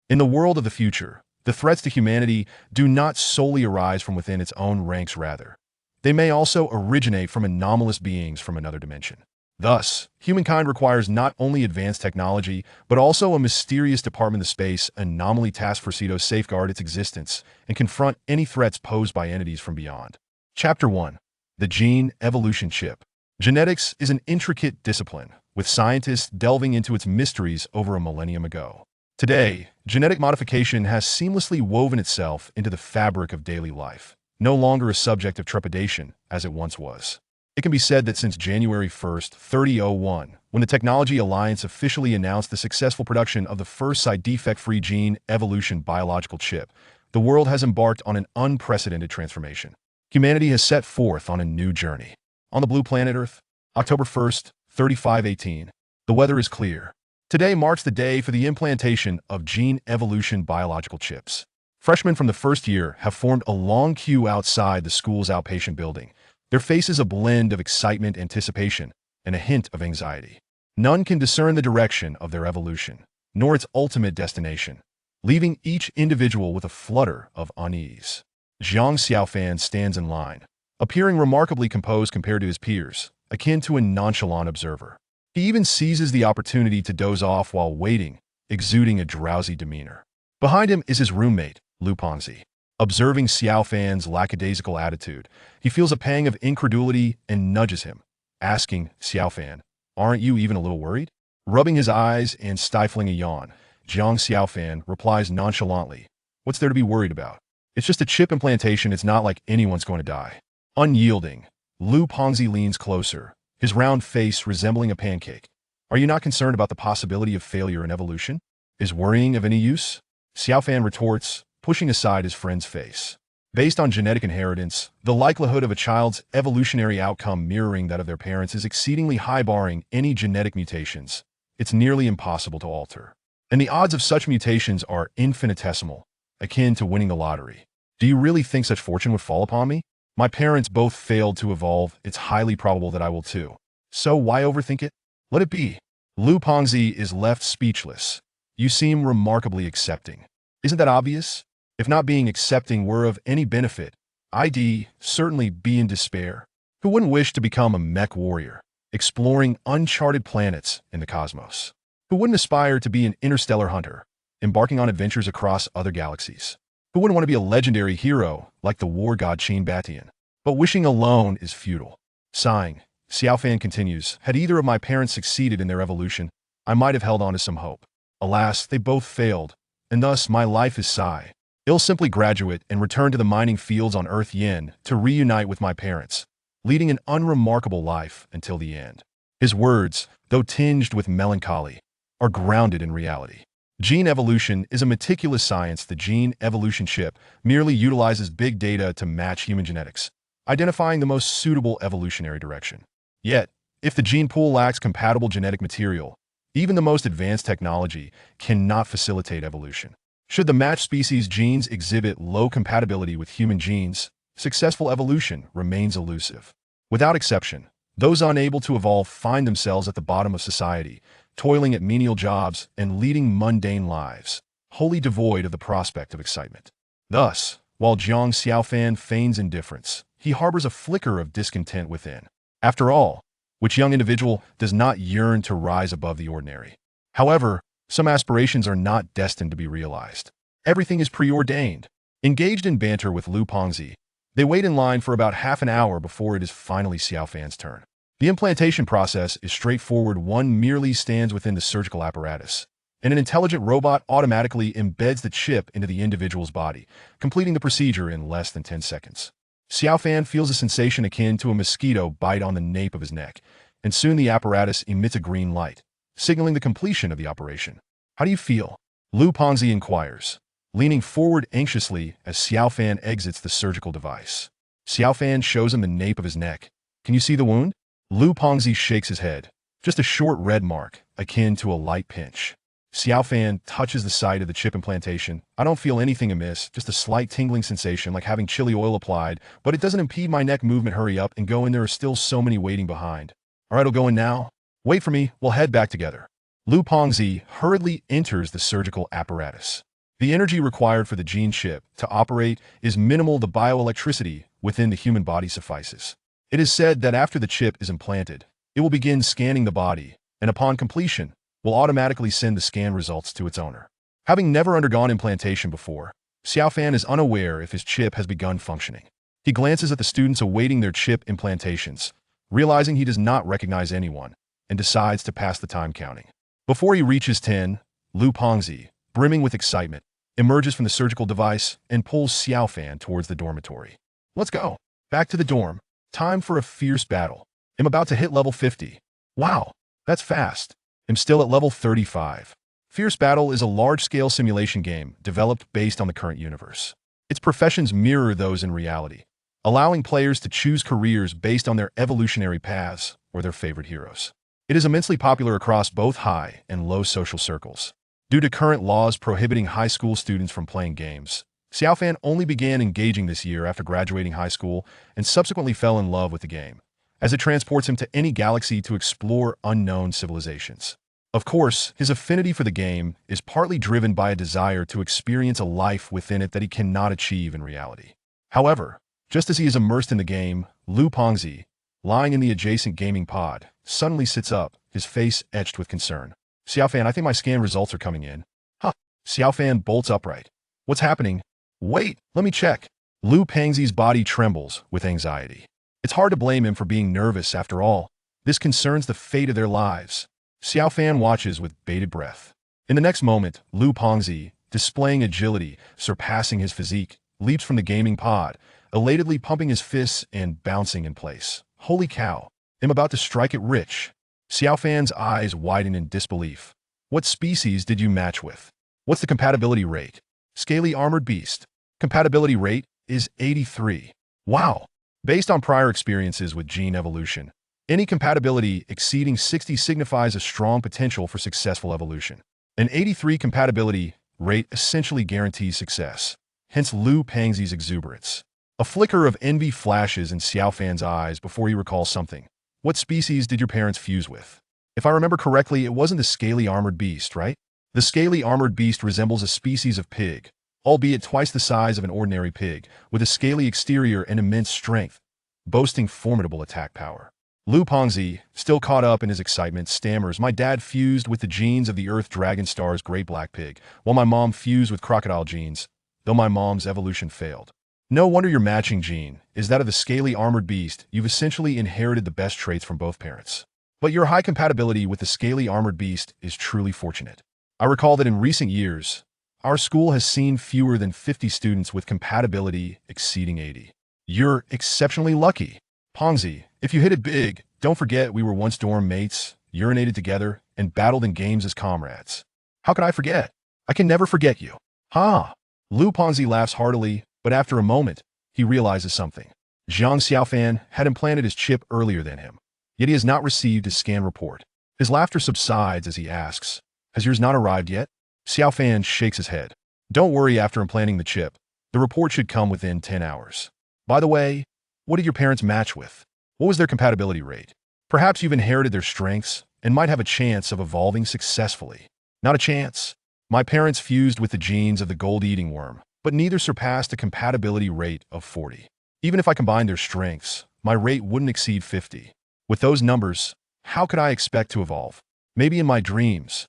In the world of the future, the threats to humanity do not solely arise from within its own ranks rather. They may also originate from anomalous beings from another dimension. Thus, humankind requires not only advanced technology, but also a mysterious department of Space Anomaly Task Force to safeguard its existence and confront any threats posed by entities from beyond. Chapter 1. The Gene Evolution Chip. Genetics is an intricate discipline, with scientists delving into its mysteries over a millennium ago. Today, genetic modification has seamlessly woven itself into the fabric of daily life, no longer a subject of trepidation as it once was. It can be said that since January 1st, 3001, when the Technology Alliance officially announced the successful production of the first side-defect-free gene evolution biological chip, the world has embarked on an unprecedented transformation. Humanity has set forth on a new journey. On the blue planet Earth, October 1st, 3518, the weather is clear. Today marks the day for the implantation of gene evolution biological chips. Freshmen from the first year have formed a long queue outside the school's outpatient building, their faces a blend of excitement, anticipation, and a hint of anxiety. None can discern the direction of their evolution, nor its ultimate destination, leaving each individual with a flutter of unease. Zhang Xiaofan stands in line, appearing remarkably composed compared to his peers, akin to a nonchalant observer. He even seizes the opportunity to doze off while waiting, exuding a drowsy demeanor. Behind him is his roommate, Lu Pengzi. Observing Xiaofan's lackadaisical attitude, he feels a pang of incredulity and nudges him, asking Xiaofan, "Aren't you even a little worried?" Rubbing his eyes and stifling a yawn, Zhang Xiaofan replies nonchalantly, "What's there to be worried about? It's just a chip implantation, it's not like anyone's going to die." Unyielding, Lu Pengzi leans closer, his round face resembling a pancake. "Are you not concerned about the possibility of failure in evolution? Is worrying of any use?" Xiaofan retorts, pushing aside his friend's face. Based on genetic inheritance, the likelihood of a child's evolutionary outcome mirroring that of their parents is exceedingly high, barring any genetic mutations. It's nearly impossible to alter. And the odds of such mutations are infinitesimal, akin to winning the lottery. Do you really think such fortune would fall upon me? My parents both failed to evolve. It's highly probable that I will too. So why overthink it? Let it be. Lu Pengzi is left speechless. You seem remarkably accepting. Isn't that obvious? If not being accepting were of any benefit, I'd certainly be in despair. Who wouldn't wish to become a mech warrior, exploring uncharted planets in the cosmos? Who wouldn't aspire to be an interstellar hunter, embarking on adventures across other galaxies? Who wouldn't want to be a legendary hero like the war god Qin Batian? But wishing alone is futile. Sighing, Xiaofan continues, "Had either of my parents succeeded in their evolution, I might have held on to some hope. Alas, they both failed, and thus my life is sigh. I'll simply graduate and return to the mining fields on Earth Yin to reunite with my parents, leading an unremarkable life until the end." His words, though tinged with melancholy, are grounded in reality. Gene evolution is a meticulous science. The gene evolution chip merely utilizes big data to match human genetics, identifying the most suitable evolutionary direction. Yet, if the gene pool lacks compatible genetic material, even the most advanced technology cannot facilitate evolution. Should the matched species genes exhibit low compatibility with human genes, successful evolution remains elusive. Without exception, those unable to evolve find themselves at the bottom of society, toiling at menial jobs and leading mundane lives, wholly devoid of the prospect of excitement. Thus, while Zhang Xiaofan feigns indifference, he harbors a flicker of discontent within. After all, which young individual does not yearn to rise above the ordinary? However, some aspirations are not destined to be realized. Everything is preordained. Engaged in banter with Lu Pengzi, they wait in line for about half an hour before it is finally Xiaofan's turn. The implantation process is straightforward. One merely stands within the surgical apparatus, and an intelligent robot automatically embeds the chip into the individual's body, completing the procedure in less than 10 seconds. Xiaofan feels a sensation akin to a mosquito bite on the nape of his neck, and soon the apparatus emits a green light, signaling the completion of the operation. "How do you feel?" Lu Pengzi inquires, leaning forward anxiously as Xiaofan exits the surgical device. Xiaofan shows him the nape of his neck. "Can you see the wound?" Lu Pengzi shakes his head. "Just a short red mark, akin to a light pinch." Xiaofan touches the site of the chip implantation. "I don't feel anything amiss, just a slight tingling sensation like having chili oil applied, but it doesn't impede my neck movement. Hurry up and go in, there are still so many waiting behind." "All right, I'll go in now. Wait for me, we'll head back together." Lu Pengzi hurriedly enters the surgical apparatus. The energy required for the gene chip to operate is minimal. The bioelectricity within the human body suffices. It is said that after the chip is implanted, it will begin scanning the body, and upon completion, will automatically send the scan results to its owner. Having never undergone implantation before, Xiaofan is unaware if his chip has begun functioning. He glances at the students awaiting their chip implantations, realizing he does not recognize anyone, and decides to pass the time counting. Before he reaches 10, Lu Pengzi, brimming with excitement, emerges from the surgical device and pulls Xiaofan towards the dormitory. Let's go. Back to the dorm. Time for a fierce battle. I'm about to hit level 50. Wow, that's fast. I'm still at level 35. Fierce Battle is a large-scale simulation game developed based on the current universe. Its professions mirror those in reality, allowing players to choose careers based on their evolutionary paths or their favorite heroes. It is immensely popular across both high and low social circles. Due to current laws prohibiting high school students from playing games, Xiaofan only began engaging this year after graduating high school and subsequently fell in love with the game, as it transports him to any galaxy to explore unknown civilizations. Of course, his affinity for the game is partly driven by a desire to experience a life within it that he cannot achieve in reality. However, just as he is immersed in the game, Lu Pengzi, lying in the adjacent gaming pod, suddenly sits up, his face etched with concern. Xiaofan, I think my scan results are coming in. Huh. Xiaofan bolts upright. What's happening? Wait, let me check. Lu Pengzi's body trembles with anxiety. It's hard to blame him for being nervous after all. This concerns the fate of their lives. Xiaofan watches with bated breath. In the next moment, Lu Pengzi, displaying agility, surpassing his physique, leaps from the gaming pod, elatedly pumping his fists and bouncing in place. Holy cow, I'm about to strike it rich. Xiaofan's eyes widen in disbelief. What species did you match with? What's the compatibility rate? Scaly armored beast. Compatibility rate is 83. Wow. Based on prior experiences with gene evolution, any compatibility exceeding 60 signifies a strong potential for successful evolution. An 83 compatibility rate essentially guarantees success, hence Lu Pengzi's exuberance. A flicker of envy flashes in Xiaofan's eyes before he recalls something. What species did your parents fuse with? If I remember correctly, it wasn't the scaly armored beast, right? The scaly armored beast resembles a species of pig, albeit twice the size of an ordinary pig, with a scaly exterior and immense strength, boasting formidable attack power. Lu Pengzi, still caught up in his excitement, stammers, my dad fused with the genes of the Earth Dragon Star's great black pig, while my mom fused with crocodile genes, though my mom's evolution failed. No wonder your matching gene is that of the scaly armored beast. You've essentially inherited the best traits from both parents. But your high compatibility with the scaly armored beast is truly fortunate. I recall that in recent years, our school has seen fewer than 50 students with compatibility exceeding 80. You're exceptionally lucky. Pengzi, if you hit it big, don't forget we were once dorm mates, urinated together, and battled in games as comrades. How could I forget? I can never forget you. Ha! Lu Pengzi laughs heartily, but after a moment, he realizes something. Zhang Xiaofan had implanted his chip earlier than him, yet he has not received his scan report. His laughter subsides as he asks, has yours not arrived yet? Xiaofan shakes his head. Don't worry, after implanting the chip, the report should come within 10 hours. By the way, what did your parents match with? What was their compatibility rate? Perhaps you've inherited their strengths and might have a chance of evolving successfully. Not a chance. My parents fused with the genes of the gold-eating worm, but neither surpassed a compatibility rate of 40. Even if I combined their strengths, my rate wouldn't exceed 50. With those numbers, how could I expect to evolve? Maybe in my dreams.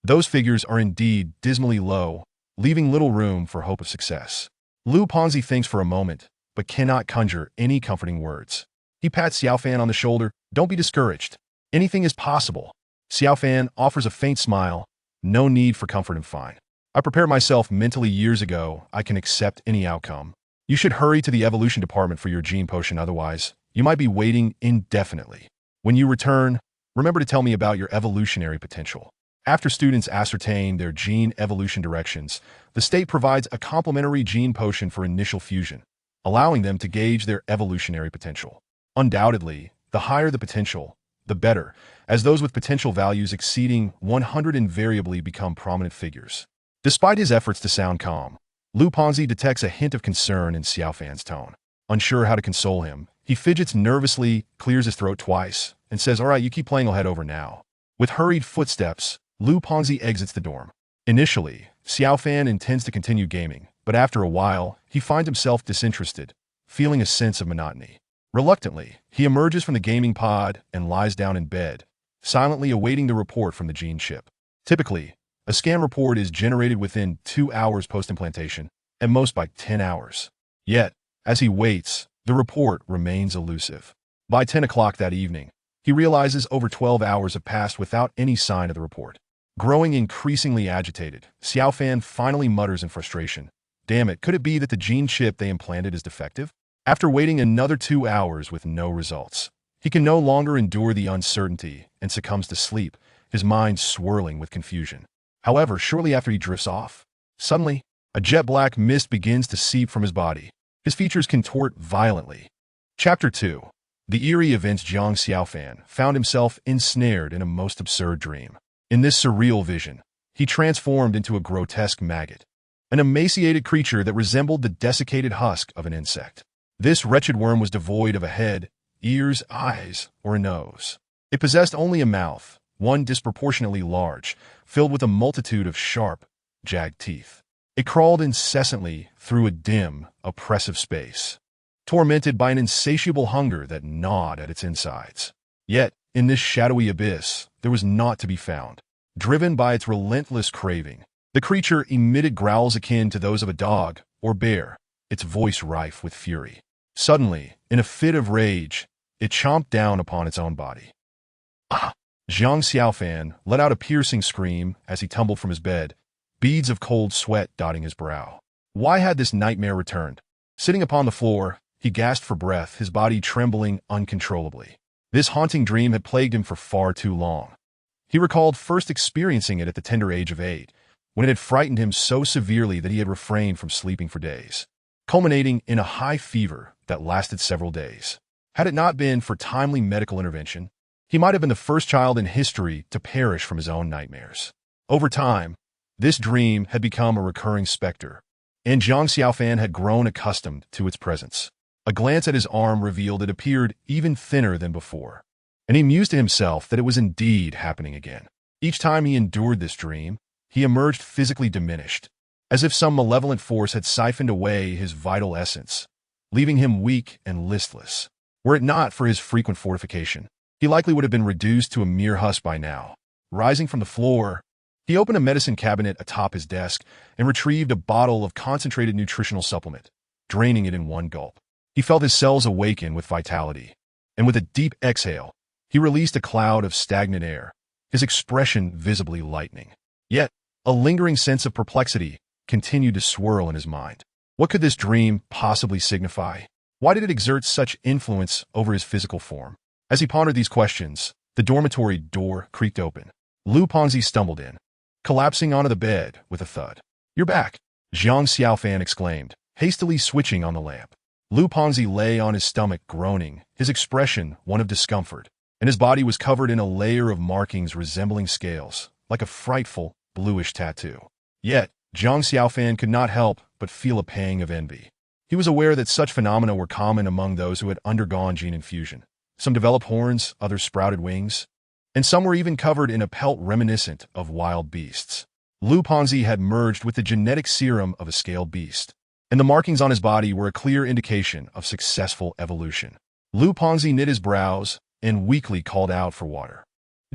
Those figures are indeed dismally low, leaving little room for hope of success. Lu Pengzi thinks for a moment, but cannot conjure any comforting words. He pats Xiaofan on the shoulder. Don't be discouraged. Anything is possible. Xiaofan offers a faint smile. No need for comfort, I'm fine. I prepared myself mentally years ago. I can accept any outcome. You should hurry to the evolution department for your gene potion, otherwise, you might be waiting indefinitely. When you return, remember to tell me about your evolutionary potential. After students ascertain their gene evolution directions, the state provides a complementary gene potion for initial fusion, allowing them to gauge their evolutionary potential. Undoubtedly, the higher the potential, the better, as those with potential values exceeding 100 invariably become prominent figures. Despite his efforts to sound calm, Lu Pengzi detects a hint of concern in Xiaofan's tone. Unsure how to console him, he fidgets nervously, clears his throat twice, and says, all right, you keep playing, I'll head over now. With hurried footsteps, Lu Pengzi exits the dorm. Initially, Xiaofan intends to continue gaming, but after a while, he finds himself disinterested, feeling a sense of monotony. Reluctantly, he emerges from the gaming pod and lies down in bed, silently awaiting the report from the gene chip. Typically, a scan report is generated within 2 hours post-implantation, at most by 10 hours. Yet, as he waits, the report remains elusive. By 10 o'clock that evening, he realizes over 12 hours have passed without any sign of the report. Growing increasingly agitated, Xiaofan finally mutters in frustration, "Damn it, could it be that the gene chip they implanted is defective?" After waiting another 2 hours with no results, he can no longer endure the uncertainty and succumbs to sleep, his mind swirling with confusion. However, shortly after he drifts off, suddenly, a jet-black mist begins to seep from his body. His features contort violently. Chapter 2. The eerie events Jiang Xiaofan found himself ensnared in a most absurd dream. In this surreal vision, he transformed into a grotesque maggot, an emaciated creature that resembled the desiccated husk of an insect. This wretched worm was devoid of a head, ears, eyes, or a nose. It possessed only a mouth, one disproportionately large, filled with a multitude of sharp, jagged teeth. It crawled incessantly through a dim, oppressive space, tormented by an insatiable hunger that gnawed at its insides. Yet, in this shadowy abyss, there was naught to be found. Driven by its relentless craving, the creature emitted growls akin to those of a dog or bear, its voice rife with fury. Suddenly, in a fit of rage, it chomped down upon its own body. Ah! Jiang Xiaofan let out a piercing scream as he tumbled from his bed, beads of cold sweat dotting his brow. Why had this nightmare returned? Sitting upon the floor, he gasped for breath, his body trembling uncontrollably. This haunting dream had plagued him for far too long. He recalled first experiencing it at the tender age of 8, when it had frightened him so severely that he had refrained from sleeping for days, culminating in a high fever that lasted several days. Had it not been for timely medical intervention, he might have been the first child in history to perish from his own nightmares. Over time, this dream had become a recurring specter, and Jiang Xiaofan had grown accustomed to its presence. A glance at his arm revealed it appeared even thinner than before, and he mused to himself that it was indeed happening again. Each time he endured this dream, he emerged physically diminished, as if some malevolent force had siphoned away his vital essence, leaving him weak and listless. Were it not for his frequent fortification, he likely would have been reduced to a mere husk by now. Rising from the floor, he opened a medicine cabinet atop his desk and retrieved a bottle of concentrated nutritional supplement, draining it in one gulp. He felt his cells awaken with vitality, and with a deep exhale, he released a cloud of stagnant air, his expression visibly lightening. Yet, a lingering sense of perplexity continued to swirl in his mind. What could this dream possibly signify? Why did it exert such influence over his physical form? As he pondered these questions, the dormitory door creaked open. Lu Pengzi stumbled in, collapsing onto the bed with a thud. "You're back," Jiang Xiaofan exclaimed, hastily switching on the lamp. Lu Pengzi lay on his stomach groaning, his expression one of discomfort, and his body was covered in a layer of markings resembling scales, like a frightful, bluish tattoo. Yet, Jiang Xiaofan could not help but feel a pang of envy. He was aware that such phenomena were common among those who had undergone gene infusion. Some developed horns, others sprouted wings, and some were even covered in a pelt reminiscent of wild beasts. Lu Pengzi had merged with the genetic serum of a scaled beast, and the markings on his body were a clear indication of successful evolution. Lu Pengzi knit his brows and weakly called out for water.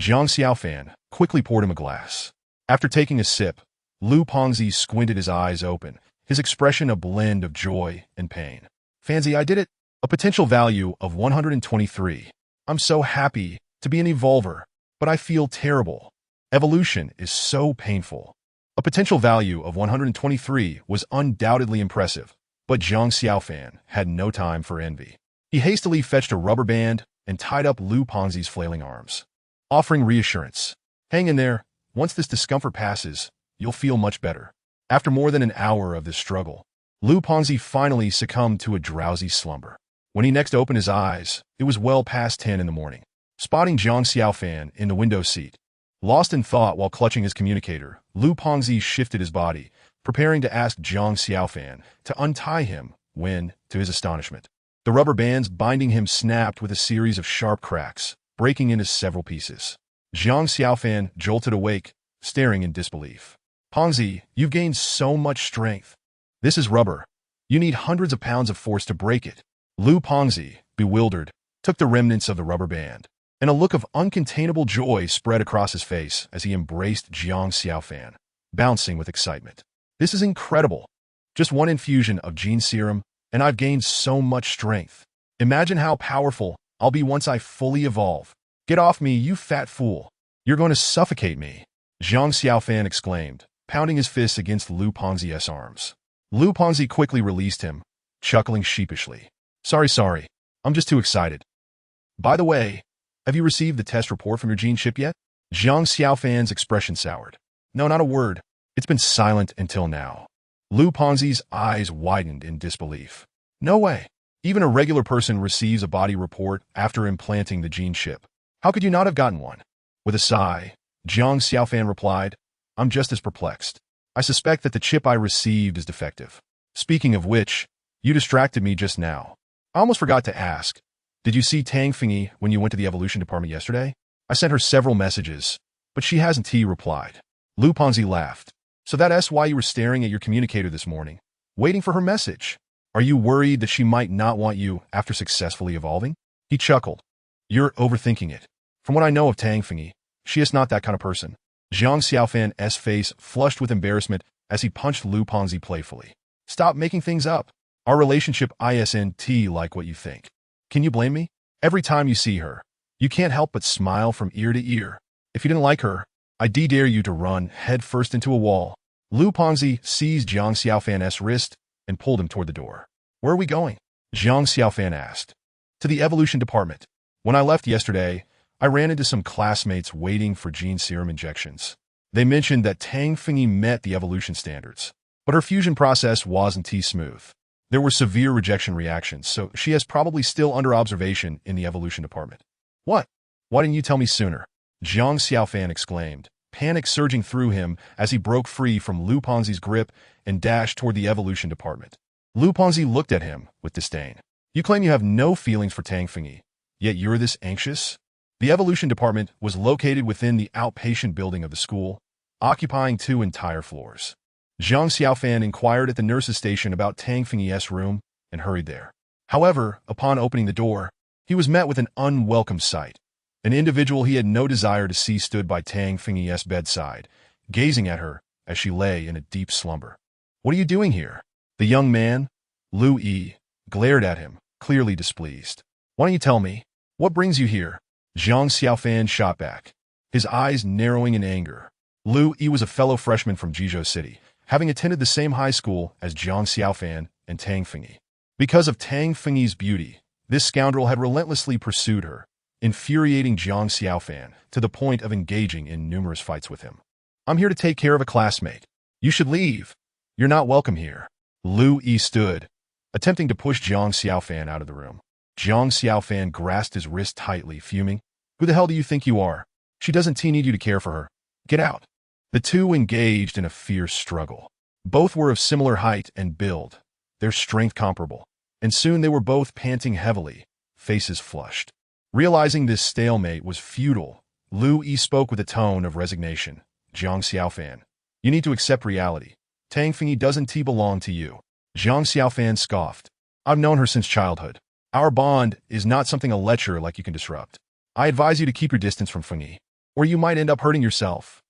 Jiang Xiaofan quickly poured him a glass. After taking a sip, Lu Pengzi squinted his eyes open, his expression a blend of joy and pain. "Fanzi, I did it! A potential value of 123. I'm so happy to be an evolver, but I feel terrible. Evolution is so painful." A potential value of 123 was undoubtedly impressive, but Jiang Xiaofan had no time for envy. He hastily fetched a rubber band and tied up Lu Pengzi's flailing arms, offering reassurance. "Hang in there. Once this discomfort passes, you'll feel much better." After more than an hour of this struggle, Lu Pengzi finally succumbed to a drowsy slumber. When he next opened his eyes, it was well past 10 in the morning. Spotting Jiang Xiaofan in the window seat, lost in thought while clutching his communicator, Lu Pengzi shifted his body, preparing to ask Jiang Xiaofan to untie him when, to his astonishment, the rubber bands binding him snapped with a series of sharp cracks, breaking into several pieces. Jiang Xiaofan jolted awake, staring in disbelief. Pongzi, you've gained so much strength. This is rubber. You need hundreds of pounds of force to break it. Lu Pongzi, bewildered, took the remnants of the rubber band, and a look of uncontainable joy spread across his face as he embraced Jiang Xiaofan, bouncing with excitement. This is incredible. Just one infusion of gene serum, and I've gained so much strength. Imagine how powerful I'll be once I fully evolve. Get off me, you fat fool. You're going to suffocate me. Jiang Xiaofan exclaimed, pounding his fists against Lu Pongzi's arms. Lu Pongzi quickly released him, chuckling sheepishly. Sorry. I'm just too excited. By the way, have you received the test report from your gene chip yet? Jiang Xiaofan's expression soured. No, not a word. It's been silent until now. Lu Pongzi's eyes widened in disbelief. No way. Even a regular person receives a body report after implanting the gene chip. How could you not have gotten one? With a sigh, Jiang Xiaofan replied, I'm just as perplexed. I suspect that the chip I received is defective. Speaking of which, you distracted me just now. I almost forgot to ask. Did you see Tang Fingyi when you went to the evolution department yesterday? I sent her several messages, but she hasn't replied. Lu Pongzi laughed. So that's why you were staring at your communicator this morning, waiting for her message. Are you worried that she might not want you after successfully evolving? He chuckled. You're overthinking it. From what I know of Tang Fingyi, she is not that kind of person. Jiang Xiaofan's face flushed with embarrassment as he punched Lu Pongzi playfully. Stop making things up. Our relationship isn't like what you think. Can you blame me? Every time you see her, you can't help but smile from ear to ear. If you didn't like her, I dare you to run headfirst into a wall. Lu Pongzi seized Jiang Xiaofan's wrist and pulled him toward the door. Where are we going? Jiang Xiaofan asked. To the evolution department. When I left yesterday, I ran into some classmates waiting for gene serum injections. They mentioned that Tang Fingyi met the evolution standards, but her fusion process wasn't smooth. There were severe rejection reactions, so she is probably still under observation in the evolution department. What? Why didn't you tell me sooner? Jiang Xiaofan exclaimed, panic surging through him as he broke free from Lu Pongzi's grip and dashed toward the evolution department. Lu Pongzi looked at him with disdain. You claim you have no feelings for Tang Fingyi, yet you're this anxious? The evolution department was located within the outpatient building of the school, occupying 2 entire floors. Jiang Xiaofan inquired at the nurse's station about Tang Fingyi's room and hurried there. However, upon opening the door, he was met with an unwelcome sight. An individual he had no desire to see stood by Tang Fingyi's bedside, gazing at her as she lay in a deep slumber. What are you doing here? The young man, Lu Yi, glared at him, clearly displeased. Why don't you tell me? What brings you here? Jiang Xiaofan shot back, his eyes narrowing in anger. Lu Yi was a fellow freshman from Jizhou City, having attended the same high school as Jiang Xiaofan and Tang Fingyi. Because of Tang Fingyi's beauty, this scoundrel had relentlessly pursued her, infuriating Jiang Xiaofan to the point of engaging in numerous fights with him. I'm here to take care of a classmate. You should leave. You're not welcome here. Lu Yi stood, attempting to push Jiang Xiaofan out of the room. Jiang Xiaofan grasped his wrist tightly, fuming. Who the hell do you think you are? She doesn't need you to care for her. Get out. The two engaged in a fierce struggle. Both were of similar height and build, their strength comparable, and soon they were both panting heavily, faces flushed. Realizing this stalemate was futile, Lu Yi spoke with a tone of resignation. Jiang Xiaofan, you need to accept reality. Tang Fingyi doesn't belong to you. Jiang Xiaofan scoffed. I've known her since childhood. Our bond is not something a lecture like you can disrupt. I advise you to keep your distance from Fingyi, or you might end up hurting yourself.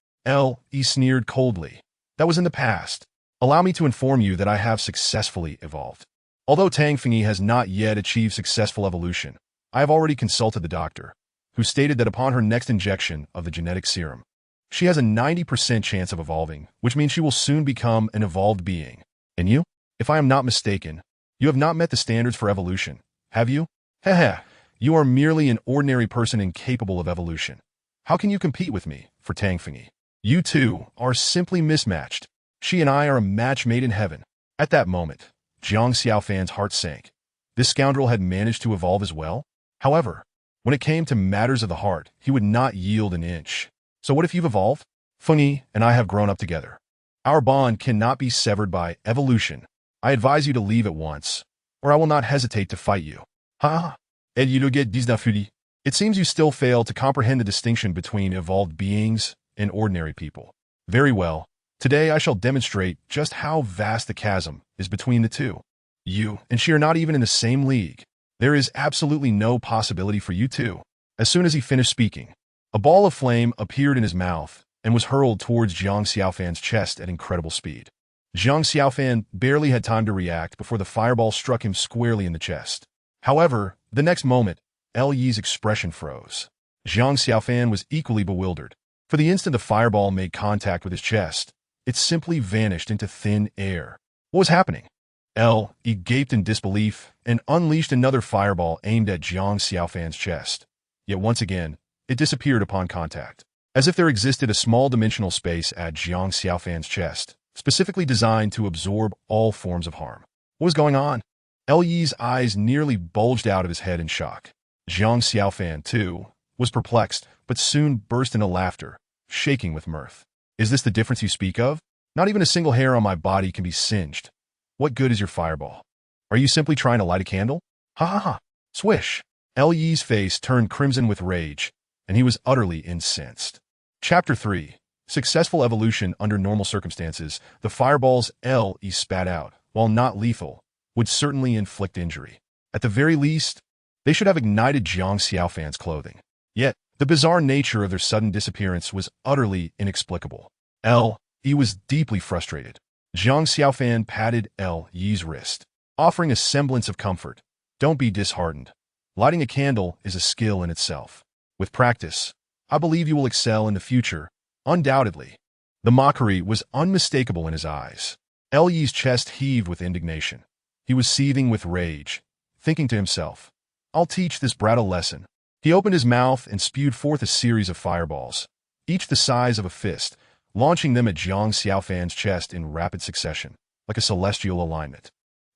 He sneered coldly. That was in the past. Allow me to inform you that I have successfully evolved. Although Tang Fingyi has not yet achieved successful evolution, I have already consulted the doctor, who stated that upon her next injection of the genetic serum, she has a 90% chance of evolving, which means she will soon become an evolved being. And you? If I am not mistaken, you have not met the standards for evolution, have you? Heh, you are merely an ordinary person incapable of evolution. How can you compete with me, for Tang Fingyi? You two are simply mismatched. She and I are a match made in heaven. At that moment, Jiang Xiaofan's heart sank. This scoundrel had managed to evolve as well. However, when it came to matters of the heart, he would not yield an inch. So what if you've evolved? Fingyi and I have grown up together. Our bond cannot be severed by evolution. I advise you to leave at once, or I will not hesitate to fight you. Ha! Et you get 19. It seems you still fail to comprehend the distinction between evolved beings and ordinary people. Very well, Today I shall demonstrate just how vast the chasm is between the two. You and she are not even in the same league. There is absolutely no possibility for you two. As soon as he finished speaking, a ball of flame appeared in his mouth and was hurled towards Jiang Xiaofan's chest at incredible speed. Jiang Xiaofan barely had time to react before the fireball struck him squarely in the chest. However, the next moment, Yi's expression froze. Jiang Xiaofan was equally bewildered. For the instant the fireball made contact with his chest, it simply vanished into thin air. What was happening? Yi gaped in disbelief and unleashed another fireball aimed at Jiang Xiaofan's chest. Yet once again, it disappeared upon contact, as if there existed a small dimensional space at Jiang Xiaofan's chest, specifically designed to absorb all forms of harm. What was going on? Yi's eyes nearly bulged out of his head in shock. Jiang Xiaofan, too, was perplexed, but soon burst into laughter, shaking with mirth. Is this the difference you speak of? Not even a single hair on my body can be singed. What good is your fireball? Are you simply trying to light a candle? Ha ha ha. Swish. Yi's face turned crimson with rage, and he was utterly incensed. Chapter 3. Successful evolution under normal circumstances. The fireballs Yi spat out, while not lethal, would certainly inflict injury. At the very least, they should have ignited Jiang Xiaofan's clothing. Yet, the bizarre nature of their sudden disappearance was utterly inexplicable. Yi was deeply frustrated. Jiang Xiaofan patted Yi's wrist, offering a semblance of comfort. Don't be disheartened. Lighting a candle is a skill in itself. With practice, I believe you will excel in the future, undoubtedly. The mockery was unmistakable in his eyes. Yi's chest heaved with indignation. He was seething with rage, thinking to himself, I'll teach this brat a lesson. He opened his mouth and spewed forth a series of fireballs, each the size of a fist, launching them at Jiang Xiaofan's chest in rapid succession, like a celestial alignment.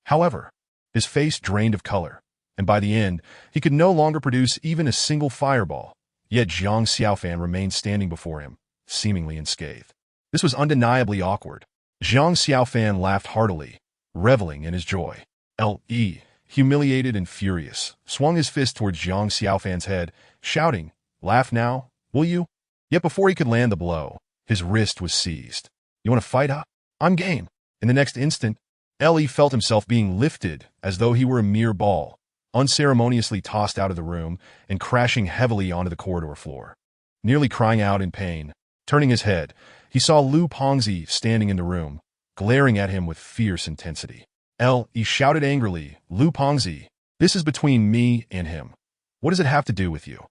However, his face drained of color, and by the end, he could no longer produce even a single fireball. Yet Jiang Xiaofan remained standing before him, seemingly unscathed. This was undeniably awkward. Jiang Xiaofan laughed heartily, reveling in his joy. Yi, humiliated and furious, swung his fist towards Jiang Xiaofan's head, shouting, Laugh now, will you? Yet before he could land the blow, his wrist was seized. You want to fight, huh? I'm game. In the next instant, Yi felt himself being lifted as though he were a mere ball, unceremoniously tossed out of the room and crashing heavily onto the corridor floor. Nearly crying out in pain, turning his head, he saw Lu Pengzi standing in the room, glaring at him with fierce intensity. Yi shouted angrily, Lu Pengzi, this is between me and him. What does it have to do with you?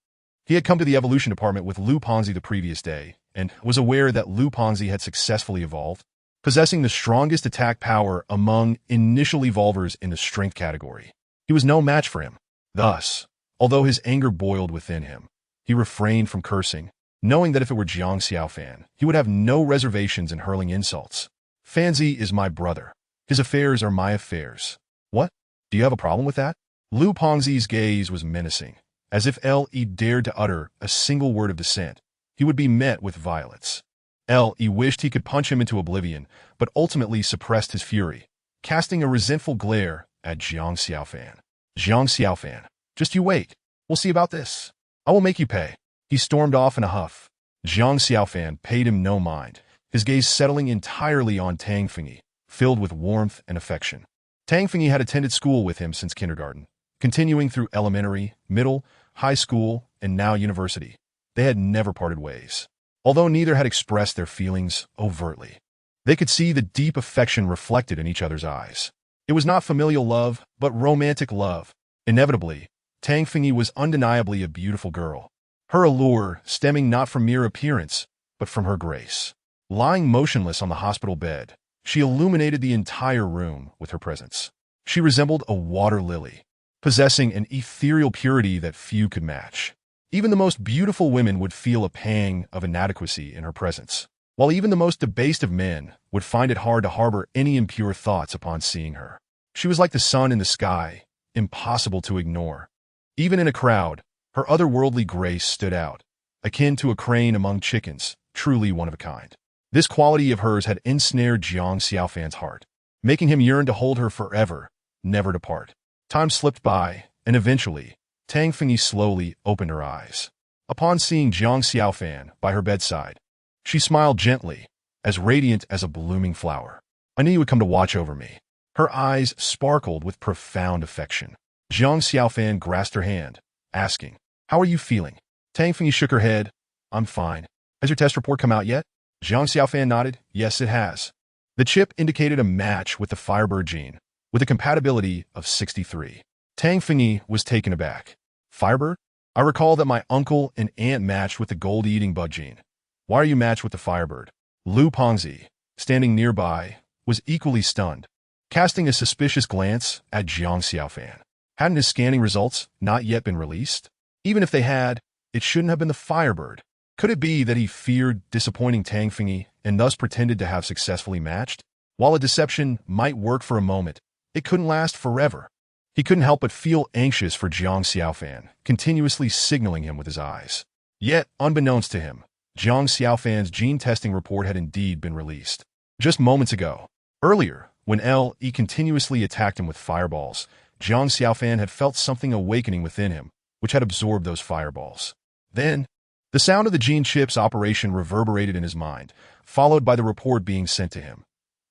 He had come to the evolution department with Lu Pengzi the previous day, and was aware that Lu Pengzi had successfully evolved, possessing the strongest attack power among initial evolvers in the strength category. He was no match for him. Thus, although his anger boiled within him, he refrained from cursing, knowing that if it were Jiang Xiaofan, he would have no reservations in hurling insults. Fanzi is my brother. His affairs are my affairs. What? Do you have a problem with that? Lu Pengzi's gaze was menacing. As if Yi dared to utter a single word of dissent, he would be met with violence. Yi wished he could punch him into oblivion, but ultimately suppressed his fury, casting a resentful glare at Jiang Xiaofan. Jiang Xiaofan, just you wait. We'll see about this. I will make you pay. He stormed off in a huff. Jiang Xiaofan paid him no mind, his gaze settling entirely on Tang Fengyi, filled with warmth and affection. Tang Fengyi had attended school with him since kindergarten, continuing through elementary, middle, high school, and now university. They had never parted ways. Although neither had expressed their feelings overtly, they could see the deep affection reflected in each other's eyes. It was not familial love, but romantic love. Inevitably, Tang Fengyi was undeniably a beautiful girl, her allure stemming not from mere appearance, but from her grace. Lying motionless on the hospital bed, she illuminated the entire room with her presence. She resembled a water lily, possessing an ethereal purity that few could match. Even the most beautiful women would feel a pang of inadequacy in her presence, while even the most debased of men would find it hard to harbor any impure thoughts upon seeing her. She was like the sun in the sky, impossible to ignore. Even in a crowd, her otherworldly grace stood out, akin to a crane among chickens, truly one of a kind. This quality of hers had ensnared Jiang Xiaofan's heart, making him yearn to hold her forever, never to part. Time slipped by, and eventually, Tang Fengyi slowly opened her eyes. Upon seeing Jiang Xiaofan by her bedside, she smiled gently, as radiant as a blooming flower. I knew you would come to watch over me. Her eyes sparkled with profound affection. Jiang Xiaofan grasped her hand, asking, "How are you feeling?" Tang Fengyi shook her head. "I'm fine. Has your test report come out yet?" Jiang Xiaofan nodded. "Yes, it has." The chip indicated a match with the Firebird gene, with a compatibility of 63. Tang Fengyi was taken aback. "Firebird? I recall that my uncle and aunt matched with the gold-eating bug gene. Why are you matched with the Firebird?" Lu Pengzi, standing nearby, was equally stunned, casting a suspicious glance at Jiang Xiaofan. Hadn't his scanning results not yet been released? Even if they had, it shouldn't have been the Firebird. Could it be that he feared disappointing Tang Fengyi and thus pretended to have successfully matched? While a deception might work for a moment, it couldn't last forever. He couldn't help but feel anxious for Jiang Xiaofan, continuously signaling him with his eyes. Yet, unbeknownst to him, Jiang Xiaofan's gene testing report had indeed been released. Just moments ago. Earlier, when Li continuously attacked him with fireballs, Jiang Xiaofan had felt something awakening within him, which had absorbed those fireballs. Then, the sound of the gene chip's operation reverberated in his mind, followed by the report being sent to him.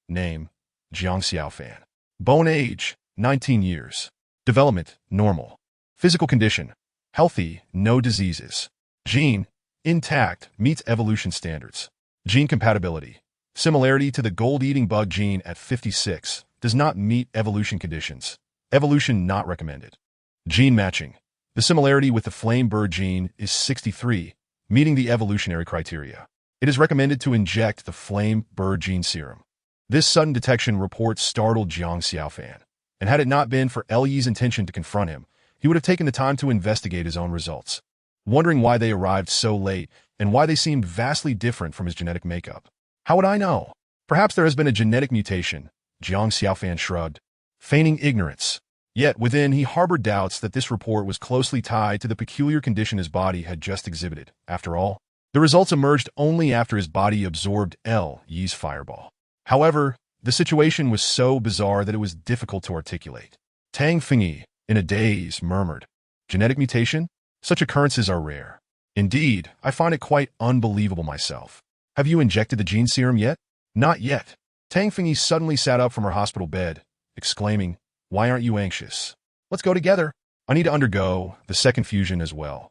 Name, Jiang Xiaofan. Bone age, 19 years. Development, normal. Physical condition, healthy, no diseases. Gene, intact, meets evolution standards. Gene compatibility. Similarity to the gold-eating bug gene at 56 does not meet evolution conditions. Evolution not recommended. Gene matching. The similarity with the flame bird gene is 63, meeting the evolutionary criteria. It is recommended to inject the flame bird gene serum. This sudden detection report startled Jiang Xiaofan, and had it not been for Li's intention to confront him, he would have taken the time to investigate his own results, wondering why they arrived so late and why they seemed vastly different from his genetic makeup. How would I know? Perhaps there has been a genetic mutation, Jiang Xiaofan shrugged, feigning ignorance. Yet within he harbored doubts that this report was closely tied to the peculiar condition his body had just exhibited. After all, the results emerged only after his body absorbed Li's fireball. However, the situation was so bizarre that it was difficult to articulate. Tang Fengyi, in a daze, murmured, "Genetic mutation? Such occurrences are rare. Indeed, I find it quite unbelievable myself. Have you injected the gene serum yet?" "Not yet." Tang Fengyi suddenly sat up from her hospital bed, exclaiming, "Why aren't you anxious? Let's go together. I need to undergo the second fusion as well."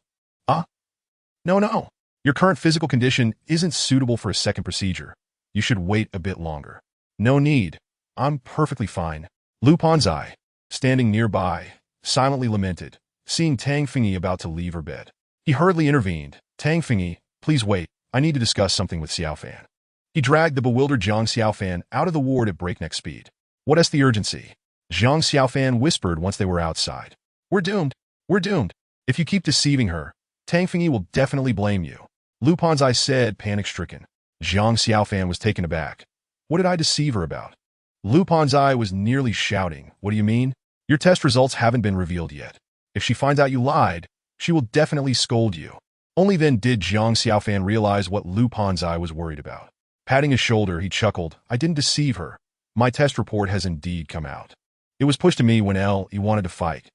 No. Your current physical condition isn't suitable for a second procedure. You should wait a bit longer." "No need. I'm perfectly fine." Lu Pengzi, standing nearby, silently lamented, seeing Tang Fengyi about to leave her bed. He hurriedly intervened. "Tang Fengyi, please wait. I need to discuss something with Xiaofan." He dragged the bewildered Jiang Xiaofan out of the ward at breakneck speed. "What is the urgency?" Jiang Xiaofan whispered once they were outside. We're doomed. If you keep deceiving her, Tang Fengyi will definitely blame you." Lu Pengzi said, panic-stricken. Jiang Xiaofan was taken aback. "What did I deceive her about?" Lu Pengzi was nearly shouting. "What do you mean? Your test results haven't been revealed yet. If she finds out you lied, she will definitely scold you." Only then did Jiang Xiaofan realize what Lu Pengzi was worried about. Patting his shoulder, he chuckled. "I didn't deceive her. My test report has indeed come out. It was pushed to me when Li wanted to fight."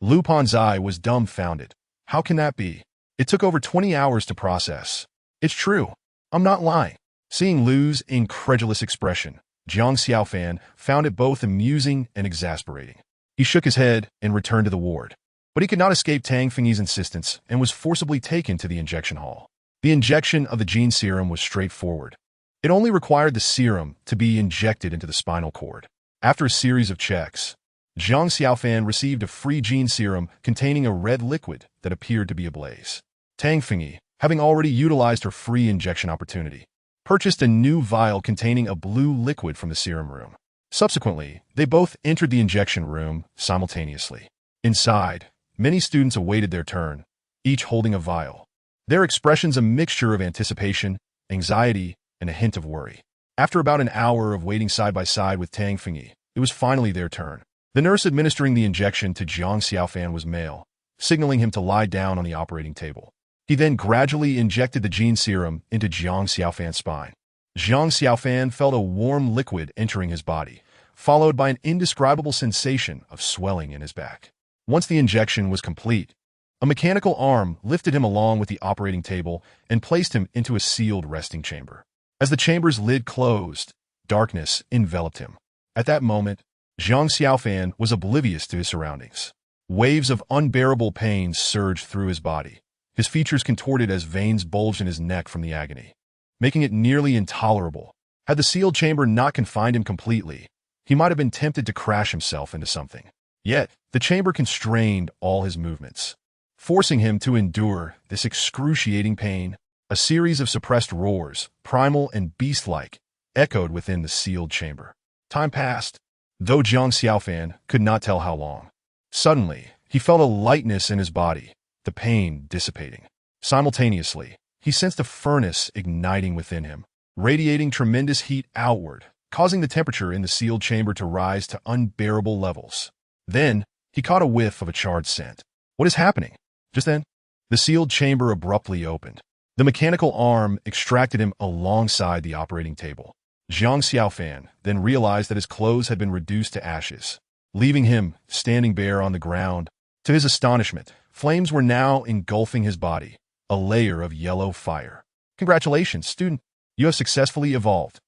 Lu Pengzi was dumbfounded. "How can that be? It took over 20 hours to process." "It's true. I'm not lying." Seeing Lu's incredulous expression, Jiang Xiaofan found it both amusing and exasperating. He shook his head and returned to the ward. But he could not escape Tang Fengyi's insistence and was forcibly taken to the injection hall. The injection of the gene serum was straightforward. It only required the serum to be injected into the spinal cord. After a series of checks, Jiang Xiaofan received a free gene serum containing a red liquid that appeared to be ablaze. Tang Fengyi, having already utilized her free injection opportunity, purchased a new vial containing a blue liquid from the serum room. Subsequently, they both entered the injection room simultaneously. Inside, many students awaited their turn, each holding a vial. Their expressions a mixture of anticipation, anxiety, and a hint of worry. After about an hour of waiting side by side with Tang Fengyi, it was finally their turn. The nurse administering the injection to Jiang Xiaofan was male, signaling him to lie down on the operating table. He then gradually injected the gene serum into Jiang Xiaofan's spine. Jiang Xiaofan felt a warm liquid entering his body, followed by an indescribable sensation of swelling in his back. Once the injection was complete, a mechanical arm lifted him along with the operating table and placed him into a sealed resting chamber. As the chamber's lid closed, darkness enveloped him. At that moment, Zhang Xiaofan was oblivious to his surroundings. Waves of unbearable pain surged through his body. His features contorted as veins bulged in his neck from the agony, making it nearly intolerable. Had the sealed chamber not confined him completely, he might have been tempted to crash himself into something. Yet, the chamber constrained all his movements, forcing him to endure this excruciating pain. A series of suppressed roars, primal and beast-like, echoed within the sealed chamber. Time passed, though Zhang Xiaofan could not tell how long. Suddenly, he felt a lightness in his body, the pain dissipating. Simultaneously, he sensed a furnace igniting within him, radiating tremendous heat outward, causing the temperature in the sealed chamber to rise to unbearable levels. Then, he caught a whiff of a charred scent. What is happening? Just then, the sealed chamber abruptly opened. The mechanical arm extracted him alongside the operating table. Zhang Xiaofan then realized that his clothes had been reduced to ashes, leaving him standing bare on the ground. To his astonishment, flames were now engulfing his body, a layer of yellow fire. Congratulations, student. You have successfully evolved.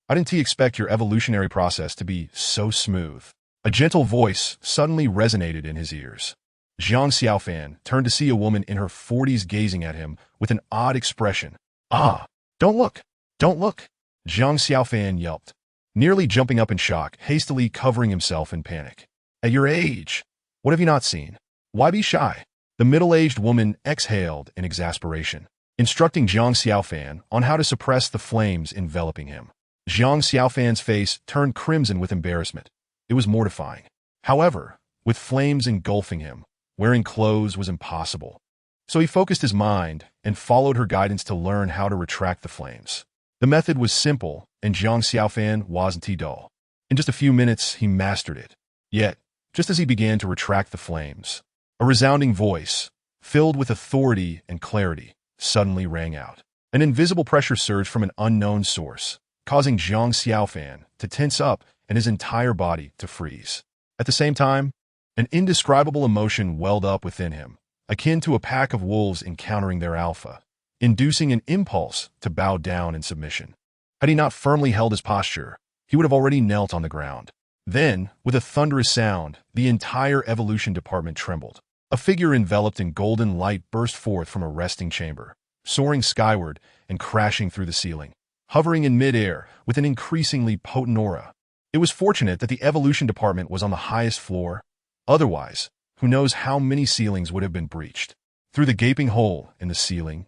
I didn't expect your evolutionary process to be so smooth. A gentle voice suddenly resonated in his ears. Zhang Xiaofan turned to see a woman in her 40s gazing at him with an odd expression. Ah, don't look, don't look, Zhang Xiaofan yelped, nearly jumping up in shock, hastily covering himself in panic. At your age, what have you not seen? Why be shy? The middle-aged woman exhaled in exasperation, instructing Zhang Xiaofan on how to suppress the flames enveloping him. Zhang Xiaofan's face turned crimson with embarrassment. It was mortifying. However, with flames engulfing him, wearing clothes was impossible. So he focused his mind and followed her guidance to learn how to retract the flames. The method was simple, and Zhang Xiaofan wasn't dull. In just a few minutes, he mastered it. Yet, just as he began to retract the flames, a resounding voice, filled with authority and clarity, suddenly rang out. An invisible pressure surged from an unknown source, causing Zhang Xiaofan to tense up and his entire body to freeze. At the same time, an indescribable emotion welled up within him, akin to a pack of wolves encountering their alpha, inducing an impulse to bow down in submission. Had he not firmly held his posture, he would have already knelt on the ground. Then, with a thunderous sound, the entire evolution department trembled. A figure enveloped in golden light burst forth from a resting chamber, soaring skyward and crashing through the ceiling, hovering in midair with an increasingly potent aura. It was fortunate that the evolution department was on the highest floor. Otherwise, who knows how many ceilings would have been breached. Through the gaping hole in the ceiling,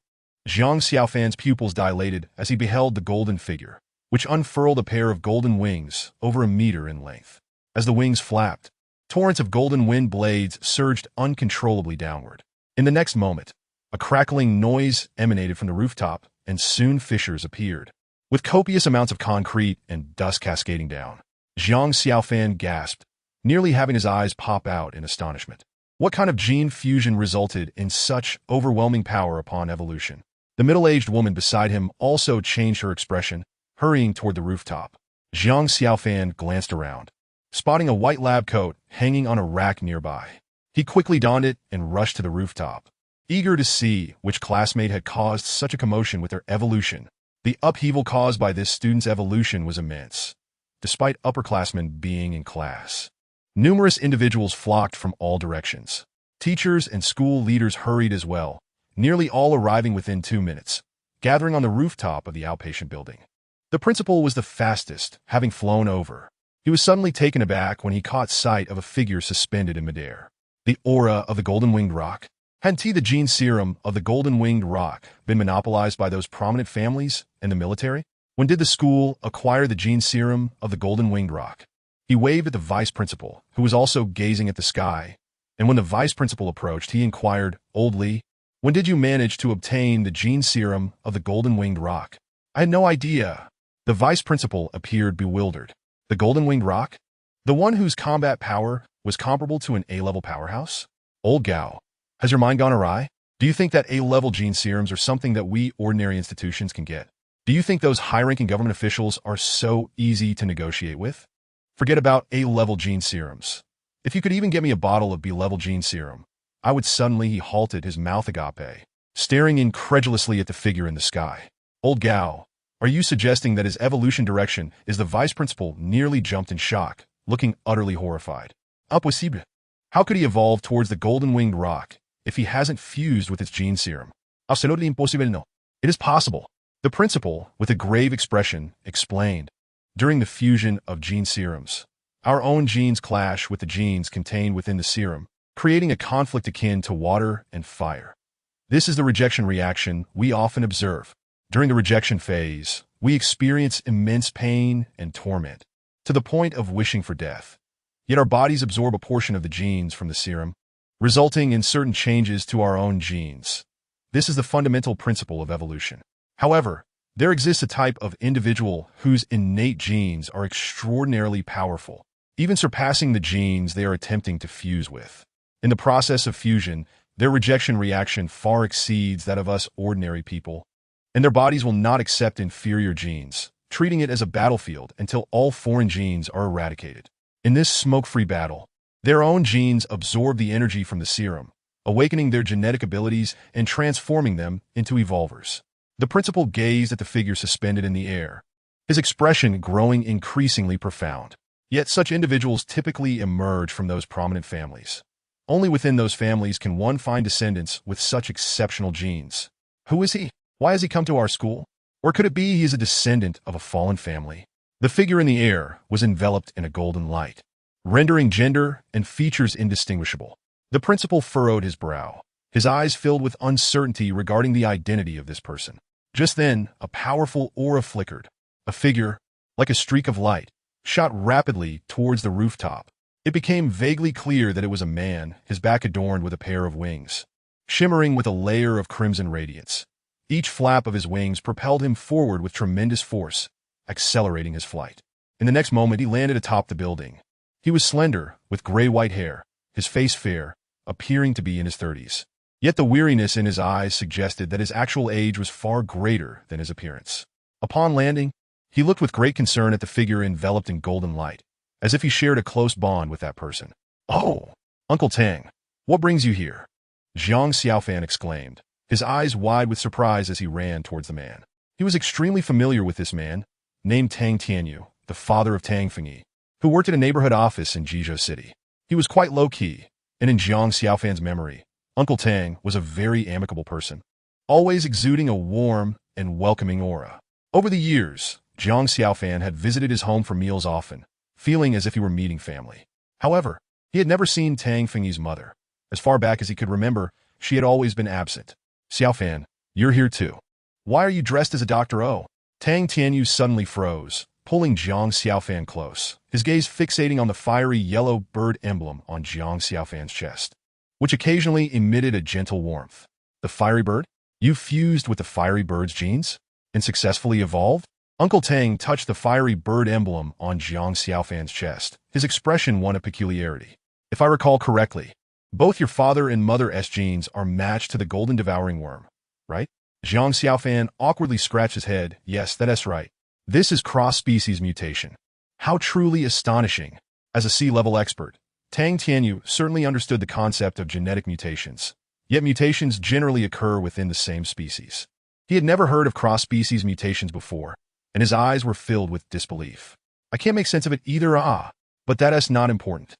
Zhang Xiaofan's pupils dilated as he beheld the golden figure, which unfurled a pair of golden wings over a meter in length. As the wings flapped, torrents of golden wind blades surged uncontrollably downward. In the next moment, a crackling noise emanated from the rooftop, and soon fissures appeared, with copious amounts of concrete and dust cascading down. Zhang Xiaofan gasped, nearly having his eyes pop out in astonishment. What kind of gene fusion resulted in such overwhelming power upon evolution? The middle-aged woman beside him also changed her expression, hurrying toward the rooftop. Zhang Xiaofan glanced around, spotting a white lab coat hanging on a rack nearby. He quickly donned it and rushed to the rooftop, eager to see which classmate had caused such a commotion with their evolution. The upheaval caused by this student's evolution was immense, despite upperclassmen being in class. Numerous individuals flocked from all directions. Teachers and school leaders hurried as well, nearly all arriving within 2 minutes, gathering on the rooftop of the outpatient building. The principal was the fastest, having flown over. He was suddenly taken aback when he caught sight of a figure suspended in midair. The aura of the golden-winged roc. Hadn't the gene serum of the golden-winged roc been monopolized by those prominent families and the military? When did the school acquire the gene serum of the golden-winged roc? He waved at the vice principal, who was also gazing at the sky, and when the vice principal approached, he inquired, "Old Lee, when did you manage to obtain the gene serum of the golden-winged roc?" "I had no idea." The vice principal appeared bewildered. The golden-winged roc? The one whose combat power was comparable to an A-level powerhouse? Old Gao, has your mind gone awry? Do you think that A-level gene serums are something that we ordinary institutions can get? Do you think those high-ranking government officials are so easy to negotiate with? Forget about A-level gene serums. If you could even get me a bottle of B-level gene serum, I would suddenly. He halted, his mouth agape, staring incredulously at the figure in the sky. Old Gao, Are you suggesting that his evolution direction is the vice principal nearly jumped in shock, looking utterly horrified? Impossible. How could he evolve towards the golden-winged rock if he hasn't fused with its gene serum? Absolutely impossible, no. It is possible. The principal, with a grave expression, explained. During the fusion of gene serums, our own genes clash with the genes contained within the serum, creating a conflict akin to water and fire. This is the rejection reaction we often observe. During the rejection phase, we experience immense pain and torment, to the point of wishing for death. Yet our bodies absorb a portion of the genes from the serum, resulting in certain changes to our own genes. This is the fundamental principle of evolution. However, there exists a type of individual whose innate genes are extraordinarily powerful, even surpassing the genes they are attempting to fuse with. In the process of fusion, their rejection reaction far exceeds that of us ordinary people, and their bodies will not accept inferior genes, treating it as a battlefield until all foreign genes are eradicated. In this smoke-free battle, their own genes absorb the energy from the serum, awakening their genetic abilities and transforming them into evolvers. The principal gazed at the figure suspended in the air, his expression growing increasingly profound. Yet such individuals typically emerge from those prominent families. Only within those families can one find descendants with such exceptional genes. Who is he? Why has he come to our school? Or could it be he is a descendant of a fallen family? The figure in the air was enveloped in a golden light, rendering gender and features indistinguishable. The principal furrowed his brow, his eyes filled with uncertainty regarding the identity of this person. Just then, a powerful aura flickered. A figure, like a streak of light, shot rapidly towards the rooftop. It became vaguely clear that it was a man, his back adorned with a pair of wings, shimmering with a layer of crimson radiance. Each flap of his wings propelled him forward with tremendous force, accelerating his flight. In the next moment, he landed atop the building. He was slender, with gray-white hair, his face fair, appearing to be in his 30s. Yet the weariness in his eyes suggested that his actual age was far greater than his appearance. Upon landing, he looked with great concern at the figure enveloped in golden light, as if he shared a close bond with that person. "Oh, Uncle Tang, what brings you here?" Jiang Xiaofan exclaimed, his eyes wide with surprise as he ran towards the man. He was extremely familiar with this man, named Tang Tianyu, the father of Tang Fengyi, who worked at a neighborhood office in Jizhou City. He was quite low-key, and in Jiang Xiaofan's memory, Uncle Tang was a very amicable person, always exuding a warm and welcoming aura. Over the years, Jiang Xiaofan had visited his home for meals often, feeling as if he were meeting family. However, he had never seen Tang Fengyi's mother. As far back as he could remember, she had always been absent. "Xiaofan, you're here too. Why are you dressed as a Dr. O?" Tang Tianyu suddenly froze, pulling Jiang Xiaofan close, his gaze fixating on the fiery yellow bird emblem on Jiang Xiaofan's chest, which occasionally emitted a gentle warmth. "The fiery bird? You fused with the fiery bird's genes? And successfully evolved?" Uncle Tang touched the fiery bird emblem on Jiang Xiaofan's chest, his expression one of peculiarity. "If I recall correctly, both your father and mother's genes are matched to the golden devouring worm, right?" Jiang Xiaofan awkwardly scratched his head. "Yes, that's right. This is cross-species mutation." How truly astonishing. As a sea-level expert, Tang Tianyu certainly understood the concept of genetic mutations. Yet mutations generally occur within the same species. He had never heard of cross-species mutations before, and his eyes were filled with disbelief. "I can't make sense of it either, but that's not important.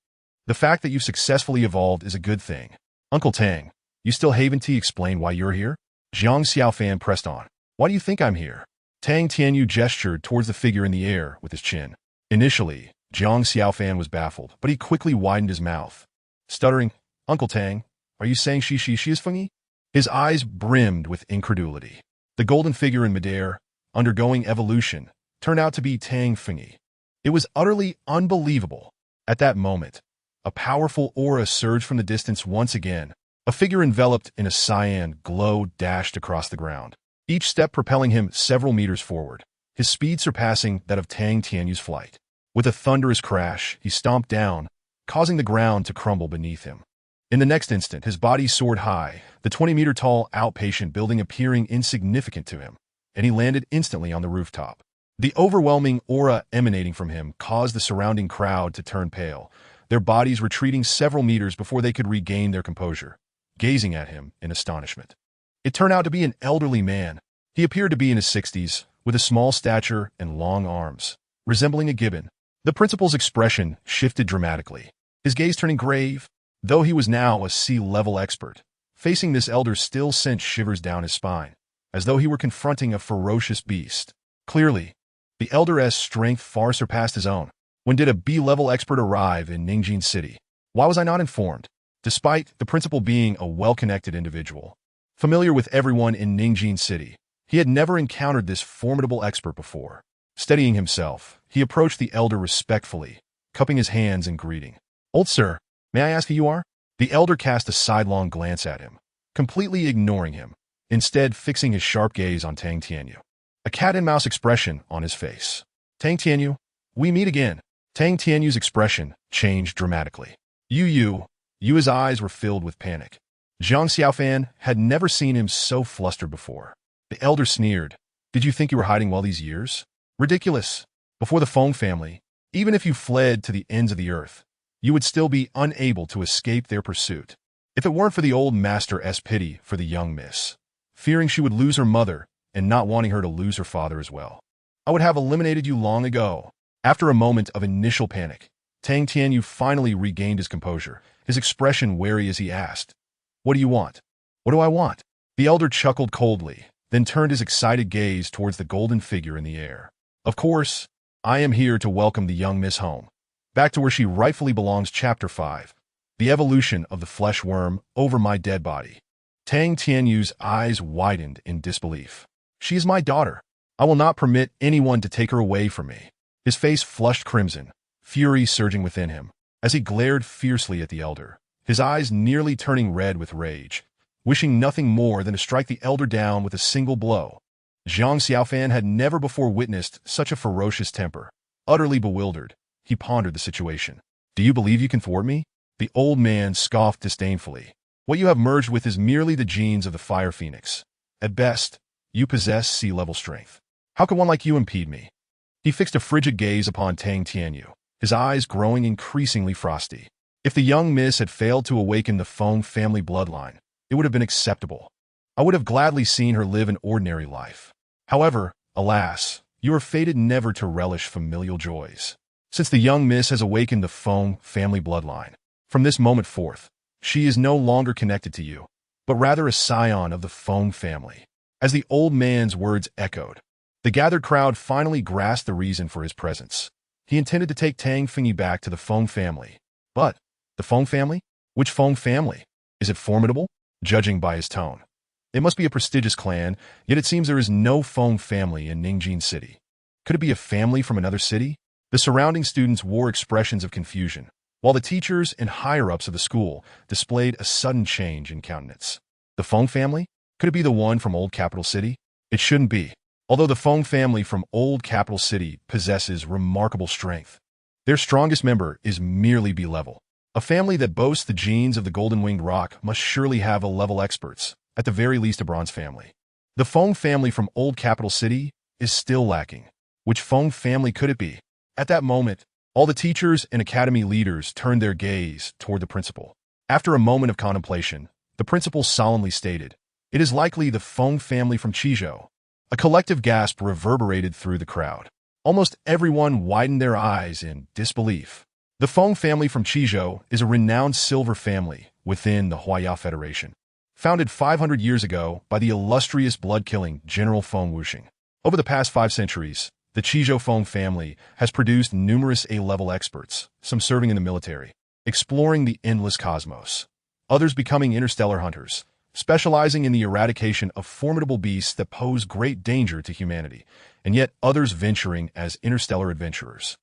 The fact that you've successfully evolved is a good thing. Uncle Tang, you still haven't explained why you're here?" Jiang Xiaofan pressed on. "Why do you think I'm here?" Tang Tianyu gestured towards the figure in the air with his chin. Initially, Jiang Xiaofan was baffled, but he quickly widened his mouth, stuttering, "Uncle Tang, are you saying she is Fengyi?" His eyes brimmed with incredulity. The golden figure in midair, undergoing evolution, turned out to be Tang Fengyi. It was utterly unbelievable. At that moment, a powerful aura surged from the distance once again. A figure enveloped in a cyan glow dashed across the ground, each step propelling him several meters forward, his speed surpassing that of Tang Tianyu's flight. With a thunderous crash, he stomped down, causing the ground to crumble beneath him. In the next instant, his body soared high, the 20-meter-tall outpatient building appearing insignificant to him, and he landed instantly on the rooftop. The overwhelming aura emanating from him caused the surrounding crowd to turn pale, their bodies retreating several meters before they could regain their composure, gazing at him in astonishment. It turned out to be an elderly man. He appeared to be in his 60s, with a small stature and long arms, resembling a gibbon. The principal's expression shifted dramatically, his gaze turning grave. Though he was now a sea-level expert, facing this elder still sent shivers down his spine, as though he were confronting a ferocious beast. Clearly, the elder's strength far surpassed his own. When did a B-level expert arrive in Ningjin City? Why was I not informed? Despite the principal being a well-connected individual, familiar with everyone in Ningjin City, he had never encountered this formidable expert before. Steadying himself, he approached the elder respectfully, cupping his hands in greeting. "Old sir, may I ask who you are?" The elder cast a sidelong glance at him, completely ignoring him, instead fixing his sharp gaze on Tang Tianyu, a cat-and-mouse expression on his face. "Tang Tianyu, we meet again." Tang Tianyu's expression changed dramatically. His eyes were filled with panic. Zhang Xiaofan had never seen him so flustered before. The elder sneered. "Did you think you were hiding well these years? Ridiculous. Before the Feng family, even if you fled to the ends of the earth, you would still be unable to escape their pursuit. If it weren't for the old master's pity for the young miss, fearing she would lose her mother and not wanting her to lose her father as well, I would have eliminated you long ago." After a moment of initial panic, Tang Tianyu finally regained his composure, his expression wary as he asked, "What do you want?" "What do I want?" The elder chuckled coldly, then turned his excited gaze towards the golden figure in the air. "Of course, I am here to welcome the young miss home, back to where she rightfully belongs." Chapter 5. The Evolution of the Flesh Worm Over My Dead Body. Tang Tianyu's eyes widened in disbelief. "She is my daughter. I will not permit anyone to take her away from me." His face flushed crimson, fury surging within him, as he glared fiercely at the elder, his eyes nearly turning red with rage, wishing nothing more than to strike the elder down with a single blow. Zhang Xiaofan had never before witnessed such a ferocious temper. Utterly bewildered, he pondered the situation. "Do you believe you can thwart me?" The old man scoffed disdainfully. "What you have merged with is merely the genes of the Fire Phoenix. At best, you possess sea-level strength. How could one like you impede me?" He fixed a frigid gaze upon Tang Tianyu, his eyes growing increasingly frosty. If the young miss had failed to awaken the Feng family bloodline, it would have been acceptable. I would have gladly seen her live an ordinary life. However, alas, you are fated never to relish familial joys. Since the young miss has awakened the Feng family bloodline, from this moment forth, she is no longer connected to you, but rather a scion of the Feng family. As the old man's words echoed, the gathered crowd finally grasped the reason for his presence. He intended to take Tang Fengyi back to the Feng family. But, the Feng family? Which Feng family? Is it formidable? Judging by his tone, it must be a prestigious clan, yet it seems there is no Feng family in Ningjin City. Could it be a family from another city? The surrounding students wore expressions of confusion, while the teachers and higher-ups of the school displayed a sudden change in countenance. The Feng family? Could it be the one from Old Capital City? It shouldn't be. Although the Feng family from Old Capital City possesses remarkable strength, their strongest member is merely B-level. A family that boasts the genes of the golden-winged rock must surely have A-level experts, at the very least a bronze family. The Feng family from Old Capital City is still lacking. Which Feng family could it be? At that moment, all the teachers and academy leaders turned their gaze toward the principal. After a moment of contemplation, the principal solemnly stated, "It is likely the Feng family from Qizhou." A collective gasp reverberated through the crowd. Almost everyone widened their eyes in disbelief. The Feng family from Qizhou is a renowned silver family within the Huaya Federation, founded 500 years ago by the illustrious blood-killing General Feng Wuxing. Over the past 5 centuries, the Qizhou Feng family has produced numerous A-level experts, some serving in the military, exploring the endless cosmos, others becoming interstellar hunters, specializing in the eradication of formidable beasts that pose great danger to humanity, and yet others venturing as interstellar adventurers,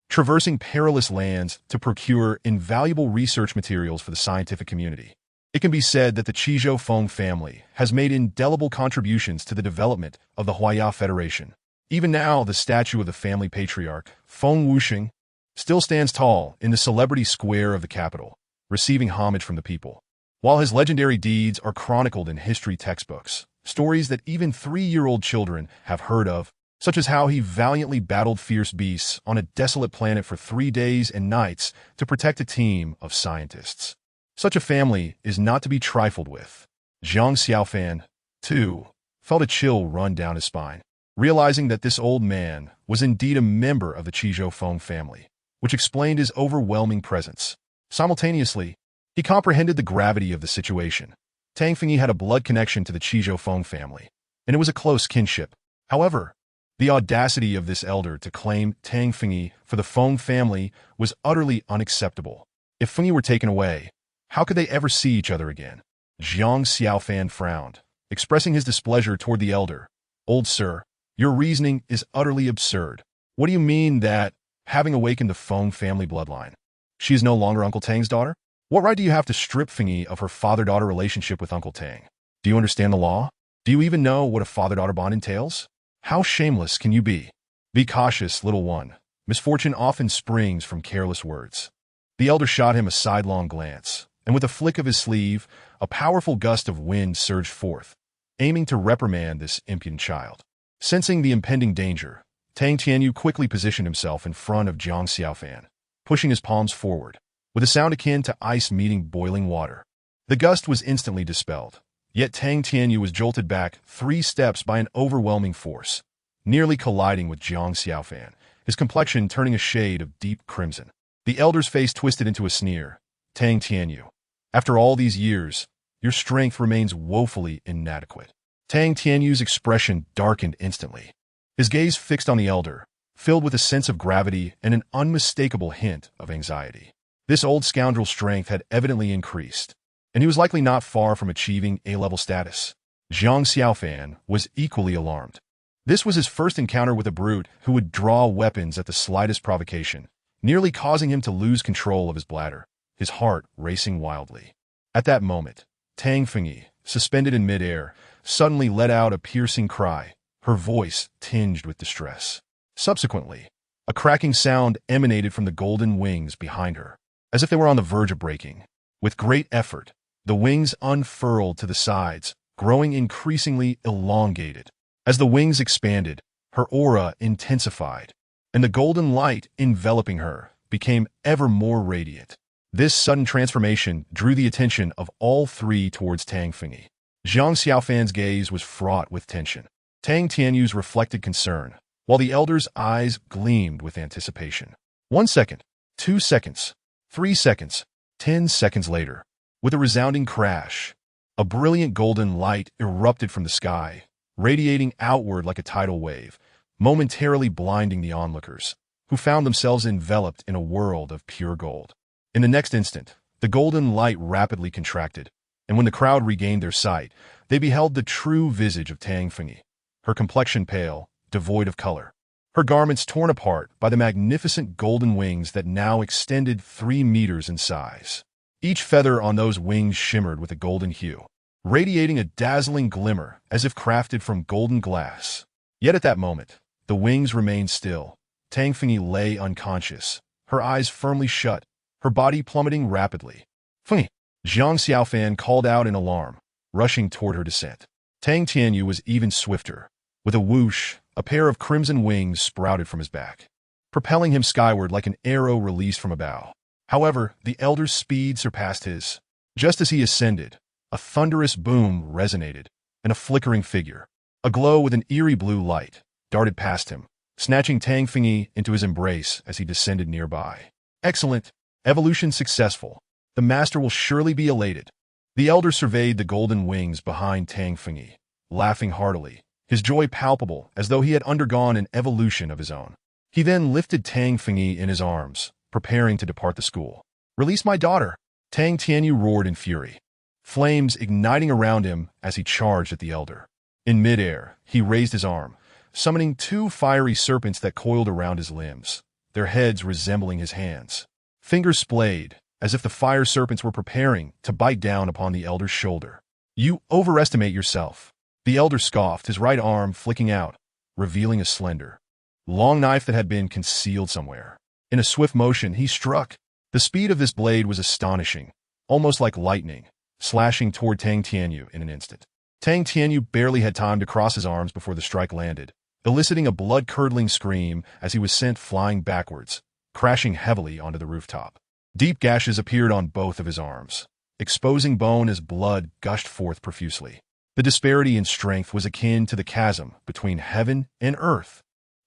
traversing perilous lands to procure invaluable research materials for the scientific community. It can be said that the Qizhou Feng family has made indelible contributions to the development of the Huaya Federation. Even now, the statue of the family patriarch, Feng Wuxing, still stands tall in the celebrity square of the capital, receiving homage from the people. While his legendary deeds are chronicled in history textbooks, stories that even 3-year-old children have heard of, such as how he valiantly battled fierce beasts on a desolate planet for 3 days and nights to protect a team of scientists. Such a family is not to be trifled with. Zhang Xiaofan, too, felt a chill run down his spine. realizing that this old man was indeed a member of the Qizhou Feng family, which explained his overwhelming presence. Simultaneously, he comprehended the gravity of the situation. Tang Fengyi had a blood connection to the Qizhou Feng family, and it was a close kinship. However, the audacity of this elder to claim Tang Fengyi for the Feng family was utterly unacceptable. If Fengyi were taken away, how could they ever see each other again? Jiang Xiaofan frowned, expressing his displeasure toward the elder. Old sir, your reasoning is utterly absurd. What do you mean that, having awakened the Feng family bloodline, she is no longer Uncle Tang's daughter? What right do you have to strip Fengyi of her father-daughter relationship with Uncle Tang? Do you understand the law? Do you even know what a father-daughter bond entails? How shameless can you be? Be cautious, little one. Misfortune often springs from careless words. The elder shot him a sidelong glance, and with a flick of his sleeve, a powerful gust of wind surged forth, aiming to reprimand this impudent child. Sensing the impending danger, Tang Tianyu quickly positioned himself in front of Jiang Xiaofan, pushing his palms forward, with a sound akin to ice meeting boiling water. The gust was instantly dispelled, yet Tang Tianyu was jolted back 3 steps by an overwhelming force, nearly colliding with Jiang Xiaofan, his complexion turning a shade of deep crimson. The elder's face twisted into a sneer. Tang Tianyu, after all these years, your strength remains woefully inadequate. Tang Tianyu's expression darkened instantly. His gaze fixed on the elder, filled with a sense of gravity and an unmistakable hint of anxiety. This old scoundrel's strength had evidently increased, and he was likely not far from achieving A-level status. Jiang Xiaofan was equally alarmed. This was his first encounter with a brute who would draw weapons at the slightest provocation, nearly causing him to lose control of his bladder, his heart racing wildly. At that moment, Tang Fengyi, suspended in midair, suddenly let out a piercing cry, her voice tinged with distress. Subsequently, a cracking sound emanated from the golden wings behind her, as if they were on the verge of breaking. With great effort, the wings unfurled to the sides, growing increasingly elongated. As the wings expanded, her aura intensified, and the golden light enveloping her became ever more radiant. This sudden transformation drew the attention of all 3 towards Tang Fengyi. Jiang Xiaofan's gaze was fraught with tension. Tang Tianyu's reflected concern, while the elder's eyes gleamed with anticipation. 1 second, 2 seconds, 3 seconds, 10 seconds later, with a resounding crash, a brilliant golden light erupted from the sky, radiating outward like a tidal wave, momentarily blinding the onlookers, who found themselves enveloped in a world of pure gold. In the next instant, the golden light rapidly contracted, and when the crowd regained their sight, they beheld the true visage of Tang Fengyi, her complexion pale, devoid of color, her garments torn apart by the magnificent golden wings that now extended 3 meters in size. Each feather on those wings shimmered with a golden hue, radiating a dazzling glimmer as if crafted from golden glass. Yet at that moment, the wings remained still. Tang Fengyi lay unconscious, her eyes firmly shut, her body plummeting rapidly. Fengyi! Jiang Xiaofan called out in alarm, rushing toward her descent. Tang Tianyu was even swifter. With a whoosh, a pair of crimson wings sprouted from his back, propelling him skyward like an arrow released from a bow. However, the elder's speed surpassed his. Just as he ascended, a thunderous boom resonated, and a flickering figure, aglow with an eerie blue light, darted past him, snatching Tang Fengyi into his embrace as he descended nearby. Excellent! Evolution successful. The master will surely be elated. The elder surveyed the golden wings behind Tang Fengyi, laughing heartily, his joy palpable as though he had undergone an evolution of his own. He then lifted Tang Fengyi in his arms, preparing to depart the school. Release my daughter! Tang Tianyu roared in fury, flames igniting around him as he charged at the elder. In midair, he raised his arm, summoning 2 fiery serpents that coiled around his limbs, their heads resembling his hands. Fingers splayed, as if the fire serpents were preparing to bite down upon the elder's shoulder. You overestimate yourself. The elder scoffed, his right arm flicking out, revealing a slender, long knife that had been concealed somewhere. In a swift motion, he struck. The speed of this blade was astonishing, almost like lightning, slashing toward Tang Tianyu in an instant. Tang Tianyu barely had time to cross his arms before the strike landed, eliciting a blood-curdling scream as he was sent flying backwards, crashing heavily onto the rooftop. Deep gashes appeared on both of his arms, exposing bone as blood gushed forth profusely. The disparity in strength was akin to the chasm between heaven and earth.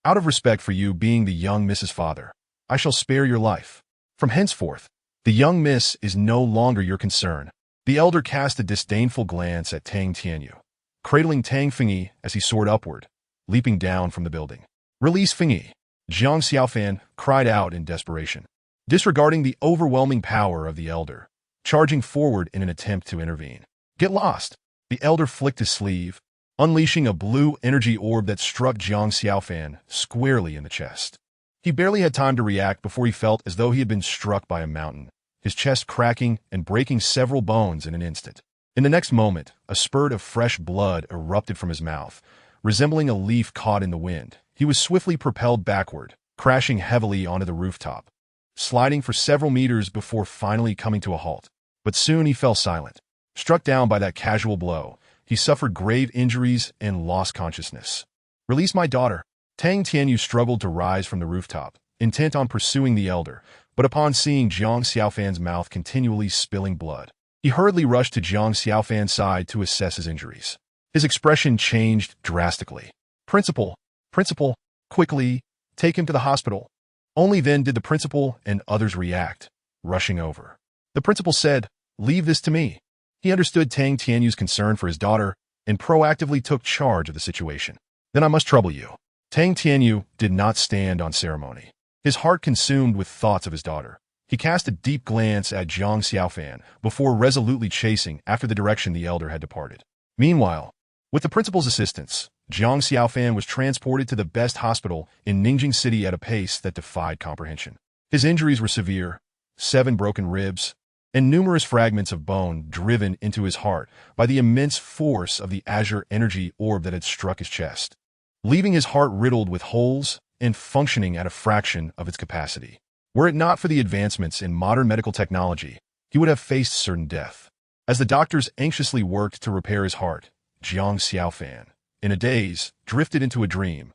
Out of respect for you being the young Miss's father, I shall spare your life. From henceforth, the young Miss is no longer your concern. The elder cast a disdainful glance at Tang Tianyu, cradling Tang Fengyi as he soared upward, leaping down from the building. Release Fengyi! Jiang Xiaofan cried out in desperation, disregarding the overwhelming power of the elder, charging forward in an attempt to intervene. Get lost! The elder flicked his sleeve, unleashing a blue energy orb that struck Jiang Xiaofan squarely in the chest. He barely had time to react before he felt as though he had been struck by a mountain, his chest cracking and breaking several bones in an instant. In the next moment, a spurt of fresh blood erupted from his mouth, resembling a leaf caught in the wind. He was swiftly propelled backward, crashing heavily onto the rooftop, sliding for several meters before finally coming to a halt. But soon he fell silent. Struck down by that casual blow, he suffered grave injuries and lost consciousness. Release my daughter. Tang Tianyu struggled to rise from the rooftop, intent on pursuing the elder, but upon seeing Jiang Xiaofan's mouth continually spilling blood, he hurriedly rushed to Jiang Xiaofan's side to assess his injuries. His expression changed drastically. Principal, quickly, take him to the hospital. Only then did the principal and others react, rushing over. The principal said, leave this to me. He understood Tang Tianyu's concern for his daughter and proactively took charge of the situation. Then I must trouble you. Tang Tianyu did not stand on ceremony. His heart consumed with thoughts of his daughter. He cast a deep glance at Jiang Xiaofan before resolutely chasing after the direction the elder had departed. Meanwhile, with the principal's assistance, Jiang Xiaofan was transported to the best hospital in Ningjing City at a pace that defied comprehension. His injuries were severe, 7 broken ribs, and numerous fragments of bone driven into his heart by the immense force of the azure energy orb that had struck his chest, leaving his heart riddled with holes and functioning at a fraction of its capacity. Were it not for the advancements in modern medical technology, he would have faced certain death. As the doctors anxiously worked to repair his heart, Jiang Xiaofan, in a daze, drifted into a dream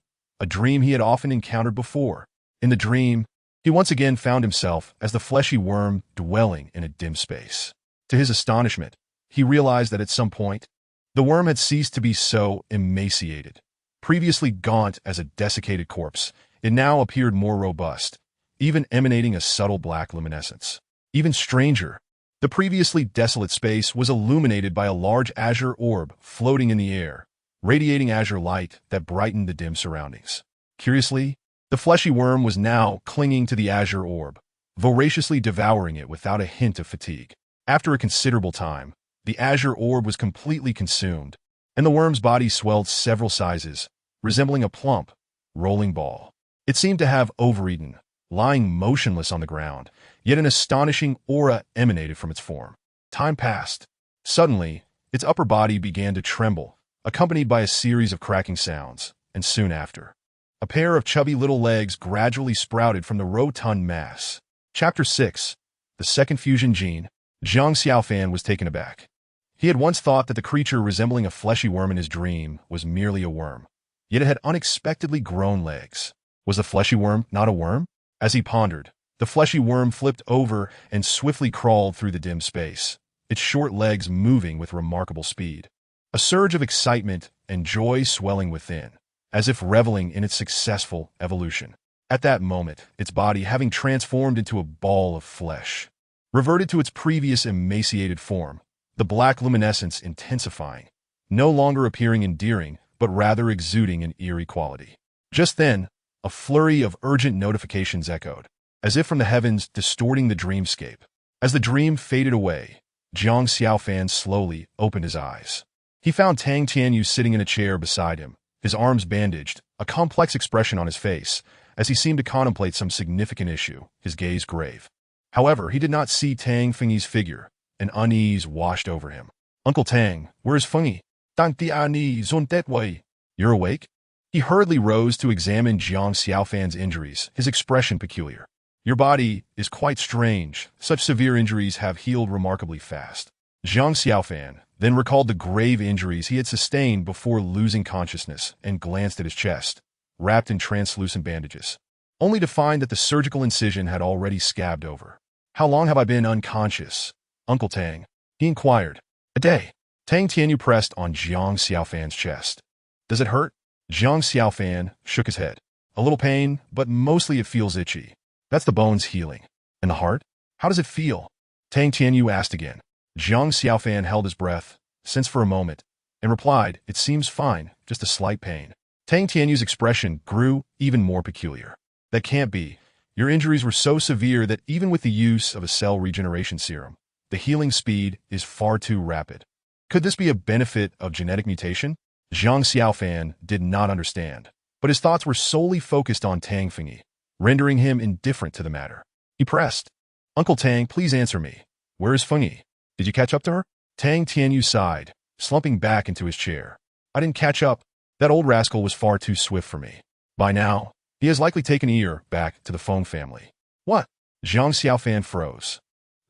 he had often encountered before. In the dream, he once again found himself as the fleshy worm dwelling in a dim space. To his astonishment, he realized that at some point, the worm had ceased to be so emaciated. Previously gaunt as a desiccated corpse, it now appeared more robust, even emanating a subtle black luminescence. Even stranger, the previously desolate space was illuminated by a large azure orb floating in the air, radiating azure light that brightened the dim surroundings. Curiously, the fleshy worm was now clinging to the azure orb, voraciously devouring it without a hint of fatigue. After a considerable time, the azure orb was completely consumed, and the worm's body swelled several sizes, resembling a plump, rolling ball. It seemed to have overeaten, lying motionless on the ground, yet an astonishing aura emanated from its form. Time passed. Suddenly, its upper body began to tremble, accompanied by a series of cracking sounds, and soon after, a pair of chubby little legs gradually sprouted from the rotund mass. Chapter 6. The Second Fusion Gene. Jiang Xiaofan was taken aback. He had once thought that the creature resembling a fleshy worm in his dream was merely a worm, yet it had unexpectedly grown legs. Was the fleshy worm not a worm? As he pondered, the fleshy worm flipped over and swiftly crawled through the dim space, its short legs moving with remarkable speed. A surge of excitement and joy swelling within, as if reveling in its successful evolution. At that moment, its body, having transformed into a ball of flesh, reverted to its previous emaciated form, the black luminescence intensifying, no longer appearing endearing, but rather exuding an eerie quality. Just then, a flurry of urgent notifications echoed, as if from the heavens, distorting the dreamscape. As the dream faded away, Jiang Xiaofan slowly opened his eyes. He found Tang Tianyu sitting in a chair beside him, his arms bandaged, a complex expression on his face, as he seemed to contemplate some significant issue, his gaze grave. However, he did not see Tang Fengyi's figure, and unease washed over him. Uncle Tang, where is Fengyi? Tang Tianyi zon that way. You're awake? He hurriedly rose to examine Jiang Xiaofan's injuries, his expression peculiar. Your body is quite strange. Such severe injuries have healed remarkably fast. Jiang Xiaofan then recalled the grave injuries he had sustained before losing consciousness and glanced at his chest, wrapped in translucent bandages, only to find that the surgical incision had already scabbed over. How long have I been unconscious, Uncle Tang? He inquired. A day. Tang Tianyu pressed on Jiang Xiaofan's chest. Does it hurt? Jiang Xiaofan shook his head. A little pain, but mostly it feels itchy. That's the bones healing. And the heart? How does it feel? Tang Tianyu asked again. Jiang Xiaofan held his breath, sensed for a moment, and replied, it seems fine, just a slight pain. Tang Tianyu's expression grew even more peculiar. That can't be. Your injuries were so severe that even with the use of a cell regeneration serum, the healing speed is far too rapid. Could this be a benefit of genetic mutation? Jiang Xiaofan did not understand, but his thoughts were solely focused on Tang Fengyi, rendering him indifferent to the matter. He pressed, Uncle Tang, please answer me. Where is Fengyi? Did you catch up to her? Tang Tianyu sighed, slumping back into his chair. I didn't catch up. That old rascal was far too swift for me. By now, he has likely taken Ear back to the Feng family. What? Jiang Xiaofan froze,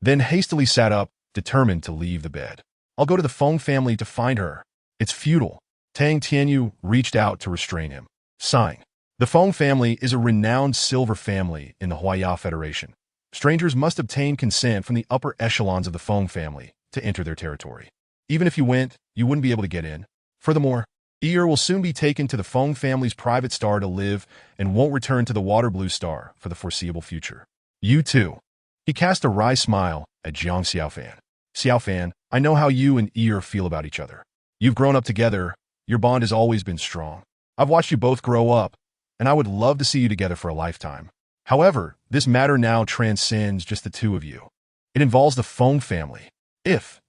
then hastily sat up, determined to leave the bed. I'll go to the Feng family to find her. It's futile. Tang Tianyu reached out to restrain him, sighing. The Feng family is a renowned silver family in the Huaya Federation. Strangers must obtain consent from the upper echelons of the Feng family to enter their territory. Even if you went, you wouldn't be able to get in. Furthermore, Ear will soon be taken to the Feng family's private star to live and won't return to the Water Blue Star for the foreseeable future. You too. He cast a wry smile at Jiang Xiaofan. Xiaofan, I know how you and Ear feel about each other. You've grown up together. Your bond has always been strong. I've watched you both grow up, and I would love to see you together for a lifetime. However, this matter now transcends just the two of you. It involves the Feng family. If,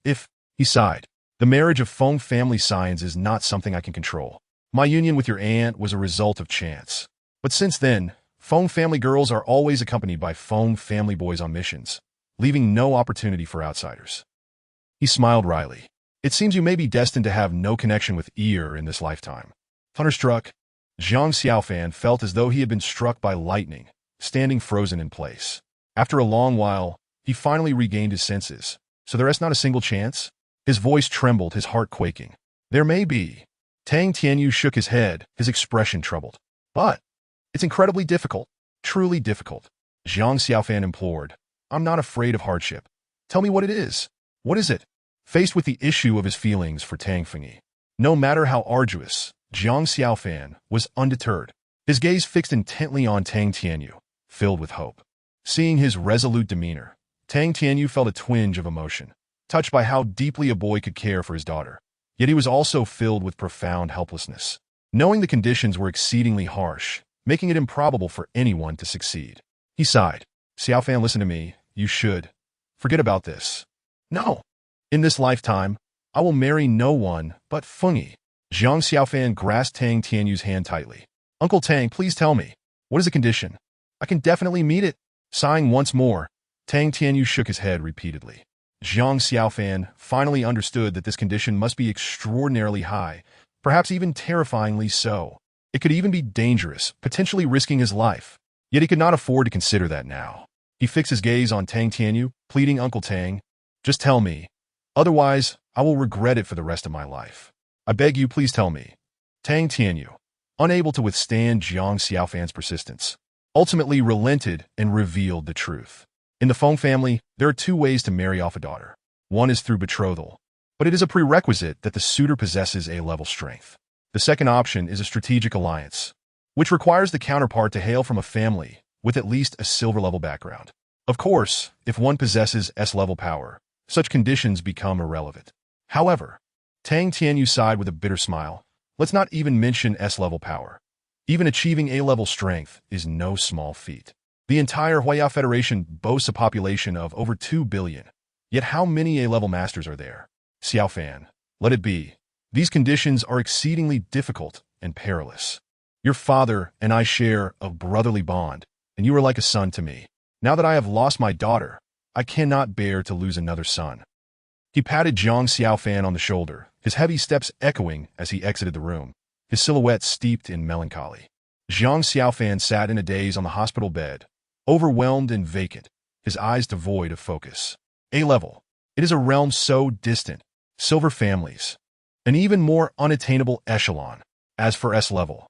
he sighed, the marriage of Feng family scions is not something I can control. My union with your aunt was a result of chance. But since then, Feng family girls are always accompanied by Feng family boys on missions, leaving no opportunity for outsiders. He smiled wryly. It seems you may be destined to have no connection with Ear in this lifetime. Thunderstruck, Jiang Xiaofan felt as though he had been struck by lightning, standing frozen in place. After a long while, he finally regained his senses. So there is not a single chance? His voice trembled, his heart quaking. There may be. Tang Tianyu shook his head, his expression troubled. But it's incredibly difficult, truly difficult. Jiang Xiaofan implored. I'm not afraid of hardship. Tell me what it is. What is it? Faced with the issue of his feelings for Tang Fengyi, no matter how arduous, Jiang Xiaofan was undeterred, his gaze fixed intently on Tang Tianyu, filled with hope. Seeing his resolute demeanor, Tang Tianyu felt a twinge of emotion, touched by how deeply a boy could care for his daughter. Yet he was also filled with profound helplessness, knowing the conditions were exceedingly harsh, making it improbable for anyone to succeed. He sighed. Xiaofan, listen to me. You should. Forget about this. No. In this lifetime, I will marry no one but Fengyi. Jiang Xiaofan grasped Tang Tianyu's hand tightly. Uncle Tang, please tell me. What is the condition? I can definitely meet it. Sighing once more, Tang Tianyu shook his head repeatedly. Jiang Xiaofan finally understood that this condition must be extraordinarily high, perhaps even terrifyingly so. It could even be dangerous, potentially risking his life. Yet he could not afford to consider that now. He fixed his gaze on Tang Tianyu, pleading, Uncle Tang, just tell me. Otherwise, I will regret it for the rest of my life. I beg you, please tell me. Tang Tianyu, unable to withstand Jiang Xiaofan's persistence, ultimately relented and revealed the truth. In the Feng family, there are two ways to marry off a daughter. One is through betrothal, but it is a prerequisite that the suitor possesses A-level strength. The second option is a strategic alliance, which requires the counterpart to hail from a family with at least a silver-level background. Of course, if one possesses S-level power, such conditions become irrelevant. However, Tang Tianyu sighed with a bitter smile. Let's not even mention S-level power. Even achieving A-level strength is no small feat. The entire Huaya Federation boasts a population of over 2 billion. Yet how many A-level masters are there? Xiaofan, let it be. These conditions are exceedingly difficult and perilous. Your father and I share a brotherly bond, and you are like a son to me. Now that I have lost my daughter, I cannot bear to lose another son. He patted Jiang Xiaofan on the shoulder, his heavy steps echoing as he exited the room, his silhouette steeped in melancholy. Jiang Xiaofan sat in a daze on the hospital bed, overwhelmed and vacant, his eyes devoid of focus. A-level. It is a realm so distant. Silver families. An even more unattainable echelon. As for S-level,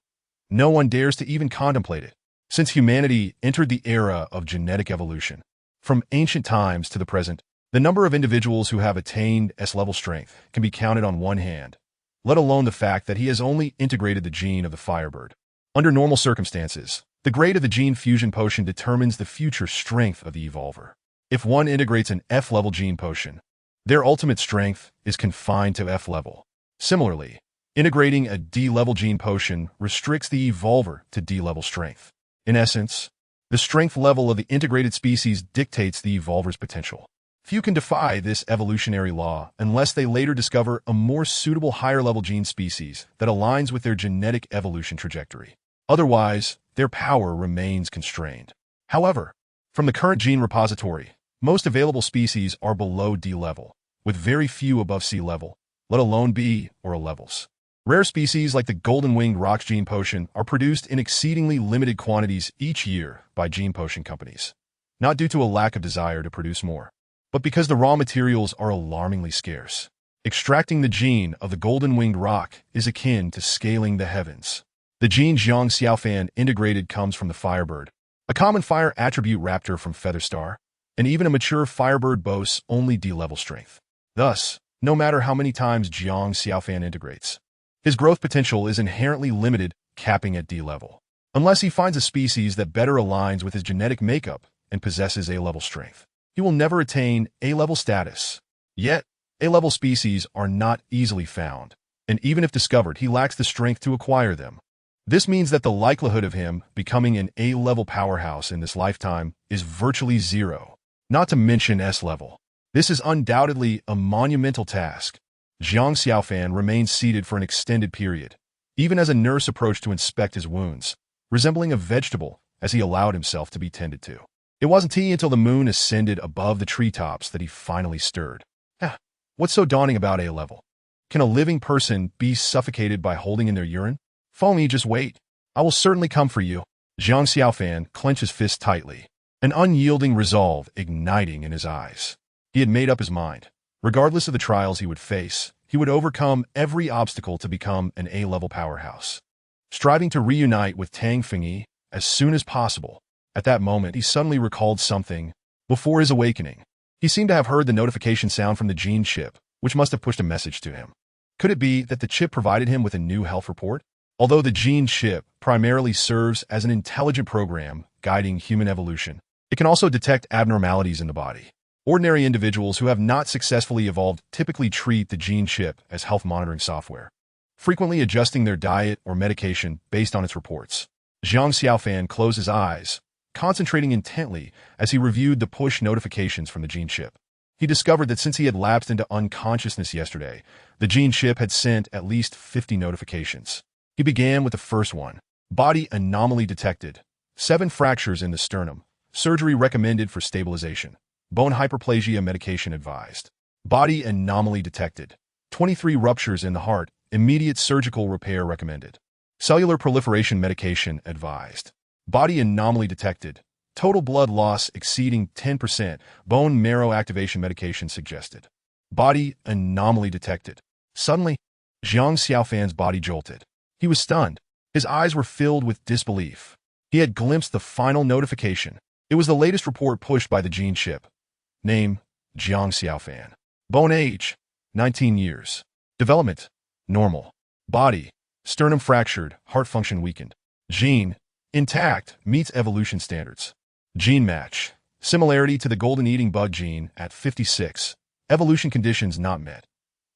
no one dares to even contemplate it. Since humanity entered the era of genetic evolution, from ancient times to the present, The number of individuals who have attained S-level strength can be counted on one hand, let alone the fact that he has only integrated the gene of the Firebird. Under normal circumstances, the grade of the gene fusion potion determines the future strength of the evolver. If one integrates an F-level gene potion, their ultimate strength is confined to F-level. Similarly, integrating a D-level gene potion restricts the evolver to D-level strength. In essence, the strength level of the integrated species dictates the evolver's potential. Few can defy this evolutionary law unless they later discover a more suitable higher-level gene species that aligns with their genetic evolution trajectory. Otherwise, their power remains constrained. However, from the current gene repository, most available species are below D level, with very few above C level, let alone B or A levels. Rare species like the golden-winged rock gene potion are produced in exceedingly limited quantities each year by gene potion companies, not due to a lack of desire to produce more, but because the raw materials are alarmingly scarce. Extracting the gene of the golden-winged rock is akin to scaling the heavens. The gene Zhang Xiaofan integrated comes from the Firebird, a common fire attribute raptor from Featherstar, and even a mature Firebird boasts only D-level strength. Thus, no matter how many times Zhang Xiaofan integrates, his growth potential is inherently limited, capping at D level. Unless he finds a species that better aligns with his genetic makeup and possesses A-level strength, he will never attain A-level status. Yet, A-level species are not easily found, and even if discovered, he lacks the strength to acquire them. This means that the likelihood of him becoming an A-level powerhouse in this lifetime is virtually zero, not to mention S-level. This is undoubtedly a monumental task. Zhang Xiaofan remained seated for an extended period, even as a nurse approached to inspect his wounds, resembling a vegetable as he allowed himself to be tended to. It wasn't until the moon ascended above the treetops that he finally stirred. What's so daunting about A-level? Can a living person be suffocated by holding in their urine? Follow me, just wait. I will certainly come for you. Zhang Xiaofan clenched his fist tightly, an unyielding resolve igniting in his eyes. He had made up his mind. Regardless of the trials he would face, he would overcome every obstacle to become an A-level powerhouse. Striving to reunite with Tang Fengyi as soon as possible, at that moment he suddenly recalled something. Before his awakening, he seemed to have heard the notification sound from the gene chip, which must have pushed a message to him. Could it be that the chip provided him with a new health report? Although the gene chip primarily serves as an intelligent program guiding human evolution, it can also detect abnormalities in the body. Ordinary individuals who have not successfully evolved typically treat the gene chip as health monitoring software, frequently adjusting their diet or medication based on its reports. Zhang Xiaofan closed his eyes, concentrating intently as he reviewed the push notifications from the gene chip. He discovered that since he had lapsed into unconsciousness yesterday, the gene chip had sent at least 50 notifications. He began with the first one. Body anomaly detected. 7 fractures in the sternum. Surgery recommended for stabilization. Bone hyperplasia medication advised. Body anomaly detected. 23 ruptures in the heart. Immediate surgical repair recommended. Cellular proliferation medication advised. Body anomaly detected. Total blood loss exceeding 10%. Bone marrow activation medication suggested. Body anomaly detected. Suddenly, Zhang Xiaofan's body jolted. He was stunned. His eyes were filled with disbelief. He had glimpsed the final notification. It was the latest report pushed by the gene chip. Name, Zhang Xiaofan. Bone age, 19 years. Development, normal. Body, sternum fractured, heart function weakened. Gene, intact, meets evolution standards. Gene match, similarity to the golden eating bug gene at 56. Evolution conditions not met.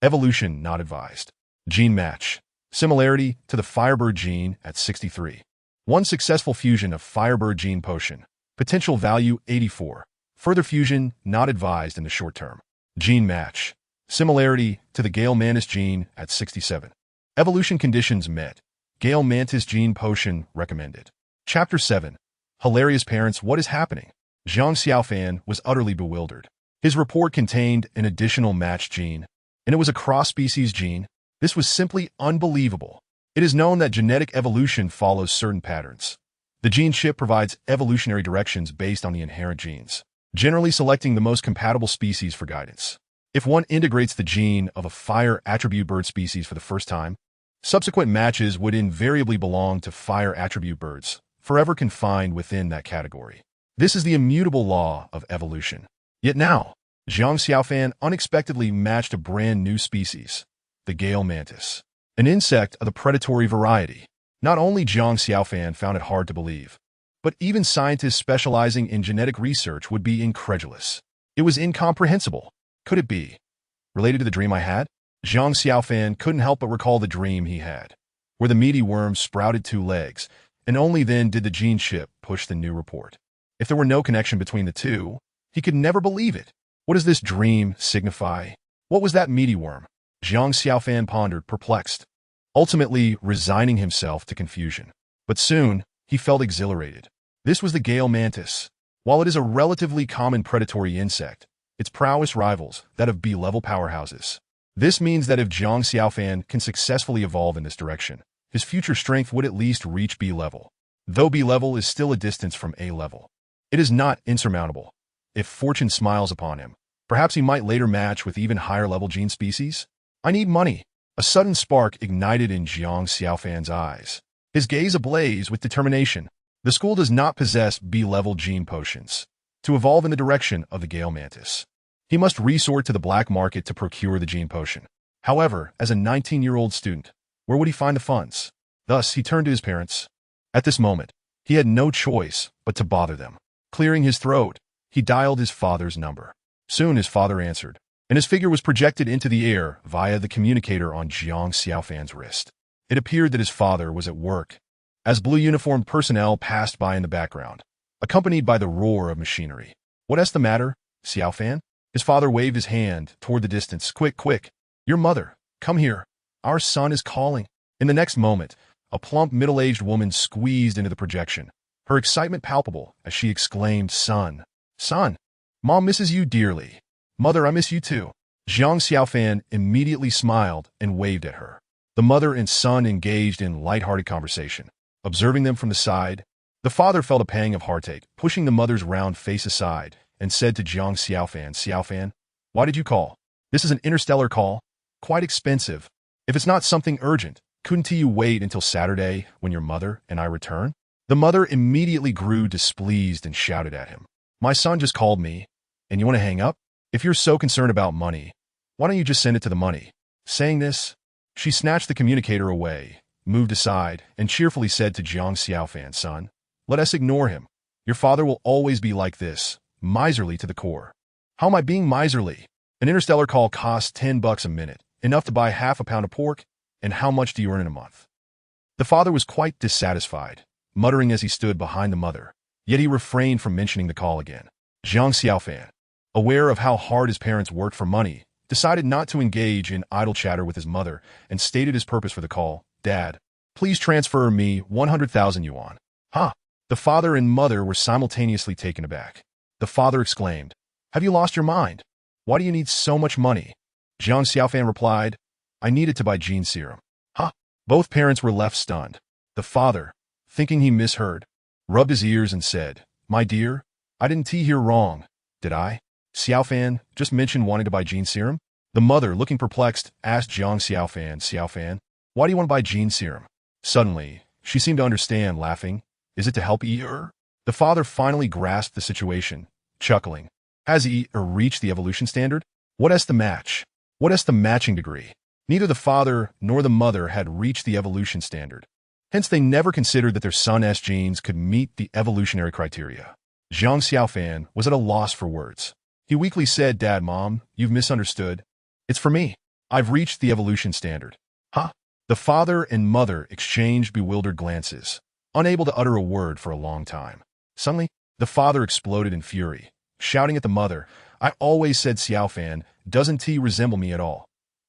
Evolution not advised. Gene match, similarity to the Firebird gene at 63. One successful fusion of Firebird gene potion. Potential value 84. Further fusion not advised in the short term. Gene match. Similarity to the Gale Mantis gene at 67. Evolution conditions met. Gale Mantis gene potion recommended. Chapter 7. Hilarious parents, what is happening? Zhang Xiaofan was utterly bewildered. His report contained an additional match gene, and it was a cross-species gene. This was simply unbelievable. It is known that genetic evolution follows certain patterns. The gene chip provides evolutionary directions based on the inherent genes, generally selecting the most compatible species for guidance. If one integrates the gene of a fire attribute bird species for the first time, subsequent matches would invariably belong to fire attribute birds, forever confined within that category. This is the immutable law of evolution. Yet now, Zhang Xiaofan unexpectedly matched a brand new species, the Gale mantis, an insect of the predatory variety. Not only Zhang Xiaofan found it hard to believe, but even scientists specializing in genetic research would be incredulous. It was incomprehensible. Could it be related to the dream I had? Zhang Xiaofan couldn't help but recall the dream he had, where the meaty worm sprouted 2 legs, and only then did the gene chip push the new report. If there were no connection between the two, he could never believe it. What does this dream signify? What was that meaty worm? Zhang Xiaofan pondered, perplexed, ultimately resigning himself to confusion. But soon, he felt exhilarated. This was the Gale mantis. While it is a relatively common predatory insect, its prowess rivals that of B-level powerhouses. This means that if Zhang Xiaofan can successfully evolve in this direction, his future strength would at least reach B-level. Though B-level is still a distance from A-level, it is not insurmountable. If fortune smiles upon him, perhaps he might later match with even higher-level gene species. I need money. A sudden spark ignited in Zhang Xiaofan's eyes, his gaze ablaze with determination. The school does not possess B-level gene potions to evolve in the direction of the Gale mantis. He must resort to the black market to procure the gene potion. However, as a 19-year-old student, where would he find the funds? Thus, he turned to his parents. At this moment, he had no choice but to bother them. Clearing his throat, he dialed his father's number. Soon his father answered, and his figure was projected into the air via the communicator on Zhang Xiaofan's wrist. It appeared that his father was at work, as blue-uniformed personnel passed by in the background, accompanied by the roar of machinery. What's the matter, Xiaofan? His father waved his hand toward the distance. Quick, quick! Your mother! Come here! Our son is calling. In the next moment, a plump, middle-aged woman squeezed into the projection, her excitement palpable as she exclaimed, Son! Son! Mom misses you dearly. Mother, I miss you too. Zhang Xiaofan immediately smiled and waved at her. The mother and son engaged in light-hearted conversation. Observing them from the side, the father felt a pang of heartache, pushing the mother's round face aside, and said to Zhang Xiaofan, Xiaofan, why did you call? This is an interstellar call. Quite expensive. If it's not something urgent, couldn't you wait until Saturday when your mother and I return? The mother immediately grew displeased and shouted at him. My son just called me, and you want to hang up? If you're so concerned about money, why don't you just send it to the money? Saying this, she snatched the communicator away, moved aside, and cheerfully said to Zhang Xiaofan, Son, let us ignore him. Your father will always be like this, miserly to the core. How am I being miserly? An interstellar call costs $10 a minute, enough to buy half a pound of pork, and how much do you earn in a month? The father was quite dissatisfied, muttering as he stood behind the mother, yet he refrained from mentioning the call again. Zhang Xiaofan, aware of how hard his parents worked for money, decided not to engage in idle chatter with his mother and stated his purpose for the call. Dad, please transfer me 100,000 yuan. Huh? The father and mother were simultaneously taken aback. The father exclaimed, Have you lost your mind? Why do you need so much money? Zhang Xiaofan replied, I need it to buy gene serum. Huh? Both parents were left stunned. The father, thinking he misheard, rubbed his ears and said, My dear, I didn't hear wrong, did I? Xiaofan just mentioned wanting to buy gene serum? The mother, looking perplexed, asked Zhang Xiaofan, Xiaofan, why do you want to buy gene serum? Suddenly, she seemed to understand, laughing. Is it to help her? The father finally grasped the situation, chuckling. Has her reached the evolution standard? What's the match? What's the matching degree? Neither the father nor the mother had reached the evolution standard. Hence, they never considered that their son's genes could meet the evolutionary criteria. Zhang Xiaofan was at a loss for words. He weakly said, Dad, Mom, you've misunderstood. It's for me. I've reached the evolution standard. Huh? The father and mother exchanged bewildered glances, unable to utter a word for a long time. Suddenly, the father exploded in fury, shouting at the mother, I always said Xiaofan doesn't resemble me at all.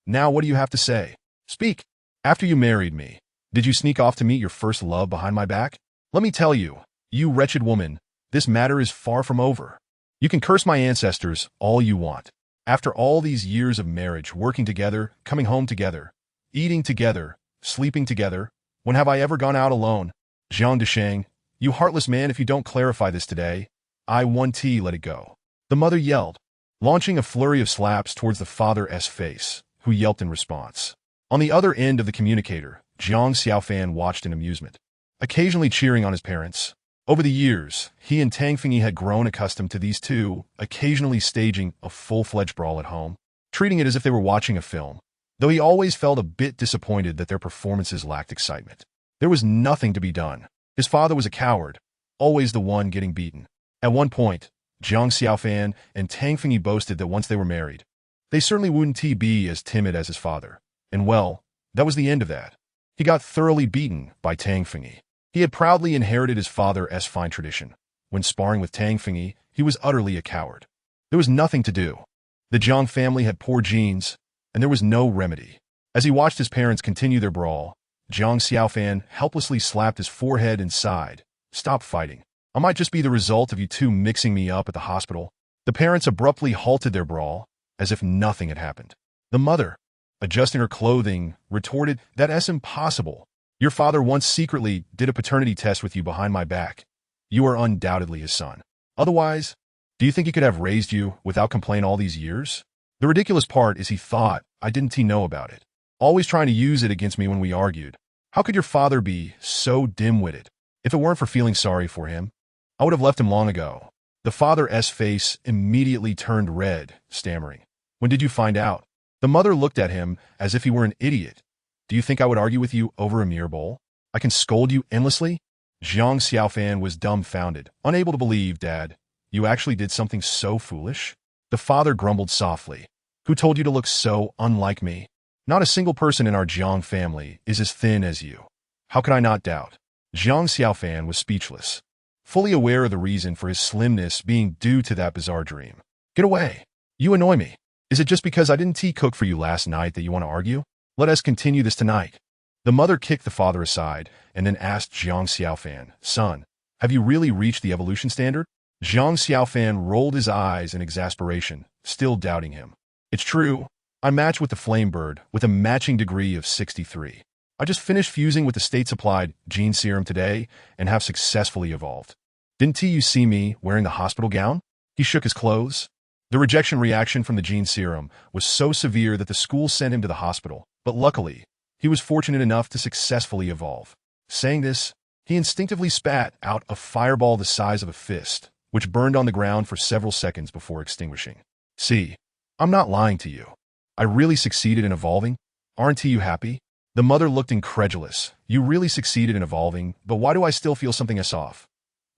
Now what do you have to say? Speak. After you married me, did you sneak off to meet your first love behind my back? Let me tell you, you wretched woman, this matter is far from over. You can curse my ancestors all you want. After all these years of marriage, working together, coming home together, eating together, sleeping together, when have I ever gone out alone? Zhang Desheng, you heartless man, if you don't clarify this today, I let it go. The mother yelled, launching a flurry of slaps towards the father's face, who yelped in response. On the other end of the communicator, Zhang Xiaofan watched in amusement, occasionally cheering on his parents. Over the years, he and Tang Fingyi had grown accustomed to these two, occasionally staging a full-fledged brawl at home, treating it as if they were watching a film, though he always felt a bit disappointed that their performances lacked excitement. There was nothing to be done. His father was a coward, always the one getting beaten. At one point, Jiang Xiaofan and Tang Fingyi boasted that once they were married, they certainly wouldn't be as timid as his father. And well, that was the end of that. He got thoroughly beaten by Tang Fingyi. He had proudly inherited his father's fine tradition. When sparring with Tang Fingyi, he was utterly a coward. There was nothing to do. The Jiang family had poor genes, and there was no remedy. As he watched his parents continue their brawl, Jiang Xiaofan helplessly slapped his forehead and sighed. "Stop fighting. I might just be the result of you two mixing me up at the hospital." The parents abruptly halted their brawl, as if nothing had happened. The mother, adjusting her clothing, retorted, "That's impossible. Your father once secretly did a paternity test with you behind my back. You are undoubtedly his son. Otherwise, do you think he could have raised you without complaint all these years? The ridiculous part is he thought I didn't know about it, always trying to use it against me when we argued. How could your father be so dim-witted? If it weren't for feeling sorry for him, I would have left him long ago." The father's face immediately turned red, stammering, "When did you find out?" The mother looked at him as if he were an idiot. "Do you think I would argue with you over a mere bowl? I can scold you endlessly?" Jiang Xiaofan was dumbfounded, unable to believe, "Dad, you actually did something so foolish?" The father grumbled softly. "Who told you to look so unlike me? Not a single person in our Jiang family is as thin as you. How could I not doubt?" Jiang Xiaofan was speechless, fully aware of the reason for his slimness being due to that bizarre dream. "Get away. You annoy me. Is it just because I didn't cook for you last night that you want to argue? Let us continue this tonight." The mother kicked the father aside and then asked Jiang Xiaofan, "Son, have you really reached the evolution standard?" Jiang Xiaofan rolled his eyes in exasperation, still doubting him. "It's true. I match with the flame bird with a matching degree of 63. I just finished fusing with the state-supplied gene serum today and have successfully evolved. Didn't you see me wearing the hospital gown?" He shook his clothes. The rejection reaction from the gene serum was so severe that the school sent him to the hospital, but luckily, he was fortunate enough to successfully evolve. Saying this, he instinctively spat out a fireball the size of a fist, which burned on the ground for several seconds before extinguishing. "See, I'm not lying to you. I really succeeded in evolving. Aren't you happy?" The mother looked incredulous. "You really succeeded in evolving, but why do I still feel something off?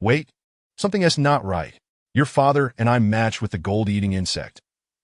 Wait, something not right. Your father and I matched with the gold-eating insect.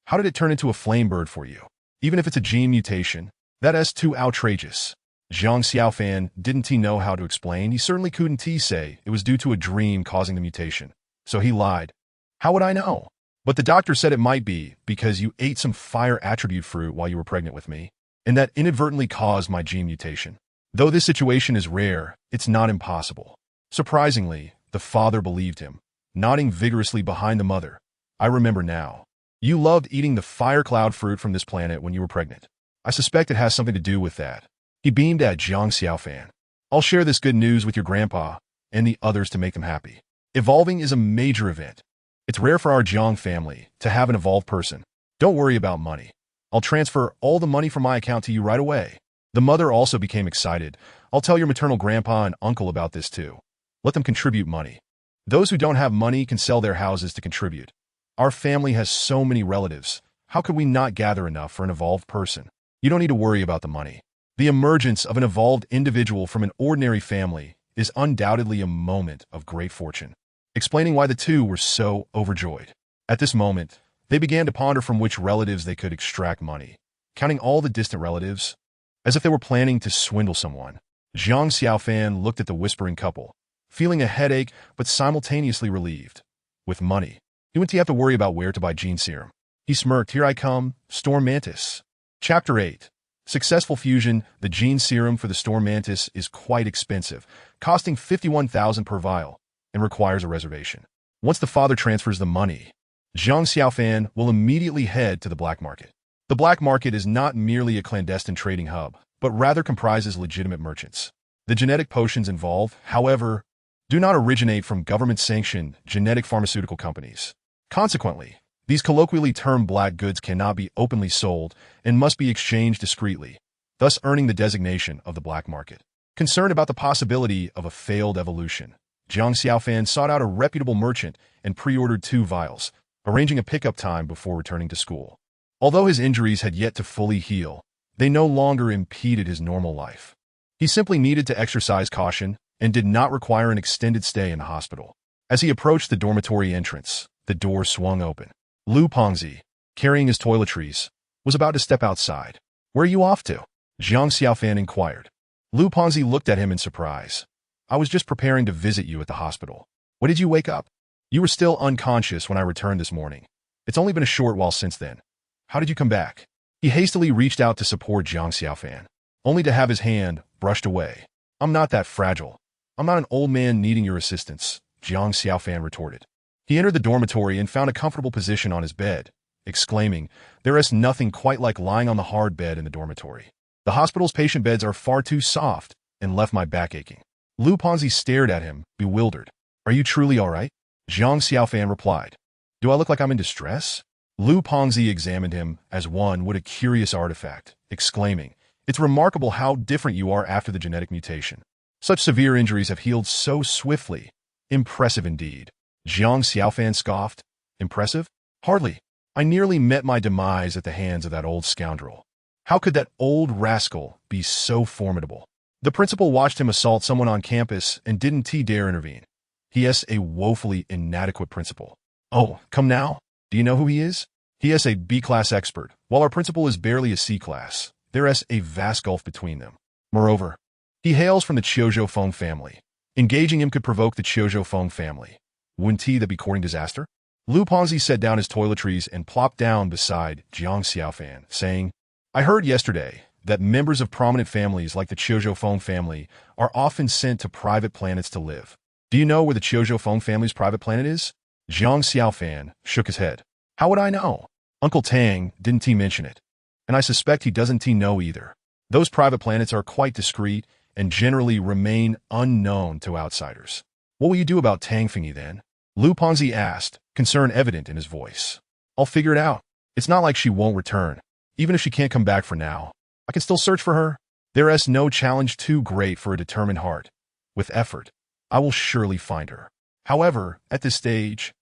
How did it turn into a flame bird for you? Even if it's a gene mutation, that's too outrageous." Jiang Xiaofan didn't know how to explain. He certainly couldn't say it was due to a dream causing the mutation. So he lied. "How would I know? But the doctor said it might be because you ate some fire attribute fruit while you were pregnant with me, and that inadvertently caused my gene mutation. Though this situation is rare, it's not impossible." Surprisingly, the father believed him, nodding vigorously behind the mother. "I remember now. You loved eating the fire cloud fruit from this planet when you were pregnant. I suspect it has something to do with that." He beamed at Jiang Xiaofan. "I'll share this good news with your grandpa and the others to make them happy. Evolving is a major event. It's rare for our Jiang family to have an evolved person. Don't worry about money. I'll transfer all the money from my account to you right away." The mother also became excited. "I'll tell your maternal grandpa and uncle about this too. Let them contribute money. Those who don't have money can sell their houses to contribute. Our family has so many relatives. How could we not gather enough for an evolved person? You don't need to worry about the money. The emergence of an evolved individual from an ordinary family is undoubtedly a moment of great fortune." Explaining why the two were so overjoyed. At this moment, they began to ponder from which relatives they could extract money, counting all the distant relatives, as if they were planning to swindle someone. Jiang Xiaofan looked at the whispering couple, feeling a headache but simultaneously relieved. With money, he wouldn't have to worry about where to buy gene serum. He smirked. "Here I come, Storm Mantis." Chapter 8. Successful fusion. The gene serum for the Storm Mantis is quite expensive, costing 51,000 per vial, and requires a reservation. Once the father transfers the money, Jiang Xiaofan will immediately head to the black market. The black market is not merely a clandestine trading hub, but rather comprises legitimate merchants. The genetic potions involved, however, do not originate from government-sanctioned genetic pharmaceutical companies. Consequently, these colloquially termed black goods cannot be openly sold and must be exchanged discreetly, thus earning the designation of the black market. Concerned about the possibility of a failed evolution, Jiang Xiaofan sought out a reputable merchant and pre-ordered 2 vials, arranging a pickup time before returning to school. Although his injuries had yet to fully heal, they no longer impeded his normal life. He simply needed to exercise caution and did not require an extended stay in the hospital. As he approached the dormitory entrance, the door swung open. Lu Pengzi, carrying his toiletries, was about to step outside. "Where are you off to?" Jiang Xiaofan inquired. Lu Pengzi looked at him in surprise. "I was just preparing to visit you at the hospital." "When did you wake up?" "You were still unconscious when I returned this morning. It's only been a short while since then." "How did you come back?" He hastily reached out to support Jiang Xiaofan, only to have his hand brushed away. "I'm not that fragile. I'm not an old man needing your assistance," Jiang Xiaofan retorted. He entered the dormitory and found a comfortable position on his bed, exclaiming, "There is nothing quite like lying on the hard bed in the dormitory. The hospital's patient beds are far too soft and left my back aching." Lu Pengzi stared at him, bewildered. "Are you truly all right?" Jiang Xiaofan replied. "Do I look like I'm in distress?" Lu Pengzi examined him as one would a curious artifact, exclaiming, "It's remarkable how different you are after the genetic mutation. Such severe injuries have healed so swiftly. Impressive indeed." Jiang Xiaofan scoffed. "Impressive? Hardly. I nearly met my demise at the hands of that old scoundrel. How could that old rascal be so formidable?" The principal watched him assault someone on campus and didn't dare intervene. He is a woefully inadequate principal. "Oh, come now. Do you know who he is?" "He is a B-class expert, while our principal is barely a C-class. There is a vast gulf between them. Moreover, he hails from the Qiuzhou Feng family. Engaging him could provoke the Qiuzhou Feng family. Wouldn't that be courting disaster?" Lu Pengzi set down his toiletries and plopped down beside Jiang Xiaofan, saying, "I heard yesterday that members of prominent families like the Qiuzhou Feng family are often sent to private planets to live. Do you know where the Qiuzhou Feng family's private planet is?" Jiang Xiaofan shook his head. "How would I know? Uncle Tang didn't mention it, and I suspect he doesn't know either. Those private planets are quite discreet and generally remain unknown to outsiders." "What will you do about Tang Fengyi then?" Lu Pengzi asked, concern evident in his voice. "I'll figure it out. It's not like she won't return. Even if she can't come back for now, I can still search for her. There is no challenge too great for a determined heart. With effort, I will surely find her. However, at this stage,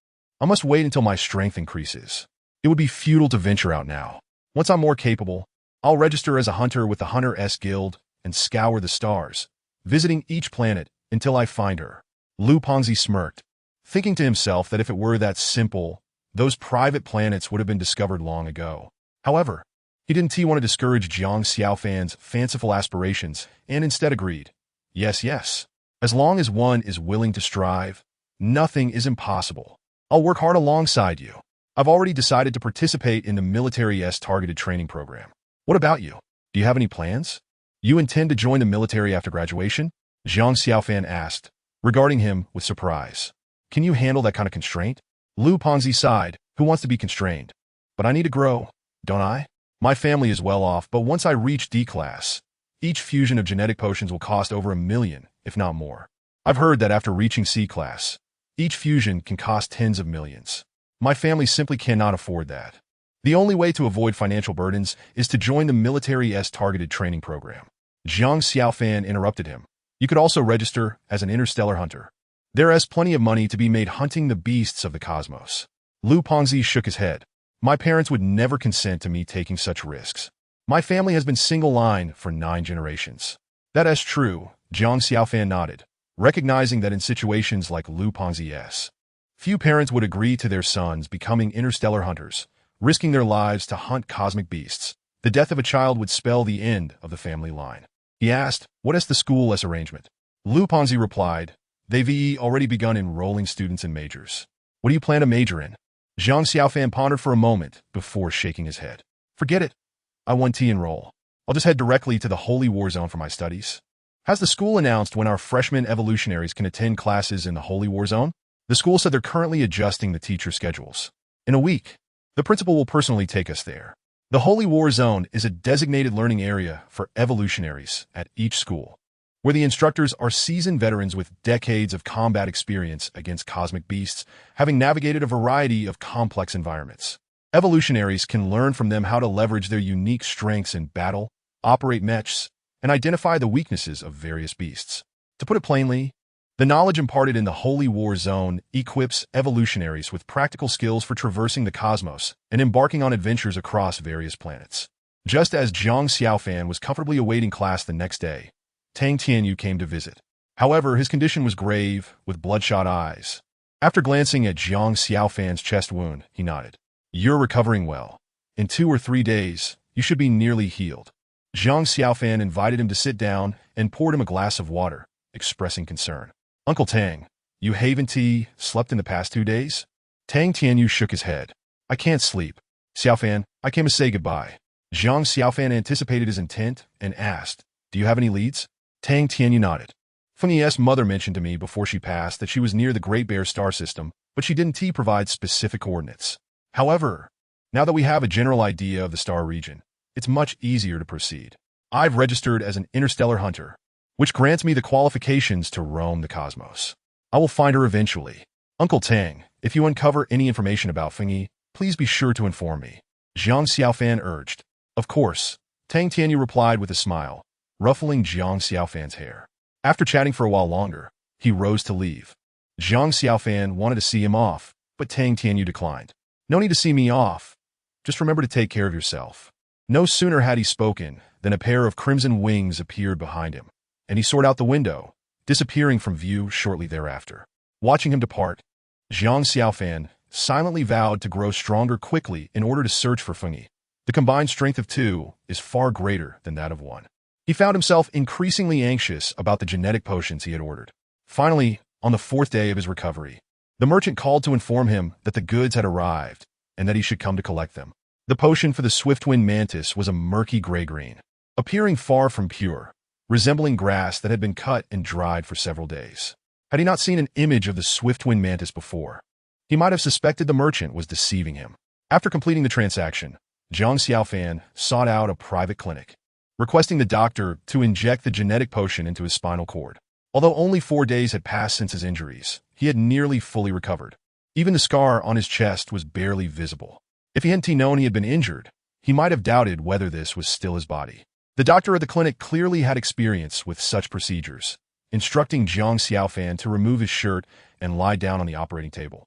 I must wait until my strength increases. It would be futile to venture out now. Once I'm more capable, I'll register as a hunter with the Hunter-S Guild and scour the stars, visiting each planet until I find her." Lu Pengzi smirked, thinking to himself that if it were that simple, those private planets would have been discovered long ago. However, he didn't want to discourage Jiang Xiaofan's fanciful aspirations and instead agreed, Yes. As long as one is willing to strive, nothing is impossible. I'll work hard alongside you. I've already decided to participate in the military's targeted training program. What about you? Do you have any plans? You intend to join the military after graduation?" Jiang Xiaofan asked, regarding him with surprise. "Can you handle that kind of constraint?" Lu Pengzi sighed. "Who wants to be constrained? But I need to grow, don't I? My family is well off, but once I reach D-class, each fusion of genetic potions will cost over 1 million, if not more. I've heard that after reaching C-class, each fusion can cost tens of millions. My family simply cannot afford that. The only way to avoid financial burdens is to join the military's targeted training program." Jiang Xiaofan interrupted him. "You could also register as an interstellar hunter. There is plenty of money to be made hunting the beasts of the cosmos." Lu Pengzi shook his head. "My parents would never consent to me taking such risks. My family has been single-line for 9 generations." "That is true," Jiang Xiaofan nodded, recognizing that in situations like Lu Pengzi's, few parents would agree to their sons becoming interstellar hunters, risking their lives to hunt cosmic beasts. The death of a child would spell the end of the family line. He asked, "What is the school's arrangement?" Lu Pengzi replied, "They've already begun enrolling students in majors." "What do you plan to major in?" Jiang Xiaofan pondered for a moment before shaking his head. "Forget it. I won't enroll. I'll just head directly to the Holy War Zone for my studies." "Has the school announced when our freshman evolutionaries can attend classes in the Holy War Zone?" The school said they're currently adjusting the teacher schedules. "In a week, the principal will personally take us there." The Holy War Zone is a designated learning area for evolutionaries at each school, where the instructors are seasoned veterans with decades of combat experience against cosmic beasts, having navigated a variety of complex environments. Evolutionaries can learn from them how to leverage their unique strengths in battle, operate mechs, and identify the weaknesses of various beasts. To put it plainly, The knowledge imparted in the Holy War Zone equips evolutionaries with practical skills for traversing the cosmos and embarking on adventures across various planets. Just as Zhang Xiaofan was comfortably awaiting class the next day, Tang Tianyu came to visit. However, his condition was grave, with bloodshot eyes. After glancing at Zhang Xiaofan's chest wound, he nodded. "You're recovering well. In 2 or 3 days, you should be nearly healed." Zhang Xiaofan invited him to sit down and poured him a glass of water, expressing concern. "Uncle Tang, you haven't slept in the past 2 days?" Tang Tianyu shook his head. "I can't sleep. Xiaofan, I came to say goodbye." Zhang Xiaofan anticipated his intent and asked, "Do you have any leads?" Tang Tianyu nodded. Feng Yi's mother mentioned to me before she passed that she was near the Great Bear star system, but she didn't provide specific coordinates. However, now that we have a general idea of the star region, it's much easier to proceed. I've registered as an interstellar hunter, which grants me the qualifications to roam the cosmos. I will find her eventually. Uncle Tang, if you uncover any information about Feng Yi, please be sure to inform me. Zhang Xiaofan urged. Of course, Tang Tianyu replied with a smile, ruffling Zhang Xiaofan's hair. After chatting for a while longer, he rose to leave. Zhang Xiaofan wanted to see him off, but Tang Tianyu declined. "No need to see me off. Just remember to take care of yourself." No sooner had he spoken than a pair of crimson wings appeared behind him, and he soared out the window, disappearing from view shortly thereafter. Watching him depart, Zhang Xiaofan silently vowed to grow stronger quickly in order to search for Feng Yi. The combined strength of two is far greater than that of one. He found himself increasingly anxious about the genetic potions he had ordered. Finally, on the 4th day of his recovery, the merchant called to inform him that the goods had arrived and that he should come to collect them. The potion for the swift-winged mantis was a murky gray-green, appearing far from pure, resembling grass that had been cut and dried for several days. Had he not seen an image of the swift-winged mantis before, he might have suspected the merchant was deceiving him. After completing the transaction, Zhang Xiaofan sought out a private clinic, requesting the doctor to inject the genetic potion into his spinal cord. Although only 4 days had passed since his injuries, he had nearly fully recovered. Even the scar on his chest was barely visible. If he hadn't known he had been injured, he might have doubted whether this was still his body. The doctor at the clinic clearly had experience with such procedures, instructing Zhang Xiaofan to remove his shirt and lie down on the operating table,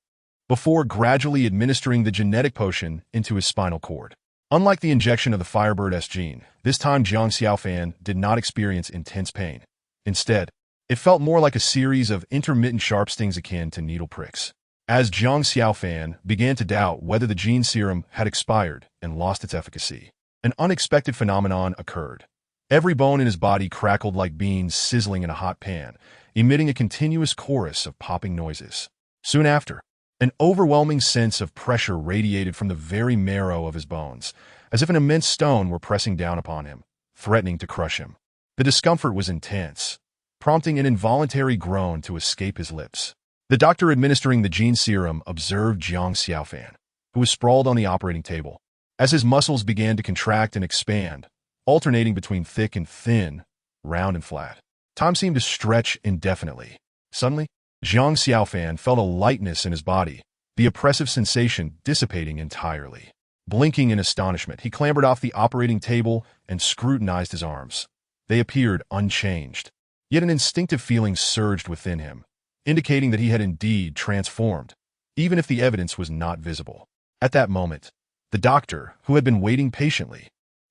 before gradually administering the genetic potion into his spinal cord. Unlike the injection of the Firebird S gene, this time Zhang Xiaofan did not experience intense pain. Instead, it felt more like a series of intermittent sharp stings akin to needle pricks. As Zhang Xiaofan began to doubt whether the gene serum had expired and lost its efficacy, an unexpected phenomenon occurred. Every bone in his body crackled like beans sizzling in a hot pan, emitting a continuous chorus of popping noises. Soon after, an overwhelming sense of pressure radiated from the very marrow of his bones, as if an immense stone were pressing down upon him, threatening to crush him. The discomfort was intense, prompting an involuntary groan to escape his lips. The doctor administering the gene serum observed Zhang Xiaofan, who was sprawled on the operating table. As his muscles began to contract and expand, alternating between thick and thin, round and flat, time seemed to stretch indefinitely. Suddenly, Zhang Xiaofan felt a lightness in his body, the oppressive sensation dissipating entirely. Blinking in astonishment, he clambered off the operating table and scrutinized his arms. They appeared unchanged, yet an instinctive feeling surged within him, indicating that he had indeed transformed, even if the evidence was not visible. At that moment, the doctor, who had been waiting patiently,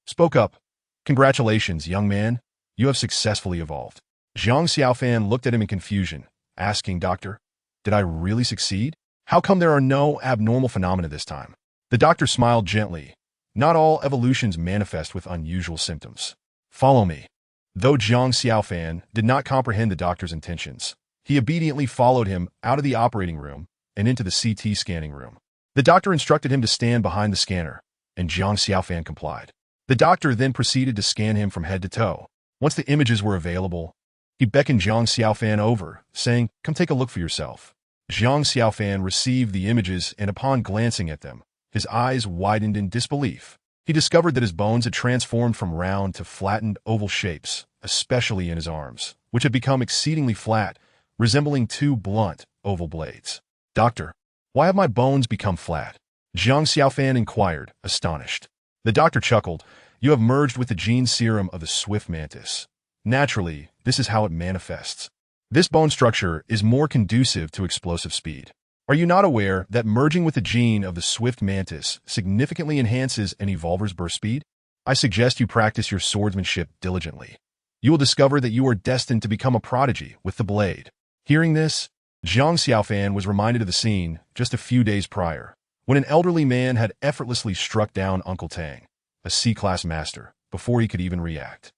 spoke up. "Congratulations, young man. You have successfully evolved." Zhang Xiaofan looked at him in confusion, asking, "Doctor, did I really succeed? How come there are no abnormal phenomena this time?" The doctor smiled gently. "Not all evolutions manifest with unusual symptoms. Follow me." Though Zhang Xiaofan did not comprehend the doctor's intentions, he obediently followed him out of the operating room and into the CT scanning room. The doctor instructed him to stand behind the scanner, and Zhang Xiaofan complied. The doctor then proceeded to scan him from head to toe. Once the images were available, he beckoned Zhang Xiaofan over, saying, "Come take a look for yourself." Zhang Xiaofan received the images, and upon glancing at them, his eyes widened in disbelief. He discovered that his bones had transformed from round to flattened oval shapes, especially in his arms, which had become exceedingly flat, resembling 2 blunt, oval blades. "Doctor, why have my bones become flat?" Zhang Xiaofan inquired, astonished. The doctor chuckled. "You have merged with the gene serum of the swift mantis. Naturally, this is how it manifests. This bone structure is more conducive to explosive speed. Are you not aware that merging with the gene of the swift mantis significantly enhances an evolver's burst speed? I suggest you practice your swordsmanship diligently. You will discover that you are destined to become a prodigy with the blade. Hearing this, Zhang Xiaofan was reminded of the scene just a few days prior, when an elderly man had effortlessly struck down Uncle Tang, a C-class master, before he could even react.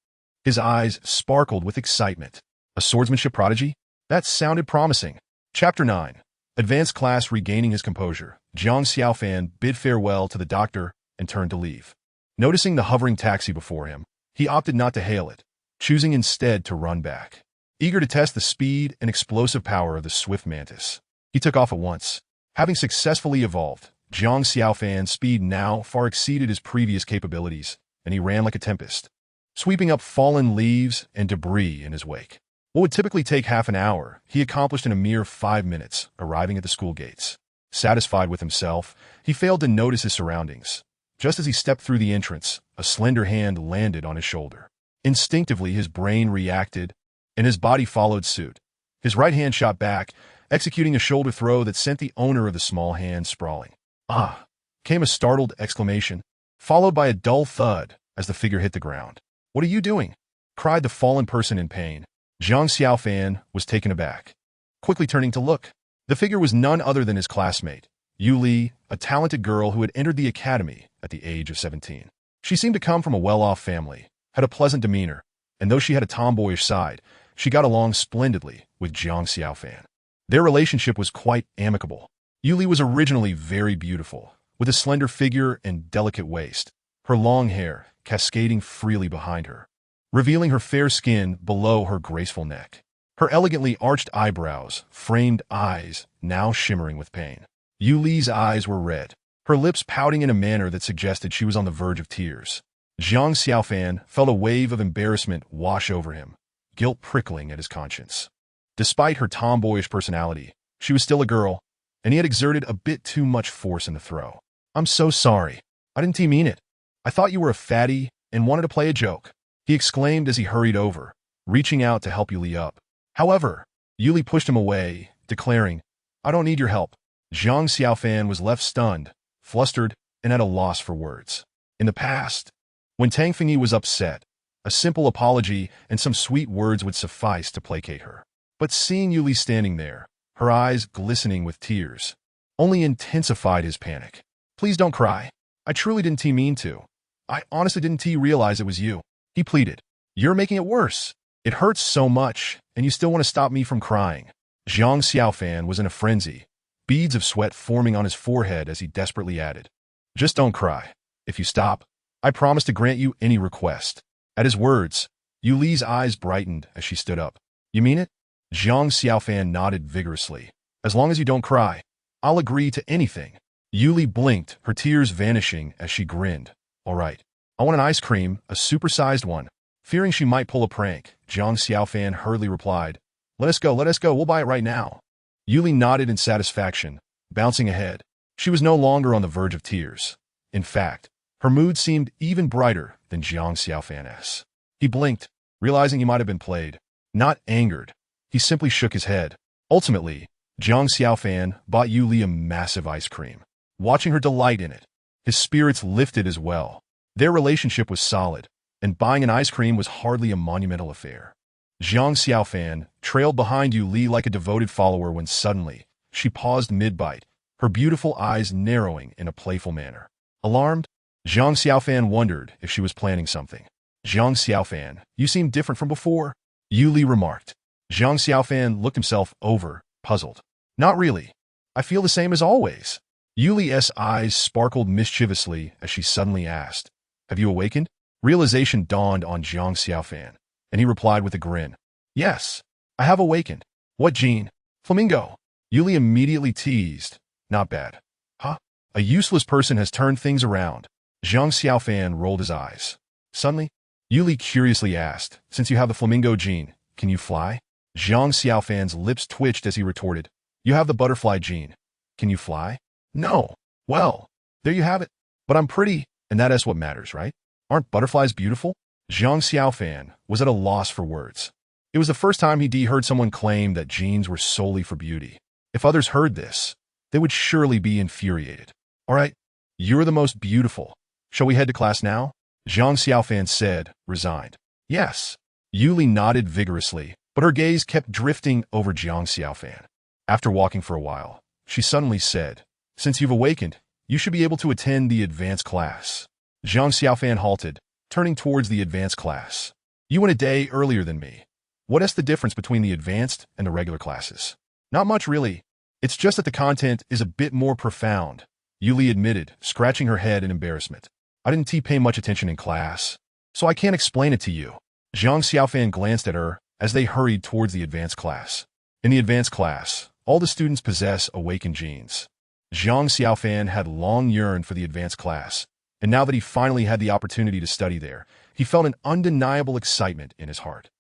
His eyes sparkled with excitement. A swordsmanship prodigy? That sounded promising. Chapter 9. Advanced class regaining his composure. Zhang Xiaofan bid farewell to the doctor and turned to leave. Noticing the hovering taxi before him, he opted not to hail it, choosing instead to run back. Eager to test the speed and explosive power of the swift mantis, he took off at once. Having successfully evolved, Zhang Xiaofan's speed now far exceeded his previous capabilities, and he ran like a tempest, sweeping up fallen leaves and debris in his wake. What would typically take half an hour, he accomplished in a mere 5 minutes, arriving at the school gates. Satisfied with himself, he failed to notice his surroundings. Just as he stepped through the entrance, a slender hand landed on his shoulder. Instinctively, his brain reacted, and his body followed suit. His right hand shot back, executing a shoulder throw that sent the owner of the small hand sprawling. "Ah!" came a startled exclamation, followed by a dull thud as the figure hit the ground. "What are you doing?" cried the fallen person in pain. Zhang Xiaofan was taken aback, quickly turning to look. The figure was none other than his classmate, Yu Li, a talented girl who had entered the academy at the age of 17. She seemed to come from a well-off family, had a pleasant demeanor, and though she had a tomboyish side, she got along splendidly with Zhang Xiaofan. Their relationship was quite amicable. Yu Li was originally very beautiful, with a slender figure and delicate waist, her long hair cascading freely behind her, revealing her fair skin below her graceful neck. Her elegantly arched eyebrows, framed eyes, now shimmering with pain. Yu Li's eyes were red, her lips pouting in a manner that suggested she was on the verge of tears. Zhang Xiaofan felt a wave of embarrassment wash over him, guilt prickling at his conscience. Despite her tomboyish personality, she was still a girl, and he had exerted a bit too much force in the throw. "I'm so sorry. I didn't mean it. I thought you were a fatty and wanted to play a joke," he exclaimed as he hurried over, reaching out to help Yu Li up. However, Yu Li pushed him away, declaring, "I don't need your help." Zhang Xiaofan was left stunned, flustered, and at a loss for words. In the past, when Tang Fengyi was upset, a simple apology and some sweet words would suffice to placate her. But seeing Yu Li standing there, her eyes glistening with tears, only intensified his panic. "Please don't cry. I truly didn't mean to. I honestly didn't realize it was you," he pleaded. "You're making it worse. It hurts so much, and you still want to stop me from crying." Zhang Xiaofan was in a frenzy, beads of sweat forming on his forehead as he desperately added, "Just don't cry. If you stop, I promise to grant you any request." At his words, Yu Li's eyes brightened as she stood up. "You mean it?" Zhang Xiaofan nodded vigorously. "As long as you don't cry, I'll agree to anything." Yu Li blinked, her tears vanishing as she grinned. "All right. I want an ice cream, a supersized one." Fearing she might pull a prank, Zhang Xiaofan hurriedly replied, let us go, we'll buy it right now." Yu Li nodded in satisfaction, bouncing ahead. She was no longer on the verge of tears. In fact, her mood seemed even brighter than Zhang Xiaofan's. He blinked, realizing he might have been played. Not angered, he simply shook his head. Ultimately, Zhang Xiaofan bought Yu Li a massive ice cream. Watching her delight in it, his spirits lifted as well. Their relationship was solid, and buying an ice cream was hardly a monumental affair. Zhang Xiaofan trailed behind Yu Li like a devoted follower when suddenly, she paused mid-bite, her beautiful eyes narrowing in a playful manner. Alarmed, Zhang Xiaofan wondered if she was planning something. "Zhang Xiaofan, you seem different from before," Yu Li remarked. Zhang Xiaofan looked himself over, puzzled. "Not really. I feel the same as always." Yu Li's eyes sparkled mischievously as she suddenly asked, "Have you awakened?" Realization dawned on Zhang Xiaofan, and he replied with a grin, "Yes, I have awakened." "What gene?" "Flamingo." Yu Li immediately teased, "Not bad." "Huh? A useless person has turned things around." Zhang Xiaofan rolled his eyes. Suddenly, Yu Li curiously asked, "Since you have the flamingo gene, can you fly?" Zhang Xiaofan's lips twitched as he retorted, "You have the butterfly gene. Can you fly?" "No." "Well, there you have it. But I'm pretty, and that is what matters, right? Aren't butterflies beautiful?" Zhang Xiaofan was at a loss for words. It was the first time he'd heard someone claim that genes were solely for beauty. If others heard this, they would surely be infuriated. All right, you're the most beautiful. Shall we head to class now? Zhang Xiaofan said, resigned. Yes. Yuli nodded vigorously, but her gaze kept drifting over Zhang Xiaofan. After walking for a while, she suddenly said, Since you've awakened, you should be able to attend the advanced class. Zhang Xiaofan halted, turning towards the advanced class. You went a day earlier than me. What is the difference between the advanced and the regular classes? Not much, really. It's just that the content is a bit more profound, Yuli admitted, scratching her head in embarrassment. I didn't pay much attention in class, so I can't explain it to you. Zhang Xiaofan glanced at her as they hurried towards the advanced class. In the advanced class, all the students possess awakened genes. Zhang Xiaofan had long yearned for the advanced class, and now that he finally had the opportunity to study there, he felt an undeniable excitement in his heart.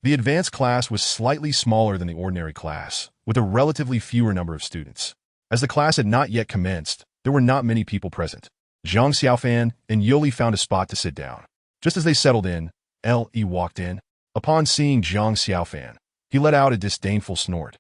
The advanced class was slightly smaller than the ordinary class, with a relatively fewer number of students. As the class had not yet commenced, there were not many people present. Zhang Xiaofan and Yuli found a spot to sit down. Just as they settled in, Li walked in. Upon seeing Zhang Xiaofan, he let out a disdainful snort,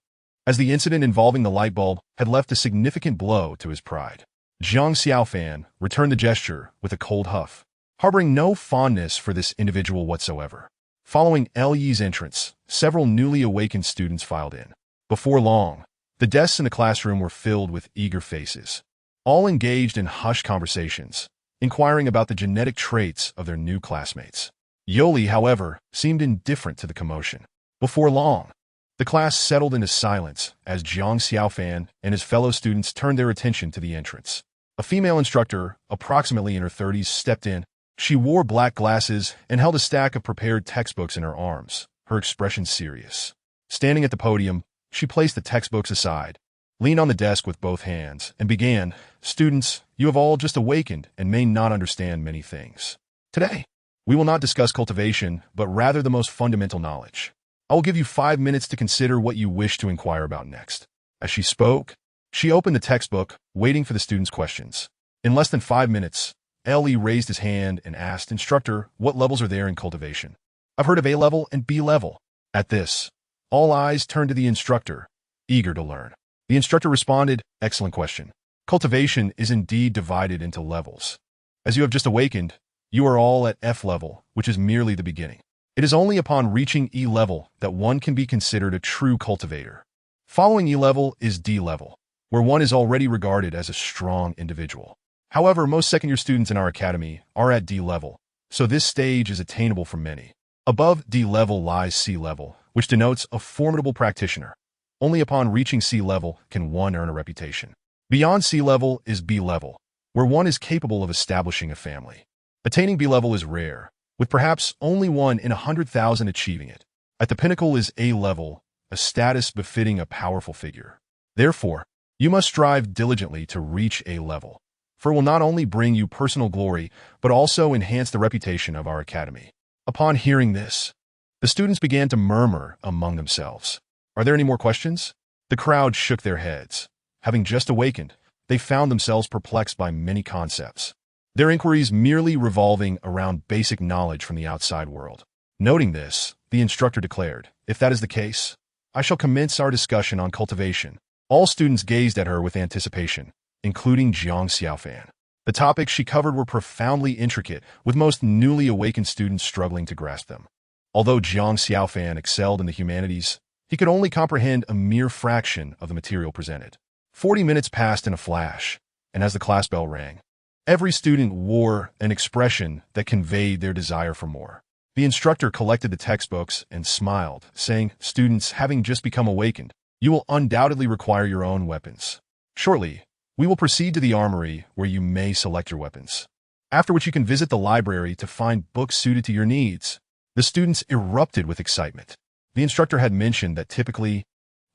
as the incident involving the light bulb had left a significant blow to his pride. Zhang Xiaofan returned the gesture with a cold huff, harboring no fondness for this individual whatsoever. Following Li's entrance, several newly awakened students filed in. Before long, the desks in the classroom were filled with eager faces, all engaged in hushed conversations, inquiring about the genetic traits of their new classmates. Yoli, however, seemed indifferent to the commotion. Before long, the class settled into silence as Zhang Xiaofan and his fellow students turned their attention to the entrance. A female instructor, approximately in her 30s, stepped in. She wore black glasses and held a stack of prepared textbooks in her arms, her expression serious. Standing at the podium, she placed the textbooks aside, leaned on the desk with both hands, and began, Students, you have all just awakened and may not understand many things. Today, we will not discuss cultivation, but rather the most fundamental knowledge. I will give you 5 minutes to consider what you wish to inquire about next. As she spoke, she opened the textbook, waiting for the students' questions. In less than 5 minutes, Li raised his hand and asked, Instructor, what levels are there in cultivation? I've heard of A level and B level. At this, all eyes turned to the instructor, eager to learn. The instructor responded, Excellent question. Cultivation is indeed divided into levels. As you have just awakened, you are all at F level, which is merely the beginning. It is only upon reaching E level that one can be considered a true cultivator. Following E level is D level, where one is already regarded as a strong individual. However, most second-year students in our academy are at D level, so this stage is attainable for many. Above D level lies C level, which denotes a formidable practitioner. Only upon reaching C level can one earn a reputation. Beyond C level is B level, where one is capable of establishing a family. Attaining B level is rare, with perhaps only 1 in 100,000 achieving it. At the pinnacle is A level, a status befitting a powerful figure. Therefore, you must strive diligently to reach A level, for it will not only bring you personal glory, but also enhance the reputation of our academy. Upon hearing this, the students began to murmur among themselves. Are there any more questions? The crowd shook their heads. Having just awakened, they found themselves perplexed by many concepts, their inquiries merely revolving around basic knowledge from the outside world. Noting this, the instructor declared, If that is the case, I shall commence our discussion on cultivation. All students gazed at her with anticipation, including Zhang Xiaofan. The topics she covered were profoundly intricate, with most newly awakened students struggling to grasp them. Although Zhang Xiaofan excelled in the humanities, he could only comprehend a mere fraction of the material presented. 40 minutes passed in a flash, and as the class bell rang, every student wore an expression that conveyed their desire for more. The instructor collected the textbooks and smiled, saying, Students, having just become awakened, you will undoubtedly require your own weapons. Shortly, we will proceed to the armory where you may select your weapons, after which you can visit the library to find books suited to your needs. The students erupted with excitement. The instructor had mentioned that typically,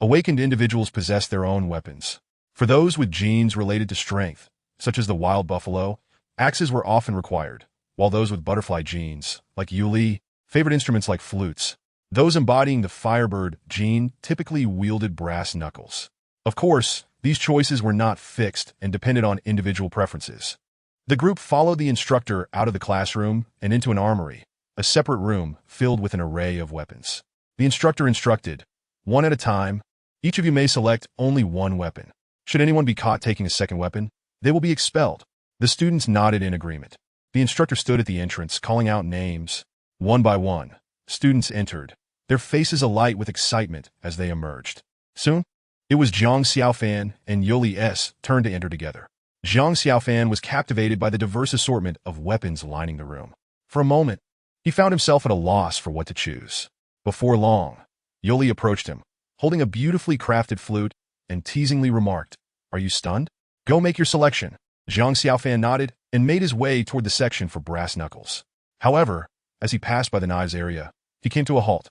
awakened individuals possess their own weapons. For those with genes related to strength, such as the wild buffalo, axes were often required, while those with butterfly genes, like Yuli, favored instruments like flutes. Those embodying the firebird gene typically wielded brass knuckles. Of course, these choices were not fixed and depended on individual preferences. The group followed the instructor out of the classroom and into an armory, a separate room filled with an array of weapons. The instructor instructed, one at a time, each of you may select only one weapon. Should anyone be caught taking a second weapon, they will be expelled. The students nodded in agreement. The instructor stood at the entrance, calling out names. One by one, students entered, their faces alight with excitement as they emerged. Soon, it was Zhang Xiaofan and Yoli S. turn to enter together. Zhang Xiaofan was captivated by the diverse assortment of weapons lining the room. For a moment, he found himself at a loss for what to choose. Before long, Yoli approached him, holding a beautifully crafted flute, and teasingly remarked, "Are you stunned? Go make your selection." Zhang Xiaofan nodded and made his way toward the section for brass knuckles. However, as he passed by the knives area, he came to a halt.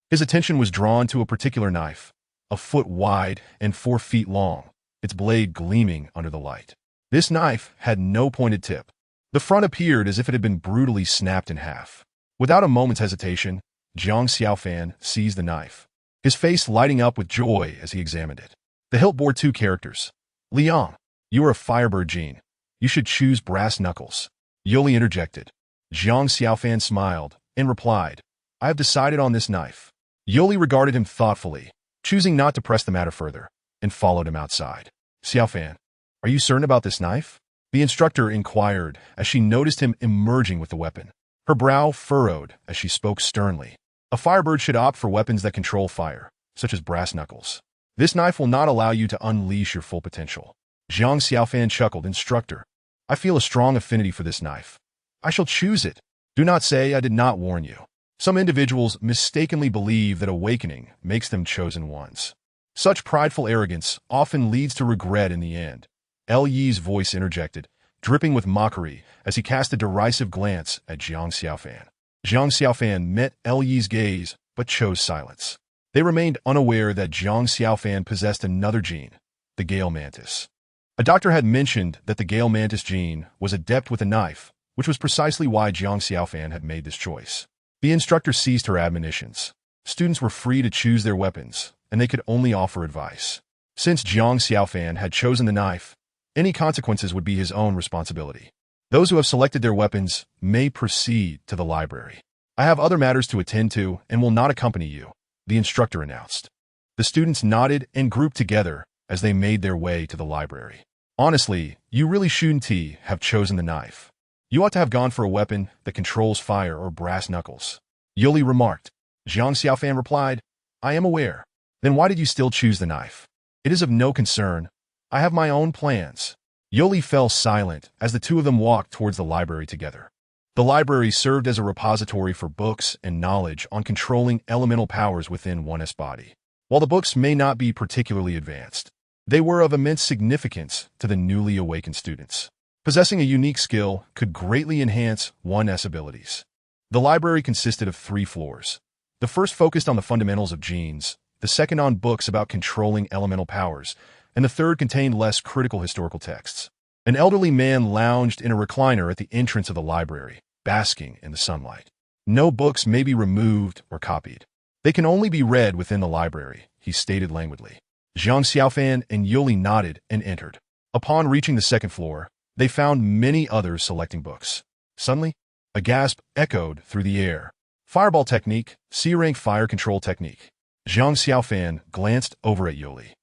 His attention was drawn to a particular knife, a foot wide and 4 feet long, its blade gleaming under the light. This knife had no pointed tip. The front appeared as if it had been brutally snapped in half. Without a moment's hesitation, Zhang Xiaofan seized the knife, his face lighting up with joy as he examined it. The hilt bore 2 characters. "Liang, you are a Firebird gene. You should choose brass knuckles." Yoli interjected. Zhang Xiaofan smiled and replied, "I have decided on this knife." Yoli regarded him thoughtfully, choosing not to press the matter further, and followed him outside. "Xiaofan, are you certain about this knife?" the instructor inquired as she noticed him emerging with the weapon. Her brow furrowed as she spoke sternly. "A Firebird should opt for weapons that control fire, such as brass knuckles. This knife will not allow you to unleash your full potential." Zhang Xiaofan chuckled. "Instructor, I feel a strong affinity for this knife. I shall choose it. Do not say I did not warn you." Some individuals mistakenly believe that awakening makes them chosen ones. Such prideful arrogance often leads to regret in the end. Yi's voice interjected, dripping with mockery as he cast a derisive glance at Zhang Xiaofan. Zhang Xiaofan met Yi's gaze, but chose silence. They remained unaware that Zhang Xiaofan possessed another gene, the Gale Mantis. A doctor had mentioned that the Gale Mantis gene was adept with a knife, which was precisely why Zhang Xiaofan had made this choice. The instructor ceased her admonitions. Students were free to choose their weapons, and they could only offer advice. Since Zhang Xiaofan had chosen the knife, any consequences would be his own responsibility. Those who have selected their weapons may proceed to the library. "I have other matters to attend to and will not accompany you," the instructor announced. The students nodded and grouped together as they made their way to the library. "Honestly, you really shouldn't have chosen the knife. You ought to have gone for a weapon that controls fire or brass knuckles," Yoli remarked. Zhang Xiaofan replied, "I am aware. Then why did you still choose the knife?" "It is of no concern. I have my own plans." Yoli fell silent as the two of them walked towards the library together. The library served as a repository for books and knowledge on controlling elemental powers within one's body. While the books may not be particularly advanced, they were of immense significance to the newly awakened students. Possessing a unique skill could greatly enhance one's abilities. The library consisted of 3 floors. The first focused on the fundamentals of genes, the second on books about controlling elemental powers, and the third contained less critical historical texts. An elderly man lounged in a recliner at the entrance of the library, basking in the sunlight. "No books may be removed or copied. They can only be read within the library," he stated languidly. Zhang Xiaofan and Yoli nodded and entered. Upon reaching the second floor, they found many others selecting books. Suddenly, a gasp echoed through the air. "Fireball technique, C-rank fire control technique." Zhang Xiaofan glanced over at Yoli.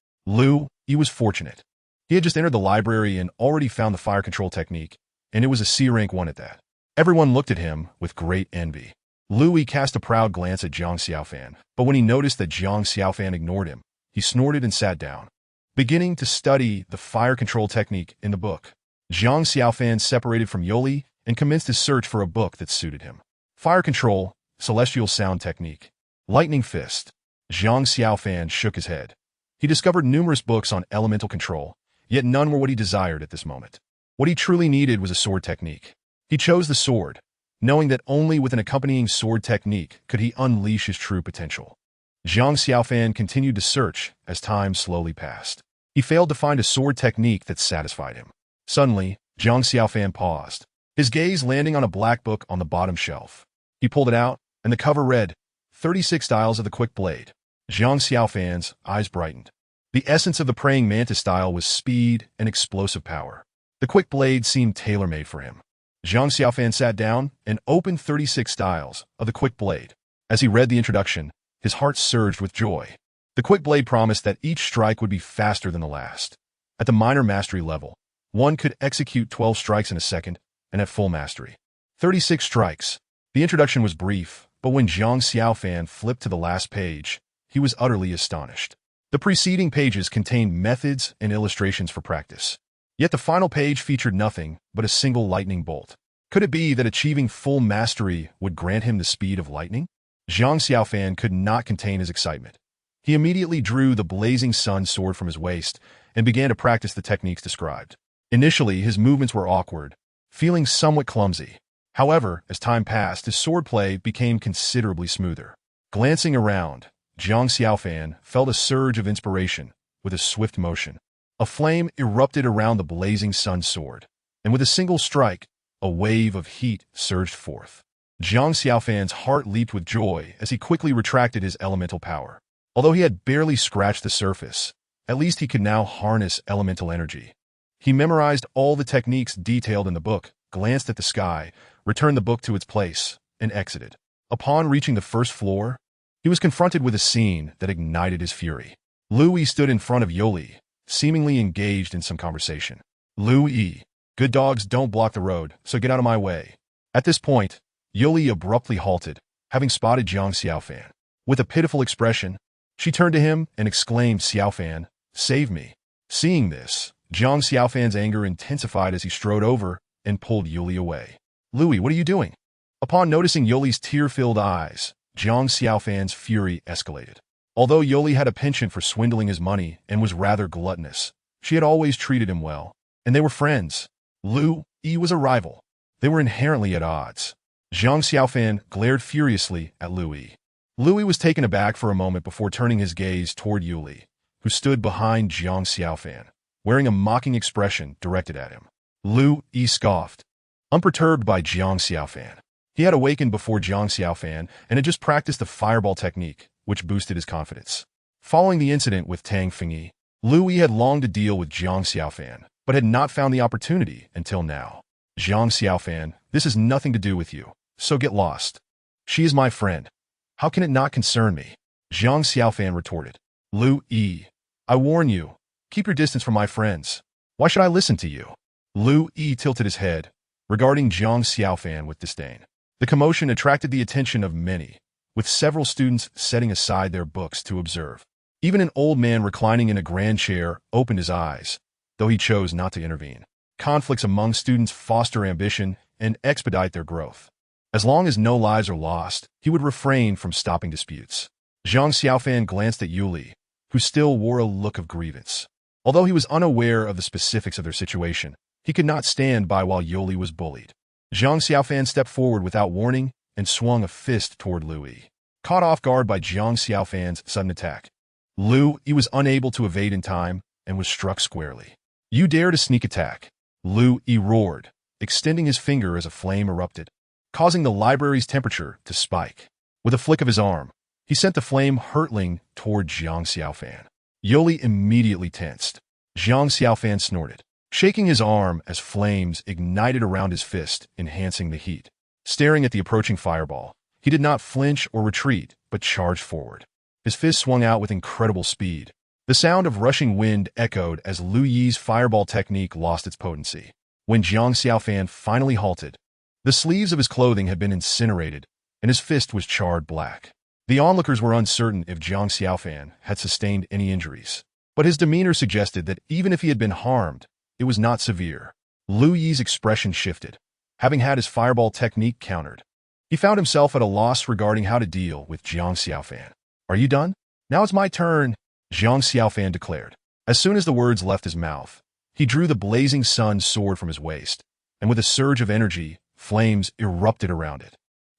He was fortunate. He had just entered the library and already found the fire control technique, and it was a C-rank one at that. Everyone looked at him with great envy. He cast a proud glance at Zhang Xiaofan, but when he noticed that Zhang Xiaofan ignored him, he snorted and sat down, beginning to study the fire control technique in the book. Zhang Xiaofan separated from Yoli and commenced his search for a book that suited him. Fire control, celestial sound technique, lightning fist. Zhang Xiaofan shook his head. He discovered numerous books on elemental control, yet none were what he desired at this moment. What he truly needed was a sword technique. He chose the sword, knowing that only with an accompanying sword technique could he unleash his true potential. Zhang Xiaofan continued to search as time slowly passed. He failed to find a sword technique that satisfied him. Suddenly, Zhang Xiaofan paused, his gaze landing on a black book on the bottom shelf. He pulled it out, and the cover read, 36 Styles of the Quick Blade. Zhang Xiaofan's eyes brightened. The essence of the praying mantis style was speed and explosive power. The quick blade seemed tailor-made for him. Zhang Xiaofan sat down and opened 36 Styles of the Quick Blade. As he read the introduction, His heart surged with joy. The quick blade promised that each strike would be faster than the last. At the minor mastery level, one could execute 12 strikes in a second, and at full mastery, 36 strikes. The introduction was brief, but when Zhang Xiaofan flipped to the last page, he was utterly astonished. The preceding pages contained methods and illustrations for practice. Yet the final page featured nothing but a single lightning bolt. Could it be that achieving full mastery would grant him the speed of lightning? Zhang Xiaofan could not contain his excitement. He immediately drew the blazing sun sword from his waist and began to practice the techniques described. Initially, his movements were awkward, feeling somewhat clumsy. However, as time passed, his swordplay became considerably smoother. Glancing around, Zhang Xiaofan felt a surge of inspiration with a swift motion. A flame erupted around the blazing sun sword, and with a single strike, a wave of heat surged forth. Zhang Xiaofan's heart leaped with joy as he quickly retracted his elemental power. Although he had barely scratched the surface, at least he could now harness elemental energy. He memorized all the techniques detailed in the book, glanced at the sky, returned the book to its place, and exited. Upon reaching the first floor, he was confronted with a scene that ignited his fury. Lu Yi stood in front of Yoli, seemingly engaged in some conversation. Lu Yi, good dogs don't block the road, so get out of my way. At this point, Yoli abruptly halted, having spotted Zhang Xiaofan. With a pitiful expression, she turned to him and exclaimed, "Xiaofan, save me." Seeing this, Zhang Xiaofan's anger intensified as he strode over and pulled Yoli away. "Louis, what are you doing?" Upon noticing Yoli's tear-filled eyes, Zhang Xiaofan's fury escalated. Although Yoli had a penchant for swindling his money and was rather gluttonous, she had always treated him well, and they were friends. Lu Yi was a rival. They were inherently at odds. Zhang Xiaofan glared furiously at Lu Yi. Lu Yi was taken aback for a moment before turning his gaze toward Yuli, who stood behind Zhang Xiaofan, wearing a mocking expression directed at him. Lu Yi scoffed, unperturbed by Zhang Xiaofan. He had awakened before Zhang Xiaofan and had just practiced the fireball technique, which boosted his confidence. Following the incident with Tang Fengyi, Lu Yi had longed to deal with Zhang Xiaofan, but had not found the opportunity until now. "Zhang Xiaofan, this has nothing to do with you, so get lost. She is my friend. How can it not concern me?" Zhang Xiaofan retorted. "Lu Yi, I warn you, keep your distance from my friends. Why should I listen to you?" Lu Yi tilted his head, regarding Zhang Xiaofan with disdain. The commotion attracted the attention of many, with several students setting aside their books to observe. Even an old man reclining in a grand chair opened his eyes, though he chose not to intervene. Conflicts among students foster ambition and expedite their growth. As long as no lives are lost, he would refrain from stopping disputes. Zhang Xiaofan glanced at Yuli, who still wore a look of grievance. Although he was unaware of the specifics of their situation, he could not stand by while Yuli was bullied. Zhang Xiaofan stepped forward without warning and swung a fist toward Lu Yi. Caught off guard by Zhang Xiaofan's sudden attack, Lu Yi was unable to evade in time and was struck squarely. "You dare to sneak attack!" Lu Yi roared, extending his finger as a flame erupted, causing the library's temperature to spike. With a flick of his arm, he sent the flame hurtling toward Zhang Xiaofan. Yoli immediately tensed. Zhang Xiaofan snorted, shaking his arm as flames ignited around his fist, enhancing the heat. Staring at the approaching fireball, he did not flinch or retreat, but charged forward. His fist swung out with incredible speed. The sound of rushing wind echoed as Lu Yi's fireball technique lost its potency. When Zhang Xiaofan finally halted, the sleeves of his clothing had been incinerated, and his fist was charred black. The onlookers were uncertain if Zhang Xiaofan had sustained any injuries, but his demeanor suggested that even if he had been harmed, it was not severe. Lu Yi's expression shifted, having had his fireball technique countered. He found himself at a loss regarding how to deal with Zhang Xiaofan. "Are you done? Now it's my turn," Zhang Xiaofan declared. As soon as the words left his mouth, he drew the blazing sun sword from his waist, and with a surge of energy, flames erupted around it.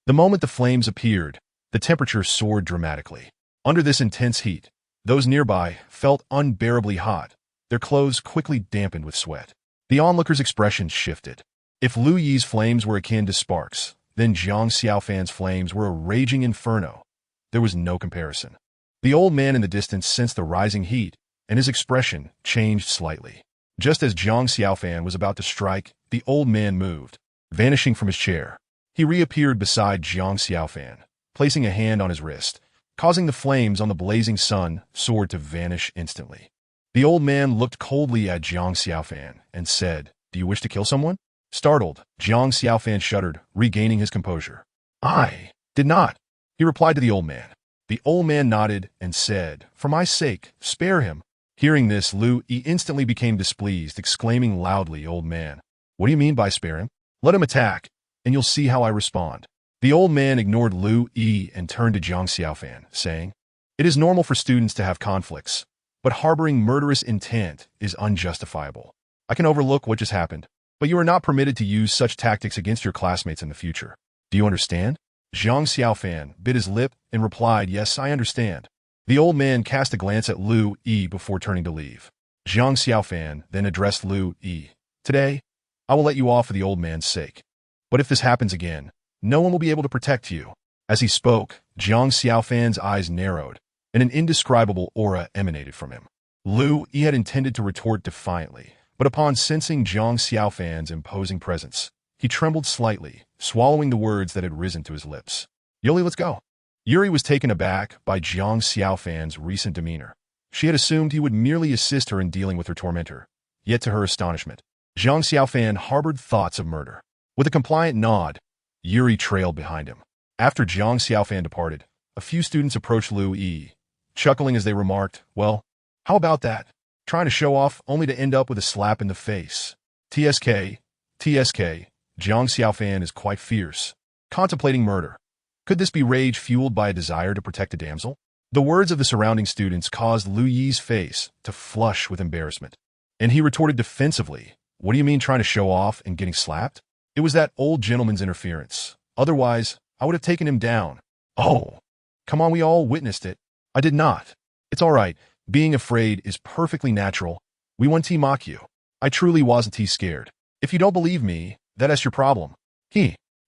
The moment the flames appeared, the temperature soared dramatically. Under this intense heat, those nearby felt unbearably hot, their clothes quickly dampened with sweat. The onlookers' expressions shifted. If Lu Yi's flames were akin to sparks, then Zhang Xiaofan's flames were a raging inferno. There was no comparison. The old man in the distance sensed the rising heat, and his expression changed slightly. Just as Zhang Xiaofan was about to strike, the old man moved, vanishing from his chair. He reappeared beside Zhang Xiaofan, placing a hand on his wrist, causing the flames on the blazing sun sword to vanish instantly. The old man looked coldly at Jiang Xiaofan and said, "Do you wish to kill someone?" Startled, Jiang Xiaofan shuddered, regaining his composure. "I did not," he replied to the old man. The old man nodded and said, "For my sake, spare him." Hearing this, Lu Yi instantly became displeased, exclaiming loudly, "Old man, what do you mean by spare him? Let him attack, and you'll see how I respond." The old man ignored Lu Yi and turned to Jiang Xiaofan, saying, "It is normal for students to have conflicts, but harboring murderous intent is unjustifiable. I can overlook what just happened, but you are not permitted to use such tactics against your classmates in the future. Do you understand?" Jiang Xiaofan bit his lip and replied, "Yes, I understand." The old man cast a glance at Lu Yi before turning to leave. Jiang Xiaofan then addressed Lu Yi. "Today, I will let you off for the old man's sake. But if this happens again, no one will be able to protect you." As he spoke, Jiang Xiaofan's eyes narrowed, and an indescribable aura emanated from him. Lu Yi had intended to retort defiantly, but upon sensing Jiang Xiaofan's imposing presence, he trembled slightly, swallowing the words that had risen to his lips. "Yoli, let's go." Yuri was taken aback by Jiang Xiaofan's recent demeanor. She had assumed he would merely assist her in dealing with her tormentor. Yet to her astonishment, Jiang Xiaofan harbored thoughts of murder. With a compliant nod, Yuri trailed behind him. After Jiang Xiaofan departed, a few students approached Lu Yi, chuckling as they remarked, "Well, how about that? Trying to show off only to end up with a slap in the face. TSK, Jiang Xiaofan is quite fierce. Contemplating murder. Could this be rage fueled by a desire to protect a damsel?" The words of the surrounding students caused Lu Yi's face to flush with embarrassment, and he retorted defensively, "What do you mean trying to show off and getting slapped? It was that old gentleman's interference. Otherwise, I would have taken him down." "Oh, come on, we all witnessed it." "I did not." "It's all right. Being afraid is perfectly natural. We won't mock you. I truly wasn't scared. If you don't believe me, that's your problem."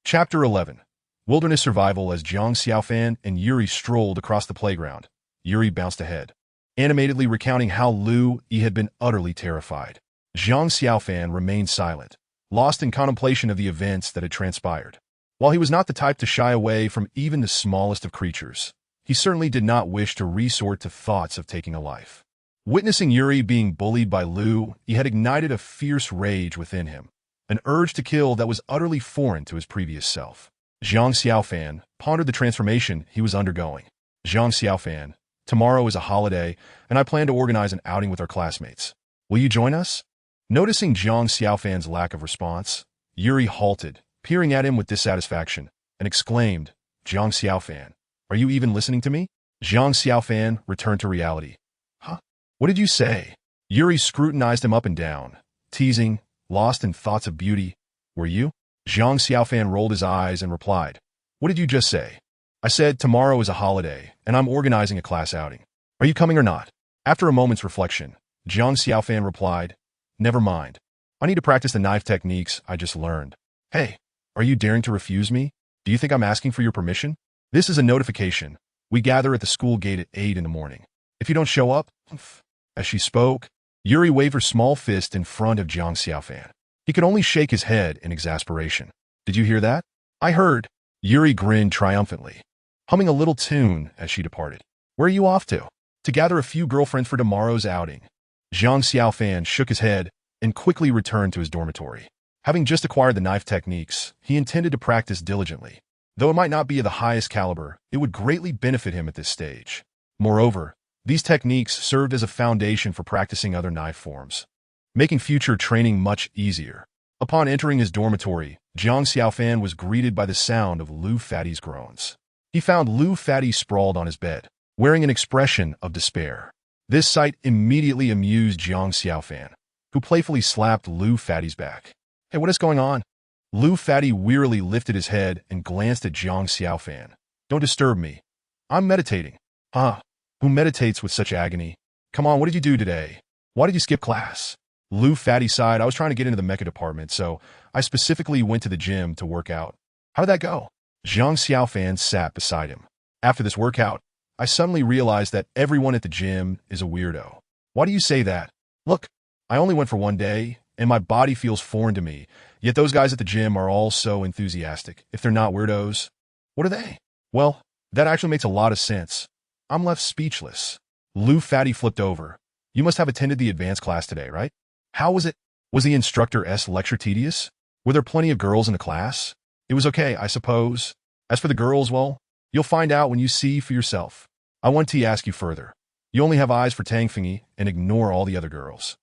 Chapter 11. Wilderness Survival. As Jiang Xiaofan and Yuri strolled across the playground, Yuri bounced ahead, animatedly recounting how Lu Yi had been utterly terrified. Jiang Xiaofan remained silent, lost in contemplation of the events that had transpired. While he was not the type to shy away from even the smallest of creatures, he certainly did not wish to resort to thoughts of taking a life. Witnessing Yuri being bullied by Lu Yi had ignited a fierce rage within him, an urge to kill that was utterly foreign to his previous self. Jiang Xiaofan pondered the transformation he was undergoing. "Jiang Xiaofan, tomorrow is a holiday, and I plan to organize an outing with our classmates. Will you join us?" Noticing Jiang Xiaofan's lack of response, Yuri halted, peering at him with dissatisfaction, and exclaimed, "Jiang Xiaofan, are you even listening to me?" Jiang Xiaofan returned to reality. "Huh? What did you say?" Yuri scrutinized him up and down, teasing, lost in thoughts of beauty. "Were you?" Jiang Xiaofan rolled his eyes and replied, "What did you just say?" "I said tomorrow is a holiday, and I'm organizing a class outing. Are you coming or not?" After a moment's reflection, Jiang Xiaofan replied, "Never mind. I need to practice the knife techniques I just learned." "Hey, are you daring to refuse me? Do you think I'm asking for your permission? This is a notification. We gather at the school gate at 8 in the morning. If you don't show up..." As she spoke, Yuri waved her small fist in front of Jiang Xiaofan. He could only shake his head in exasperation. "Did you hear that?" "I heard." Yuri grinned triumphantly, humming a little tune as she departed. "Where are you off to?" "To gather a few girlfriends for tomorrow's outing." Jiang Xiaofan shook his head and quickly returned to his dormitory. Having just acquired the knife techniques, he intended to practice diligently. Though it might not be of the highest caliber, it would greatly benefit him at this stage. Moreover, these techniques served as a foundation for practicing other knife forms, making future training much easier. Upon entering his dormitory, Jiang Xiaofan was greeted by the sound of Lu Fatty's groans. He found Lu Fatty sprawled on his bed, wearing an expression of despair. This sight immediately amused Jiang Xiaofan, who playfully slapped Lu Fatty's back. "Hey, what is going on?" Lu Fatty wearily lifted his head and glanced at Jiang Xiaofan. "Don't disturb me. I'm meditating." "Huh? Who meditates with such agony? Come on, what did you do today? Why did you skip class?" Lu Fatty sighed. "I was trying to get into the mecha department, so I specifically went to the gym to work out." "How did that go?" Jiang Xiaofan sat beside him. "After this workout, I suddenly realized that everyone at the gym is a weirdo." "Why do you say that?" "Look, I only went for one day, and my body feels foreign to me, yet those guys at the gym are all so enthusiastic. If they're not weirdos, what are they?" "Well, that actually makes a lot of sense. I'm left speechless. Lu Fatty flipped over. You must have attended the advanced class today, right? How was it? Was the instructor's lecture tedious? Were there plenty of girls in the class? It was okay, I suppose. As for the girls, well, you'll find out when you see for yourself. I want to ask you further. You only have eyes for Tang Fingyi and ignore all the other girls.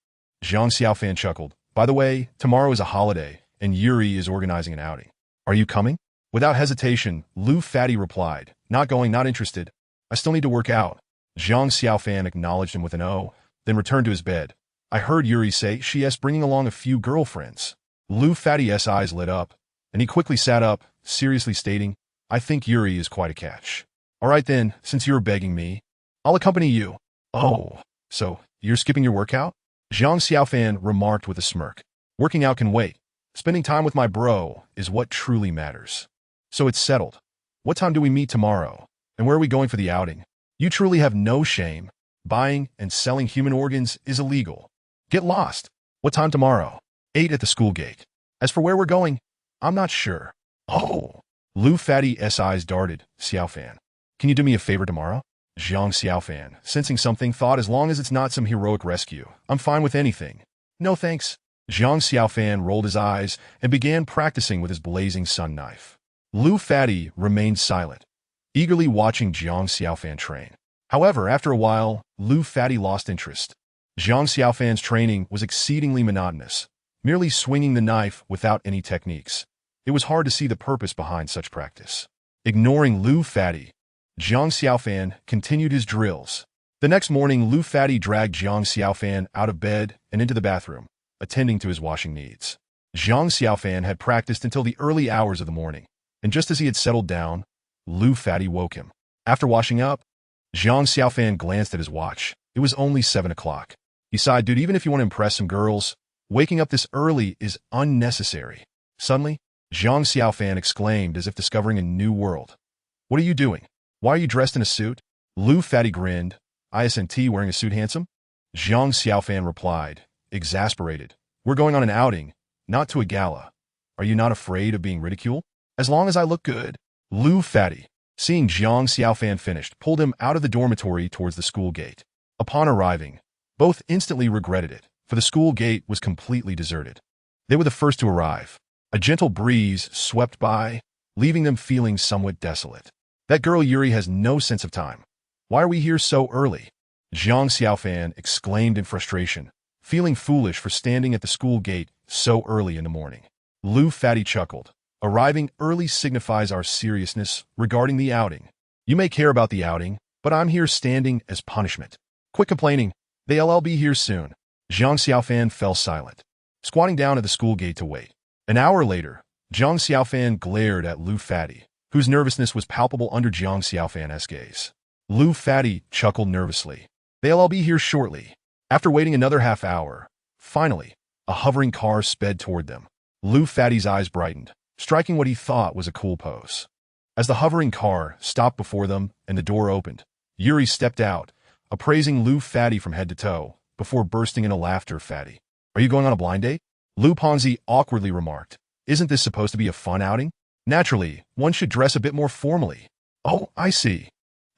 Zhang Xiaofan chuckled. By the way, tomorrow is a holiday, and Yuri is organizing an outing. Are you coming? Without hesitation, Lu Fatty replied, not going, not interested. I still need to work out. Zhang Xiaofan acknowledged him with an O, then returned to his bed. I heard Yuri say she's bringing along a few girlfriends. Lu Fatty's eyes lit up, and he quickly sat up, seriously stating, I think Yuri is quite a catch. All right then, since you're begging me, I'll accompany you. Oh, so you're skipping your workout? Zhang Xiaofan remarked with a smirk. Working out can wait. Spending time with my bro is what truly matters. So it's settled. What time do we meet tomorrow? And where are we going for the outing? You truly have no shame. Buying and selling human organs is illegal. Get lost. What time tomorrow? 8 at the school gate. As for where we're going, I'm not sure. Oh. Lu Fatty's eyes darted. Xiaofan. Can you do me a favor tomorrow? Zhang Xiaofan, sensing something, thought as long as it's not some heroic rescue, I'm fine with anything. No thanks. Zhang Xiaofan rolled his eyes and began practicing with his blazing sun knife. Lu Fatty remained silent, eagerly watching Zhang Xiaofan train. However, after a while, Lu Fatty lost interest. Zhang Xiaofan's training was exceedingly monotonous, merely swinging the knife without any techniques. It was hard to see the purpose behind such practice. Ignoring Lu Fatty, Zhang Xiaofan continued his drills. The next morning, Lu Fatty dragged Zhang Xiaofan out of bed and into the bathroom, attending to his washing needs. Zhang Xiaofan had practiced until the early hours of the morning, and just as he had settled down, Lu Fatty woke him. After washing up, Zhang Xiaofan glanced at his watch. It was only 7 o'clock. He sighed, dude, even if you want to impress some girls, waking up this early is unnecessary. Suddenly, Zhang Xiaofan exclaimed as if discovering a new world. What are you doing? Why are you dressed in a suit? Lu Fatty grinned. Isn't wearing a suit handsome? Zhang Xiaofan replied, exasperated. We're going on an outing, not to a gala. Are you not afraid of being ridiculed? As long as I look good. Lu Fatty, seeing Zhang Xiaofan finished, pulled him out of the dormitory towards the school gate. Upon arriving, both instantly regretted it, for the school gate was completely deserted. They were the first to arrive. A gentle breeze swept by, leaving them feeling somewhat desolate. That girl Yuri has no sense of time. Why are we here so early? Zhang Xiaofan exclaimed in frustration, feeling foolish for standing at the school gate so early in the morning. Lu Fatty chuckled. Arriving early signifies our seriousness regarding the outing. You may care about the outing, but I'm here standing as punishment. Quit complaining. They'll be here soon. Zhang Xiaofan fell silent, squatting down at the school gate to wait. An hour later, Zhang Xiaofan glared at Lu Fatty, whose nervousness was palpable under Zhang Xiaofan's gaze. Lu Fatty chuckled nervously. They'll be here shortly. After waiting another half hour, finally, a hovering car sped toward them. Lu Fatty's eyes brightened, striking what he thought was a cool pose. As the hovering car stopped before them and the door opened, Yuri stepped out, appraising Lu Fatty from head to toe, before bursting into laughter. Fatty, are you going on a blind date? Lu Ponzi awkwardly remarked. Isn't this supposed to be a fun outing? Naturally, one should dress a bit more formally. Oh, I see.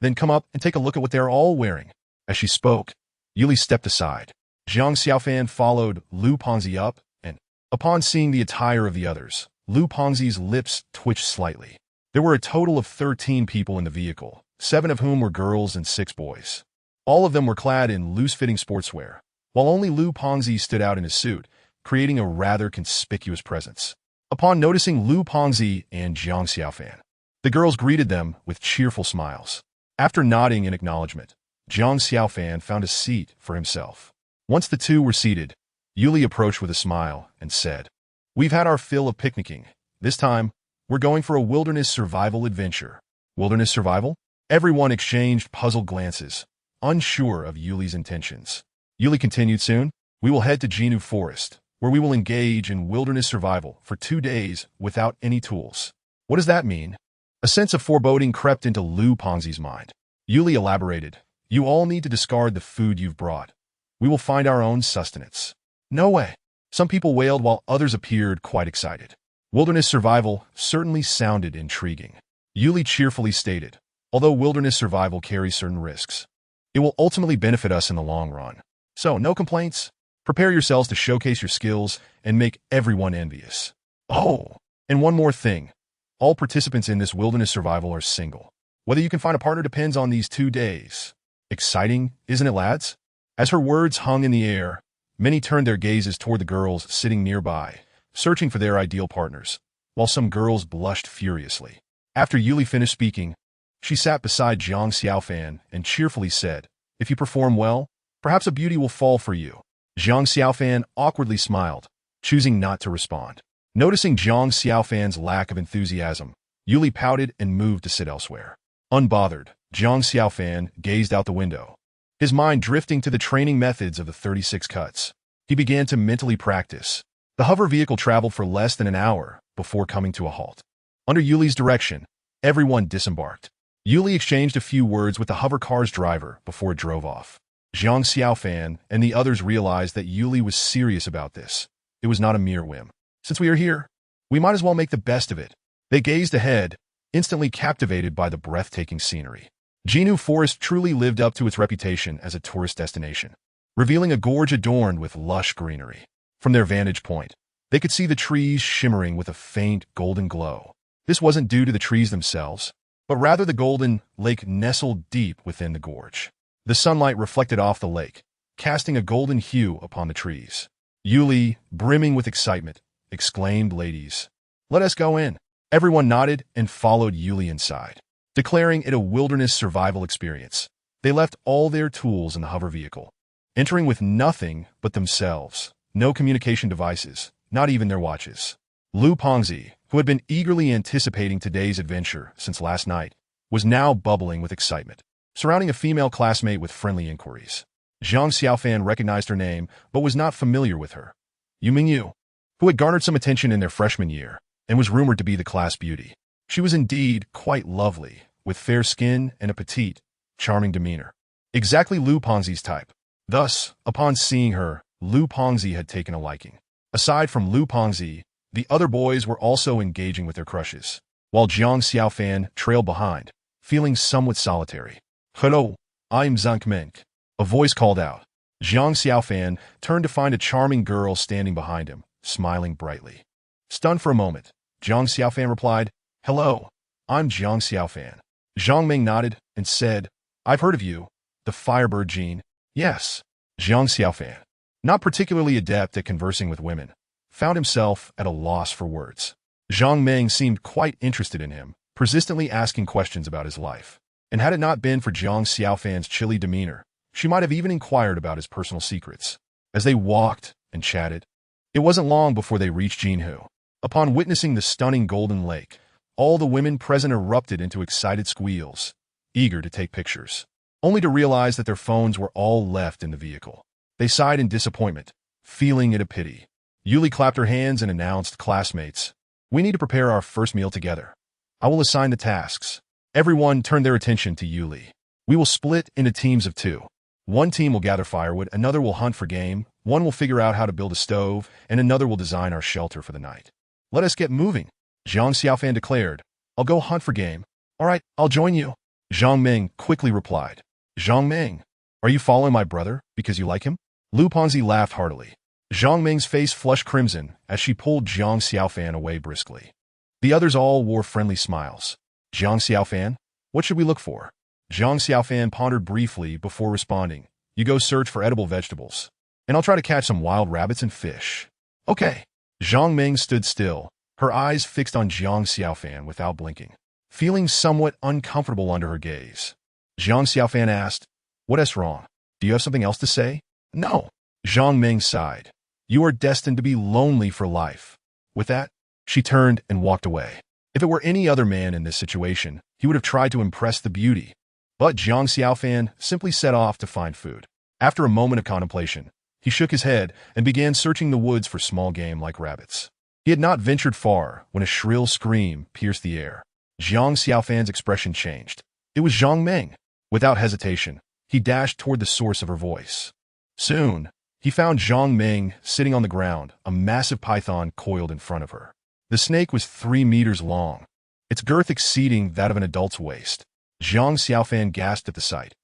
Then come up and take a look at what they're all wearing. As she spoke, Yuli stepped aside. Zhang Xiaofan followed Lu Ponzi up, and, upon seeing the attire of the others, Lu Ponzi's lips twitched slightly. There were a total of 13 people in the vehicle, 7 of whom were girls and 6 boys. All of them were clad in loose-fitting sportswear, while only Lu Ponzi stood out in his suit, creating a rather conspicuous presence. Upon noticing Lu Ponzi and Zhang Xiaofan, the girls greeted them with cheerful smiles. After nodding in acknowledgement, Zhang Xiaofan found a seat for himself. Once the two were seated, Yuli approached with a smile and said, We've had our fill of picnicking. This time, we're going for a wilderness survival adventure. Wilderness survival? Everyone exchanged puzzled glances, unsure of Yuli's intentions. Yuli continued soon. We will head to Jinu Forest, where we will engage in wilderness survival for 2 days without any tools. What does that mean? A sense of foreboding crept into Lu Ponzi's mind. Yuli elaborated. You all need to discard the food you've brought. We will find our own sustenance. No way. Some people wailed while others appeared quite excited. Wilderness survival certainly sounded intriguing. Yuli cheerfully stated, Although wilderness survival carries certain risks, it will ultimately benefit us in the long run. So, no complaints. Prepare yourselves to showcase your skills and make everyone envious. Oh, and one more thing. All participants in this wilderness survival are single. Whether you can find a partner depends on these 2 days. Exciting, isn't it, lads? As her words hung in the air, many turned their gazes toward the girls sitting nearby, searching for their ideal partners, while some girls blushed furiously. After Yuli finished speaking, she sat beside Zhang Xiaofan and cheerfully said, "If you perform well, perhaps a beauty will fall for you." Zhang Xiaofan awkwardly smiled, choosing not to respond. Noticing Zhang Xiaofan's lack of enthusiasm, Yuli pouted and moved to sit elsewhere. Unbothered, Zhang Xiaofan gazed out the window, his mind drifting to the training methods of the 36 cuts. He began to mentally practice. The hover vehicle traveled for less than an hour before coming to a halt. Under Yuli's direction, everyone disembarked. Yuli exchanged a few words with the hover car's driver before it drove off. Zhang Xiaofan and the others realized that Yuli was serious about this. It was not a mere whim. Since we are here, we might as well make the best of it. They gazed ahead, instantly captivated by the breathtaking scenery. Jinhu Forest truly lived up to its reputation as a tourist destination, revealing a gorge adorned with lush greenery. From their vantage point, they could see the trees shimmering with a faint golden glow. This wasn't due to the trees themselves, but rather the golden lake nestled deep within the gorge. The sunlight reflected off the lake, casting a golden hue upon the trees. Yuli, brimming with excitement, exclaimed, "Ladies, let us go in." Everyone nodded and followed Yuli inside, declaring it a wilderness survival experience. They left all their tools in the hover vehicle, entering with nothing but themselves. No communication devices, not even their watches. Lu Pengzi, who had been eagerly anticipating today's adventure since last night, was now bubbling with excitement, surrounding a female classmate with friendly inquiries. Zhang Xiaofan recognized her name, but was not familiar with her. Yu Mingyu, who had garnered some attention in their freshman year and was rumored to be the class beauty. She was indeed quite lovely, with fair skin and a petite, charming demeanor. Exactly Lu Pengzi's type. Thus, upon seeing her, Lu Pengzi had taken a liking. Aside from Lu Pengzi, the other boys were also engaging with their crushes, while Zhang Xiaofan trailed behind, feeling somewhat solitary. "Hello, I'm Zhang Menk," a voice called out. Zhang Xiaofan turned to find a charming girl standing behind him, smiling brightly. Stunned for a moment, Zhang Xiaofan replied, "Hello, I'm Zhang Xiaofan." Zhang Meng nodded and said, "I've heard of you, the Firebird gene." "Yes." Zhang Xiaofan, not particularly adept at conversing with women, found himself at a loss for words. Zhang Meng seemed quite interested in him, persistently asking questions about his life. And had it not been for Zhang Xiaofan's chilly demeanor, she might have even inquired about his personal secrets. As they walked and chatted, it wasn't long before they reached Jinhu. Upon witnessing the stunning golden lake, all the women present erupted into excited squeals, eager to take pictures, only to realize that their phones were all left in the vehicle. They sighed in disappointment, feeling it a pity. Yuli clapped her hands and announced, "Classmates, we need to prepare our first meal together. I will assign the tasks." Everyone turned their attention to Yuli. "We will split into teams of 2. One team will gather firewood, another will hunt for game, one will figure out how to build a stove, and another will design our shelter for the night. Let us get moving," Zhang Xiaofan declared. "I'll go hunt for game." "All right, I'll join you," Zhang Meng quickly replied. "Zhang Meng, are you following my brother because you like him?" Lu Pengzi laughed heartily. Zhang Meng's face flushed crimson as she pulled Zhang Xiaofan away briskly. The others all wore friendly smiles. "Zhang Xiaofan, what should we look for?" Zhang Xiaofan pondered briefly before responding. "You go search for edible vegetables, and I'll try to catch some wild rabbits and fish." "Okay." Zhang Meng stood still, her eyes fixed on Zhang Xiaofan without blinking, feeling somewhat uncomfortable under her gaze. Zhang Xiaofan asked, "What is wrong? Do you have something else to say?" "No." Zhang Meng sighed. "You are destined to be lonely for life." With that, she turned and walked away. If it were any other man in this situation, he would have tried to impress the beauty. But Zhang Xiaofan simply set off to find food. After a moment of contemplation, he shook his head and began searching the woods for small game like rabbits. He had not ventured far when a shrill scream pierced the air. Zhang Xiaofan's expression changed. It was Zhang Meng. Without hesitation, he dashed toward the source of her voice. Soon, he found Zhang Meng sitting on the ground, a massive python coiled in front of her. The snake was 3 meters long, its girth exceeding that of an adult's waist. Zhang Xiaofan gasped at the sight.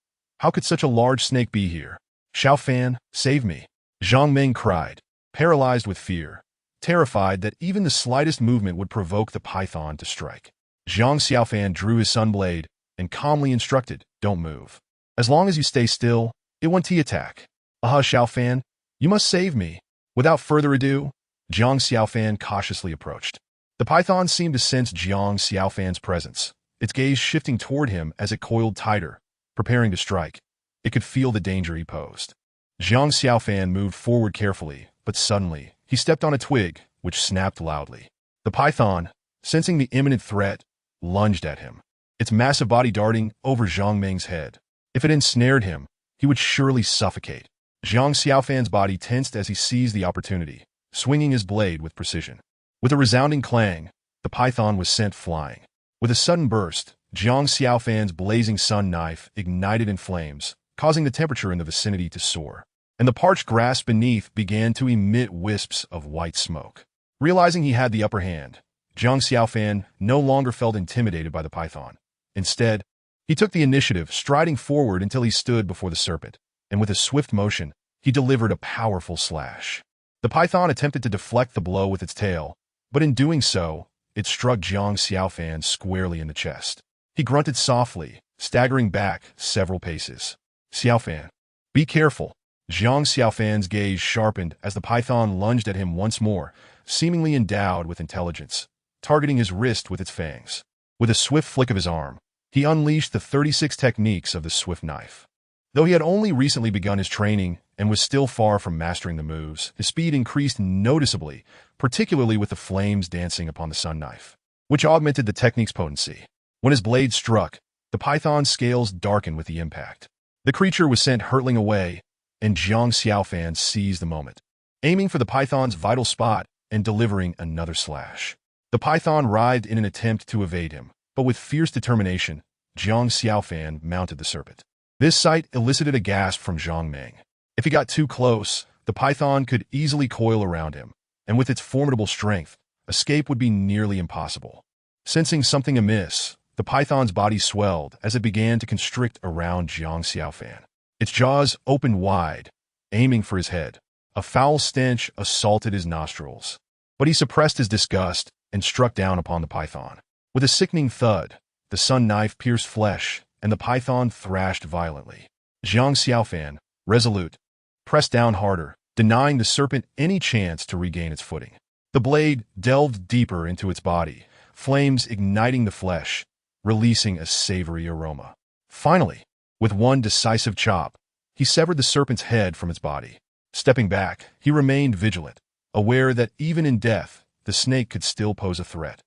How could such a large snake be here? Xiaofan, save me. Zhang Meng cried, paralyzed with fear, terrified that even the slightest movement would provoke the python to strike. Zhang Xiaofan drew his sunblade and calmly instructed, don't move. As long as you stay still, it won't attack. Aha, Xiaofan, you must save me. Without further ado, Zhang Xiaofan cautiously approached. The python seemed to sense Zhang Xiaofan's presence, its gaze shifting toward him as it coiled tighter, preparing to strike. It could feel the danger he posed. Zhang Xiaofan moved forward carefully, but suddenly, he stepped on a twig, which snapped loudly. The python, sensing the imminent threat, lunged at him, its massive body darting over Zhang Meng's head. If it ensnared him, he would surely suffocate. Zhang Xiaofan's body tensed as he seized the opportunity, swinging his blade with precision. With a resounding clang, the python was sent flying. With a sudden burst, Zhang Xiaofan's blazing sun knife ignited in flames, causing the temperature in the vicinity to soar, and the parched grass beneath began to emit wisps of white smoke. Realizing he had the upper hand, Zhang Xiaofan no longer felt intimidated by the python. Instead, he took the initiative, striding forward until he stood before the serpent, and with a swift motion, he delivered a powerful slash. The python attempted to deflect the blow with its tail, but in doing so, it struck Zhang Xiaofan squarely in the chest. He grunted softly, staggering back several paces. Xiaofan, be careful. Zhang Xiaofan's gaze sharpened as the python lunged at him once more, seemingly endowed with intelligence, targeting his wrist with its fangs. With a swift flick of his arm, he unleashed the 36 techniques of the swift knife. Though he had only recently begun his training and was still far from mastering the moves, his speed increased noticeably, particularly with the flames dancing upon the sun knife, which augmented the technique's potency. When his blade struck, the python's scales darkened with the impact. The creature was sent hurtling away, and Zhang Xiaofan seized the moment, aiming for the python's vital spot and delivering another slash. The python writhed in an attempt to evade him, but with fierce determination, Zhang Xiaofan mounted the serpent. This sight elicited a gasp from Zhang Meng. If he got too close, the python could easily coil around him, and with its formidable strength, escape would be nearly impossible. Sensing something amiss, the python's body swelled as it began to constrict around Zhang Xiaofan. Its jaws opened wide, aiming for his head. A foul stench assaulted his nostrils, but he suppressed his disgust and struck down upon the python. With a sickening thud, the sun knife pierced flesh, and the python thrashed violently. Zhang Xiaofan, resolute, pressed down harder, denying the serpent any chance to regain its footing. The blade delved deeper into its body, flames igniting the flesh, releasing a savory aroma. Finally, with one decisive chop, he severed the serpent's head from its body. Stepping back, he remained vigilant, aware that even in death, the snake could still pose a threat.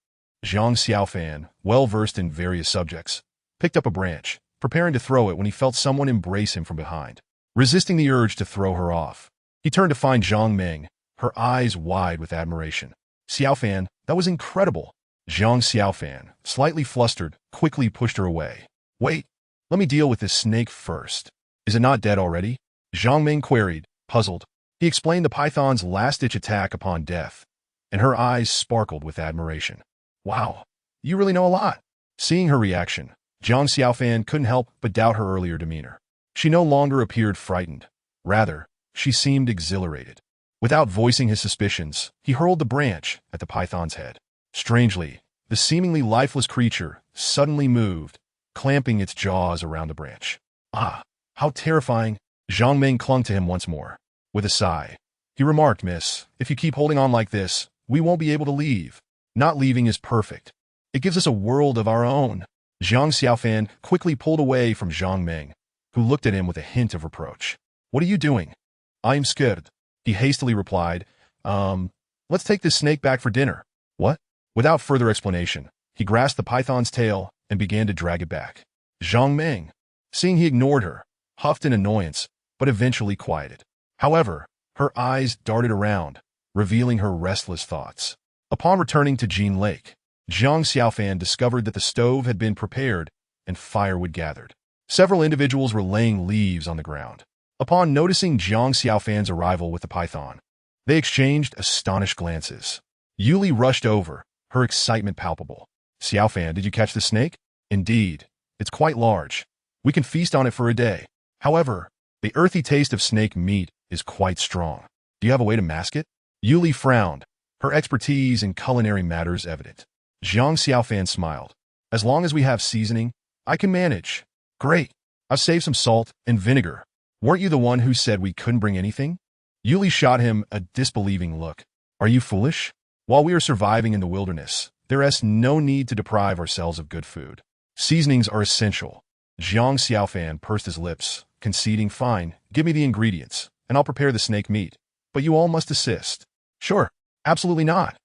Zhang Xiaofan, well versed in various subjects, picked up a branch, preparing to throw it when he felt someone embrace him from behind. Resisting the urge to throw her off, he turned to find Zhang Meng, her eyes wide with admiration. Xiaofan, that was incredible. Zhang Xiaofan, slightly flustered, quickly pushed her away. Wait, let me deal with this snake first. Is it not dead already? Zhang Meng queried, puzzled. He explained the python's last-ditch attack upon death, and her eyes sparkled with admiration. Wow, you really know a lot. Seeing her reaction, Zhang Xiaofan couldn't help but doubt her earlier demeanor. She no longer appeared frightened. Rather, she seemed exhilarated. Without voicing his suspicions, he hurled the branch at the python's head. Strangely, the seemingly lifeless creature suddenly moved, clamping its jaws around the branch. Ah, how terrifying. Zhang Meng clung to him once more. With a sigh, he remarked, Miss, if you keep holding on like this, we won't be able to leave. Not leaving is perfect. It gives us a world of our own. Zhang Xiaofan quickly pulled away from Zhang Meng, who looked at him with a hint of reproach. What are you doing? I am scared, he hastily replied. Let's take this snake back for dinner. What? Without further explanation, he grasped the python's tail and began to drag it back. Zhang Meng, seeing he ignored her, huffed in annoyance, but eventually quieted. However, her eyes darted around, revealing her restless thoughts. Upon returning to Jin Lake, Zhang Xiaofan discovered that the stove had been prepared and firewood gathered. Several individuals were laying leaves on the ground. Upon noticing Zhang Xiaofan's arrival with the python, they exchanged astonished glances. Yuli rushed over, her excitement palpable. Xiaofan, did you catch the snake? Indeed, It's quite large. We can feast on it for a day. However, the earthy taste of snake meat is quite strong. Do you have a way to mask it? Yuli frowned, her expertise in culinary matters evident. Zhang Xiaofan smiled. As long as we have seasoning, I can manage. Great. I've saved some salt and vinegar. Weren't you the one who said we couldn't bring anything? Yuli shot him a disbelieving look. Are you foolish? While we are surviving in the wilderness, there is no need to deprive ourselves of good food. Seasonings are essential. Zhang Xiaofan pursed his lips, conceding, fine, give me the ingredients, and I'll prepare the snake meat. But you all must assist. Sure, absolutely not.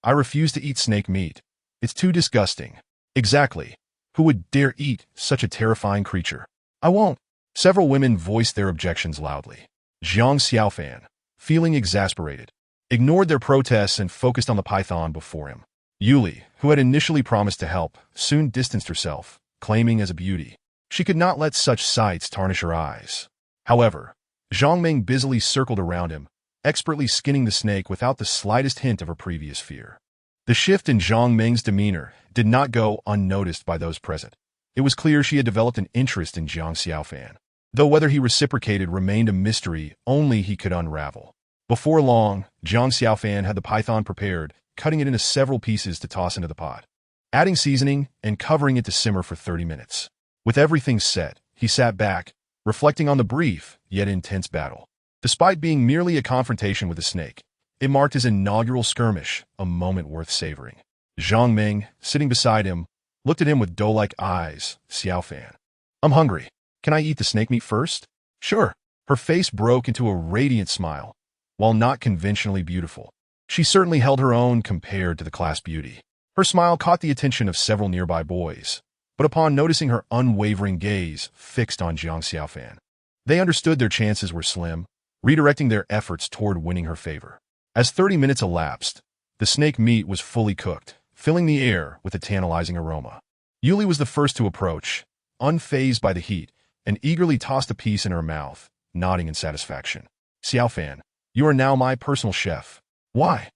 I refuse to eat snake meat. It's too disgusting. Exactly. Who would dare eat such a terrifying creature? I won't. Several women voiced their objections loudly. Zhang Xiaofan, feeling exasperated, ignored their protests and focused on the python before him. Yuli, who had initially promised to help, soon distanced herself, claiming as a beauty. She could not let such sights tarnish her eyes. However, Zhang Ming busily circled around him, expertly skinning the snake without the slightest hint of her previous fear. The shift in Zhang Ming's demeanor did not go unnoticed by those present. It was clear she had developed an interest in Zhang Xiaofan, though whether he reciprocated remained a mystery only he could unravel. Before long, Zhang Xiaofan had the python prepared, cutting it into several pieces to toss into the pot, adding seasoning and covering it to simmer for 30 minutes. With everything set, he sat back, reflecting on the brief, yet intense battle. Despite being merely a confrontation with a snake, it marked his inaugural skirmish, a moment worth savoring. Zhang Ming, sitting beside him, looked at him with doe-like eyes. Xiaofan. I'm hungry. Can I eat the snake meat first? Sure. Her face broke into a radiant smile. While not conventionally beautiful, she certainly held her own compared to the class beauty. Her smile caught the attention of several nearby boys, but upon noticing her unwavering gaze fixed on Zhang Xiaofan, they understood their chances were slim, redirecting their efforts toward winning her favor. As 30 minutes elapsed, the snake meat was fully cooked, filling the air with a tantalizing aroma. Yuli was the first to approach, unfazed by the heat, and eagerly tossed a piece in her mouth, nodding in satisfaction. Xiaofan, you are now my personal chef. Why?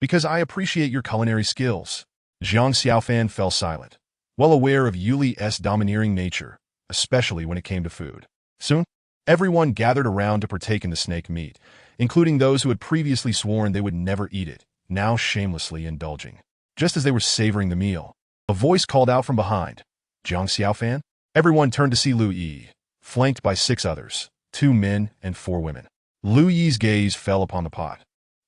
Because I appreciate your culinary skills. Zhang Xiaofan fell silent, well aware of Yuli's domineering nature, especially when it came to food. Soon, everyone gathered around to partake in the snake meat, including those who had previously sworn they would never eat it, now shamelessly indulging. Just as they were savoring the meal, a voice called out from behind. Zhang Xiaofan? Everyone turned to see Lu Yi, flanked by 6 others, 2 men and 4 women. Lu Yi's gaze fell upon the pot,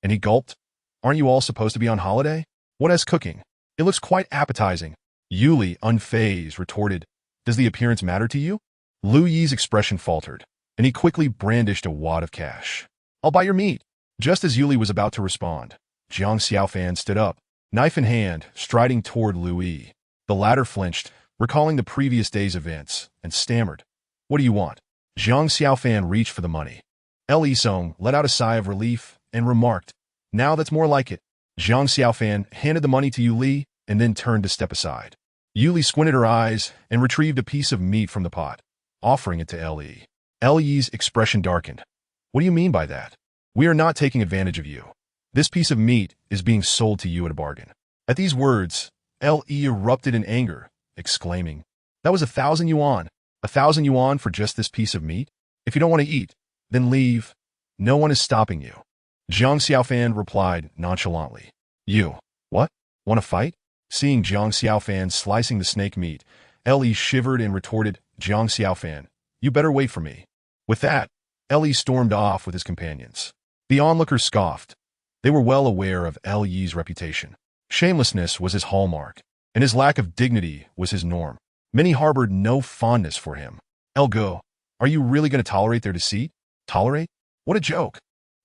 and he gulped. Aren't you all supposed to be on holiday? What is cooking? It looks quite appetizing. Yuli, unfazed, retorted, Does the appearance matter to you? Lu Yi's expression faltered, and he quickly brandished a wad of cash. I'll buy your meat. Just as Yuli was about to respond, Zhang Xiaofan stood up, knife in hand, striding toward Lu Yi. The latter flinched, recalling the previous day's events, and stammered. What do you want? Zhang Xiaofan reached for the money. Li Song let out a sigh of relief and remarked, Now that's more like it. Zhang Xiaofan handed the money to Yuli and then turned to step aside. Yuli squinted her eyes and retrieved a piece of meat from the pot, offering it to Li. Li's expression darkened. What do you mean by that? We are not taking advantage of you. This piece of meat is being sold to you at a bargain. At these words, Li erupted in anger, exclaiming, That was 1,000 yuan. 1,000 yuan for just this piece of meat? If you don't want to eat, then leave. No one is stopping you. Zhang Xiaofan replied nonchalantly. You, what? Want to fight? Seeing Zhang Xiaofan slicing the snake meat, Li shivered and retorted, Zhang Xiaofan, you better wait for me. With that, Li stormed off with his companions. The onlookers scoffed. They were well aware of Li's reputation. Shamelessness was his hallmark, and his lack of dignity was his norm. Many harbored no fondness for him. Elgo, are you really going to tolerate their deceit? Tolerate? What a joke.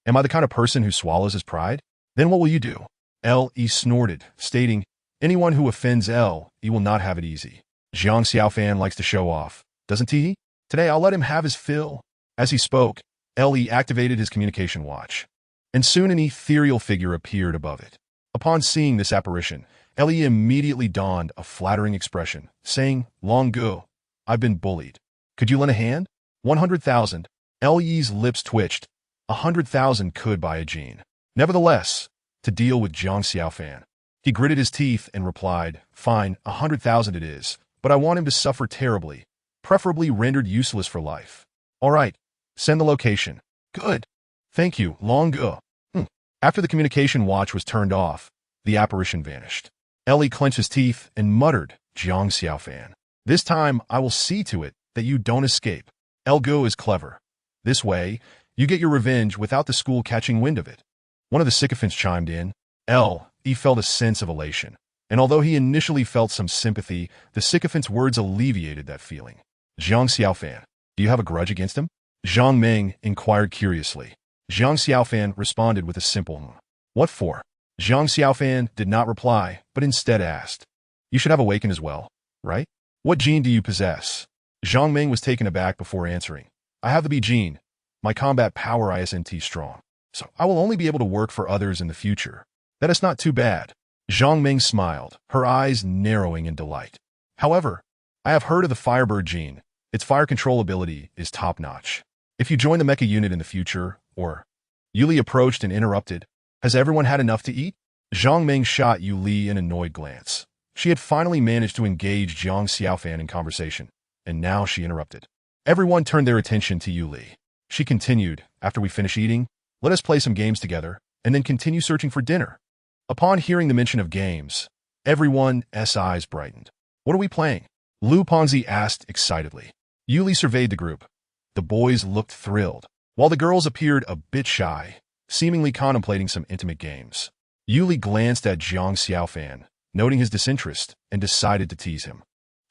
Am I the kind of person who swallows his pride? Then what will you do? Li snorted, stating, Anyone who offends Li will not have it easy. Zhang Xiaofan likes to show off, doesn't he? Today I'll let him have his fill. As he spoke, Li activated his communication watch, and soon an ethereal figure appeared above it. Upon seeing this apparition, Li immediately donned a flattering expression, saying, Long ago, I've been bullied. Could you lend a hand? 100,000. Li's lips twitched. 100,000 could buy a gene. Nevertheless, to deal with Zhang Xiaofan, he gritted his teeth and replied, Fine, 100,000 it is, but I want him to suffer terribly, preferably rendered useless for life. All right, send the location. Good. Thank you, long go. After the communication watch was turned off, the apparition vanished. Ellie clenched his teeth and muttered, Jiang Xiaofan. This time, I will see to it that you don't escape. Elgo is clever. This way, you get your revenge without the school catching wind of it. One of the sycophants chimed in. He felt a sense of elation. And although he initially felt some sympathy, the sycophant's words alleviated that feeling. Jiang Xiaofan, do you have a grudge against him? Zhang Ming inquired curiously. Jiang Xiaofan responded with a simple What for? Jiang Xiaofan did not reply, but instead asked. You should have awakened as well, right? What gene do you possess? Zhang Ming was taken aback before answering. I have the B gene. My combat power ISNT strong. So I will only be able to work for others in the future. That is not too bad. Zhang Ming smiled, her eyes narrowing in delight. However, I have heard of the Firebird gene. Its fire control ability is top-notch. If you join the mecha unit in the future, or... Yuli approached and interrupted. Has everyone had enough to eat? Zhang Ming shot Yuli an annoyed glance. She had finally managed to engage Jiang Xiaofan in conversation, and now she interrupted. Everyone turned their attention to Yuli. She continued, after we finish eating, let us play some games together, and then continue searching for dinner. Upon hearing the mention of games, everyone's eyes brightened. What are we playing? Lu Ponzi asked excitedly. Yuli surveyed the group. The boys looked thrilled, while the girls appeared a bit shy, seemingly contemplating some intimate games. Yuli glanced at Jiang Xiaofan, noting his disinterest, and decided to tease him.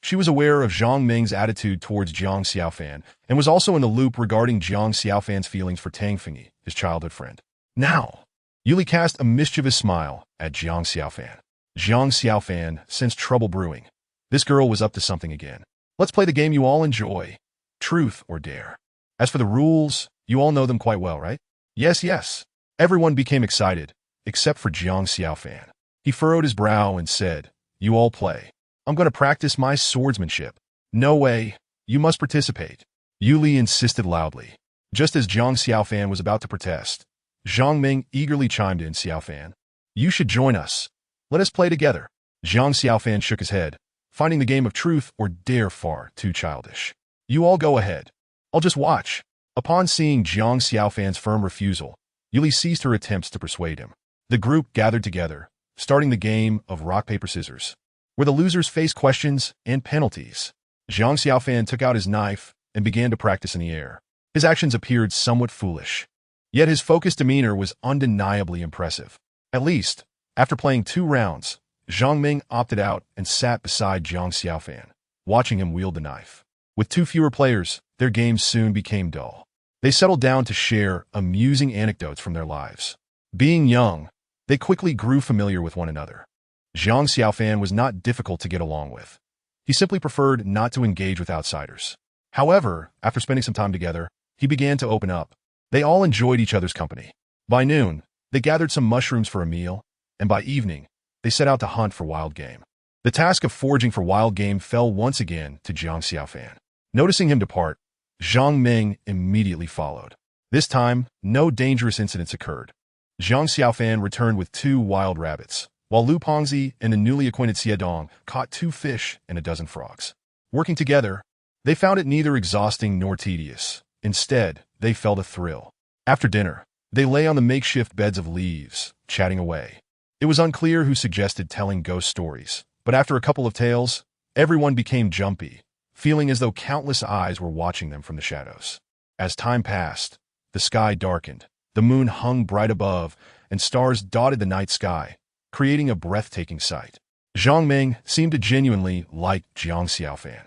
She was aware of Zhang Ming's attitude towards Jiang Xiaofan, and was also in the loop regarding Jiang Xiaofan's feelings for Tang Fengyi, his childhood friend. Now, Yuli cast a mischievous smile at Jiang Xiaofan. Jiang Xiaofan sensed trouble brewing. This girl was up to something again. Let's play the game you all enjoy. Truth or dare. As for the rules, you all know them quite well, right? Yes. Everyone became excited, except for Jiang Xiaofan. He furrowed his brow and said, You all play. I'm going to practice my swordsmanship. No way. You must participate. Yuli insisted loudly. Just as Jiang Xiaofan was about to protest, Zhang Ming eagerly chimed in, Xiaofan. You should join us. Let us play together. Jiang Xiaofan shook his head, finding the game of truth or dare far too childish. You all go ahead. I'll just watch. Upon seeing Jiang Xiaofan's firm refusal, Yuli ceased her attempts to persuade him. The group gathered together, starting the game of rock, paper, scissors, where the losers face questions and penalties. Jiang Xiaofan took out his knife and began to practice in the air. His actions appeared somewhat foolish, yet his focused demeanor was undeniably impressive. At least, after playing 2 rounds, Zhang Ming opted out and sat beside Jiang Xiaofan, watching him wield the knife. With 2 fewer players, their game soon became dull. They settled down to share amusing anecdotes from their lives. Being young, they quickly grew familiar with one another. Jiang Xiaofan was not difficult to get along with. He simply preferred not to engage with outsiders. However, after spending some time together, he began to open up. They all enjoyed each other's company. By noon, they gathered some mushrooms for a meal, and by evening, they set out to hunt for wild game. The task of foraging for wild game fell once again to Jiang Xiaofan. Noticing him depart, Zhang Ming immediately followed. This time, no dangerous incidents occurred. Jiang Xiaofan returned with 2 wild rabbits, while Lu Pongzi and the newly acquainted Xie Dong caught 2 fish and a dozen frogs. Working together, they found it neither exhausting nor tedious. Instead, they felt a thrill. After dinner, they lay on the makeshift beds of leaves, chatting away. It was unclear who suggested telling ghost stories, but after a couple of tales, everyone became jumpy, feeling as though countless eyes were watching them from the shadows. As time passed, the sky darkened, the moon hung bright above, and stars dotted the night sky, creating a breathtaking sight. Zhang Ming seemed to genuinely like Jiang Xiaofan.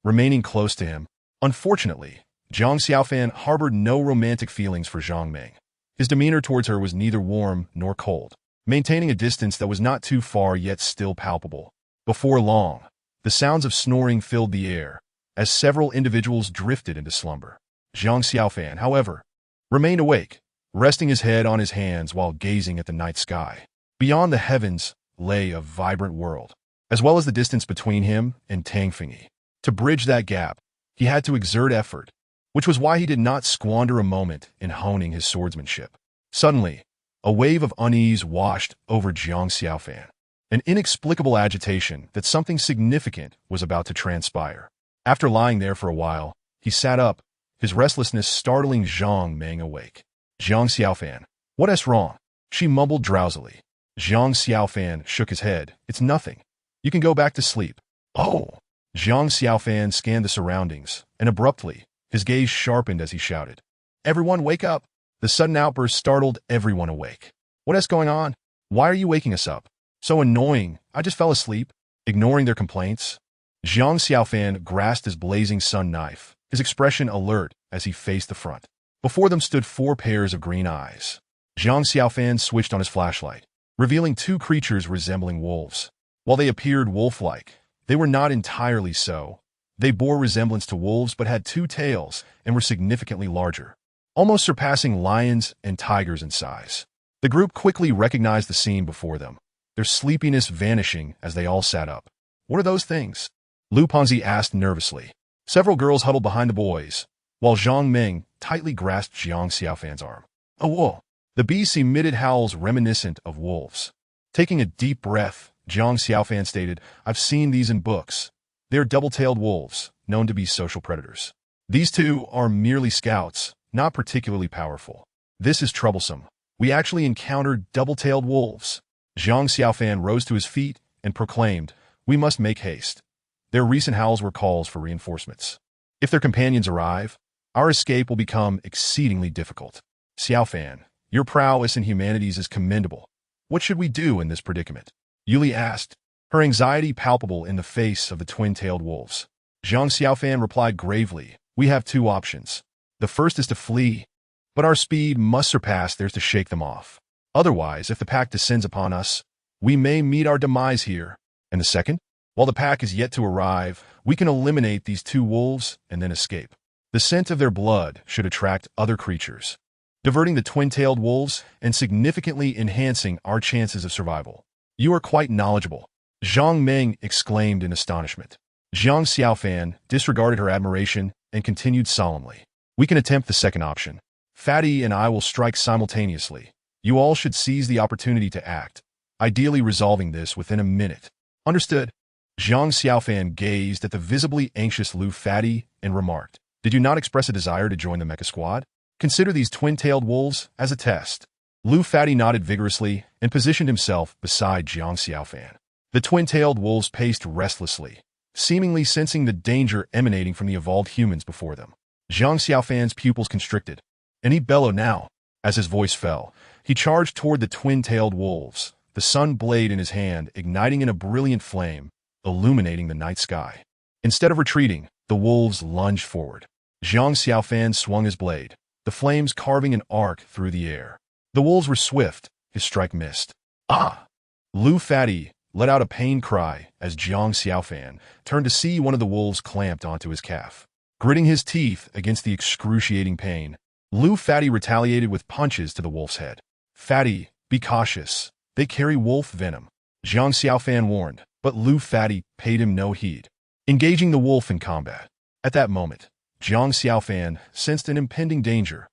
Remaining close to him, unfortunately, Jiang Xiaofan harbored no romantic feelings for Zhang Ming. His demeanor towards her was neither warm nor cold, maintaining a distance that was not too far yet still palpable. Before long, the sounds of snoring filled the air, as several individuals drifted into slumber. Jiang Xiaofan, however, remained awake, resting his head on his hands while gazing at the night sky. Beyond the heavens lay a vibrant world, as well as the distance between him and Tang Fengyi. To bridge that gap, he had to exert effort, which was why he did not squander a moment in honing his swordsmanship. Suddenly, a wave of unease washed over Jiang Xiaofan. an inexplicable agitation that something significant was about to transpire. After lying there for a while, he sat up, his restlessness startling Zhang Meng awake. "Zhang Xiaofan, what's wrong?" she mumbled drowsily. Zhang Xiaofan shook his head. "It's nothing. You can go back to sleep." "Oh!" Zhang Xiaofan scanned the surroundings, and abruptly, his gaze sharpened as he shouted, "Everyone wake up!" The sudden outburst startled everyone awake. "What's going on? Why are you waking us up?" "So annoying. I just fell asleep." Ignoring their complaints, Zhang Xiaofan grasped his blazing sun knife, his expression alert as he faced the front. Before them stood 4 pairs of green eyes. Zhang Xiaofan switched on his flashlight, revealing 2 creatures resembling wolves. While they appeared wolf-like, they were not entirely so. They bore resemblance to wolves but had 2 tails and were significantly larger, almost surpassing lions and tigers in size. The group quickly recognized the scene before them, their sleepiness vanishing as they all sat up. "What are those things?" Lu Panzi asked nervously. Several girls huddled behind the boys, while Zhang Meng tightly grasped Zhang Xiaofan's arm. "A wolf." The beasts emitted howls reminiscent of wolves. Taking a deep breath, Zhang Xiaofan stated, "I've seen these in books. They're double-tailed wolves, known to be social predators. These 2 are merely scouts, not particularly powerful. This is troublesome. We actually encountered double-tailed wolves." Zhang Xiaofan rose to his feet and proclaimed, "We must make haste." Their recent howls were calls for reinforcements. If their companions arrive, our escape will become exceedingly difficult. "Xiaofan, your prowess in humanities is commendable. What should we do in this predicament?" Yuli asked, her anxiety palpable in the face of the twin-tailed wolves. Zhang Xiaofan replied gravely, "We have 2 options. The first is to flee, but our speed must surpass theirs to shake them off. Otherwise, if the pack descends upon us, we may meet our demise here. And the second? While the pack is yet to arrive, we can eliminate these 2 wolves and then escape. The scent of their blood should attract other creatures, diverting the twin-tailed wolves and significantly enhancing our chances of survival." "You are quite knowledgeable," Zhang Meng exclaimed in astonishment. Zhang Xiaofan disregarded her admiration and continued solemnly, "We can attempt the second option. Fatty and I will strike simultaneously. You all should seize the opportunity to act, ideally resolving this within a minute." "Understood." Zhang Xiaofan gazed at the visibly anxious Lu Fatty and remarked, "Did you not express a desire to join the mecha squad? Consider these twin-tailed wolves as a test." Lu Fatty nodded vigorously and positioned himself beside Zhang Xiaofan. The twin-tailed wolves paced restlessly, seemingly sensing the danger emanating from the evolved humans before them. Zhang Xiaofan's pupils constricted, and he bellowed now. As his voice fell, he charged toward the twin-tailed wolves, the sun blade in his hand igniting in a brilliant flame, illuminating the night sky. Instead of retreating, the wolves lunged forward. Zhang Xiaofan swung his blade, the flames carving an arc through the air. The wolves were swift, his strike missed. "Ah!" Lu Fatty let out a pained cry as Zhang Xiaofan turned to see one of the wolves clamped onto his calf. Gritting his teeth against the excruciating pain, Lu Fatty retaliated with punches to the wolf's head. "Fatty, be cautious. They carry wolf venom," Zhang Xiaofan warned, but Lu Fatty paid him no heed, engaging the wolf in combat. At that moment, Zhang Xiaofan sensed an impending danger.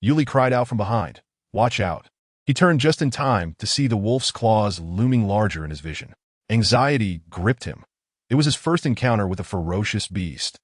Yuli cried out from behind, "Watch out." He turned just in time to see the wolf's claws looming larger in his vision. Anxiety gripped him. It was his first encounter with a ferocious beast,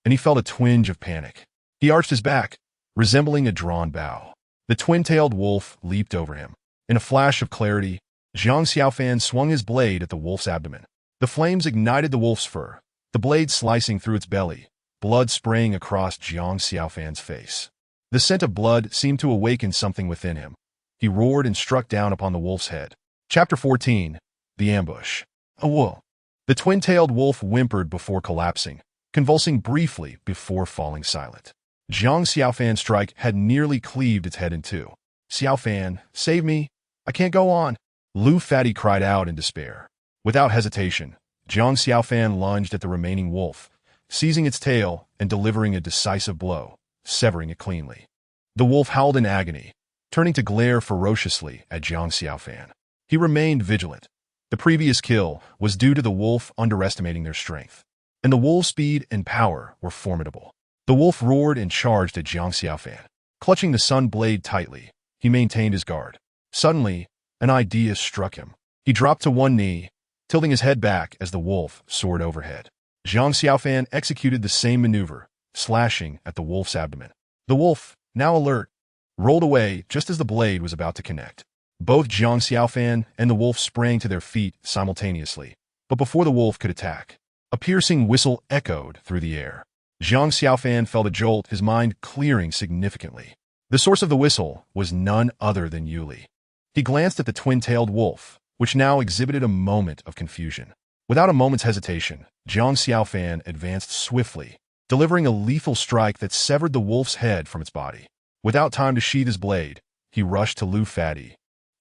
and he felt a twinge of panic. He arched his back, resembling a drawn bow. The twin-tailed wolf leaped over him. In a flash of clarity, Zhang Xiaofan swung his blade at the wolf's abdomen. The flames ignited the wolf's fur, the blade slicing through its belly, blood spraying across Zhang Xiaofan's face. The scent of blood seemed to awaken something within him. He roared and struck down upon the wolf's head. Chapter 14. The Ambush. A wolf. The twin-tailed wolf whimpered before collapsing, convulsing briefly before falling silent. Zhang Xiaofan's strike had nearly cleaved its head in 2. "Xiaofan, save me! I can't go on!" Lu Fatty cried out in despair. Without hesitation, Zhang Xiaofan lunged at the remaining wolf, seizing its tail and delivering a decisive blow, severing it cleanly. The wolf howled in agony, turning to glare ferociously at Zhang Xiaofan. He remained vigilant. The previous kill was due to the wolf underestimating their strength, and the wolf's speed and power were formidable. The wolf roared and charged at Zhang Xiaofan. Clutching the sun blade tightly, he maintained his guard. Suddenly, an idea struck him. He dropped to one knee, tilting his head back as the wolf soared overhead. Zhang Xiaofan executed the same maneuver, slashing at the wolf's abdomen. The wolf, now alert, rolled away just as the blade was about to connect. Both Zhang Xiaofan and the wolf sprang to their feet simultaneously, but before the wolf could attack, a piercing whistle echoed through the air. Zhang Xiaofan felt a jolt, his mind clearing significantly. The source of the whistle was none other than Yuli. He glanced at the twin-tailed wolf, which now exhibited a moment of confusion. Without a moment's hesitation, Zhang Xiaofan advanced swiftly, delivering a lethal strike that severed the wolf's head from its body. Without time to sheathe his blade, he rushed to Lu Fadi,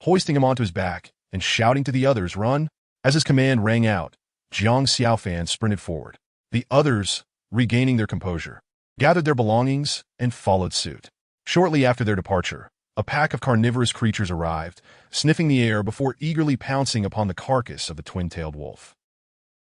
hoisting him onto his back and shouting to the others, "Run!" As his command rang out, Zhang Xiaofan sprinted forward. The others, regaining their composure, gathered their belongings and followed suit. Shortly after their departure, a pack of carnivorous creatures arrived, sniffing the air before eagerly pouncing upon the carcass of the twin-tailed wolf.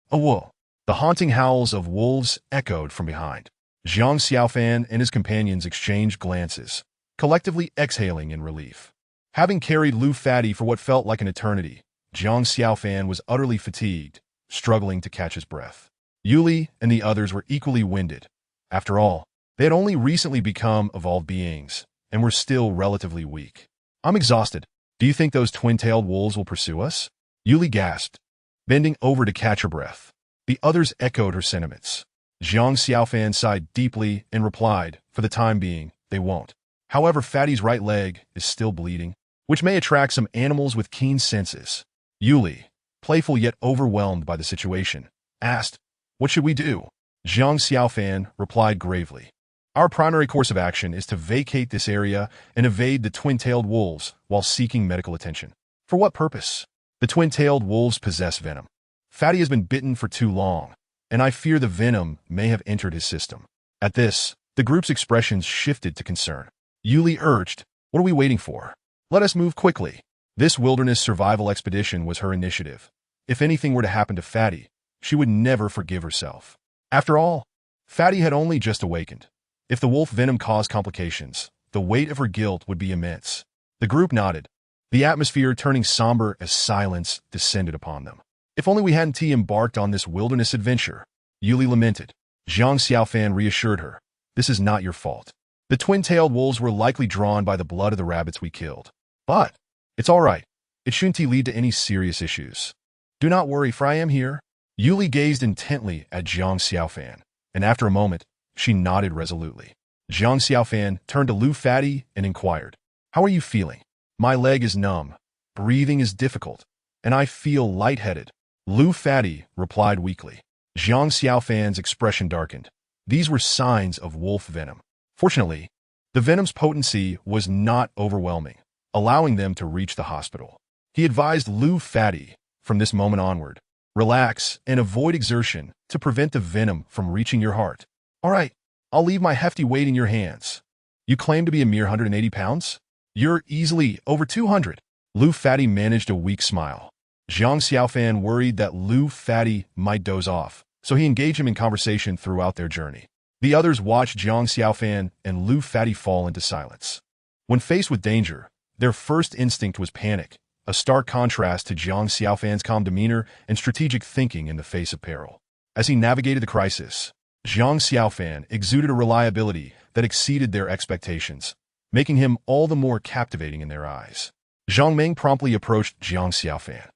"Whoa!" The haunting howls of wolves echoed from behind. Zhang Xiaofan and his companions exchanged glances, collectively exhaling in relief. Having carried Lu Fadi for what felt like an eternity, Zhang Xiaofan was utterly fatigued, struggling to catch his breath. Yuli and the others were equally winded. After all, they had only recently become evolved beings, and were still relatively weak. "I'm exhausted. Do you think those twin-tailed wolves will pursue us?" Yuli gasped, bending over to catch her breath. The others echoed her sentiments. Zhang Xiaofan sighed deeply and replied, "For the time being, they won't. However, Fatty's right leg is still bleeding, which may attract some animals with keen senses." Yuli, playful yet overwhelmed by the situation, asked, "What should we do?" Zhang Xiaofan replied gravely, "Our primary course of action is to vacate this area and evade the twin-tailed wolves while seeking medical attention." "For what purpose?" "The twin-tailed wolves possess venom. Fatty has been bitten for too long, and I fear the venom may have entered his system." At this, the group's expressions shifted to concern. Yuli urged, "What are we waiting for? Let us move quickly." This wilderness survival expedition was her initiative. If anything were to happen to Fatty, she would never forgive herself. After all, Fatty had only just awakened. If the wolf venom caused complications, the weight of her guilt would be immense. The group nodded, the atmosphere turning somber as silence descended upon them. "If only we hadn't embarked on this wilderness adventure," Yuli lamented. Zhang Xiaofan reassured her, "This is not your fault. The twin-tailed wolves were likely drawn by the blood of the rabbits we killed. But it's all right. It shouldn't lead to any serious issues. Do not worry, for I am here." Yuli gazed intently at Zhang Xiaofan, and after a moment, she nodded resolutely. Zhang Xiaofan turned to Lu Fadi and inquired, "How are you feeling?" "My leg is numb, breathing is difficult, and I feel lightheaded," Lu Fadi replied weakly. Zhang Xiaofan's expression darkened. These were signs of wolf venom. Fortunately, the venom's potency was not overwhelming, allowing them to reach the hospital. He advised Lu Fadi, from this moment onward, relax and avoid exertion to prevent the venom from reaching your heart. "All right, I'll leave my hefty weight in your hands. You claim to be a mere 180 pounds? You're easily over 200. Lu Fadi managed a weak smile. Zhang Xiaofan worried that Lu Fadi might doze off, so he engaged him in conversation throughout their journey. The others watched Zhang Xiaofan and Lu Fadi fall into silence. When faced with danger, their first instinct was panic, a stark contrast to Zhang Xiaofan's calm demeanor and strategic thinking in the face of peril. As he navigated the crisis, Zhang Xiaofan exuded a reliability that exceeded their expectations, making him all the more captivating in their eyes. Zhang Meng promptly approached Zhang Xiaofan,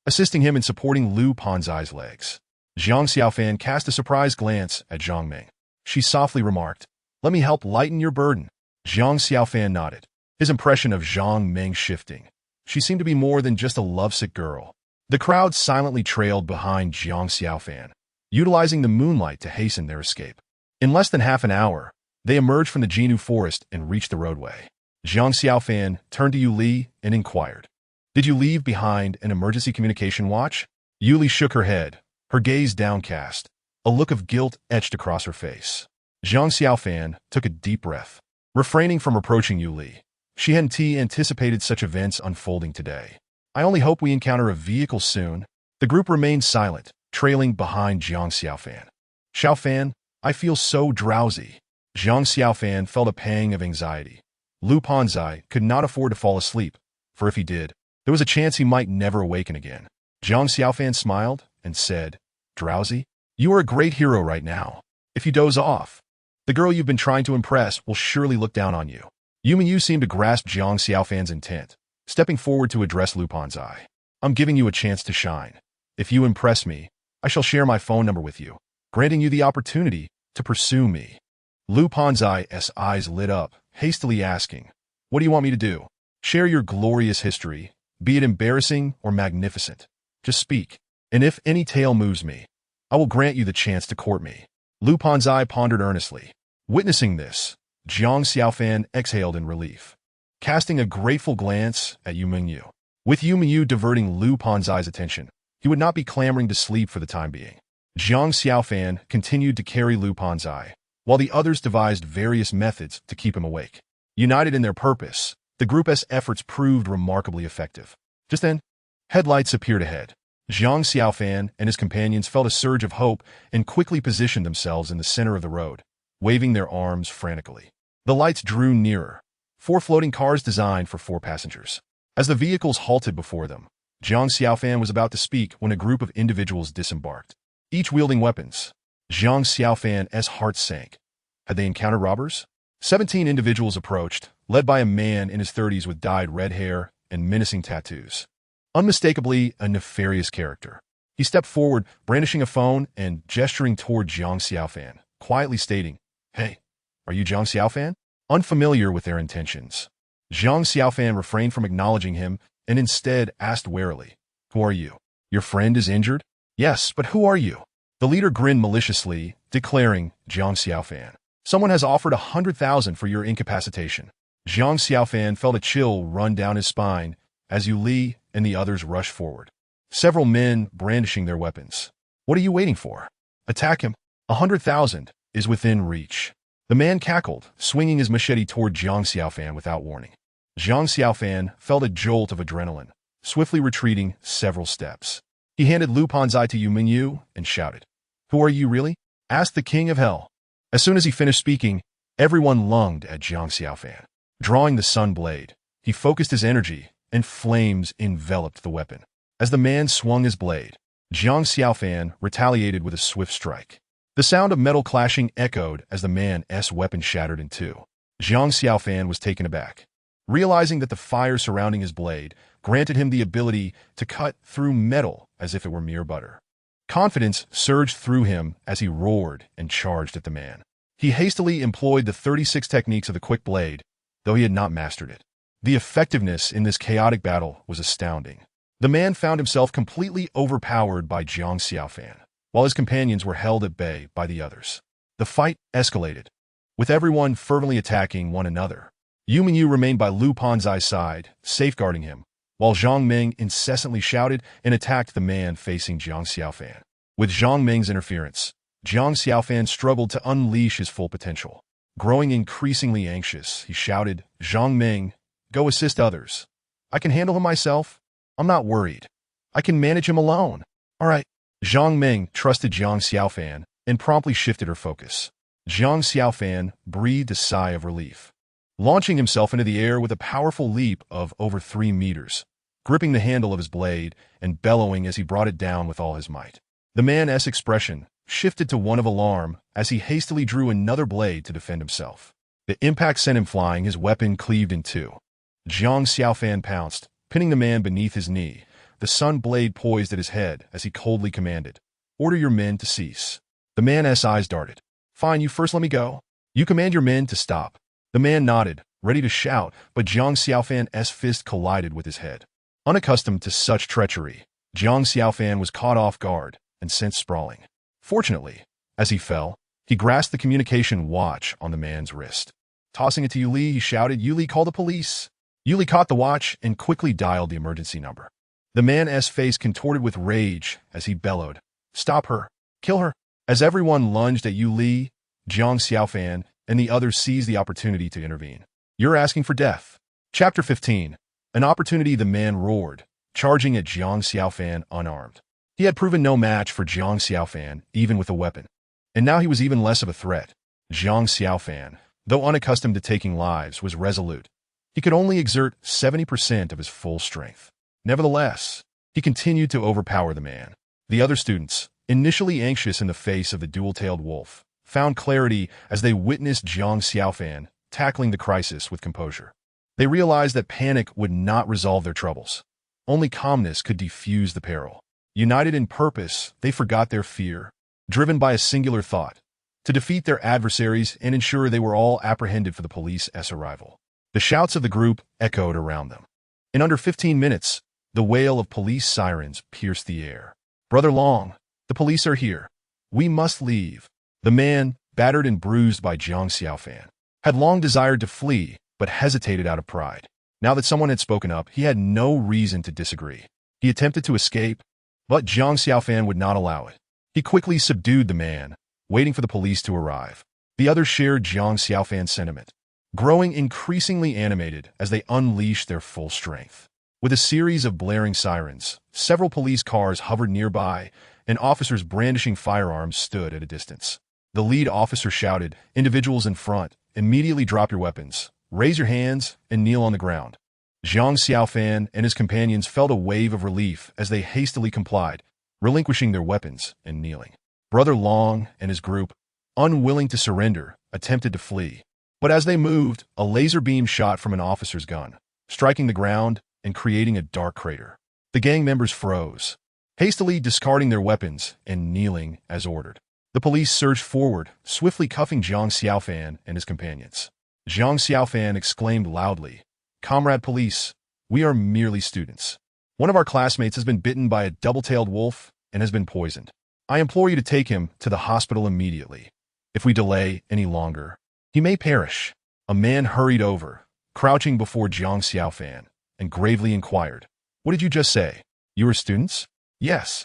assisting him in supporting Lu Panzai's legs. Zhang Xiaofan cast a surprised glance at Zhang Meng. She softly remarked, "Let me help lighten your burden." Zhang Xiaofan nodded, his impression of Zhang Meng shifting. She seemed to be more than just a lovesick girl. The crowd silently trailed behind Zhang Xiaofan, utilizing the moonlight to hasten their escape. In less than half an hour, they emerged from the Jinu forest and reached the roadway. Zhang Xiaofan turned to Yuli and inquired, "Did you leave behind an emergency communication watch?" Yuli shook her head, her gaze downcast. A look of guilt etched across her face. Zhang Xiaofan took a deep breath. Refraining from approaching Yuli, she hadn't anticipated such events unfolding today. "I only hope we encounter a vehicle soon." The group remained silent, trailing behind Zhang Xiaofan. "Xiaofan, I feel so drowsy." Zhang Xiaofan felt a pang of anxiety. Lu Panzai could not afford to fall asleep, for if he did, there was a chance he might never awaken again. Jiang Xiaofan smiled and said, "Drowsy? You are a great hero right now. If you doze off, the girl you've been trying to impress will surely look down on you." Yu seemed to grasp Jiang Xiaofan's intent, stepping forward to address Lu Panzai. "I'm giving you a chance to shine. If you impress me, I shall share my phone number with you, granting you the opportunity to pursue me." Lu Panzai's eyes lit up, hastily asking, "What do you want me to do?" "Share your glorious history, be it embarrassing or magnificent. Just speak, and if any tale moves me, I will grant you the chance to court me." Lu Panzai pondered earnestly. Witnessing this, Jiang Xiaofan exhaled in relief, casting a grateful glance at Yu Mingyu. With Yu Mingyu diverting Lu Panzai's attention, he would not be clamoring to sleep for the time being. Jiang Xiaofan continued to carry Lu Panzai, while the others devised various methods to keep him awake. United in their purpose, the group's efforts proved remarkably effective. Just then, headlights appeared ahead. Jiang Xiaofan and his companions felt a surge of hope and quickly positioned themselves in the center of the road, waving their arms frantically. The lights drew nearer, 4 floating cars designed for 4 passengers. As the vehicles halted before them, Jiang Xiaofan was about to speak when a group of individuals disembarked, each wielding weapons. Jiang Xiaofan's heart sank. Had they encountered robbers? 17 individuals approached, led by a man in his 30s with dyed red hair and menacing tattoos. Unmistakably a nefarious character. He stepped forward, brandishing a phone and gesturing toward Jiang Xiaofan, quietly stating, "Hey, are you Jiang Xiaofan?" Unfamiliar with their intentions, Jiang Xiaofan refrained from acknowledging him and instead asked warily, "Who are you? Your friend is injured?" "Yes, but who are you?" The leader grinned maliciously, declaring, "Jiang Xiaofan. Someone has offered 100,000 for your incapacitation." Jiang Xiaofan felt a chill run down his spine as Yu Li and the others rushed forward, several men brandishing their weapons. "What are you waiting for? Attack him. 100,000 is within reach." The man cackled, swinging his machete toward Jiang Xiaofan without warning. Jiang Xiaofan felt a jolt of adrenaline, swiftly retreating several steps. He handed Lu Panzai to Yu Mingyu and shouted, "Who are you really?" asked the King of Hell. As soon as he finished speaking, everyone lunged at Jiang Xiaofan. Drawing the sun blade, he focused his energy, and flames enveloped the weapon. As the man swung his blade, Jiang Xiaofan retaliated with a swift strike. The sound of metal clashing echoed as the man's weapon shattered in two. Jiang Xiaofan was taken aback, realizing that the fire surrounding his blade granted him the ability to cut through metal as if it were mere butter. Confidence surged through him as he roared and charged at the man. He hastily employed the 36 techniques of the quick blade, though he had not mastered it. The effectiveness in this chaotic battle was astounding. The man found himself completely overpowered by Jiang Xiaofan, while his companions were held at bay by the others. The fight escalated, with everyone fervently attacking one another. Yu Mingyu remained by Lu Panzai's side, safeguarding him, while Zhang Ming incessantly shouted and attacked the man facing Jiang Xiaofan. With Zhang Ming's interference, Jiang Xiaofan struggled to unleash his full potential. Growing increasingly anxious, he shouted, "Zhang Ming, go assist others. I can handle him myself. I'm not worried. I can manage him alone." "All right." Zhang Ming trusted Jiang Xiaofan and promptly shifted her focus. Jiang Xiaofan breathed a sigh of relief, launching himself into the air with a powerful leap of over 3 meters, gripping the handle of his blade and bellowing as he brought it down with all his might. The man's expression shifted to one of alarm as he hastily drew another blade to defend himself. The impact sent him flying, his weapon cleaved in two. Jiang Xiaofan pounced, pinning the man beneath his knee, the sun blade poised at his head as he coldly commanded, "Order your men to cease." The man's eyes darted. "Fine, you first let me go. You command your men to stop." The man nodded, ready to shout, but Jiang Xiaofan's fist collided with his head. Unaccustomed to such treachery, Jiang Xiaofan was caught off guard and sent sprawling. Fortunately, as he fell, he grasped the communication watch on the man's wrist. Tossing it to Yu Li, he shouted, "Yu Li, call the police." Yu Li caught the watch and quickly dialed the emergency number. The man's face contorted with rage as he bellowed, "Stop her! Kill her!" As everyone lunged at Yu Li, Jiang Xiaofan and the others seized the opportunity to intervene. "You're asking for death." Chapter 15. An opportunity. The man roared, charging at Jiang Xiaofan unarmed. He had proven no match for Jiang Xiaofan, even with a weapon. And now he was even less of a threat. Jiang Xiaofan, though unaccustomed to taking lives, was resolute. He could only exert 70% of his full strength. Nevertheless, He continued to overpower the man. The other students, initially anxious in the face of the dual-tailed wolf, found clarity as they witnessed Jiang Xiaofan tackling the crisis with composure. They realized that panic would not resolve their troubles. Only calmness could defuse the peril. United in purpose, they forgot their fear, driven by a singular thought: to defeat their adversaries and ensure they were all apprehended for the police's arrival. The shouts of the group echoed around them. In under 15 minutes, the wail of police sirens pierced the air. "Brother Long, the police are here. We must leave." The man, battered and bruised by Jiang Xiaofan, had long desired to flee, but hesitated out of pride. Now that someone had spoken up, he had no reason to disagree. He attempted to escape, but Jiang Xiaofan would not allow it. He quickly subdued the man, waiting for the police to arrive. The others shared Jiang Xiaofan's sentiment, growing increasingly animated as they unleashed their full strength. With a series of blaring sirens, several police cars hovered nearby, and officers brandishing firearms stood at a distance. The lead officer shouted, "Individuals in front, immediately drop your weapons, raise your hands, and kneel on the ground." Jiang Xiaofan and his companions felt a wave of relief as they hastily complied, relinquishing their weapons and kneeling. Brother Long and his group, unwilling to surrender, attempted to flee. But as they moved, a laser beam shot from an officer's gun, striking the ground and creating a dark crater. The gang members froze, hastily discarding their weapons and kneeling as ordered. The police surged forward, swiftly cuffing Jiang Xiaofan and his companions. Jiang Xiaofan exclaimed loudly, "Comrade police, we are merely students. One of our classmates has been bitten by a double-tailed wolf and has been poisoned. I implore you to take him to the hospital immediately. If we delay any longer, he may perish." A man hurried over, crouching before Jiang Xiaofan, and gravely inquired, "What did you just say? You are students?" "Yes.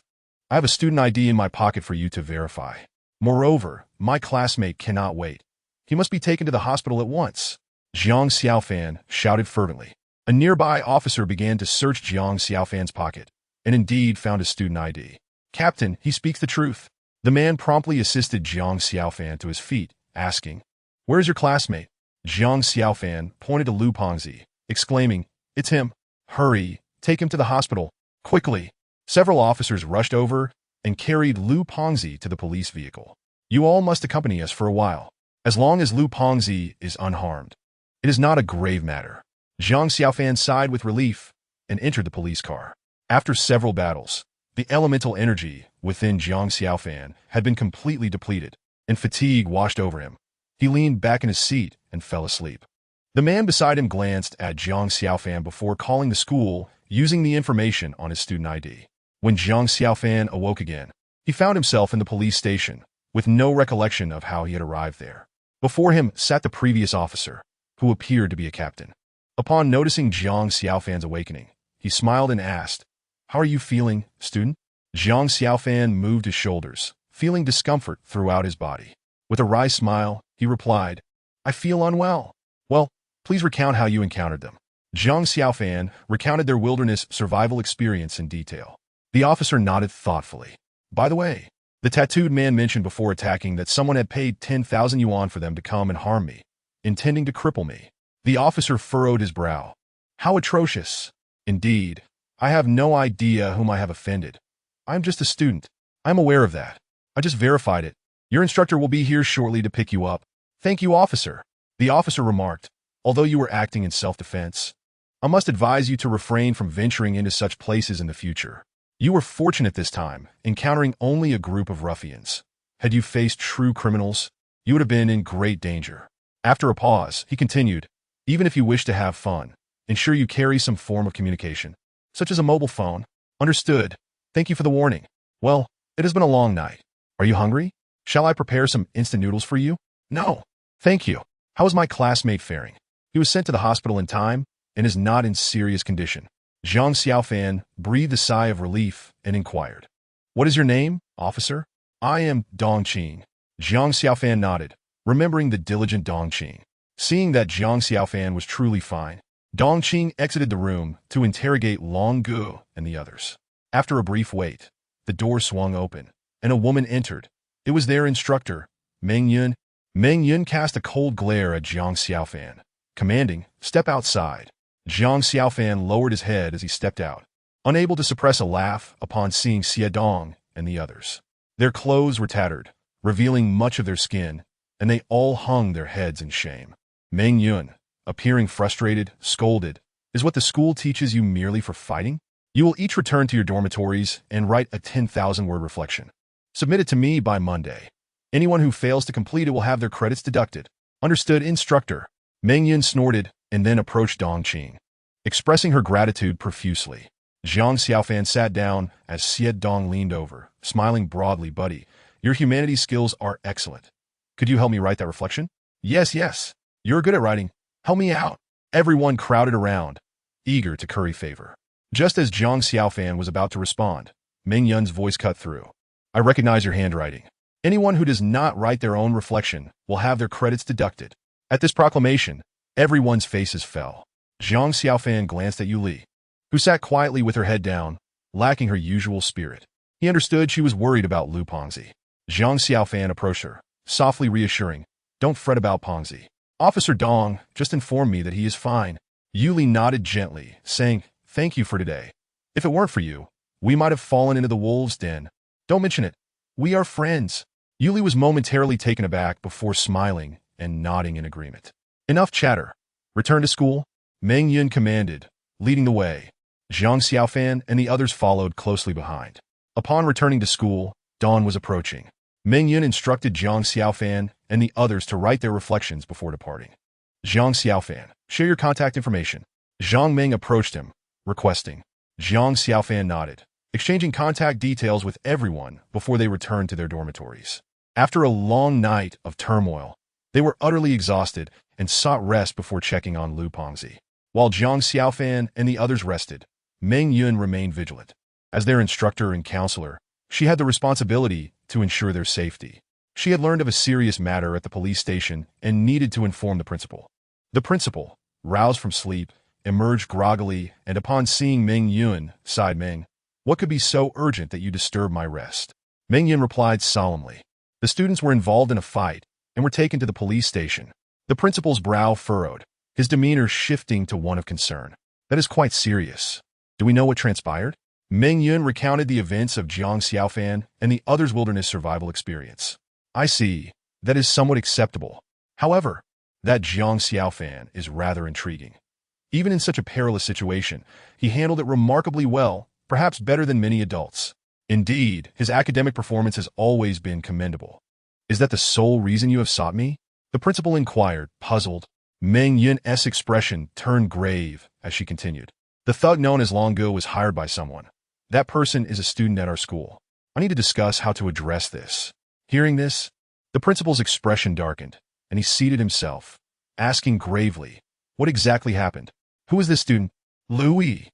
I have a student ID in my pocket for you to verify. Moreover, my classmate cannot wait. He must be taken to the hospital at once." Jiang Xiaofan shouted fervently. A nearby officer began to search Jiang Xiaofan's pocket, and indeed found a student ID. "Captain, he speaks the truth." The man promptly assisted Jiang Xiaofan to his feet, asking, "Where is your classmate?" Jiang Xiaofan pointed to Lu Pengzi, exclaiming, "It's him. Hurry, take him to the hospital, quickly." Several officers rushed over and carried Lu Pengzi to the police vehicle. "You all must accompany us for a while. As long as Lu Pengzi is unharmed, it is not a grave matter." Jiang Xiaofan sighed with relief and entered the police car. After several battles, the elemental energy within Jiang Xiaofan had been completely depleted, and fatigue washed over him. He leaned back in his seat and fell asleep. The man beside him glanced at Jiang Xiaofan before calling the school using the information on his student ID. When Jiang Xiaofan awoke again, he found himself in the police station, with no recollection of how he had arrived there. Before him sat the previous officer, who appeared to be a captain. Upon noticing Jiang Xiaofan's awakening, he smiled and asked, "How are you feeling, student?" Jiang Xiaofan moved his shoulders, feeling discomfort throughout his body. With a wry smile, he replied, "I feel unwell." "Well, please recount how you encountered them." Jiang Xiaofan recounted their wilderness survival experience in detail. The officer nodded thoughtfully. "By the way, the tattooed man mentioned before attacking that someone had paid 10,000 yuan for them to come and harm me, intending to cripple me." The officer furrowed his brow. "How atrocious." "Indeed, I have no idea whom I have offended. I'm just a student. I'm aware of that. I just verified it. Your instructor will be here shortly to pick you up." "Thank you, officer." The officer remarked, "Although you were acting in self-defense, I must advise you to refrain from venturing into such places in the future. You were fortunate this time, encountering only a group of ruffians. Had you faced true criminals, you would have been in great danger." After a pause, he continued, "Even if you wish to have fun, ensure you carry some form of communication, such as a mobile phone." "Understood. Thank you for the warning." "Well, it has been a long night. Are you hungry? Shall I prepare some instant noodles for you?" "No, thank you." "How is my classmate faring?" "He was sent to the hospital in time and is not in serious condition." Jiang Xiaofan breathed a sigh of relief and inquired, "What is your name, officer?" "I am Dong Qing." Jiang Xiaofan nodded, remembering the diligent Dong Qing. Seeing that Jiang Xiaofan was truly fine, Dong Qing exited the room to interrogate Long Gu and the others. After a brief wait, the door swung open, and a woman entered. It was their instructor, Meng Yun. Meng Yun cast a cold glare at Jiang Xiaofan, commanding, "Step outside." Jiang Xiaofan lowered his head as he stepped out. unable to suppress a laugh upon seeing Xie Dong and the others. Their clothes were tattered, revealing much of their skin, and they all hung their heads in shame. Meng Yun, appearing frustrated, scolded, "Is what the school teaches you merely for fighting? You will each return to your dormitories and write a 10,000-word reflection. Submit it to me by Monday. Anyone who fails to complete it will have their credits deducted." "Understood, instructor." Meng Yun snorted and then approached Dong Qing, expressing her gratitude profusely. Zhang Xiaofan sat down as Xie Dong leaned over, smiling broadly. "Buddy, your humanities skills are excellent. Could you help me write that reflection?" Yes. You're good at writing. Help me out." Everyone crowded around, eager to curry favor. Just as Zhang Xiaofan was about to respond, Meng Yun's voice cut through. "I recognize your handwriting. Anyone who does not write their own reflection will have their credits deducted." At this proclamation, everyone's faces fell. Zhang Xiaofan glanced at Yu Li, who sat quietly with her head down, lacking her usual spirit. He understood she was worried about Lu Pengzi. Zhang Xiaofan approached her, softly reassuring, "Don't fret about Pengzi. Officer Dong just informed me that he is fine." Yu Li nodded gently, saying, "Thank you for today. If it weren't for you, we might have fallen into the wolves' den. Don't mention it. We are friends." Yu Li was momentarily taken aback before smiling and nodding in agreement. "Enough chatter. Return to school," Meng Yun commanded, leading the way. Zhang Xiaofan and the others followed closely behind. Upon returning to school, dawn was approaching. Meng Yun instructed Zhang Xiaofan and the others to write their reflections before departing. "Zhang Xiaofan, share your contact information." Zhang Meng approached him, requesting. Zhang Xiaofan nodded, exchanging contact details with everyone before they returned to their dormitories. After a long night of turmoil, they were utterly exhausted and sought rest before checking on Lu Pengzi. While Zhang Xiaofan and the others rested, Meng Yun remained vigilant. As their instructor and counselor, she had the responsibility to ensure their safety. She had learned of a serious matter at the police station and needed to inform the principal. The principal, roused from sleep, emerged groggily, and upon seeing Meng Yun, sighed. "Meng, what could be so urgent that you disturb my rest?" Meng Yun replied solemnly. "The students were involved in a fight and were taken to the police station." The principal's brow furrowed, his demeanor shifting to one of concern. "That is quite serious. Do we know what transpired?" Meng Yun recounted the events of Zhang Xiaofan and the others' wilderness survival experience. "I see. That is somewhat acceptable. However, that Zhang Xiaofan is rather intriguing. Even in such a perilous situation, he handled it remarkably well, perhaps better than many adults. Indeed, his academic performance has always been commendable. Is that the sole reason you have sought me?" the principal inquired, puzzled. Meng Yun's expression turned grave as she continued. "The thug known as Long Go was hired by someone. That person is a student at our school. I need to discuss how to address this." Hearing this, the principal's expression darkened, and he seated himself, asking gravely, "What exactly happened? Who is this student?" Louis.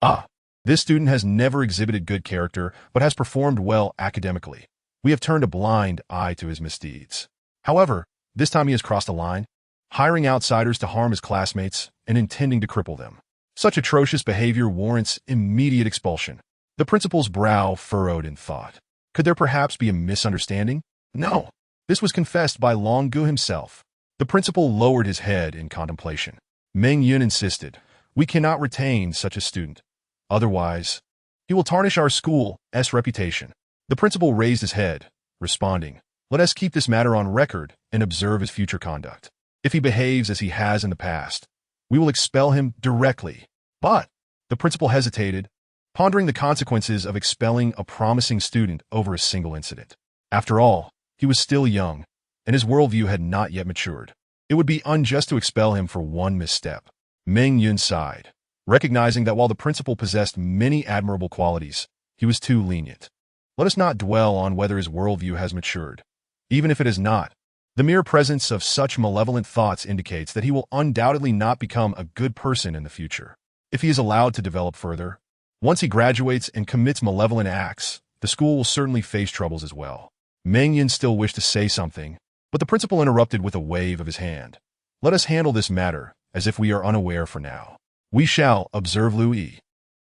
"Ah, this student has never exhibited good character, but has performed well academically. We have turned a blind eye to his misdeeds. However, this time he has crossed a line, hiring outsiders to harm his classmates and intending to cripple them. Such atrocious behavior warrants immediate expulsion." The principal's brow furrowed in thought. Could there perhaps be a misunderstanding? No, this was confessed by Long Gu himself. The principal lowered his head in contemplation. Meng Yun insisted, "We cannot retain such a student. Otherwise, he will tarnish our school's reputation." The principal raised his head, responding, "Let us keep this matter on record and observe his future conduct. If he behaves as he has in the past, we will expel him directly." "But," the principal hesitated, pondering the consequences of expelling a promising student over a single incident. After all, he was still young, and his worldview had not yet matured. It would be unjust to expel him for one misstep. Meng Yun sighed, recognizing that while the principal possessed many admirable qualities, he was too lenient. Let us not dwell on whether his worldview has matured. Even if it has not, the mere presence of such malevolent thoughts indicates that he will undoubtedly not become a good person in the future. If he is allowed to develop further, once he graduates and commits malevolent acts, the school will certainly face troubles as well. Meng Yun still wished to say something, but the principal interrupted with a wave of his hand. "Let us handle this matter as if we are unaware for now. We shall observe Louis.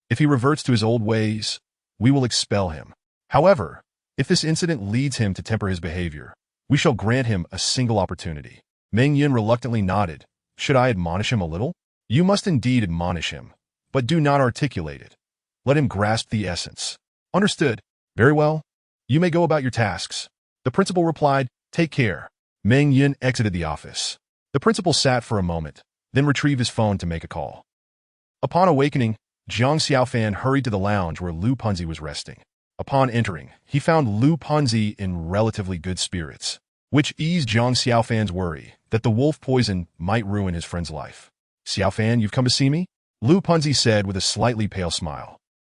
If he reverts to his old ways, we will expel him. However, if this incident leads him to temper his behavior, we shall grant him a single opportunity." Meng Yun reluctantly nodded. "Should I admonish him a little?" "You must indeed admonish him, but do not articulate it. Let him grasp the essence. Understood. Very well. You may go about your tasks. The principal replied, take care. Meng Yin exited the office. The principal sat for a moment, then retrieved his phone to make a call. Upon awakening, Jiang Xiaofan hurried to the lounge where Lu Punzi was resting. Upon entering, he found Lu Punzi in relatively good spirits, which eased Jiang Xiaofan's worry that the wolf poison might ruin his friend's life. Xiaofan, you've come to see me? Lu Punzi said with a slightly pale smile.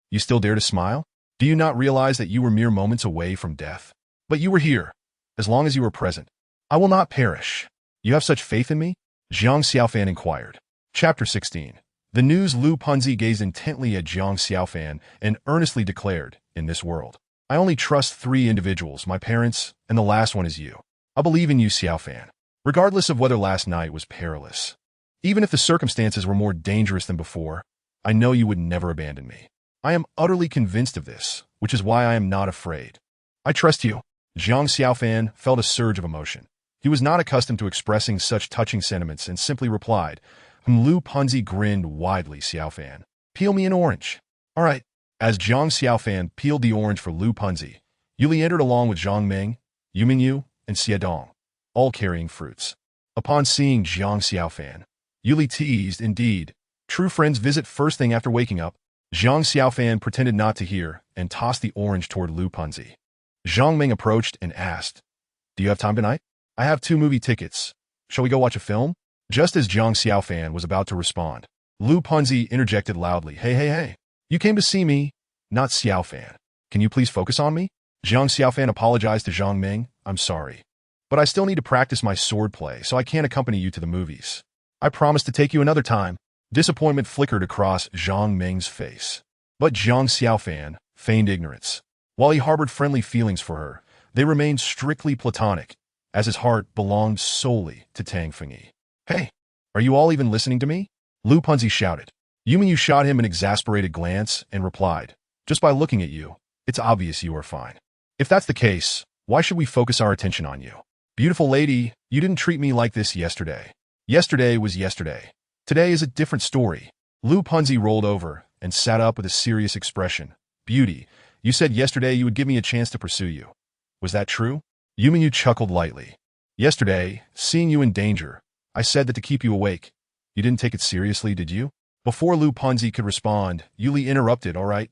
You still dare to smile? Do you not realize that you were mere moments away from death? But you were here. As long as you were present, I will not perish. You have such faith in me? Jiang Xiaofan inquired. Chapter 16. The news. Lu Punzi gazed intently at Jiang Xiaofan and earnestly declared, in this world, I only trust 3 individuals, my parents, and the last one is you. I believe in you, Xiaofan, regardless of whether last night was perilous. Even if the circumstances were more dangerous than before, I know you would never abandon me. I am utterly convinced of this, which is why I am not afraid. I trust you. Jiang Xiaofan felt a surge of emotion. He was not accustomed to expressing such touching sentiments and simply replied. Lu Punzi grinned widely. Xiaofan, peel me an orange. All right. As Jiang Xiaofan peeled the orange for Lu Punzi, Yuli entered along with Zhang Meng, Yu Mingyu, and Xie Dong, all carrying fruits. Upon seeing Jiang Xiaofan, Yuli teased, indeed, true friends visit first thing after waking up. Jiang Xiaofan pretended not to hear and tossed the orange toward Lu Punzi. Zhang Meng approached and asked, do you have time tonight? I have 2 movie tickets. Shall we go watch a film? Just as Jiang Xiaofan was about to respond, Lu Punzi interjected loudly, hey. You came to see me, not Xiaofan. Can you please focus on me? Jiang Xiaofan apologized to Zhang Meng. I'm sorry, but I still need to practice my swordplay, so I can't accompany you to the movies. I promise to take you another time. Disappointment flickered across Zhang Meng's face. But Jiang Xiaofan feigned ignorance. While he harbored friendly feelings for her, they remained strictly platonic, as his heart belonged solely to Tang Fengyi. Hey, are you all even listening to me? Lu Punzi shouted. Yu Mingyu shot him an exasperated glance and replied, just by looking at you, it's obvious you are fine. If that's the case, why should we focus our attention on you? Beautiful lady, you didn't treat me like this yesterday. Yesterday was yesterday. Today is a different story. Lu Punzi rolled over and sat up with a serious expression. Beauty, you said yesterday you would give me a chance to pursue you. Was that true? Yu Mingyu chuckled lightly. Yesterday, seeing you in danger, I said that to keep you awake. You didn't take it seriously, did you? Before Lu Punzi could respond, Yuli interrupted, all right.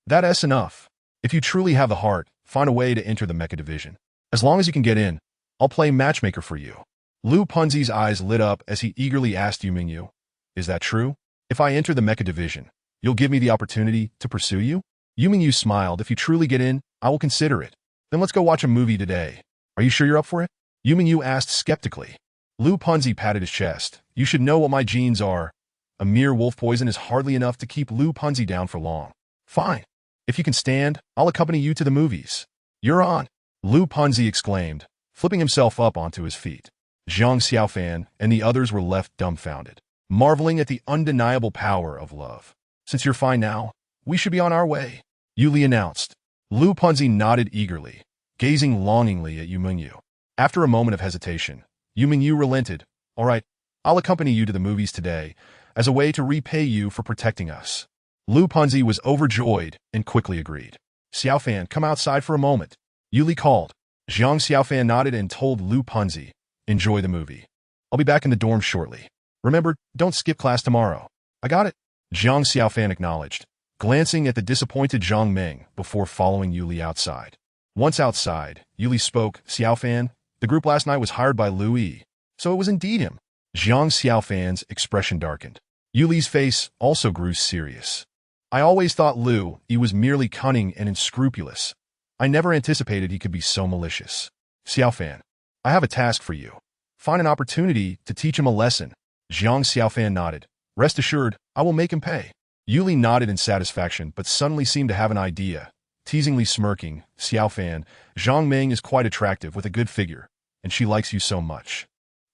That's enough. If you truly have the heart, find a way to enter the mecha division. As long as you can get in, I'll play matchmaker for you. Lu Punzi's eyes lit up as he eagerly asked Yu Mingyu, is that true? If I enter the mecha division, you'll give me the opportunity to pursue you? Yu Mingyu smiled. If you truly get in, I will consider it. Then let's go watch a movie today. Are you sure you're up for it? Yu Mingyu asked skeptically. Lu Punzi patted his chest. You should know what my genes are. A mere wolf poison is hardly enough to keep Lu Punzi down for long. Fine. If you can stand, I'll accompany you to the movies. You're on. Lu Punzi exclaimed, flipping himself up onto his feet. Jiang Xiaofan and the others were left dumbfounded, marveling at the undeniable power of love. Since you're fine now, we should be on our way, Yuli announced. Lu Punzi nodded eagerly, gazing longingly at Yu Mingyu. After a moment of hesitation, Yu Mingyu relented. All right, I'll accompany you to the movies today, as a way to repay you for protecting us. Lu Punzi was overjoyed and quickly agreed. Xiaofan, come outside for a moment, Yuli called. Jiang Xiaofan nodded and told Lu Punzi, enjoy the movie. I'll be back in the dorm shortly. Remember, don't skip class tomorrow. I got it. Jiang Xiaofan acknowledged, glancing at the disappointed Zhang Meng before following Yuli outside. Once outside, Yuli spoke. Xiaofan, the group last night was hired by Lu Yi, so it was indeed him. Jiang Xiaofan's expression darkened. Yuli's face also grew serious. I always thought Lu Yi was merely cunning and unscrupulous. I never anticipated he could be so malicious. Xiaofan, I have a task for you. Find an opportunity to teach him a lesson. Jiang Xiaofan nodded. Rest assured, I will make him pay. Yuli nodded in satisfaction but suddenly seemed to have an idea. Teasingly smirking, Xiaofan, Zhang Meng is quite attractive with a good figure, and she likes you so much.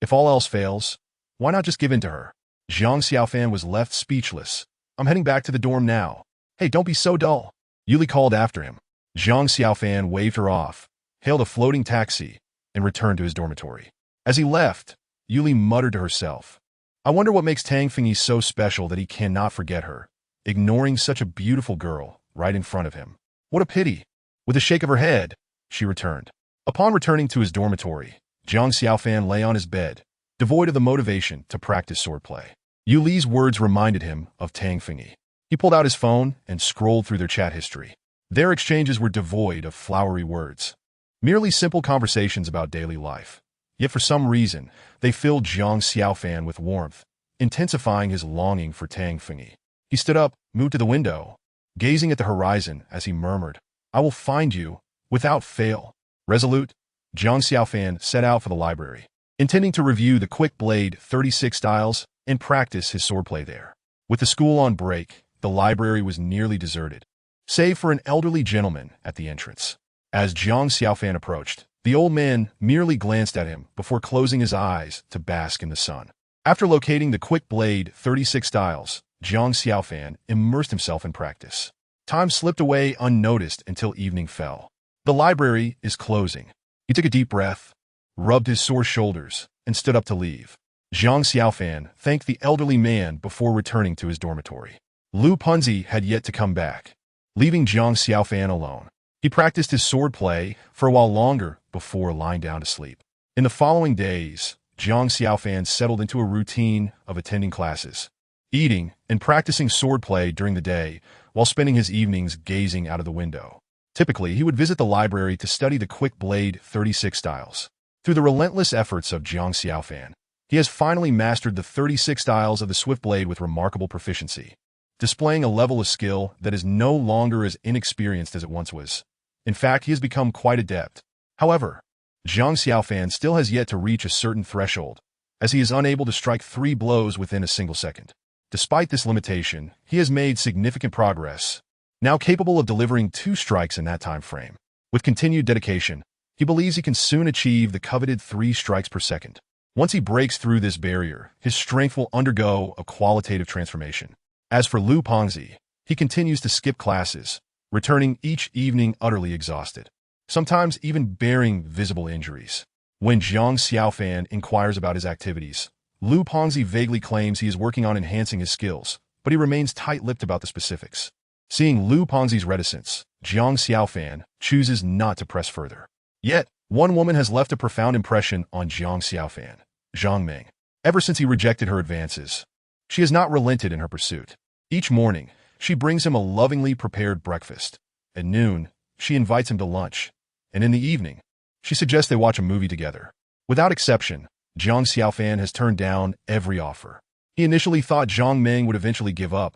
If all else fails, why not just give in to her? Jiang Xiaofan was left speechless. I'm heading back to the dorm now. Hey, don't be so dull. Yuli called after him. Jiang Xiaofan waved her off, hailed a floating taxi, and returned to his dormitory. As he left, Yuli muttered to herself, I wonder what makes Tang Fengyi so special that he cannot forget her, ignoring such a beautiful girl right in front of him. What a pity. With a shake of her head, she returned. Upon returning to his dormitory, Jiang Xiaofan lay on his bed, devoid of the motivation to practice swordplay. Yu Li's words reminded him of Tang Fengyi. He pulled out his phone and scrolled through their chat history. Their exchanges were devoid of flowery words, merely simple conversations about daily life. Yet for some reason, they filled Jiang Xiaofan with warmth, intensifying his longing for Tang Fengyi. He stood up, moved to the window, gazing at the horizon as he murmured, "I will find you, without fail." Resolute, Jiang Xiaofan set out for the library, intending to review the quick blade 36 styles and practice his swordplay there. With the school on break, the library was nearly deserted, save for an elderly gentleman at the entrance. As Jiang Xiaofan approached, the old man merely glanced at him before closing his eyes to bask in the sun. After locating the quick blade 36 styles, Jiang Xiaofan immersed himself in practice. Time slipped away unnoticed until evening fell. The library is closing. He took a deep breath, rubbed his sore shoulders, and stood up to leave. Jiang Xiaofan thanked the elderly man before returning to his dormitory. Lu Punzi had yet to come back, leaving Jiang Xiaofan alone. He practiced his swordplay for a while longer before lying down to sleep. In the following days, Jiang Xiaofan settled into a routine of attending classes, eating, and practicing swordplay during the day while spending his evenings gazing out of the window. Typically, he would visit the library to study the quick blade 36 styles. Through the relentless efforts of Jiang Xiaofan, he has finally mastered the 36 styles of the swift blade with remarkable proficiency, displaying a level of skill that is no longer as inexperienced as it once was. In fact, he has become quite adept. However, Jiang Xiaofan still has yet to reach a certain threshold, as he is unable to strike 3 blows within a single second. Despite this limitation, he has made significant progress, now capable of delivering 2 strikes in that time frame. With continued dedication, he believes he can soon achieve the coveted 3 strikes per second. Once he breaks through this barrier, his strength will undergo a qualitative transformation. As for Lu Pengzi, he continues to skip classes, returning each evening utterly exhausted, sometimes even bearing visible injuries. When Jiang Xiaofan inquires about his activities, Lu Pengzi vaguely claims he is working on enhancing his skills, but he remains tight-lipped about the specifics. Seeing Lu Pengzi's reticence, Jiang Xiaofan chooses not to press further. Yet, one woman has left a profound impression on Jiang Xiaofan, Zhang Ming. Ever since he rejected her advances, she has not relented in her pursuit. Each morning, she brings him a lovingly prepared breakfast. At noon, she invites him to lunch, and in the evening, she suggests they watch a movie together. Without exception, Jiang Xiaofan has turned down every offer. He initially thought Zhang Ming would eventually give up,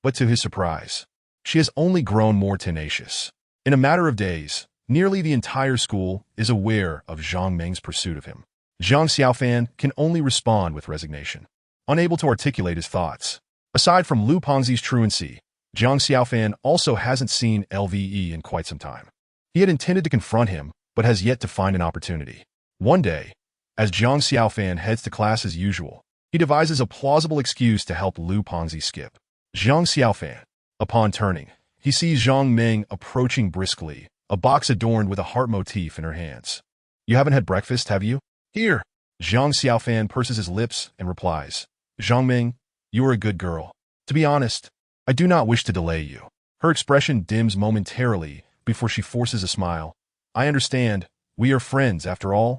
but to his surprise, she has only grown more tenacious. In a matter of days, nearly the entire school is aware of Zhang Ming's pursuit of him. Jiang Xiaofan can only respond with resignation, unable to articulate his thoughts. Aside from Lu Pengzi's truancy, Jiang Xiaofan also hasn't seen LVE in quite some time. He had intended to confront him, but has yet to find an opportunity. One day, as Jiang Xiaofan heads to class as usual, he devises a plausible excuse to help Lu Pengzi skip. Jiang Xiaofan. Upon turning, he sees Zhang Ming approaching briskly, a box adorned with a heart motif in her hands. "You haven't had breakfast, have you?" "Here." Jiang Xiaofan purses his lips and replies, "Zhang Ming, you are a good girl. To be honest, I do not wish to delay you." Her expression dims momentarily before she forces a smile. "I understand. We are friends, after all.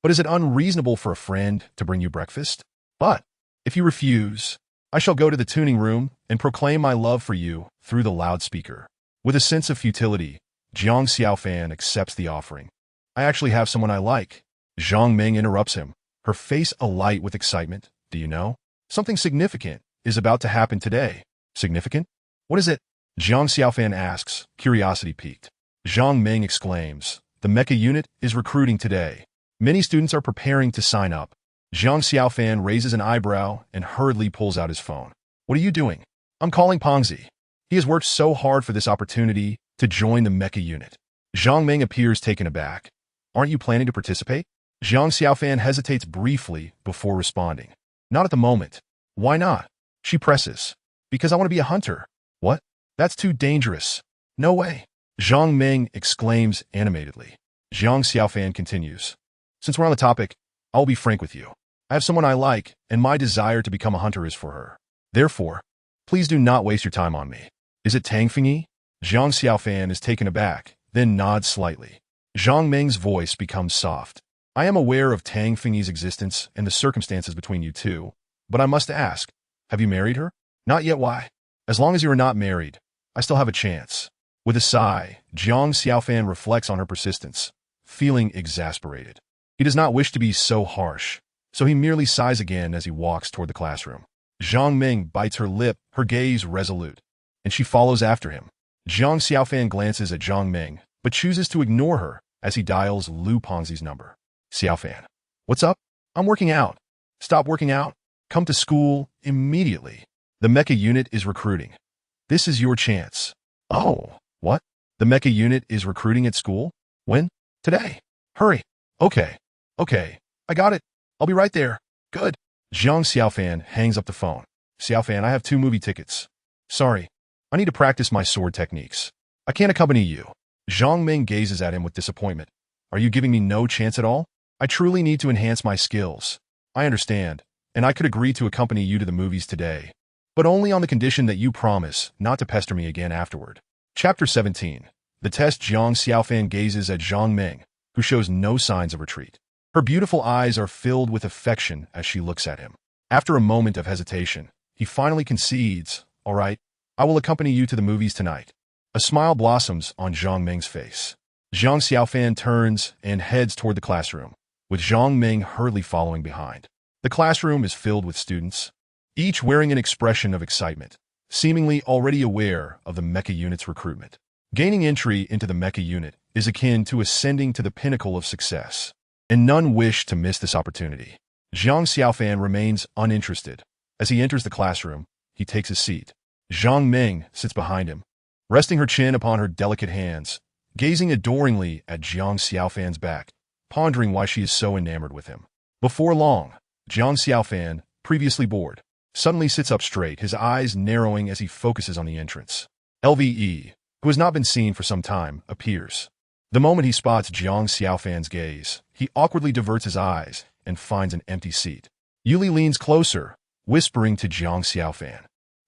But is it unreasonable for a friend to bring you breakfast? But, if you refuse, I shall go to the tuning room and proclaim my love for you through the loudspeaker." With a sense of futility, Jiang Xiaofan accepts the offering. "I actually have someone I like." Zhang Ming interrupts him, her face alight with excitement. "Do you know? Something significant is about to happen today." "Significant? What is it?" Jiang Xiaofan asks, curiosity piqued. Zhang Ming exclaims, "The mecha unit is recruiting today. Many students are preparing to sign up." Jiang Xiaofan raises an eyebrow and hurriedly pulls out his phone. "What are you doing?" "I'm calling Pengzi. He has worked so hard for this opportunity to join the mecha unit." Zhang Ming appears taken aback. "Aren't you planning to participate?" Jiang Xiaofan hesitates briefly before responding. "Not at the moment." "Why not?" She presses. "Because I want to be a hunter." "What? That's too dangerous." "No way." Zhang Ming exclaims animatedly. Jiang Xiaofan continues. "Since we're on the topic, I'll be frank with you. I have someone I like, and my desire to become a hunter is for her. Therefore, Please do not waste your time on me. Is it Tang Fingyi? Zhang Xiaofan is taken aback, then nods slightly. Zhang Ming's voice becomes soft. I am aware of Tang Fingyi's existence and the circumstances between you two, but I must ask, have you married her? Not yet. Why? As long as you are not married, I still have a chance. With a sigh, Zhang Xiaofan reflects on her persistence, feeling exasperated. He does not wish to be so harsh, so he merely sighs again as he walks toward the classroom. Zhang Ming bites her lip, her gaze resolute, and she follows after him. Zhang Xiaofan glances at Zhang Ming, but chooses to ignore her as he dials Lu Pengzi's number. Xiaofan. What's up? I'm working out. Stop working out. Come to school immediately. The mecha unit is recruiting. This is your chance. Oh, what? The mecha unit is recruiting at school? When? Today. Hurry. Okay. I got it. I'll be right there. Good. Zhang Xiaofan hangs up the phone. Xiaofan, I have 2 movie tickets. Sorry. I need to practice my sword techniques. I can't accompany you. Zhang Ming gazes at him with disappointment. Are you giving me no chance at all? I truly need to enhance my skills. I understand, and I could agree to accompany you to the movies today, but only on the condition that you promise not to pester me again afterward. Chapter 17. The test. Zhang Xiaofan gazes at Zhang Ming, who shows no signs of retreat. Her beautiful eyes are filled with affection as she looks at him. After a moment of hesitation, he finally concedes, all right, I will accompany you to the movies tonight. A smile blossoms on Zhang Ming's face. Zhang Xiaofan turns and heads toward the classroom, with Zhang Ming hurriedly following behind. The classroom is filled with students, each wearing an expression of excitement, seemingly already aware of the mecha unit's recruitment. Gaining entry into the mecha unit is akin to ascending to the pinnacle of success, and none wish to miss this opportunity. Zhang Xiaofan remains uninterested. As he enters the classroom, he takes his seat. Zhang Ming sits behind him, resting her chin upon her delicate hands, gazing adoringly at Zhang Xiaofan's back, pondering why she is so enamored with him. Before long, Zhang Xiaofan, previously bored, suddenly sits up straight, his eyes narrowing as he focuses on the entrance. LVE, who has not been seen for some time, appears. The moment he spots Zhang Xiaofan's gaze, he awkwardly diverts his eyes and finds an empty seat. Yuli leans closer, whispering to Zhang Xiaofan.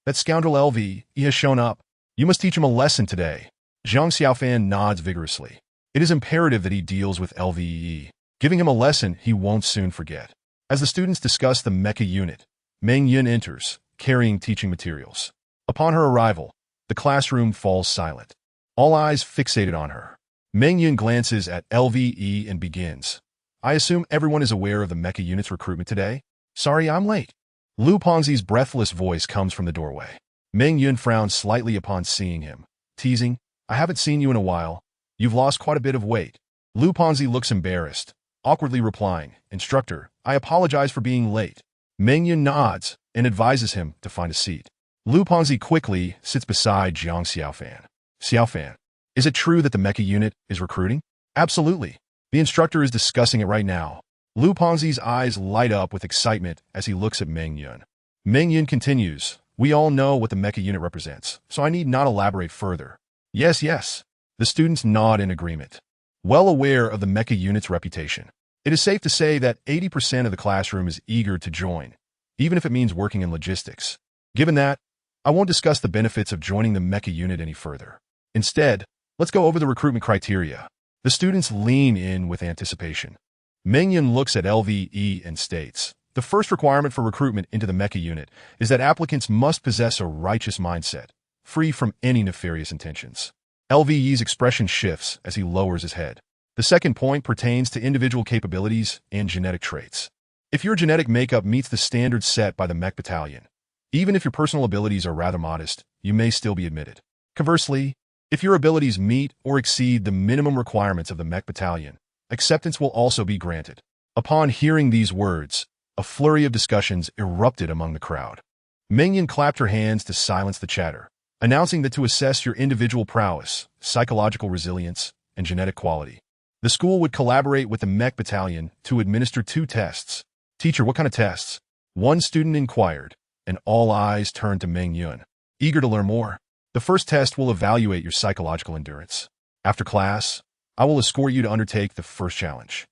That scoundrel LVE has shown up. You must teach him a lesson today. Zhang Xiaofan nods vigorously. It is imperative that he deals with LVE, giving him a lesson he won't soon forget. As the students discuss the mecha unit, Meng Yun enters, carrying teaching materials. Upon her arrival, the classroom falls silent, all eyes fixated on her. Meng Yun glances at LVE and begins. I assume everyone is aware of the mecha unit's recruitment today? Sorry, I'm late. Lu Pengzi's breathless voice comes from the doorway. Meng Yun frowns slightly upon seeing him, teasing, I haven't seen you in a while. You've lost quite a bit of weight. Lu Pengzi looks embarrassed, awkwardly replying, Instructor, I apologize for being late. Meng Yun nods and advises him to find a seat. Lu Pengzi quickly sits beside Zhang Xiaofan. Xiaofan, is it true that the mecha unit is recruiting? Absolutely. The instructor is discussing it right now. Lu Pengzi's eyes light up with excitement as he looks at Meng Yun. Meng Yun continues, we all know what the mecha unit represents, so I need not elaborate further. Yes. The students nod in agreement. Well aware of the mecha unit's reputation, it is safe to say that 80% of the classroom is eager to join, even if it means working in logistics. Given that, I won't discuss the benefits of joining the mecha unit any further. Instead, let's go over the recruitment criteria. The students lean in with anticipation. Meng Yun looks at LVE and states, the first requirement for recruitment into the mecha unit is that applicants must possess a righteous mindset, free from any nefarious intentions. LVE's expression shifts as he lowers his head. The second point pertains to individual capabilities and genetic traits. If your genetic makeup meets the standards set by the mech battalion, even if your personal abilities are rather modest, you may still be admitted. Conversely, if your abilities meet or exceed the minimum requirements of the mech battalion, acceptance will also be granted. Upon hearing these words, a flurry of discussions erupted among the crowd. Meng Yun clapped her hands to silence the chatter, announcing that to assess your individual prowess, psychological resilience, and genetic quality, the school would collaborate with the mech battalion to administer 2 tests. Teacher, what kind of tests? One student inquired, and all eyes turned to Meng Yun, eager to learn more. The first test will evaluate your psychological endurance. After class, I will escort you to undertake the first challenge.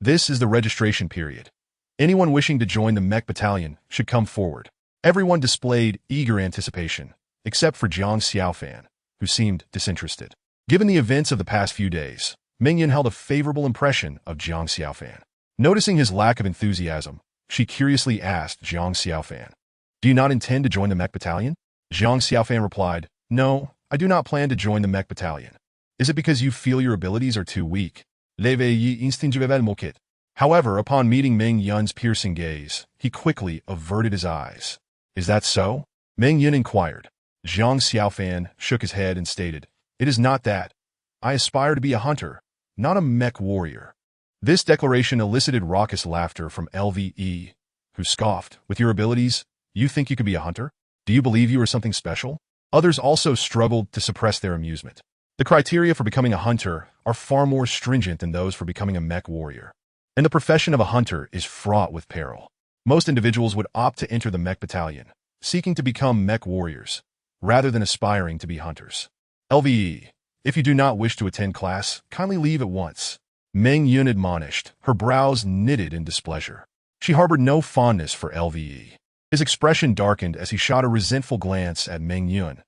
This is the registration period. Anyone wishing to join the mech battalion should come forward. Everyone displayed eager anticipation, except for Jiang Xiaofan, who seemed disinterested. Given the events of the past few days, Mingyun held a favorable impression of Jiang Xiaofan. Noticing his lack of enthusiasm, she curiously asked Jiang Xiaofan, "Do you not intend to join the mech battalion?" Jiang Xiaofan replied, "No, I do not plan to join the mech battalion. Is it because you feel your abilities are too weak?" However, upon meeting Ming Yun's piercing gaze, he quickly averted his eyes. "Is that so?" Ming Yun inquired. Jiang Xiaofan shook his head and stated, "It is not that. I aspire to be a hunter, not a mech warrior." This declaration elicited raucous laughter from LVE, who scoffed, "With your abilities, you think you could be a hunter? Do you believe you are something special?" Others also struggled to suppress their amusement. The criteria for becoming a hunter are far more stringent than those for becoming a mech warrior. And the profession of a hunter is fraught with peril. Most individuals would opt to enter the mech battalion, seeking to become mech warriors, rather than aspiring to be hunters. LVE, if you do not wish to attend class, kindly leave at once. Meng Yun admonished, her brows knitted in displeasure. She harbored no fondness for LVE. His expression darkened as he shot a resentful glance at Meng Yun,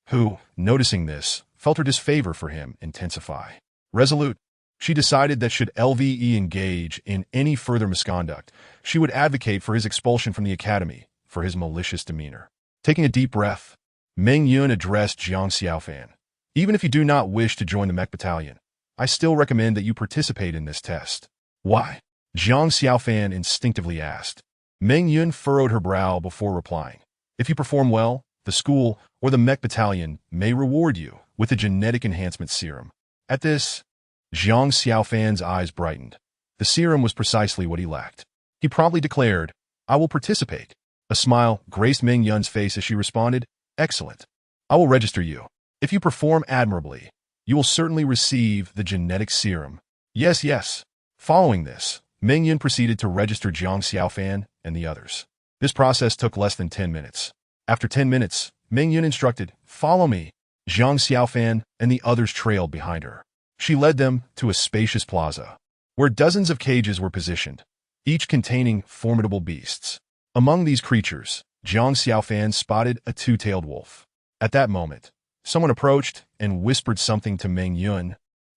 who, noticing this, felt her disfavor for him intensify. Resolute, she decided that should LVE engage in any further misconduct, she would advocate for his expulsion from the academy for his malicious demeanor. Taking a deep breath, Meng Yun addressed Jiang Xiaofan. "Even if you do not wish to join the mech battalion, I still recommend that you participate in this test." "Why?" Jiang Xiaofan instinctively asked. Meng Yun furrowed her brow before replying. "If you perform well, the school or the mech battalion may reward you with a genetic enhancement serum." At this, Jiang Xiaofan's eyes brightened. The serum was precisely what he lacked. He promptly declared, "I will participate." A smile graced Meng Yun's face as she responded, "Excellent. I will register you. If you perform admirably, you will certainly receive the genetic serum." "Yes, yes." Following this, Meng Yun proceeded to register Jiang Xiaofan and the others. This process took less than 10 minutes. After 10 minutes, Meng Yun instructed, "Follow me." Jiang Xiaofan and the others trailed behind her. She led them to a spacious plaza, where dozens of cages were positioned, each containing formidable beasts. Among these creatures, Jiang Xiaofan spotted a two-tailed wolf. At that moment, someone approached and whispered something to Meng Yun,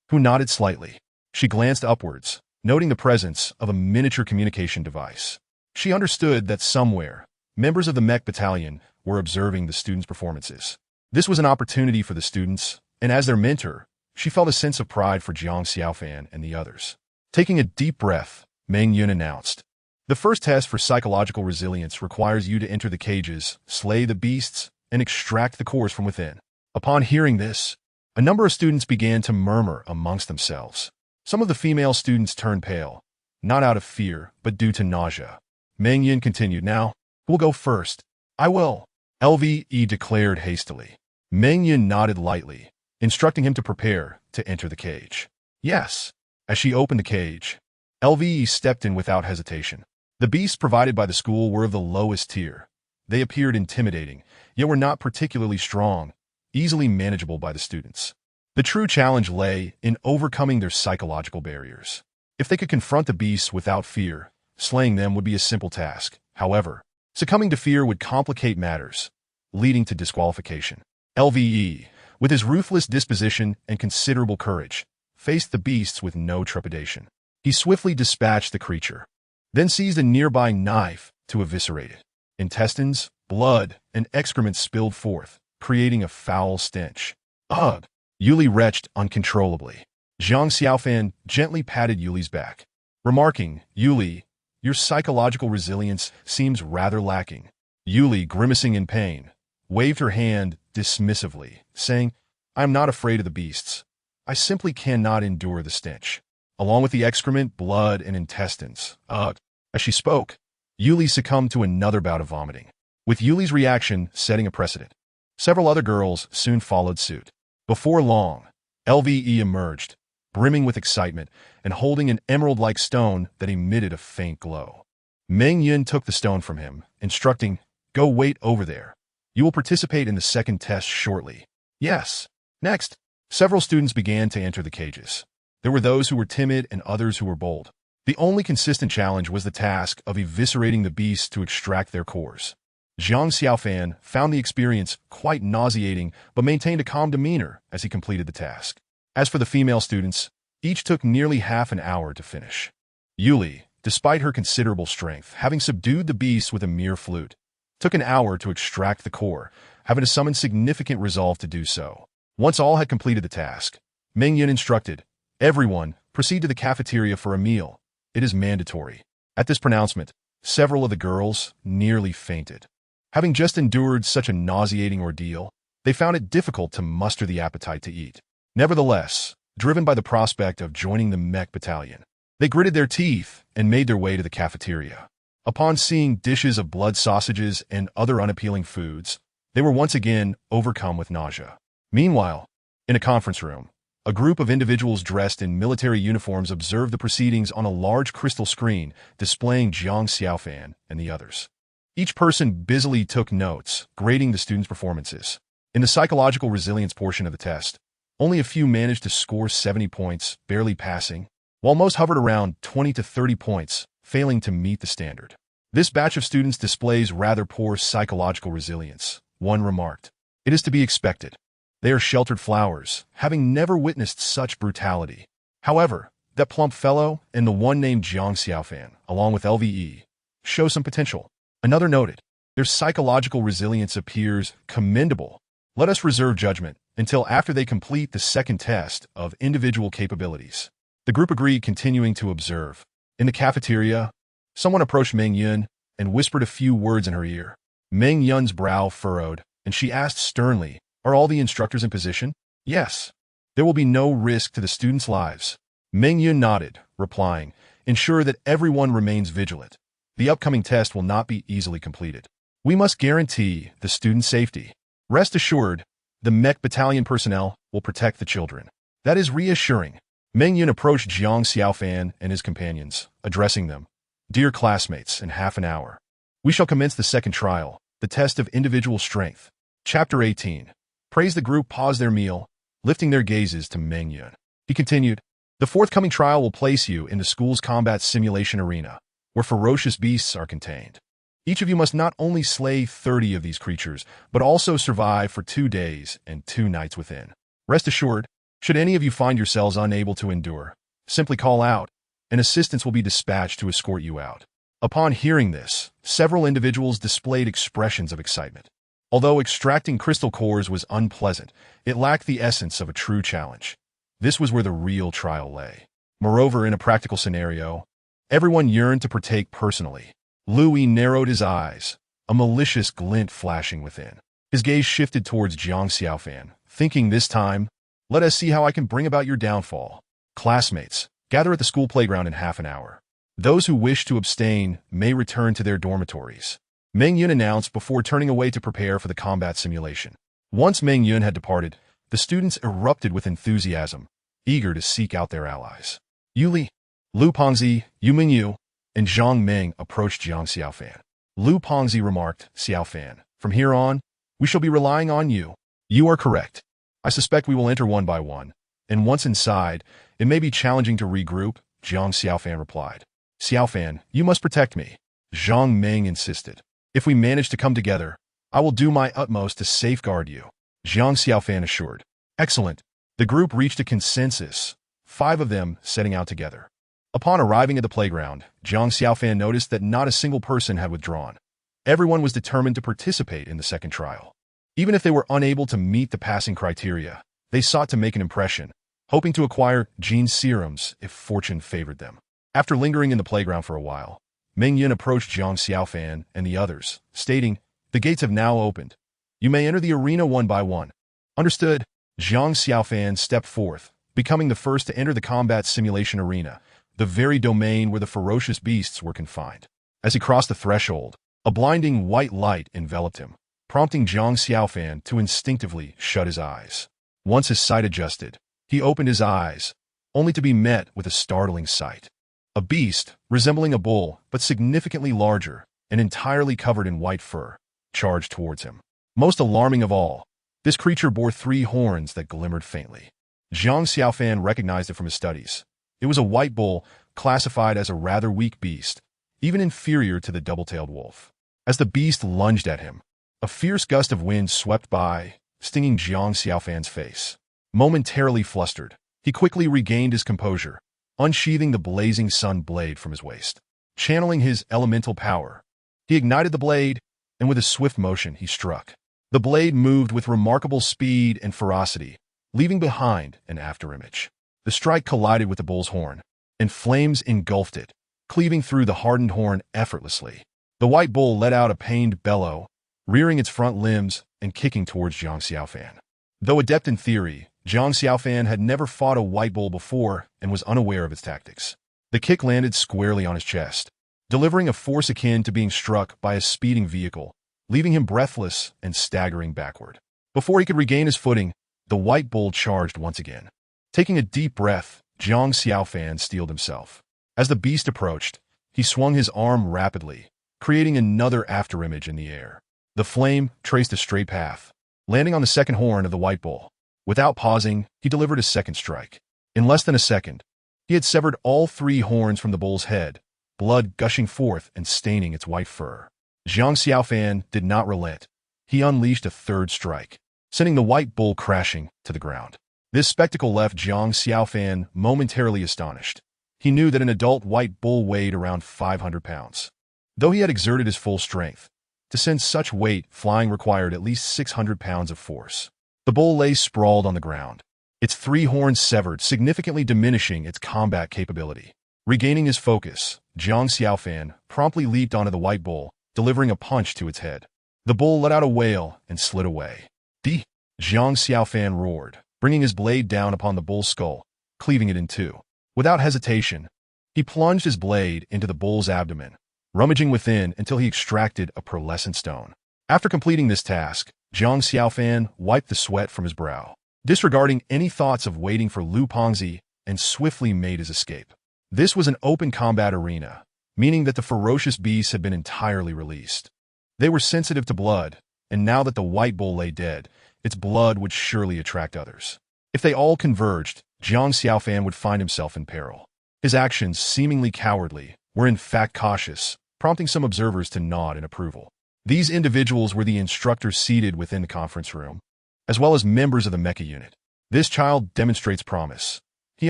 who nodded slightly. She glanced upwards, noting the presence of a miniature communication device. She understood that somewhere, members of the mech battalion were observing the students' performances. This was an opportunity for the students, and as their mentor, she felt a sense of pride for Jiang Xiaofan and the others. Taking a deep breath, Meng Yun announced, "The first test for psychological resilience requires you to enter the cages, slay the beasts, and extract the cores from within." Upon hearing this, a number of students began to murmur amongst themselves. Some of the female students turned pale, not out of fear, but due to nausea. Meng Yun continued, "Now, who will go first?" "I will," LVE declared hastily. Meng Yun nodded lightly, instructing him to prepare to enter the cage. "Yes." As she opened the cage, LVE stepped in without hesitation. The beasts provided by the school were of the lowest tier. They appeared intimidating, yet were not particularly strong, easily manageable by the students. The true challenge lay in overcoming their psychological barriers. If they could confront the beasts without fear, slaying them would be a simple task. However, succumbing to fear would complicate matters, leading to disqualification. LVE, with his ruthless disposition and considerable courage, faced the beasts with no trepidation. He swiftly dispatched the creature, then seized a nearby knife to eviscerate it. Intestines, blood, and excrement spilled forth, creating a foul stench. "Ugh!" Yuli retched uncontrollably. Jiang Xiaofan gently patted Yuli's back, remarking, "Yuli, your psychological resilience seems rather lacking." Yuli, grimacing in pain, waved her hand dismissively, saying, "I am not afraid of the beasts. I simply cannot endure the stench, along with the excrement, blood, and intestines. Ugh." As she spoke, Yuli succumbed to another bout of vomiting, with Yuli's reaction setting a precedent. Several other girls soon followed suit. Before long, LVE emerged, brimming with excitement and holding an emerald-like stone that emitted a faint glow. Meng Yun took the stone from him, instructing, "Go wait over there. You will participate in the second test shortly." "Yes." Next, several students began to enter the cages. There were those who were timid and others who were bold. The only consistent challenge was the task of eviscerating the beasts to extract their cores. Zhang Xiaofan found the experience quite nauseating but maintained a calm demeanor as he completed the task. As for the female students, each took nearly half an hour to finish. Yuli, despite her considerable strength, having subdued the beast with a mere flute, took an hour to extract the core, having to summon significant resolve to do so. Once all had completed the task, Meng Yun instructed, "Everyone, proceed to the cafeteria for a meal. It is mandatory." At this pronouncement, several of the girls nearly fainted. Having just endured such a nauseating ordeal, they found it difficult to muster the appetite to eat. Nevertheless, driven by the prospect of joining the mech battalion, they gritted their teeth and made their way to the cafeteria. Upon seeing dishes of blood sausages and other unappealing foods, they were once again overcome with nausea. Meanwhile, in a conference room, a group of individuals dressed in military uniforms observed the proceedings on a large crystal screen displaying Zhang Xiaofan and the others. Each person busily took notes, grading the students' performances. In the psychological resilience portion of the test, only a few managed to score 70 points, barely passing, while most hovered around 20 to 30 points, failing to meet the standard. "This batch of students displays rather poor psychological resilience," one remarked. "It is to be expected. They are sheltered flowers, having never witnessed such brutality. However, that plump fellow and the one named Zhang Xiaofan, along with LVE, show some potential." Another noted, "Their psychological resilience appears commendable. Let us reserve judgment until after they complete the second test of individual capabilities." The group agreed, continuing to observe. In the cafeteria, someone approached Meng Yun and whispered a few words in her ear. Meng Yun's brow furrowed, and she asked sternly, "Are all the instructors in position?" "Yes. There will be no risk to the students' lives." Meng Yun nodded, replying, "Ensure that everyone remains vigilant. The upcoming test will not be easily completed. We must guarantee the students' safety. Rest assured, the mech battalion personnel will protect the children." "That is reassuring." Meng Yun approached Zhang Xiaofan and his companions, addressing them, "Dear classmates, in half an hour, we shall commence the second trial, the test of individual strength." Chapter 18. Praise. The group paused their meal, lifting their gazes to Meng Yun. He continued, "The forthcoming trial will place you in the school's combat simulation arena, where ferocious beasts are contained. Each of you must not only slay 30 of these creatures, but also survive for 2 days and 2 nights within. Rest assured, should any of you find yourselves unable to endure, simply call out, and assistance will be dispatched to escort you out." Upon hearing this, several individuals displayed expressions of excitement. Although extracting crystal cores was unpleasant, it lacked the essence of a true challenge. This was where the real trial lay. Moreover, in a practical scenario, everyone yearned to partake personally. Louis narrowed his eyes, a malicious glint flashing within. His gaze shifted towards Zhang Xiaofan, thinking this time, "Let us see how I can bring about your downfall. Classmates, gather at the school playground in half an hour. Those who wish to abstain may return to their dormitories." Meng Yun announced before turning away to prepare for the combat simulation. Once Meng Yun had departed, the students erupted with enthusiasm, eager to seek out their allies. Yuli, Lu Pengzi, Yu Mingyu, and Zhang Meng approached Zhang Xiaofan. Lu Pengzi remarked, "Xiaofan, from here on, we shall be relying on you." "You are correct. I suspect we will enter one by one, and once inside, it may be challenging to regroup," Zhang Xiaofan replied. "Xiaofan, you must protect me," Zhang Meng insisted. "If we manage to come together, I will do my utmost to safeguard you," Zhang Xiaofan assured. "Excellent." The group reached a consensus, 5 of them setting out together. Upon arriving at the playground, Zhang Xiaofan noticed that not a single person had withdrawn. Everyone was determined to participate in the second trial. Even if they were unable to meet the passing criteria, they sought to make an impression, hoping to acquire gene serums if fortune favored them. After lingering in the playground for a while, Meng Yun approached Zhang Xiaofan and the others, stating, "The gates have now opened. You may enter the arena one by one." "Understood." Zhang Xiaofan stepped forth, becoming the first to enter the combat simulation arena, the very domain where the ferocious beasts were confined. As he crossed the threshold, a blinding white light enveloped him, prompting Zhang Xiaofan to instinctively shut his eyes. Once his sight adjusted, he opened his eyes, only to be met with a startling sight. A beast, resembling a bull, but significantly larger, and entirely covered in white fur, charged towards him. Most alarming of all, this creature bore 3 horns that glimmered faintly. Zhang Xiaofan recognized it from his studies. It was a white bull, classified as a rather weak beast, even inferior to the double-tailed wolf. As the beast lunged at him, a fierce gust of wind swept by, stinging Jiang Xiaofan's face. Momentarily flustered, he quickly regained his composure, unsheathing the blazing sun blade from his waist. Channeling his elemental power, he ignited the blade, and with a swift motion he struck. The blade moved with remarkable speed and ferocity, leaving behind an afterimage. The strike collided with the bull's horn, and flames engulfed it, cleaving through the hardened horn effortlessly. The white bull let out a pained bellow, rearing its front limbs and kicking towards Jiang Xiaofan. Though adept in theory, Jiang Xiaofan had never fought a white bull before and was unaware of its tactics. The kick landed squarely on his chest, delivering a force akin to being struck by a speeding vehicle, leaving him breathless and staggering backward. Before he could regain his footing, the white bull charged once again. Taking a deep breath, Jiang Xiaofan steeled himself. As the beast approached, he swung his arm rapidly, creating another afterimage in the air. The flame traced a straight path, landing on the second horn of the white bull. Without pausing, he delivered a second strike. In less than a second, he had severed all 3 horns from the bull's head, blood gushing forth and staining its white fur. Jiang Xiaofan did not relent. He unleashed a third strike, sending the white bull crashing to the ground. This spectacle left Jiang Xiaofan momentarily astonished. He knew that an adult white bull weighed around 500 pounds. Though he had exerted his full strength, to send such weight flying required at least 600 pounds of force. The bull lay sprawled on the ground, its 3 horns severed, significantly diminishing its combat capability. Regaining his focus, Jiang Xiaofan promptly leaped onto the white bull, delivering a punch to its head. The bull let out a wail and slid away. "D!" Jiang Xiaofan roared, bringing his blade down upon the bull's skull, cleaving it in 2. Without hesitation, he plunged his blade into the bull's abdomen, rummaging within until he extracted a pearlescent stone. After completing this task, Jiang Xiaofan wiped the sweat from his brow, disregarding any thoughts of waiting for Lu Pengzi, and swiftly made his escape. This was an open combat arena, meaning that the ferocious beasts had been entirely released. They were sensitive to blood, and now that the white bull lay dead, its blood would surely attract others. If they all converged, Jiang Xiaofan would find himself in peril. His actions, seemingly cowardly, were in fact cautious, prompting some observers to nod in approval. These individuals were the instructors seated within the conference room, as well as members of the mecha unit. This child demonstrates promise. He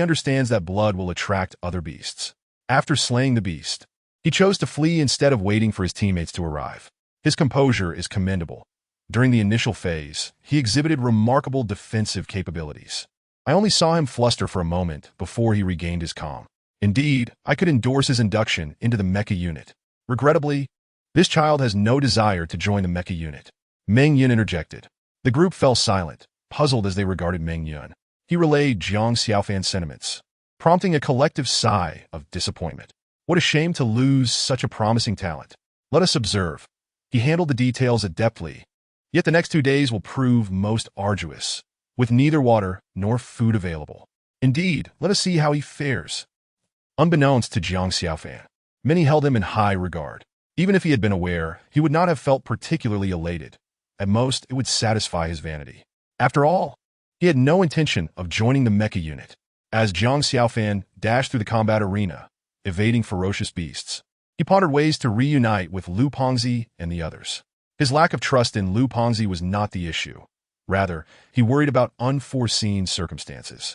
understands that blood will attract other beasts. After slaying the beast, he chose to flee instead of waiting for his teammates to arrive. His composure is commendable. During the initial phase, he exhibited remarkable defensive capabilities. I only saw him fluster for a moment before he regained his calm. Indeed, I could endorse his induction into the mecha unit. Regrettably, this child has no desire to join the mecha unit. Meng Yun interjected. The group fell silent, puzzled as they regarded Meng Yun. He relayed Jiang Xiaofan's sentiments, prompting a collective sigh of disappointment. What a shame to lose such a promising talent. Let us observe. He handled the details adeptly, yet the next 2 days will prove most arduous, with neither water nor food available. Indeed, let us see how he fares. Unbeknownst to Jiang Xiaofan, many held him in high regard. Even if he had been aware, he would not have felt particularly elated. At most, it would satisfy his vanity. After all, he had no intention of joining the mecha unit. As Jiang Xiaofan dashed through the combat arena, evading ferocious beasts, he pondered ways to reunite with Lu Pengzi and the others. His lack of trust in Lu Pengzi was not the issue. Rather, he worried about unforeseen circumstances.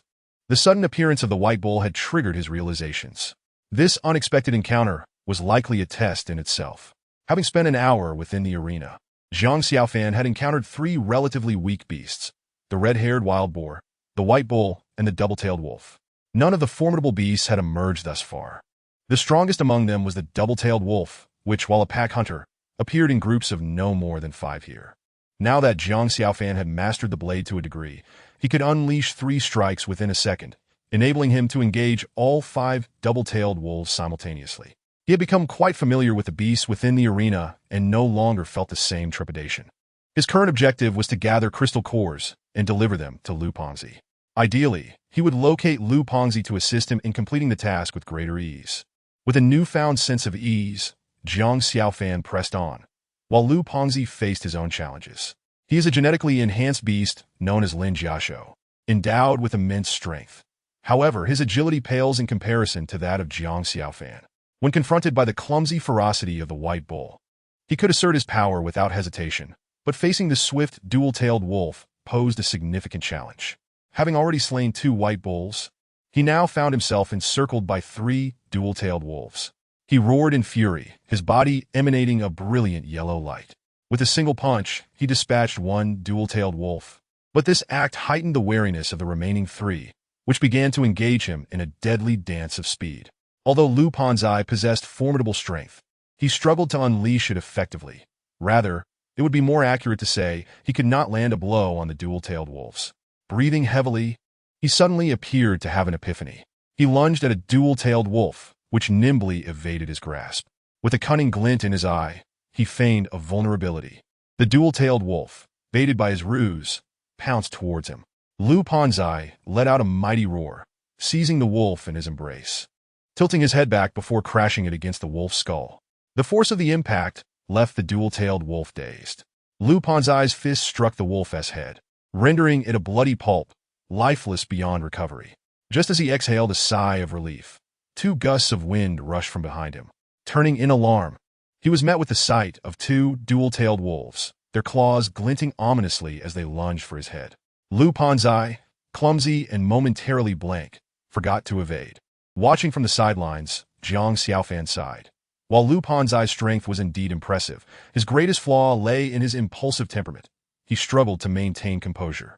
The sudden appearance of the white bull had triggered his realizations. This unexpected encounter was likely a test in itself. Having spent an hour within the arena, Jiang Xiaofan had encountered 3 relatively weak beasts: the red-haired wild boar, the white bull, and the double-tailed wolf. None of the formidable beasts had emerged thus far. The strongest among them was the double-tailed wolf, which, while a pack hunter, appeared in groups of no more than 5 here. Now that Jiang Xiaofan had mastered the blade to a degree, he could unleash 3 strikes within a second, enabling him to engage all 5 double-tailed wolves simultaneously. He had become quite familiar with the beasts within the arena and no longer felt the same trepidation. His current objective was to gather crystal cores and deliver them to Lu Pengzi. Ideally, he would locate Lu Pengzi to assist him in completing the task with greater ease. With a newfound sense of ease, Jiang Xiaofan pressed on, while Lu Pengzi faced his own challenges. He is a genetically enhanced beast known as Lin Jiaxiu, endowed with immense strength. However, his agility pales in comparison to that of Jiang Xiaofan. When confronted by the clumsy ferocity of the white bull, He could assert his power without hesitation, but facing the swift, dual-tailed wolf posed a significant challenge. Having already slain 2 white bulls, he now found himself encircled by 3 dual-tailed wolves. He roared in fury, his body emanating a brilliant yellow light. With a single punch, he dispatched 1 dual-tailed wolf. But this act heightened the wariness of the remaining 3, which began to engage him in a deadly dance of speed. Although Lu Panzai possessed formidable strength, he struggled to unleash it effectively. Rather, it would be more accurate to say he could not land a blow on the dual-tailed wolves. Breathing heavily, he suddenly appeared to have an epiphany. He lunged at a dual-tailed wolf, which nimbly evaded his grasp. With a cunning glint in his eye, he feigned a vulnerability. The dual-tailed wolf, baited by his ruse, pounced towards him. Lu Panzai let out a mighty roar, seizing the wolf in his embrace, tilting his head back before crashing it against the wolf's skull. The force of the impact left the dual-tailed wolf dazed. Lu Panzai's fist struck the wolf's head, rendering it a bloody pulp, lifeless beyond recovery. Just as he exhaled a sigh of relief, 2 gusts of wind rushed from behind him. Turning in alarm, he was met with the sight of 2 dual-tailed wolves, their claws glinting ominously as they lunged for his head. Lu Panzai, clumsy and momentarily blank, forgot to evade. Watching from the sidelines, Jiang Xiaofan sighed. While Lu Panzai's strength was indeed impressive, his greatest flaw lay in his impulsive temperament. He struggled to maintain composure.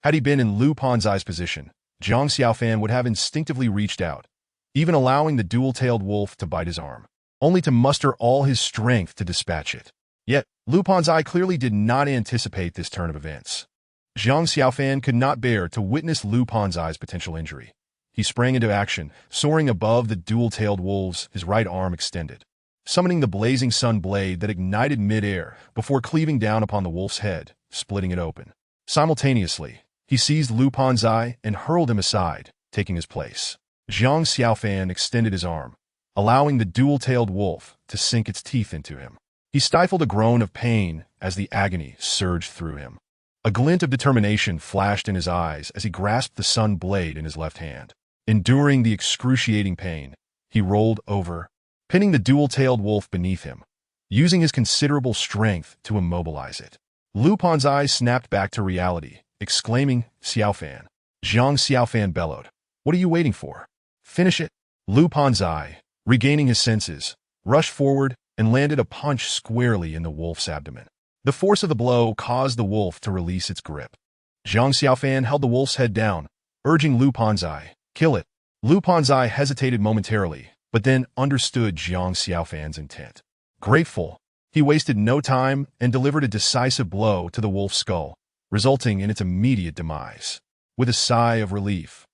Had he been in Lu Panzai's position, Jiang Xiaofan would have instinctively reached out, even allowing the dual-tailed wolf to bite his arm, only to muster all his strength to dispatch it. Yet, Lu Panzai clearly did not anticipate this turn of events. Jiang Xiaofan could not bear to witness Lu Panzai's potential injury. He sprang into action, soaring above the dual-tailed wolves, his right arm extended, summoning the blazing sun blade that ignited mid-air before cleaving down upon the wolf's head, splitting it open. Simultaneously, he seized Lu Panzai and hurled him aside, taking his place. Jiang Xiaofan extended his arm, allowing the dual-tailed wolf to sink its teeth into him. He stifled a groan of pain as the agony surged through him. A glint of determination flashed in his eyes as he grasped the sun blade in his left hand. Enduring the excruciating pain, he rolled over, pinning the dual-tailed wolf beneath him, using his considerable strength to immobilize it. Lu Panzai snapped back to reality, exclaiming, "Xiaofan." Jiang Xiaofan bellowed, "What are you waiting for? Finish it." Lu Panzai, regaining his senses, rushed forward and landed a punch squarely in the wolf's abdomen. The force of the blow caused the wolf to release its grip. Jiang Xiaofan held the wolf's head down, urging Lu Panzai, "Kill it." Lu Panzai hesitated momentarily, but then understood Jiang Xiaofan's intent. Grateful, he wasted no time and delivered a decisive blow to the wolf's skull, resulting in its immediate demise. With a sigh of relief,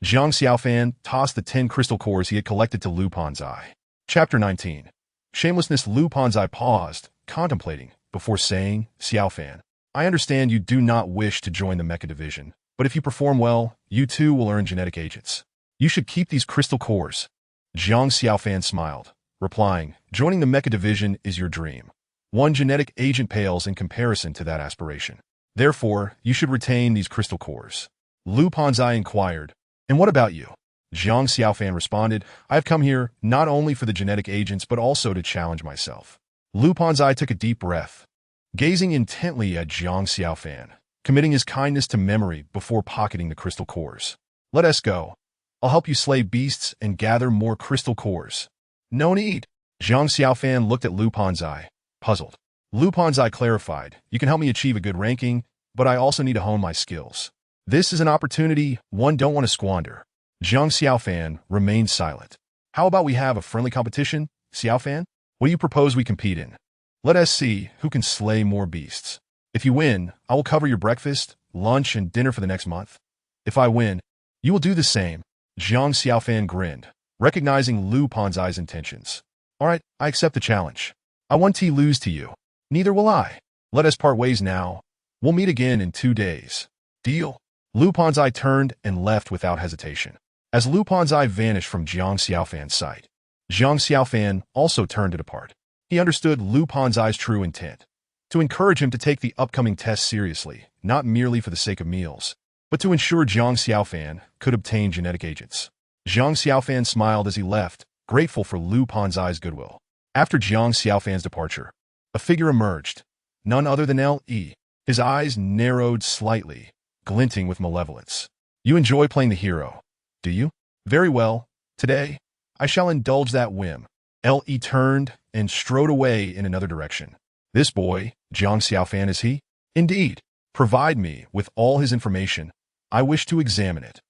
Jiang Xiaofan tossed the 10 crystal cores he had collected to Lu Panzai. Chapter 19. Shamelessness. Lu Panzai paused, contemplating, before saying, "Xiaofan, I understand you do not wish to join the Mecha Division, but if you perform well, you too will earn genetic agents. You should keep these crystal cores." Jiang Xiaofan smiled, replying, "Joining the Mecha Division is your dream. One genetic agent pales in comparison to that aspiration. Therefore, you should retain these crystal cores." Lu Panzai inquired, "And what about you?" Jiang Xiaofan responded, "I have come here not only for the genetic agents but also to challenge myself." Lu Panzai took a deep breath, gazing intently at Jiang Xiaofan, committing his kindness to memory before pocketing the crystal cores. "Let us go. I'll help you slay beasts and gather more crystal cores." "No need." Jiang Xiaofan looked at Lu Panzai, puzzled. Lu Panzai clarified, "You can help me achieve a good ranking, but I also need to hone my skills. This is an opportunity one don't want to squander." Jiang Xiaofan remained silent. "How about we have a friendly competition, Xiaofan? What do you propose we compete in? Let us see who can slay more beasts. If you win, I will cover your breakfast, lunch, and dinner for the next month. If I win, you will do the same." Jiang Xiaofan grinned, recognizing Lu Panzai's intentions. "All right, I accept the challenge. I won T lose to you. Neither will I. Let us part ways now. We'll meet again in 2 days. Deal?" Lu Panzai turned and left without hesitation. As Lu Panzai vanished from Jiang Xiaofan's sight, Jiang Xiaofan also turned to depart. He understood Lu Panzai's true intent, to encourage him to take the upcoming test seriously, not merely for the sake of meals, but to ensure Jiang Xiaofan could obtain genetic agents. Jiang Xiaofan smiled as he left, grateful for Lu Panzai's goodwill. After Jiang Xiaofan's departure, A figure emerged, none other than L.E. His eyes narrowed slightly, glinting with malevolence. You enjoy playing the hero, do you? Very well. Today, I shall indulge that whim. L.E. turned and strode away in another direction. This boy, Jiang Xiaofan, is he? Indeed. Provide me with all his information. I wish to examine it.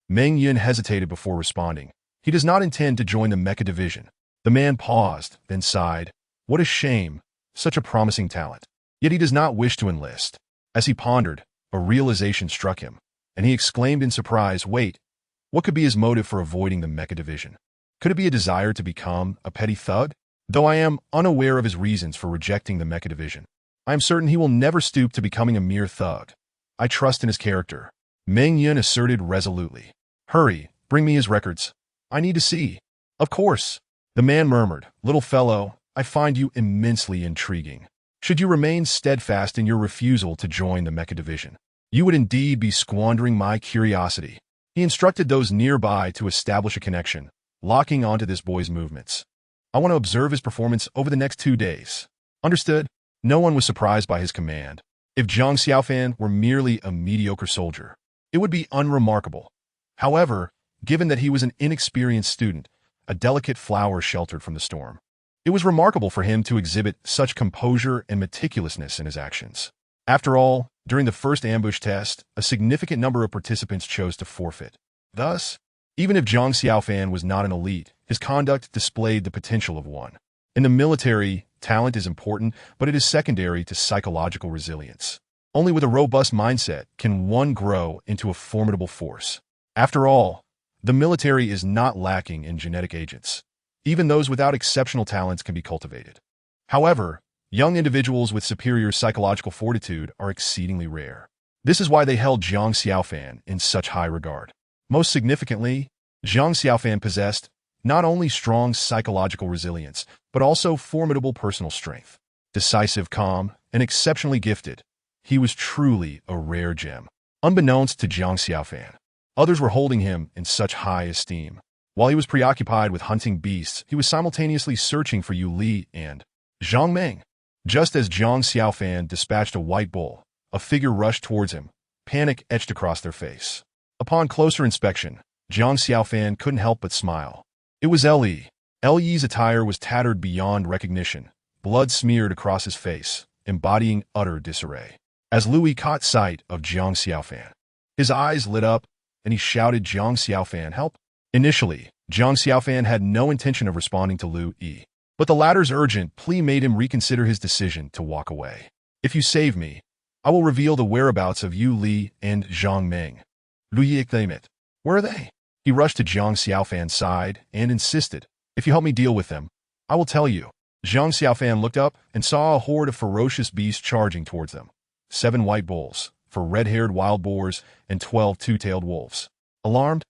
Meng Yun hesitated before responding. He does not intend to join the Mecha Division. The man paused, then sighed. What a shame, such a promising talent. Yet he does not wish to enlist. As he pondered, a realization struck him, and he exclaimed in surprise, wait, what could be his motive for avoiding the Mecha Division? Could it be a desire to become a petty thug? Though I am unaware of his reasons for rejecting the Mecha Division, I am certain he will never stoop to becoming a mere thug. I trust in his character. Meng Yun asserted resolutely. Hurry, bring me his records. I need to see. Of course. The man murmured, little fellow, I find you immensely intriguing. Should you remain steadfast in your refusal to join the Mecha Division, you would indeed be squandering my curiosity. He instructed those nearby to establish a connection, locking onto this boy's movements. I want to observe his performance over the next 2 days. Understood? No one was surprised by his command. If Jiang Xiaofan were merely a mediocre soldier, it would be unremarkable. However, given that he was an inexperienced student, a delicate flower sheltered from the storm, it was remarkable for him to exhibit such composure and meticulousness in his actions. After all, during the first ambush test, a significant number of participants chose to forfeit. Thus, even if Jiang Xiaofan was not an elite, his conduct displayed the potential of one. In the military, talent is important, but it is secondary to psychological resilience. Only with a robust mindset can one grow into a formidable force. After all, the military is not lacking in genetic agents. Even those without exceptional talents can be cultivated. However, young individuals with superior psychological fortitude are exceedingly rare. This is why they held Jiang Xiaofan in such high regard. Most significantly, Jiang Xiaofan possessed not only strong psychological resilience, but also formidable personal strength. Decisive, calm, and exceptionally gifted, he was truly a rare gem. Unbeknownst to Jiang Xiaofan, others were holding him in such high esteem. While he was preoccupied with hunting beasts, he was simultaneously searching for Yu Li and Zhang Meng. Just as Jiang Xiaofan dispatched a white bull, a figure rushed towards him, panic etched across their face. Upon closer inspection, Jiang Xiaofan couldn't help but smile. It was L.E. L.E.'s attire was tattered beyond recognition, blood smeared across his face, embodying utter disarray. As Louis caught sight of Jiang Xiaofan, his eyes lit up, and he shouted, Jiang Xiaofan, help! Initially, Jiang Xiaofan had no intention of responding to Lu Yi, but the latter's urgent plea made him reconsider his decision to walk away. If you save me, I will reveal the whereabouts of Yu Li and Zhang Meng. Lu Yi exclaimed, where are they? He rushed to Jiang Xiaofan's side and insisted, if you help me deal with them, I will tell you. Jiang Xiaofan looked up and saw a horde of ferocious beasts charging towards them. 7 white bulls, 4 red-haired wild boars, and 12 two-tailed wolves. Alarmed,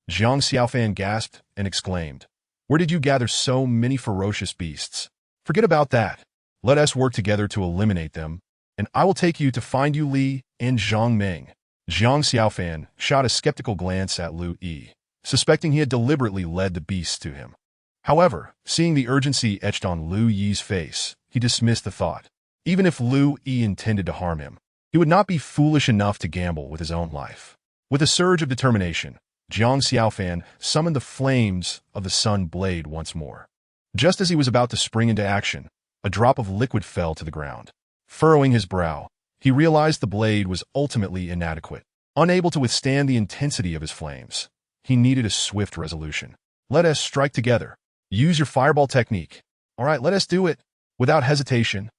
Jiang Xiaofan gasped and exclaimed, where did you gather so many ferocious beasts? Forget about that. Let us work together to eliminate them, and I will take you to find Yu Li and Zhang Meng. Jiang Xiaofan shot a skeptical glance at Lu Yi, suspecting he had deliberately led the beasts to him. However, seeing the urgency etched on Lu Yi's face, he dismissed the thought. Even if Lu Yi intended to harm him, he would not be foolish enough to gamble with his own life. With a surge of determination, Jiang Xiaofan summoned the flames of the sun blade once more. Just as he was about to spring into action, a drop of liquid fell to the ground. Furrowing his brow, he realized the blade was ultimately inadequate. Unable to withstand the intensity of his flames, he needed a swift resolution. Let us strike together. Use your fireball technique. All right, let us do it. Without hesitation,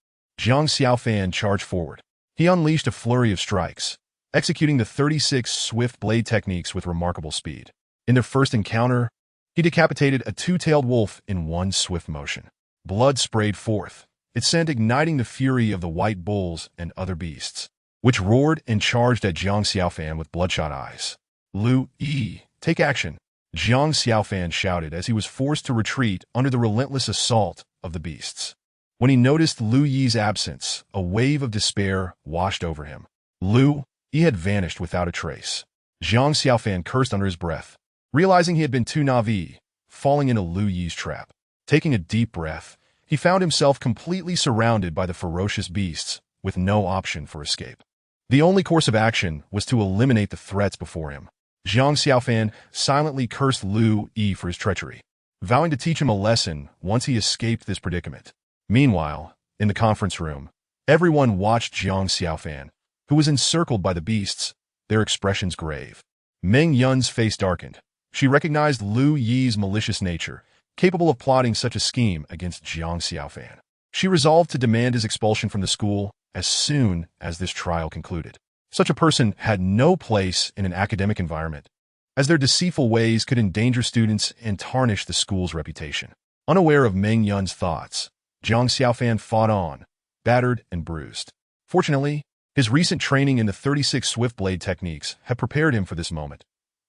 Jiang Xiaofan charged forward. He unleashed a flurry of strikes, executing the 36 swift blade techniques with remarkable speed. In their first encounter, he decapitated a two-tailed wolf in one swift motion. Blood sprayed forth, its scent igniting the fury of the white bulls and other beasts, which roared and charged at Jiang Xiaofan with bloodshot eyes. Lu Yi, take action! Jiang Xiaofan shouted as he was forced to retreat under the relentless assault of the beasts. When he noticed Lu Yi's absence, a wave of despair washed over him. Lu Yi had vanished without a trace. Jiang Xiaofan cursed under his breath, realizing he had been too naive, falling into Lu Yi's trap. Taking a deep breath, He found himself completely surrounded by the ferocious beasts, with no option for escape. The only course of action was to eliminate the threats before him. Jiang Xiaofan silently cursed Lu Yi for his treachery, vowing to teach him a lesson once he escaped this predicament. Meanwhile, in the conference room, everyone watched Jiang Xiaofan, who was encircled by the beasts, their expressions grave. Meng Yun's face darkened. She recognized Lu Yi's malicious nature, capable of plotting such a scheme against Jiang Xiaofan. She resolved to demand his expulsion from the school as soon as this trial concluded. Such a person had no place in an academic environment, as their deceitful ways could endanger students and tarnish the school's reputation. Unaware of Meng Yun's thoughts, Jiang Xiaofan fought on, battered and bruised. Fortunately, his recent training in the 36 swift blade techniques had prepared him for this moment.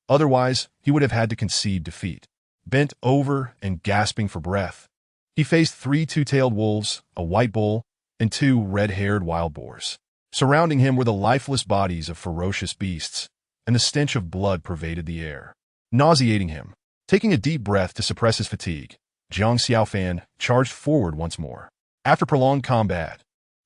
Otherwise, he would have had to concede defeat. Bent over and gasping for breath, he faced 3 two-tailed wolves, a white bull, and 2 red-haired wild boars. Surrounding him were the lifeless bodies of ferocious beasts, and the stench of blood pervaded the air, nauseating him. Taking a deep breath to suppress his fatigue, Jiang Xiaofan charged forward once more. After prolonged combat,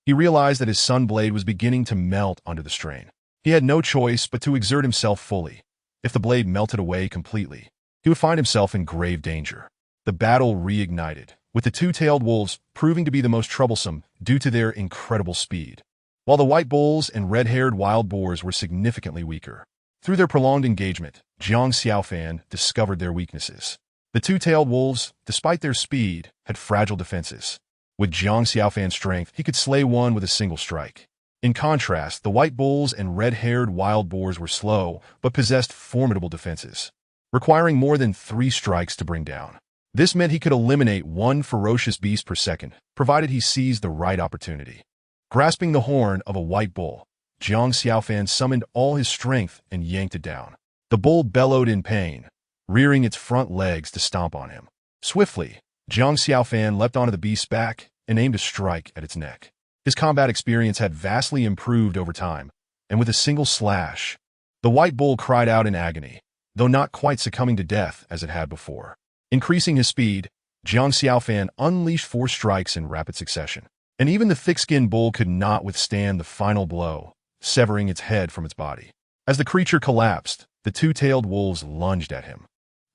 he realized that his sun blade was beginning to melt under the strain. He had no choice but to exert himself fully. If the blade melted away completely, he would find himself in grave danger. The battle reignited, with the two-tailed wolves proving to be the most troublesome due to their incredible speed, while the white bulls and red-haired wild boars were significantly weaker. Through their prolonged engagement, Jiang Xiaofan discovered their weaknesses. The two-tailed wolves, despite their speed, had fragile defenses. With Jiang Xiaofan's strength, he could slay one with a single strike. In contrast, the white bulls and red-haired wild boars were slow, but possessed formidable defenses, requiring more than 3 strikes to bring down. This meant he could eliminate 1 ferocious beast per second, provided he seized the right opportunity. Grasping the horn of a white bull, Jiang Xiaofan summoned all his strength and yanked it down. The bull bellowed in pain, rearing its front legs to stomp on him. Swiftly, Jiang Xiaofan leapt onto the beast's back and aimed a strike at its neck. His combat experience had vastly improved over time, and with a single slash, the white bull cried out in agony, though not quite succumbing to death as it had before. Increasing his speed, Jiang Xiaofan unleashed 4 strikes in rapid succession, and even the thick-skinned bull could not withstand the final blow, severing its head from its body. As the creature collapsed, the two-tailed wolves lunged at him.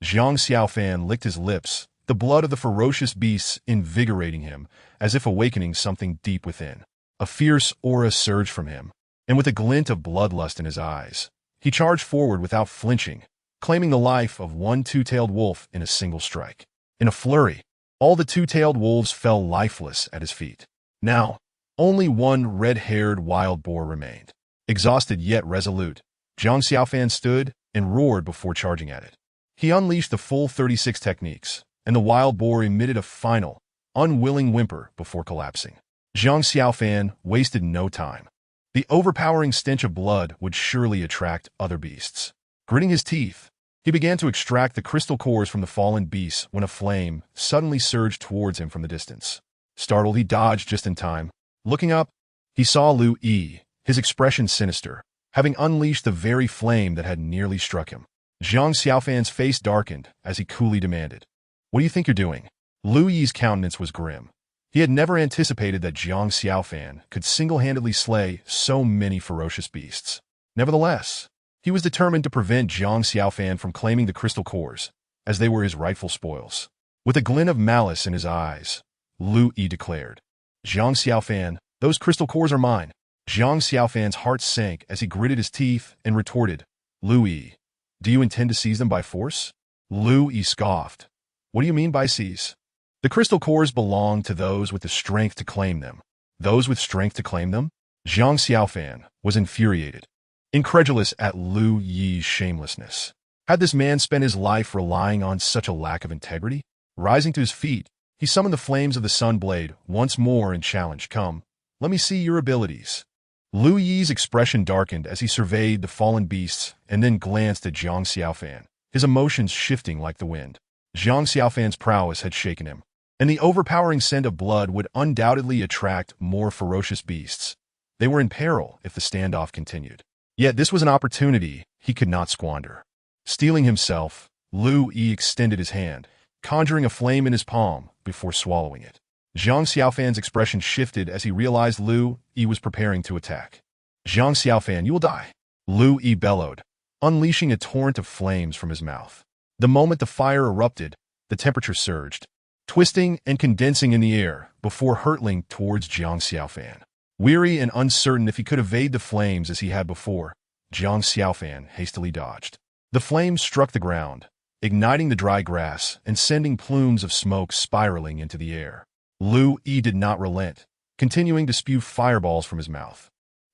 Jiang Xiaofan licked his lips, the blood of the ferocious beasts invigorating him, as if awakening something deep within. A fierce aura surged from him, and with a glint of bloodlust in his eyes, he charged forward without flinching, claiming the life of 1 two-tailed wolf in a single strike. In a flurry, all the two-tailed wolves fell lifeless at his feet. Now, only 1 red-haired wild boar remained. Exhausted yet resolute, Jiang Xiaofan stood and roared before charging at it. He unleashed the full 36 techniques, and the wild boar emitted a final, unwilling whimper before collapsing. Jiang Xiaofan wasted no time. The overpowering stench of blood would surely attract other beasts. Gritting his teeth, he began to extract the crystal cores from the fallen beasts when a flame suddenly surged towards him from the distance. Startled, he dodged just in time. Looking up, he saw Lu Yi, his expression sinister, having unleashed the very flame that had nearly struck him. Jiang Xiaofan's face darkened as he coolly demanded, "What do you think you're doing?" Lu Yi's countenance was grim. He had never anticipated that Jiang Xiaofan could single-handedly slay so many ferocious beasts. Nevertheless, he was determined to prevent Jiang Xiaofan from claiming the crystal cores, as they were his rightful spoils. With a glint of malice in his eyes, Lu Yi declared, "Jiang Xiaofan, those crystal cores are mine." Jiang Xiaofan's heart sank as he gritted his teeth and retorted, "Lu Yi, do you intend to seize them by force?" Lu Yi scoffed. "What do you mean by seize? The crystal cores belong to those with the strength to claim them." "Those with strength to claim them?" Jiang Xiaofan was infuriated, incredulous at Lu Yi's shamelessness. Had this man spent his life relying on such a lack of integrity? Rising to his feet, he summoned the flames of the sun blade once more and challenged, "Come, let me see your abilities." Lu Yi's expression darkened as he surveyed the fallen beasts and then glanced at Jiang Xiaofan, his emotions shifting like the wind. Jiang Xiaofan's prowess had shaken him, and the overpowering scent of blood would undoubtedly attract more ferocious beasts. They were in peril if the standoff continued. Yet this was an opportunity he could not squander. Steeling himself, Lu Yi extended his hand, conjuring a flame in his palm before swallowing it. Zhang Xiaofan's expression shifted as he realized Lu Yi was preparing to attack. Zhang Xiaofan, you will die, Lu Yi bellowed, unleashing a torrent of flames from his mouth. The moment the fire erupted, the temperature surged, twisting and condensing in the air before hurtling towards Zhang Xiaofan. Weary and uncertain if he could evade the flames as he had before, Zhang Xiaofan hastily dodged. The flames struck the ground, igniting the dry grass and sending plumes of smoke spiraling into the air. Lu Yi did not relent, continuing to spew fireballs from his mouth.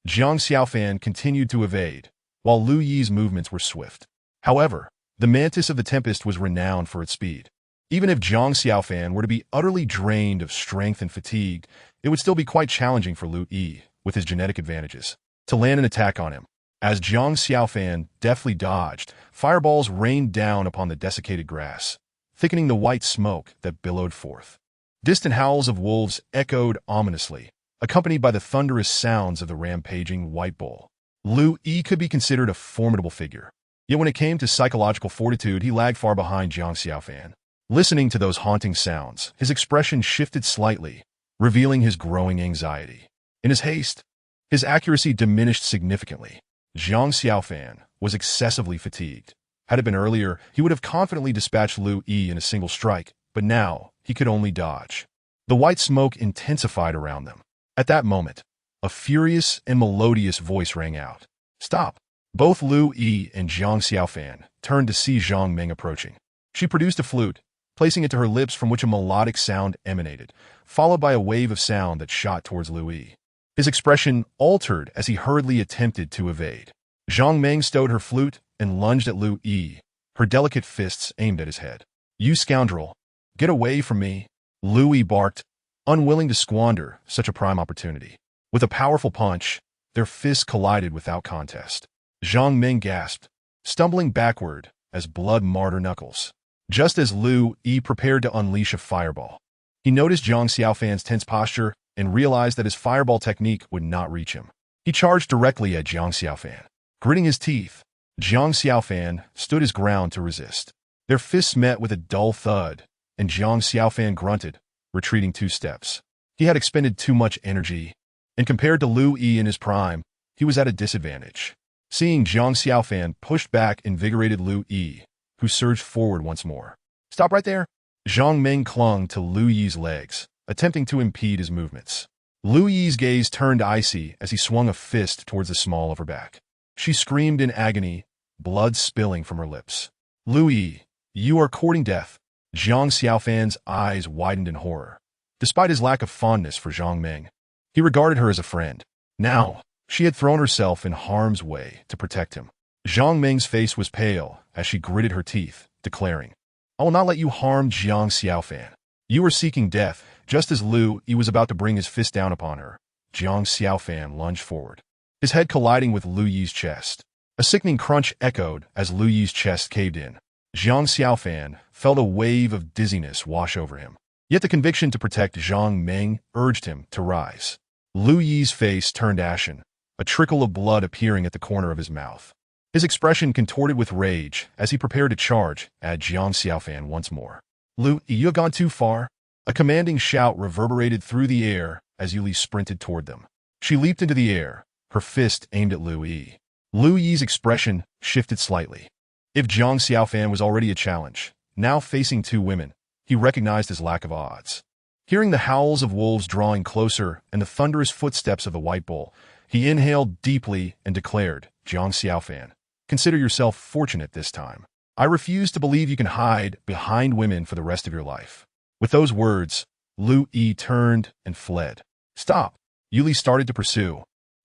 Zhang Xiaofan continued to evade, while Lu Yi's movements were swift. However, the Mantis of the Tempest was renowned for its speed. Even if Zhang Xiaofan were to be utterly drained of strength and fatigued, it would still be quite challenging for Lu Yi, with his genetic advantages, to land an attack on him. As Zhang Xiaofan deftly dodged, fireballs rained down upon the desiccated grass, thickening the white smoke that billowed forth. Distant howls of wolves echoed ominously, accompanied by the thunderous sounds of the rampaging white bull. Lu Yi could be considered a formidable figure. Yet when it came to psychological fortitude, he lagged far behind Zhang Xiaofan. Listening to those haunting sounds, his expression shifted slightly, revealing his growing anxiety. In his haste, his accuracy diminished significantly. Zhang Xiaofan was excessively fatigued. Had it been earlier, he would have confidently dispatched Lu Yi in a single strike, but now he could only dodge. The white smoke intensified around them. At that moment, a furious and melodious voice rang out. Stop! Both Lu Yi and Zhang Xiaofan turned to see Zhang Meng approaching. She produced a flute, placing it to her lips from which a melodic sound emanated, followed by a wave of sound that shot towards Lu Yi. His expression altered as he hurriedly attempted to evade. Zhang Meng stowed her flute and lunged at Lu Yi, her delicate fists aimed at his head. You scoundrel! Get away from me! Lu Yi barked, unwilling to squander such a prime opportunity. With a powerful punch, their fists collided without contest. Zhang Meng gasped, stumbling backward as blood marred her knuckles. Just as Lu Yi prepared to unleash a fireball, he noticed Zhang Xiaofan's tense posture and realized that his fireball technique would not reach him. He charged directly at Zhang Xiaofan. Gritting his teeth, Zhang Xiaofan stood his ground to resist. Their fists met with a dull thud, and Zhang Xiaofan grunted, retreating 2 steps. He had expended too much energy, and compared to Lu Yi in his prime, he was at a disadvantage. Seeing Zhang Xiaofan pushed back invigorated Lu Yi, who surged forward once more. Stop right there! Zhang Meng clung to Lu Yi's legs, attempting to impede his movements. Lu Yi's gaze turned icy as he swung a fist towards the small of her back. She screamed in agony, blood spilling from her lips. Lu Yi, you are courting death. Zhang Xiaofan's eyes widened in horror. Despite his lack of fondness for Zhang Meng, he regarded her as a friend. Now, she had thrown herself in harm's way to protect him. Zhang Meng's face was pale as she gritted her teeth, declaring, I will not let you harm Zhang Xiaofan. You are seeking death. Just as Lu Yi was about to bring his fist down upon her, Zhang Xiaofan lunged forward, his head colliding with Lu Yi's chest. A sickening crunch echoed as Lu Yi's chest caved in. Zhang Xiaofan felt a wave of dizziness wash over him. Yet the conviction to protect Zhang Meng urged him to rise. Lu Yi's face turned ashen, a trickle of blood appearing at the corner of his mouth. His expression contorted with rage as he prepared to charge at Zhang Xiaofan once more. Lu Yi, you have gone too far. A commanding shout reverberated through the air as Yuli sprinted toward them. She leaped into the air, her fist aimed at Lu Yi. Lu Yi's expression shifted slightly. If Zhang Xiaofan was already a challenge, now facing 2 women, he recognized his lack of odds. Hearing the howls of wolves drawing closer and the thunderous footsteps of the white bull, he inhaled deeply and declared, Zhang Xiaofan, consider yourself fortunate this time. I refuse to believe you can hide behind women for the rest of your life. With those words, Lu Yi turned and fled. Stop! Yuli started to pursue,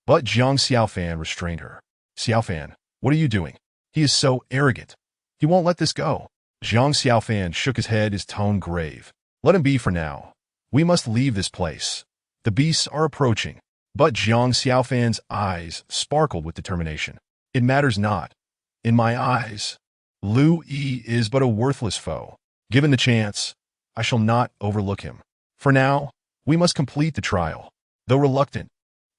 but Zhang Xiaofan restrained her. Xiaofan, what are you doing? He is so arrogant. He won't let this go. Zhang Xiaofan shook his head, his tone grave. Let him be for now. We must leave this place. The beasts are approaching. But Zhang Xiaofan's eyes sparkled with determination. It matters not. In my eyes, Lu Yi is but a worthless foe. Given the chance, I shall not overlook him. For now, we must complete the trial. Though reluctant,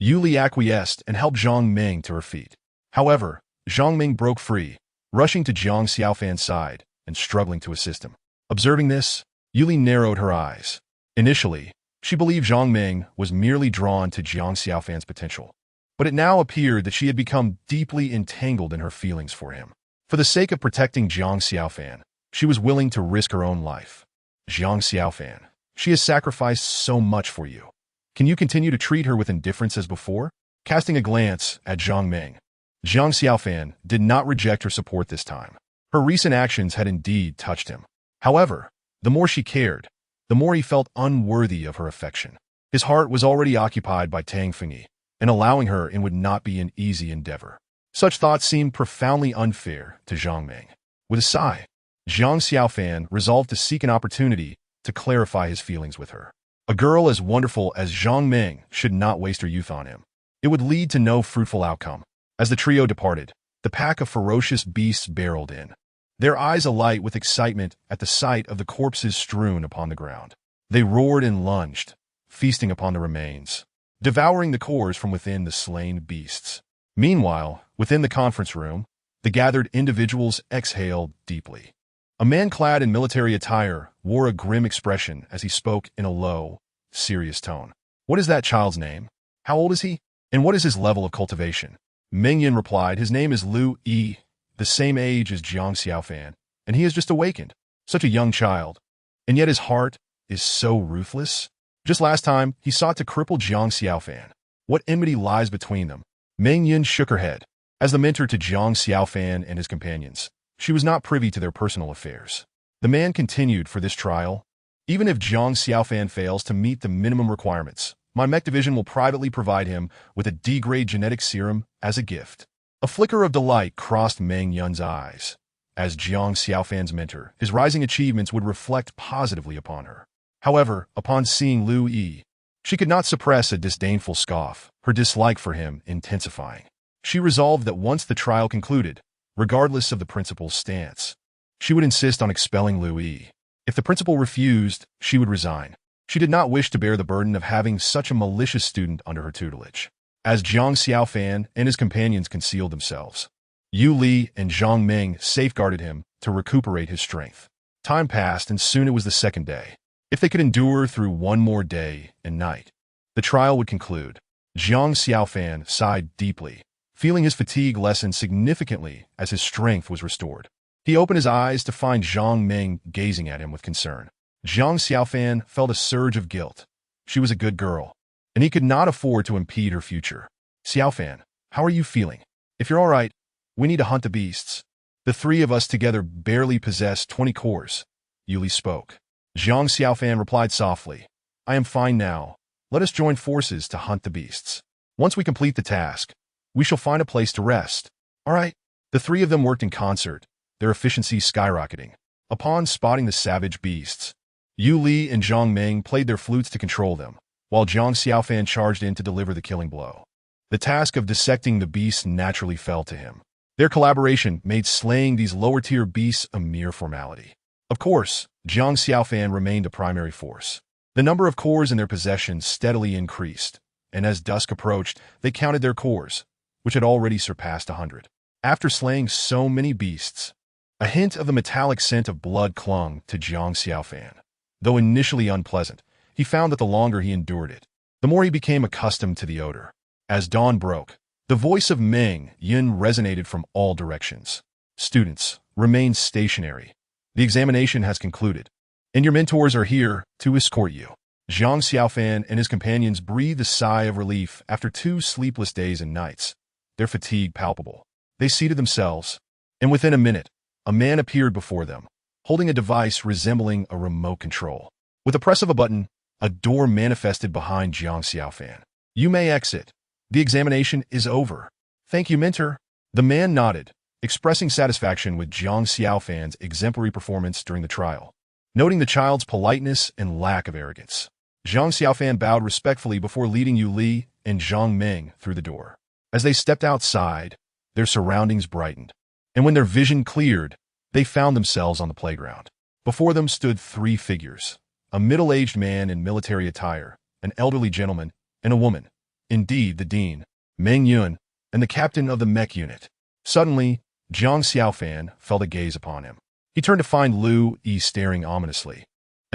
Yuli acquiesced and helped Zhang Meng to her feet. However, Zhang Meng broke free, rushing to Zhang Xiaofan's side and struggling to assist him. Observing this, Yuli narrowed her eyes. Initially, She believed Zhang Ming was merely drawn to Jiang Xiaofan's potential, but it now appeared that she had become deeply entangled in her feelings for him. For the sake of protecting Jiang Xiaofan, she was willing to risk her own life. Jiang Xiaofan, she has sacrificed so much for you. Can you continue to treat her with indifference as before? Casting a glance at Zhang Ming, Jiang Xiaofan did not reject her support this time. Her recent actions had indeed touched him. However, the more she cared, the more he felt unworthy of her affection. His heart was already occupied by Tang Fengyi, and allowing her in would not be an easy endeavor. Such thoughts seemed profoundly unfair to Zhang Ming. With a sigh, Jiang Xiaofan resolved to seek an opportunity to clarify his feelings with her. A girl as wonderful as Zhang Ming should not waste her youth on him. It would lead to no fruitful outcome. As the trio departed, the pack of ferocious beasts barreled in, their eyes alight with excitement at the sight of the corpses strewn upon the ground. They roared and lunged, feasting upon the remains, devouring the cores from within the slain beasts. Meanwhile, within the conference room, the gathered individuals exhaled deeply. A man clad in military attire wore a grim expression as he spoke in a low, serious tone. What is that child's name? How old is he? And what is his level of cultivation? Meng Yin replied, his name is Lu Yi, the same age as Jiang Xiaofan, and he has just awakened. Such a young child, and yet his heart is so ruthless. Just last time, he sought to cripple Jiang Xiaofan. What enmity lies between them? Meng Yin shook her head. As the mentor to Jiang Xiaofan and his companions, she was not privy to their personal affairs. The man continued, for this trial, even if Jiang Xiaofan fails to meet the minimum requirements, my mech division will privately provide him with a D-grade genetic serum as a gift. A flicker of delight crossed Meng Yun's eyes. As Jiang Xiaofan's mentor, his rising achievements would reflect positively upon her. However, upon seeing Lu Yi, she could not suppress a disdainful scoff, her dislike for him intensifying. She resolved that once the trial concluded, regardless of the principal's stance, she would insist on expelling Lu Yi. If the principal refused, she would resign. She did not wish to bear the burden of having such a malicious student under her tutelage. As Jiang Xiaofan and his companions concealed themselves, Yu Li and Zhang Ming safeguarded him to recuperate his strength. Time passed, and soon it was the second day. If they could endure through one more day and night, the trial would conclude. Jiang Xiaofan sighed deeply, feeling his fatigue lessen significantly as his strength was restored. He opened his eyes to find Zhang Ming gazing at him with concern. Jiang Xiaofan felt a surge of guilt. She was a good girl, and he could not afford to impede her future. Xiaofan, how are you feeling? If you're all right, we need to hunt the beasts. The three of us together barely possess 20 cores. Yuli spoke. Jiang Xiaofan replied softly, I am fine now. Let us join forces to hunt the beasts. Once we complete the task, we shall find a place to rest. All right. The three of them worked in concert, their efficiency skyrocketing. Upon spotting the savage beasts, Yu Li and Zhang Ming played their flutes to control them, while Jiang Xiaofan charged in to deliver the killing blow. The task of dissecting the beasts naturally fell to him. Their collaboration made slaying these lower-tier beasts a mere formality. Of course, Jiang Xiaofan remained a primary force. The number of cores in their possession steadily increased, and as dusk approached, they counted their cores, which had already surpassed 100. After slaying so many beasts, a hint of the metallic scent of blood clung to Jiang Xiaofan. Though initially unpleasant, he found that the longer he endured it, the more he became accustomed to the odor. As dawn broke, the voice of Meng Yin resonated from all directions. Students, remain stationary. The examination has concluded, and your mentors are here to escort you. Jiang Xiaofan and his companions breathed a sigh of relief after 2 sleepless days and nights, their fatigue palpable. They seated themselves, and within a minute, a man appeared before them, holding a device resembling a remote control. With a press of a button, a door manifested behind Jiang Xiaofan. You may exit. The examination is over. Thank you, mentor. The man nodded, expressing satisfaction with Jiang Xiaofan's exemplary performance during the trial. Noting the child's politeness and lack of arrogance, Jiang Xiaofan bowed respectfully before leading Yu Li and Zhang Ming through the door. As they stepped outside, their surroundings brightened, and when their vision cleared, they found themselves on the playground. Before them stood 3 figures, a middle-aged man in military attire, an elderly gentleman, and a woman. Indeed, the dean, Meng Yun, and the captain of the mech unit. Suddenly, Jiang Xiaofan felt a gaze upon him. He turned to find Lu Yi staring ominously.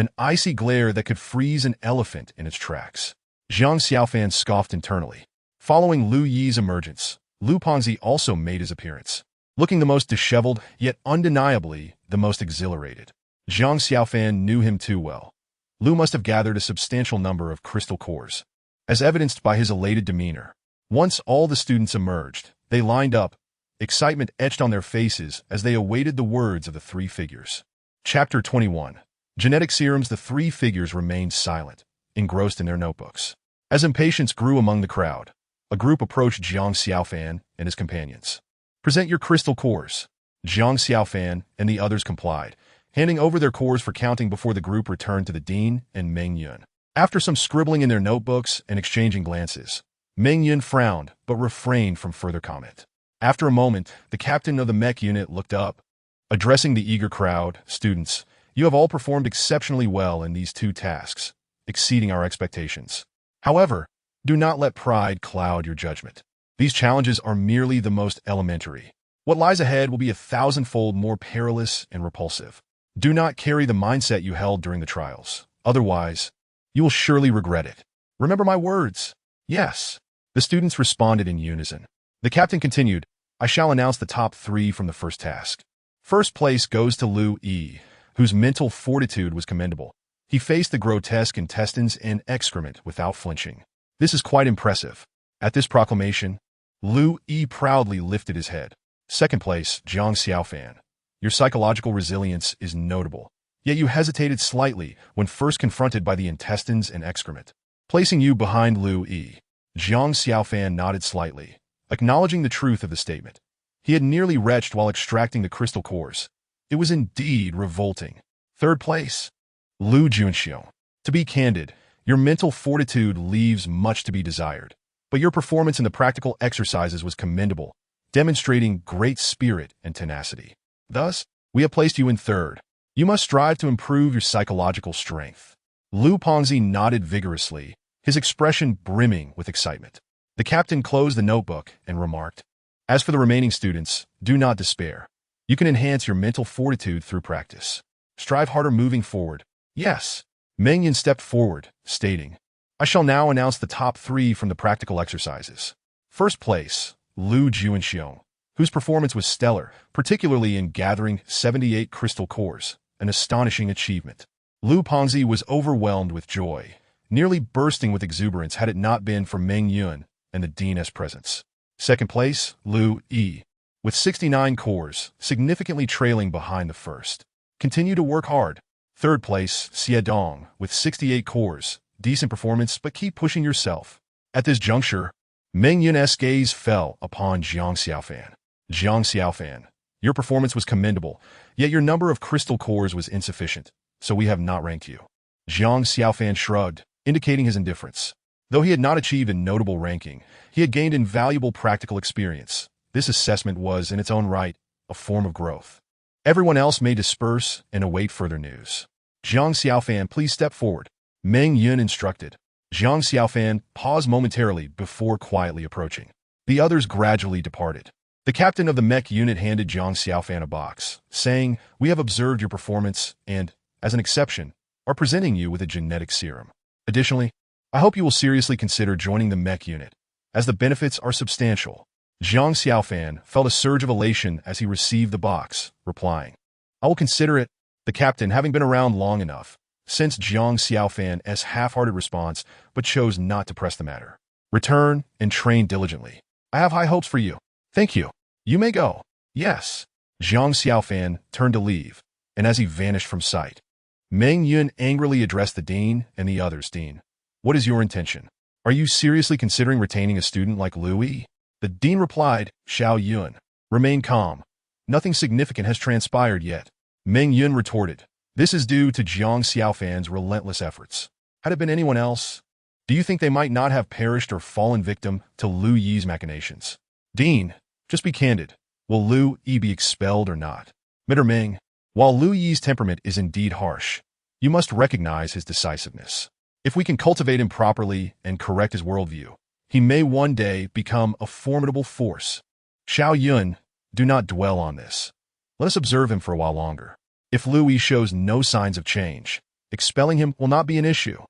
an icy glare that could freeze an elephant in its tracks. Jiang Xiaofan scoffed internally. Following Lu Yi's emergence, Lu Pengzi also made his appearance, looking the most disheveled, yet undeniably the most exhilarated. Jiang Xiaofan knew him too well. Lu must have gathered a substantial number of crystal cores, as evidenced by his elated demeanor. Once all the students emerged, they lined up, excitement etched on their faces as they awaited the words of the three figures. Chapter 21. Genetic serums. The three figures remained silent, engrossed in their notebooks. As impatience grew among the crowd, a group approached Jiang Xiaofan and his companions. "Present your crystal cores." Jiang Xiaofan and the others complied, handing over their cores for counting before the group returned to the dean and Meng Yun. After some scribbling in their notebooks and exchanging glances, Meng Yun frowned but refrained from further comment. After a moment, the captain of the mech unit looked up. Addressing the eager crowd, "Students, you have all performed exceptionally well in these two tasks, exceeding our expectations. However, do not let pride cloud your judgment. These challenges are merely the most elementary. What lies ahead will be 1,000-fold more perilous and repulsive. Do not carry the mindset you held during the trials. Otherwise, you will surely regret it. Remember my words." "Yes." The students responded in unison. The captain continued, "I shall announce the top three from the first task. First place goes to Lu Yi, whose mental fortitude was commendable. He faced the grotesque intestines and excrement without flinching. This is quite impressive." At this proclamation, Lu Yi proudly lifted his head. Second place, Jiang Xiaofan. Your psychological resilience is notable, yet you hesitated slightly when first confronted by the intestines and excrement, placing you behind Lu Yi. Jiang Xiaofan nodded slightly, acknowledging the truth of the statement. He had nearly retched while extracting the crystal cores. It was indeed revolting. Third place, Lu Junxiong. To be candid, your mental fortitude leaves much to be desired, but your performance in the practical exercises was commendable, demonstrating great spirit and tenacity. Thus, we have placed you in third. You must strive to improve your psychological strength. Lu Pengzi nodded vigorously, his expression brimming with excitement. The captain closed the notebook and remarked, "As for the remaining students, do not despair. You can enhance your mental fortitude through practice. Strive harder moving forward." "Yes." Meng Yun stepped forward, stating, "I shall now announce the top three from the practical exercises. First place, Lu Junxiong, whose performance was stellar, particularly in gathering 78 crystal cores, an astonishing achievement." Lu Pengzi was overwhelmed with joy, nearly bursting with exuberance had it not been for Meng Yun and the dean's presence. Second place, Lu Yi, with 69 cores, significantly trailing behind the first. Continue to work hard. Third place, Xie Dong, with 68 cores, decent performance, but keep pushing yourself. At this juncture, Meng Yun's gaze fell upon Jiang Xiaofan. "Jiang Xiaofan, your performance was commendable, yet your number of crystal cores was insufficient, so we have not ranked you." Jiang Xiaofan shrugged, indicating his indifference. Though he had not achieved a notable ranking, he had gained invaluable practical experience. This assessment was, in its own right, a form of growth. Everyone else may disperse and await further news. "Jiang Xiaofan, please step forward," Meng Yun instructed. Jiang Xiaofan paused momentarily before quietly approaching. The others gradually departed. The captain of the mech unit handed Jiang Xiaofan a box, saying, "We have observed your performance and, as an exception, are presenting you with a genetic serum. Additionally, I hope you will seriously consider joining the mech unit, as the benefits are substantial." Jiang Xiaofan felt a surge of elation as he received the box, replying, "I will consider it." The captain, having been around long enough, sensed Jiang Xiaofan's half-hearted response but chose not to press the matter. "Return and train diligently. I have high hopes for you." "Thank you. You may go." "Yes." Jiang Xiaofan turned to leave, and as he vanished from sight, Meng Yun angrily addressed the dean and the others. "Dean, what is your intention? Are you seriously considering retaining a student like Lu Yi?" The dean replied, "Xiao Yun, remain calm. Nothing significant has transpired yet." Meng Yun retorted, "This is due to Jiang Xiaofan's relentless efforts. Had it been anyone else, do you think they might not have perished or fallen victim to Lu Yi's machinations?" "Dean, just be candid. Will Lu Yi be expelled or not?" "Mr. Meng, while Lu Yi's temperament is indeed harsh, you must recognize his decisiveness. If we can cultivate him properly and correct his worldview, he may one day become a formidable force." "Xiao Yun, do not dwell on this. Let us observe him for a while longer. If Lu Yi shows no signs of change, Expelling him will not be an issue.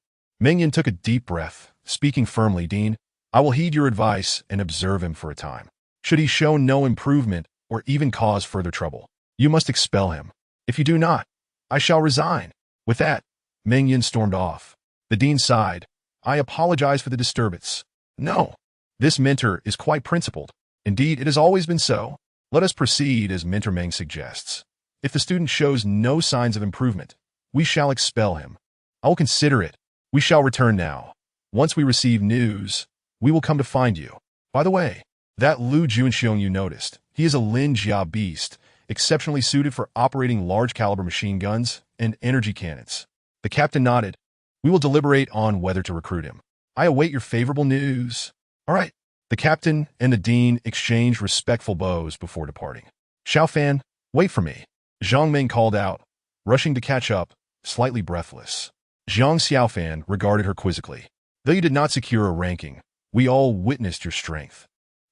Mingyan took a deep breath, speaking firmly. Dean, I will heed your advice and observe him for a time. Should he show no improvement or even cause further trouble, you must expel him. If you do not, I shall resign. With that, Mingyan stormed off. The dean sighed. I apologize for the disturbance. No, this mentor is quite principled. Indeed, it has always been so. Let us proceed as Mentor Meng suggests. If the student shows no signs of improvement, we shall expel him. I will consider it. We shall return now. Once we receive news, we will come to find you. By the way, that Lu Junxiong you noticed, he is a Lin Jia beast, exceptionally suited for operating large-caliber machine guns and energy cannons. The captain nodded. We will deliberate on whether to recruit him. I await your favorable news. All right. The captain and the dean exchanged respectful bows before departing. Xiaofan, wait for me. Zhang Ming called out, rushing to catch up, slightly breathless. Zhang Xiaofan regarded her quizzically. Though you did not secure a ranking, we all witnessed your strength.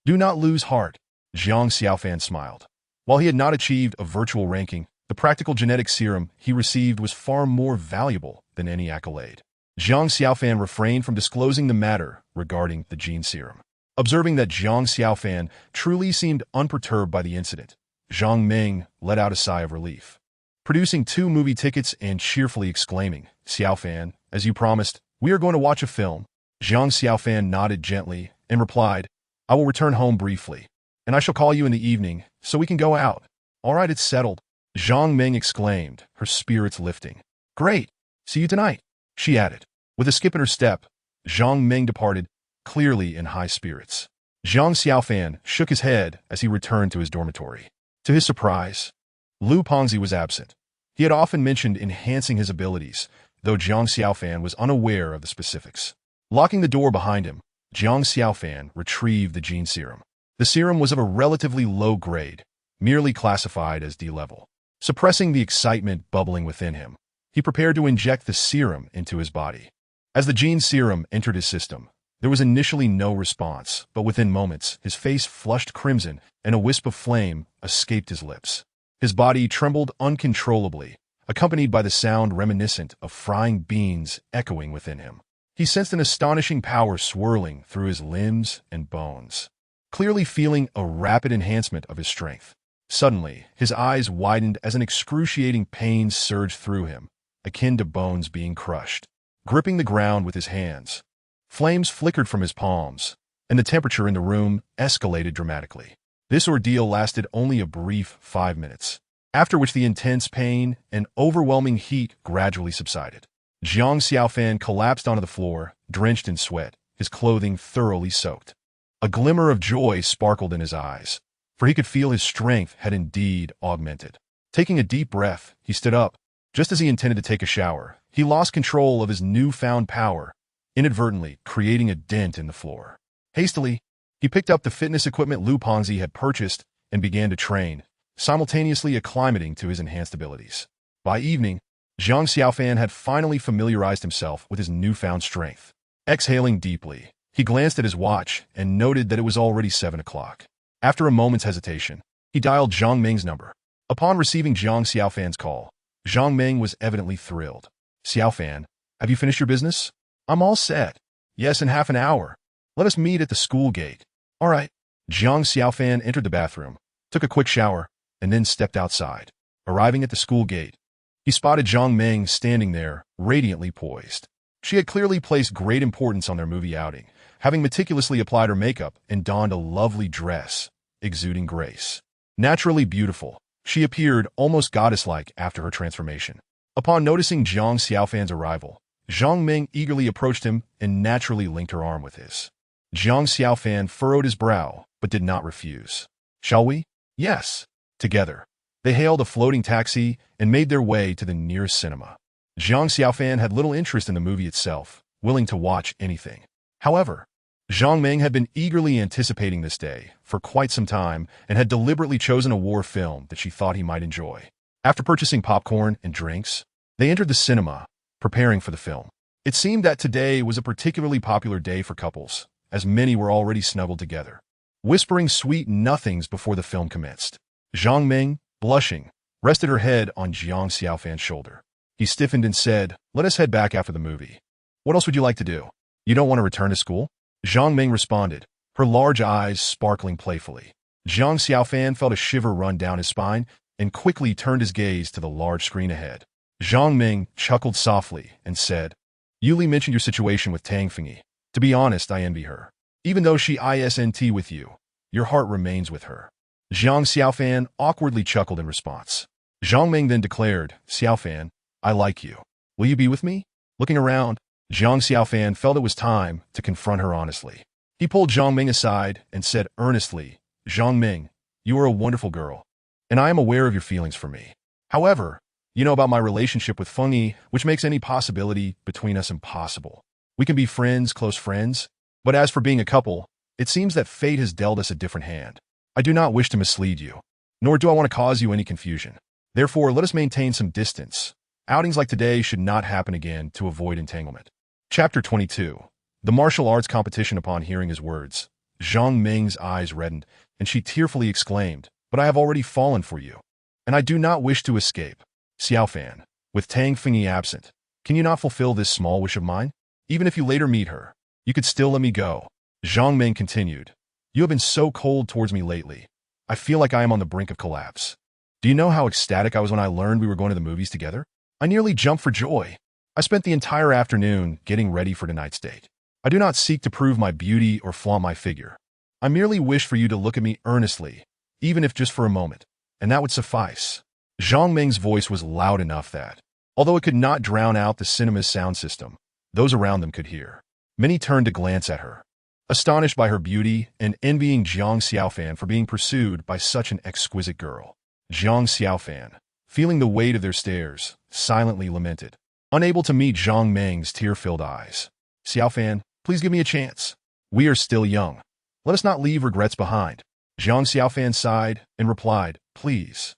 Do not lose heart. Zhang Xiaofan smiled. While he had not achieved a virtual ranking, the practical genetic serum he received was far more valuable than any accolade. Zhang Xiaofan refrained from disclosing the matter regarding the gene serum. Observing that Zhang Xiaofan truly seemed unperturbed by the incident, Zhang Ming let out a sigh of relief. Producing 2 movie tickets and cheerfully exclaiming, Xiaofan, as you promised, we are going to watch a film. Zhang Xiaofan nodded gently and replied, I will return home briefly, and I shall call you in the evening so we can go out. All right, it's settled. Zhang Ming exclaimed, her spirits lifting. Great. See you tonight, she added. With a skip in her step, Zhang Ming departed, clearly in high spirits. Zhang Xiaofan shook his head as he returned to his dormitory. To his surprise, Lu Pengzi was absent. He had often mentioned enhancing his abilities, though Zhang Xiaofan was unaware of the specifics. Locking the door behind him, Zhang Xiaofan retrieved the gene serum. The serum was of a relatively low grade, merely classified as D-level. Suppressing the excitement bubbling within him, he prepared to inject the serum into his body. As the gene serum entered his system, there was initially no response, but within moments, his face flushed crimson and a wisp of flame escaped his lips. His body trembled uncontrollably, accompanied by the sound reminiscent of frying beans echoing within him. He sensed an astonishing power swirling through his limbs and bones, clearly feeling a rapid enhancement of his strength. Suddenly, his eyes widened as an excruciating pain surged through him, akin to bones being crushed. Gripping the ground with his hands, flames flickered from his palms, and the temperature in the room escalated dramatically. This ordeal lasted only a brief 5 minutes, after which the intense pain and overwhelming heat gradually subsided. Zhang Xiaofan collapsed onto the floor, drenched in sweat, his clothing thoroughly soaked. A glimmer of joy sparkled in his eyes, for he could feel his strength had indeed augmented. Taking a deep breath, he stood up. Just as he intended to take a shower, he lost control of his newfound power, inadvertently creating a dent in the floor. Hastily, he picked up the fitness equipment Lu Pengzi had purchased and began to train, simultaneously acclimating to his enhanced abilities. By evening, Zhang Xiaofan had finally familiarized himself with his newfound strength. Exhaling deeply, he glanced at his watch and noted that it was already 7 o'clock. After a moment's hesitation, he dialed Zhang Ming's number. Upon receiving Zhang Xiaofan's call, Zhang Ming was evidently thrilled. Xiaofan, have you finished your business? I'm all set. Yes, in half an hour. Let us meet at the school gate. All right. Zhang Xiaofan entered the bathroom, took a quick shower, and then stepped outside. Arriving at the school gate, he spotted Zhang Ming standing there, radiantly poised. She had clearly placed great importance on their movie outing, having meticulously applied her makeup and donned a lovely dress, exuding grace. Naturally beautiful, she appeared almost goddess-like after her transformation. Upon noticing Zhang Xiaofan's arrival, Zhang Ming eagerly approached him and naturally linked her arm with his. Zhang Xiaofan furrowed his brow, but did not refuse. Shall we? Yes. Together, they hailed a floating taxi and made their way to the nearest cinema. Zhang Xiaofan had little interest in the movie itself, willing to watch anything. However, Zhang Ming had been eagerly anticipating this day for quite some time and had deliberately chosen a war film that she thought he might enjoy. After purchasing popcorn and drinks, they entered the cinema, preparing for the film. It seemed that today was a particularly popular day for couples, as many were already snuggled together, whispering sweet nothings before the film commenced. Zhang Ming, blushing, rested her head on Zhang Xiaofan's shoulder. He stiffened and said, "Let us head back after the movie. What else would you like to do? You don't want to return to school?" Zhang Ming responded, her large eyes sparkling playfully. Jiang Xiaofan felt a shiver run down his spine and quickly turned his gaze to the large screen ahead. Zhang Ming chuckled softly and said, "Yuli mentioned your situation with Tang Fengyi. To be honest, I envy her. Even though she isn't with you, your heart remains with her." Jiang Xiaofan awkwardly chuckled in response. Zhang Ming then declared, "Xiaofan, I like you. Will you be with me?" Looking around, Jiang Xiaofan felt it was time to confront her honestly. He pulled Zhang Ming aside and said earnestly, "Zhang Ming, you are a wonderful girl, and I am aware of your feelings for me. However, you know about my relationship with Fengyi, which makes any possibility between us impossible. We can be friends, close friends, but as for being a couple, it seems that fate has dealt us a different hand. I do not wish to mislead you, nor do I want to cause you any confusion. Therefore, let us maintain some distance. Outings like today should not happen again to avoid entanglement." Chapter 22. The martial arts competition. Upon hearing his words, Zhang Ming's eyes reddened, and she tearfully exclaimed, "But I have already fallen for you, and I do not wish to escape. Xiaofan, with Tang Fengyi absent, can you not fulfill this small wish of mine? Even if you later meet her, you could still let me go." Zhang Ming continued, "You have been so cold towards me lately. I feel like I am on the brink of collapse. Do you know how ecstatic I was when I learned we were going to the movies together? I nearly jumped for joy. I spent the entire afternoon getting ready for tonight's date. I do not seek to prove my beauty or flaunt my figure. I merely wish for you to look at me earnestly, even if just for a moment, and that would suffice." Zhang Ming's voice was loud enough that, although it could not drown out the cinema's sound system, those around them could hear. Many turned to glance at her, astonished by her beauty and envying Jiang Xiaofan for being pursued by such an exquisite girl. Jiang Xiaofan, feeling the weight of their stares, silently lamented, unable to meet Zhang Ming's tear-filled eyes. "Xiaofan, please give me a chance. We are still young. Let us not leave regrets behind." Jiang Xiaofan sighed and replied, "Please,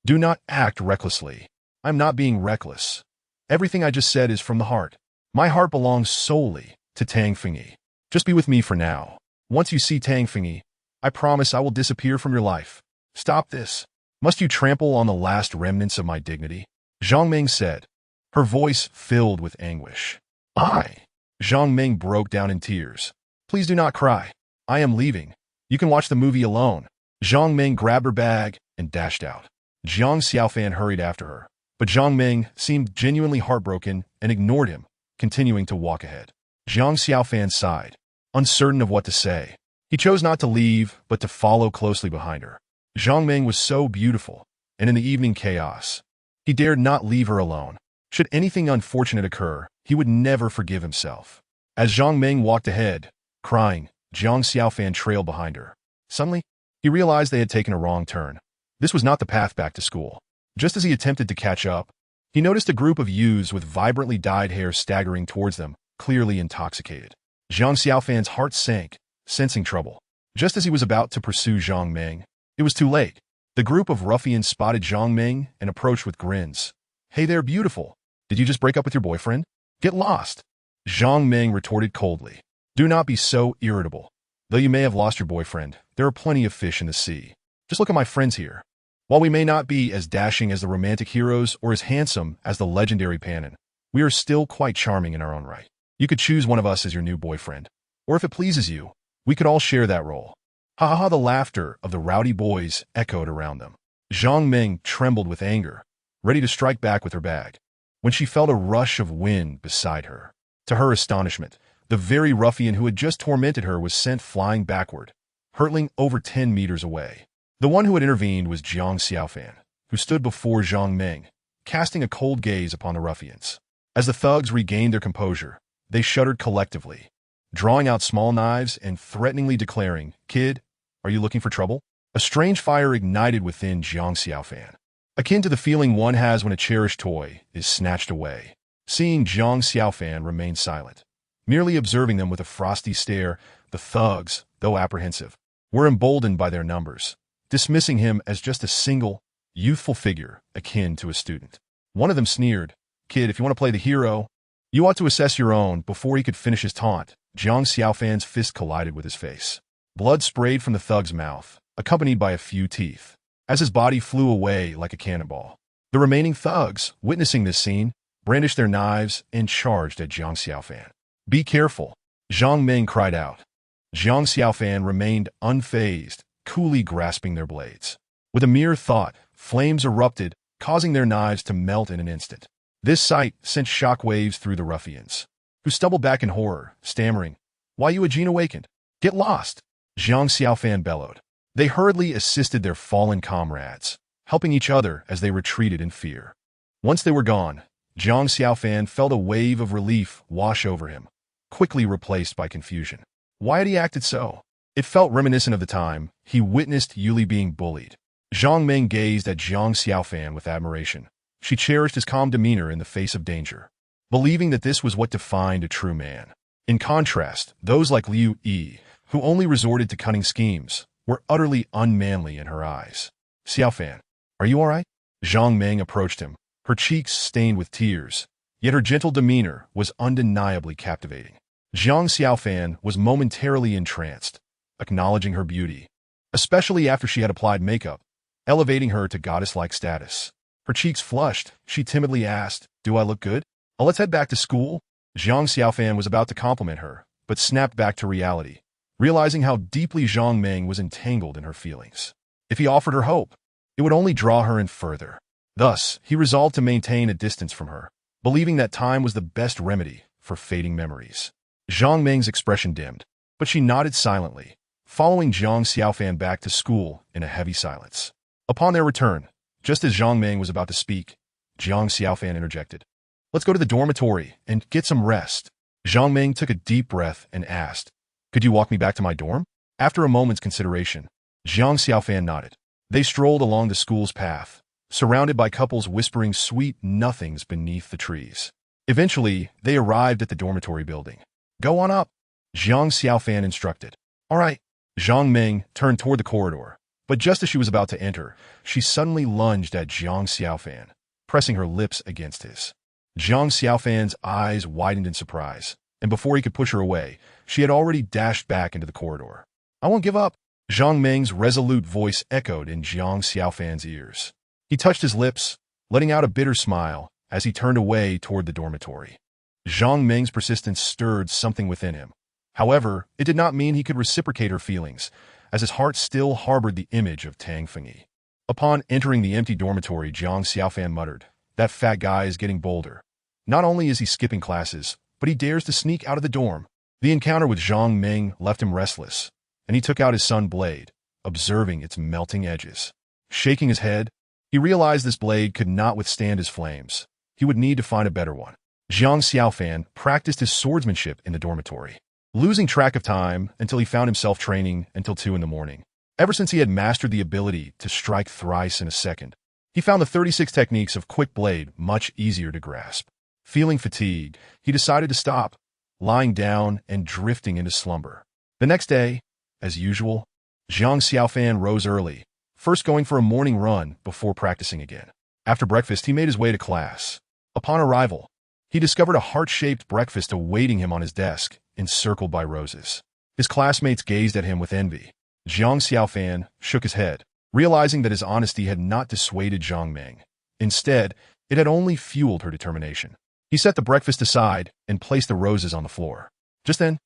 do not act recklessly. I am not being reckless. Everything I just said is from the heart. My heart belongs solely to Tang Fengyi. Just be with me for now. Once you see Tang Fengyi, I promise I will disappear from your life. Stop this. Must you trample on the last remnants of my dignity?" Zhang Ming said, her voice filled with anguish. Zhang Ming broke down in tears. "Please do not cry. I am leaving. You can watch the movie alone." Zhang Ming grabbed her bag and dashed out. Jiang Xiaofan hurried after her, but Zhang Ming seemed genuinely heartbroken and ignored him, continuing to walk ahead. Jiang Xiaofan sighed, uncertain of what to say. He chose not to leave, but to follow closely behind her. Zhang Ming was so beautiful, and in the evening chaos, he dared not leave her alone. Should anything unfortunate occur, he would never forgive himself. As Zhang Ming walked ahead, crying, Jiang Xiaofan trailed behind her. Suddenly, he realized they had taken a wrong turn. This was not the path back to school. Just as he attempted to catch up, he noticed a group of youths with vibrantly dyed hair staggering towards them, clearly intoxicated. Jiang Xiaofan's heart sank, sensing trouble. Just as he was about to pursue Zhang Ming, it was too late. The group of ruffians spotted Zhang Ming and approached with grins. "Hey there, beautiful. Did you just break up with your boyfriend? Get lost." Zhang Ming retorted coldly. "Do not be so irritable. Though you may have lost your boyfriend, there are plenty of fish in the sea. Just look at my friends here. While we may not be as dashing as the romantic heroes or as handsome as the legendary Panin, we are still quite charming in our own right. You could choose one of us as your new boyfriend. Or if it pleases you, we could all share that role." Ha ha ha! The laughter of the rowdy boys echoed around them. Zhang Ming trembled with anger, ready to strike back with her bag, when she felt a rush of wind beside her. To her astonishment, the very ruffian who had just tormented her was sent flying backward, hurtling over 10 meters away. The one who had intervened was Jiang Xiaofan, who stood before Zhang Ming, casting a cold gaze upon the ruffians. As the thugs regained their composure, they shuddered collectively, drawing out small knives and threateningly declaring, "Kid, are you looking for trouble?" A strange fire ignited within Jiang Xiaofan, akin to the feeling one has when a cherished toy is snatched away. Seeing Jiang Xiaofan remain silent, merely observing them with a frosty stare, the thugs, though apprehensive, were emboldened by their numbers, dismissing him as just a single, youthful figure akin to a student. One of them sneered, "Kid, if you want to play the hero, you ought to assess your own." Before he could finish his taunt, Jiang Xiaofan's fist collided with his face. Blood sprayed from the thug's mouth, accompanied by a few teeth, as his body flew away like a cannonball. The remaining thugs, witnessing this scene, brandished their knives, and charged at Jiang Xiaofan. "Be careful," Zhang Ming cried out. Jiang Xiaofan remained unfazed, coolly grasping their blades. With a mere thought, flames erupted, causing their knives to melt in an instant. This sight sent shockwaves through the ruffians, who stumbled back in horror, stammering, "Why you Ajin awakened? Get lost!" Jiang Xiaofan bellowed. They hurriedly assisted their fallen comrades, helping each other as they retreated in fear. Once they were gone, Jiang Xiaofan felt a wave of relief wash over him, quickly replaced by confusion. Why had he acted so? It felt reminiscent of the time he witnessed Yuli being bullied. Zhang Ming gazed at Jiang Xiaofan with admiration. She cherished his calm demeanor in the face of danger, believing that this was what defined a true man. In contrast, those like Liu Yi, who only resorted to cunning schemes, were utterly unmanly in her eyes. "Xiaofan, are you all right?" Zhang Ming approached him, her cheeks stained with tears, yet her gentle demeanor was undeniably captivating. Jiang Xiaofan was momentarily entranced, acknowledging her beauty, especially after she had applied makeup, elevating her to goddess-like status. Her cheeks flushed, she timidly asked, "Do I look good? Let's head back to school." Jiang Xiaofan was about to compliment her, but snapped back to reality, realizing how deeply Zhang Ming was entangled in her feelings. If he offered her hope, it would only draw her in further. Thus, he resolved to maintain a distance from her, believing that time was the best remedy for fading memories. Zhang Ming's expression dimmed, but she nodded silently, following Jiang Xiaofan back to school in a heavy silence. Upon their return, just as Zhang Ming was about to speak, Jiang Xiaofan interjected, "Let's go to the dormitory and get some rest." Zhang Ming took a deep breath and asked, "Could you walk me back to my dorm?" After a moment's consideration, Jiang Xiaofan nodded. They strolled along the school's path, surrounded by couples whispering sweet nothings beneath the trees. Eventually, they arrived at the dormitory building. "Go on up," Jiang Xiaofan instructed. "All right." Zhang Ming turned toward the corridor, but just as she was about to enter, she suddenly lunged at Jiang Xiaofan, pressing her lips against his. Jiang Xiaofan's eyes widened in surprise, and before he could push her away, she had already dashed back into the corridor. "I won't give up." Zhang Ming's resolute voice echoed in Jiang Xiaofan's ears. He touched his lips, letting out a bitter smile as he turned away toward the dormitory. Zhang Ming's persistence stirred something within him. However, it did not mean he could reciprocate her feelings, as his heart still harbored the image of Tang Fengyi. Upon entering the empty dormitory, Jiang Xiaofan muttered, "That fat guy is getting bolder. Not only is he skipping classes, but he dares to sneak out of the dorm." The encounter with Zhang Ming left him restless, and he took out his sun blade, observing its melting edges. Shaking his head, he realized this blade could not withstand his flames. He would need to find a better one. Jiang Xiaofan practiced his swordsmanship in the dormitory, losing track of time until he found himself training until 2 in the morning. Ever since he had mastered the ability to strike thrice in a second, he found the 36 techniques of quick blade much easier to grasp. Feeling fatigued, he decided to stop, lying down and drifting into slumber. The next day, as usual, Jiang Xiaofan rose early, first going for a morning run before practicing again. After breakfast, he made his way to class. Upon arrival, he discovered a heart-shaped breakfast awaiting him on his desk, encircled by roses. His classmates gazed at him with envy. Jiang Xiaofan shook his head, realizing that his honesty had not dissuaded Zhang Ming. Instead, it had only fueled her determination. He set the breakfast aside and placed the roses on the floor. Just then,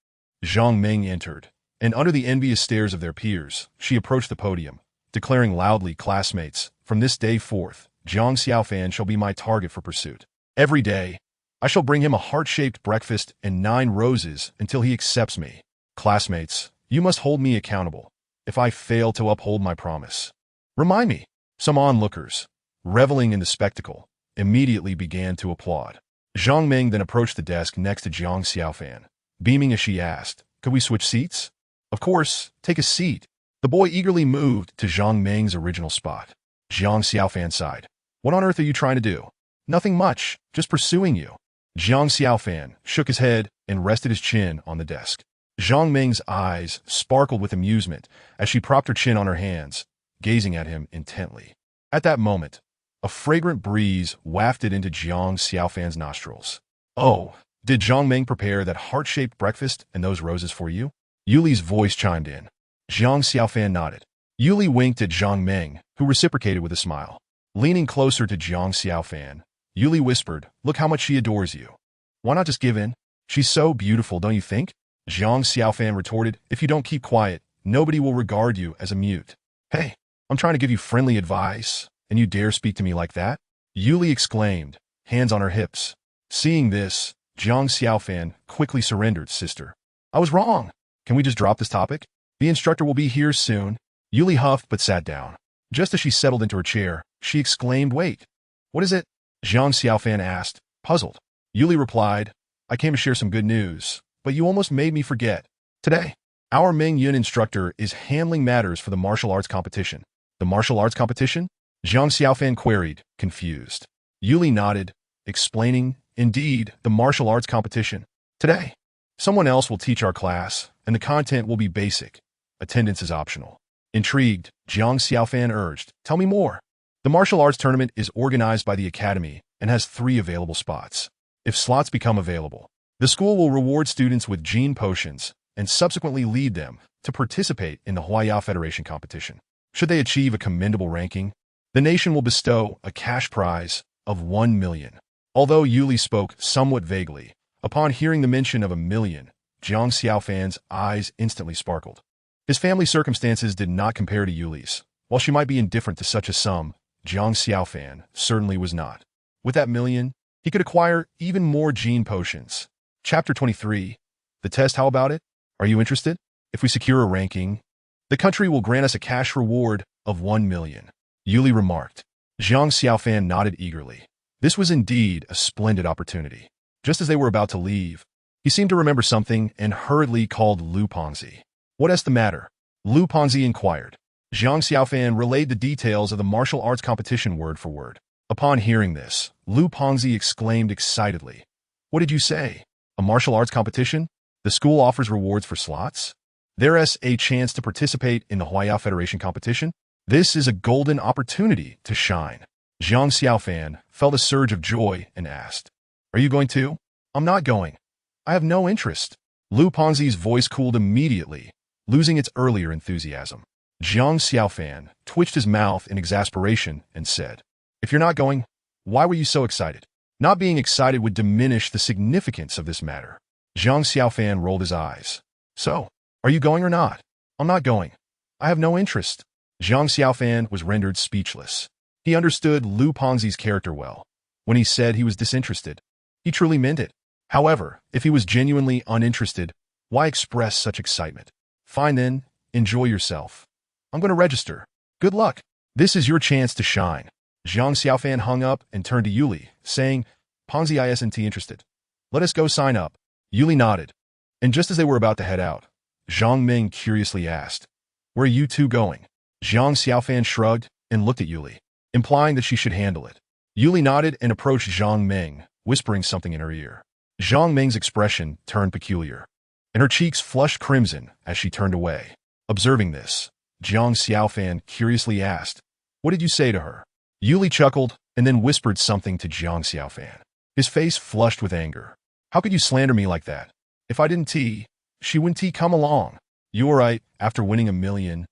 Zhang Ming entered, and under the envious stares of their peers, she approached the podium, declaring loudly, "Classmates, from this day forth, Jiang Xiaofan shall be my target for pursuit. Every day, I shall bring him a heart-shaped breakfast and 9 roses until he accepts me. Classmates, you must hold me accountable if I fail to uphold my promise. Remind me." Some onlookers, reveling in the spectacle, immediately began to applaud. Zhang Ming then approached the desk next to Jiang Xiaofan, beaming as she asked, "Could we switch seats?" "Of course, take a seat." The boy eagerly moved to Zhang Ming's original spot. Jiang Xiaofan sighed. "What on earth are you trying to do?" "Nothing much, just pursuing you." Jiang Xiaofan shook his head and rested his chin on the desk. Zhang Ming's eyes sparkled with amusement as she propped her chin on her hands, gazing at him intently. At that moment, a fragrant breeze wafted into Jiang Xiaofan's nostrils. "Oh, did Zhang Ming prepare that heart-shaped breakfast and those roses for you?" Yuli's voice chimed in. Jiang Xiaofan nodded. Yuli winked at Zhang Ming, who reciprocated with a smile. Leaning closer to Jiang Xiaofan, Yuli whispered, "Look how much she adores you. Why not just give in? She's so beautiful, don't you think?" Zhang Xiaofan retorted, "If you don't keep quiet, nobody will regard you as a mute." "Hey, I'm trying to give you friendly advice, and you dare speak to me like that?" Yuli exclaimed, hands on her hips. Seeing this, Zhang Xiaofan quickly surrendered, "Sister, I was wrong. Can we just drop this topic? The instructor will be here soon." Yuli huffed but sat down. Just as she settled into her chair, she exclaimed, "Wait, what is it?" Zhang Xiaofan asked, puzzled. Yuli replied, "I came to share some good news, but you almost made me forget. Today, our Ming Yun instructor is handling matters for the martial arts competition." "The martial arts competition?" Zhang Xiaofan queried, confused. Yuli nodded, explaining, "Indeed, the martial arts competition. Today, someone else will teach our class, and the content will be basic. Attendance is optional." Intrigued, Zhang Xiaofan urged, "Tell me more." "The martial arts tournament is organized by the academy and has 3 available spots. If slots become available, the school will reward students with gene potions and subsequently lead them to participate in the Huaya Federation competition. Should they achieve a commendable ranking, the nation will bestow a cash prize of 1 million. Although Yuli spoke somewhat vaguely, upon hearing the mention of 1 million, Zhang Xiaofan's eyes instantly sparkled. His family circumstances did not compare to Yuli's. While she might be indifferent to such a sum, Zhang Xiaofan certainly was not. With that million, he could acquire even more gene potions. Chapter 23. The test, how about it? Are you interested? If we secure a ranking, the country will grant us a cash reward of 1 million. Yuli remarked. Zhang Xiaofan nodded eagerly. This was indeed a splendid opportunity. Just as they were about to leave, he seemed to remember something and hurriedly called Lu Ponzi. "What's the matter?" Lu Ponzi inquired. Zhang Xiaofan relayed the details of the martial arts competition word for word. Upon hearing this, Lu Ponzi exclaimed excitedly, "What did you say? A martial arts competition? The school offers rewards for slots? There's a chance to participate in the Huaya Federation competition? This is a golden opportunity to shine." Zhang Xiaofan felt a surge of joy and asked, "Are you going too?" "I'm not going. I have no interest." Lu Ponzi's voice cooled immediately, losing its earlier enthusiasm. Zhang Xiaofan twitched his mouth in exasperation and said, "If you're not going, why were you so excited?" Not being excited would diminish the significance of this matter. Zhang Xiaofan rolled his eyes. "So, are you going or not?" "I'm not going. I have no interest." Zhang Xiaofan was rendered speechless. He understood Lu Ponzi's character well. When he said he was disinterested, he truly meant it. However, if he was genuinely uninterested, why express such excitement? "Fine then, enjoy yourself. I'm going to register. Good luck. This is your chance to shine." Zhang Xiaofan hung up and turned to Yuli, saying, "Ponzi isn't interested. Let us go sign up." Yuli nodded. And just as they were about to head out, Zhang Ming curiously asked, "Where are you two going?" Zhang Xiaofan shrugged and looked at Yuli, implying that she should handle it. Yuli nodded and approached Zhang Ming, whispering something in her ear. Zhang Ming's expression turned peculiar, and her cheeks flushed crimson as she turned away. Observing this, Zhang Xiaofan curiously asked, "What did you say to her?" Yuli chuckled and then whispered something to Zhang Xiaofan. His face flushed with anger. "How could you slander me like that? If I didn't she wouldn't come along. You were right, after winning 1 million.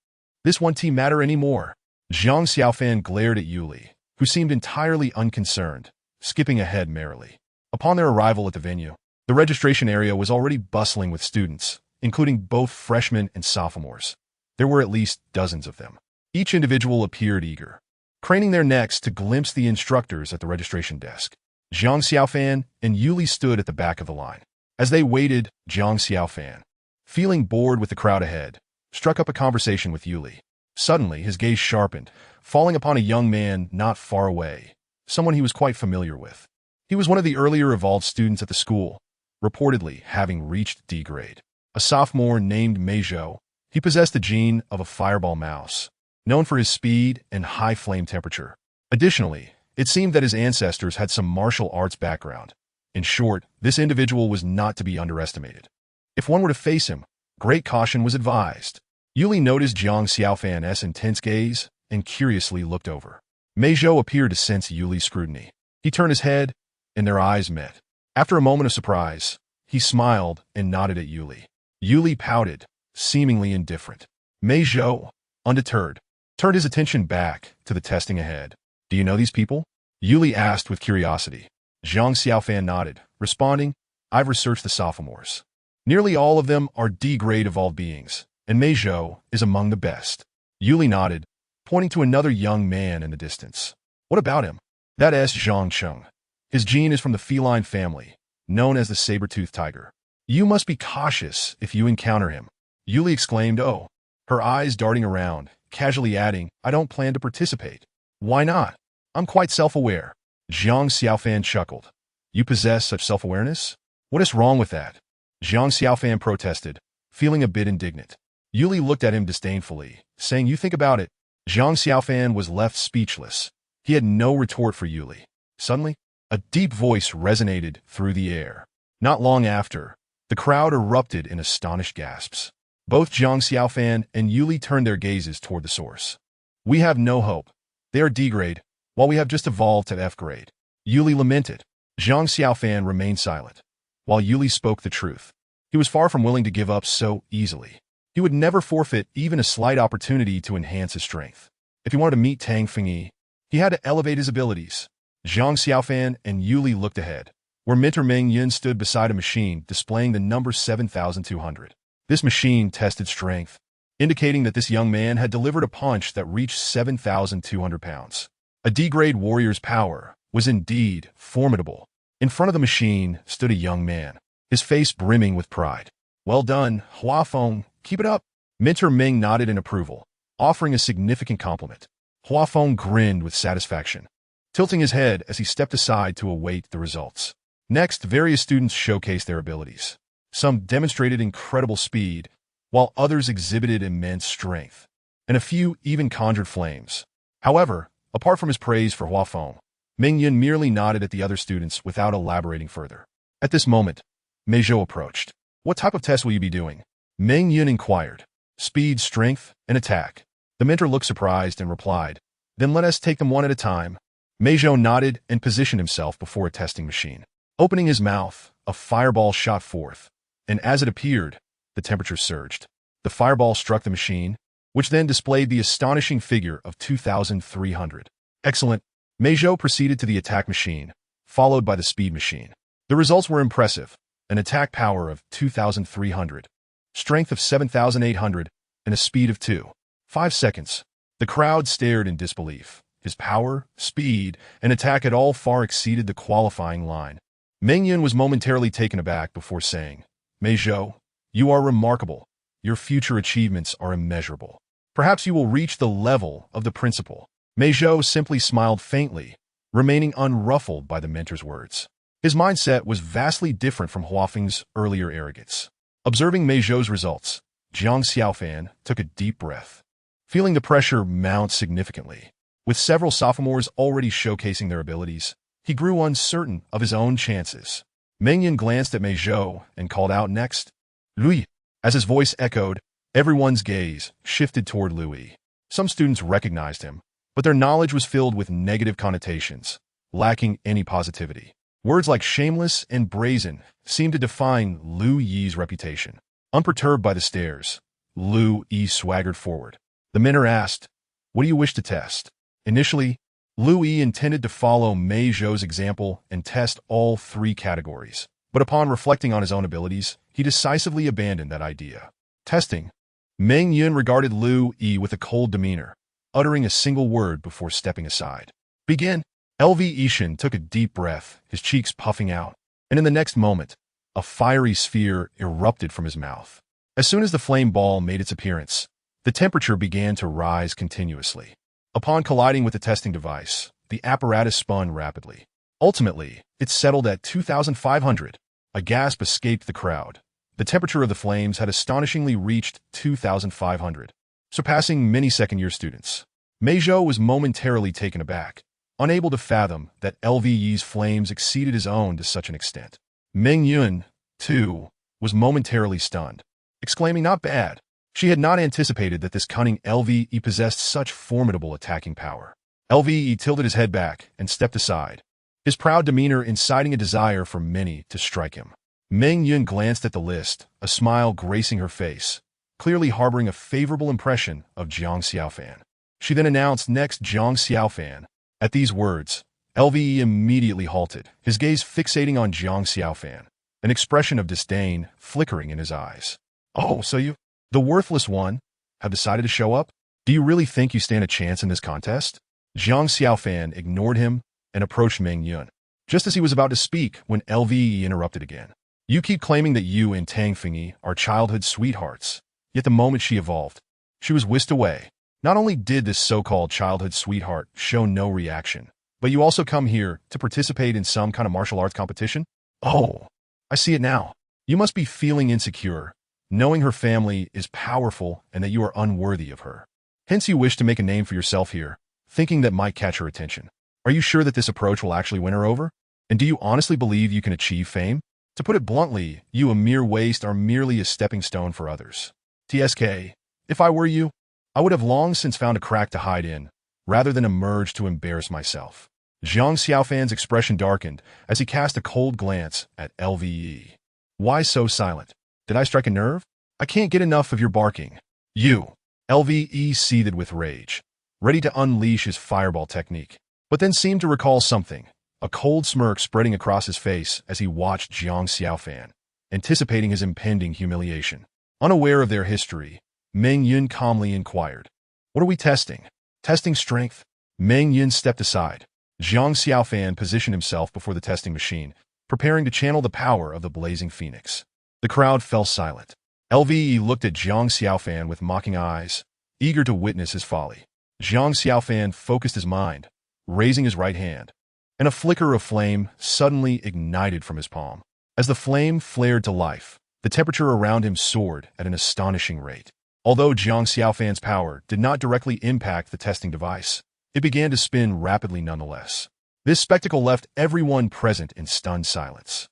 This won't matter anymore." Zhang Xiaofan glared at Yuli, who seemed entirely unconcerned, skipping ahead merrily. Upon their arrival at the venue, the registration area was already bustling with students, including both freshmen and sophomores. There were at least dozens of them. Each individual appeared eager, craning their necks to glimpse the instructors at the registration desk. Zhang Xiaofan and Yuli stood at the back of the line. As they waited, Zhang Xiaofan, feeling bored with the crowd ahead, struck up a conversation with Yuli. Suddenly, his gaze sharpened, falling upon a young man not far away, someone he was quite familiar with. He was one of the earlier evolved students at the school, reportedly having reached D grade. A sophomore named Meizhou, he possessed the gene of a fireball mouse, known for his speed and high flame temperature. Additionally, it seemed that his ancestors had some martial arts background. In short, this individual was not to be underestimated. If one were to face him, great caution was advised. Yuli noticed Zhang Xiaofan's intense gaze and curiously looked over. Meizhou appeared to sense Yuli's scrutiny. He turned his head, and their eyes met. After a moment of surprise, he smiled and nodded at Yuli. Yuli pouted, seemingly indifferent. Meizhou, undeterred, turned his attention back to the testing ahead. "Do you know these people?" Yuli asked with curiosity. Zhang Xiaofan nodded, responding, I've researched the sophomores. Nearly all of them are D-grade evolved beings, and Mei Zhou is among the best. Yuli nodded, pointing to another young man in the distance. What about him? That is Zhang Cheng. His gene is from the feline family, known as the saber-toothed tiger. You must be cautious if you encounter him. Yuli exclaimed, oh, her eyes darting around, casually adding, I don't plan to participate. Why not? I'm quite self-aware. Zhang Xiaofan chuckled. You possess such self-awareness? What is wrong with that? Zhang Xiaofan protested, feeling a bit indignant. Yuli looked at him disdainfully, saying, you think about it. Zhang Xiaofan was left speechless. He had no retort for Yuli. Suddenly, a deep voice resonated through the air. Not long after, the crowd erupted in astonished gasps. Both Zhang Xiaofan and Yuli turned their gazes toward the source. We have no hope. They are D-grade, while we have just evolved to F-grade. Yuli lamented. Zhang Xiaofan remained silent, while Yuli spoke the truth. He was far from willing to give up so easily. He would never forfeit even a slight opportunity to enhance his strength. If he wanted to meet Tang Fengyi, he had to elevate his abilities. Zhang Xiaofan and Yuli looked ahead, where Mentor Meng Yun stood beside a machine displaying the number 7,200. This machine tested strength, indicating that this young man had delivered a punch that reached 7,200 pounds. A D-grade warrior's power was indeed formidable. In front of the machine stood a young man, his face brimming with pride. Well done, Hua Feng, keep it up. Mentor Ming nodded in approval, offering a significant compliment. Hua Feng grinned with satisfaction, tilting his head as he stepped aside to await the results. Next, various students showcased their abilities. Some demonstrated incredible speed, while others exhibited immense strength, and a few even conjured flames. However, apart from his praise for Hua Feng, Ming Yun merely nodded at the other students without elaborating further. At this moment, Mei Zhou approached. What type of test will you be doing? Ming Yun inquired. Speed, strength, and attack. The mentor looked surprised and replied, Then let us take them one at a time. Mei Zhou nodded and positioned himself before a testing machine. Opening his mouth, a fireball shot forth, and as it appeared, the temperature surged. The fireball struck the machine, which then displayed the astonishing figure of 2,300. Excellent. Mei Zhou proceeded to the attack machine, followed by the speed machine. The results were impressive. An attack power of 2,300, strength of 7,800, and a speed of 2.5 seconds. The crowd stared in disbelief. His power, speed, and attack had all far exceeded the qualifying line. Meng Yun was momentarily taken aback before saying, Mei Zhou, you are remarkable. Your future achievements are immeasurable. Perhaps you will reach the level of the principal. Mei Zhou simply smiled faintly, remaining unruffled by the mentor's words. His mindset was vastly different from Hua Feng's earlier arrogance. Observing Mei Zhou's results, Zhang Xiaofan took a deep breath, feeling the pressure mount significantly. With several sophomores already showcasing their abilities, he grew uncertain of his own chances. Meng Yun glanced at Mei Zhou and called out next, Lui. As his voice echoed, everyone's gaze shifted toward Lui. Some students recognized him, but their knowledge was filled with negative connotations, lacking any positivity. Words like shameless and brazen seemed to define Lu Yi's reputation. Unperturbed by the stares, Lu Yi swaggered forward. The mentor asked, What do you wish to test? Initially, Lu Yi intended to follow Mei Zhou's example and test all three categories. But upon reflecting on his own abilities, he decisively abandoned that idea. Testing. Meng Yun regarded Lu Yi with a cold demeanor, uttering a single word before stepping aside. Begin. LV Ishin took a deep breath, his cheeks puffing out, and in the next moment, a fiery sphere erupted from his mouth. As soon as the flame ball made its appearance, the temperature began to rise continuously. Upon colliding with the testing device, the apparatus spun rapidly. Ultimately, it settled at 2,500. A gasp escaped the crowd. The temperature of the flames had astonishingly reached 2,500, surpassing many second-year students. Mei Zhou was momentarily taken aback, unable to fathom that LVE's flames exceeded his own to such an extent. Meng Yun, too, was momentarily stunned, exclaiming, Not bad. She had not anticipated that this cunning LVE possessed such formidable attacking power. LVE tilted his head back and stepped aside, his proud demeanor inciting a desire for many to strike him. Meng Yun glanced at the list, a smile gracing her face, clearly harboring a favorable impression of Zhang Xiaofan. She then announced next Zhang Xiaofan. At these words, LVE immediately halted, his gaze fixating on Jiang Xiaofan, an expression of disdain flickering in his eyes. Oh, so you, the worthless one, have decided to show up? Do you really think you stand a chance in this contest? Jiang Xiaofan ignored him and approached Meng Yun, just as he was about to speak when LVE interrupted again. You keep claiming that you and Tang Fingyi are childhood sweethearts, yet the moment she evolved, she was whisked away. Not only did this so-called childhood sweetheart show no reaction, but you also come here to participate in some kind of martial arts competition? Oh, I see it now. You must be feeling insecure, knowing her family is powerful and that you are unworthy of her. Hence you wish to make a name for yourself here, thinking that might catch her attention. Are you sure that this approach will actually win her over? And do you honestly believe you can achieve fame? To put it bluntly, you, a mere waste, are merely a stepping stone for others. TSK, if I were you, I would have long since found a crack to hide in, rather than emerge to embarrass myself. Jiang Xiaofan's expression darkened as he cast a cold glance at LVE. Why so silent? Did I strike a nerve? I can't get enough of your barking. You. LVE seethed with rage, ready to unleash his fireball technique, but then seemed to recall something, a cold smirk spreading across his face as he watched Jiang Xiaofan, anticipating his impending humiliation. Unaware of their history, Meng Yun calmly inquired, "What are we testing? Testing strength?" Meng Yun stepped aside. Jiang Xiaofan positioned himself before the testing machine, preparing to channel the power of the blazing phoenix. The crowd fell silent. LVE looked at Jiang Xiaofan with mocking eyes, eager to witness his folly. Jiang Xiaofan focused his mind, raising his right hand, and a flicker of flame suddenly ignited from his palm. As the flame flared to life, the temperature around him soared at an astonishing rate. Although Jiang Xiaofan's power did not directly impact the testing device, it began to spin rapidly nonetheless. This spectacle left everyone present in stunned silence.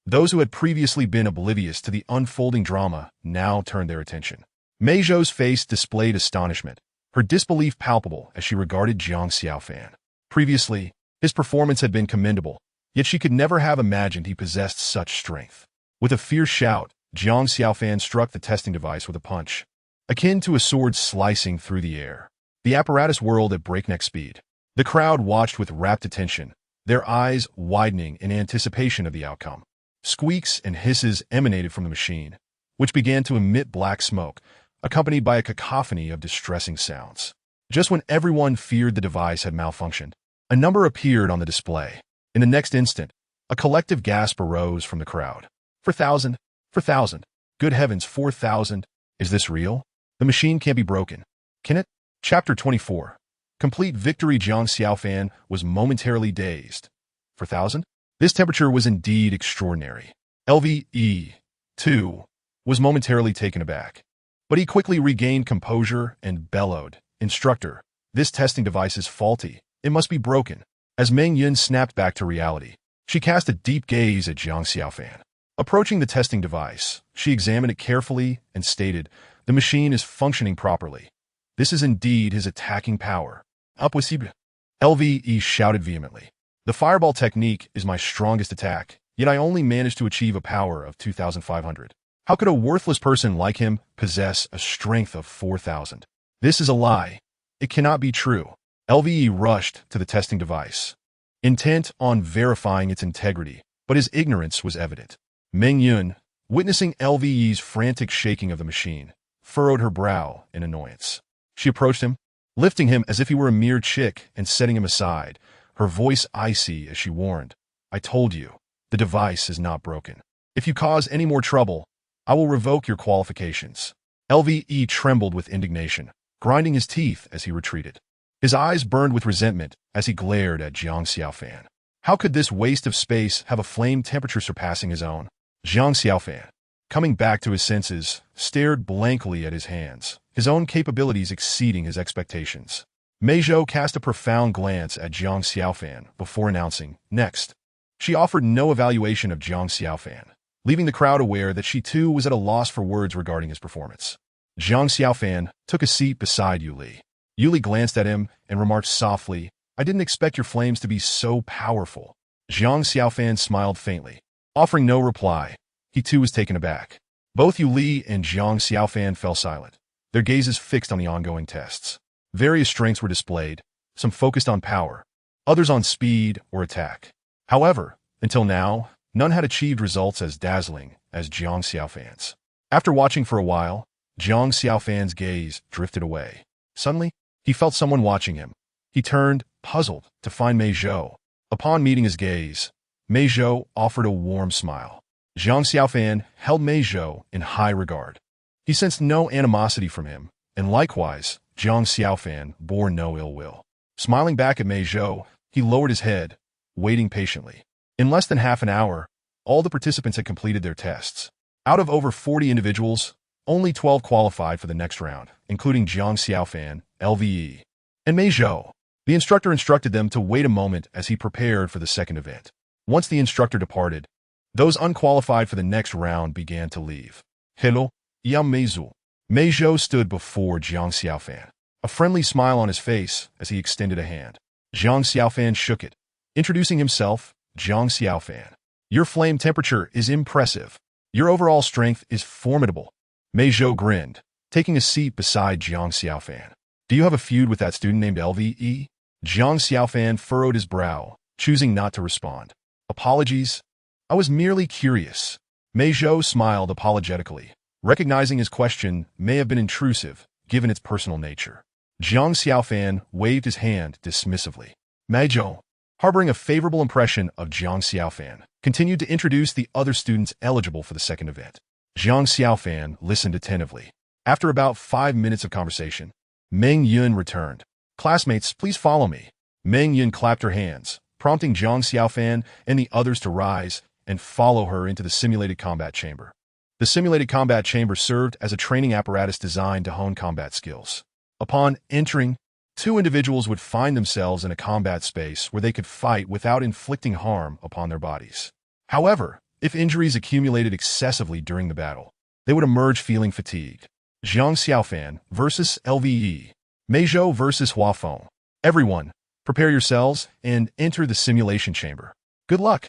Those who had previously been oblivious to the unfolding drama now turned their attention. Mei Zhou's face displayed astonishment, her disbelief palpable as she regarded Jiang Xiaofan. Previously, his performance had been commendable, yet she could never have imagined he possessed such strength. With a fierce shout, Jiang Xiaofan struck the testing device with a punch, akin to a sword slicing through the air. The apparatus whirled at breakneck speed. The crowd watched with rapt attention, their eyes widening in anticipation of the outcome. Squeaks and hisses emanated from the machine, which began to emit black smoke, accompanied by a cacophony of distressing sounds. Just when everyone feared the device had malfunctioned, a number appeared on the display. In the next instant, a collective gasp arose from the crowd. 4,000! 4,000! Good heavens, 4,000! Is this real? The machine can't be broken. Can it? Chapter 24. Complete victory. Jiang Xiaofan was momentarily dazed. 4,000? This temperature was indeed extraordinary. LVE, too, was momentarily taken aback. But he quickly regained composure and bellowed, "Instructor, this testing device is faulty. It must be broken." As Meng Yun snapped back to reality, she cast a deep gaze at Jiang Xiaofan. Approaching the testing device, she examined it carefully and stated, "The machine is functioning properly. This is indeed his attacking power." Impossible! LVE shouted vehemently. "The fireball technique is my strongest attack, yet I only managed to achieve a power of 2,500. How could a worthless person like him possess a strength of 4,000? This is a lie. It cannot be true." LVE rushed to the testing device, intent on verifying its integrity, but his ignorance was evident. Meng Yun, witnessing LVE's frantic shaking of the machine, furrowed her brow in annoyance. She approached him, lifting him as if he were a mere chick and setting him aside, her voice icy as she warned, "I told you, the device is not broken. If you cause any more trouble, I will revoke your qualifications." LVE trembled with indignation, grinding his teeth as he retreated. His eyes burned with resentment as he glared at Jiang Xiaofan. How could this waste of space have a flame temperature surpassing his own? Jiang Xiaofan, coming back to his senses, stared blankly at his hands, his own capabilities exceeding his expectations. Mei Zhou cast a profound glance at Jiang Xiaofan before announcing, "Next." She offered no evaluation of Jiang Xiaofan, leaving the crowd aware that she too was at a loss for words regarding his performance. Jiang Xiaofan took a seat beside Yu Li. Yu Li glanced at him and remarked softly, "I didn't expect your flames to be so powerful." Jiang Xiaofan smiled faintly. Offering no reply, he too was taken aback. Both Yu Li and Jiang Xiaofan fell silent, their gazes fixed on the ongoing tests. Various strengths were displayed, some focused on power, others on speed or attack. However, until now, none had achieved results as dazzling as Jiang Xiaofan's. After watching for a while, Jiang Xiaofan's gaze drifted away. Suddenly, he felt someone watching him. He turned, puzzled, to find Mei Zhou. Upon meeting his gaze, Mei Zhou offered a warm smile. Jiang Xiaofan held Mei Zhou in high regard. He sensed no animosity from him, and likewise, Jiang Xiaofan bore no ill will. Smiling back at Mei Zhou, he lowered his head, waiting patiently. In less than half an hour, all the participants had completed their tests. Out of over 40 individuals, only 12 qualified for the next round, including Jiang Xiaofan, LVE, and Mei Zhou. The instructor instructed them to wait a moment as he prepared for the second event. Once the instructor departed, those unqualified for the next round began to leave. Hello, Yam Meizu. Mei Zhou stood before Jiang Xiaofan, a friendly smile on his face as he extended a hand. Jiang Xiaofan shook it, introducing himself, Jiang Xiaofan. Your flame temperature is impressive. Your overall strength is formidable. Mei Zhou grinned, taking a seat beside Jiang Xiaofan. Do you have a feud with that student named LVE? Jiang Xiaofan furrowed his brow, choosing not to respond. Apologies. I was merely curious. Mei Zhou smiled apologetically, recognizing his question may have been intrusive, given its personal nature. Jiang Xiaofan waved his hand dismissively. Mei Zhou, harboring a favorable impression of Jiang Xiaofan, continued to introduce the other students eligible for the second event. Jiang Xiaofan listened attentively. After about 5 minutes of conversation, Meng Yun returned. Classmates, please follow me. Meng Yun clapped her hands, prompting Jiang Xiaofan and the others to rise and follow her into the simulated combat chamber. The simulated combat chamber served as a training apparatus designed to hone combat skills. Upon entering, two individuals would find themselves in a combat space where they could fight without inflicting harm upon their bodies. However, if injuries accumulated excessively during the battle, they would emerge feeling fatigued. Jiang Xiaofan versus LVE. Mei Zhou versus Huafeng. Everyone, prepare yourselves and enter the simulation chamber. Good luck.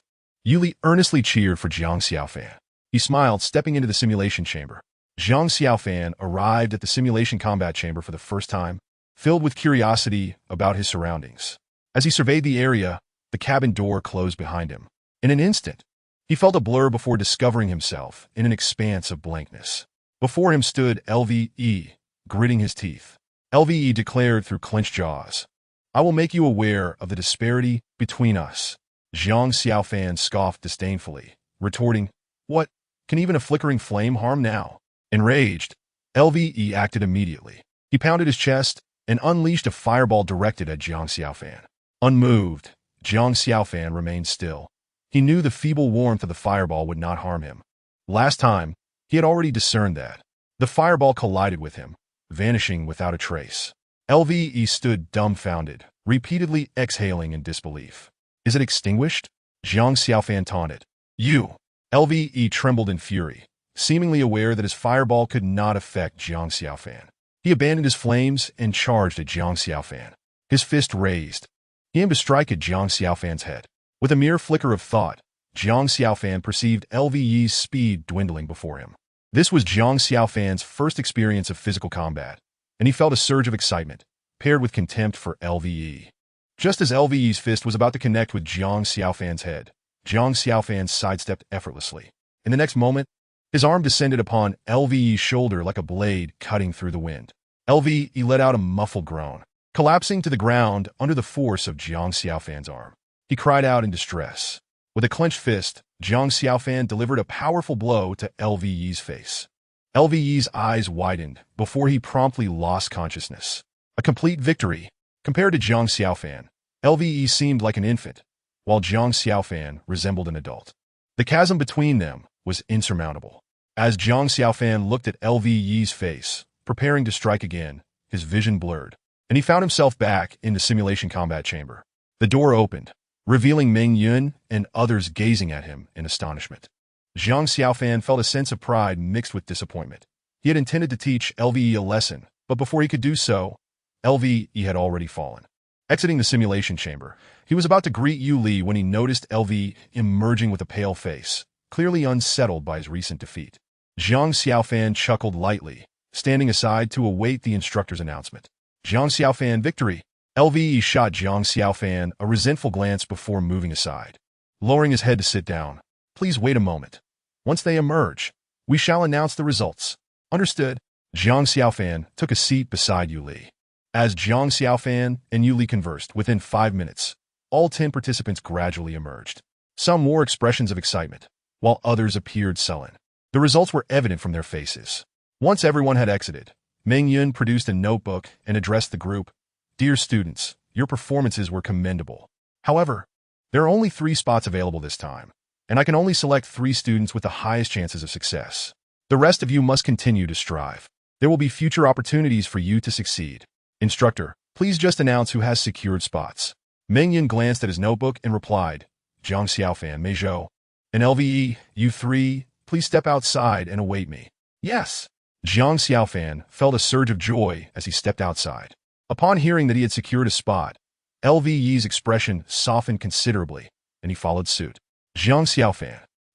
Yuli earnestly cheered for Jiang Xiaofan. He smiled, stepping into the simulation chamber. Jiang Xiaofan arrived at the simulation combat chamber for the first time, filled with curiosity about his surroundings. As he surveyed the area, the cabin door closed behind him. In an instant, he felt a blur before discovering himself in an expanse of blankness. Before him stood LVE, gritting his teeth. LVE declared through clenched jaws, I will make you aware of the disparity between us. Jiang Xiaofan scoffed disdainfully, retorting, What? Can even a flickering flame harm now? Enraged, LVE acted immediately. He pounded his chest and unleashed a fireball directed at Jiang Xiaofan. Unmoved, Jiang Xiaofan remained still. He knew the feeble warmth of the fireball would not harm him. Last time, he had already discerned that. The fireball collided with him, vanishing without a trace. LVE stood dumbfounded, repeatedly exhaling in disbelief. Is it extinguished? Jiang Xiaofan taunted. You! LVE trembled in fury, seemingly aware that his fireball could not affect Jiang Xiaofan. He abandoned his flames and charged at Jiang Xiaofan. His fist raised. He aimed to strike at Jiang Xiaofan's head. With a mere flicker of thought, Jiang Xiaofan perceived LVE's speed dwindling before him. This was Jiang Xiaofan's first experience of physical combat, and he felt a surge of excitement, paired with contempt for LVE. Just as LVE's fist was about to connect with Jiang Xiaofan's head, Jiang Xiaofan sidestepped effortlessly. In the next moment, his arm descended upon LVE's shoulder like a blade cutting through the wind. LVE let out a muffled groan, collapsing to the ground under the force of Jiang Xiaofan's arm. He cried out in distress. With a clenched fist, Jiang Xiaofan delivered a powerful blow to LVE's face. LVE's eyes widened before he promptly lost consciousness. A complete victory. Compared to Jiang Xiaofan, LVE seemed like an infant, while Jiang Xiaofan resembled an adult. The chasm between them was insurmountable. As Jiang Xiaofan looked at LVE's face, preparing to strike again, his vision blurred, and he found himself back in the simulation combat chamber. The door opened, revealing Meng Yun and others gazing at him in astonishment. Jiang Xiaofan felt a sense of pride mixed with disappointment. He had intended to teach LVE a lesson, but before he could do so, LVE had already fallen. Exiting the simulation chamber, he was about to greet Yu Li when he noticed LVE emerging with a pale face, clearly unsettled by his recent defeat. Jiang Xiaofan chuckled lightly, standing aside to await the instructor's announcement. Jiang Xiaofan victory. LVE shot Jiang Xiaofan a resentful glance before moving aside, lowering his head to sit down. Please wait a moment. Once they emerge, we shall announce the results. Understood. Jiang Xiaofan took a seat beside Yu Li. As Jiang Xiaofan and Yu Li conversed, within 5 minutes, all 10 participants gradually emerged. Some wore expressions of excitement, while others appeared sullen. The results were evident from their faces. Once everyone had exited, Meng Yun produced a notebook and addressed the group. Dear students, your performances were commendable. However, there are only 3 spots available this time, and I can only select 3 students with the highest chances of success. The rest of you must continue to strive. There will be future opportunities for you to succeed. Instructor, please just announce who has secured spots. Meng Yun glanced at his notebook and replied, Jiang Xiaofan, Mei Zhou, and LVE, you 3, please step outside and await me. Yes. Jiang Xiaofan felt a surge of joy as he stepped outside. Upon hearing that he had secured a spot, LVE's expression softened considerably, and he followed suit. Jiang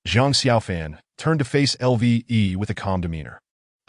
Xiaofan turned to face LVE with a calm demeanor.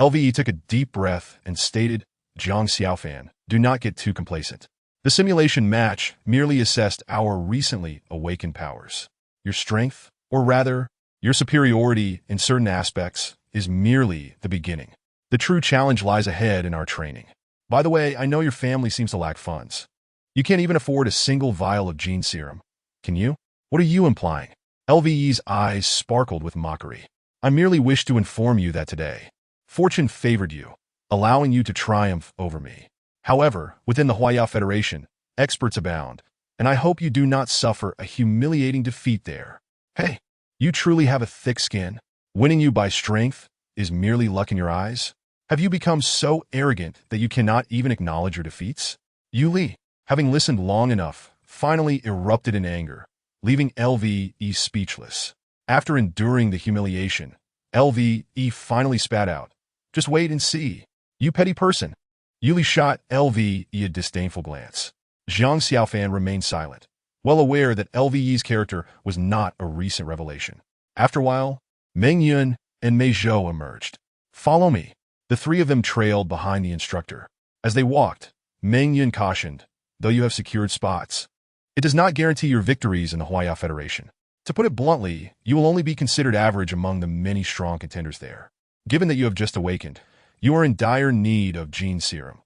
LVE took a deep breath and stated, Jiang Xiaofan, do not get too complacent. The simulation match merely assessed our recently awakened powers. Your strength, or rather, your superiority in certain aspects, is merely the beginning. The true challenge lies ahead in our training. By the way, I know your family seems to lack funds. You can't even afford a single vial of gene serum. Can you? What are you implying? LVE's eyes sparkled with mockery. I merely wish to inform you that today, fortune favored you, allowing you to triumph over me. However, within the Huaya Federation, experts abound, and I hope you do not suffer a humiliating defeat there. Hey, you truly have a thick skin. Winning you by strength is merely luck in your eyes? Have you become so arrogant that you cannot even acknowledge your defeats? Yu Li, having listened long enough, finally erupted in anger, leaving LVE speechless. After enduring the humiliation, LVE finally spat out, just wait and see. You petty person. Yu Li shot LVE a disdainful glance. Jiang Xiaofan remained silent, well aware that LVE's character was not a recent revelation. After a while, Meng Yun and Mei Zhou emerged. Follow me. The 3 of them trailed behind the instructor. As they walked, Meng Yun cautioned, though you have secured spots, it does not guarantee your victories in the Huaya Federation. To put it bluntly, you will only be considered average among the many strong contenders there. Given that you have just awakened, you are in dire need of gene serum.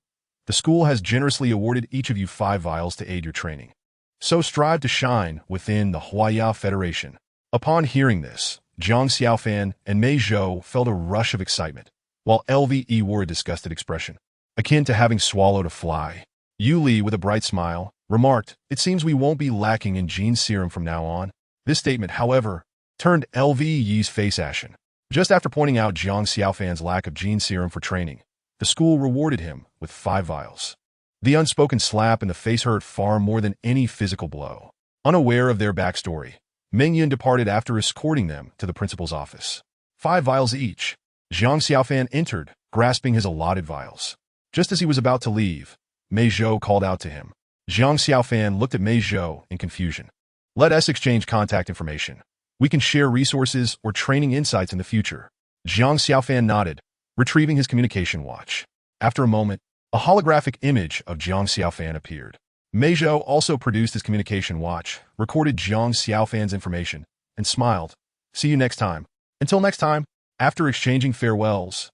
The school has generously awarded each of you 5 vials to aid your training. So strive to shine within the Huaya Federation. Upon hearing this, Jiang Xiaofan and Mei Zhou felt a rush of excitement, while LVE wore a disgusted expression, akin to having swallowed a fly. Yu Li, with a bright smile, remarked, it seems we won't be lacking in gene serum from now on. This statement, however, turned LVE's face ashen. Just after pointing out Jiang Xiaofan's lack of gene serum for training, the school rewarded him with 5 vials. The unspoken slap in the face hurt far more than any physical blow. Unaware of their backstory, Meng Yun departed after escorting them to the principal's office. 5 vials each. Jiang Xiaofan entered, grasping his allotted vials. Just as he was about to leave, Mei Zhou called out to him. Jiang Xiaofan looked at Mei Zhou in confusion. Let us exchange contact information. We can share resources or training insights in the future. Jiang Xiaofan nodded, retrieving his communication watch. After a moment, a holographic image of Jiang Xiaofan appeared. Mei Zhou also produced his communication watch, recorded Jiang Xiaofan's information, and smiled. See you next time. Until next time. After exchanging farewells,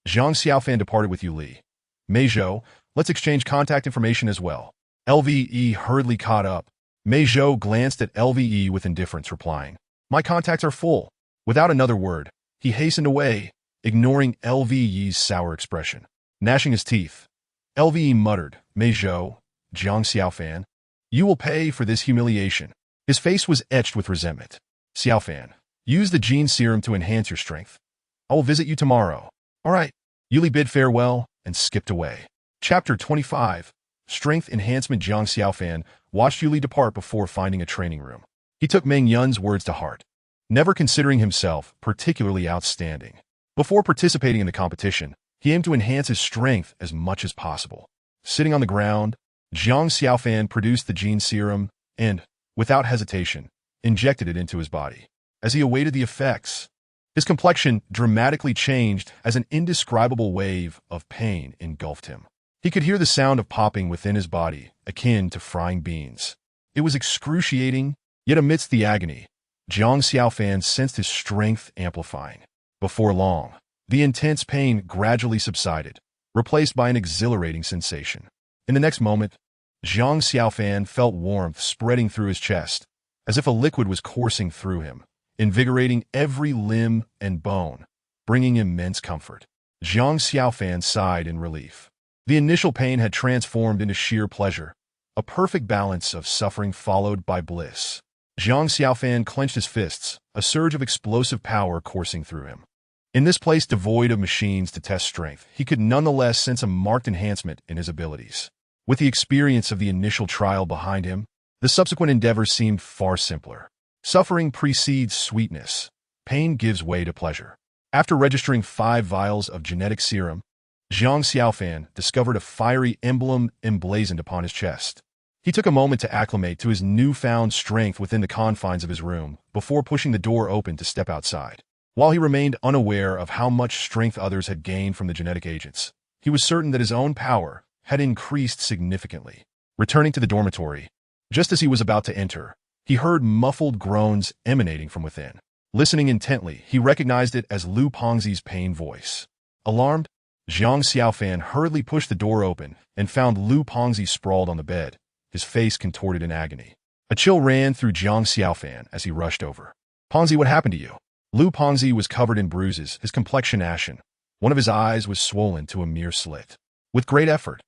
Jiang Xiaofan departed with Yu Li. Mei Zhou, let's exchange contact information as well. LVE hurriedly caught up. Mei Zhou glanced at LVE with indifference, replying, my contacts are full. Without another word, he hastened away, ignoring LVE's sour expression. Gnashing his teeth, LVE muttered, Mei Zhou, Jiang Xiaofan, you will pay for this humiliation. His face was etched with resentment. Xiaofan, use the gene serum to enhance your strength. I will visit you tomorrow. All right. Yu Li bid farewell and skipped away. Chapter 25. Strength Enhancement. Jiang Xiaofan watched Yu Li depart before finding a training room. He took Meng Yun's words to heart, never considering himself particularly outstanding. Before participating in the competition, he aimed to enhance his strength as much as possible. Sitting on the ground, Jiang Xiaofan produced the gene serum and, without hesitation, injected it into his body. As he awaited the effects, his complexion dramatically changed as an indescribable wave of pain engulfed him. He could hear the sound of popping within his body, akin to frying beans. It was excruciating, yet amidst the agony, Jiang Xiaofan sensed his strength amplifying. Before long, the intense pain gradually subsided, replaced by an exhilarating sensation. In the next moment, Jiang Xiaofan felt warmth spreading through his chest, as if a liquid was coursing through him, invigorating every limb and bone, bringing immense comfort. Jiang Xiaofan sighed in relief. The initial pain had transformed into sheer pleasure, a perfect balance of suffering followed by bliss. Jiang Xiaofan clenched his fists, a surge of explosive power coursing through him. In this place devoid of machines to test strength, he could nonetheless sense a marked enhancement in his abilities. With the experience of the initial trial behind him, the subsequent endeavors seemed far simpler. Suffering precedes sweetness. Pain gives way to pleasure. After registering 5 vials of genetic serum, Jiang Xiaofan discovered a fiery emblem emblazoned upon his chest. He took a moment to acclimate to his newfound strength within the confines of his room before pushing the door open to step outside. While he remained unaware of how much strength others had gained from the genetic agents, he was certain that his own power had increased significantly. Returning to the dormitory, just as he was about to enter, he heard muffled groans emanating from within. Listening intently, he recognized it as Lu Pengzi's pained voice. Alarmed, Jiang Xiaofan hurriedly pushed the door open and found Lu Pengzi sprawled on the bed, his face contorted in agony. A chill ran through Jiang Xiaofan as he rushed over. "Pengzi, what happened to you?" Lu Pengzi was covered in bruises, his complexion ashen. One of his eyes was swollen to a mere slit. With great effort,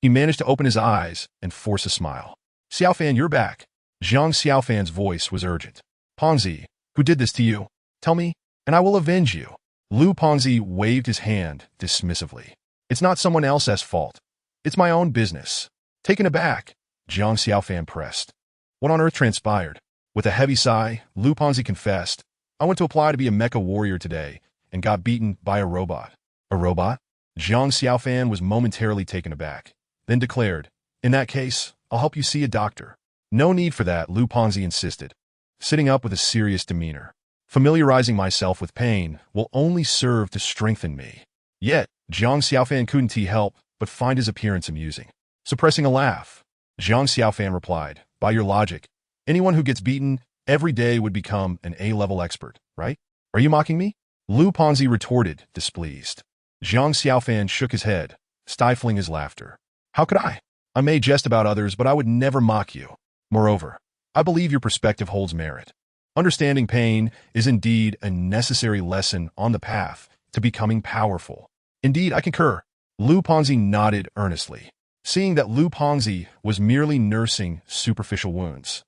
he managed to open his eyes and force a smile. "Xiaofan, you're back." Jiang Xiaofan's voice was urgent. "Pengzi, who did this to you? Tell me, and I will avenge you." Lu Pengzi waved his hand dismissively. "It's not someone else's fault. It's my own business." Taken aback, Jiang Xiaofan pressed. "What on earth transpired?" With a heavy sigh, Lu Pengzi confessed, "I went to apply to be a mecha warrior today and got beaten by a robot." "A robot?" Jiang Xiaofan was momentarily taken aback, then declared, "In that case, I'll help you see a doctor." "No need for that," Lu Pengzi insisted, sitting up with a serious demeanor. "Familiarizing myself with pain will only serve to strengthen me." Yet, Jiang Xiaofan couldn't help but find his appearance amusing. Suppressing a laugh, Jiang Xiaofan replied, "By your logic, anyone who gets beaten every day would become an A-level expert, right? Are you mocking me?" Lu Pengzi retorted, displeased. Jiang Xiaofan shook his head, stifling his laughter. "How could I? I may jest about others, but I would never mock you. Moreover, I believe your perspective holds merit. Understanding pain is indeed a necessary lesson on the path to becoming powerful." "Indeed, I concur." Lu Pengzi nodded earnestly. Seeing that Lu Pengzi was merely nursing superficial wounds,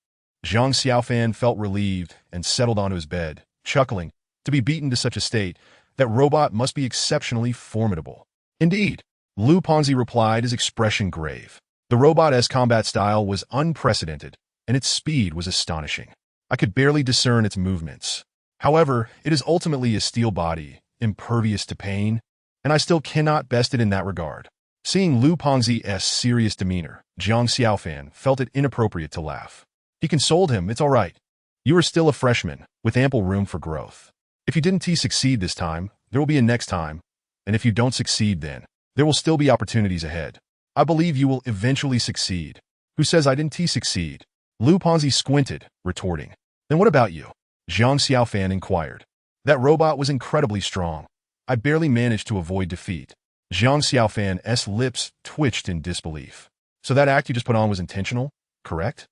Jiang Xiaofan felt relieved and settled onto his bed, chuckling. To be beaten to such a state, that robot must be exceptionally formidable. "Indeed," Lu Pengzi replied, his expression grave. The robot's combat style was unprecedented, and its speed was astonishing. I could barely discern its movements. However, it is ultimately a steel body, impervious to pain, and I still cannot best it in that regard. Seeing Lu Pengzi's serious demeanor, Jiang Xiaofan felt it inappropriate to laugh. He consoled him, "It's all right. You are still a freshman, with ample room for growth. If you didn't succeed this time, there will be a next time, and if you don't succeed then, there will still be opportunities ahead. I believe you will eventually succeed." "Who says I didn't succeed?" Lu Pengzi squinted, retorting. "Then what about you?" Jiang Xiaofan inquired. "That robot was incredibly strong. I barely managed to avoid defeat." Jiang Xiaofan's lips twitched in disbelief. "So that act you just put on was intentional, correct?"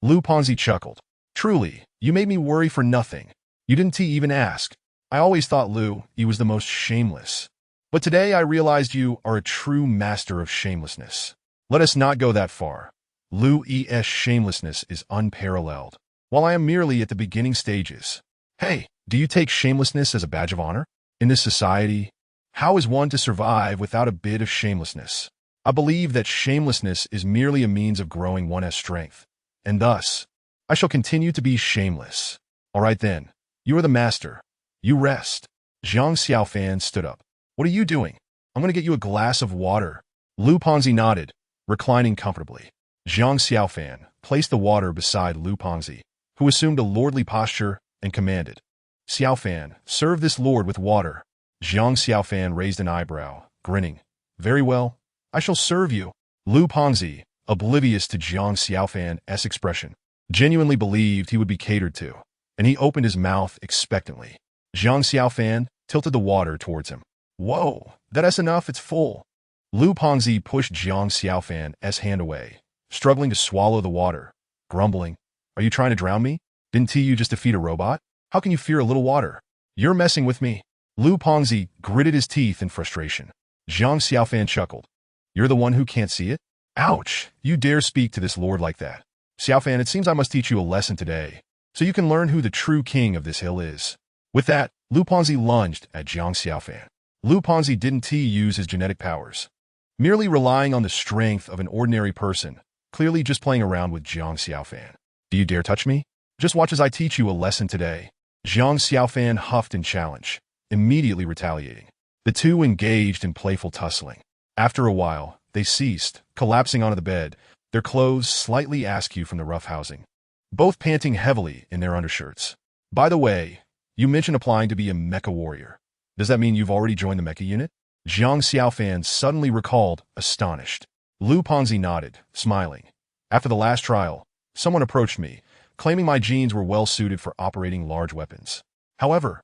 Lu Pengzi chuckled. "Truly, you made me worry for nothing. You didn't even ask. I always thought Lu, you was the most shameless. But today I realized you are a true master of shamelessness. Let us not go that far. Lu's shamelessness is unparalleled, while I am merely at the beginning stages. Hey, do you take shamelessness as a badge of honor? In this society, how is one to survive without a bit of shamelessness? I believe that shamelessness is merely a means of growing one's strength, and thus, I shall continue to be shameless." "All right then, you are the master. You rest." Jiang Xiaofan stood up. "What are you doing?" "I'm going to get you a glass of water." Lu Pengzi nodded, reclining comfortably. Jiang Xiaofan placed the water beside Lu Pengzi, who assumed a lordly posture and commanded, "Xiaofan, serve this lord with water." Jiang Xiaofan raised an eyebrow, grinning. "Very well, I shall serve you. Lu Ponzi, oblivious to Jiang Xiaofan's expression, genuinely believed he would be catered to, and he opened his mouth expectantly. Jiang Xiaofan tilted the water towards him. Whoa, that's enough, it's full. Lu Ponzi pushed Jiang Xiaofan's hand away, struggling to swallow the water, grumbling, Are you trying to drown me? Didn't you just defeat a robot? How can you fear a little water? You're messing with me. Lu Ponzi gritted his teeth in frustration. Jiang Xiaofan chuckled. You're the one who can't see it? Ouch! You dare speak to this lord like that. Xiaofan, it seems I must teach you a lesson today, so you can learn who the true king of this hill is. With that, Lu Ponzi lunged at Jiang Xiaofan. Lu Ponzi didn't use his genetic powers, merely relying on the strength of an ordinary person, clearly just playing around with Jiang Xiaofan. Do you dare touch me? Just watch as I teach you a lesson today. Jiang Xiaofan huffed in challenge, immediately retaliating. The two engaged in playful tussling. After a while, they ceased, collapsing onto the bed, their clothes slightly askew from the rough housing, both panting heavily in their undershirts. By the way, you mentioned applying to be a mecha warrior. Does that mean you've already joined the mecha unit? Jiang Xiaofan suddenly recalled, astonished. Lu Ponzi nodded, smiling. After the last trial, someone approached me, claiming my genes were well suited for operating large weapons. However,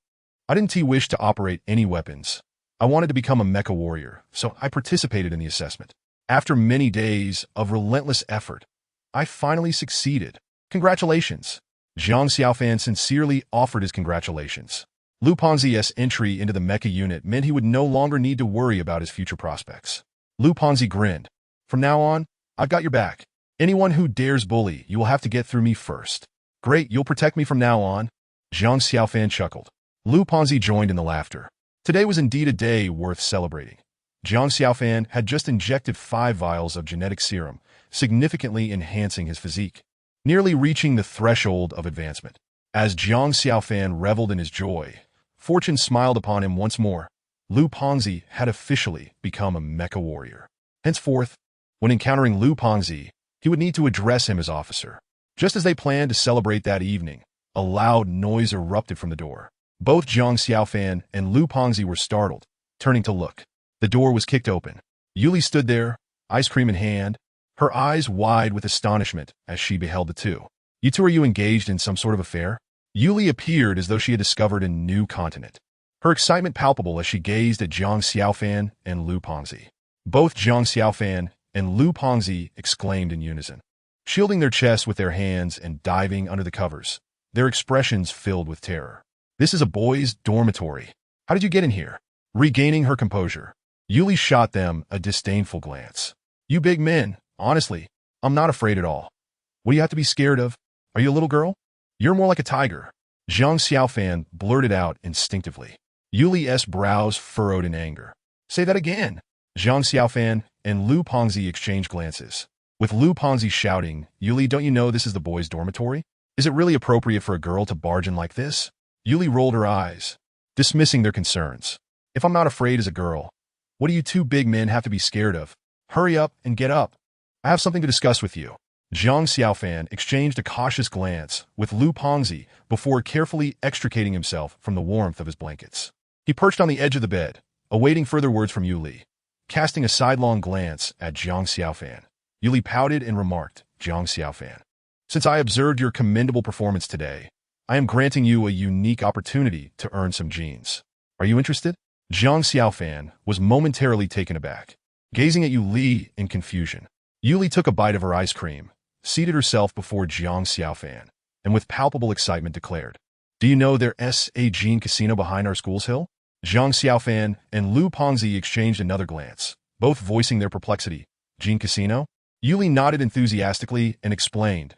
I didn't wish to operate any weapons. I wanted to become a mecha warrior, so I participated in the assessment. After many days of relentless effort, I finally succeeded. Congratulations! Jiang Xiaofan sincerely offered his congratulations. Lu Ponzi's entry into the mecha unit meant he would no longer need to worry about his future prospects. Lu Ponzi grinned. From now on, I've got your back. Anyone who dares bully, you will have to get through me first. Great, you'll protect me from now on. Jiang Xiaofan chuckled. Lu Ponzi joined in the laughter. Today was indeed a day worth celebrating. Jiang Xiaofan had just injected 5 vials of genetic serum, significantly enhancing his physique, nearly reaching the threshold of advancement. As Jiang Xiaofan reveled in his joy, fortune smiled upon him once more. Lu Ponzi had officially become a mecha warrior. Henceforth, when encountering Lu Ponzi, he would need to address him as officer. Just as they planned to celebrate that evening, a loud noise erupted from the door. Both Jiang Xiaofan and Lu Ponzi were startled, turning to look. The door was kicked open. Yuli stood there, ice cream in hand, her eyes wide with astonishment as she beheld the two. You two, are you engaged in some sort of affair? Yuli appeared as though she had discovered a new continent, her excitement palpable as she gazed at Jiang Xiaofan and Lu Ponzi. Both Jiang Xiaofan and Lu Ponzi exclaimed in unison, shielding their chests with their hands and diving under the covers, their expressions filled with terror. This is a boys' dormitory. How did you get in here? Regaining her composure, Yuli shot them a disdainful glance. You big men, honestly, I'm not afraid at all. What do you have to be scared of? Are you a little girl? You're more like a tiger. Jiang Xiaofan blurted out instinctively. Yuli's brows furrowed in anger. Say that again. Jiang Xiaofan and Lu Ponzi exchanged glances. With Lu Ponzi shouting, Yuli, don't you know this is the boys' dormitory? Is it really appropriate for a girl to barge in like this? Yuli rolled her eyes, dismissing their concerns. If I'm not afraid as a girl, what do you two big men have to be scared of? Hurry up and get up. I have something to discuss with you. Jiang Xiaofan exchanged a cautious glance with Lu Ponzi before carefully extricating himself from the warmth of his blankets. He perched on the edge of the bed, awaiting further words from Yuli. Casting a sidelong glance at Jiang Xiaofan, Yuli pouted and remarked, Jiang Xiaofan, since I observed your commendable performance today, I am granting you a unique opportunity to earn some genes. Are you interested? Jiang Xiaofan was momentarily taken aback, gazing at Yuli in confusion. Yuli took a bite of her ice cream, seated herself before Jiang Xiaofan, and with palpable excitement declared, Do you know there's a gene casino behind our school's hill? Jiang Xiaofan and Lu Ponzi exchanged another glance, both voicing their perplexity. Gene casino? Yuli nodded enthusiastically and explained,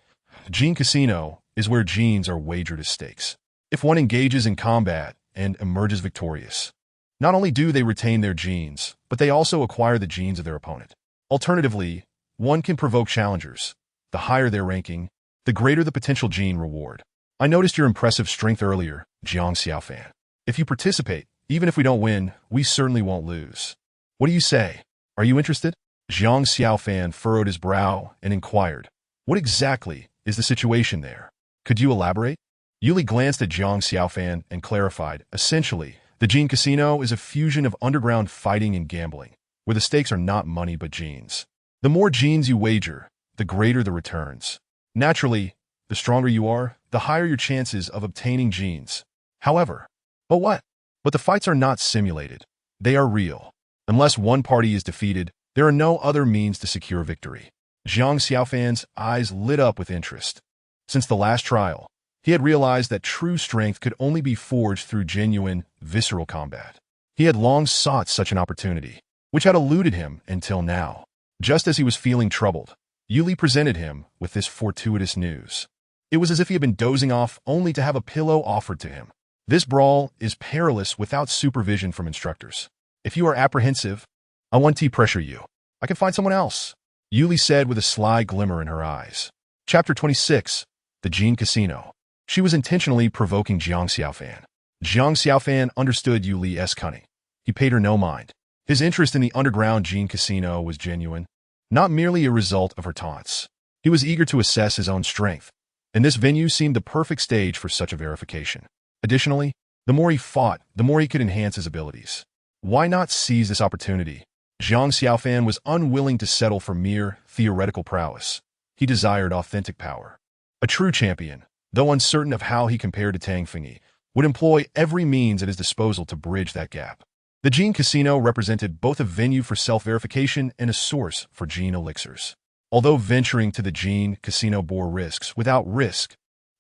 Gene casino is where genes are wagered as stakes. If one engages in combat and emerges victorious, not only do they retain their genes, but they also acquire the genes of their opponent. Alternatively, one can provoke challengers. The higher their ranking, the greater the potential gene reward. I noticed your impressive strength earlier, Jiang Xiaofan. If you participate, even if we don't win, we certainly won't lose. What do you say? Are you interested? Jiang Xiaofan furrowed his brow and inquired, What exactly is the situation there? Could you elaborate? Yuli glanced at Jiang Xiaofan and clarified, essentially, the Gene Casino is a fusion of underground fighting and gambling. where the stakes are not money but genes. The more genes you wager, the greater the returns. Naturally, the stronger you are, the higher your chances of obtaining genes. However, but what? But the fights are not simulated. They are real. Unless one party is defeated, there are no other means to secure victory. Zhang Xiaofan's eyes lit up with interest. Since the last trial, he had realized that true strength could only be forged through genuine, visceral combat. He had long sought such an opportunity, which had eluded him until now. Just as he was feeling troubled, Yuli presented him with this fortuitous news. It was as if he had been dozing off only to have a pillow offered to him. This brawl is perilous without supervision from instructors. If you are apprehensive, I won't pressure you. I can find someone else, Yuli said with a sly glimmer in her eyes. Chapter 26. The Gene Casino. She was intentionally provoking Zhang Xiaofan. Zhang Xiaofan understood Yuli's cunning. He paid her no mind. His interest in the underground Gene Casino was genuine, not merely a result of her taunts. He was eager to assess his own strength, and this venue seemed the perfect stage for such a verification. Additionally, the more he fought, the more he could enhance his abilities. Why not seize this opportunity? Zhang Xiaofan was unwilling to settle for mere theoretical prowess. He desired authentic power. A true champion, though uncertain of how he compared to Tang Fengyi, would employ every means at his disposal to bridge that gap. The Gene Casino represented both a venue for self-verification and a source for gene elixirs. Although venturing to the Gene Casino bore risks, without risk,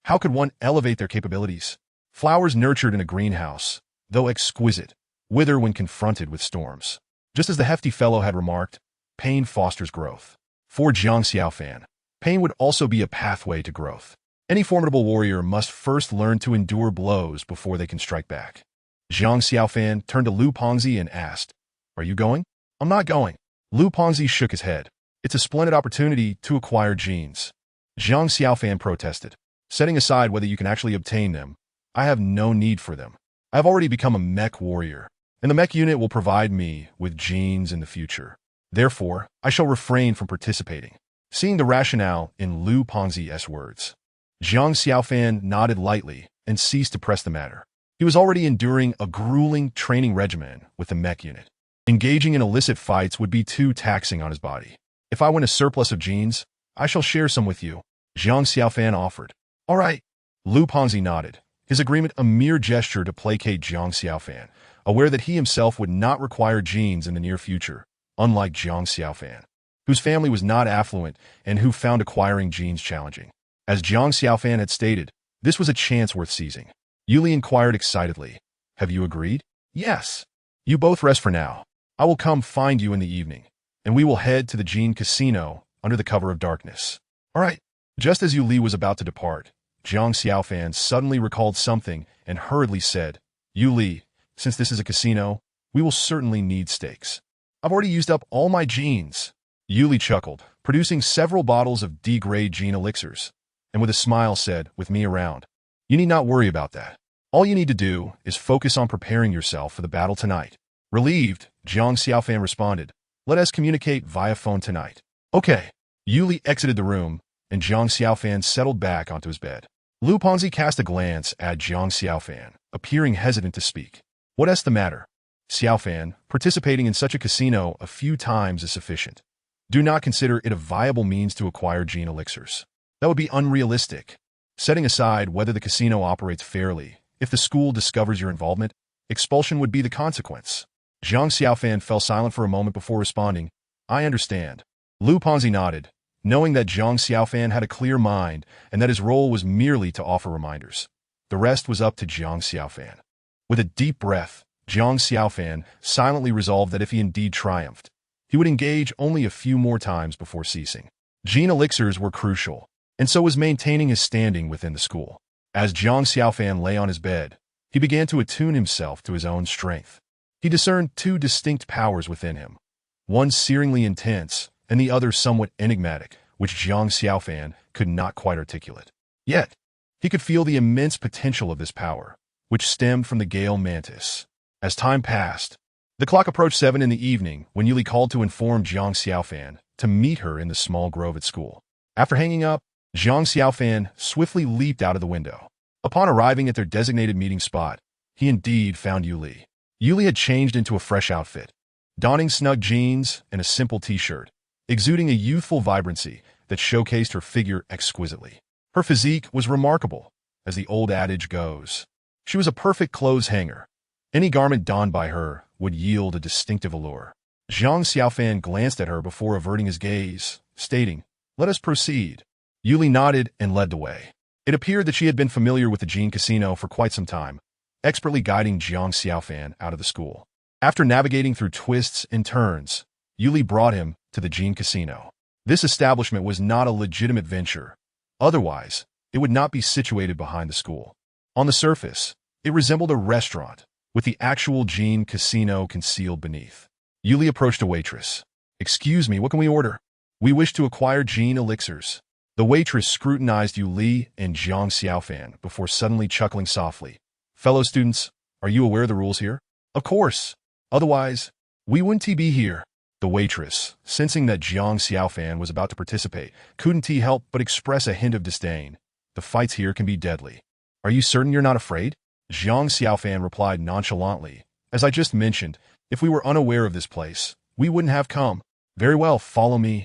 how could one elevate their capabilities? Flowers nurtured in a greenhouse, though exquisite, wither when confronted with storms. Just as the hefty fellow had remarked, pain fosters growth. For Zhang Xiaofan, pain would also be a pathway to growth. Any formidable warrior must first learn to endure blows before they can strike back. Zhang Xiaofan turned to Lu Pengzi and asked, "Are you going?" "I'm not going." Lu Pengzi shook his head. "It's a splendid opportunity to acquire genes." Zhang Xiaofan protested. "Setting aside whether you can actually obtain them, I have no need for them. I have already become a mech warrior, and the mech unit will provide me with genes in the future. Therefore, I shall refrain from participating." Seeing the rationale in Lu Pengzi's words, Zhang Xiaofan nodded lightly and ceased to press the matter. He was already enduring a grueling training regimen with the mech unit. Engaging in illicit fights would be too taxing on his body. "If I win a surplus of genes, I shall share some with you," Zhang Xiaofan offered. "All right." Lu Pengzi nodded, his agreement a mere gesture to placate Zhang Xiaofan, aware that he himself would not require genes in the near future, unlike Zhang Xiaofan, whose family was not affluent and who found acquiring genes challenging. As Zhang Xiaofan had stated, this was a chance worth seizing. Yuli inquired excitedly, "Have you agreed?" "Yes." "You both rest for now. I will come find you in the evening, and we will head to the Gene Casino under the cover of darkness." "All right." Just as Yuli was about to depart, Zhang Xiaofan suddenly recalled something and hurriedly said, "Yuli, since this is a casino, we will certainly need stakes. I've already used up all my genes." Yuli chuckled, producing several bottles of D-grade gene elixirs, and with a smile said, "With me around, you need not worry about that. All you need to do is focus on preparing yourself for the battle tonight." Relieved, Zhang Xiaofan responded, "Let us communicate via phone tonight." "Okay." Yuli exited the room, and Zhang Xiaofan settled back onto his bed. Lu Pengzi cast a glance at Zhang Xiaofan, appearing hesitant to speak. "What's the matter?" "Xiaofan, participating in such a casino a few times is sufficient. Do not consider it a viable means to acquire gene elixirs. That would be unrealistic. Setting aside whether the casino operates fairly, if the school discovers your involvement, expulsion would be the consequence." Zhang Xiaofan fell silent for a moment before responding, "I understand." Lu Pengzi nodded, knowing that Zhang Xiaofan had a clear mind and that his role was merely to offer reminders. The rest was up to Zhang Xiaofan. With a deep breath, Zhang Xiaofan silently resolved that if he indeed triumphed, he would engage only a few more times before ceasing. Gene elixirs were crucial, and so was maintaining his standing within the school. As Zhang Xiaofan lay on his bed, he began to attune himself to his own strength. He discerned two distinct powers within him, one searingly intense and the other somewhat enigmatic, which Zhang Xiaofan could not quite articulate. Yet, he could feel the immense potential of this power, which stemmed from the Gale Mantis. As time passed, the clock approached 7 in the evening when Yuli called to inform Zhang Xiaofan to meet her in the small grove at school. After hanging up, Zhang Xiaofan swiftly leaped out of the window. Upon arriving at their designated meeting spot, he indeed found Yuli. Yuli had changed into a fresh outfit. donning snug jeans and a simple t-shirt, exuding a youthful vibrancy that showcased her figure exquisitely. Her physique was remarkable, as the old adage goes. She was a perfect clothes hanger. Any garment donned by her would yield a distinctive allure. Zhang Xiaofan glanced at her before averting his gaze, stating, "Let us proceed." Yuli nodded and led the way. It appeared that she had been familiar with the Jin Casino for quite some time, expertly guiding Zhang Xiaofan out of the school. After navigating through twists and turns, Yuli brought him to the Jin Casino. This establishment was not a legitimate venture. Otherwise, it would not be situated behind the school. On the surface, it resembled a restaurant, with the actual Jin Casino concealed beneath. Yuli approached a waitress. "Excuse me, what can we order?" "We wish to acquire Jin elixirs." The waitress scrutinized Yuli and Zhang Xiaofan before suddenly chuckling softly. "Fellow students, are you aware of the rules here?" "Of course. Otherwise, we wouldn't be here." The waitress, sensing that Zhang Xiaofan was about to participate, couldn't help but express a hint of disdain. "The fights here can be deadly." "Are you certain you're not afraid?" Zhang Xiaofan replied nonchalantly. "As I just mentioned, if we were unaware of this place, we wouldn't have come." "Very well, follow me."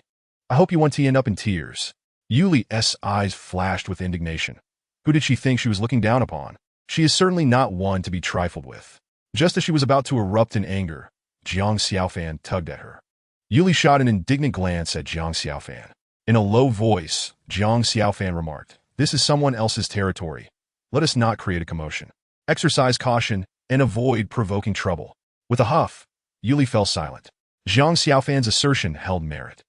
"I hope you want to end up in tears." Yuli's eyes flashed with indignation. Who did she think she was looking down upon? She is certainly not one to be trifled with. Just as she was about to erupt in anger, Zhang Xiaofan tugged at her. Yuli shot an indignant glance at Zhang Xiaofan. In a low voice, Zhang Xiaofan remarked, "This is someone else's territory. Let us not create a commotion. Exercise caution and avoid provoking trouble." With a huff, Yuli fell silent. Zhang Xiaofan's assertion held merit.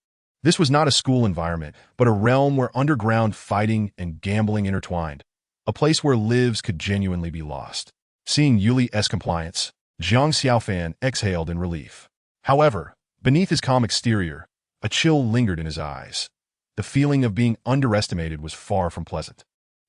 This was not a school environment, but a realm where underground fighting and gambling intertwined, a place where lives could genuinely be lost. Seeing Yuli's compliance, Zhang Xiaofan exhaled in relief. However, beneath his calm exterior, a chill lingered in his eyes. The feeling of being underestimated was far from pleasant.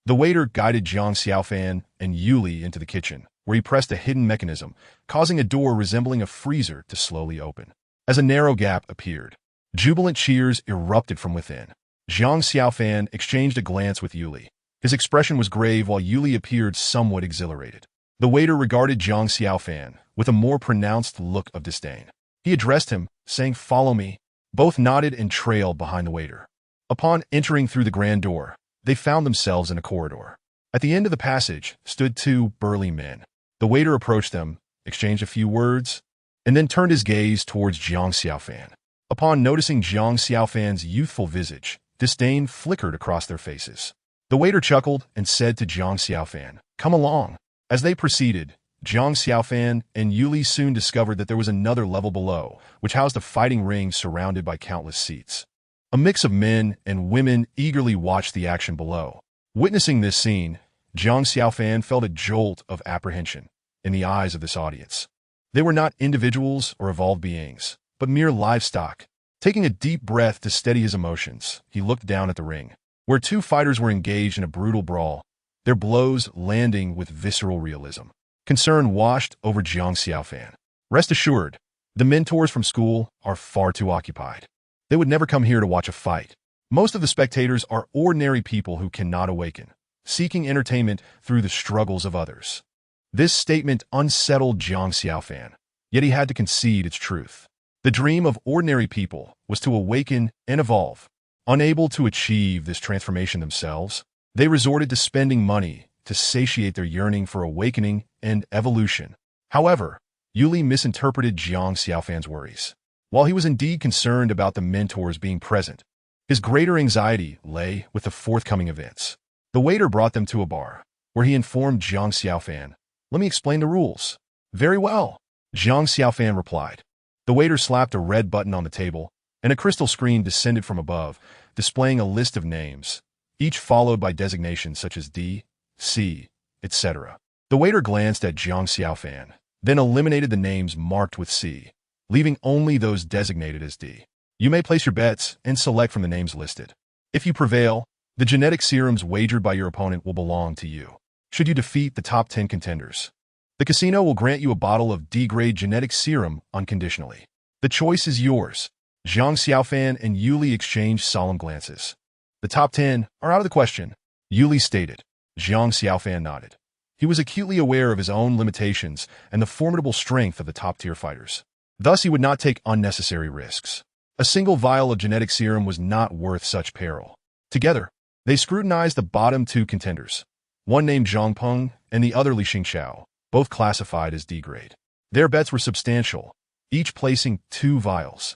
The waiter guided Zhang Xiaofan and Yuli into the kitchen, where he pressed a hidden mechanism, causing a door resembling a freezer to slowly open. As a narrow gap appeared, jubilant cheers erupted from within. Zhang Xiaofan exchanged a glance with Yuli. His expression was grave while Yuli appeared somewhat exhilarated. The waiter regarded Zhang Xiaofan with a more pronounced look of disdain. He addressed him, saying, "Follow me." Both nodded and trailed behind the waiter. Upon entering through the grand door, they found themselves in a corridor. At the end of the passage stood two burly men. The waiter approached them, exchanged a few words, and then turned his gaze towards Zhang Xiaofan. Upon noticing Zhang Xiaofan's youthful visage, disdain flickered across their faces. The waiter chuckled and said to Zhang Xiaofan, "Come along." As they proceeded, Zhang Xiaofan and Yuli soon discovered that there was another level below, which housed a fighting ring surrounded by countless seats. A mix of men and women eagerly watched the action below. Witnessing this scene, Zhang Xiaofan felt a jolt of apprehension in the eyes of this audience. They were not individuals or evolved beings, but mere livestock. Taking a deep breath to steady his emotions, he looked down at the ring, where two fighters were engaged in a brutal brawl, their blows landing with visceral realism. Concern washed over Zhang Xiaofan. Rest assured, the mentors from school are far too occupied. They would never come here to watch a fight. Most of the spectators are ordinary people who cannot awaken, seeking entertainment through the struggles of others. This statement unsettled Zhang Xiaofan, yet he had to concede its truth. The dream of ordinary people was to awaken and evolve. Unable to achieve this transformation themselves, they resorted to spending money to satiate their yearning for awakening and evolution. However, Yuli misinterpreted Zhang Xiaofan's worries. While he was indeed concerned about the mentors being present, his greater anxiety lay with the forthcoming events. The waiter brought them to a bar, where he informed Zhang Xiaofan, "Let me explain the rules." "Very well," Zhang Xiaofan replied. The waiter slapped a red button on the table, and a crystal screen descended from above, displaying a list of names, each followed by designations such as D, C, etc. The waiter glanced at Zhang Xiaofan, then eliminated the names marked with C, leaving only those designated as D. "You may place your bets and select from the names listed. If you prevail, the genetic serums wagered by your opponent will belong to you. Should you defeat the top 10 contenders, the casino will grant you a bottle of D-grade genetic serum unconditionally. The choice is yours." Zhang Xiaofan and Yuli exchanged solemn glances. "The top 10 are out of the question," Yuli stated. Zhang Xiaofan nodded. He was acutely aware of his own limitations and the formidable strength of the top-tier fighters. Thus, he would not take unnecessary risks. A single vial of genetic serum was not worth such peril. Together, they scrutinized the bottom two contenders, one named Zhang Peng and the other Li Xingqiao, both classified as D-grade. Their bets were substantial, each placing 2 vials.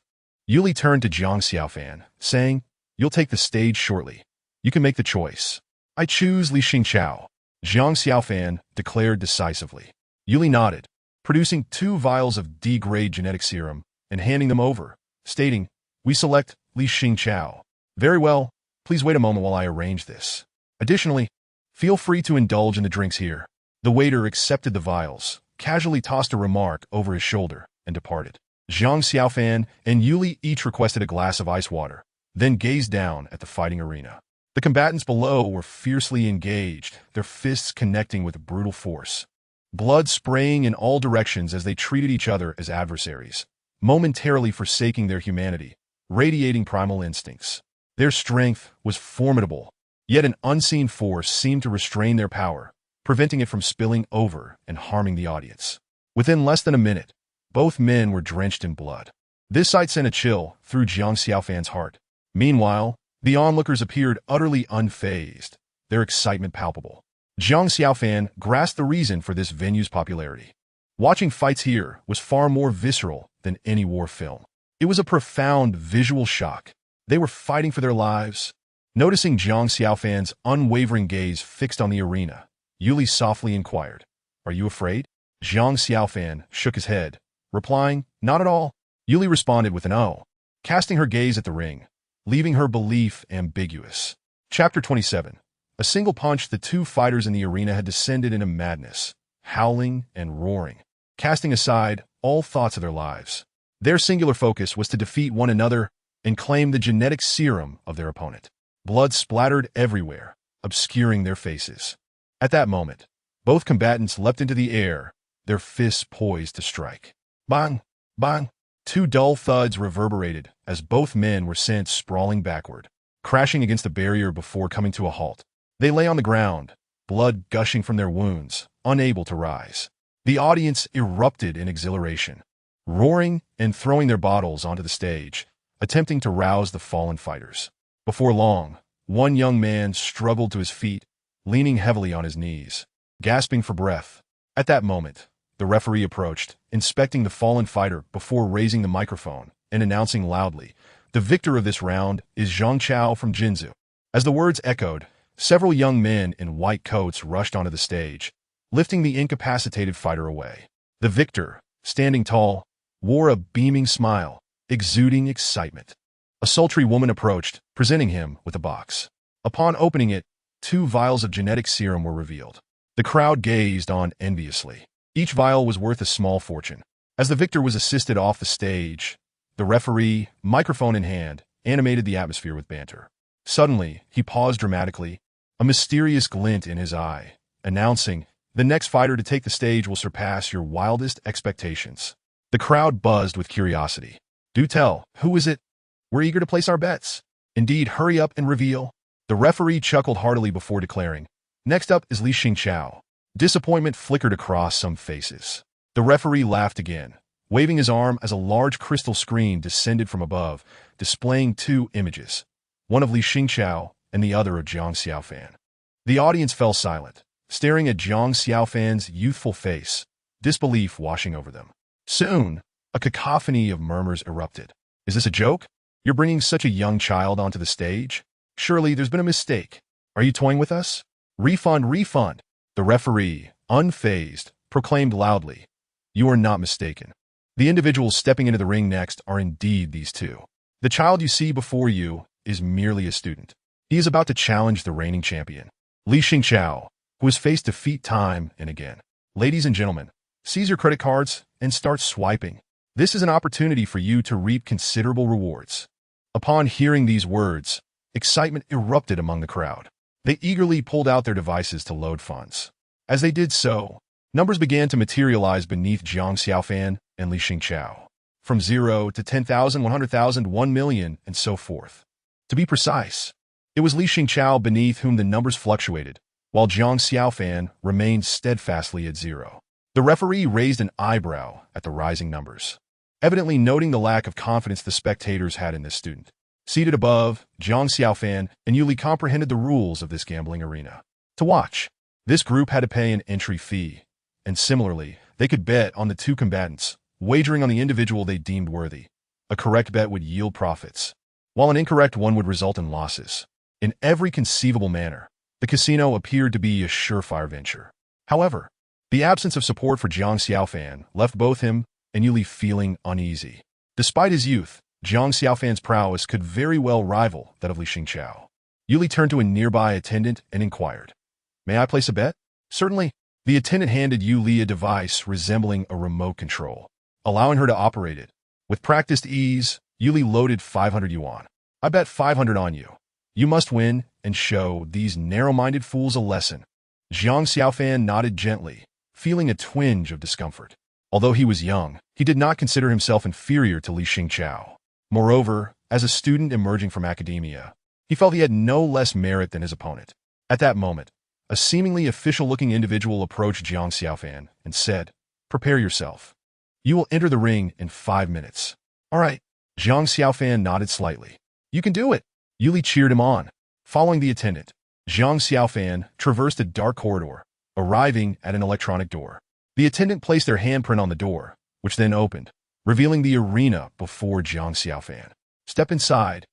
Yuli turned to Jiang Xiaofan, saying, "You'll take the stage shortly. You can make the choice." "I choose Li Xingqiao," Jiang Xiaofan declared decisively. Yuli nodded, producing 2 vials of D-grade genetic serum and handing them over, stating, "We select Li Xingqiao." "Very well. Please wait a moment while I arrange this. Additionally, feel free to indulge in the drinks here." The waiter accepted the vials, casually tossed a remark over his shoulder, and departed. Jiang Xiaofan and Yuli each requested a glass of ice water, then gazed down at the fighting arena. The combatants below were fiercely engaged, their fists connecting with brutal force. Blood spraying in all directions as they treated each other as adversaries, momentarily forsaking their humanity, radiating primal instincts. Their strength was formidable, yet an unseen force seemed to restrain their power, preventing it from spilling over and harming the audience. Within less than a minute, both men were drenched in blood. This sight sent a chill through Jiang Xiaofan's heart. Meanwhile, the onlookers appeared utterly unfazed, their excitement palpable. Jiang Xiaofan grasped the reason for this venue's popularity. Watching fights here was far more visceral than any war film. It was a profound visual shock. They were fighting for their lives. Noticing Jiang Xiaofan's unwavering gaze fixed on the arena, Yuli softly inquired, "Are you afraid?" Jiang Xiaofan shook his head, replying, "Not at all." Yuli responded with an "oh," casting her gaze at the ring, leaving her belief ambiguous. Chapter 27. A single punch, the 2 fighters in the arena had descended into madness, howling and roaring, casting aside all thoughts of their lives. Their singular focus was to defeat one another and claim the genetic serum of their opponent. Blood splattered everywhere, obscuring their faces. At that moment, both combatants leapt into the air, their fists poised to strike. Bang! Bang! 2 dull thuds reverberated as both men were sent sprawling backward, crashing against the barrier before coming to a halt. They lay on the ground, blood gushing from their wounds, unable to rise. The audience erupted in exhilaration, roaring and throwing their bottles onto the stage, attempting to rouse the fallen fighters. Before long, one young man struggled to his feet, leaning heavily on his knees, gasping for breath. At that moment, the referee approached, inspecting the fallen fighter before raising the microphone and announcing loudly, "The victor of this round is Zhang Chao from Jinzhou." As the words echoed, several young men in white coats rushed onto the stage, lifting the incapacitated fighter away. The victor, standing tall, wore a beaming smile, exuding excitement. A sultry woman approached, presenting him with a box. Upon opening it, 2 vials of genetic serum were revealed. The crowd gazed on enviously. Each vial was worth a small fortune. As the victor was assisted off the stage, the referee, microphone in hand, animated the atmosphere with banter. Suddenly, he paused dramatically, a mysterious glint in his eye, announcing, "The next fighter to take the stage will surpass your wildest expectations." The crowd buzzed with curiosity. "Do tell, who is it? We're eager to place our bets." "Indeed, hurry up and reveal." The referee chuckled heartily before declaring, "Next up is Li Xingqiao." Disappointment flickered across some faces. The referee laughed again, waving his arm as a large crystal screen descended from above, displaying 2 images, one of Li Xingqiao and the other of Jiang Xiaofan. The audience fell silent, staring at Jiang Xiaofan's youthful face, disbelief washing over them. Soon, a cacophony of murmurs erupted. "Is this a joke? You're bringing such a young child onto the stage? Surely there's been a mistake. Are you toying with us? Refund, refund." The referee, unfazed, proclaimed loudly, "You are not mistaken. The individuals stepping into the ring next are indeed these 2. The child you see before you is merely a student. He is about to challenge the reigning champion, Li Xingqiao, who has faced defeat time and again. Ladies and gentlemen, seize your credit cards and start swiping. This is an opportunity for you to reap considerable rewards." Upon hearing these words, excitement erupted among the crowd. They eagerly pulled out their devices to load funds. As they did so, numbers began to materialize beneath Jiang Xiaofan and Li Xingqiao. From 0 to 10,000, 100,000, 1 million, and so forth. To be precise, it was Li Xingqiao beneath whom the numbers fluctuated, while Jiang Xiaofan remained steadfastly at 0. The referee raised an eyebrow at the rising numbers. evidently noting the lack of confidence the spectators had in this student. Seated above, Zhang Xiaofan and Yuli comprehended the rules of this gambling arena. To watch, this group had to pay an entry fee, and similarly, they could bet on the two combatants, wagering on the individual they deemed worthy. A correct bet would yield profits, while an incorrect one would result in losses. In every conceivable manner, the casino appeared to be a surefire venture. However, the absence of support for Zhang Xiaofan left both him and Yuli feeling uneasy. Despite his youth, Zhang Xiaofan's prowess could very well rival that of Li Xingqiao. Yuli turned to a nearby attendant and inquired, "May I place a bet?" "Certainly." The attendant handed Yuli a device resembling a remote control, allowing her to operate it. With practiced ease, Yuli loaded 500 yuan. "I bet 500 on you. You must win and show these narrow-minded fools a lesson." Zhang Xiaofan nodded gently, feeling a twinge of discomfort. Although he was young, he did not consider himself inferior to Li Xingqiao. Moreover, as a student emerging from academia, he felt he had no less merit than his opponent. At that moment, a seemingly official-looking individual approached Zhang Xiaofan and said, "Prepare yourself. You will enter the ring in 5 minutes." "All right." Zhang Xiaofan nodded slightly. "You can do it." Yuli cheered him on. Following the attendant, Zhang Xiaofan traversed a dark corridor, arriving at an electronic door. The attendant placed their handprint on the door, which then opened, revealing the arena before Zhang Xiaofan. "Step inside."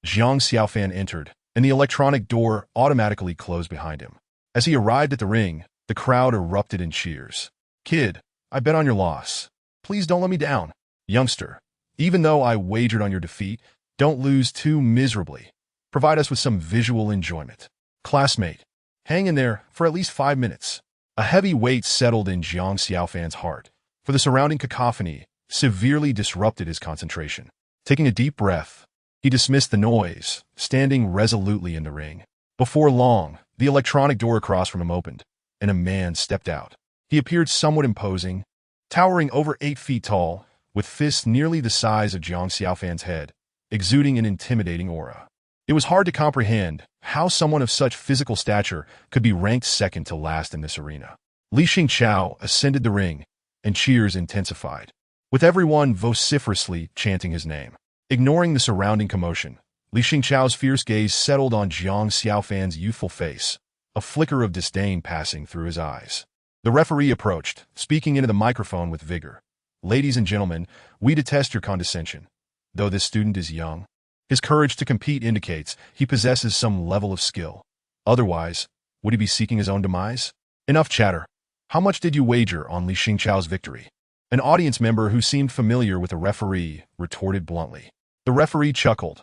Zhang Xiaofan entered, and the electronic door automatically closed behind him. As he arrived at the ring, the crowd erupted in cheers. "Kid, I bet on your loss. Please don't let me down." "Youngster, even though I wagered on your defeat, don't lose too miserably. Provide us with some visual enjoyment." "Classmate, hang in there for at least 5 minutes." A heavy weight settled in Zhang Xiaofan's heart, for the surrounding cacophony severely disrupted his concentration. Taking a deep breath, he dismissed the noise, standing resolutely in the ring. Before long, the electronic door across from him opened, and a man stepped out. He appeared somewhat imposing, towering over 8 feet tall, with fists nearly the size of Zhang Xiaofan's head, exuding an intimidating aura. It was hard to comprehend how someone of such physical stature could be ranked second to last in this arena. Li Xingqiao ascended the ring, and cheers intensified, with everyone vociferously chanting his name. Ignoring the surrounding commotion, Li Xingqiao's fierce gaze settled on Zhang Xiaofan's youthful face, a flicker of disdain passing through his eyes. The referee approached, speaking into the microphone with vigor. "Ladies and gentlemen, we detest your condescension. Though this student is young, his courage to compete indicates he possesses some level of skill. Otherwise, would he be seeking his own demise? Enough chatter. How much did you wager on Li Xingqiao's victory?" An audience member who seemed familiar with the referee retorted bluntly. The referee chuckled.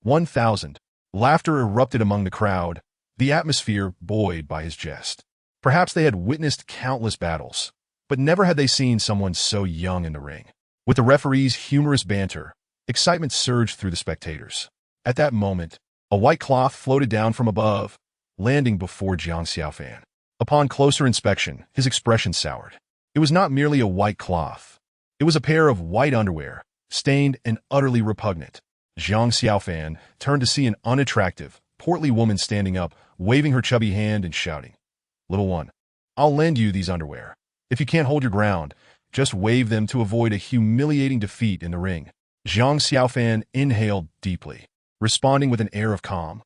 1,000. Laughter erupted among the crowd, the atmosphere buoyed by his jest. Perhaps they had witnessed countless battles, but never had they seen someone so young in the ring. With the referee's humorous banter, excitement surged through the spectators. At that moment, a white cloth floated down from above, landing before Zhang Xiaofan. Upon closer inspection, his expression soured. It was not merely a white cloth. It was a pair of white underwear, stained and utterly repugnant. Zhang Xiaofan turned to see an unattractive, portly woman standing up, waving her chubby hand and shouting, "Little one, I'll lend you these underwear. If you can't hold your ground, just wave them to avoid a humiliating defeat in the ring." Zhang Xiaofan inhaled deeply, responding with an air of calm.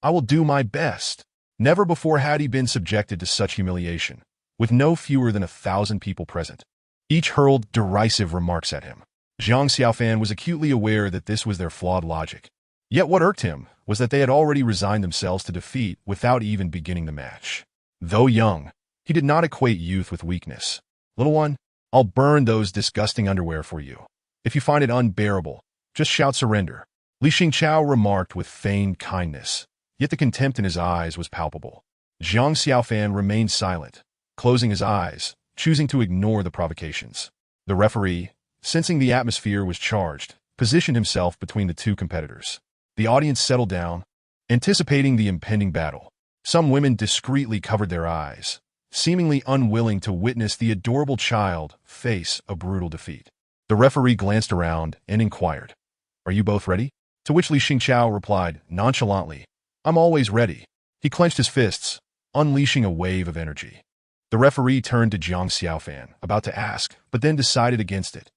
"I will do my best." Never before had he been subjected to such humiliation, with no fewer than 1,000 people present. Each hurled derisive remarks at him. Zhang Xiaofan was acutely aware that this was their flawed logic. Yet what irked him was that they had already resigned themselves to defeat without even beginning the match. Though young, he did not equate youth with weakness. "Little one, I'll burn those disgusting underwear for you. If you find it unbearable, just shout surrender." Li Xingqiao remarked with feigned kindness, yet the contempt in his eyes was palpable. Zhang Xiaofan remained silent, closing his eyes, choosing to ignore the provocations. The referee, sensing the atmosphere was charged, positioned himself between the two competitors. The audience settled down, anticipating the impending battle. Some women discreetly covered their eyes, seemingly unwilling to witness the adorable child face a brutal defeat. The referee glanced around and inquired, "Are you both ready?" To which Li Xingqiao replied nonchalantly, "I'm always ready." He clenched his fists, unleashing a wave of energy. The referee turned to Zhang Xiaofan, about to ask, but then decided against it.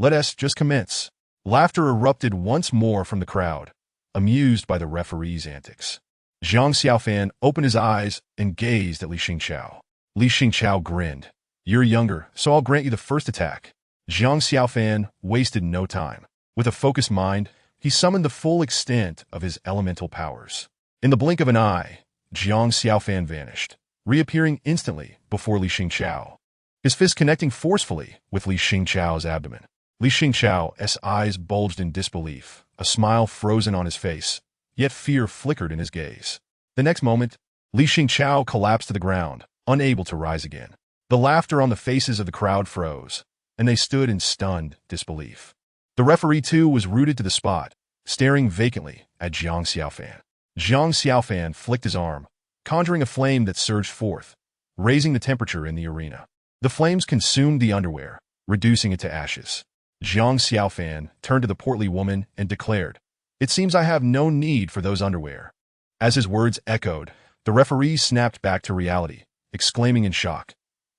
Let us just commence. Laughter erupted once more from the crowd, amused by the referee's antics. Zhang Xiaofan opened his eyes and gazed at Li Xingqiao. Li Xingqiao grinned. You're younger, so I'll grant you the first attack. Zhang Xiaofan wasted no time. With a focused mind, he summoned the full extent of his elemental powers. In the blink of an eye, Zhang Xiaofan vanished, reappearing instantly before Li Xingqiao, his fist connecting forcefully with Li Xingqiao's abdomen. Li Xingqiao's eyes bulged in disbelief, a smile frozen on his face, yet fear flickered in his gaze. The next moment, Li Xingqiao collapsed to the ground, unable to rise again. The laughter on the faces of the crowd froze, and they stood in stunned disbelief. The referee, too, was rooted to the spot, staring vacantly at Zhang Xiaofan. Zhang Xiaofan flicked his arm, conjuring a flame that surged forth, raising the temperature in the arena. The flames consumed the underwear, reducing it to ashes. Zhang Xiaofan turned to the portly woman and declared, "It seems I have no need for those underwear." As his words echoed, the referee snapped back to reality, exclaiming in shock,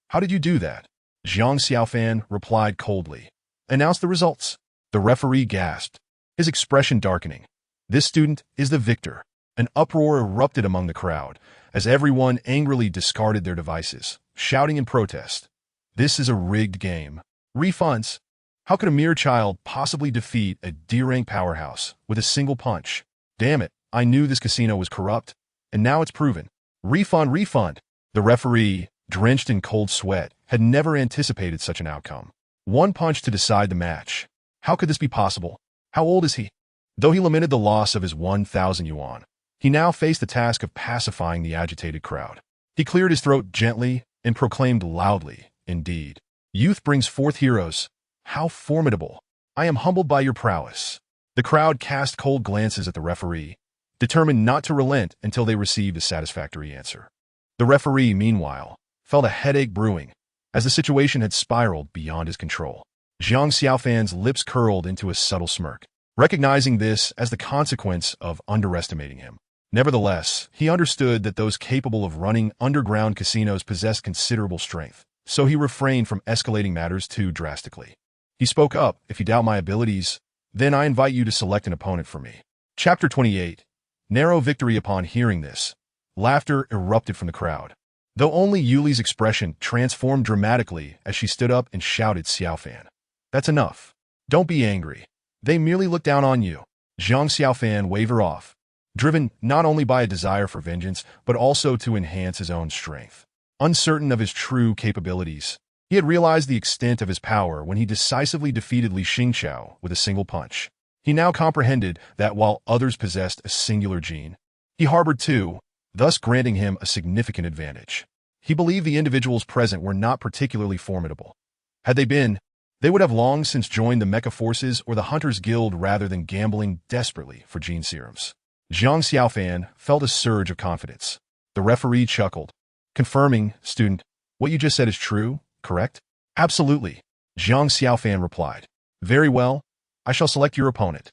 "How did you do that?" Zhang Xiaofan replied coldly, "Announce the results." The referee gasped, his expression darkening. "This student is the victor." An uproar erupted among the crowd, as everyone angrily discarded their devices, shouting in protest, "This is a rigged game. Refunds. How could a mere child possibly defeat a D-rank powerhouse with a single punch? Damn it, I knew this casino was corrupt, and now it's proven. Refund, refund." The referee, drenched in cold sweat, had never anticipated such an outcome. One punch to decide the match. How could this be possible? How old is he? Though he lamented the loss of his 1,000 yuan, he now faced the task of pacifying the agitated crowd. He cleared his throat gently and proclaimed loudly, "Indeed, youth brings forth heroes. How formidable! I am humbled by your prowess." The crowd cast cold glances at the referee, determined not to relent until they received a satisfactory answer. The referee, meanwhile, felt a headache brewing, as the situation had spiraled beyond his control. Zhang Xiaofan's lips curled into a subtle smirk, recognizing this as the consequence of underestimating him. Nevertheless, he understood that those capable of running underground casinos possessed considerable strength, so he refrained from escalating matters too drastically. He spoke up, "If you doubt my abilities, then I invite you to select an opponent for me." Chapter 28. Narrow victory. Upon hearing this, laughter erupted from the crowd, though only Yuli's expression transformed dramatically as she stood up and shouted, "Xiaofan, that's enough. Don't be angry. They merely look down on you." Zhang Xiaofan waved her off, driven not only by a desire for vengeance, but also to enhance his own strength. Uncertain of his true capabilities, he had realized the extent of his power when he decisively defeated Li Xingqiao with a single punch. He now comprehended that while others possessed a singular gene, he harbored two, thus granting him a significant advantage. He believed the individuals present were not particularly formidable. Had they been, they would have long since joined the Mecha Forces or the Hunters Guild rather than gambling desperately for gene serums. Zhang Xiaofan felt a surge of confidence. The referee chuckled, confirming, "Student, what you just said is true, correct?" "Absolutely," Zhang Xiaofan replied. "Very well, I shall select your opponent."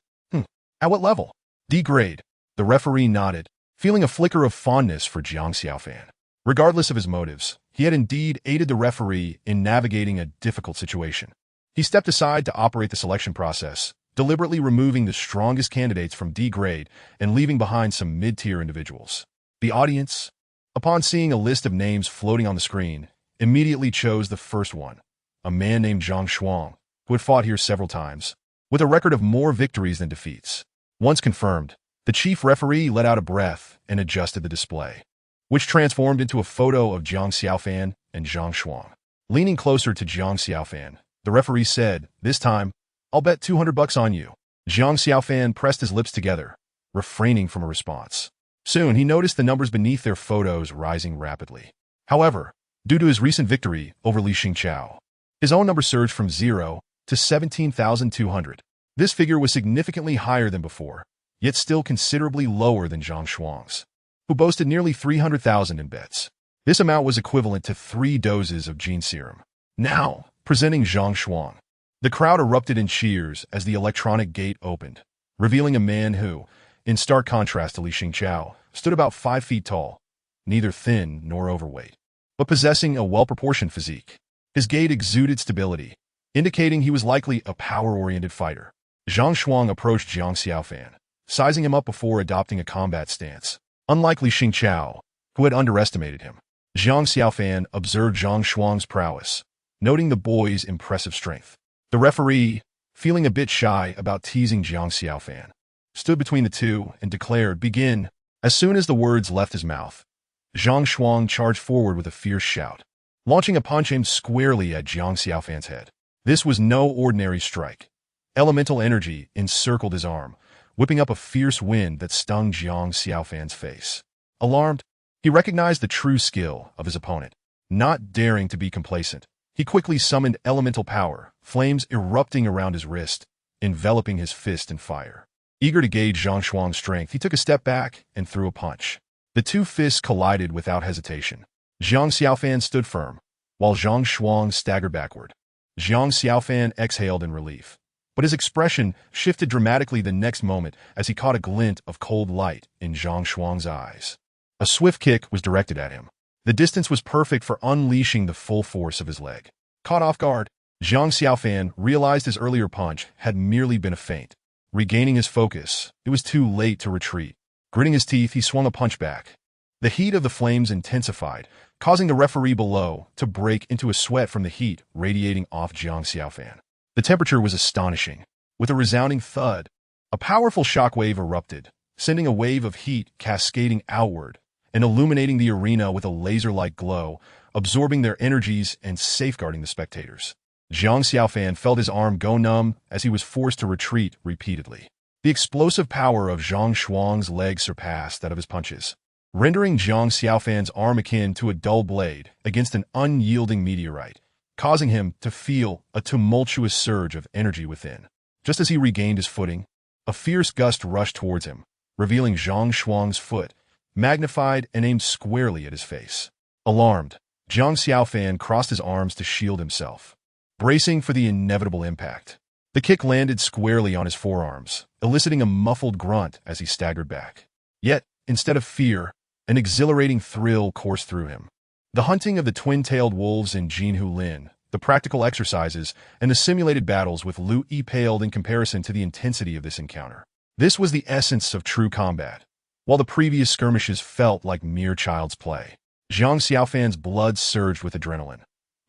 At what level?" "D grade." The referee nodded, feeling a flicker of fondness for Zhang Xiaofan. Regardless of his motives, he had indeed aided the referee in navigating a difficult situation. He stepped aside to operate the selection process, deliberately removing the strongest candidates from D grade and leaving behind some mid-tier individuals. The audience, upon seeing a list of names floating on the screen, immediately chose the first one, a man named Zhang Shuang, who had fought here several times, with a record of more victories than defeats. Once confirmed, the chief referee let out a breath and adjusted the display, which transformed into a photo of Zhang Xiaofan and Zhang Shuang. Leaning closer to Zhang Xiaofan, the referee said, "This time, I'll bet $200 on you." Zhang Xiaofan pressed his lips together, refraining from a response. Soon, he noticed the numbers beneath their photos rising rapidly. However, due to his recent victory over Li Xingqiao, his own number surged from 0 to 17,200. This figure was significantly higher than before, yet still considerably lower than Zhang Shuang's, who boasted nearly 300,000 in bets. This amount was equivalent to 3 doses of gene serum. Now, presenting Zhang Shuang. The crowd erupted in cheers as the electronic gate opened, revealing a man who, in stark contrast to Li Xingqiao, stood about 5 feet tall, neither thin nor overweight, but possessing a well-proportioned physique. His gait exuded stability, indicating he was likely a power-oriented fighter. Zhang Shuang approached Jiang Xiaofan, sizing him up before adopting a combat stance. Unlike Li Xingqiao, who had underestimated him, Jiang Xiaofan observed Zhang Shuang's prowess, noting the boy's impressive strength. The referee, feeling a bit shy about teasing Jiang Xiaofan, stood between the two and declared, "Begin." As soon as the words left his mouth, Zhang Shuang charged forward with a fierce shout, launching a punch aimed squarely at Jiang Xiaofan's head. This was no ordinary strike. Elemental energy encircled his arm, whipping up a fierce wind that stung Jiang Xiaofan's face. Alarmed, he recognized the true skill of his opponent. Not daring to be complacent, he quickly summoned elemental power, flames erupting around his wrist, enveloping his fist in fire. Eager to gauge Zhang Shuang's strength, he took a step back and threw a punch. The two fists collided without hesitation. Jiang Xiaofan stood firm, while Zhang Shuang staggered backward. Jiang Xiaofan exhaled in relief, but his expression shifted dramatically the next moment as he caught a glint of cold light in Zhang Shuang's eyes. A swift kick was directed at him. The distance was perfect for unleashing the full force of his leg. Caught off guard, Jiang Xiaofan realized his earlier punch had merely been a feint. Regaining his focus, it was too late to retreat. Gritting his teeth, he swung a punch back. The heat of the flames intensified, causing the referee below to break into a sweat from the heat radiating off Jiang Xiaofan. The temperature was astonishing. With a resounding thud, a powerful shockwave erupted, sending a wave of heat cascading outward and illuminating the arena with a laser-like glow, absorbing their energies and safeguarding the spectators. Jiang Xiaofan felt his arm go numb as he was forced to retreat repeatedly. The explosive power of Zhang Shuang's leg surpassed that of his punches, rendering Jiang Xiaofan's arm akin to a dull blade against an unyielding meteorite, causing him to feel a tumultuous surge of energy within. Just as he regained his footing, a fierce gust rushed towards him, revealing Zhang Shuang's foot, magnified and aimed squarely at his face. Alarmed, Jiang Xiaofan crossed his arms to shield himself, bracing for the inevitable impact. The kick landed squarely on his forearms, eliciting a muffled grunt as he staggered back. Yet, instead of fear, an exhilarating thrill coursed through him. The hunting of the twin-tailed wolves in Jinhu Lin, the practical exercises, and the simulated battles with Lu Yi paled in comparison to the intensity of this encounter. This was the essence of true combat, while the previous skirmishes felt like mere child's play. Jiang Xiaofan's blood surged with adrenaline.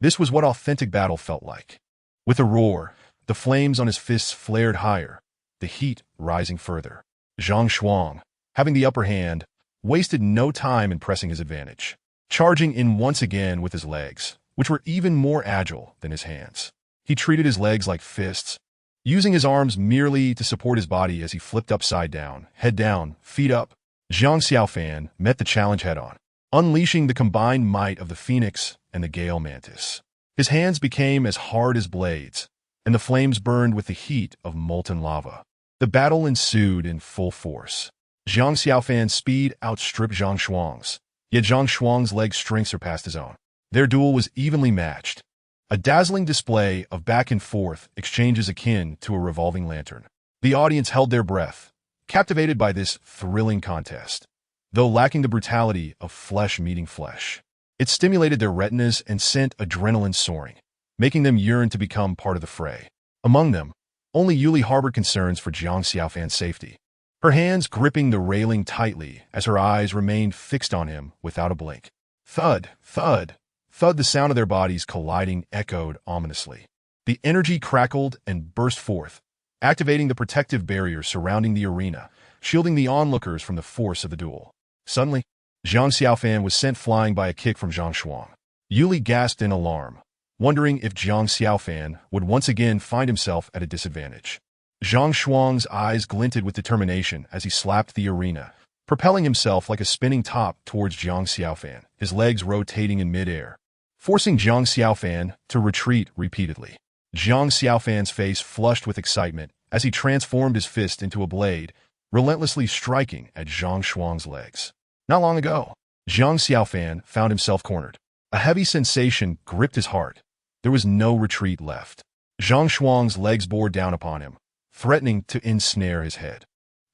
This was what authentic battle felt like. With a roar, the flames on his fists flared higher, the heat rising further. Zhang Shuang, having the upper hand, wasted no time in pressing his advantage, charging in once again with his legs, which were even more agile than his hands. He treated his legs like fists, using his arms merely to support his body as he flipped upside down, head down, feet up. Jiang Xiaofan met the challenge head-on, unleashing the combined might of the phoenix and the gale mantis. His hands became as hard as blades, and the flames burned with the heat of molten lava. The battle ensued in full force. Jiang Xiaofan's speed outstripped Zhang Shuang's, yet Zhang Shuang's leg strength surpassed his own. Their duel was evenly matched, a dazzling display of back-and-forth exchanges akin to a revolving lantern. The audience held their breath, captivated by this thrilling contest. Though lacking the brutality of flesh meeting flesh, it stimulated their retinas and sent adrenaline soaring, making them yearn to become part of the fray. Among them, only Yuli harbored concerns for Jiang Xiaofan's safety, her hands gripping the railing tightly as her eyes remained fixed on him without a blink. Thud, thud, thud, the sound of their bodies colliding echoed ominously. The energy crackled and burst forth, activating the protective barrier surrounding the arena, shielding the onlookers from the force of the duel. Suddenly, Jiang Xiaofan was sent flying by a kick from Zhang Shuang. Yuli gasped in alarm, wondering if Jiang Xiaofan would once again find himself at a disadvantage. Zhang Shuang's eyes glinted with determination as he slapped the arena, propelling himself like a spinning top towards Jiang Xiaofan, his legs rotating in midair, forcing Jiang Xiaofan to retreat repeatedly. Jiang Xiaofan's face flushed with excitement as he transformed his fist into a blade, relentlessly striking at Zhang Shuang's legs. Not long ago, Jiang Xiaofan found himself cornered. A heavy sensation gripped his heart. There was no retreat left. Zhang Shuang's legs bore down upon him, threatening to ensnare his head.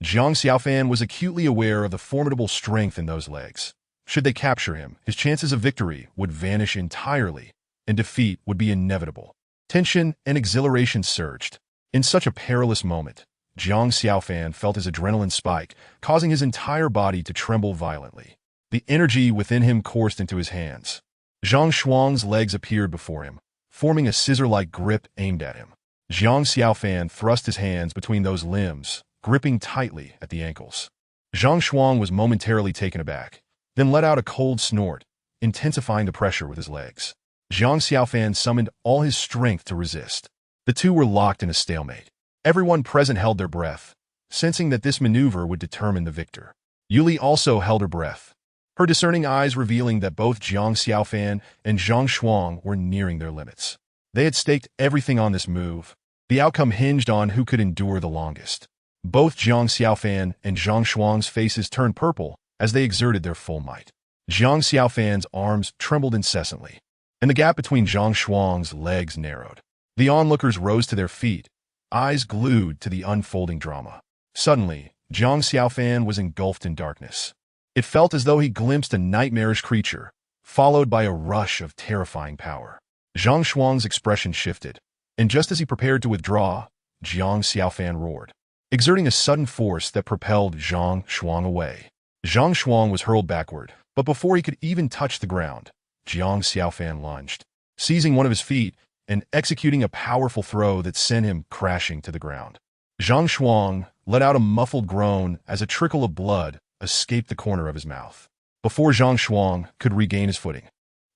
Jiang Xiaofan was acutely aware of the formidable strength in those legs. Should they capture him, his chances of victory would vanish entirely, and defeat would be inevitable. Tension and exhilaration surged. In such a perilous moment, Jiang Xiaofan felt his adrenaline spike, causing his entire body to tremble violently. The energy within him coursed into his hands. Zhang Shuang's legs appeared before him, forming a scissor-like grip aimed at him. Jiang Xiaofan thrust his hands between those limbs, gripping tightly at the ankles. Zhang Shuang was momentarily taken aback, then let out a cold snort, intensifying the pressure with his legs. Jiang Xiaofan summoned all his strength to resist. The two were locked in a stalemate. Everyone present held their breath, sensing that this maneuver would determine the victor. Yuli also held her breath, her discerning eyes revealing that both Jiang Xiaofan and Zhang Shuang were nearing their limits. They had staked everything on this move. The outcome hinged on who could endure the longest. Both Jiang Xiaofan and Zhang Shuang's faces turned purple as they exerted their full might. Jiang Xiaofan's arms trembled incessantly, and the gap between Zhang Shuang's legs narrowed. The onlookers rose to their feet, eyes glued to the unfolding drama. Suddenly, Jiang Xiaofan was engulfed in darkness. It felt as though he glimpsed a nightmarish creature, followed by a rush of terrifying power. Zhang Shuang's expression shifted, and just as he prepared to withdraw, Jiang Xiaofan roared, exerting a sudden force that propelled Zhang Shuang away. Zhang Shuang was hurled backward, but before he could even touch the ground, Jiang Xiaofan lunged, seizing one of his feet and executing a powerful throw that sent him crashing to the ground. Zhang Shuang let out a muffled groan as a trickle of blood escaped the corner of his mouth. Before Zhang Shuang could regain his footing,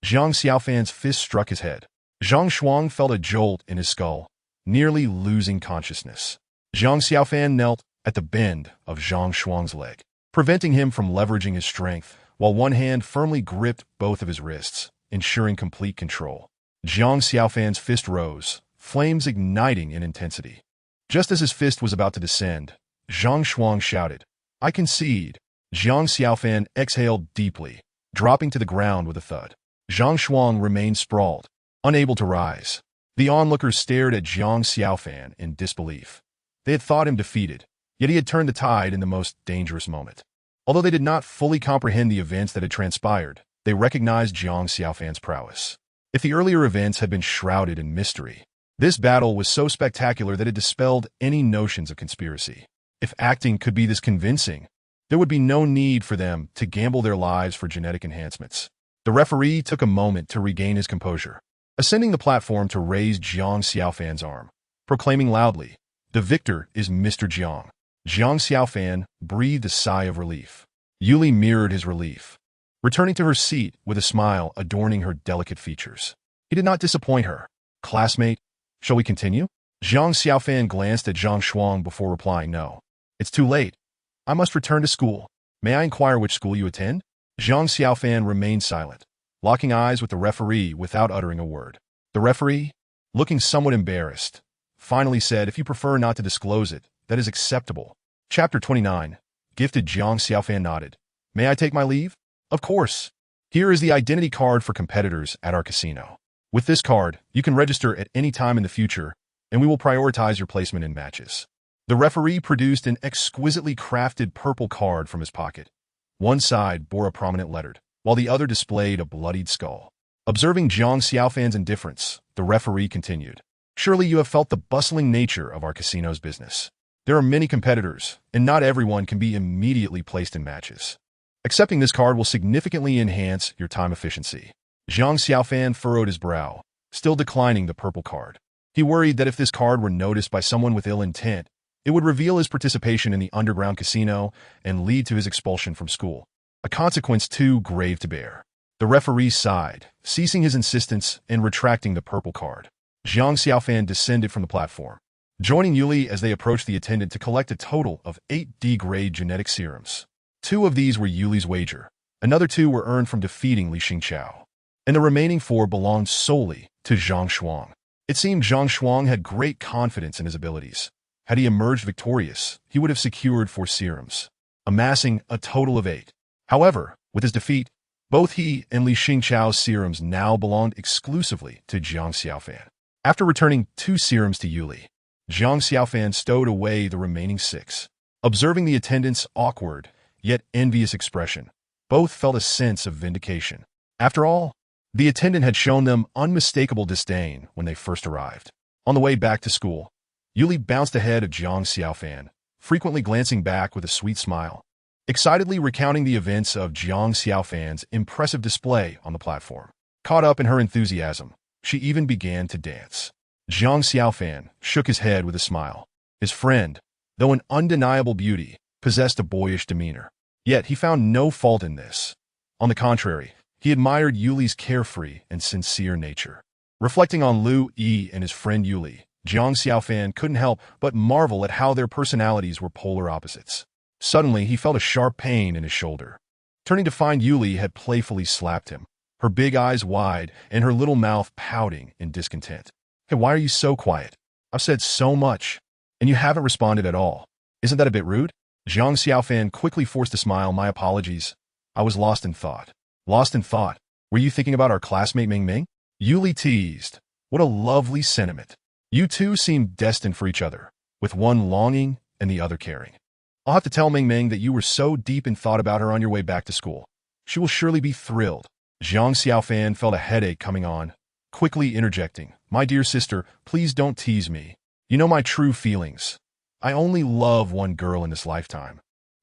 Jiang Xiaofan's fist struck his head. Zhang Shuang felt a jolt in his skull, nearly losing consciousness. Jiang Xiaofan knelt at the bend of Zhang Shuang's leg, preventing him from leveraging his strength, while one hand firmly gripped both of his wrists, ensuring complete control. Jiang Xiaofan's fist rose, flames igniting in intensity. Just as his fist was about to descend, Zhang Shuang shouted, "I concede." Jiang Xiaofan exhaled deeply, dropping to the ground with a thud. Zhang Shuang remained sprawled, unable to rise. The onlookers stared at Jiang Xiaofan in disbelief. They had thought him defeated, yet he had turned the tide in the most dangerous moment. Although they did not fully comprehend the events that had transpired, they recognized Jiang Xiaofan's prowess. If the earlier events had been shrouded in mystery, this battle was so spectacular that it dispelled any notions of conspiracy. If acting could be this convincing, there would be no need for them to gamble their lives for genetic enhancements. The referee took a moment to regain his composure, ascending the platform to raise Jiang Xiaofan's arm, proclaiming loudly, "The victor is Mr. Jiang." Jiang Xiaofan breathed a sigh of relief. Yuli mirrored his relief, returning to her seat with a smile adorning her delicate features. He did not disappoint her. "Classmate, shall we continue?" Jiang Xiaofan glanced at Zhang Shuang before replying, "No. It's too late. I must return to school. May I inquire which school you attend?" Jiang Xiaofan remained silent, locking eyes with the referee without uttering a word. The referee, looking somewhat embarrassed, finally said, "If you prefer not to disclose it, that is acceptable." Chapter 29. Gifted. Jiang Xiaofan nodded. "May I take my leave?" "Of course. Here is the identity card for competitors at our casino. With this card, you can register at any time in the future, and we will prioritize your placement in matches." The referee produced an exquisitely crafted purple card from his pocket. One side bore a prominent lettered, while the other displayed a bloodied skull. Observing Jiang Xiaofan's indifference, the referee continued, "Surely you have felt the bustling nature of our casino's business. There are many competitors, and not everyone can be immediately placed in matches. Accepting this card will significantly enhance your time efficiency." Jiang Xiaofan furrowed his brow, still declining the purple card. He worried that if this card were noticed by someone with ill intent, it would reveal his participation in the underground casino and lead to his expulsion from school, a consequence too grave to bear. The referee sighed, ceasing his insistence and retracting the purple card. Jiang Xiaofan descended from the platform, joining Yuli as they approached the attendant to collect a total of 8 D-grade genetic serums. 2 of these were Yuli's wager, another 2 were earned from defeating Li Xingqiao, and the remaining 4 belonged solely to Zhang Shuang. It seemed Zhang Shuang had great confidence in his abilities. Had he emerged victorious, he would have secured 4 serums, amassing a total of 8. However, with his defeat, both he and Li Xingqiao's serums now belonged exclusively to Jiang Xiaofan. After returning 2 serums to Yuli, Jiang Xiaofan stowed away the remaining 6. Observing the attendant's awkward, yet envious expression, both felt a sense of vindication. After all, The attendant had shown them unmistakable disdain when they first arrived. On the way back to school, Yuli bounced ahead of Jiang Xiaofan, frequently glancing back with a sweet smile, excitedly recounting the events of Jiang Xiaofan's impressive display on the platform. Caught up in her enthusiasm, she even began to dance. Jiang Xiaofan shook his head with a smile. His friend, though an undeniable beauty, possessed a boyish demeanor. Yet he found no fault in this. On the contrary, he admired Yuli's carefree and sincere nature. Reflecting on Lu Yi and his friend Yuli, Jiang Xiaofan couldn't help but marvel at how their personalities were polar opposites. Suddenly, he felt a sharp pain in his shoulder. Turning to find Yuli had playfully slapped him, her big eyes wide and her little mouth pouting in discontent. "Hey, why are you so quiet? I've said so much, and you haven't responded at all. Isn't that a bit rude?" Jiang Xiaofan quickly forced a smile. "My apologies. I was lost in thought." "Lost in thought? Were you thinking about our classmate Ming Ming?" Yuli teased. "What a lovely sentiment. You two seem destined for each other, with one longing and the other caring. I'll have to tell Ming Ming that you were so deep in thought about her on your way back to school. She will surely be thrilled." Jiang Xiaofan felt a headache coming on, quickly interjecting, "My dear sister, please don't tease me. You know my true feelings. I only love one girl in this lifetime.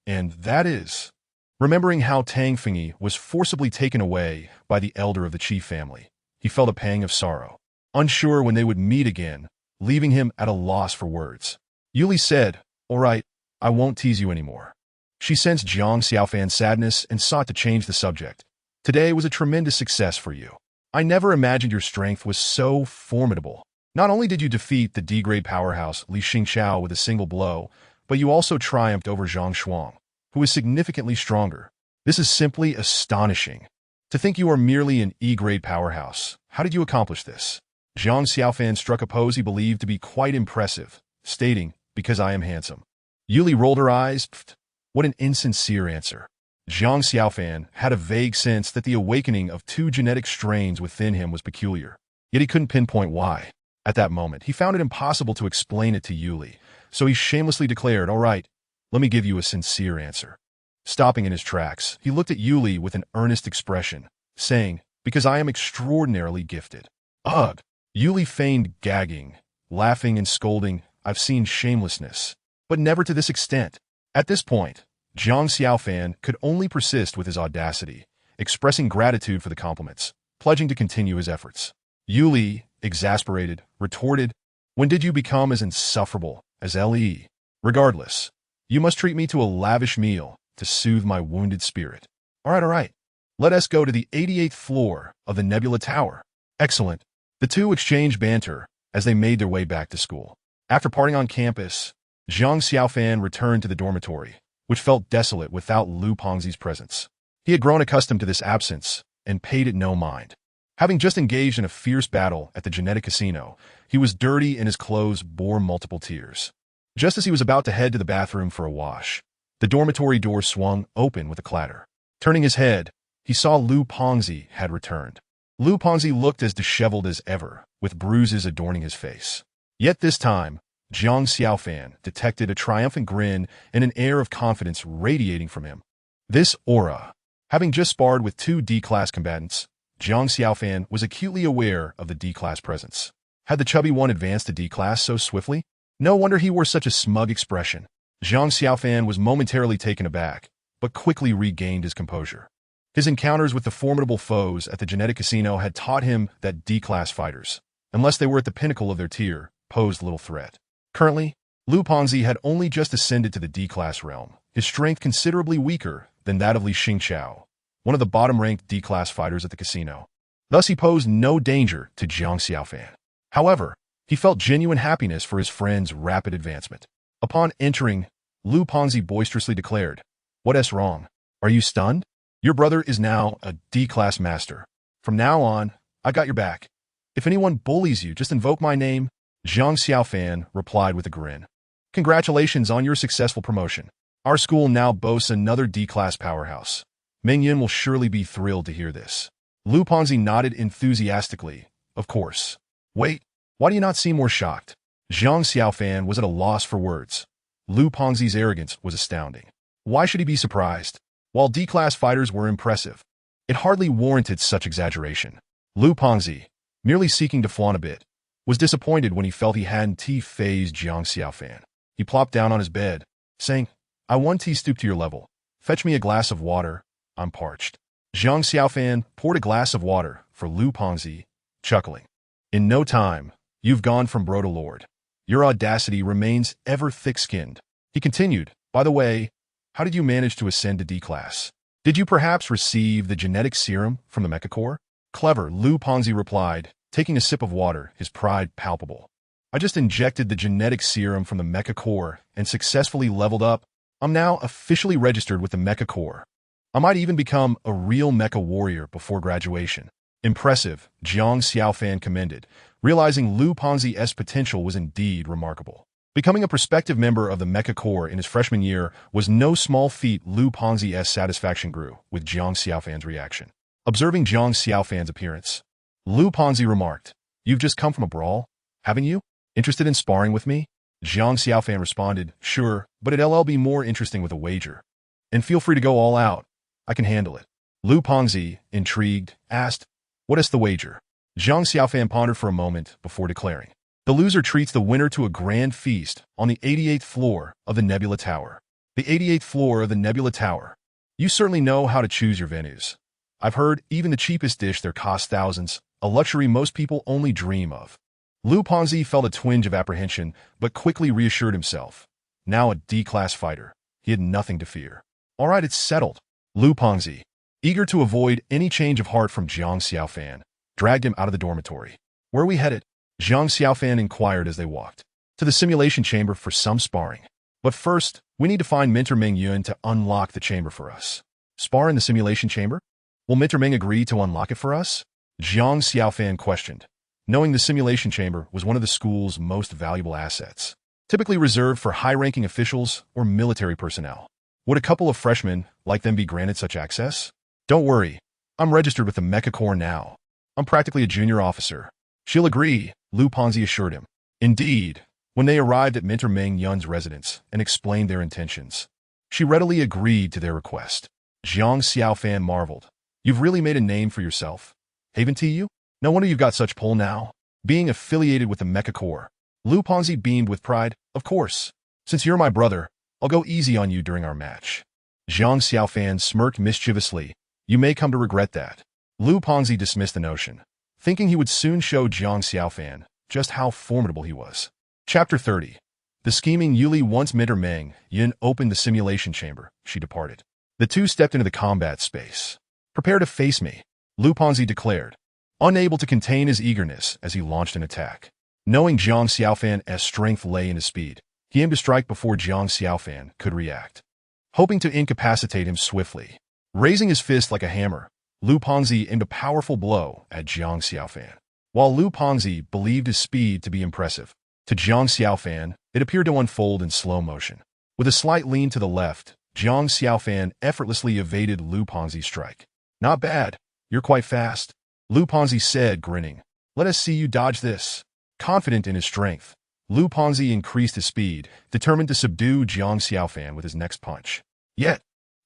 And that is..." Remembering how Tang Fengyi was forcibly taken away by the elder of the Qi family, he felt a pang of sorrow, unsure when they would meet again, leaving him at a loss for words. Yuli said, "All right, I won't tease you anymore." She sensed Jiang Xiaofan's sadness and sought to change the subject. "Today was a tremendous success for you. I never imagined your strength was so formidable. Not only did you defeat the D-grade powerhouse Li Xingqiao with a single blow, but you also triumphed over Zhang Shuang, who is significantly stronger. This is simply astonishing. To think you are merely an E-grade powerhouse. How did you accomplish this?" Jiang Xiaofan struck a pose he believed to be quite impressive, stating, "Because I am handsome." Yuli rolled her eyes. "Pfft, what an insincere answer." Jiang Xiaofan had a vague sense that the awakening of two genetic strains within him was peculiar, yet he couldn't pinpoint why. At that moment, he found it impossible to explain it to Yuli, so he shamelessly declared, "All right, let me give you a sincere answer." Stopping in his tracks, he looked at Yuli with an earnest expression, saying, "Because I am extraordinarily gifted." "Ugh!" Yuli feigned gagging, laughing and scolding, "I've seen shamelessness, but never to this extent." At this point, Jiang Xiaofan could only persist with his audacity, expressing gratitude for the compliments, pledging to continue his efforts. Yuli, exasperated, retorted, "When did you become as insufferable as Le? Regardless, you must treat me to a lavish meal to soothe my wounded spirit." All right. Let us go to the 88th floor of the Nebula Tower." "Excellent." The two exchanged banter as they made their way back to school. After parting on campus, Jiang Xiaofan returned to the dormitory, which felt desolate without Lu Pengzi's presence. He had grown accustomed to this absence and paid it no mind. Having just engaged in a fierce battle at the genetic casino, he was dirty and his clothes bore multiple tears. Just as he was about to head to the bathroom for a wash, the dormitory door swung open with a clatter. Turning his head, he saw Lu Pengzi had returned. Lu Pengzi looked as disheveled as ever, with bruises adorning his face. Yet this time, Jiang Xiaofan detected a triumphant grin and an air of confidence radiating from him. This aura. Having just sparred with two D-class combatants, Jiang Xiaofan was acutely aware of the D-class presence. Had the chubby one advanced to D-class so swiftly? No wonder he wore such a smug expression. Jiang Xiaofan was momentarily taken aback, but quickly regained his composure. His encounters with the formidable foes at the genetic casino had taught him that D-class fighters, unless they were at the pinnacle of their tier, posed little threat. Currently, Lu Pengzi had only just ascended to the D-class realm, his strength considerably weaker than that of Li Xingqiao, one of the bottom-ranked D-class fighters at the casino. Thus he posed no danger to Jiang Xiaofan. However, he felt genuine happiness for his friend's rapid advancement. Upon entering, Lu Pengzi boisterously declared, "What's wrong? Are you stunned? Your brother is now a D-class master. From now on, I got your back. If anyone bullies you, just invoke my name." Jiang Xiaofan replied with a grin. "Congratulations on your successful promotion. Our school now boasts another D-class powerhouse. Ming Yin will surely be thrilled to hear this." Lu Pengzi nodded enthusiastically. "Of course. Wait, why do you not seem more shocked?" Jiang Xiaofan was at a loss for words. Lu Pengzi's arrogance was astounding. Why should he be surprised? While D-class fighters were impressive, it hardly warranted such exaggeration. Lu Pengzi, merely seeking to flaunt a bit, was disappointed when he felt he hadn't phased Jiang Xiaofan. He plopped down on his bed, saying, I won't stoop to your level. Fetch me a glass of water. I'm parched. Jiang Xiaofan poured a glass of water for Lu Pengzi, chuckling. In no time, you've gone from bro to lord. Your audacity remains ever thick-skinned. He continued, by the way, how did you manage to ascend to D class? Did you perhaps receive the genetic serum from the Mecha Core? Clever, Lu Pengzi replied, taking a sip of water, his pride palpable. I just injected the genetic serum from the Mecha Core and successfully leveled up. I'm now officially registered with the Mecha Core. I might even become a real mecha warrior before graduation. Impressive, Jiang Xiaofan commended, realizing Lu Pengzi's potential was indeed remarkable. Becoming a prospective member of the Mecha Core in his freshman year was no small feat. Lu Pengzi's satisfaction grew with Jiang Xiaofan's reaction. Observing Jiang Xiaofan's appearance, Lu Pengzi remarked, You've just come from a brawl, haven't you? Interested in sparring with me? Jiang Xiaofan responded, Sure, but it'll be more interesting with a wager. And feel free to go all out. I can handle it. Lu Pengzi, intrigued, asked, What is the wager? Jiang Xiaofan pondered for a moment before declaring, The loser treats the winner to a grand feast on the 88th floor of the Nebula Tower. The 88th floor of the Nebula Tower. You certainly know how to choose your venues. I've heard even the cheapest dish there costs thousands, a luxury most people only dream of. Lu Pengzi felt a twinge of apprehension, but quickly reassured himself. Now a D-class fighter, he had nothing to fear. All right, it's settled. Lu Pengzi, eager to avoid any change of heart from Jiang Xiaofan, dragged him out of the dormitory. Where are we headed? Jiang Xiaofan inquired as they walked. To the simulation chamber for some sparring. But first, we need to find Mentor Meng Yun to unlock the chamber for us. Spar in the simulation chamber? Will Mentor Meng agree to unlock it for us? Jiang Xiaofan questioned, knowing the simulation chamber was one of the school's most valuable assets, typically reserved for high-ranking officials or military personnel. Would a couple of freshmen like them be granted such access? Don't worry, I'm registered with the Mecha Core now. I'm practically a junior officer. She'll agree, Lu Pengzi assured him. Indeed, when they arrived at Mentor Meng Yun's residence and explained their intentions, she readily agreed to their request. Jiang Xiaofan marveled. You've really made a name for yourself, haven't you? No wonder you've got such pull now. Being affiliated with the Mecha Core. Lu Pengzi beamed with pride. Of course. Since you're my brother, I'll go easy on you during our match. Jiang Xiaofan smirked mischievously. You may come to regret that. Lu Pengzi dismissed the notion, thinking he would soon show Jiang Xiaofan just how formidable he was. Chapter 30. The scheming Yuli. Once Mentor Meng Yun opened the simulation chamber, she departed. The two stepped into the combat space. Prepare to face me, Lu Pengzi declared, unable to contain his eagerness as he launched an attack. Knowing Jiang Xiaofan's strength lay in his speed, he aimed to strike before Jiang Xiaofan could react, hoping to incapacitate him swiftly. Raising his fist like a hammer, Lu Pengzi aimed a powerful blow at Jiang Xiaofan. While Lu Pengzi believed his speed to be impressive, to Jiang Xiaofan, it appeared to unfold in slow motion. With a slight lean to the left, Jiang Xiaofan effortlessly evaded Lu Pengzi's strike. Not bad. You're quite fast, Lu Pengzi said, grinning. Let us see you dodge this. Confident in his strength, Lu Pengzi increased his speed, determined to subdue Jiang Xiaofan with his next punch. Yet,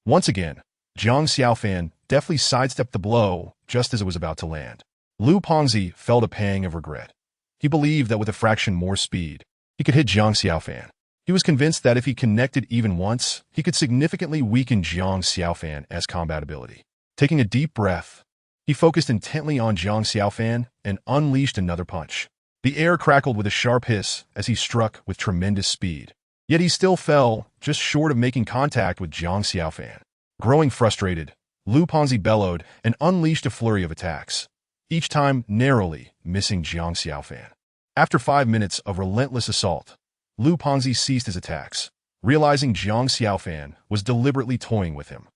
once again, Jiang Xiaofan deftly sidestepped the blow just as it was about to land. Lu Pengzi felt a pang of regret. He believed that with a fraction more speed, he could hit Jiang Xiaofan. He was convinced that if he connected even once, he could significantly weaken Jiang Xiaofan's combat ability. Taking a deep breath, he focused intently on Jiang Xiaofan and unleashed another punch. The air crackled with a sharp hiss as he struck with tremendous speed. Yet he still fell, just short of making contact with Jiang Xiaofan. Growing frustrated, Lu Pengzi bellowed and unleashed a flurry of attacks, each time narrowly missing Jiang Xiaofan. After 5 minutes of relentless assault, Lu Pengzi ceased his attacks, realizing Jiang Xiaofan was deliberately toying with him.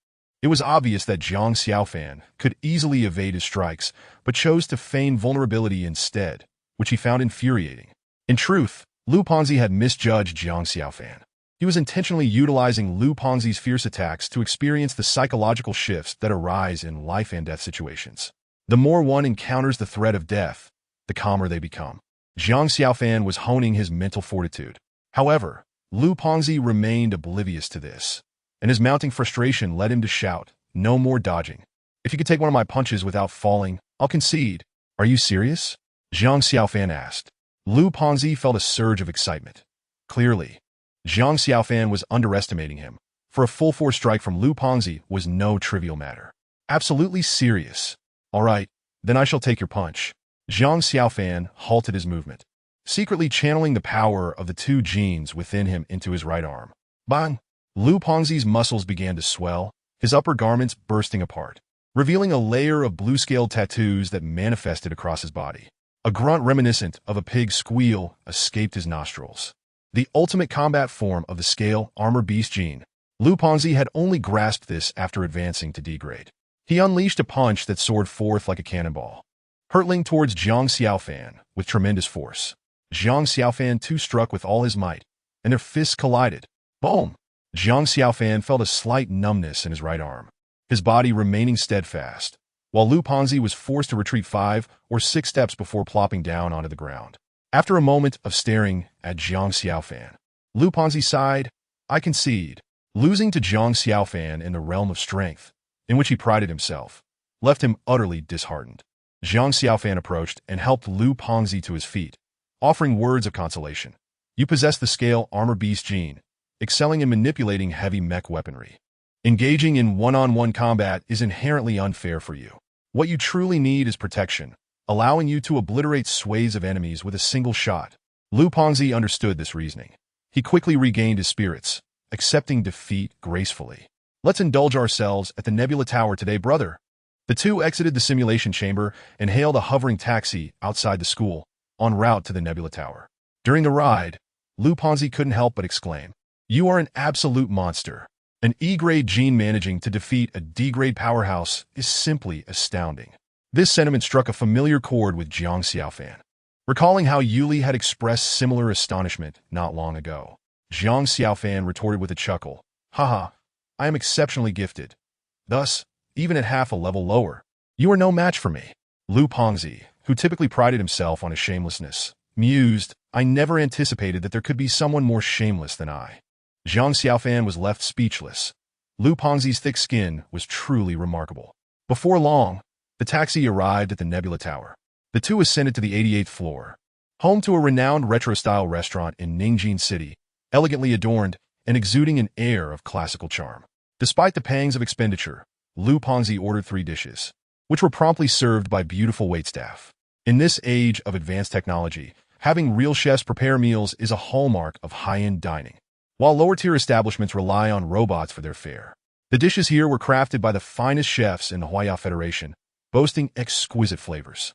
It was obvious that Jiang Xiaofan could easily evade his strikes, but chose to feign vulnerability instead, which he found infuriating. In truth, Lu Pengzi had misjudged Jiang Xiaofan. He was intentionally utilizing Lu Pengzi's fierce attacks to experience the psychological shifts that arise in life-and-death situations. The more one encounters the threat of death, the calmer they become. Jiang Xiaofan was honing his mental fortitude. However, Lu Pengzi remained oblivious to this, and his mounting frustration led him to shout, "No more dodging. If you could take one of my punches without falling, I'll concede." Are you serious? Zhang Xiaofan asked. Lu Ponzi felt a surge of excitement. Clearly, Zhang Xiaofan was underestimating him, for a full-force strike from Lu Ponzi was no trivial matter. Absolutely serious. All right, then I shall take your punch. Zhang Xiaofan halted his movement, secretly channeling the power of the two genes within him into his right arm. Bang! Lu Ponzi's muscles began to swell, his upper garments bursting apart, revealing a layer of blue-scaled tattoos that manifested across his body. A grunt reminiscent of a pig's squeal escaped his nostrils. The ultimate combat form of the scale armor beast gene. Lu Ponzi had only grasped this after advancing to D-grade. He unleashed a punch that soared forth like a cannonball, hurtling towards Zhang Xiaofan with tremendous force. Zhang Xiaofan too struck with all his might, and their fists collided. Boom! Zhang Xiaofan felt a slight numbness in his right arm, his body remaining steadfast, while Lu Ponzi was forced to retreat 5 or 6 steps before plopping down onto the ground. After a moment of staring at Zhang Xiaofan, Lu Ponzi sighed. I concede. Losing to Zhang Xiaofan in the realm of strength, in which he prided himself, left him utterly disheartened. Zhang Xiaofan approached and helped Lu Ponzi to his feet, offering words of consolation. You possess the scale armor beast gene, excelling in manipulating heavy mech weaponry. Engaging in one-on-one combat is inherently unfair for you. What you truly need is protection, allowing you to obliterate swathes of enemies with a single shot. Lu Ponzi understood this reasoning. He quickly regained his spirits, accepting defeat gracefully. Let's indulge ourselves at the Nebula Tower today, brother. The two exited the simulation chamber and hailed a hovering taxi outside the school, en route to the Nebula Tower. During the ride, Lu Ponzi couldn't help but exclaim, You are an absolute monster. An E-grade gene managing to defeat a D-grade powerhouse is simply astounding. This sentiment struck a familiar chord with Zhang Xiaofan, recalling how Yuli had expressed similar astonishment not long ago. Zhang Xiaofan retorted with a chuckle, Haha, I am exceptionally gifted. Thus, even at half a level lower, you are no match for me. Lu Ponzi, who typically prided himself on his shamelessness, mused, I never anticipated that there could be someone more shameless than I. Zhang Xiaofan was left speechless. Lu Ponzi's thick skin was truly remarkable. Before long, the taxi arrived at the Nebula Tower. The two ascended to the 88th floor, home to a renowned retro-style restaurant in Ningjin City, elegantly adorned and exuding an air of classical charm. Despite the pangs of expenditure, Lu Ponzi ordered 3 dishes, which were promptly served by beautiful waitstaff. In this age of advanced technology, having real chefs prepare meals is a hallmark of high-end dining, while lower-tier establishments rely on robots for their fare. The dishes here were crafted by the finest chefs in the Huaya Federation, boasting exquisite flavors.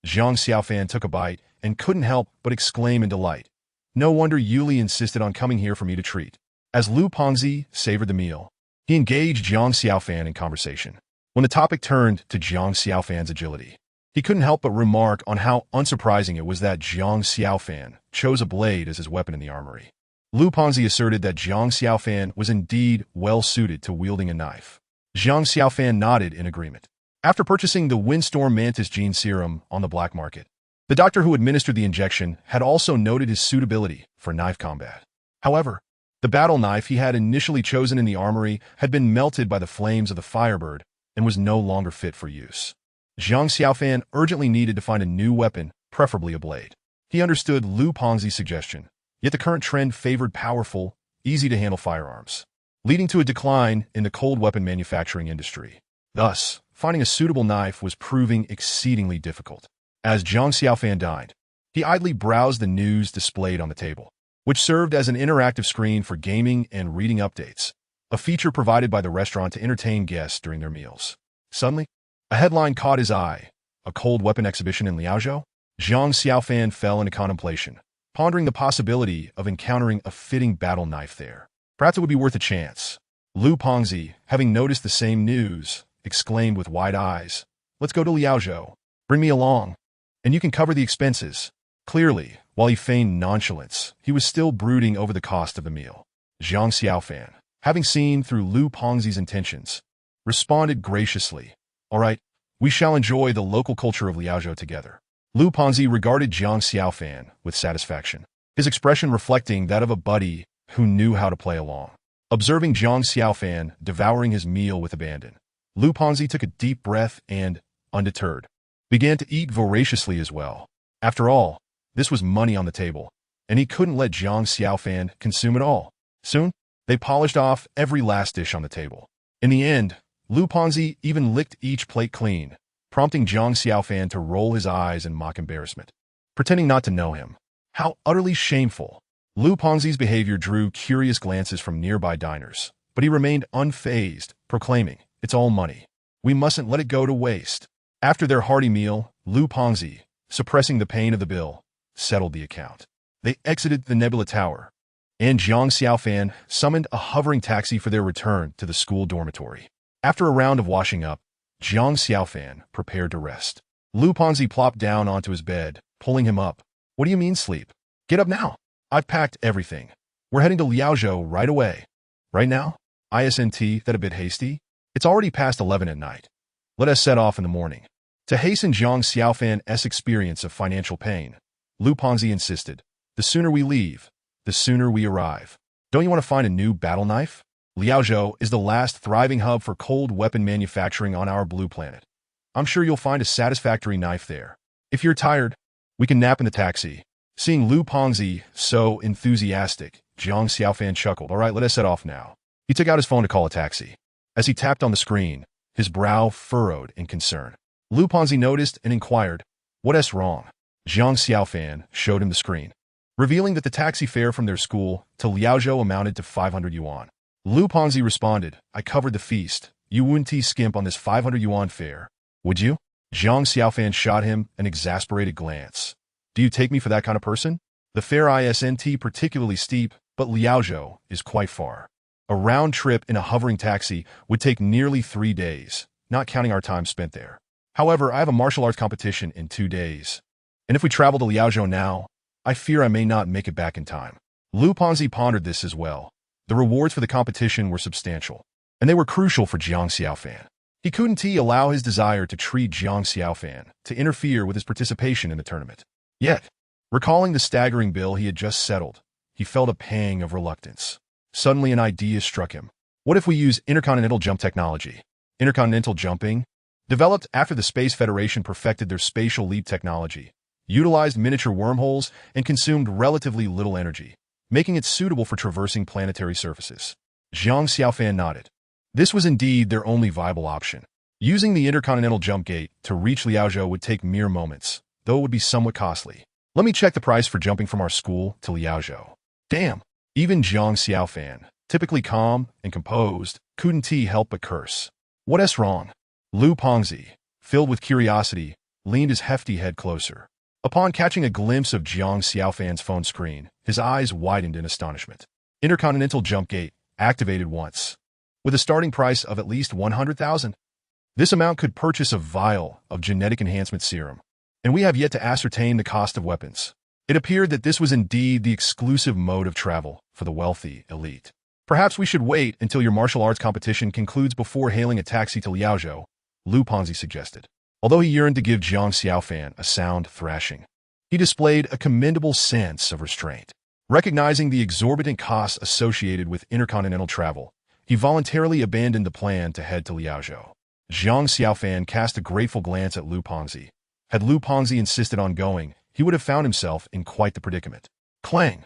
Zhang Xiaofan took a bite and couldn't help but exclaim in delight. No wonder Yuli insisted on coming here for me to treat. As Lu Ponzi savored the meal, he engaged Zhang Xiaofan in conversation. When the topic turned to Zhang Xiaofan's agility, he couldn't help but remark on how unsurprising it was that Zhang Xiaofan chose a blade as his weapon in the armory. Lu Ponzi asserted that Zhang Xiaofan was indeed well-suited to wielding a knife. Zhang Xiaofan nodded in agreement. After purchasing the Windstorm Mantis gene serum on the black market, the doctor who administered the injection had also noted his suitability for knife combat. However, the battle knife he had initially chosen in the armory had been melted by the flames of the Firebird and was no longer fit for use. Zhang Xiaofan urgently needed to find a new weapon, preferably a blade. He understood Lu Ponzi's suggestion, yet the current trend favored powerful, easy-to-handle firearms, leading to a decline in the cold weapon manufacturing industry. Thus, finding a suitable knife was proving exceedingly difficult. As Zhang Xiaofan dined, he idly browsed the news displayed on the table, which served as an interactive screen for gaming and reading updates, a feature provided by the restaurant to entertain guests during their meals. Suddenly, a headline caught his eye, a cold weapon exhibition in Liaozhou. Zhang Xiaofan fell into contemplation, pondering the possibility of encountering a fitting battle knife there. Perhaps it would be worth a chance. Lu Ponzi, having noticed the same news, exclaimed with wide eyes, Let's go to Liaozhou. Bring me along, and you can cover the expenses. Clearly, while he feigned nonchalance, he was still brooding over the cost of the meal. Zhang Xiaofan, having seen through Lu Ponzi's intentions, responded graciously, All right, we shall enjoy the local culture of Liaozhou together. Lu Ponzi regarded Zhang Xiaofan with satisfaction, his expression reflecting that of a buddy who knew how to play along. Observing Zhang Xiaofan devouring his meal with abandon, Lu Ponzi took a deep breath and, undeterred, began to eat voraciously as well. After all, this was money on the table, and he couldn't let Jiang Xiaofan consume it all. Soon, they polished off every last dish on the table. In the end, Lu Ponzi even licked each plate clean, prompting Jiang Xiaofan to roll his eyes in mock embarrassment, pretending not to know him. How utterly shameful! Lu Ponzi's behavior drew curious glances from nearby diners, but he remained unfazed, proclaiming, "It's all money. We mustn't let it go to waste." After their hearty meal, Lu Ponzi, suppressing the pain of the bill, settled the account. They exited the Nebula Tower, and Jiang Xiaofan summoned a hovering taxi for their return to the school dormitory. After a round of washing up, Jiang Xiaofan prepared to rest. Lu Ponzi plopped down onto his bed, pulling him up. "What do you mean sleep? Get up now. I've packed everything. We're heading to Liaozhou right away." "Right now? Isn't that a bit hasty? It's already past 11 at night. Let us set off in the morning." To hasten Jiang Xiaofan's experience of financial pain, Lu Ponzi insisted, "The sooner we leave, the sooner we arrive. Don't you want to find a new battle knife? Liaozhou is the last thriving hub for cold weapon manufacturing on our blue planet. I'm sure you'll find a satisfactory knife there. If you're tired, we can nap in the taxi." Seeing Lu Ponzi so enthusiastic, Jiang Xiaofan chuckled. "All right, let us set off now." He took out his phone to call a taxi. As he tapped on the screen, his brow furrowed in concern. Lu Ponzi noticed and inquired, "What's wrong?" Jiang Xiaofan showed him the screen, revealing that the taxi fare from their school to Liaozhou amounted to 500 yuan. Lu Ponzi responded, "I covered the feast. You wouldn't skimp on this 500 yuan fare, would you?" Jiang Xiaofan shot him an exasperated glance. "Do you take me for that kind of person? The fare isn't particularly steep, but Liaozhou is quite far. A round trip in a hovering taxi would take nearly 3 days, not counting our time spent there. However, I have a martial arts competition in 2 days. And if we travel to Liaozhou now, I fear I may not make it back in time." Lu Ponzi pondered this as well. The rewards for the competition were substantial, and they were crucial for Jiang Xiaofan. He couldn't allow his desire to treat Jiang Xiaofan to interfere with his participation in the tournament. Yet, recalling the staggering bill he had just settled, he felt a pang of reluctance. Suddenly an idea struck him. What if we use intercontinental jump technology? Intercontinental jumping, developed after the Space Federation perfected their spatial leap technology, utilized miniature wormholes and consumed relatively little energy, making it suitable for traversing planetary surfaces. Jiang Xiaofan nodded. This was indeed their only viable option. Using the intercontinental jump gate to reach Liaozhou would take mere moments, though it would be somewhat costly. "Let me check the price for jumping from our school to Liaozhou." Damn! Even Jiang Xiaofan, typically calm and composed, couldn't help but curse. What's wrong? Lu Ponzi, filled with curiosity, leaned his hefty head closer. Upon catching a glimpse of Jiang Xiaofan's phone screen, his eyes widened in astonishment. Intercontinental jump gate, activated once. With a starting price of at least 100,000. This amount could purchase a vial of genetic enhancement serum, and we have yet to ascertain the cost of weapons. It appeared that this was indeed the exclusive mode of travel for the wealthy elite. "Perhaps we should wait until your martial arts competition concludes before hailing a taxi to Liaozhou," Lu Ponzi suggested. Although he yearned to give Jiang Xiaofan a sound thrashing, he displayed a commendable sense of restraint. Recognizing the exorbitant costs associated with intercontinental travel, he voluntarily abandoned the plan to head to Liaozhou. Jiang Xiaofan cast a grateful glance at Lu Ponzi. Had Lu Ponzi insisted on going, he would have found himself in quite the predicament. Clang!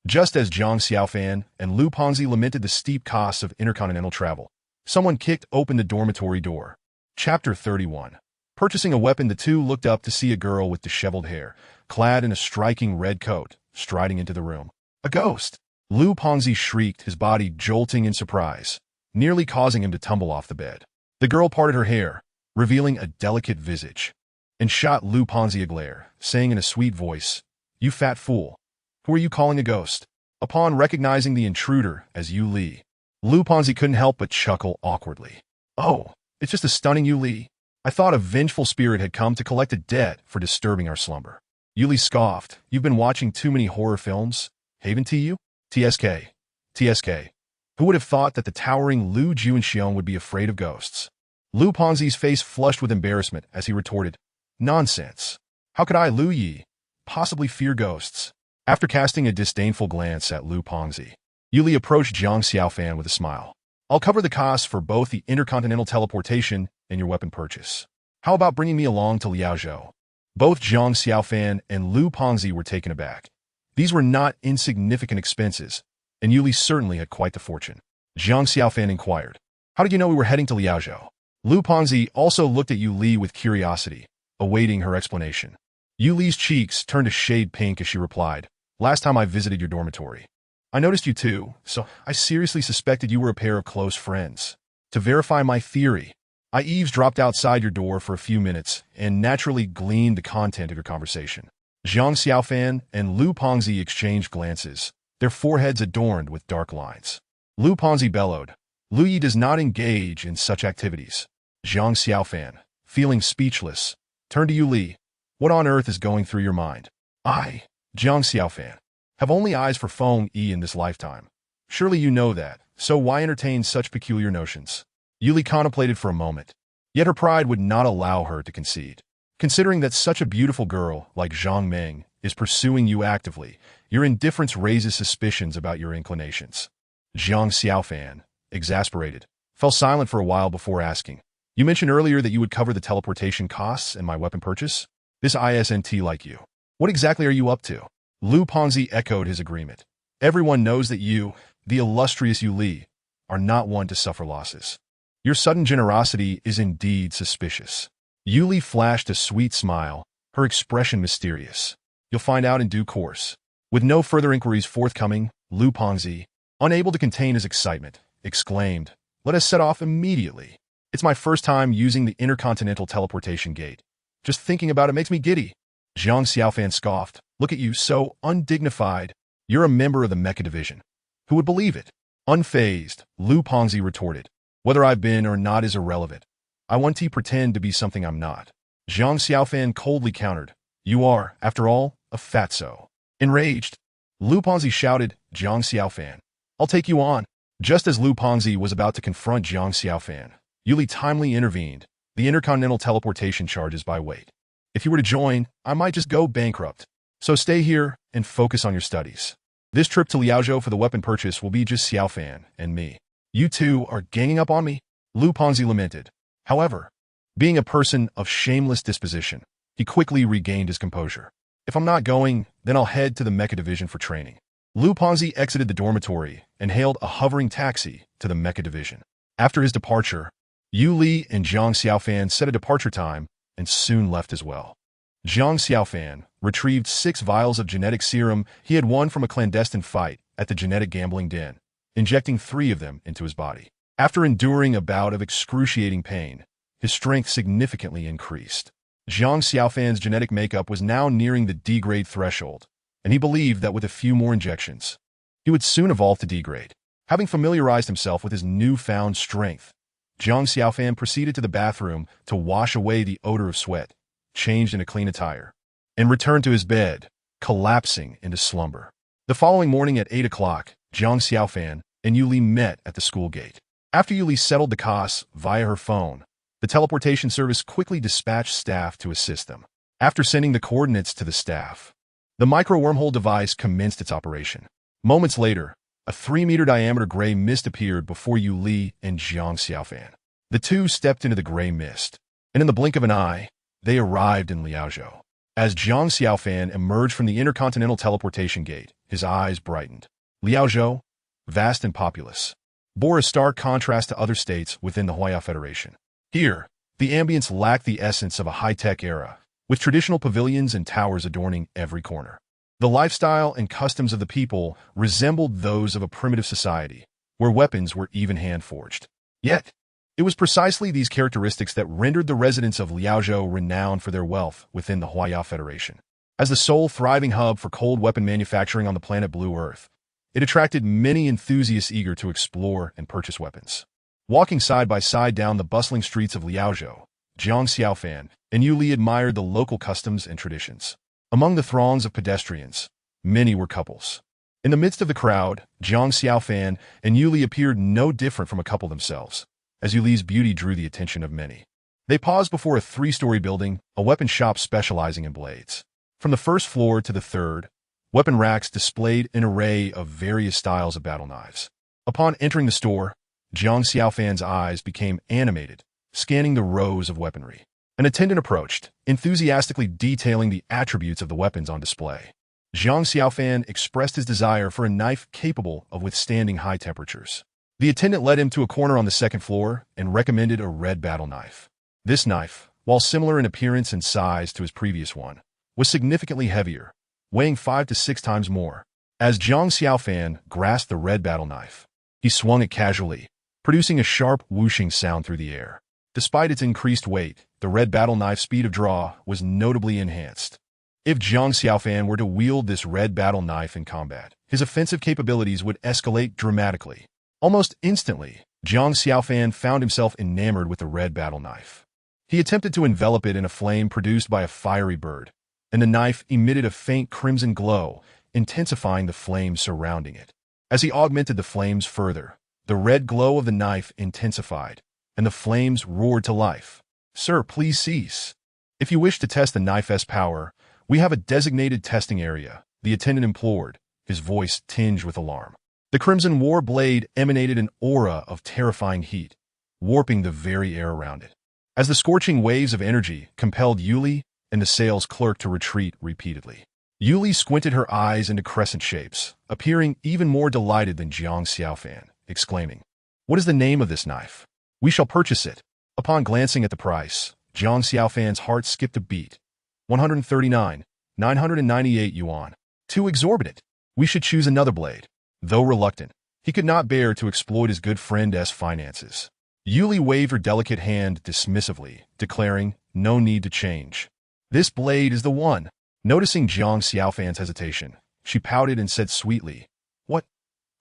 Just as Jiang Xiaofan and Lu Ponzi lamented the steep costs of intercontinental travel, someone kicked open the dormitory door. Chapter 31. Purchasing a weapon, the two looked up to see a girl with disheveled hair, clad in a striking red coat, striding into the room. A ghost! Lu Ponzi shrieked, his body jolting in surprise, nearly causing him to tumble off the bed. The girl parted her hair, revealing a delicate visage, and shot Lu Ponzi a glare, saying in a sweet voice, "You fat fool. Who are you calling a ghost?" Upon recognizing the intruder as Yu Li, Lu Ponzi couldn't help but chuckle awkwardly. "Oh, it's just a stunning Yu Li. I thought a vengeful spirit had come to collect a debt for disturbing our slumber." Yu Li scoffed. "You've been watching too many horror films, haven't you? TSK. TSK. Who would have thought that the towering Lu Juanxiong would be afraid of ghosts?" Lu Ponzi's face flushed with embarrassment as he retorted, "Nonsense. How could I, Lu Yi, possibly fear ghosts?" After casting a disdainful glance at Lu Ponzi, Yu Li approached Jiang Xiaofan with a smile. "I'll cover the costs for both the intercontinental teleportation and your weapon purchase. How about bringing me along to Liaozhou? Both Zhang Xiaofan and Lu Pengzi were taken aback. These were not insignificant expenses, and Yuli certainly had quite the fortune. Zhang Xiaofan inquired, "How did you know we were heading to Liaozhou?" Lu Pengzi also looked at Yuli with curiosity, awaiting her explanation. Yuli's cheeks turned a shade pink as she replied, "Last time I visited your dormitory, I noticed you too, so I seriously suspected you were a pair of close friends. To verify my theory, I eavesdropped outside your door for a few minutes and naturally gleaned the content of your conversation." Zhang Xiaofan and Lu Pengzi exchanged glances, their foreheads adorned with dark lines. Lu Pengzi bellowed, "Lu Yi does not engage in such activities." Zhang Xiaofan, feeling speechless, turned to Yuli. "What on earth is going through your mind?" "I, Zhang Xiaofan, have only eyes for Feng Yi in this lifetime. Surely you know that, so why entertain such peculiar notions?" Yuli contemplated for a moment, yet her pride would not allow her to concede. "Considering that such a beautiful girl like Zhang Meng is pursuing you actively, your indifference raises suspicions about your inclinations." Zhang Xiaofan, exasperated, fell silent for a while before asking, "You mentioned earlier that you would cover the teleportation costs and my weapon purchase? This ISNT like you. What exactly are you up to?" Lu Pengzi echoed his agreement. "Everyone knows that you, the illustrious Yuli, are not one to suffer losses. Your sudden generosity is indeed suspicious." Yuli flashed a sweet smile, her expression mysterious. "You'll find out in due course." With no further inquiries forthcoming, Lu Pengzi, unable to contain his excitement, exclaimed, "Let us set off immediately. It's my first time using the intercontinental teleportation gate. Just thinking about it makes me giddy." Zhang Xiaofan scoffed, "Look at you, so undignified. You're a member of the Mecha Division. Who would believe it?" Unfazed, Lu Pengzi retorted, "Whether I've been or not is irrelevant. I want to pretend to be something I'm not." Zhang Xiaofan coldly countered, "You are, after all, a fatso." Enraged, Lu Pengzi shouted, "Zhang Xiaofan, I'll take you on." Just as Lu Pengzi was about to confront Zhang Xiaofan, Yuli timely intervened, "The intercontinental teleportation charges by weight. If you were to join, I might just go bankrupt. So stay here and focus on your studies. This trip to Liaozhou for the weapon purchase will be just Xiaofan and me. You two are ganging up on me?" Lu Pengzi lamented. However, being a person of shameless disposition, he quickly regained his composure. "If I'm not going, then I'll head to the Mecha Division for training." Lu Pengzi exited the dormitory and hailed a hovering taxi to the Mecha Division. After his departure, Yu Li and Zhang Xiaofan set a departure time and soon left as well. Zhang Xiaofan retrieved 6 vials of genetic serum he had won from a clandestine fight at the genetic gambling den, injecting 3 of them into his body. After enduring a bout of excruciating pain, his strength significantly increased. Zhang Xiaofan's genetic makeup was now nearing the D-grade threshold, and he believed that with a few more injections, he would soon evolve to D-grade. Having familiarized himself with his newfound strength, Zhang Xiaofan proceeded to the bathroom to wash away the odor of sweat, changed into clean attire, and returned to his bed, collapsing into slumber. The following morning at 8 o'clock, Zhang Xiaofan and Yuli met at the school gate. After Yuli settled the costs via her phone, the teleportation service quickly dispatched staff to assist them. After sending the coordinates to the staff, the micro-wormhole device commenced its operation. Moments later, a 3-meter diameter gray mist appeared before Yuli and Zhang Xiaofan. The two stepped into the gray mist, and in the blink of an eye, they arrived in Liaozhou. As Zhang Xiaofan emerged from the intercontinental teleportation gate, his eyes brightened. Liaozhou, vast and populous, bore a stark contrast to other states within the Huaya Federation. Here, the ambience lacked the essence of a high-tech era, with traditional pavilions and towers adorning every corner. The lifestyle and customs of the people resembled those of a primitive society, where weapons were even hand-forged. Yet, it was precisely these characteristics that rendered the residents of Liaozhou renowned for their wealth within the Huaya Federation. As the sole thriving hub for cold weapon manufacturing on the planet Blue Earth, it attracted many enthusiasts eager to explore and purchase weapons. Walking side by side down the bustling streets of Liaozhou, Zhang Xiaofan and Yuli admired the local customs and traditions. Among the throngs of pedestrians, many were couples. In the midst of the crowd, Zhang Xiaofan and Yuli appeared no different from a couple themselves, as Yuli's beauty drew the attention of many. They paused before a 3-story building, a weapon shop specializing in blades. From the first floor to the third, weapon racks displayed an array of various styles of battle knives. Upon entering the store, Zhang Xiaofan's eyes became animated, scanning the rows of weaponry. An attendant approached, enthusiastically detailing the attributes of the weapons on display. Zhang Xiaofan expressed his desire for a knife capable of withstanding high temperatures. The attendant led him to a corner on the second floor and recommended a red battle knife. This knife, while similar in appearance and size to his previous one, was significantly heavier, weighing 5 to 6 times more. As Zhang Xiaofan grasped the red battle knife, he swung it casually, producing a sharp whooshing sound through the air. Despite its increased weight, the red battle knife's speed of draw was notably enhanced. If Zhang Xiaofan were to wield this red battle knife in combat, his offensive capabilities would escalate dramatically. Almost instantly, Zhang Xiaofan found himself enamored with the red battle knife. He attempted to envelop it in a flame produced by a fiery bird, and the knife emitted a faint crimson glow, intensifying the flames surrounding it. As he augmented the flames further, the red glow of the knife intensified, and the flames roared to life. "Sir, please cease. If you wish to test the knife's power, we have a designated testing area," the attendant implored, his voice tinged with alarm. The crimson war blade emanated an aura of terrifying heat, warping the very air around it. As the scorching waves of energy compelled Yuli and the sales clerk to retreat repeatedly. Yuli squinted her eyes into crescent shapes, appearing even more delighted than Zhang Xiaofan, exclaiming, "What is the name of this knife? We shall purchase it." Upon glancing at the price, Zhang Xiaofan's heart skipped a beat. 139,998 yuan. Too exorbitant. We should choose another blade. Though reluctant, he could not bear to exploit his good friend's finances. Yuli waved her delicate hand dismissively, declaring, "No need to change. This blade is the one." Noticing Zhang Xiaofan's hesitation, she pouted and said sweetly, "What?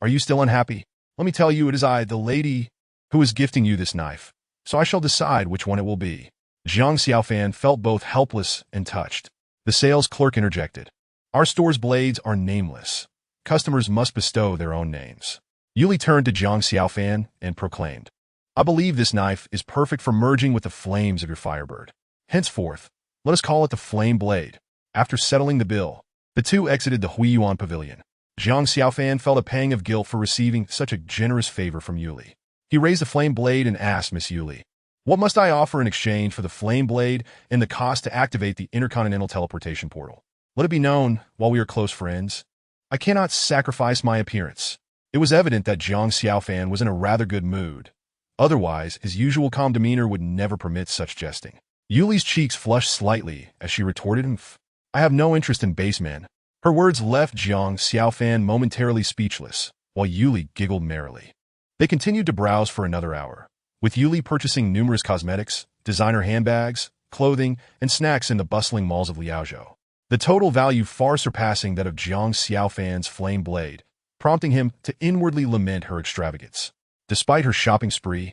Are you still unhappy? Let me tell you, it is I, the lady, who is gifting you this knife, so I shall decide which one it will be." Zhang Xiaofan felt both helpless and touched. The sales clerk interjected, "Our store's blades are nameless. Customers must bestow their own names." Yuli turned to Zhang Xiaofan and proclaimed, "I believe this knife is perfect for merging with the flames of your firebird. Henceforth, let us call it the Flame Blade." After settling the bill, the two exited the Huiyuan pavilion. Zhang Xiaofan felt a pang of guilt for receiving such a generous favor from Yuli. He raised the flame blade and asked Miss Yuli, "What must I offer in exchange for the flame blade and the cost to activate the intercontinental teleportation portal? Let it be known, while we are close friends, I cannot sacrifice my appearance." It was evident that Zhang Xiaofan was in a rather good mood. Otherwise, his usual calm demeanor would never permit such jesting. Yuli's cheeks flushed slightly as she retorted, "I have no interest in base men." Her words left Zhang Xiaofan momentarily speechless, while Yuli giggled merrily. They continued to browse for another hour, with Yuli purchasing numerous cosmetics, designer handbags, clothing, and snacks in the bustling malls of Liaozhou. The total value far surpassing that of Zhang Xiaofan's flame blade, prompting him to inwardly lament her extravagance. Despite her shopping spree,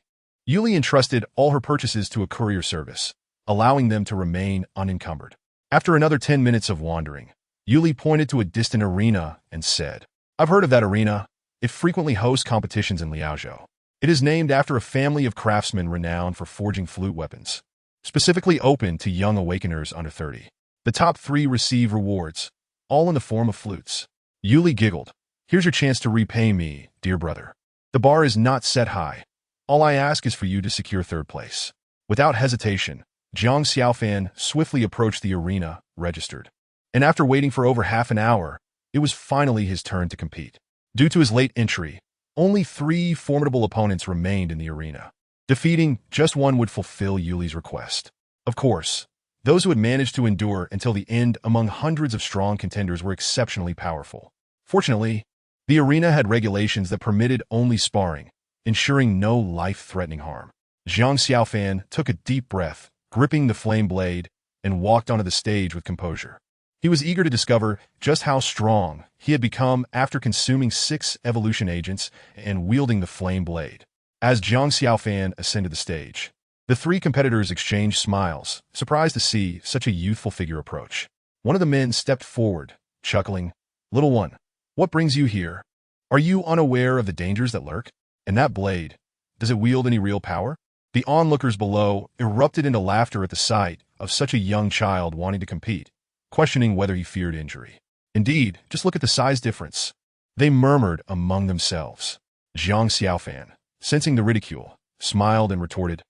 Yuli entrusted all her purchases to a courier service, allowing them to remain unencumbered. After another 10 minutes of wandering, Yuli pointed to a distant arena and said, "I've heard of that arena. It frequently hosts competitions in Liaozhou. It is named after a family of craftsmen renowned for forging flute weapons, specifically open to young awakeners under 30. The top 3 receive rewards, all in the form of flutes." Yuli giggled. "Here's your chance to repay me, dear brother. The bar is not set high. All I ask is for you to secure 3rd place." Without hesitation, Zhang Xiaofan swiftly approached the arena, registered. And after waiting for over half an hour, it was finally his turn to compete. Due to his late entry, only 3 formidable opponents remained in the arena. Defeating just one would fulfill Yuli's request. Of course, those who had managed to endure until the end among hundreds of strong contenders were exceptionally powerful. Fortunately, the arena had regulations that permitted only sparring, ensuring no life-threatening harm. Zhang Xiaofan took a deep breath, gripping the flame blade, and walked onto the stage with composure. He was eager to discover just how strong he had become after consuming 6 evolution agents and wielding the flame blade. As Zhang Xiaofan ascended the stage, the 3 competitors exchanged smiles, surprised to see such a youthful figure approach. One of the men stepped forward, chuckling, "Little one, what brings you here? Are you unaware of the dangers that lurk? And that blade, does it wield any real power?" The onlookers below erupted into laughter at the sight of such a young child wanting to compete, questioning whether he feared injury. Indeed, just look at the size difference. They murmured among themselves. Zhang Xiaofan, sensing the ridicule, smiled and retorted,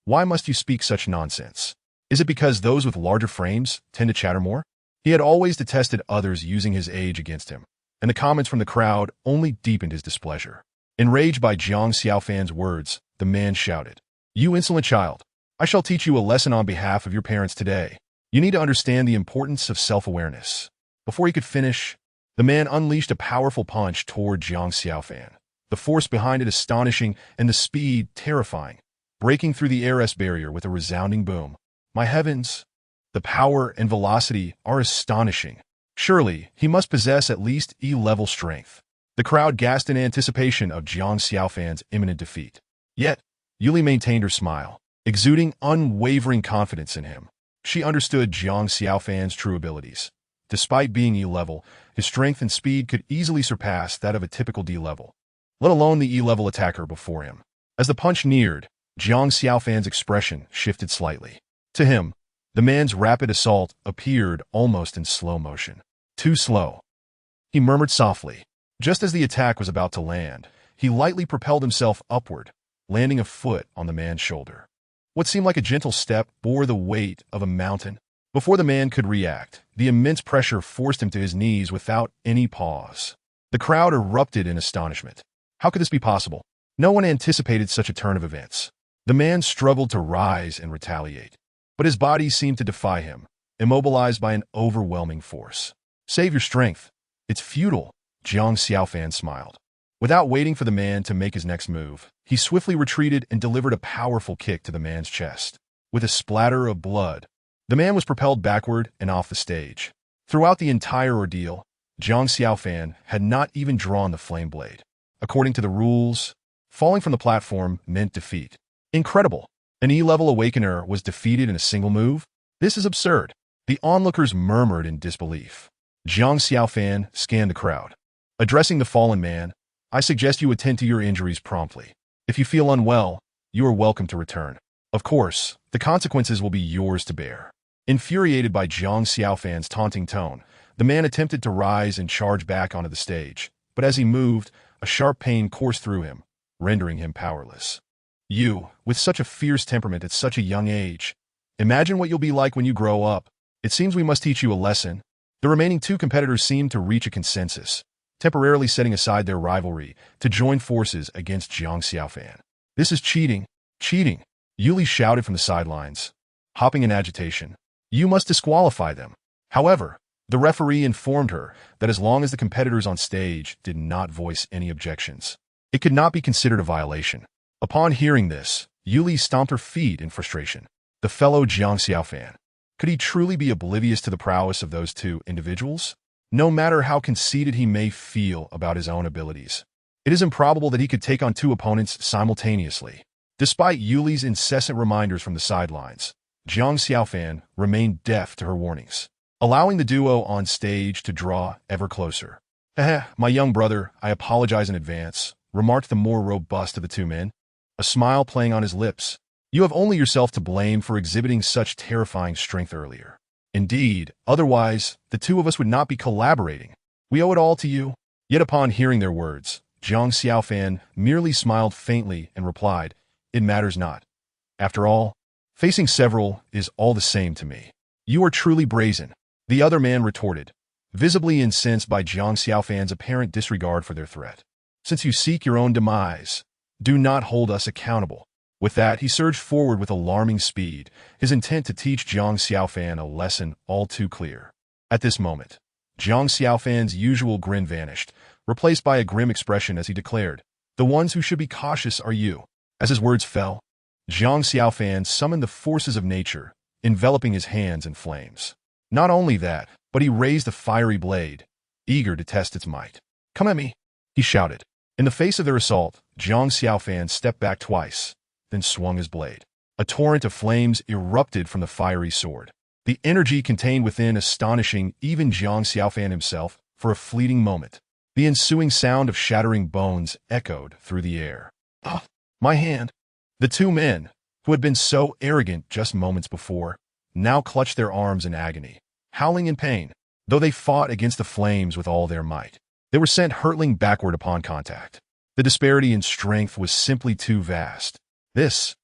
"Why must you speak such nonsense? Is it because those with larger frames tend to chatter more? He had always detested others using his age against him, and the comments from the crowd only deepened his displeasure. Enraged by Jiang Xiaofan's words, the man shouted, "You insolent child! I shall teach you a lesson on behalf of your parents today. You need to understand the importance of self-awareness." Before he could finish, the man unleashed a powerful punch toward Jiang Xiaofan. The force behind it astonishing and the speed terrifying, breaking through the air barrier with a resounding boom. My heavens! The power and velocity are astonishing. Surely, he must possess at least E-level strength. The crowd gasped in anticipation of Jiang Xiaofan's imminent defeat. Yet, Yuli maintained her smile, exuding unwavering confidence in him. She understood Jiang Xiaofan's true abilities. Despite being E-level, his strength and speed could easily surpass that of a typical D-level, let alone the E-level attacker before him. As the punch neared, Jiang Xiaofan's expression shifted slightly. To him, the man's rapid assault appeared almost in slow motion. Too slow. He murmured softly. Just as the attack was about to land, he lightly propelled himself upward, landing a foot on the man's shoulder. What seemed like a gentle step bore the weight of a mountain. Before the man could react, the immense pressure forced him to his knees without any pause. The crowd erupted in astonishment. How could this be possible? No one anticipated such a turn of events. The man struggled to rise and retaliate, but his body seemed to defy him, immobilized by an overwhelming force. Save your strength. It's futile, Jiang Xiaofan smiled. Without waiting for the man to make his next move, he swiftly retreated and delivered a powerful kick to the man's chest. With a splatter of blood, the man was propelled backward and off the stage. Throughout the entire ordeal, Jiang Xiaofan had not even drawn the flame blade. According to the rules, falling from the platform meant defeat. Incredible! An E-level awakener was defeated in a single move? This is absurd. The onlookers murmured in disbelief. Jiang Xiaofan scanned the crowd. Addressing the fallen man, "I suggest you attend to your injuries promptly. If you feel unwell, you are welcome to return. Of course, the consequences will be yours to bear." Infuriated by Jiang Xiaofan's taunting tone, the man attempted to rise and charge back onto the stage, but as he moved, a sharp pain coursed through him, rendering him powerless. "You, with such a fierce temperament at such a young age. Imagine what you'll be like when you grow up. It seems we must teach you a lesson." The remaining two competitors seemed to reach a consensus, temporarily setting aside their rivalry to join forces against Jiang Xiaofan. "This is cheating. Cheating!" Yuli shouted from the sidelines, hopping in agitation. "You must disqualify them." However, the referee informed her that as long as the competitors on stage did not voice any objections, it could not be considered a violation. Upon hearing this, Yuli stomped her feet in frustration. The fellow Jiang Xiaofan. Could he truly be oblivious to the prowess of those two individuals? No matter how conceited he may feel about his own abilities, it is improbable that he could take on two opponents simultaneously. Despite Yuli's incessant reminders from the sidelines, Jiang Xiaofan remained deaf to her warnings, allowing the duo on stage to draw ever closer. My young brother, I apologize in advance," remarked the more robust of the two men, a smile playing on his lips. "You have only yourself to blame for exhibiting such terrifying strength earlier. Indeed, otherwise, the two of us would not be collaborating. We owe it all to you." Yet upon hearing their words, Jiang Xiaofan merely smiled faintly and replied, "It matters not. After all, facing several is all the same to me." "You are truly brazen," the other man retorted, visibly incensed by Jiang Xiaofan's apparent disregard for their threat. "Since you seek your own demise, do not hold us accountable." With that, he surged forward with alarming speed, his intent to teach Jiang Xiaofan a lesson all too clear. At this moment, Jiang Xiaofan's usual grin vanished, replaced by a grim expression as he declared, "The ones who should be cautious are you." As his words fell, Jiang Xiaofan summoned the forces of nature, enveloping his hands in flames. Not only that, but he raised a fiery blade, eager to test its might. "Come at me," he shouted. In the face of their assault, Jiang Xiaofan stepped back twice, then swung his blade. A torrent of flames erupted from the fiery sword, the energy contained within astonishing even Jiang Xiaofan himself for a fleeting moment. The ensuing sound of shattering bones echoed through the air. "Ah, my hand!" The two men, who had been so arrogant just moments before, now clutched their arms in agony, howling in pain. Though they fought against the flames with all their might, they were sent hurtling backward upon contact. The disparity in strength was simply too vast. "This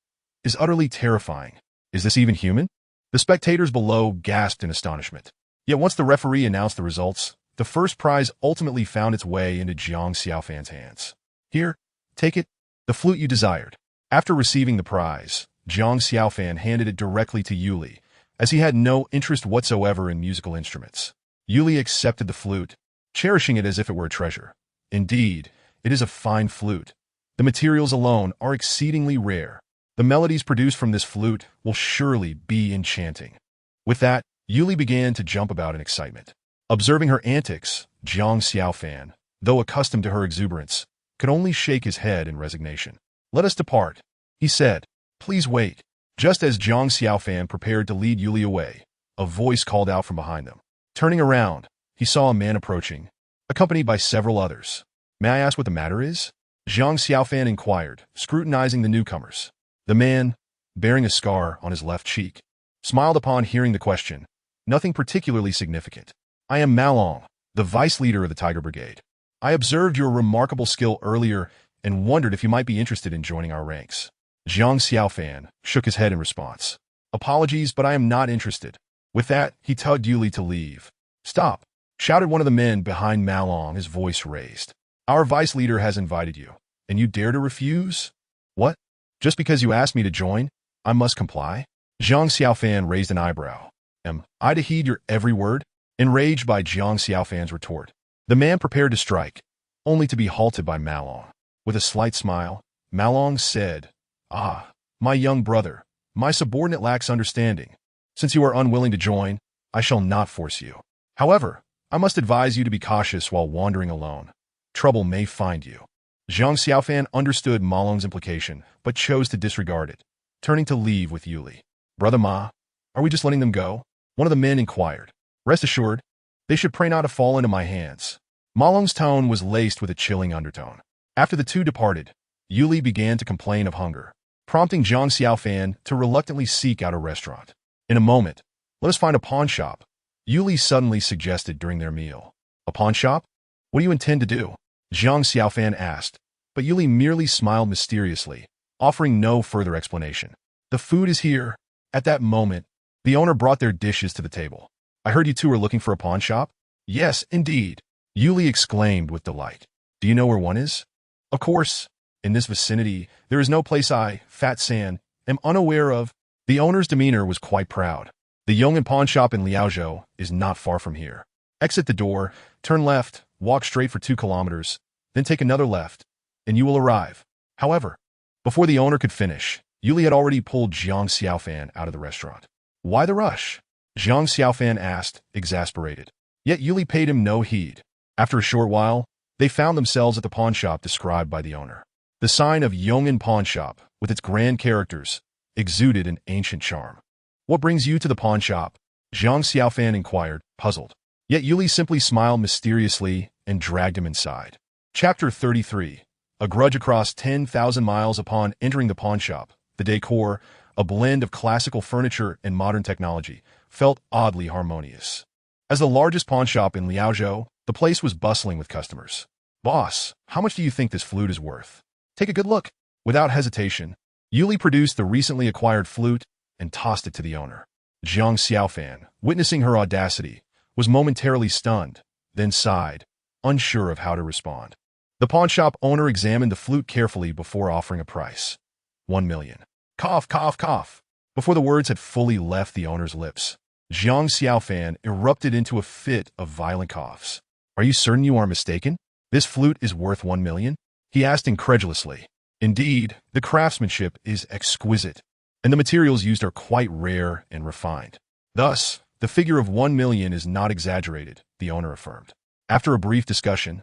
is utterly terrifying. Is this even human?" The spectators below gasped in astonishment. Yet once the referee announced the results, the first prize ultimately found its way into Jiang Xiaofan's hands. Here, take it, the flute you desired. After receiving the prize, Jiang Xiaofan handed it directly to Yuli, as he had no interest whatsoever in musical instruments. Yuli accepted the flute, cherishing it as if it were a treasure. Indeed, it is a fine flute. The materials alone are exceedingly rare. The melodies produced from this flute will surely be enchanting. With that, Yuli began to jump about in excitement. Observing her antics, Jiang Xiaofan, though accustomed to her exuberance, could only shake his head in resignation. "Let us depart," he said. "Please wait." Just as Jiang Xiaofan prepared to lead Yuli away, a voice called out from behind them. Turning around, he saw a man approaching, accompanied by several others. "May I ask what the matter is?" Jiang Xiaofan inquired, scrutinizing the newcomers. The man, bearing a scar on his left cheek, smiled upon hearing the question. "Nothing particularly significant. I am Malong, the vice leader of the Tiger Brigade. I observed your remarkable skill earlier and wondered if you might be interested in joining our ranks." Jiang Xiaofan shook his head in response. "Apologies, but I am not interested." With that, he tugged Yuli to leave. "Stop!" shouted one of the men behind Malong, his voice raised. "Our vice leader has invited you, and you dare to refuse? What? Just because you asked me to join, I must comply?" Jiang Xiaofan raised an eyebrow. "Am I to heed your every word?" Enraged by Jiang Xiaofan's retort, the man prepared to strike, only to be halted by Malong. With a slight smile, Malong said, "Ah, my young brother, my subordinate lacks understanding. Since you are unwilling to join, I shall not force you. However, I must advise you to be cautious while wandering alone. Trouble may find you." Jiang Xiaofan understood Malong's implication, but chose to disregard it, turning to leave with Yuli. "Brother Ma, are we just letting them go?" one of the men inquired. "Rest assured, they should pray not to fall into my hands." Malong's tone was laced with a chilling undertone. After the two departed, Yuli began to complain of hunger, prompting Jiang Xiaofan to reluctantly seek out a restaurant. "In a moment, let us find a pawn shop," Yuli suddenly suggested during their meal. "A pawn shop? What do you intend to do?" Jiang Xiaofan asked, but Yuli merely smiled mysteriously, offering no further explanation. "The food is here." At that moment, the owner brought their dishes to the table. "I heard you two are looking for a pawn shop?" "Yes, indeed," Yuli exclaimed with delight. "Do you know where one is?" "Of course. In this vicinity, there is no place I, Fat San, am unaware of." The owner's demeanor was quite proud. "The Yong'an pawn shop in Liaozhou is not far from here. Exit the door, turn left, walk straight for 2 kilometers, then take another left, and you will arrive." However, before the owner could finish, Yuli had already pulled Jiang Xiaofan out of the restaurant. "Why the rush?" Jiang Xiaofan asked, exasperated. Yet Yuli paid him no heed. After a short while, they found themselves at the pawn shop described by the owner. The sign of Yong'an Pawn Shop, with its grand characters, exuded an ancient charm. "What brings you to the pawn shop?" Jiang Xiaofan inquired, puzzled. Yet Yuli simply smiled mysteriously and dragged him inside. Chapter 33. A grudge across 10,000 miles. Upon entering the pawn shop, the decor, a blend of classical furniture and modern technology, felt oddly harmonious. As the largest pawn shop in Liaozhou, the place was bustling with customers. "Boss, how much do you think this flute is worth?" "Take a good look." Without hesitation, Yuli produced the recently acquired flute and tossed it to the owner. Jiang Xiaofan, witnessing her audacity, was momentarily stunned, then sighed, unsure of how to respond. The pawnshop owner examined the flute carefully before offering a price. 1 million. Cough, cough, cough. Before the words had fully left the owner's lips, Jiang Xiaofan erupted into a fit of violent coughs. "Are you certain you are mistaken? This flute is worth 1 million? He asked incredulously. "Indeed, the craftsmanship is exquisite, and the materials used are quite rare and refined. Thus, the figure of 1 million is not exaggerated," the owner affirmed. After a brief discussion,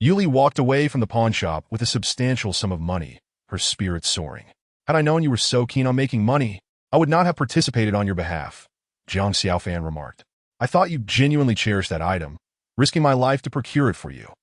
Yuli walked away from the pawn shop with a substantial sum of money, her spirits soaring. "Had I known you were so keen on making money, I would not have participated on your behalf," Jiang Xiaofan remarked. "I thought you genuinely cherished that item, risking my life to procure it for you."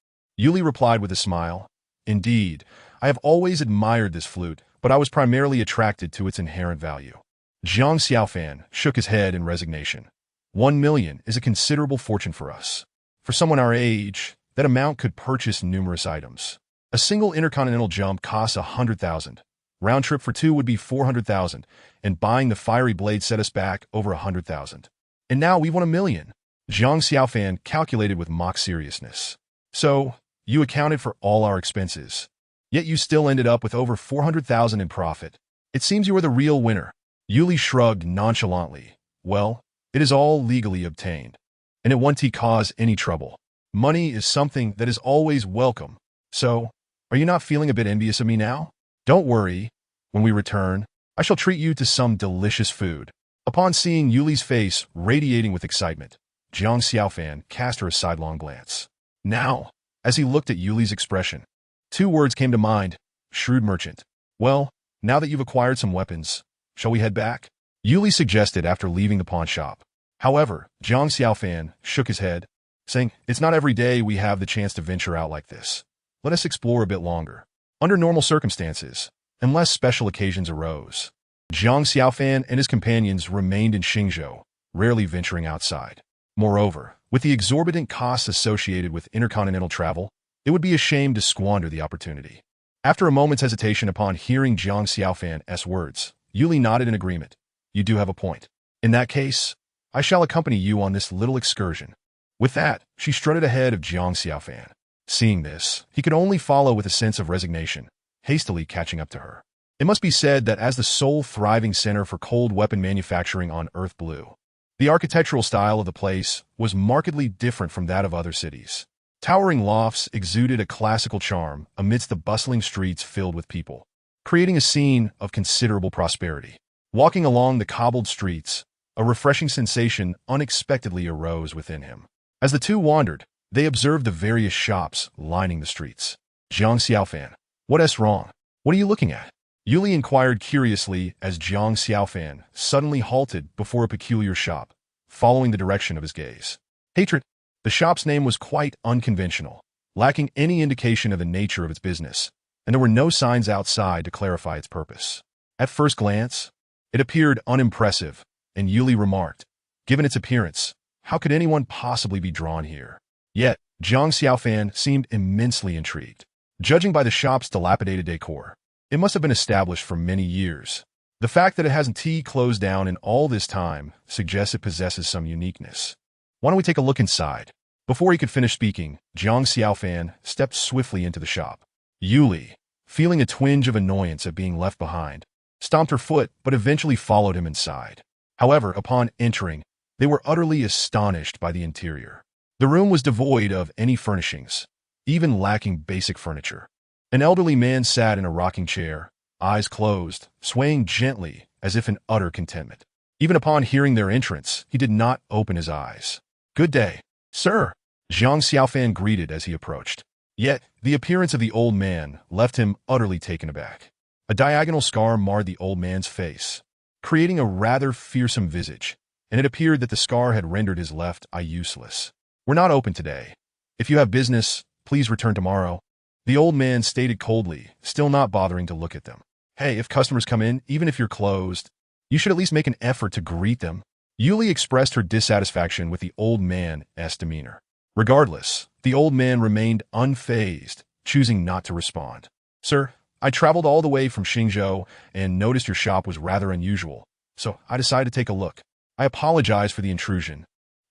Yuli replied with a smile. "Indeed, I have always admired this flute, but I was primarily attracted to its inherent value." Jiang Xiaofan shook his head in resignation. 1 million is a considerable fortune for us. For someone our age, that amount could purchase numerous items. A single intercontinental jump costs 100,000, Round trip for two would be 400,000, and buying the fiery blade set us back over 100,000. And now we won 1 million. Zhang Xiaofan calculated with mock seriousness. So, you accounted for all our expenses. Yet you still ended up with over 400,000 in profit. It seems you are the real winner. Yuli shrugged nonchalantly. Well, it is all legally obtained, and it won't cause any trouble. Money is something that is always welcome. So, are you not feeling a bit envious of me now? Don't worry. When we return, I shall treat you to some delicious food. Upon seeing Yuli's face radiating with excitement, Zhang Xiaofan cast her a sidelong glance. Now, as he looked at Yuli's expression, two words came to mind: shrewd merchant. Well, now that you've acquired some weapons, shall we head back? Yuli suggested after leaving the pawn shop. However, Zhang Xiaofan shook his head, saying, it's not every day we have the chance to venture out like this. Let us explore a bit longer. Under normal circumstances, unless special occasions arose, Zhang Xiaofan and his companions remained in Xingzhou, rarely venturing outside. Moreover, with the exorbitant costs associated with intercontinental travel, it would be a shame to squander the opportunity. After a moment's hesitation upon hearing Zhang Xiaofan's words, Yuli nodded in agreement. You do have a point. In that case, I shall accompany you on this little excursion. With that, she strutted ahead of Zhang Xiaofan. Seeing this, he could only follow with a sense of resignation, hastily catching up to her. It must be said that as the sole thriving center for cold weapon manufacturing on Earth Blue, the architectural style of the place was markedly different from that of other cities. Towering lofts exuded a classical charm amidst the bustling streets filled with people, creating a scene of considerable prosperity. Walking along the cobbled streets, a refreshing sensation unexpectedly arose within him. As the two wandered, they observed the various shops lining the streets. Zhang Xiaofan, what's wrong? What are you looking at? Yuli inquired curiously as Zhang Xiaofan suddenly halted before a peculiar shop, following the direction of his gaze. Hatred. The shop's name was quite unconventional, lacking any indication of the nature of its business, and there were no signs outside to clarify its purpose. At first glance, it appeared unimpressive, and Yuli remarked, given its appearance, how could anyone possibly be drawn here? Yet, Zhang Xiaofan seemed immensely intrigued. Judging by the shop's dilapidated decor, it must have been established for many years. The fact that it hasn't closed down in all this time suggests it possesses some uniqueness. Why don't we take a look inside? Before he could finish speaking, Zhang Xiaofan stepped swiftly into the shop. Yuli, feeling a twinge of annoyance at being left behind, stomped her foot but eventually followed him inside. However, upon entering, they were utterly astonished by the interior. The room was devoid of any furnishings, even lacking basic furniture. An elderly man sat in a rocking chair, eyes closed, swaying gently as if in utter contentment. Even upon hearing their entrance, he did not open his eyes. Good day, sir, Zhang Xiaofan greeted as he approached. Yet, the appearance of the old man left him utterly taken aback. A diagonal scar marred the old man's face, creating a rather fearsome visage, and it appeared that the scar had rendered his left eye useless. We're not open today. If you have business, please return tomorrow, the old man stated coldly, still not bothering to look at them. Hey, if customers come in, even if you're closed, you should at least make an effort to greet them. Yuli expressed her dissatisfaction with the old man's demeanor. Regardless, the old man remained unfazed, choosing not to respond. Sir, I traveled all the way from Xingzhou and noticed your shop was rather unusual, so I decided to take a look. I apologize for the intrusion.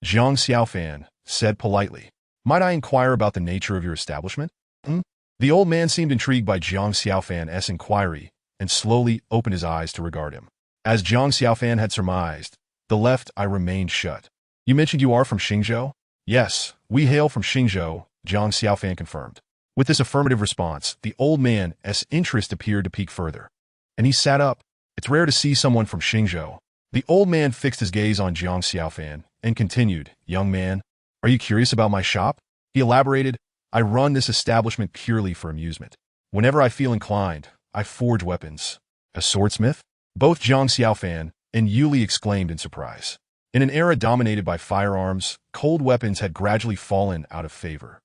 Zhang Xiaofan said politely. Might I inquire about the nature of your establishment? The old man seemed intrigued by Zhang Xiaofan's inquiry and slowly opened his eyes to regard him. As Zhang Xiaofan had surmised, the left eye remained shut. You mentioned you are from Xingzhou? Yes, we hail from Xingzhou, Zhang Xiaofan confirmed. With this affirmative response, the old man's interest appeared to peak further, and he sat up. It's rare to see someone from Xingzhou. The old man fixed his gaze on Zhang Xiaofan and continued, Young man, are you curious about my shop? He elaborated, I run this establishment purely for amusement. Whenever I feel inclined, I forge weapons. A swordsmith? Both Zhang Xiaofan and Yuli exclaimed in surprise. In an era dominated by firearms, cold weapons had gradually fallen out of favor,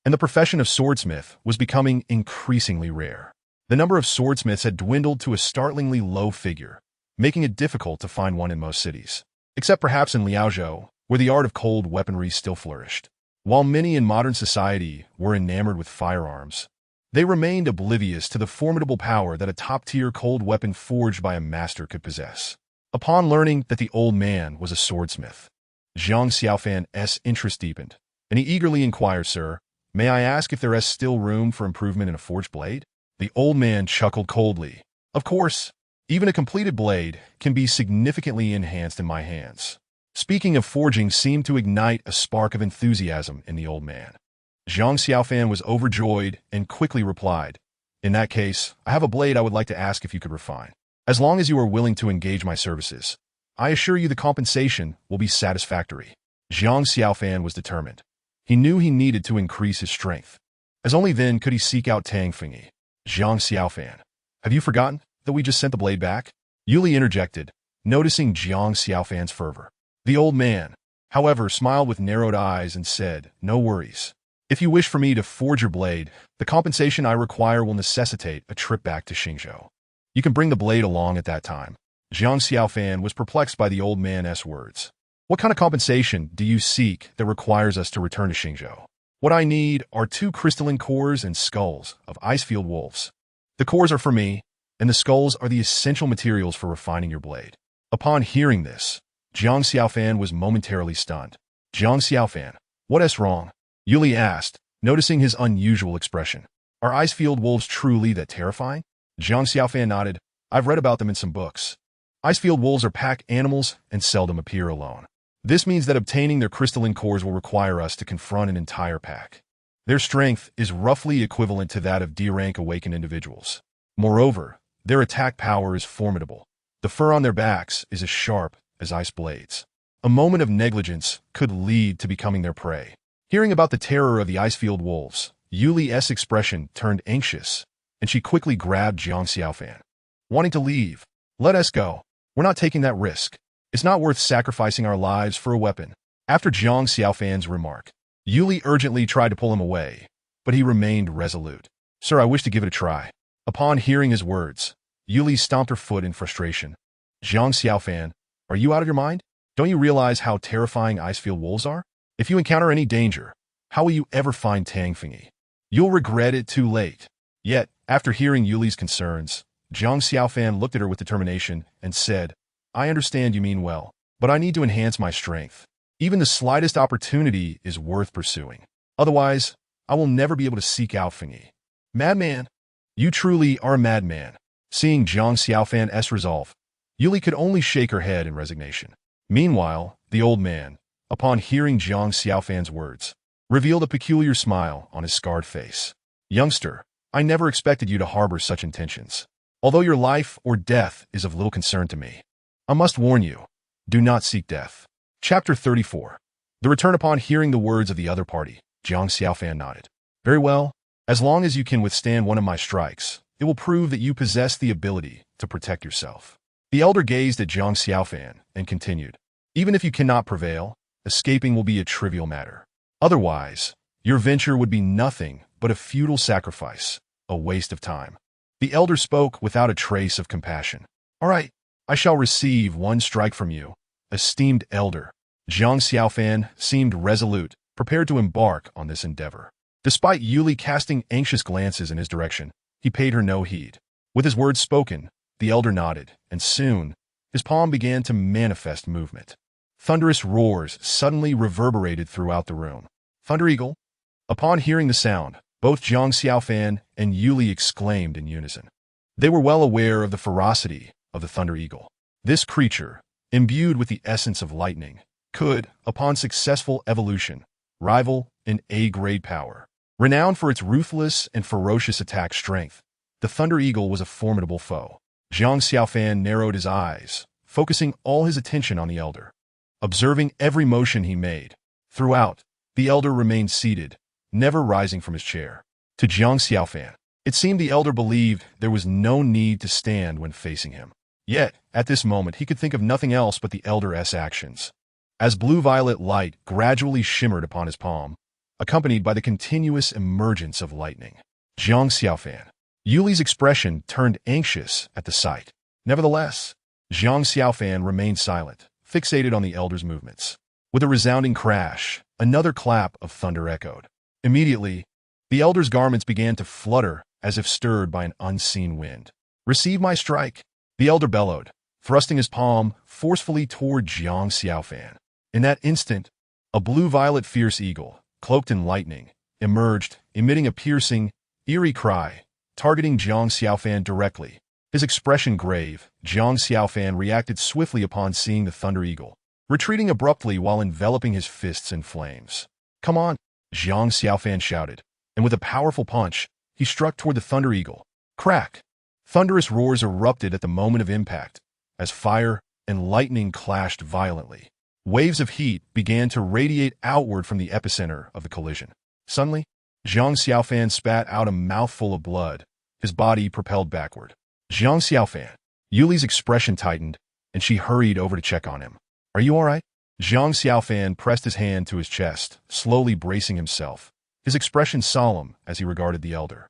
and the profession of swordsmith was becoming increasingly rare. The number of swordsmiths had dwindled to a startlingly low figure, making it difficult to find one in most cities, except perhaps in Liaozhou, where the art of cold weaponry still flourished. While many in modern society were enamored with firearms, They remained oblivious to the formidable power that a top-tier cold weapon forged by a master could possess. Upon learning that the old man was a swordsmith, Zhang Xiaofan's interest deepened, and he eagerly inquired, "Sir, may I ask if there is still room for improvement in a forged blade?" The old man chuckled coldly. "Of course, even a completed blade can be significantly enhanced in my hands." Speaking of forging seemed to ignite a spark of enthusiasm in the old man. Zhang Xiaofan was overjoyed and quickly replied, "In that case, I have a blade I would like to ask if you could refine. As long as you are willing to engage my services, I assure you the compensation will be satisfactory." Zhang Xiaofan was determined. He knew he needed to increase his strength, as only then could he seek out Tang Fengyi. "Zhang Xiaofan, have you forgotten that we just sent the blade back?" Yuli interjected, noticing Zhang Xiaofan's fervor. The old man, however, smiled with narrowed eyes and said, "No worries. If you wish for me to forge your blade, the compensation I require will necessitate a trip back to Xingzhou. You can bring the blade along at that time." Zhang Xiaofan was perplexed by the old man's words. "What kind of compensation do you seek that requires us to return to Xingzhou?" "What I need are 2 crystalline cores and skulls of icefield wolves. The cores are for me, and the skulls are the essential materials for refining your blade." Upon hearing this, Zhang Xiaofan was momentarily stunned. "Zhang Xiaofan, what is wrong?" Yuli asked, noticing his unusual expression. "Are icefield wolves truly that terrifying?" Zhang Xiaofan nodded. "I've read about them in some books. Icefield wolves are pack animals and seldom appear alone. This means that obtaining their crystalline cores will require us to confront an entire pack. Their strength is roughly equivalent to that of D-rank awakened individuals. Moreover, their attack power is formidable. The fur on their backs is as sharp as ice blades. A moment of negligence could lead to becoming their prey." Hearing about the terror of the icefield wolves, Yuli's expression turned anxious, and she quickly grabbed Zhang Xiaofan. "Wanting to leave? Let us go. We're not taking that risk. It's not worth sacrificing our lives for a weapon." After Zhang Xiaofan's remark, Yuli urgently tried to pull him away, but he remained resolute. "Sir, I wish to give it a try." Upon hearing his words, Yuli stomped her foot in frustration. "Zhang Xiaofan, are you out of your mind? Don't you realize how terrifying icefield wolves are? If you encounter any danger, how will you ever find Tang Fengyi? You'll regret it too late." Yet, after hearing Yuli's concerns, Zhang Xiaofan looked at her with determination and said, "I understand you mean well, but I need to enhance my strength. Even the slightest opportunity is worth pursuing. Otherwise, I will never be able to seek out Fengyi." "Madman! You truly are a madman." Seeing Zhang Xiaofan's resolve, Yuli could only shake her head in resignation. Meanwhile, the old man, upon hearing Zhang Xiaofan's words, revealed a peculiar smile on his scarred face. "Youngster, I never expected you to harbor such intentions. Although your life or death is of little concern to me, I must warn you, do not seek death." Chapter 34. The return. Upon hearing the words of the other party, Zhang Xiaofan nodded. "Very well. As long as you can withstand one of my strikes, it will prove that you possess the ability to protect yourself." The elder gazed at Zhang Xiaofan and continued, "Even if you cannot prevail, escaping will be a trivial matter. Otherwise, your venture would be nothing but a futile sacrifice, a waste of time." The elder spoke without a trace of compassion. "All right, I shall receive 1 strike from you, esteemed elder." Zhang Xiaofan seemed resolute, prepared to embark on this endeavor. Despite Yuli casting anxious glances in his direction, he paid her no heed. With his words spoken, the elder nodded, and soon, his palm began to manifest movement. Thunderous roars suddenly reverberated throughout the room. "Thunder Eagle!" Upon hearing the sound, both Zhang Xiaofan and Yuli exclaimed in unison. They were well aware of the ferocity of the Thunder Eagle. This creature, imbued with the essence of lightning, could, upon successful evolution, rival in A-grade power. Renowned for its ruthless and ferocious attack strength, the Thunder Eagle was a formidable foe. Zhang Xiaofan narrowed his eyes, focusing all his attention on the elder. Observing every motion he made, throughout, the elder remained seated, never rising from his chair. To Zhang Xiaofan, it seemed the elder believed there was no need to stand when facing him. Yet, at this moment, he could think of nothing else but the elder's actions. As blue-violet light gradually shimmered upon his palm, accompanied by the continuous emergence of lightning, Zhang Xiaofan, Yuli's expression turned anxious at the sight. Nevertheless, Zhang Xiaofan remained silent, fixated on the elder's movements. With a resounding crash, another clap of thunder echoed. Immediately, The elder's garments began to flutter as if stirred by an unseen wind. "Receive my strike," the elder bellowed, thrusting his palm forcefully toward Jiang Xiaofan. In that instant, a blue-violet fierce eagle, cloaked in lightning, emerged, emitting a piercing, eerie cry, targeting Jiang Xiaofan directly. His expression grave, Jiang Xiaofan reacted swiftly upon seeing the thunder eagle, retreating abruptly while enveloping his fists in flames. "Come on," Jiang Xiaofan shouted, and with a powerful punch, he struck toward the thunder eagle. Crack! Thunderous roars erupted at the moment of impact, as fire and lightning clashed violently. Waves of heat began to radiate outward from the epicenter of the collision. Suddenly, Jiang Xiaofan spat out a mouthful of blood, his body propelled backward. "Jiang Xiaofan." Yuli's expression tightened, and she hurried over to check on him. "Are you all right?" Jiang Xiaofan pressed his hand to his chest, slowly bracing himself, his expression solemn as he regarded the elder.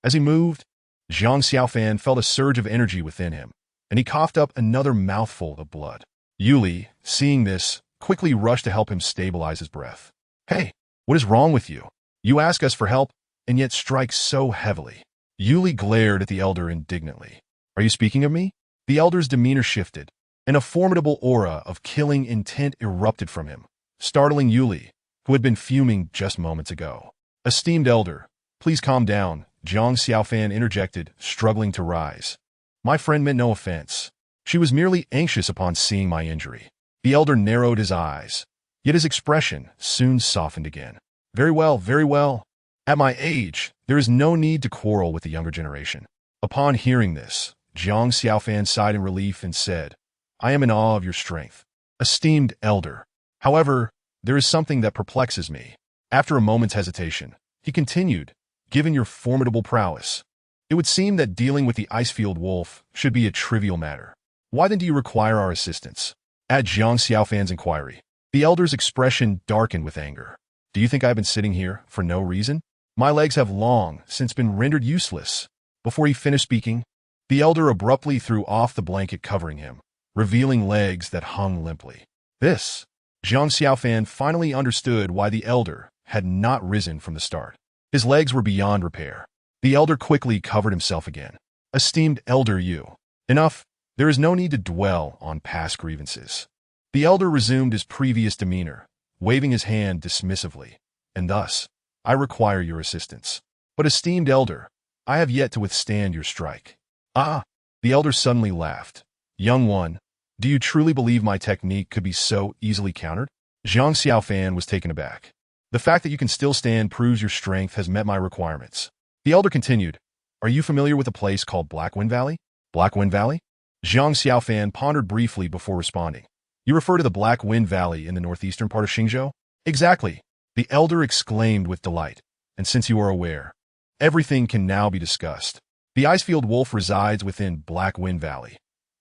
As he moved, Jiang Xiaofan felt a surge of energy within him, and he coughed up another mouthful of blood. Yuli, seeing this, quickly rushed to help him stabilize his breath. "Hey, what is wrong with you? You ask us for help, and yet strike so heavily." Yuli glared at the elder indignantly. "Are you speaking of me?" The elder's demeanor shifted, and a formidable aura of killing intent erupted from him, startling Yuli, who had been fuming just moments ago. "Esteemed elder, please calm down," Jiang Xiaofan interjected, struggling to rise. "My friend meant no offense. She was merely anxious upon seeing my injury." The elder narrowed his eyes, yet his expression soon softened again. Very well, very well. At my age, there is no need to quarrel with the younger generation." Upon hearing this, Jiang Xiaofan sighed in relief and said, "I am in awe of your strength, esteemed elder. However, there is something that perplexes me." After a moment's hesitation, he continued, "Given your formidable prowess, it would seem that dealing with the Icefield Wolf should be a trivial matter. Why then do you require our assistance?" At Jiang Xiaofan's inquiry, the elder's expression darkened with anger. "Do you think I have been sitting here for no reason? My legs have long since been rendered useless." Before he finished speaking, the elder abruptly threw off the blanket covering him, revealing legs that hung limply. This, Jiang Xiaofan finally understood why the elder had not risen from the start. His legs were beyond repair. The elder quickly covered himself again. "Esteemed elder, you. Enough. There is no need to dwell on past grievances." The elder resumed his previous demeanor, waving his hand dismissively. "And thus, I require your assistance. But esteemed elder, I have yet to withstand your strike." "Ah!" The elder suddenly laughed. "Young one, do you truly believe my technique could be so easily countered?" Jiang Xiaofan was taken aback. "The fact that you can still stand proves your strength has met my requirements." The elder continued, "Are you familiar with a place called Blackwind Valley?" "Blackwind Valley?" Jiang Xiaofan pondered briefly before responding. "You refer to the Black Wind Valley in the northeastern part of Xingzhou?" "Exactly," the elder exclaimed with delight. "And since you are aware, everything can now be discussed. The Icefield Wolf resides within Black Wind Valley.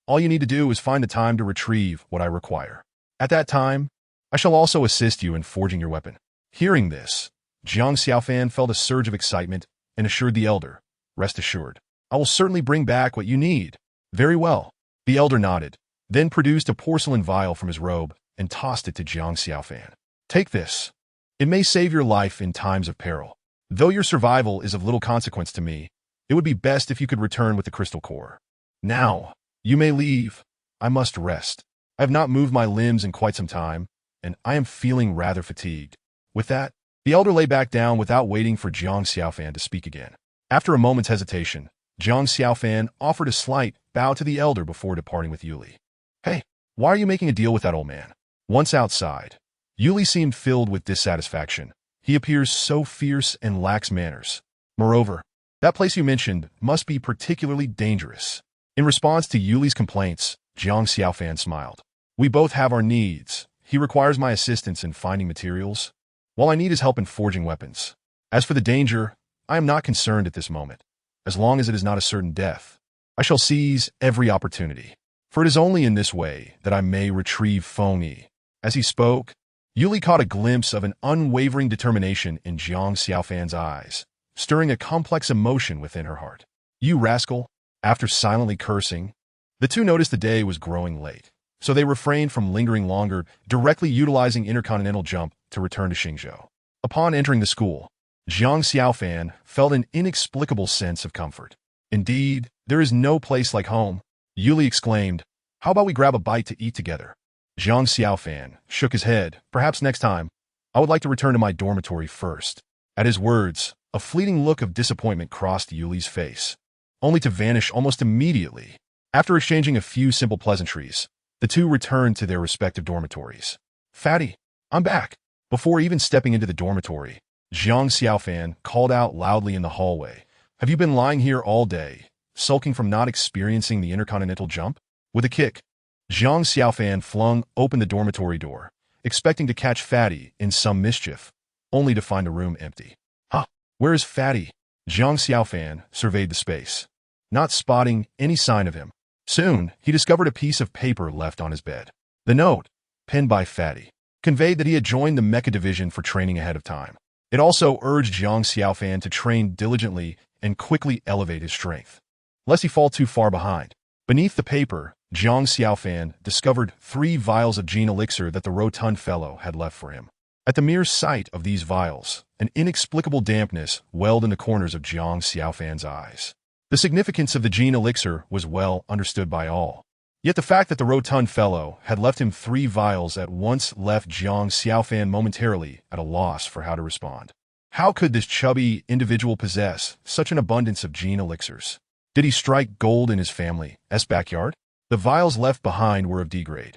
All you need to do is find the time to retrieve what I require. At that time, I shall also assist you in forging your weapon." Hearing this, Jiang Xiaofan felt a surge of excitement and assured the elder, "Rest assured, I will certainly bring back what you need." "Very well." The elder nodded, then produced a porcelain vial from his robe and tossed it to Jiang Xiaofan. "Take this. It may save your life in times of peril. Though your survival is of little consequence to me, it would be best if you could return with the crystal core. Now, you may leave. I must rest. I have not moved my limbs in quite some time, and I am feeling rather fatigued." With that, the elder lay back down without waiting for Jiang Xiaofan to speak again. After a moment's hesitation, Jiang Xiaofan offered a slight bow to the elder before departing with Yuli. "Hey, why are you making a deal with that old man?" Once outside, Yuli seemed filled with dissatisfaction. "He appears so fierce and lacks manners. Moreover, that place you mentioned must be particularly dangerous." In response to Yuli's complaints, Jiang Xiaofan smiled. "We both have our needs. He requires my assistance in finding materials, while I need his help in forging weapons. As for the danger, I am not concerned at this moment. As long as it is not a certain death, I shall seize every opportunity. For it is only in this way that I may retrieve Fengyi." As he spoke, Yuli caught a glimpse of an unwavering determination in Jiang Xiaofan's eyes, stirring a complex emotion within her heart. "You rascal!" After silently cursing, the two noticed the day was growing late, so they refrained from lingering longer, directly utilizing intercontinental jump to return to Xingzhou. Upon entering the school, Jiang Xiaofan felt an inexplicable sense of comfort. Indeed, there is no place like home, Yuli exclaimed. How about we grab a bite to eat together? Jiang Xiaofan shook his head. Perhaps next time. I would like to return to my dormitory first. At his words, a fleeting look of disappointment crossed Yuli's face, only to vanish almost immediately. After exchanging a few simple pleasantries, the two returned to their respective dormitories. Fatty, I'm back. Before even stepping into the dormitory, Jiang Xiaofan called out loudly in the hallway. Have you been lying here all day, sulking from not experiencing the intercontinental jump? With a kick, Jiang Xiaofan flung open the dormitory door, expecting to catch Fatty in some mischief, only to find the room empty. Huh, where is Fatty? Jiang Xiaofan surveyed the space, not spotting any sign of him. Soon, he discovered a piece of paper left on his bed. The note, penned by Fatty, conveyed that he had joined the Mecha Division for training ahead of time. It also urged Jiang Xiaofan to train diligently and quickly elevate his strength, lest he fall too far behind. Beneath the paper, Jiang Xiaofan discovered 3 vials of gene elixir that the rotund fellow had left for him. At the mere sight of these vials, an inexplicable dampness welled in the corners of Jiang Xiaofan's eyes. The significance of the gene elixir was well understood by all. Yet the fact that the rotund fellow had left him 3 vials at once left Jiang Xiaofan momentarily at a loss for how to respond. How could this chubby individual possess such an abundance of gene elixirs? Did he strike gold in his family's backyard? The vials left behind were of D grade,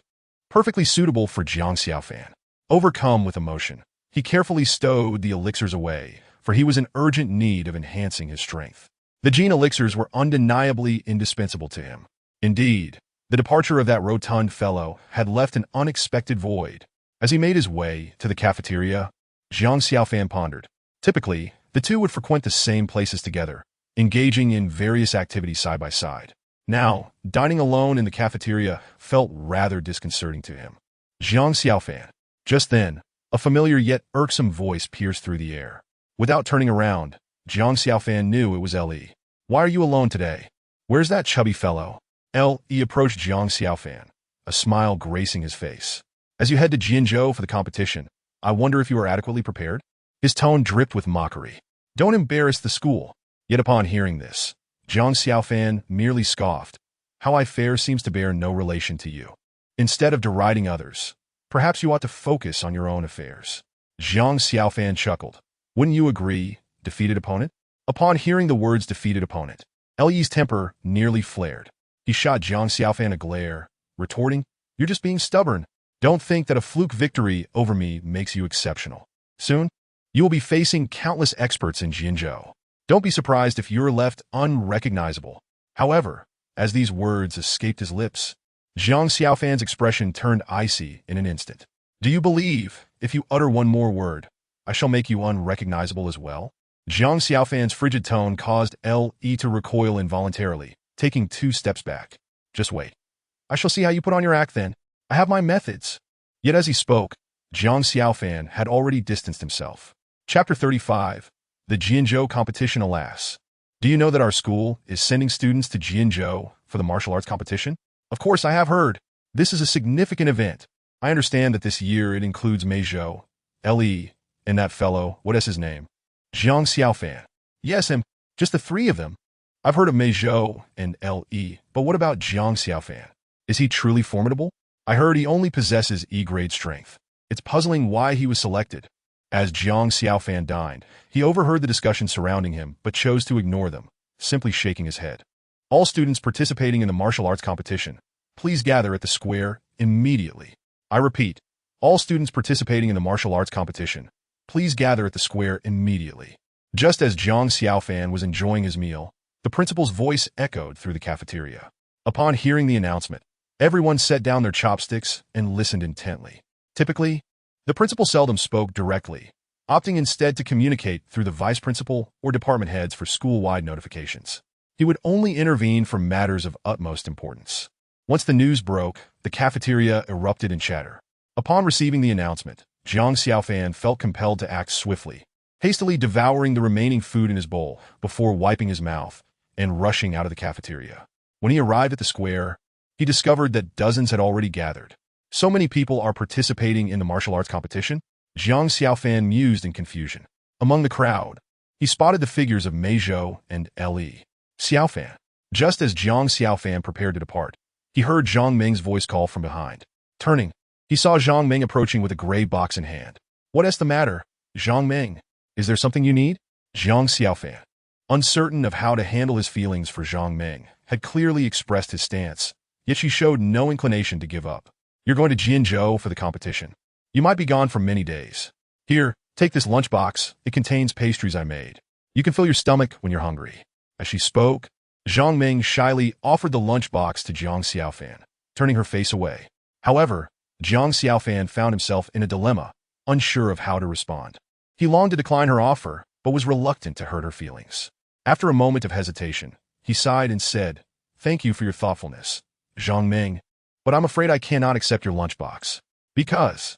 perfectly suitable for Jiang Xiaofan. Overcome with emotion, he carefully stowed the elixirs away, for he was in urgent need of enhancing his strength. The gene elixirs were undeniably indispensable to him. Indeed, the departure of that rotund fellow had left an unexpected void. As he made his way to the cafeteria, Jiang Xiaofan pondered. Typically, the two would frequent the same places together, engaging in various activities side by side. Now, dining alone in the cafeteria felt rather disconcerting to him. Jiang Xiaofan. Just then, a familiar yet irksome voice pierced through the air. Without turning around, Jiang Xiaofan knew it was Li. Why are you alone today? Where's that chubby fellow? Li approached Jiang Xiaofan, a smile gracing his face. As you head to Jianzhou for the competition, I wonder if you are adequately prepared? His tone dripped with mockery. Don't embarrass the school. Yet upon hearing this, Jiang Xiaofan merely scoffed. How I fare seems to bear no relation to you. Instead of deriding others, perhaps you ought to focus on your own affairs. Jiang Xiaofan chuckled. Wouldn't you agree, defeated opponent? Upon hearing the words defeated opponent, Li's temper nearly flared. He shot Jiang Xiaofan a glare, retorting, You're just being stubborn. Don't think that a fluke victory over me makes you exceptional. Soon, you will be facing countless experts in Jianzhou. Don't be surprised if you're left unrecognizable. However, as these words escaped his lips, Jiang Xiaofan's expression turned icy in an instant. Do you believe, if you utter one more word, I shall make you unrecognizable as well? Jiang Xiaofan's frigid tone caused Li to recoil involuntarily, taking 2 steps back. Just wait. I shall see how you put on your act then. I have my methods. Yet as he spoke, Jiang Xiaofan had already distanced himself. Chapter 35. The Jianzhou Competition. Alas. Do you know that our school is sending students to Jianzhou for the martial arts competition? Of course, I have heard. This is a significant event. I understand that this year it includes Meizhou, Li, and that fellow, what is his name? Jiang Xiaofan. Yes, him. Just the 3 of them. I've heard of Meizhou and Li, but what about Jiang Xiaofan? Is he truly formidable? I heard he only possesses E-grade strength. It's puzzling why he was selected. As Jiang Xiaofan dined, he overheard the discussion surrounding him, but chose to ignore them, simply shaking his head. All students participating in the martial arts competition, please gather at the square immediately. I repeat, all students participating in the martial arts competition, please gather at the square immediately. Just as Jiang Xiaofan was enjoying his meal, the principal's voice echoed through the cafeteria. Upon hearing the announcement, everyone set down their chopsticks and listened intently. Typically, the principal seldom spoke directly, opting instead to communicate through the vice principal or department heads for school-wide notifications. He would only intervene for matters of utmost importance. Once the news broke, the cafeteria erupted in chatter. Upon receiving the announcement, Jiang Xiaofan felt compelled to act swiftly, hastily devouring the remaining food in his bowl before wiping his mouth and rushing out of the cafeteria. When he arrived at the square, he discovered that dozens had already gathered. So many people are participating in the martial arts competition? Jiang Xiaofan mused in confusion. Among the crowd, he spotted the figures of Mei Zhou and Le Xiaofan. Just as Jiang Xiaofan prepared to depart, he heard Zhang Ming's voice call from behind. Turning, he saw Zhang Ming approaching with a gray box in hand. "What's the matter, Zhang Ming? Is there something you need?" Jiang Xiaofan, uncertain of how to handle his feelings for Zhang Ming, had clearly expressed his stance, yet she showed no inclination to give up. "You're going to Jianzhou for the competition. You might be gone for many days. Here, take this lunchbox. It contains pastries I made. You can fill your stomach when you're hungry." As she spoke, Zhang Ming shyly offered the lunchbox to Jiang Xiaofan, turning her face away. However, Jiang Xiaofan found himself in a dilemma, unsure of how to respond. He longed to decline her offer, but was reluctant to hurt her feelings. After a moment of hesitation, he sighed and said, "Thank you for your thoughtfulness, Zhang Ming, but I'm afraid I cannot accept your lunchbox." Because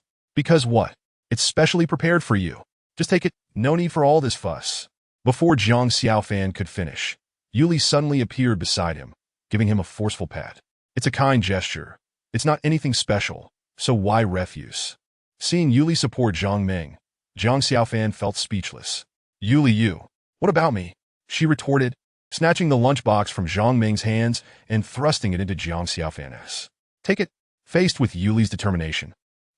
what? It's specially prepared for you. Just take it, no need for all this fuss." Before Jiang Xiaofan could finish, Yuli suddenly appeared beside him, giving him a forceful pat. "It's a kind gesture. It's not anything special, so why refuse?" Seeing Yuli support Zhang Ming, Jiang Xiaofan felt speechless. "Yuli, what about me?" she retorted, snatching the lunchbox from Zhang Ming's hands and thrusting it into Jiang Xiaofan's. "Take it." Faced with Yuli's determination,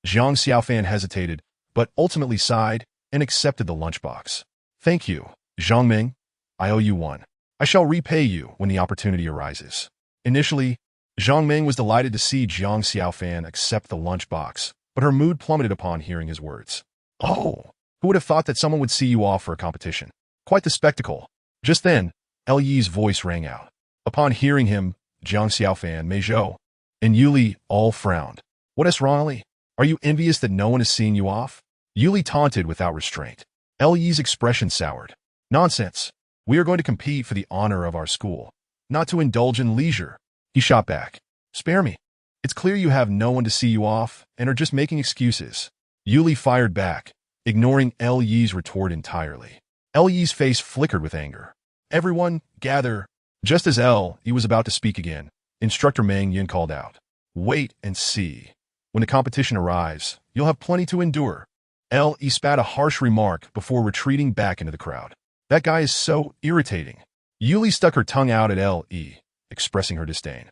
Jiang Xiaofan hesitated, but ultimately sighed and accepted the lunchbox. "Thank you, Zhang Ming. I owe you one. I shall repay you when the opportunity arises." Initially, Zhang Ming was delighted to see Jiang Xiaofan accept the lunchbox, but her mood plummeted upon hearing his words. "Oh, who would have thought that someone would see you off for a competition? Quite the spectacle." Just then, Yi's voice rang out. Upon hearing him, Jiang Xiaofan, Mei Zhou, and Yuli all frowned. "What's wrong, Li? Are you envious that no one is seeing you off?" Yuli taunted without restraint. Yi's expression soured. "Nonsense. We are going to compete for the honor of our school, not to indulge in leisure." He shot back. "Spare me. It's clear you have no one to see you off and are just making excuses." Yuli fired back, ignoring Yi's retort entirely. Yi's face flickered with anger. "Everyone, gather." Just as Yi was about to speak again, Instructor Meng Yin called out, "Wait and see. When the competition arrives, you'll have plenty to endure." Yi spat a harsh remark before retreating back into the crowd. "That guy is so irritating." Yuli stuck her tongue out at Yi, expressing her disdain.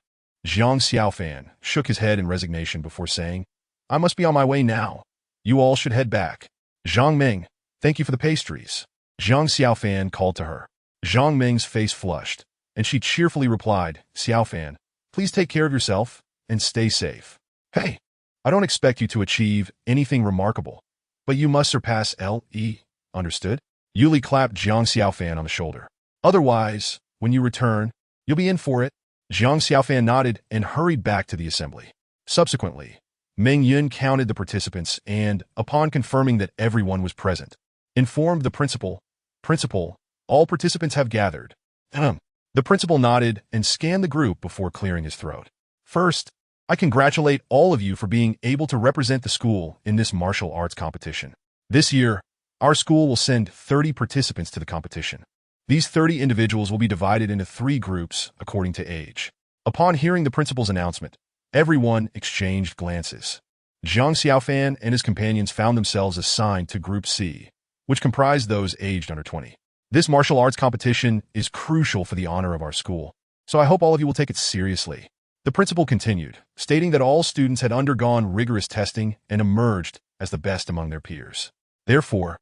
Jiang Xiaofan shook his head in resignation before saying, "I must be on my way now. You all should head back." "Zhang Ming, thank you for the pastries." Jiang Xiaofan called to her. Zhang Ming's face flushed, and she cheerfully replied, "Xiaofan, please take care of yourself and stay safe." "Hey, I don't expect you to achieve anything remarkable, but you must surpass Li, understood?" Yuli clapped Jiang Xiaofan on the shoulder. "Otherwise, when you return, you'll be in for it." Jiang Xiaofan nodded and hurried back to the assembly. Subsequently, Meng Yun counted the participants and, upon confirming that everyone was present, informed the principal, "Principal, all participants have gathered." The principal nodded and scanned the group before clearing his throat. "First, I congratulate all of you for being able to represent the school in this martial arts competition. This year, our school will send 30 participants to the competition. These 30 individuals will be divided into 3 groups according to age." Upon hearing the principal's announcement, everyone exchanged glances. Jiang Xiaofan and his companions found themselves assigned to Group C, which comprised those aged under 20. "This martial arts competition is crucial for the honor of our school, so I hope all of you will take it seriously." The principal continued, stating that all students had undergone rigorous testing and emerged as the best among their peers. Therefore,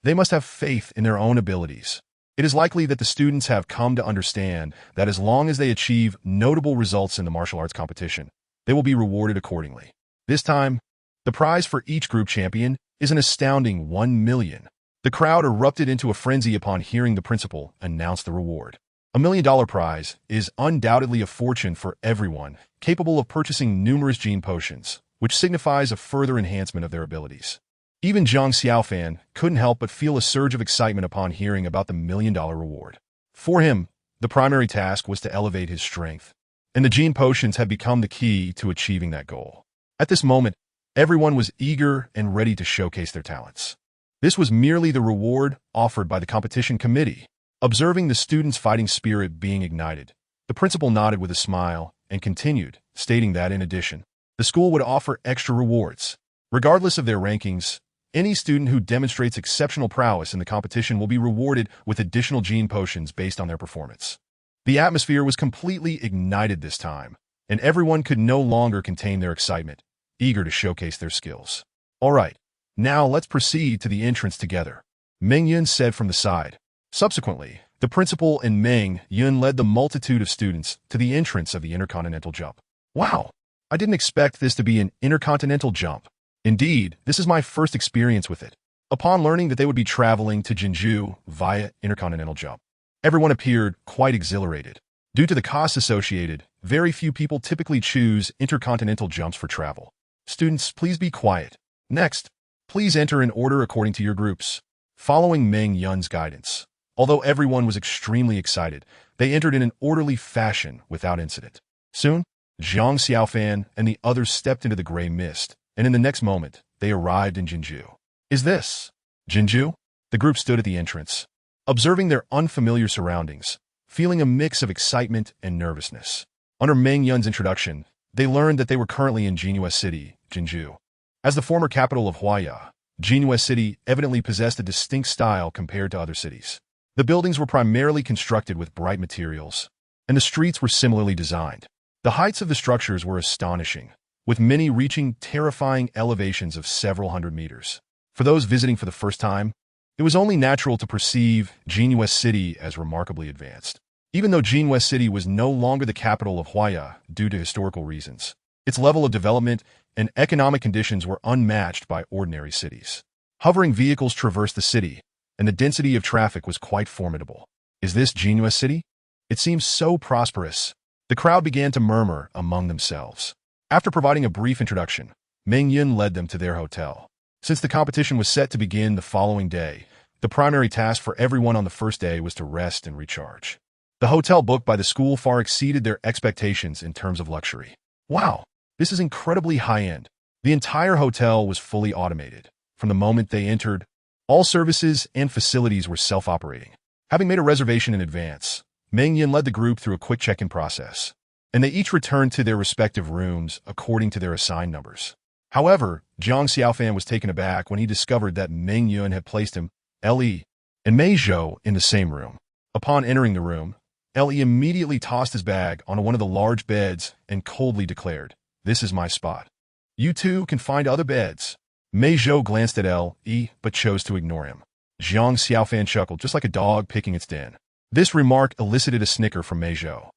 they must have faith in their own abilities. It is likely that the students have come to understand that as long as they achieve notable results in the martial arts competition, they will be rewarded accordingly. This time, the prize for each group champion is an astounding 1 million. The crowd erupted into a frenzy upon hearing the principal announce the reward. $1 million prize is undoubtedly a fortune for everyone capable of purchasing numerous gene potions, which signifies a further enhancement of their abilities. Even Jiang Xiaofan couldn't help but feel a surge of excitement upon hearing about the $1 million reward. For him, the primary task was to elevate his strength, and the gene potions had become the key to achieving that goal. At this moment, everyone was eager and ready to showcase their talents. This was merely the reward offered by the competition committee. Observing the students' fighting spirit being ignited, the principal nodded with a smile and continued, stating that in addition, the school would offer extra rewards. Regardless of their rankings, Any student who demonstrates exceptional prowess in the competition will be rewarded with additional gene potions based on their performance. The atmosphere was completely ignited this time, and everyone could no longer contain their excitement, eager to showcase their skills. All right, now let's proceed to the entrance together, Meng Yun said from the side. Subsequently, the principal and Meng Yun led the multitude of students to the entrance of the intercontinental jump. Wow, I didn't expect this to be an intercontinental jump. Indeed, this is my first experience with it. Upon learning that they would be traveling to Jinju via intercontinental jump, everyone appeared quite exhilarated. Due to the costs associated, very few people typically choose intercontinental jumps for travel. Students, please be quiet. Next, please enter in order according to your groups. Following Meng Yun's guidance, although everyone was extremely excited, they entered in an orderly fashion without incident. Soon, Zhang Xiaofan and the others stepped into the gray mist, and in the next moment, they arrived in Jinju. Is this Jinju? The group stood at the entrance, observing their unfamiliar surroundings, feeling a mix of excitement and nervousness. Under Meng Yun's introduction, they learned that they were currently in Jinhua City, Jinju. As the former capital of Huaya, Jinhua City evidently possessed a distinct style compared to other cities. The buildings were primarily constructed with bright materials, and the streets were similarly designed. The heights of the structures were astonishing, with many reaching terrifying elevations of several hundred meters. For those visiting for the first time, it was only natural to perceive Jinhua City as remarkably advanced. Even though Jinhua City was no longer the capital of Huaya due to historical reasons, its level of development and economic conditions were unmatched by ordinary cities. Hovering vehicles traversed the city, and the density of traffic was quite formidable. Is this Jinhua City? It seems so prosperous. The crowd began to murmur among themselves. After providing a brief introduction, Meng Yun led them to their hotel. Since the competition was set to begin the following day, the primary task for everyone on the first day was to rest and recharge. The hotel booked by the school far exceeded their expectations in terms of luxury. Wow, this is incredibly high-end. The entire hotel was fully automated. From the moment they entered, all services and facilities were self-operating. Having made a reservation in advance, Meng Yun led the group through a quick check-in process, and they each returned to their respective rooms according to their assigned numbers. However, Zhang Xiaofan was taken aback when he discovered that Meng Yun had placed him, Li, and Mei Zhou in the same room. Upon entering the room, Li immediately tossed his bag onto one of the large beds and coldly declared, "This is my spot. You two can find other beds." Mei Zhou glanced at Li, but chose to ignore him. Zhang Xiaofan chuckled just like a dog picking its den. This remark elicited a snicker from Mei Zhou.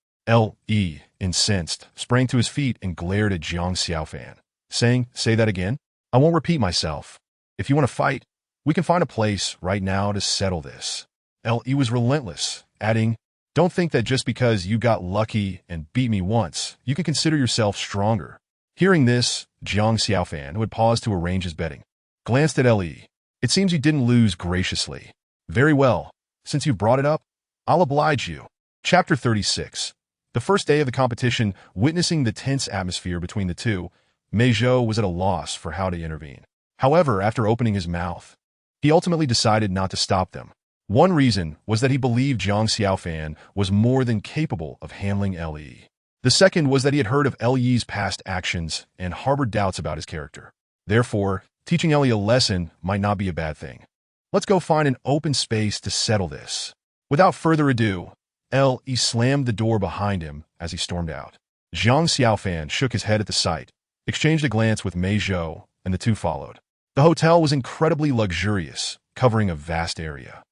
Li, incensed, sprang to his feet and glared at Zhang Xiaofan, saying, "Say that again? I won't repeat myself. If you want to fight, we can find a place right now to settle this." Li was relentless, adding, "Don't think that just because you got lucky and beat me once, you can consider yourself stronger." Hearing this, Zhang Xiaofan, who had paused to arrange his bedding, glanced at Li. "It seems you didn't lose graciously. Very well. Since you've brought it up, I'll oblige you." Chapter 36. The first day of the competition, witnessing the tense atmosphere between the two, Mei Zhou was at a loss for how to intervene. However, after opening his mouth, he ultimately decided not to stop them. One reason was that he believed Zhang Xiaofan was more than capable of handling Li. The second was that he had heard of Li's past actions and harbored doubts about his character. Therefore, teaching Li a lesson might not be a bad thing. Let's go find an open space to settle this. Without further ado, Li slammed the door behind him as he stormed out. Zhang Xiaofan shook his head at the sight, exchanged a glance with Mei Zhou, and the two followed. The hotel was incredibly luxurious, covering a vast area.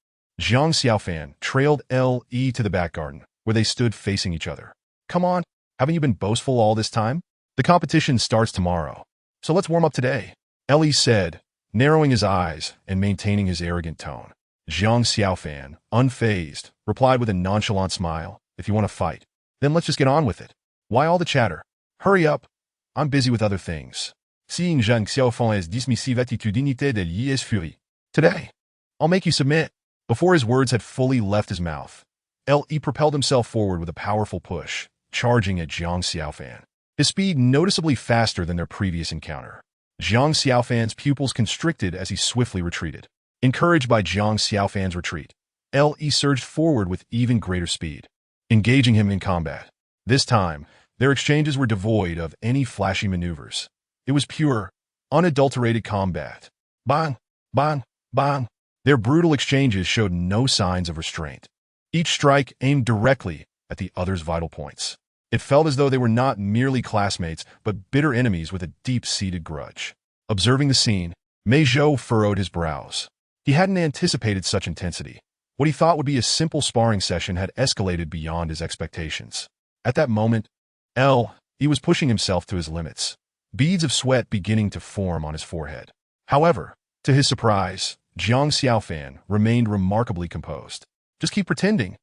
Zhang Xiaofan trailed Li to the back garden, where they stood facing each other. "Come on, haven't you been boastful all this time? The competition starts tomorrow, so let's warm up today," Li said, narrowing his eyes and maintaining his arrogant tone. Zhang Xiaofan, unfazed, replied with a nonchalant smile, "If you want to fight, then let's just get on with it. Why all the chatter? Hurry up. I'm busy with other things." Seeing Zhang Xiaofan's dismissive attitudinité de lies furie. "Today, I'll make you submit." Before his words had fully left his mouth, Li propelled himself forward with a powerful push, charging at Zhang Xiaofan. His speed noticeably faster than their previous encounter. Zhang Xiaofan's pupils constricted as he swiftly retreated. Encouraged by Zhang Xiaofan's retreat, Li surged forward with even greater speed, engaging him in combat. This time, their exchanges were devoid of any flashy maneuvers. It was pure, unadulterated combat. Bang! Bang, bang. Their brutal exchanges showed no signs of restraint. Each strike aimed directly at the other's vital points. It felt as though they were not merely classmates, but bitter enemies with a deep-seated grudge. Observing the scene, Mei Zhou furrowed his brows. He hadn't anticipated such intensity. What he thought would be a simple sparring session had escalated beyond his expectations. At that moment, he was pushing himself to his limits, beads of sweat beginning to form on his forehead. However, to his surprise, Jiang Xiaofan remained remarkably composed. Just keep pretending.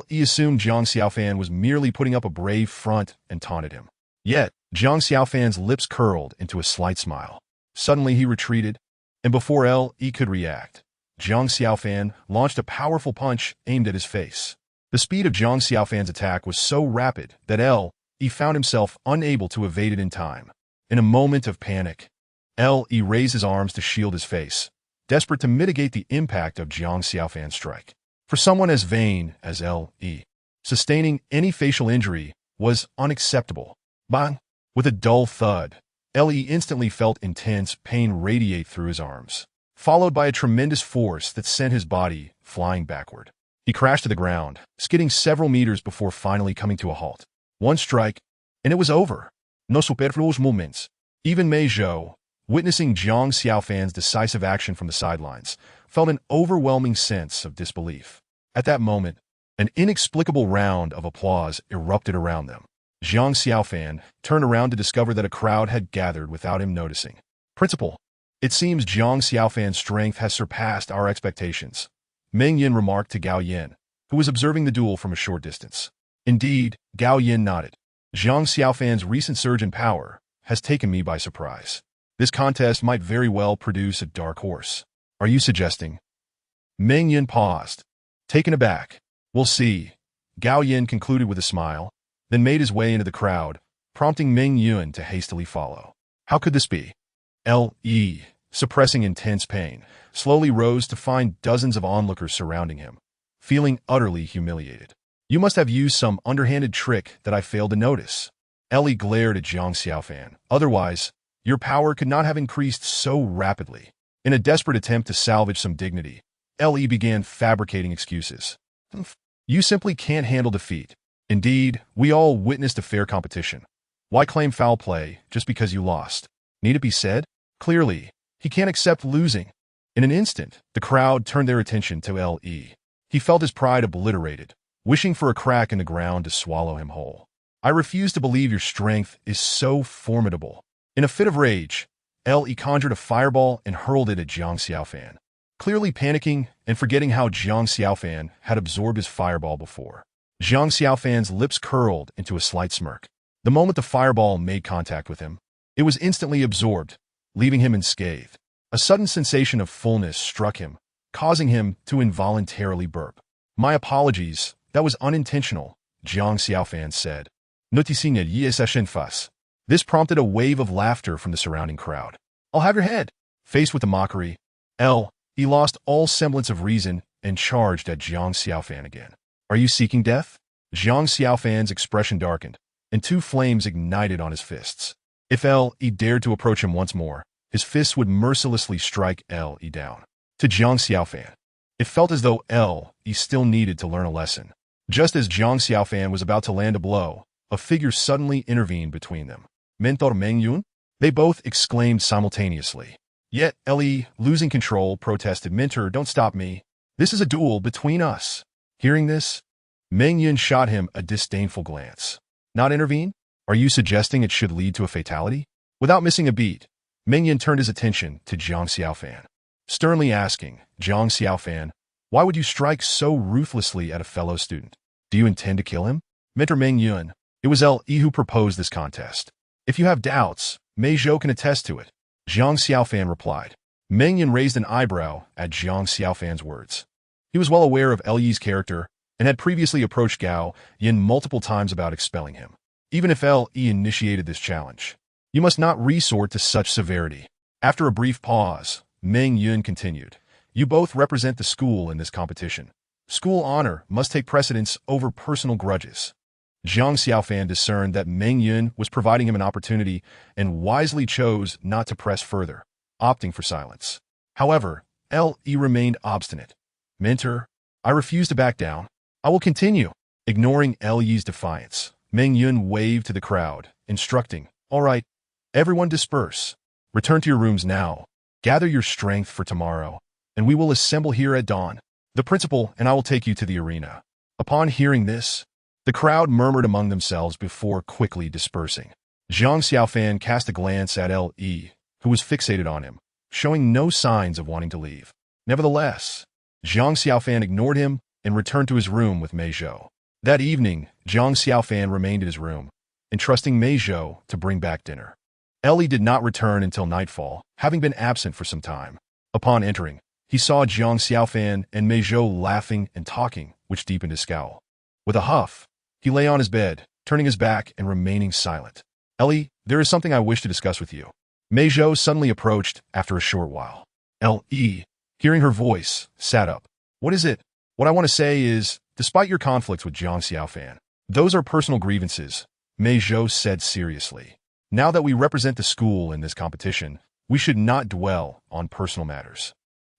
He assumed Jiang Xiaofan was merely putting up a brave front and taunted him. Yet, Jiang Xiaofan's lips curled into a slight smile. Suddenly he retreated, and before He could react, Jiang Xiaofan launched a powerful punch aimed at his face. The speed of Jiang Xiaofan's attack was so rapid that He found himself unable to evade it in time. In a moment of panic, He raised his arms to shield his face, desperate to mitigate the impact of Jiang Xiaofan's strike. For someone as vain as He, sustaining any facial injury was unacceptable. Bang! With a dull thud, He instantly felt intense pain radiate through his arms, followed by a tremendous force that sent his body flying backward. He crashed to the ground, skidding several meters before finally coming to a halt. One strike, and it was over. No superfluous moments. Even Mei Zhou, witnessing Jiang Xiaofan's decisive action from the sidelines, felt an overwhelming sense of disbelief. At that moment, an inexplicable round of applause erupted around them. Jiang Xiaofan turned around to discover that a crowd had gathered without him noticing. Principal, it seems Jiang Xiaofan's strength has surpassed our expectations, Meng Yin remarked to Gao Yin, who was observing the duel from a short distance. Indeed, Gao Yin nodded. Jiang Xiaofan's recent surge in power has taken me by surprise. This contest might very well produce a dark horse. Are you suggesting? Meng Yin paused, taken aback. We'll see, Gao Yin concluded with a smile, then made his way into the crowd, prompting Meng Yin to hastily follow. How could this be? Li, suppressing intense pain, slowly rose to find dozens of onlookers surrounding him, feeling utterly humiliated. You must have used some underhanded trick that I failed to notice. Li glared at Jiang Xiaofan. Otherwise, your power could not have increased so rapidly. In a desperate attempt to salvage some dignity, Li began fabricating excuses. You simply can't handle defeat. Indeed, we all witnessed a fair competition. Why claim foul play just because you lost? Need it be said? Clearly, he can't accept losing. In an instant, the crowd turned their attention to Li. He felt his pride obliterated, wishing for a crack in the ground to swallow him whole. I refuse to believe your strength is so formidable. In a fit of rage, Li conjured a fireball and hurled it at Jiang Xiaofan, clearly panicking and forgetting how Jiang Xiaofan had absorbed his fireball before. Jiang Xiaofan's lips curled into a slight smirk. The moment the fireball made contact with him, it was instantly absorbed, leaving him unscathed. A sudden sensation of fullness struck him, causing him to involuntarily burp. My apologies, that was unintentional, Jiang Xiaofan said. Noticing a yesashin fuss. This prompted a wave of laughter from the surrounding crowd. I'll have your head. Faced with the mockery, he lost all semblance of reason and charged at Jiang Xiaofan again. Are you seeking death? Jiang Xiaofan's expression darkened, and two flames ignited on his fists. If Li dared to approach him once more, his fists would mercilessly strike Li down. To Jiang Xiaofan, it felt as though Li still needed to learn a lesson. Just as Jiang Xiaofan was about to land a blow, a figure suddenly intervened between them. Mentor Meng Yun? They both exclaimed simultaneously. Yet Li, losing control, protested, Mentor, don't stop me. This is a duel between us. Hearing this, Meng Yun shot him a disdainful glance. Not intervene? Are you suggesting it should lead to a fatality? Without missing a beat, Meng Yun turned his attention to Jiang Xiaofan, sternly asking, Jiang Xiaofan, why would you strike so ruthlessly at a fellow student? Do you intend to kill him? Mentor Meng Yun, it was Li who proposed this contest. If you have doubts, Mei Zhou can attest to it, Jiang Xiaofan replied. Meng Yun raised an eyebrow at Jiang Xiaofan's words. He was well aware of Li's character and had previously approached Gao Yin multiple times about expelling him. Even if Li initiated this challenge, you must not resort to such severity. After a brief pause, Meng Yun continued. You both represent the school in this competition. School honor must take precedence over personal grudges. Jiang Xiaofan discerned that Meng Yun was providing him an opportunity and wisely chose not to press further, opting for silence. However, Li remained obstinate. Mentor, I refuse to back down. I will continue. Ignoring Li's defiance, Meng Yun waved to the crowd, instructing, all right, everyone disperse. Return to your rooms now. Gather your strength for tomorrow, and we will assemble here at dawn. The principal and I will take you to the arena. Upon hearing this, the crowd murmured among themselves before quickly dispersing. Zhang Xiaofan cast a glance at Li, who was fixated on him, showing no signs of wanting to leave. Nevertheless, Zhang Xiaofan ignored him and returned to his room with Mei Zhou. That evening, Zhang Xiaofan remained in his room, entrusting Mei Zhou to bring back dinner. Li did not return until nightfall, having been absent for some time. Upon entering, he saw Zhang Xiaofan and Mei Zhou laughing and talking, which deepened his scowl. With a huff, he lay on his bed, turning his back and remaining silent. Li, there is something I wish to discuss with you. Mei Zhou suddenly approached after a short while. Li, hearing her voice, sat up. What is it? What I want to say is, despite your conflicts with Zhang Xiaofan, those are personal grievances, Mei Zhou said seriously. Now that we represent the school in this competition, we should not dwell on personal matters.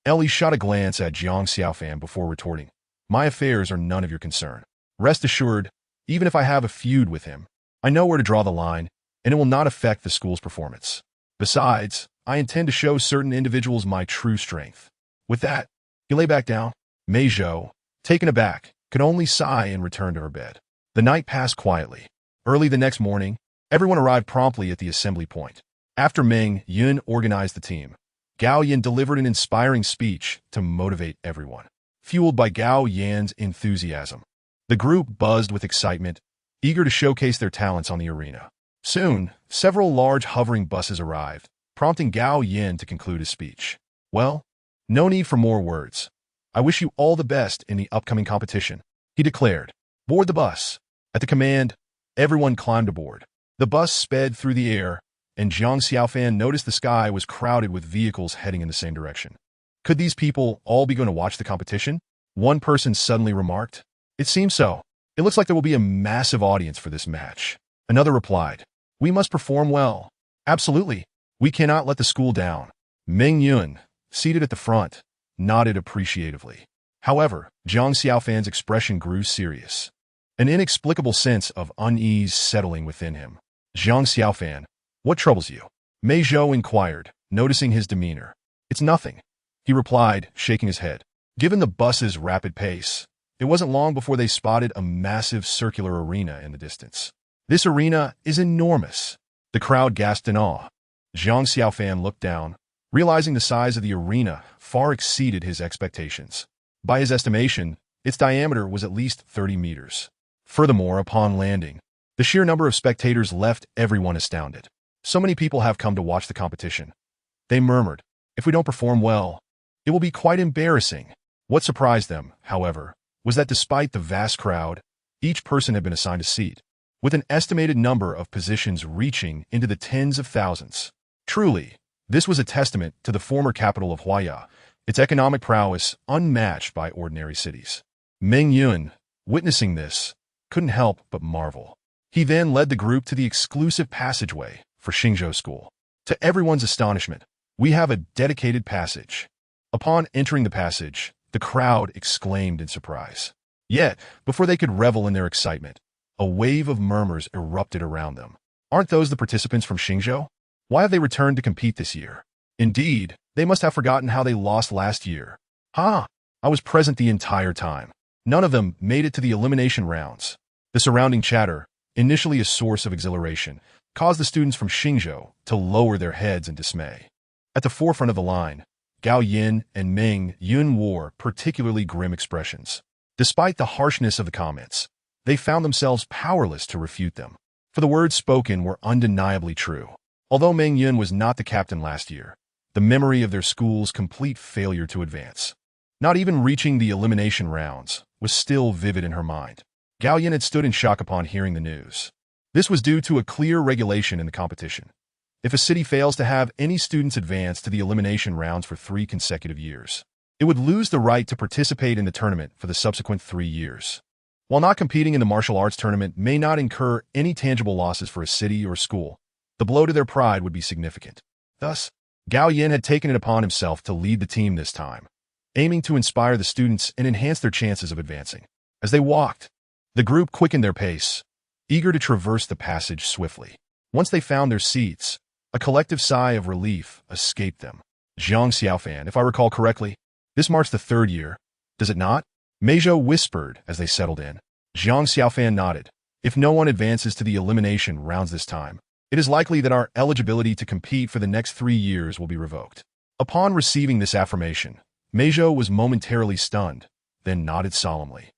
Li shot a glance at Zhang Xiaofan before retorting, my affairs are none of your concern. Rest assured, even if I have a feud with him, I know where to draw the line, and it will not affect the school's performance. Besides, I intend to show certain individuals my true strength. With that, he lay back down. Mei Zhou, taken aback, could only sigh and return to her bed. The night passed quietly. Early the next morning, everyone arrived promptly at the assembly point. After Meng Yun organized the team, Gao Yan delivered an inspiring speech to motivate everyone. Fueled by Gao Yan's enthusiasm, the group buzzed with excitement, eager to showcase their talents on the arena. Soon, several large hovering buses arrived, prompting Gao Yan to conclude his speech. Well, no need for more words. I wish you all the best in the upcoming competition, he declared. Board the bus. At the command, everyone climbed aboard. The bus sped through the air, and Zhang Xiaofan noticed the sky was crowded with vehicles heading in the same direction. Could these people all be going to watch the competition? One person suddenly remarked. It seems so. It looks like there will be a massive audience for this match. Another replied. We must perform well. Absolutely. We cannot let the school down. Meng Yun, seated at the front, nodded appreciatively. However, Zhang Xiaofan's expression grew serious. An inexplicable sense of unease settling within him. Zhang Xiaofan, what troubles you? Mei Zhou inquired, noticing his demeanor. It's nothing, he replied, shaking his head. Given the bus's rapid pace, it wasn't long before they spotted a massive circular arena in the distance. This arena is enormous. The crowd gasped in awe. Zhang Xiaofan looked down, realizing the size of the arena far exceeded his expectations. By his estimation, its diameter was at least 30 meters. Furthermore, upon landing, the sheer number of spectators left everyone astounded. So many people have come to watch the competition. They murmured, if we don't perform well, it will be quite embarrassing. What surprised them, however, was that despite the vast crowd, each person had been assigned a seat, with an estimated number of positions reaching into the tens of thousands. Truly, this was a testament to the former capital of Huaya, its economic prowess unmatched by ordinary cities. Meng Yun, witnessing this, couldn't help but marvel. He then led the group to the exclusive passageway for Xingzhou School. To everyone's astonishment, we have a dedicated passage. Upon entering the passage, the crowd exclaimed in surprise. Yet, before they could revel in their excitement, a wave of murmurs erupted around them. Aren't those the participants from Xingzhou? Why have they returned to compete this year? Indeed, they must have forgotten how they lost last year. I was present the entire time. None of them made it to the elimination rounds. The surrounding chatter, initially a source of exhilaration, caused the students from Xingzhou to lower their heads in dismay. At the forefront of the line, Gao Yin and Meng Yun wore particularly grim expressions. Despite the harshness of the comments, they found themselves powerless to refute them, for the words spoken were undeniably true. Although Meng Yun was not the captain last year, the memory of their school's complete failure to advance, not even reaching the elimination rounds, was still vivid in her mind. Gao Yin had stood in shock upon hearing the news. This was due to a clear regulation in the competition. If a city fails to have any students advance to the elimination rounds for 3 consecutive years, it would lose the right to participate in the tournament for the subsequent 3 years. While not competing in the martial arts tournament may not incur any tangible losses for a city or school, the blow to their pride would be significant. Thus, Gao Yin had taken it upon himself to lead the team this time, aiming to inspire the students and enhance their chances of advancing. As they walked, the group quickened their pace, eager to traverse the passage swiftly. Once they found their seats, a collective sigh of relief escaped them. Zhang Xiaofan, if I recall correctly, this marks the third year, does it not? Meizhou whispered as they settled in. Zhang Xiaofan nodded. If no one advances to the elimination rounds this time, it is likely that our eligibility to compete for the next 3 years will be revoked. Upon receiving this affirmation, Meizhou was momentarily stunned, then nodded solemnly,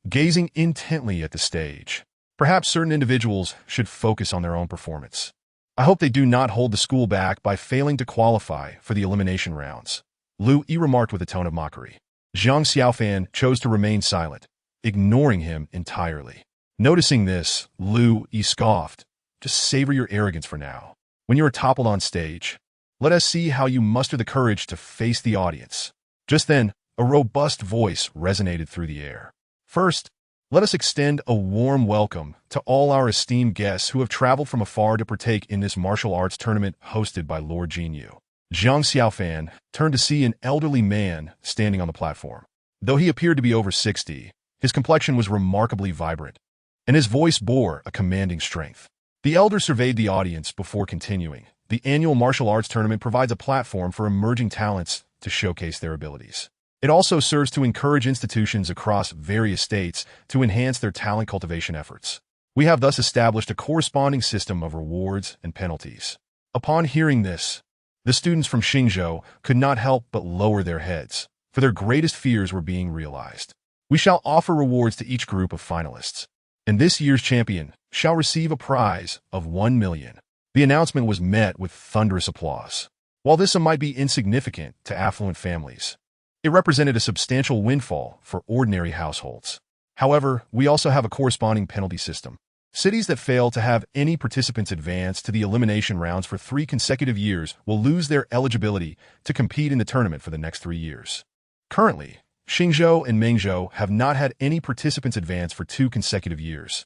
gazing intently at the stage. Perhaps certain individuals should focus on their own performance. I hope they do not hold the school back by failing to qualify for the elimination rounds. Lu Yi remarked with a tone of mockery. Zhang Xiaofan chose to remain silent, ignoring him entirely. Noticing this, Lu Yi scoffed. Just savor your arrogance for now. When you are toppled on stage, let us see how you muster the courage to face the audience. Just then, a robust voice resonated through the air. First, let us extend a warm welcome to all our esteemed guests who have traveled from afar to partake in this martial arts tournament hosted by Lord Jinyu. Zhang Xiaofan turned to see an elderly man standing on the platform. Though he appeared to be over 60, his complexion was remarkably vibrant, and his voice bore a commanding strength. The elder surveyed the audience before continuing. The annual martial arts tournament provides a platform for emerging talents to showcase their abilities. It also serves to encourage institutions across various states to enhance their talent cultivation efforts. We have thus established a corresponding system of rewards and penalties. Upon hearing this, the students from Xingzhou could not help but lower their heads, for their greatest fears were being realized. We shall offer rewards to each group of finalists, and this year's champion shall receive a prize of 1 million. The announcement was met with thunderous applause. While this sum might be insignificant to affluent families, it represented a substantial windfall for ordinary households. However, we also have a corresponding penalty system. Cities that fail to have any participants advance to the elimination rounds for 3 consecutive years will lose their eligibility to compete in the tournament for the next 3 years. Currently, Xingzhou and Mengzhou have not had any participants advance for 2 consecutive years.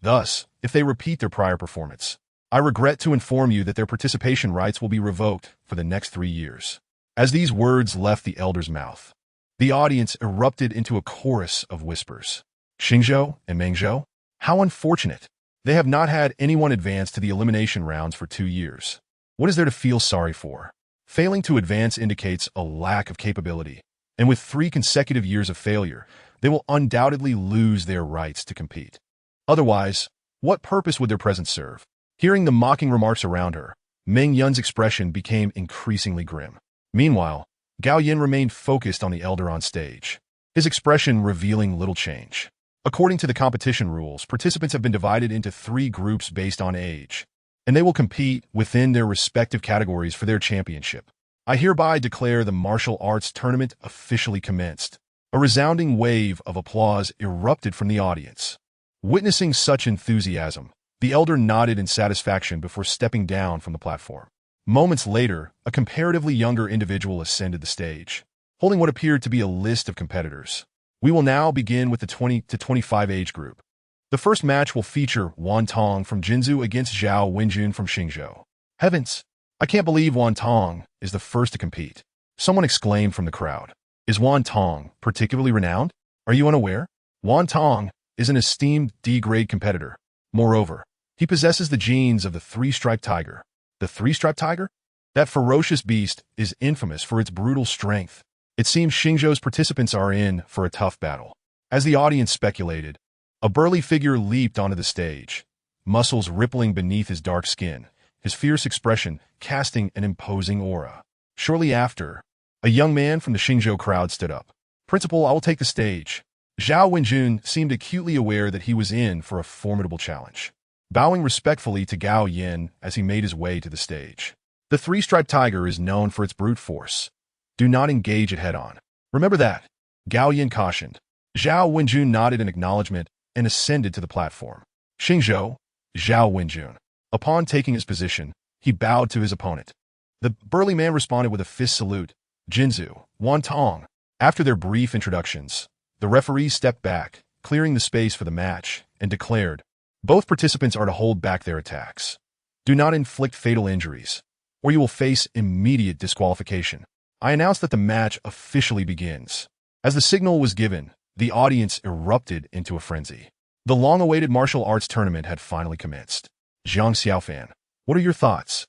Thus, if they repeat their prior performance, I regret to inform you that their participation rights will be revoked for the next 3 years. As these words left the elder's mouth, the audience erupted into a chorus of whispers. Xingzhou and Mengzhou? How unfortunate. They have not had anyone advance to the elimination rounds for 2 years. What is there to feel sorry for? Failing to advance indicates a lack of capability, and with 3 consecutive years of failure, they will undoubtedly lose their rights to compete. Otherwise, what purpose would their presence serve? Hearing the mocking remarks around her, Meng Yun's expression became increasingly grim. Meanwhile, Gao Yin remained focused on the elder on stage, his expression revealing little change. According to the competition rules, participants have been divided into 3 groups based on age, and they will compete within their respective categories for their championship. I hereby declare the martial arts tournament officially commenced. A resounding wave of applause erupted from the audience. Witnessing such enthusiasm, the elder nodded in satisfaction before stepping down from the platform. Moments later, a comparatively younger individual ascended the stage, holding what appeared to be a list of competitors. We will now begin with the 20 to 25 age group. The first match will feature Wan Tong from Jinzhou against Zhao Wenjun from Xingzhou. Heavens! I can't believe Wan Tong is the first to compete. Someone exclaimed from the crowd. Is Wan Tong particularly renowned? Are you unaware? Wan Tong is an esteemed D-grade competitor. Moreover, he possesses the genes of the 3-striped tiger. The 3-striped tiger? That ferocious beast is infamous for its brutal strength. It seems Xingzhou's participants are in for a tough battle. As the audience speculated, a burly figure leaped onto the stage, muscles rippling beneath his dark skin, his fierce expression casting an imposing aura. Shortly after, a young man from the Xingzhou crowd stood up. Principal, I will take the stage. Zhao Wenjun seemed acutely aware that he was in for a formidable challenge, bowing respectfully to Gao Yin as he made his way to the stage. The 3-striped tiger is known for its brute force. Do not engage it head-on. Remember that, Gao Yin cautioned. Zhao Wenjun nodded in acknowledgement and ascended to the platform. Xingzhou, Zhao Wenjun. Upon taking his position, he bowed to his opponent. The burly man responded with a fist salute. Jinzhou, Wan Tong. After their brief introductions, the referee stepped back, clearing the space for the match, and declared, both participants are to hold back their attacks. Do not inflict fatal injuries. or you will face immediate disqualification. I announce that the match officially begins. As the signal was given, the audience erupted into a frenzy. The long-awaited martial arts tournament had finally commenced. Zhang Xiaofan, what are your thoughts?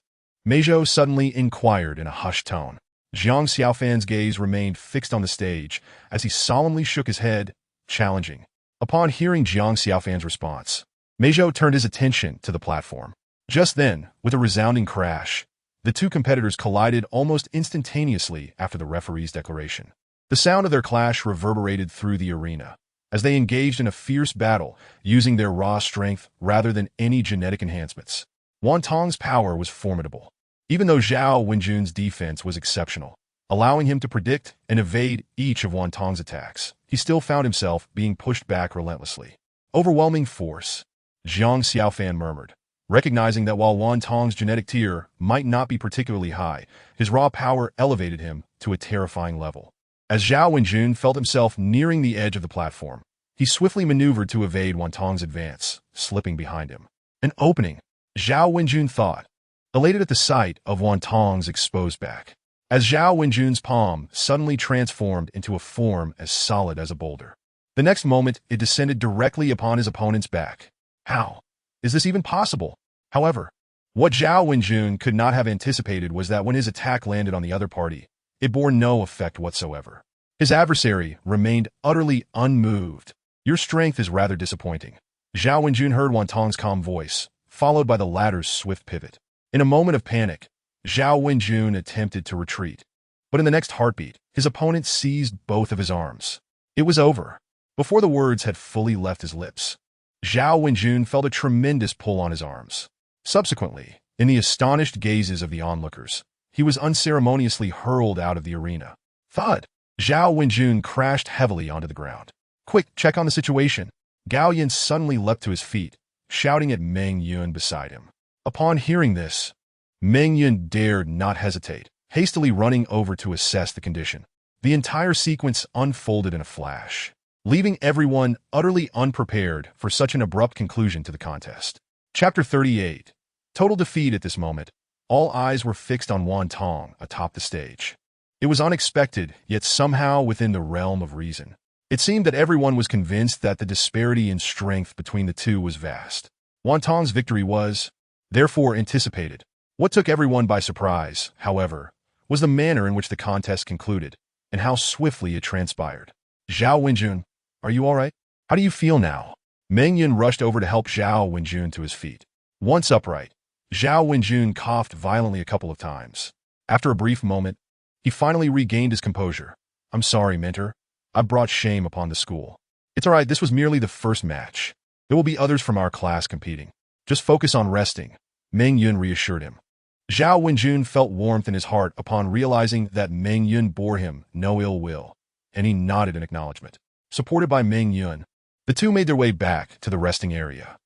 Meizhou suddenly inquired in a hushed tone. Zhang Xiaofan's gaze remained fixed on the stage as he solemnly shook his head, challenging. Upon hearing Zhang Xiaofan's response, Meizhou turned his attention to the platform. Just then, with a resounding crash, the two competitors collided almost instantaneously after the referee's declaration. The sound of their clash reverberated through the arena, as they engaged in a fierce battle using their raw strength rather than any genetic enhancements. Wantong's power was formidable, even though Zhao Wenjun's defense was exceptional, allowing him to predict and evade each of Wantong's attacks. He still found himself being pushed back relentlessly. Overwhelming force, Zhang Xiaofan murmured, recognizing that while Wantong's genetic tier might not be particularly high, his raw power elevated him to a terrifying level. As Zhao Wenjun felt himself nearing the edge of the platform, he swiftly maneuvered to evade Wantong's advance, slipping behind him. An opening, Zhao Wenjun thought, elated at the sight of Wantong's exposed back. As Zhao Wenjun's palm suddenly transformed into a form as solid as a boulder. The next moment, it descended directly upon his opponent's back. How? Is this even possible? However, what Zhao Wenjun could not have anticipated was that when his attack landed on the other party, it bore no effect whatsoever. His adversary remained utterly unmoved. Your strength is rather disappointing. Zhao Wenjun heard Wantong's calm voice, followed by the latter's swift pivot. In a moment of panic, Zhao Wenjun attempted to retreat. But in the next heartbeat, his opponent seized both of his arms. It was over. Before the words had fully left his lips, Zhao Wenjun felt a tremendous pull on his arms. Subsequently, in the astonished gazes of the onlookers, he was unceremoniously hurled out of the arena. Thud! Zhao Wenjun crashed heavily onto the ground. Quick, check on the situation. Gao Yin suddenly leapt to his feet, shouting at Meng Yun beside him. Upon hearing this, Meng Yun dared not hesitate, hastily running over to assess the condition. The entire sequence unfolded in a flash, leaving everyone utterly unprepared for such an abrupt conclusion to the contest. Chapter 38. Total defeat. At this moment, all eyes were fixed on Wantong atop the stage. It was unexpected, yet somehow within the realm of reason. It seemed that everyone was convinced that the disparity in strength between the two was vast. Wantong's victory was, therefore, anticipated. What took everyone by surprise, however, was the manner in which the contest concluded, and how swiftly it transpired. Zhao Wenjun, are you all right? How do you feel now? Meng Yun rushed over to help Zhao Wenjun to his feet. Once upright, Zhao Wenjun coughed violently a couple of times. After a brief moment, he finally regained his composure. I'm sorry, mentor. I brought shame upon the school. It's all right, this was merely the first match. There will be others from our class competing. Just focus on resting, Meng Yun reassured him. Zhao Wenjun felt warmth in his heart upon realizing that Meng Yun bore him no ill will, and he nodded in acknowledgement. Supported by Meng Yun, the two made their way back to the resting area.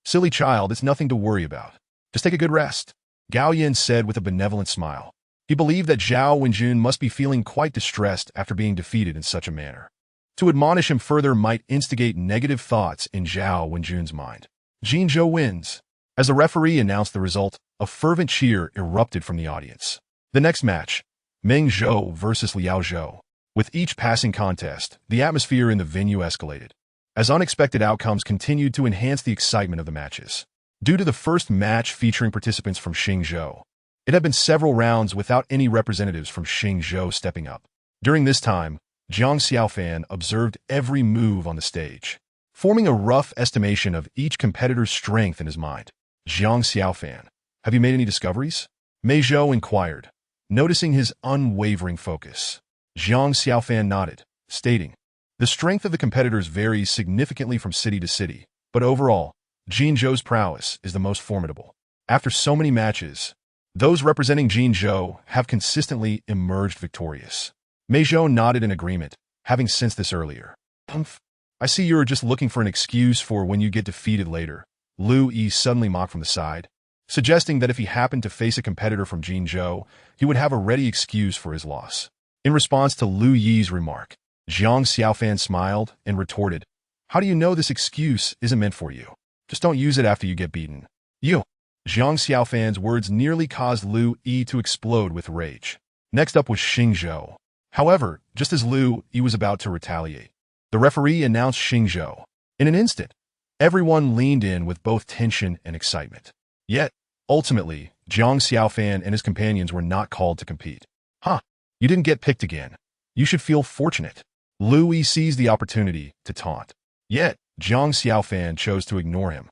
Silly child, it's nothing to worry about. Just take a good rest, Gao Yin said with a benevolent smile. He believed that Zhao Wenjun must be feeling quite distressed after being defeated in such a manner. To admonish him further might instigate negative thoughts in Zhao Wenjun's mind. Jin Zhou wins. As the referee announced the result, a fervent cheer erupted from the audience. The next match, Meng Zhou versus Liao Zhou. With each passing contest, the atmosphere in the venue escalated, as unexpected outcomes continued to enhance the excitement of the matches. Due to the first match featuring participants from Xingzhou, it had been several rounds without any representatives from Xingzhou stepping up. During this time, Zhang Xiaofan observed every move on the stage, forming a rough estimation of each competitor's strength in his mind. Zhang Xiaofan, have you made any discoveries? Meizhou inquired, noticing his unwavering focus. Zhang Xiaofan nodded, stating, the strength of the competitors varies significantly from city to city, but overall, Jinzhou's prowess is the most formidable. After so many matches, those representing Jinzhou have consistently emerged victorious. Meizhou nodded in agreement, having sensed this earlier. Humph. I see you're just looking for an excuse for when you get defeated later, Lu Yi suddenly mocked from the side, suggesting that if he happened to face a competitor from Jinzhou, he would have a ready excuse for his loss. In response to Lu Yi's remark, Zhang Xiaofan smiled and retorted, how do you know this excuse isn't meant for you? Just don't use it after you get beaten. You. Zhang Xiaofan's words nearly caused Lu Yi to explode with rage. Next up was Xing Zhou. However, just as Lu Yi was about to retaliate, the referee announced Xing Zhou. In an instant, everyone leaned in with both tension and excitement. Yet, ultimately, Zhang Xiaofan and his companions were not called to compete. Huh, you didn't get picked again. You should feel fortunate. Lu Yi seized the opportunity to taunt. Yet, Zhang Xiaofan chose to ignore him,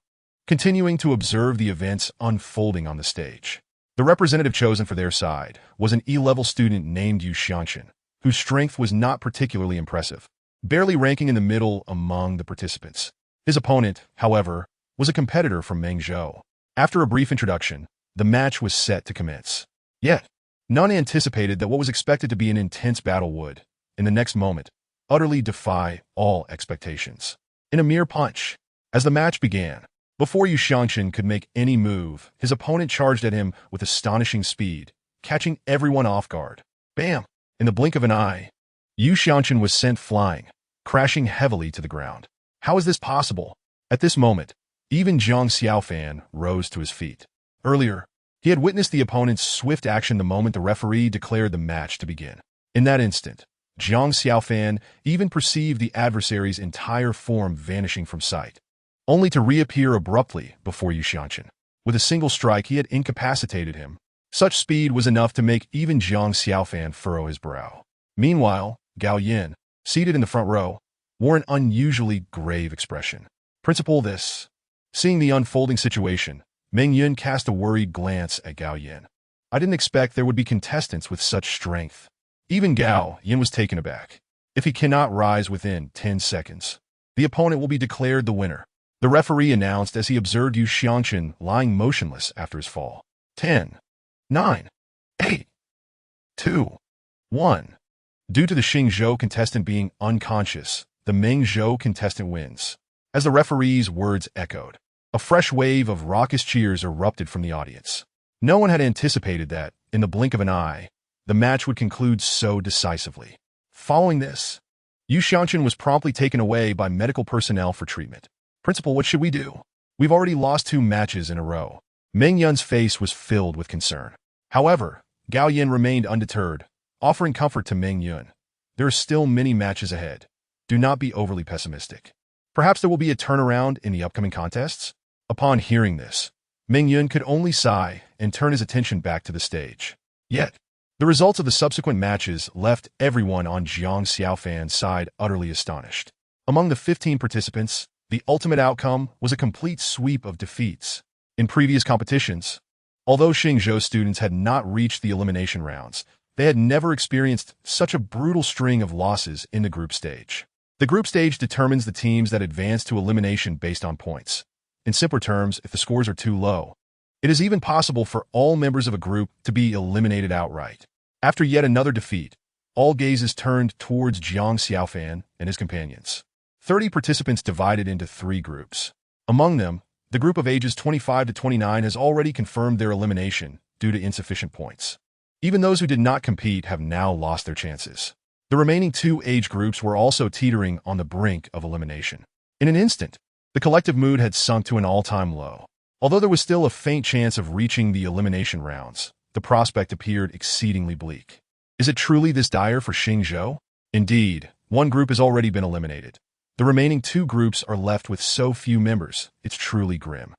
continuing to observe the events unfolding on the stage. The representative chosen for their side was an E-level student named Yu Xianqin, whose strength was not particularly impressive, barely ranking in the middle among the participants. His opponent, however, was a competitor from Mengzhou. After a brief introduction, the match was set to commence. Yet, none anticipated that what was expected to be an intense battle would, in the next moment, utterly defy all expectations. In a mere punch, as the match began, before Yu Xianqin could make any move, his opponent charged at him with astonishing speed, catching everyone off guard. Bam! In the blink of an eye, Yu Xianqin was sent flying, crashing heavily to the ground. How is this possible? At this moment, even Zhang Xiaofan rose to his feet. Earlier, he had witnessed the opponent's swift action the moment the referee declared the match to begin. In that instant, Zhang Xiaofan even perceived the adversary's entire form vanishing from sight, only to reappear abruptly before Yu Xianqin. With a single strike, he had incapacitated him. Such speed was enough to make even Zhang Xiaofan furrow his brow. Meanwhile, Gao Yin, seated in the front row, wore an unusually grave expression. Principal this. Seeing the unfolding situation, Meng Yun cast a worried glance at Gao Yin. I didn't expect there would be contestants with such strength. Even Gao Yin was taken aback. If he cannot rise within 10 seconds, the opponent will be declared the winner, the referee announced as he observed Yu Xianqin lying motionless after his fall. 10, 9, 8, 2, 1. Due to the Xing Zhou contestant being unconscious, the Meng Zhou contestant wins. As the referee's words echoed, a fresh wave of raucous cheers erupted from the audience. No one had anticipated that, in the blink of an eye, the match would conclude so decisively. Following this, Yu Xianqin was promptly taken away by medical personnel for treatment. Principal, what should we do? We've already lost 2 matches in a row. Meng Yun's face was filled with concern. However, Gao Yin remained undeterred, offering comfort to Meng Yun. There are still many matches ahead. Do not be overly pessimistic. Perhaps there will be a turnaround in the upcoming contests? Upon hearing this, Meng Yun could only sigh and turn his attention back to the stage. Yet, the results of the subsequent matches left everyone on Zhang Xiaofan's side utterly astonished. Among the 15 participants, the ultimate outcome was a complete sweep of defeats. In previous competitions, although Xing Zhou students had not reached the elimination rounds, they had never experienced such a brutal string of losses in the group stage. The group stage determines the teams that advance to elimination based on points. In simpler terms, if the scores are too low, it is even possible for all members of a group to be eliminated outright. After yet another defeat, all gazes turned towards Zhang Xiaofan and his companions. 30 participants divided into 3 groups. Among them, the group of ages 25 to 29 has already confirmed their elimination due to insufficient points. Even those who did not compete have now lost their chances. The remaining 2 age groups were also teetering on the brink of elimination. In an instant, the collective mood had sunk to an all-time low. Although there was still a faint chance of reaching the elimination rounds, the prospect appeared exceedingly bleak. Is it truly this dire for Xing Zhou? Indeed, one group has already been eliminated. The remaining 2 groups are left with so few members, it's truly grim.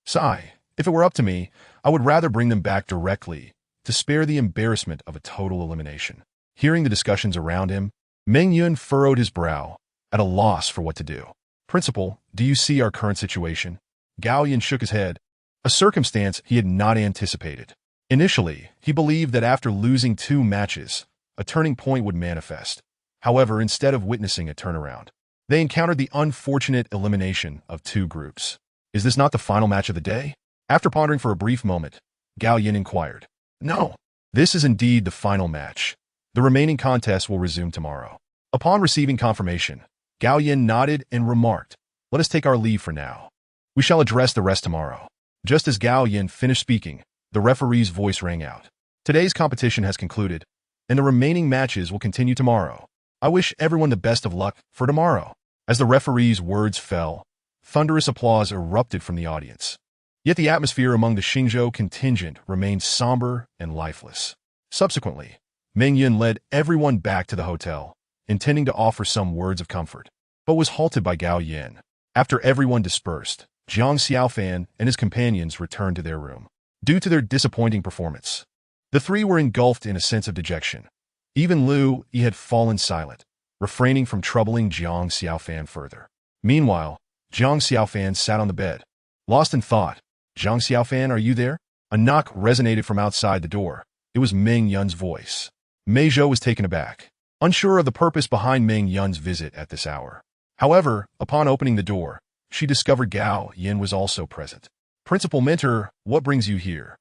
Sigh, if it were up to me, I would rather bring them back directly, to spare the embarrassment of a total elimination. Hearing the discussions around him, Meng Yun furrowed his brow, at a loss for what to do. Principal, do you see our current situation? Gao Yin shook his head, a circumstance he had not anticipated. Initially, he believed that after losing 2 matches, a turning point would manifest. However, instead of witnessing a turnaround, they encountered the unfortunate elimination of 2 groups. Is this not the final match of the day? After pondering for a brief moment, Gao Yin inquired. No, this is indeed the final match. The remaining contests will resume tomorrow. Upon receiving confirmation, Gao Yin nodded and remarked, let us take our leave for now. We shall address the rest tomorrow. Just as Gao Yin finished speaking, the referee's voice rang out. Today's competition has concluded, and the remaining matches will continue tomorrow. I wish everyone the best of luck for tomorrow. As the referee's words fell, thunderous applause erupted from the audience. Yet the atmosphere among the Xingzhou contingent remained somber and lifeless. Subsequently, Meng Yun led everyone back to the hotel, intending to offer some words of comfort, but was halted by Gao Yin. After everyone dispersed, Jiang Xiaofan and his companions returned to their room. Due to their disappointing performance, the three were engulfed in a sense of dejection. Even Lu Yi had fallen silent, refraining from troubling Jiang Xiaofan further. Meanwhile, Jiang Xiaofan sat on the bed, lost in thought. "Jiang Xiaofan, are you there?" A knock resonated from outside the door. It was Meng Yun's voice. Mei Zhou was taken aback, unsure of the purpose behind Meng Yun's visit at this hour. However, upon opening the door, she discovered Gao Yin was also present. "Principal Mentor, what brings you here?"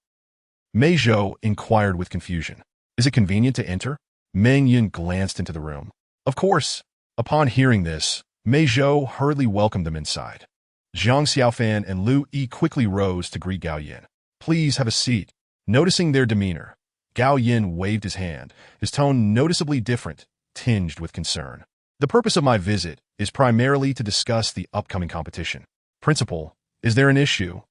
Mei Zhou inquired with confusion. "Is it convenient to enter?" Meng Yun glanced into the room. Of course. Upon hearing this, Mei Zhou hurriedly welcomed them inside. Jiang Xiaofan and Lu Yi quickly rose to greet Gao Yin. "Please have a seat." Noticing their demeanor, Gao Yin waved his hand, his tone noticeably different, tinged with concern. "The purpose of my visit is primarily to discuss the upcoming competition." "Principal, is there an issue?"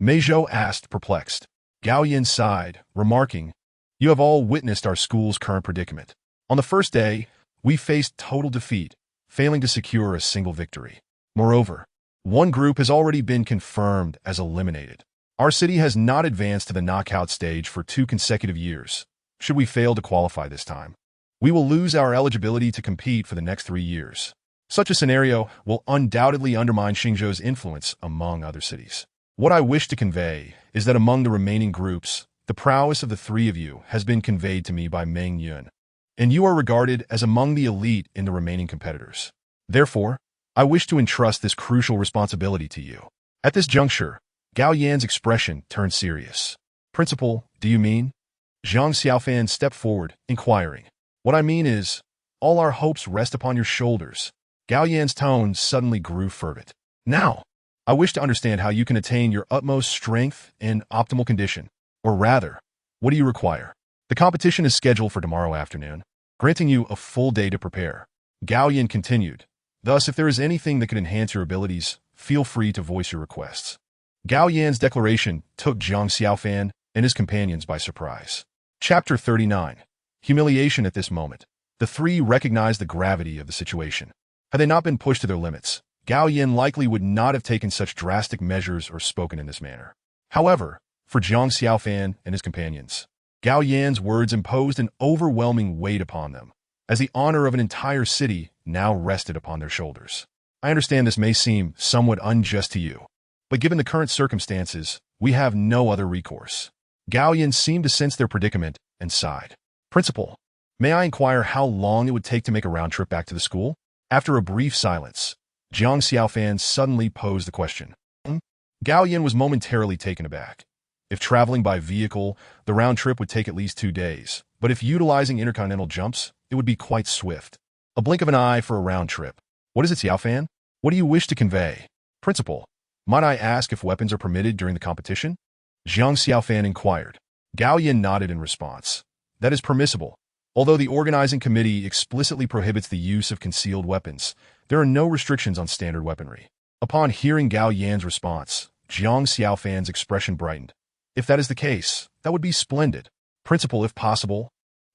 Mei Zhou asked, perplexed. Gao Yin sighed, remarking, "You have all witnessed our school's current predicament. On the first day, we faced total defeat, failing to secure a single victory. Moreover, one group has already been confirmed as eliminated. Our city has not advanced to the knockout stage for 2 consecutive years. Should we fail to qualify this time, we will lose our eligibility to compete for the next 3 years. Such a scenario will undoubtedly undermine Xingzhou's influence among other cities. What I wish to convey is that among the remaining groups, the prowess of the 3 of you has been conveyed to me by Meng Yun, and you are regarded as among the elite in the remaining competitors. Therefore, I wish to entrust this crucial responsibility to you." At this juncture, Gao Yan's expression turned serious. "Principal, do you mean?" Jiang Xiaofan stepped forward, inquiring. "What I mean is, all our hopes rest upon your shoulders." Gao Yan's tone suddenly grew fervent. "Now, I wish to understand how you can attain your utmost strength in optimal condition. Or rather, what do you require? The competition is scheduled for tomorrow afternoon, granting you a full day to prepare." Gao Yan continued. "Thus, if there is anything that could enhance your abilities, feel free to voice your requests." Gao Yan's declaration took Jiang Xiaofan and his companions by surprise. Chapter 39. Humiliation. At this moment, the 3 recognized the gravity of the situation. Had they not been pushed to their limits, Gao Yan likely would not have taken such drastic measures or spoken in this manner. However, for Jiang Xiaofan and his companions, Gao Yan's words imposed an overwhelming weight upon them, as the honor of an entire city now rested upon their shoulders. "I understand this may seem somewhat unjust to you, but given the current circumstances, we have no other recourse." Gao Yan seemed to sense their predicament and sighed. "Principal, may I inquire how long it would take to make a round trip back to the school?" After a brief silence, Jiang Xiaofan suddenly posed the question. Gao Yan was momentarily taken aback. If traveling by vehicle, the round trip would take at least 2 days, but if utilizing intercontinental jumps, it would be quite swift. A blink of an eye for a round trip. "What is it, Xiaofan? What do you wish to convey?" "Principal, might I ask if weapons are permitted during the competition?" Jiang Xiaofan inquired. Gao Yan nodded in response. "That is permissible. Although the organizing committee explicitly prohibits the use of concealed weapons, there are no restrictions on standard weaponry." Upon hearing Gao Yan's response, Jiang Xiaofan's expression brightened. "If that is the case, that would be splendid. Principal, if possible,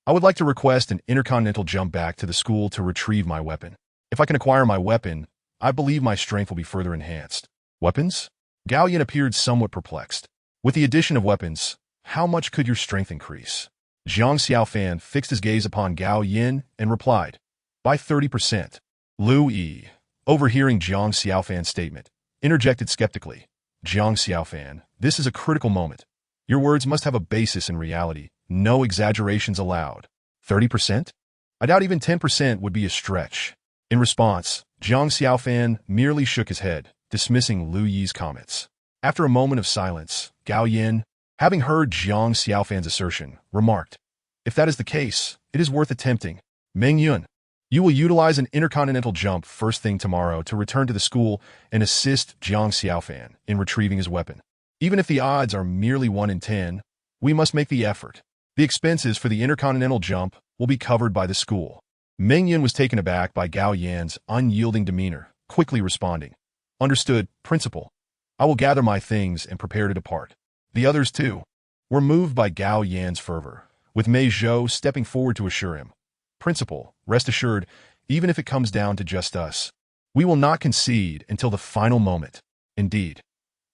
I would like to request an intercontinental jump back to the school to retrieve my weapon. If I can acquire my weapon, I believe my strength will be further enhanced." "Weapons?" Gao Yan appeared somewhat perplexed. "With the addition of weapons, how much could your strength increase?" Jiang Xiaofan fixed his gaze upon Gao Yan and replied, "By 30%. Lu Yi, overhearing Jiang Xiaofan's statement, interjected skeptically. "Jiang Xiaofan, this is a critical moment. Your words must have a basis in reality. No exaggerations allowed. 30%? I doubt even 10% would be a stretch." In response, Jiang Xiaofan merely shook his head, dismissing Lu Yi's comments. After a moment of silence, Gao Yan, having heard Jiang Xiaofan's assertion, remarked, "If that is the case, it is worth attempting. Meng Yun, you will utilize an intercontinental jump first thing tomorrow to return to the school and assist Jiang Xiaofan in retrieving his weapon. Even if the odds are merely 1 in 10, we must make the effort. The expenses for the intercontinental jump will be covered by the school." Meng Yun was taken aback by Gao Yan's unyielding demeanor, quickly responding, "Understood, Principal. I will gather my things and prepare to depart. The others, too, were moved by Gao Yan's fervor, with Mei Zhou stepping forward to assure him, "Principal, rest assured, even if it comes down to just us, we will not concede until the final moment. Indeed,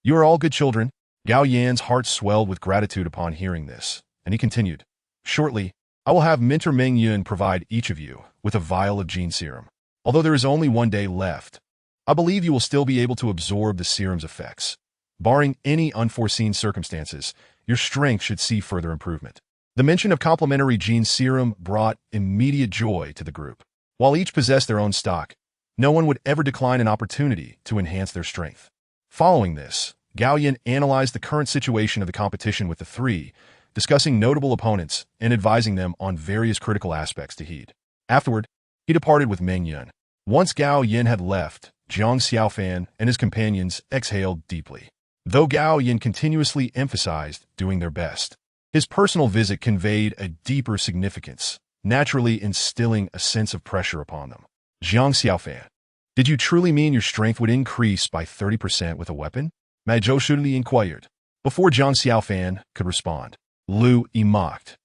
you are all good children." Gao Yan's heart swelled with gratitude upon hearing this, and he continued, "Shortly, I will have Mentor Meng Yun provide each of you with a vial of gene serum. Although there is only one day left, I believe you will still be able to absorb the serum's effects. Barring any unforeseen circumstances, your strength should see further improvement." The mention of complementary gene serum brought immediate joy to the group. While each possessed their own stock, no one would ever decline an opportunity to enhance their strength. Following this, Gao Yan analyzed the current situation of the competition with the three, discussing notable opponents and advising them on various critical aspects to heed. Afterward, he departed with Meng Yun. Once Gao Yan had left, Zhang Xiaofan and his companions exhaled deeply. Though Gao Yan continuously emphasized doing their best, his personal visit conveyed a deeper significance, naturally instilling a sense of pressure upon them. "Zhang Xiaofan, did you truly mean your strength would increase by 30% with a weapon?" Mei Zhou shrewdly inquired. Before Zhang Xiaofan could respond, Lu Yi mocked.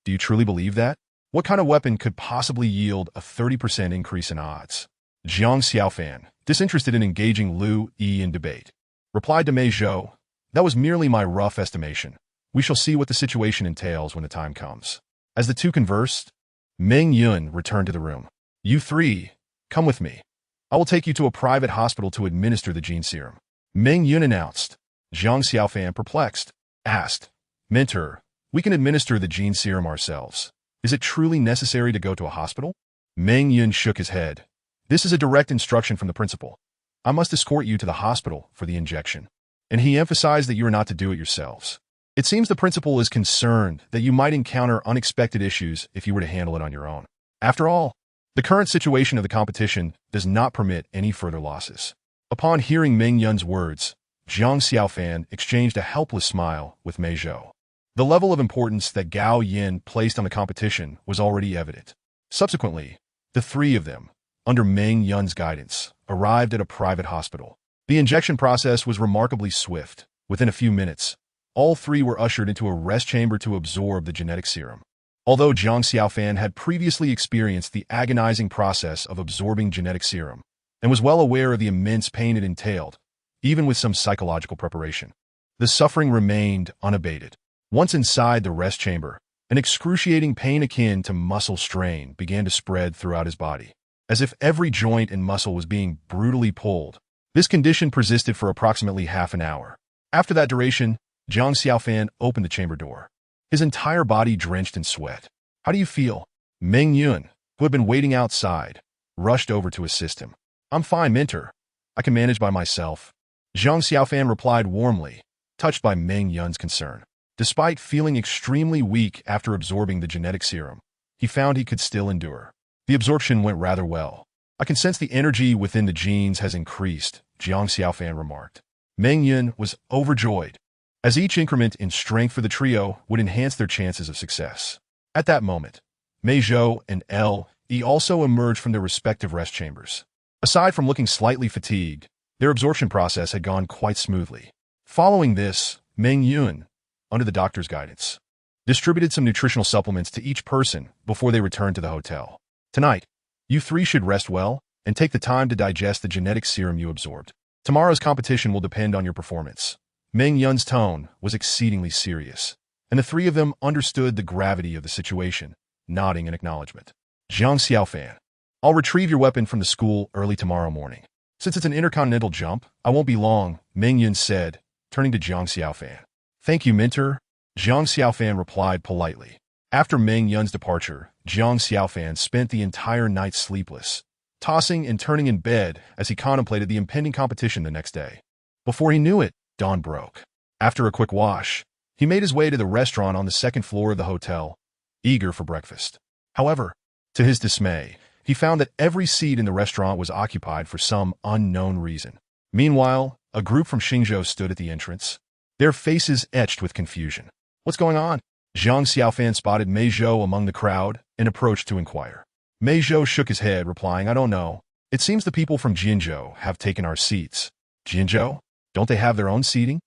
"Do you truly believe that? What kind of weapon could possibly yield a 30% increase in odds?" Zhang Xiaofan, disinterested in engaging Lu Yi in debate, replied to Mei Zhou, "That was merely my rough estimation. We shall see what the situation entails when the time comes." As the two conversed, Meng Yun returned to the room. "You three, come with me. I will take you to a private hospital to administer the gene serum," Meng Yun announced. Zhang Xiaofan, perplexed, asked, "Mentor, we can administer the gene serum ourselves. Is it truly necessary to go to a hospital?" Meng Yun shook his head. "This is a direct instruction from the principal. I must escort you to the hospital for the injection." And he emphasized that you are not to do it yourselves. "It seems the principal is concerned that you might encounter unexpected issues if you were to handle it on your own. After all, the current situation of the competition does not permit any further losses." Upon hearing Meng Yun's words, Zhang Xiaofan exchanged a helpless smile with Mei Zhou. The level of importance that Gao Yan placed on the competition was already evident. Subsequently, the three of them, under Meng Yun's guidance, arrived at a private hospital. The injection process was remarkably swift. Within a few minutes, all three were ushered into a rest chamber to absorb the genetic serum. Although Zhang Xiaofan had previously experienced the agonizing process of absorbing genetic serum and was well aware of the immense pain it entailed, even with some psychological preparation, the suffering remained unabated. Once inside the rest chamber, an excruciating pain akin to muscle strain began to spread throughout his body, as if every joint and muscle was being brutally pulled. This condition persisted for approximately half an hour. After that duration, Zhang Xiaofan opened the chamber door, his entire body drenched in sweat. "How do you feel?" Meng Yun, who had been waiting outside, rushed over to assist him. "I'm fine, Mentor. I can manage by myself," Zhang Xiaofan replied warmly, touched by Meng Yun's concern. Despite feeling extremely weak after absorbing the genetic serum, he found he could still endure. "The absorption went rather well. I can sense the energy within the genes has increased," Zhang Xiaofan remarked. Meng Yun was overjoyed, as each increment in strength for the trio would enhance their chances of success. At that moment, Mei Zhou and Li also emerged from their respective rest chambers. Aside from looking slightly fatigued, their absorption process had gone quite smoothly. Following this, Meng Yun, under the doctor's guidance, distributed some nutritional supplements to each person before they returned to the hotel. "Tonight, you three should rest well and take the time to digest the genetic serum you absorbed. Tomorrow's competition will depend on your performance." Meng Yun's tone was exceedingly serious, and the three of them understood the gravity of the situation, nodding in acknowledgement. "Zhang Xiaofan, I'll retrieve your weapon from the school early tomorrow morning. Since it's an intercontinental jump, I won't be long," Meng Yun said, turning to Zhang Xiaofan. "Thank you, Mentor," Zhang Xiaofan replied politely. After Meng Yun's departure, Zhang Xiaofan spent the entire night sleepless, tossing and turning in bed as he contemplated the impending competition the next day. Before he knew it, dawn broke. After a quick wash, he made his way to the restaurant on the second floor of the hotel, eager for breakfast. However, to his dismay, he found that every seat in the restaurant was occupied for some unknown reason. Meanwhile, a group from Xingzhou stood at the entrance, their faces etched with confusion. "What's going on?" Zhang Xiaofan spotted Mei Zhou among the crowd and approached to inquire. Mei Zhou shook his head, replying, "I don't know. It seems the people from Jinzhou have taken our seats." "Jinzhou?" Don't they have their own seating?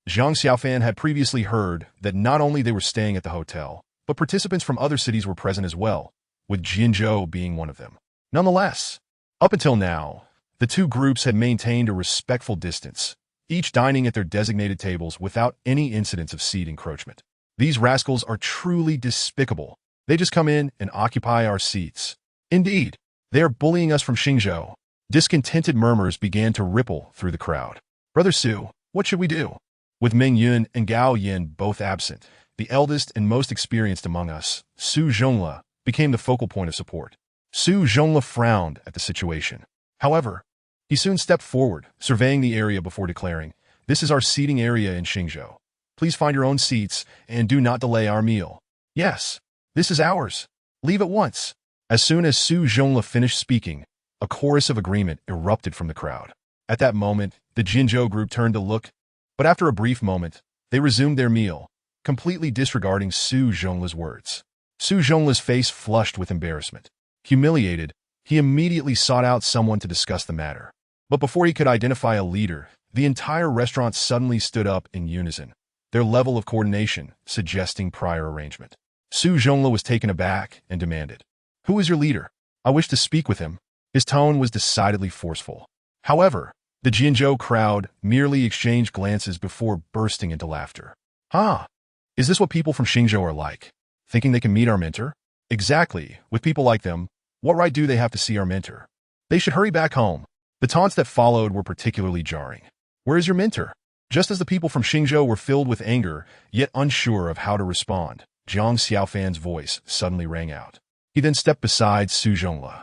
Zhang Xiaofan had previously heard that not only they were staying at the hotel, but participants from other cities were present as well, with Jinzhou being one of them. Nonetheless, up until now, the two groups had maintained a respectful distance, each dining at their designated tables without any incidents of seat encroachment. These rascals are truly despicable. They just come in and occupy our seats. Indeed, they are bullying us from Xingzhou. Discontented murmurs began to ripple through the crowd. Brother Su, what should we do? With Ming Yun and Gao Yin both absent, the eldest and most experienced among us, Su Zhongla, became the focal point of support. Su Zhongla frowned at the situation. However, he soon stepped forward, surveying the area before declaring, "This is our seating area in Xingzhou. Please find your own seats and do not delay our meal." "Yes, this is ours. Leave at once." As soon as Su Zhongla finished speaking, a chorus of agreement erupted from the crowd. At that moment, the Jinzhou group turned to look, but after a brief moment, they resumed their meal, completely disregarding Su Zhongla's words. Su Zhongla's face flushed with embarrassment. Humiliated, he immediately sought out someone to discuss the matter. But before he could identify a leader, the entire restaurant suddenly stood up in unison, their level of coordination suggesting prior arrangement. Su Zhongla was taken aback and demanded, "Who is your leader? I wish to speak with him." His tone was decidedly forceful. However, the Jinzhou crowd merely exchanged glances before bursting into laughter. Is this what people from Xingzhou are like? Thinking they can meet our mentor? Exactly. With people like them, what right do they have to see our mentor? They should hurry back home. The taunts that followed were particularly jarring. Where is your mentor? Just as the people from Xingzhou were filled with anger, yet unsure of how to respond, Zhang Xiaofan's voice suddenly rang out. He then stepped beside Su Zhongla.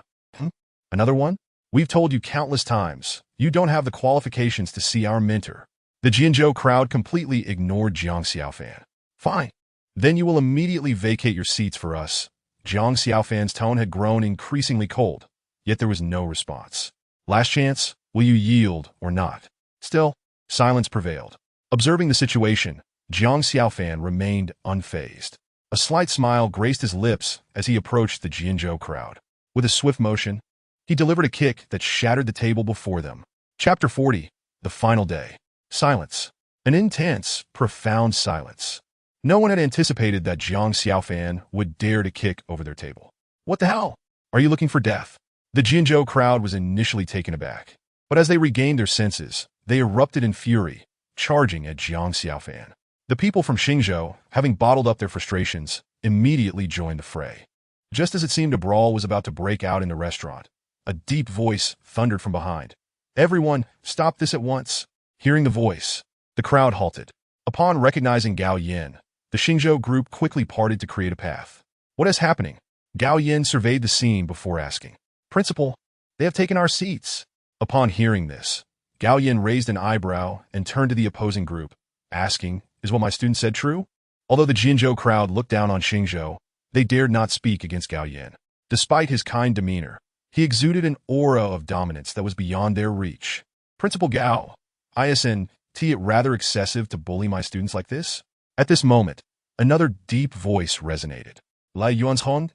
Another one? We've told you countless times, you don't have the qualifications to see our mentor. The Jinzhou crowd completely ignored Zhang Xiaofan. Fine. Then you will immediately vacate your seats for us. Zhang Xiaofan's tone had grown increasingly cold, yet there was no response. Last chance, will you yield or not? Still, silence prevailed. Observing the situation, Zhang Xiaofan remained unfazed. A slight smile graced his lips as he approached the Jinzhou crowd. With a swift motion, he delivered a kick that shattered the table before them. Chapter 40, The Final Day. Silence. An intense, profound silence. No one had anticipated that Zhang Xiaofan would dare to kick over their table. What the hell? Are you looking for death? The Jinzhou crowd was initially taken aback, but as they regained their senses, they erupted in fury, charging at Zhang Xiaofan. The people from Xingzhou, having bottled up their frustrations, immediately joined the fray. Just as it seemed a brawl was about to break out in the restaurant, a deep voice thundered from behind. "Everyone, stop this at once." Hearing the voice, the crowd halted. Upon recognizing Gao Yin, the Xingzhou group quickly parted to create a path. "What is happening?" Gao Yin surveyed the scene before asking. "Principal, they have taken our seats." Upon hearing this, Gao Yin raised an eyebrow and turned to the opposing group, asking, "Is what my student said true?" Although the Jinzhou crowd looked down on Xingzhou, they dared not speak against Gao Yin. Despite his kind demeanor, he exuded an aura of dominance that was beyond their reach. "Principal Gao, isn't it rather excessive to bully my students like this?" At this moment, another deep voice resonated. "Lai Yuan's Hong?"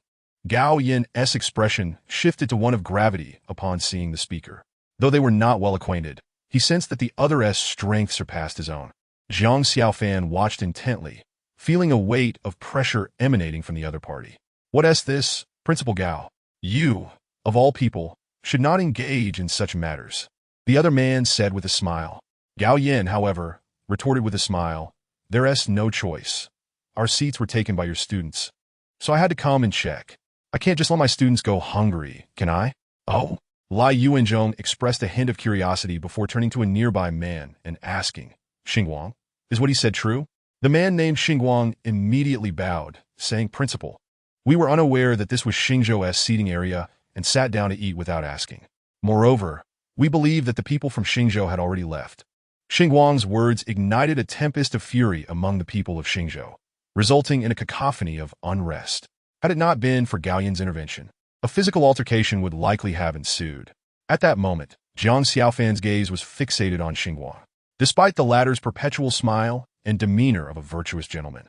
Gao Yin's expression shifted to one of gravity upon seeing the speaker. Though they were not well acquainted, he sensed that the other's strength surpassed his own. Zhang Xiaofan watched intently, feeling a weight of pressure emanating from the other party. "What is this, Principal Gao? You, of all people, should not engage in such matters," the other man said with a smile. Gao Yin, however, retorted with a smile, "There's no choice. Our seats were taken by your students, so I had to come and check. I can't just let my students go hungry, can I?" "Oh?" Lai Yuanzhong expressed a hint of curiosity before turning to a nearby man and asking, "Xingguang, is what he said true?" The man named Xingguang immediately bowed, saying, "Principal, we were unaware that this was Xingzhou's seating area and sat down to eat without asking. Moreover, we believe that the people from Xingzhou had already left." Xingguang's words ignited a tempest of fury among the people of Xingzhou, resulting in a cacophony of unrest. Had it not been for Gao Yin's intervention, a physical altercation would likely have ensued. At that moment, Zhang Xiaofan's gaze was fixated on Xingguang. Despite the latter's perpetual smile and demeanor of a virtuous gentleman,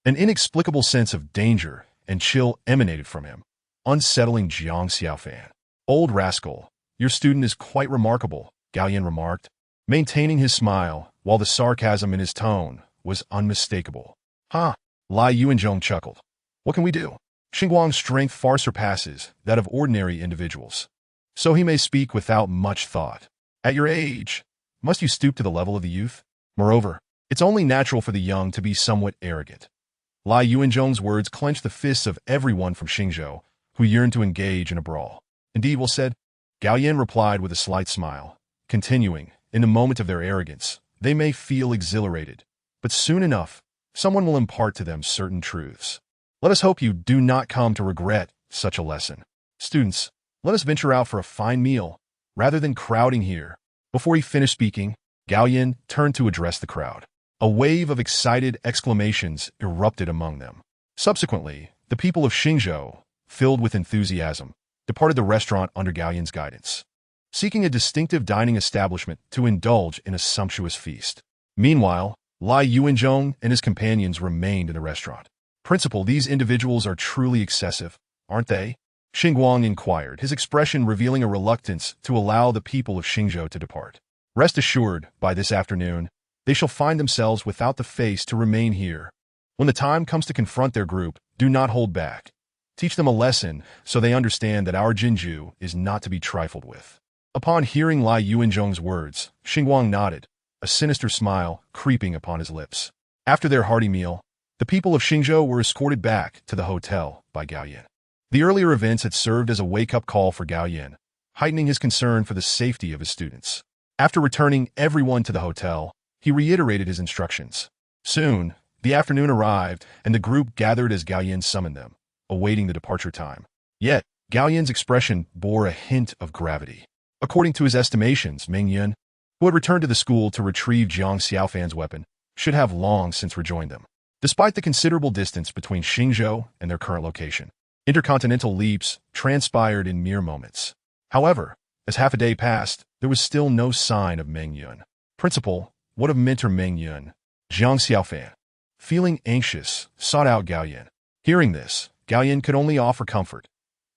an inexplicable sense of danger and chill emanated from him, unsettling Zhang Xiaofan. "Old rascal, your student is quite remarkable," Gao Yin remarked. Maintaining his smile, while the sarcasm in his tone was unmistakable. Huh? Lai Yuanzhong chuckled. What can we do? Xinguang's strength far surpasses that of ordinary individuals, so he may speak without much thought. At your age, must you stoop to the level of the youth? Moreover, it's only natural for the young to be somewhat arrogant. Lai Yuanzhong's words clenched the fists of everyone from Xingzhou who yearned to engage in a brawl. Indeed, well said, Gao Yin replied with a slight smile, continuing, in the moment of their arrogance, they may feel exhilarated, but soon enough, someone will impart to them certain truths. Let us hope you do not come to regret such a lesson. Students, let us venture out for a fine meal, rather than crowding here. Before he finished speaking, Gao Yin turned to address the crowd. A wave of excited exclamations erupted among them. Subsequently, the people of Xingzhou, filled with enthusiasm, departed the restaurant under Gao Yin's guidance, seeking a distinctive dining establishment to indulge in a sumptuous feast. Meanwhile, Lai Yuanzhong and his companions remained in the restaurant. Principal, these individuals are truly excessive, aren't they? Xinguang inquired, his expression revealing a reluctance to allow the people of Xingzhou to depart. Rest assured, by this afternoon, they shall find themselves without the face to remain here. When the time comes to confront their group, do not hold back. Teach them a lesson so they understand that our Jinju is not to be trifled with. Upon hearing Lai Yuanzhong's words, Xinguang nodded, a sinister smile creeping upon his lips. After their hearty meal, the people of Xingzhou were escorted back to the hotel by Gao Yin. The earlier events had served as a wake-up call for Gao Yin, heightening his concern for the safety of his students. After returning everyone to the hotel, he reiterated his instructions. Soon, the afternoon arrived, and the group gathered as Gao Yin summoned them, awaiting the departure time. Yet, Gao Yin's expression bore a hint of gravity. According to his estimations, Meng Yun, who had returned to the school to retrieve Jiang Xiaofan's weapon, should have long since rejoined them. Despite the considerable distance between Xingzhou and their current location, intercontinental leaps transpired in mere moments. However, as half a day passed, there was still no sign of Meng Yun. Principal, what of Mentor Meng Yun? Jiang Xiaofan, feeling anxious, sought out Gao Yin. Hearing this, Gao Yin could only offer comfort.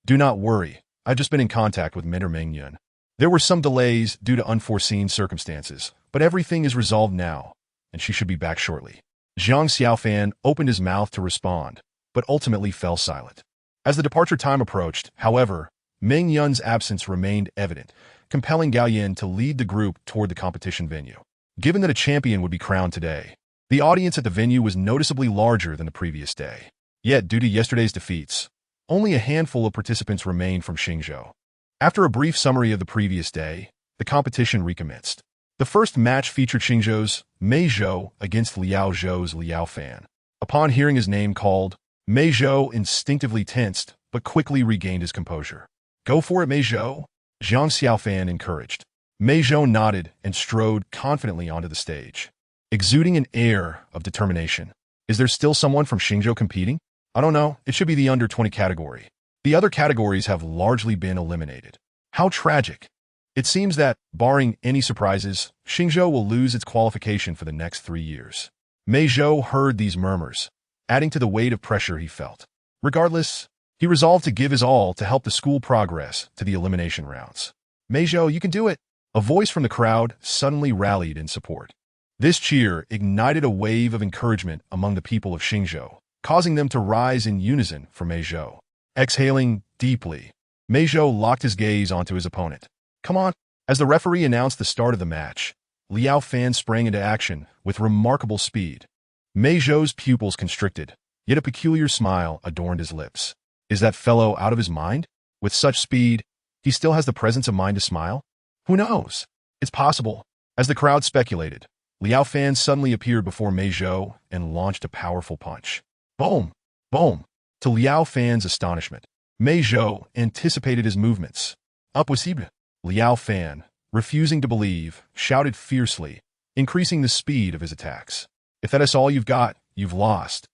Do not worry, I've just been in contact with Mentor Meng Yun. There were some delays due to unforeseen circumstances, but everything is resolved now, and she should be back shortly. Jiang Xiaofan opened his mouth to respond, but ultimately fell silent. As the departure time approached, however, Meng Yun's absence remained evident, compelling Gao Yin to lead the group toward the competition venue. Given that a champion would be crowned today, the audience at the venue was noticeably larger than the previous day. Yet, due to yesterday's defeats, only a handful of participants remained from Xingzhou. After a brief summary of the previous day, the competition recommenced. The first match featured Xingzhou's Mei Zhou against Liao Zhou's Liao Fan. Upon hearing his name called, Mei Zhou instinctively tensed, but quickly regained his composure. Go for it, Mei Zhou, Jiang Xiaofan encouraged. Mei Zhou nodded and strode confidently onto the stage, exuding an air of determination. Is there still someone from Xingzhou competing? I don't know, it should be the under-20 category. The other categories have largely been eliminated. How tragic. It seems that, barring any surprises, Xingzhou will lose its qualification for the next 3 years. Mei Zhou heard these murmurs, adding to the weight of pressure he felt. Regardless, he resolved to give his all to help the school progress to the elimination rounds. Mei Zhou, you can do it! A voice from the crowd suddenly rallied in support. This cheer ignited a wave of encouragement among the people of Xingzhou, causing them to rise in unison for Mei Zhou. Exhaling deeply, Mei Zhou locked his gaze onto his opponent. Come on! As the referee announced the start of the match, Liao Fan sprang into action with remarkable speed. Mei Zhou's pupils constricted, yet a peculiar smile adorned his lips. Is that fellow out of his mind? With such speed, he still has the presence of mind to smile? Who knows? It's possible. As the crowd speculated, Liao Fan suddenly appeared before Mei Zhou and launched a powerful punch. Boom! Boom! To Liao Fan's astonishment, Mei Zhou anticipated his movements. Impossible! Liao Fan, refusing to believe, shouted fiercely, increasing the speed of his attacks. If that is all you've got, you've lost.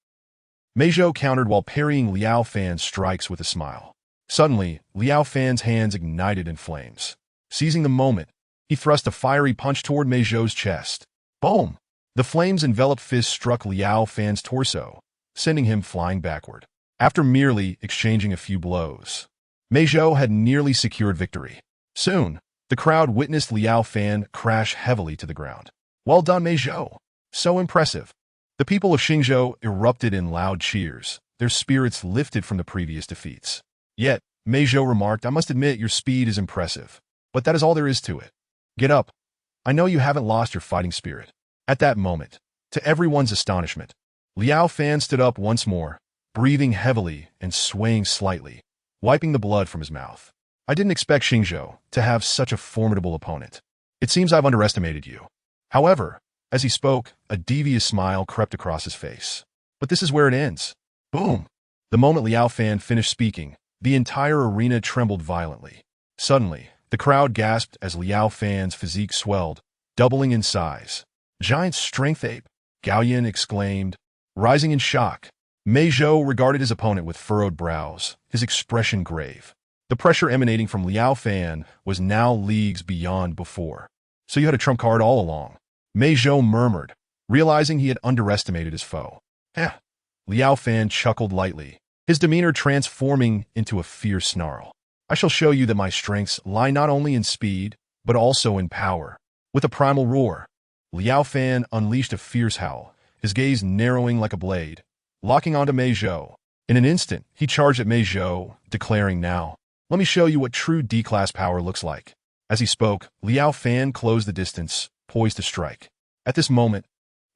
Mei Zhou countered while parrying Liao Fan's strikes with a smile. Suddenly, Liao Fan's hands ignited in flames. Seizing the moment, he thrust a fiery punch toward Mei Zhou's chest. Boom! The flames-enveloped fist struck Liao Fan's torso, sending him flying backward. After merely exchanging a few blows, Mei Zhou had nearly secured victory. Soon, the crowd witnessed Liao Fan crash heavily to the ground. Well done, Mei Zhou. So impressive. The people of Xingzhou erupted in loud cheers, their spirits lifted from the previous defeats. Yet, Mei Zhou remarked, I must admit your speed is impressive, but that is all there is to it. Get up. I know you haven't lost your fighting spirit. At that moment, to everyone's astonishment, Liao Fan stood up once more, breathing heavily and swaying slightly, wiping the blood from his mouth. I didn't expect Xingzhou to have such a formidable opponent. It seems I've underestimated you. However, as he spoke, a devious smile crept across his face. But this is where it ends. Boom! The moment Liao Fan finished speaking, the entire arena trembled violently. Suddenly, the crowd gasped as Liao Fan's physique swelled, doubling in size. Giant strength ape, Gao Yin exclaimed, rising in shock. Mei Zhou regarded his opponent with furrowed brows, his expression grave. The pressure emanating from Liao Fan was now leagues beyond before. So you had a trump card all along. Mei Zhou murmured, realizing he had underestimated his foe. Eh. Liao Fan chuckled lightly, his demeanor transforming into a fierce snarl. I shall show you that my strengths lie not only in speed, but also in power. With a primal roar, Liao Fan unleashed a fierce howl, his gaze narrowing like a blade, locking onto Mei Zhou. In an instant, he charged at Mei Zhou, declaring, now, let me show you what true D-class power looks like. As he spoke, Liao Fan closed the distance, poised to strike. At this moment,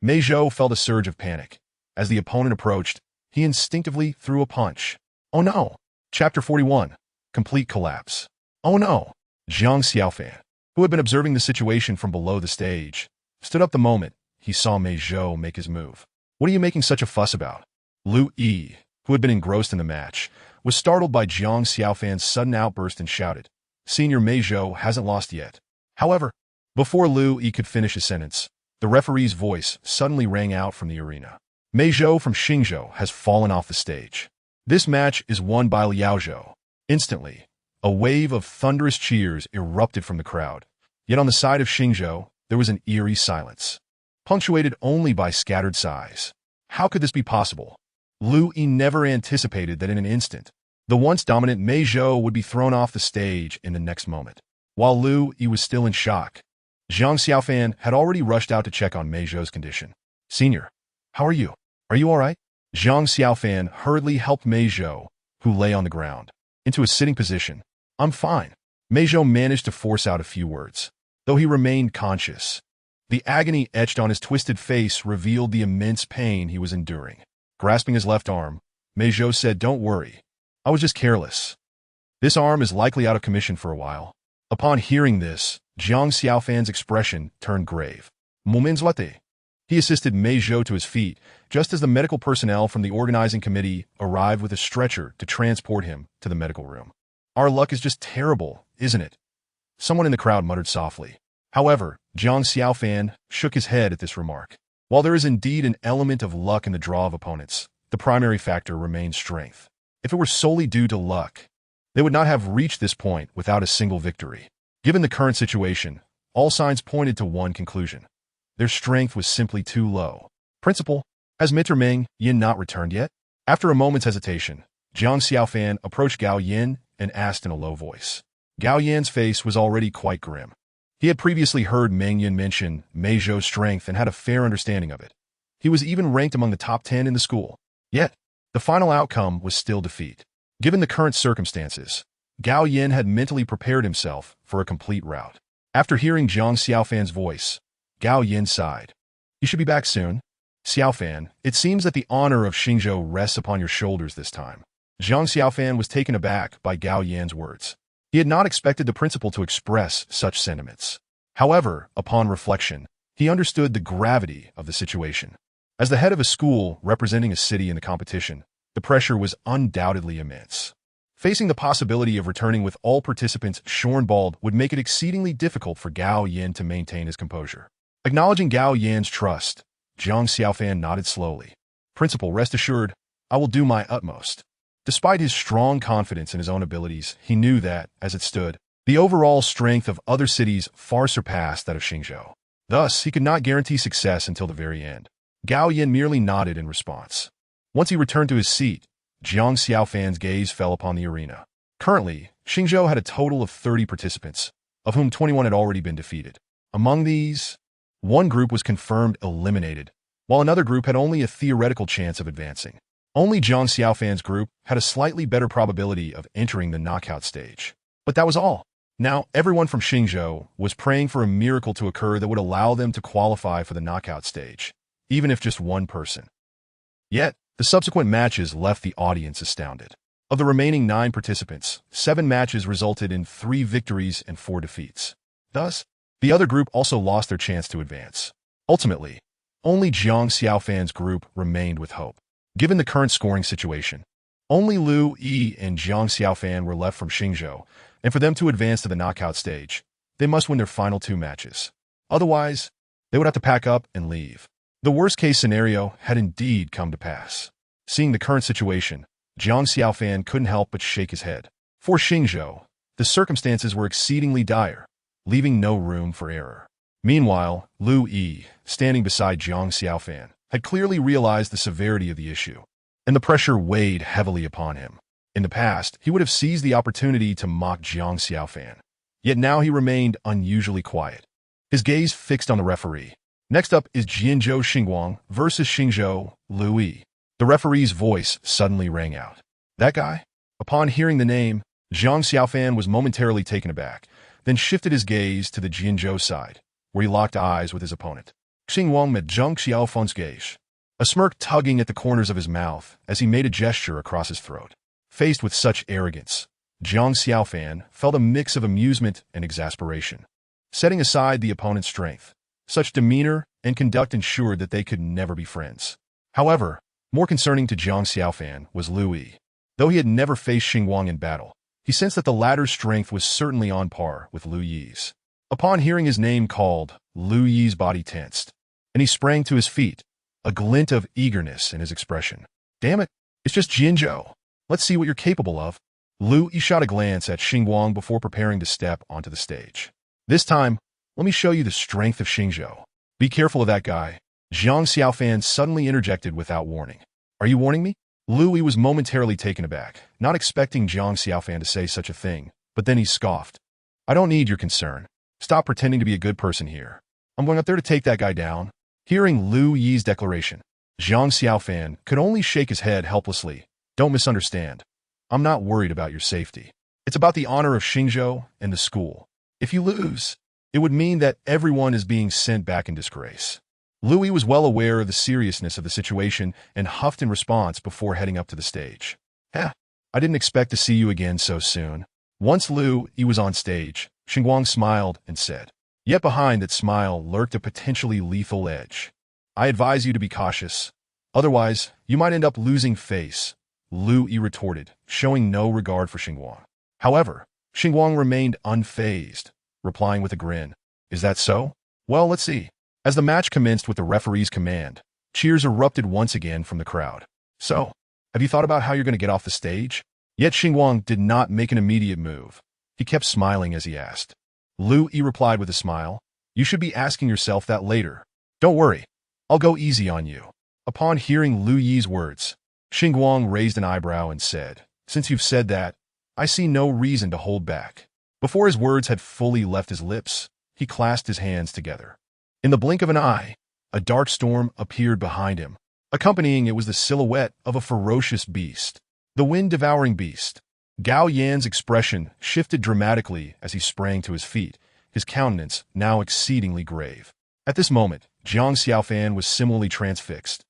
Mei Zhou felt a surge of panic. As the opponent approached, he instinctively threw a punch. Oh no! Chapter 41. Complete collapse. Oh no! Zhang Xiaofan, who had been observing the situation from below the stage, stood up the moment he saw Mei Zhou make his move. What are you making such a fuss about? Lu Yi, who had been engrossed in the match, was startled by Zhang Xiaofan's sudden outburst and shouted, Senior Mei Zhou hasn't lost yet. However, before Lu Yi could finish his sentence, the referee's voice suddenly rang out from the arena. Mei Zhou from Xingzhou has fallen off the stage. This match is won by Liao Zhou. Instantly, a wave of thunderous cheers erupted from the crowd. Yet on the side of Xingzhou, there was an eerie silence, punctuated only by scattered sighs. How could this be possible? Lu Yi never anticipated that in an instant, the once dominant Mei Zhou would be thrown off the stage in the next moment. While Lu Yi was still in shock, Zhang Xiaofan had already rushed out to check on Mei Zhou's condition. Senior, how are you? Are you all right? Zhang Xiaofan hurriedly helped Mei Zhou, who lay on the ground, into a sitting position. I'm fine. Mei Zhou managed to force out a few words, though he remained conscious. The agony etched on his twisted face revealed the immense pain he was enduring. Grasping his left arm, Mei Zhou said, Don't worry. I was just careless. This arm is likely out of commission for a while. Upon hearing this, Zhang Xiaofan's expression turned grave. Momenslate. He assisted Mei Zhou to his feet, just as the medical personnel from the organizing committee arrived with a stretcher to transport him to the medical room. Our luck is just terrible, isn't it? Someone in the crowd muttered softly. However, Zhang Xiaofan shook his head at this remark. While there is indeed an element of luck in the draw of opponents, the primary factor remains strength. If it were solely due to luck, they would not have reached this point without a single victory. Given the current situation, all signs pointed to one conclusion. Their strength was simply too low. Principal, has Mr. Meng Yin not returned yet? After a moment's hesitation, Zhang Xiaofan approached Gao Yin and asked in a low voice. Gao Yin's face was already quite grim. He had previously heard Meng Yin mention Mei Zhou's strength and had a fair understanding of it. He was even ranked among the top 10 in the school. Yet, the final outcome was still defeat. Given the current circumstances, Gao Yin had mentally prepared himself for a complete rout. After hearing Zhang Xiaofan's voice, Gao Yin sighed. You should be back soon. Xiaofan, it seems that the honor of Xingzhou rests upon your shoulders this time. Zhang Xiaofan was taken aback by Gao Yin's words. He had not expected the principal to express such sentiments. However, upon reflection, he understood the gravity of the situation. As the head of a school representing a city in the competition, the pressure was undoubtedly immense. Facing the possibility of returning with all participants shorn bald would make it exceedingly difficult for Gao Yin to maintain his composure. Acknowledging Gao Yin's trust, Zhang Xiaofan nodded slowly. Principal, rest assured, I will do my utmost. Despite his strong confidence in his own abilities, he knew that, as it stood, the overall strength of other cities far surpassed that of Xingzhou. Thus, he could not guarantee success until the very end. Gao Yin merely nodded in response. Once he returned to his seat, Zhang Xiaofan's gaze fell upon the arena. Currently, Xingzhou had a total of 30 participants, of whom 21 had already been defeated. Among these, One group was confirmed eliminated, while another group had only a theoretical chance of advancing. Only Zhang Xiaofan's group had a slightly better probability of entering the knockout stage. But that was all. Now, everyone from Xingzhou was praying for a miracle to occur that would allow them to qualify for the knockout stage, even if just one person. Yet, the subsequent matches left the audience astounded. Of the remaining 9 participants, 7 matches resulted in 3 victories and 4 defeats. Thus, the other group also lost their chance to advance. Ultimately, only Zhang Xiaofan's group remained with hope. Given the current scoring situation, only Lu Yi and Zhang Xiaofan were left from Xingzhou, and for them to advance to the knockout stage, they must win their final 2 matches. Otherwise, they would have to pack up and leave. The worst-case scenario had indeed come to pass. Seeing the current situation, Zhang Xiaofan couldn't help but shake his head. For Xingzhou, the circumstances were exceedingly dire, leaving no room for error. Meanwhile, Lu Yi, standing beside Zhang Xiaofan, had clearly realized the severity of the issue, and the pressure weighed heavily upon him. In the past, he would have seized the opportunity to mock Zhang Xiaofan, yet now he remained unusually quiet, his gaze fixed on the referee. Next up is Jianzhou Xingguang versus Xingzhou Lu Yi. The referee's voice suddenly rang out. That guy? Upon hearing the name, Zhang Xiaofan was momentarily taken aback, then shifted his gaze to the Jianzhou side, where he locked eyes with his opponent. Xingguang met Zhang Xiaofan's gaze, a smirk tugging at the corners of his mouth as he made a gesture across his throat. Faced with such arrogance, Zhang Xiaofan felt a mix of amusement and exasperation. Setting aside the opponent's strength, such demeanor and conduct ensured that they could never be friends. However, more concerning to Zhang Xiaofan was Lu Yi. Though he had never faced Xingguang in battle, he sensed that the latter's strength was certainly on par with Lu Yi's. Upon hearing his name called, Lu Yi's body tensed, and he sprang to his feet, a glint of eagerness in his expression. Damn it, it's just Jianzhou. Let's see what you're capable of. Lu Yi shot a glance at Xingguang before preparing to step onto the stage. This time, let me show you the strength of Xingzhou. Be careful of that guy. Zhang Xiaofan suddenly interjected without warning. Are you warning me? Lu Yi was momentarily taken aback, not expecting Zhang Xiaofan to say such a thing, but then he scoffed. I don't need your concern. Stop pretending to be a good person here. I'm going up there to take that guy down. Hearing Lu Yi's declaration, Zhang Xiaofan could only shake his head helplessly. Don't misunderstand. I'm not worried about your safety. It's about the honor of Xingzhou and the school. If you lose, it would mean that everyone is being sent back in disgrace. Lu Yi was well aware of the seriousness of the situation and huffed in response before heading up to the stage. I didn't expect to see you again so soon. Once Lu Yi was on stage, Xingguang smiled and said, yet behind that smile lurked a potentially lethal edge. I advise you to be cautious. Otherwise, you might end up losing face, Lu Yi retorted, showing no regard for Xingguang. However, Xingguang remained unfazed, replying with a grin. Is that so? Well, let's see. As the match commenced with the referee's command, cheers erupted once again from the crowd. So, have you thought about how you're going to get off the stage? Yet Xingguang did not make an immediate move. He kept smiling as he asked. Lu Yi replied with a smile, you should be asking yourself that later. Don't worry, I'll go easy on you. Upon hearing Lu Yi's words, Xingguang raised an eyebrow and said, since you've said that, I see no reason to hold back. Before his words had fully left his lips, he clasped his hands together. In the blink of an eye, a dark storm appeared behind him. Accompanying it was the silhouette of a ferocious beast, the wind-devouring beast. Gao Yan's expression shifted dramatically as he sprang to his feet, his countenance now exceedingly grave. At this moment, Zhang Xiaofan was similarly transfixed,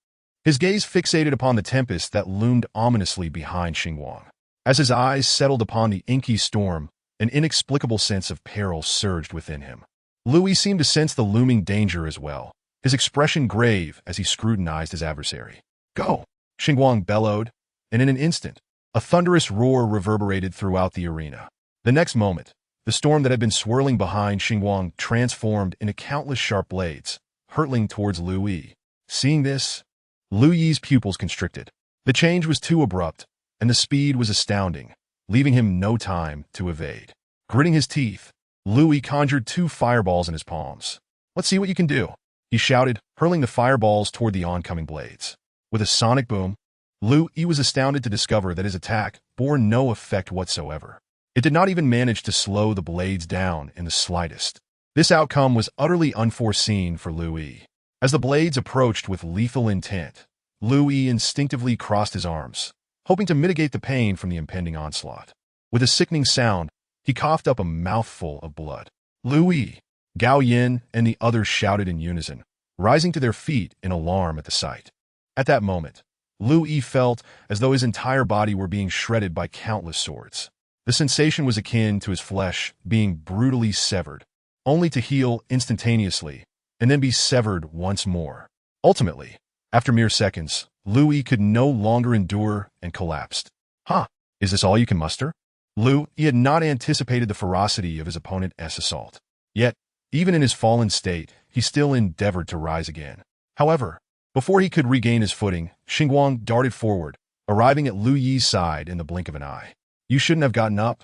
his gaze fixated upon the tempest that loomed ominously behind Xingguang. As his eyes settled upon the inky storm, an inexplicable sense of peril surged within him. Lu Yi seemed to sense the looming danger as well, his expression grave as he scrutinized his adversary. Go! Xingguang bellowed, and in an instant, a thunderous roar reverberated throughout the arena. The next moment, the storm that had been swirling behind Xingguang transformed into countless sharp blades, hurtling towards Lu Yi. Seeing this, Lu Yi's pupils constricted. The change was too abrupt, and the speed was astounding, leaving him no time to evade. Gritting his teeth, Lu Yi conjured 2 fireballs in his palms. Let's see what you can do, he shouted, hurling the fireballs toward the oncoming blades. With a sonic boom, Lu Yi was astounded to discover that his attack bore no effect whatsoever. It did not even manage to slow the blades down in the slightest. This outcome was utterly unforeseen for Lu Yi. As the blades approached with lethal intent, Lu Yi instinctively crossed his arms, hoping to mitigate the pain from the impending onslaught. With a sickening sound, he coughed up a mouthful of blood. Lu Yi, Gao Yin, and the others shouted in unison, rising to their feet in alarm at the sight. At that moment, Lu Yi felt as though his entire body were being shredded by countless swords. The sensation was akin to his flesh being brutally severed, only to heal instantaneously and then be severed once more. Ultimately, after mere seconds, Lu Yi could no longer endure and collapsed. Huh, is this all you can muster? Lu Yi had not anticipated the ferocity of his opponent's assault. Yet, even in his fallen state, he still endeavored to rise again. However, before he could regain his footing, Xinguang darted forward, arriving at Lu Yi's side in the blink of an eye. You shouldn't have gotten up.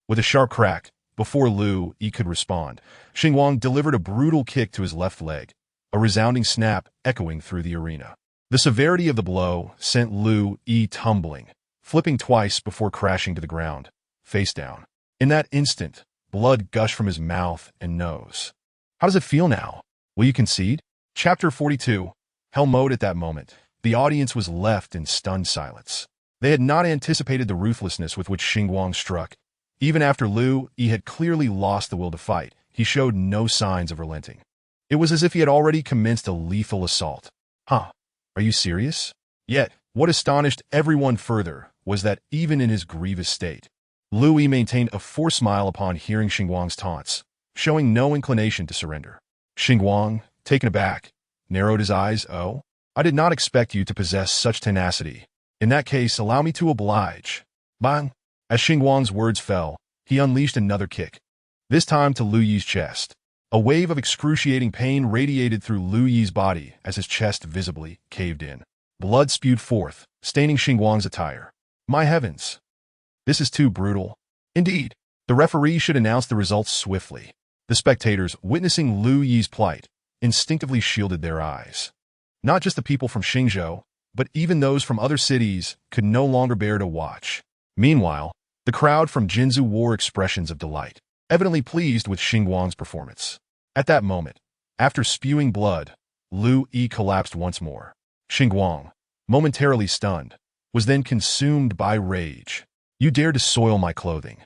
With a sharp crack, before Lu Yi could respond, Xinguang delivered a brutal kick to his left leg, a resounding snap echoing through the arena. The severity of the blow sent Lu Yi tumbling, flipping twice before crashing to the ground, face down. In that instant, blood gushed from his mouth and nose. How does it feel now? Will you concede? Chapter 42. Hell mode. At that moment, the audience was left in stunned silence. They had not anticipated the ruthlessness with which Xinguang struck. Even after Lu Yi had clearly lost the will to fight, he showed no signs of relenting. It was as if he had already commenced a lethal assault. Huh, are you serious? Yet, what astonished everyone further was that even in his grievous state, Lu Yi maintained a forced smile upon hearing Xinguang's taunts, showing no inclination to surrender. Xinguang, taken aback, narrowed his eyes. Oh, I did not expect you to possess such tenacity. In that case, allow me to oblige. Bang! As Xinguang's words fell, he unleashed another kick, this time to Lu Yi's chest. A wave of excruciating pain radiated through Lu Yi's body as his chest visibly caved in. Blood spewed forth, staining Xinguang's attire. My heavens! This is too brutal. Indeed, the referee should announce the results swiftly. The spectators, witnessing Lu Yi's plight, instinctively shielded their eyes. Not just the people from Xingzhou, but even those from other cities could no longer bear to watch. Meanwhile, the crowd from Jinzhou wore expressions of delight, evidently pleased with Xinguang's performance. At that moment, after spewing blood, Lu Yi collapsed once more. Xinguang, momentarily stunned, was then consumed by rage. You dare to soil my clothing.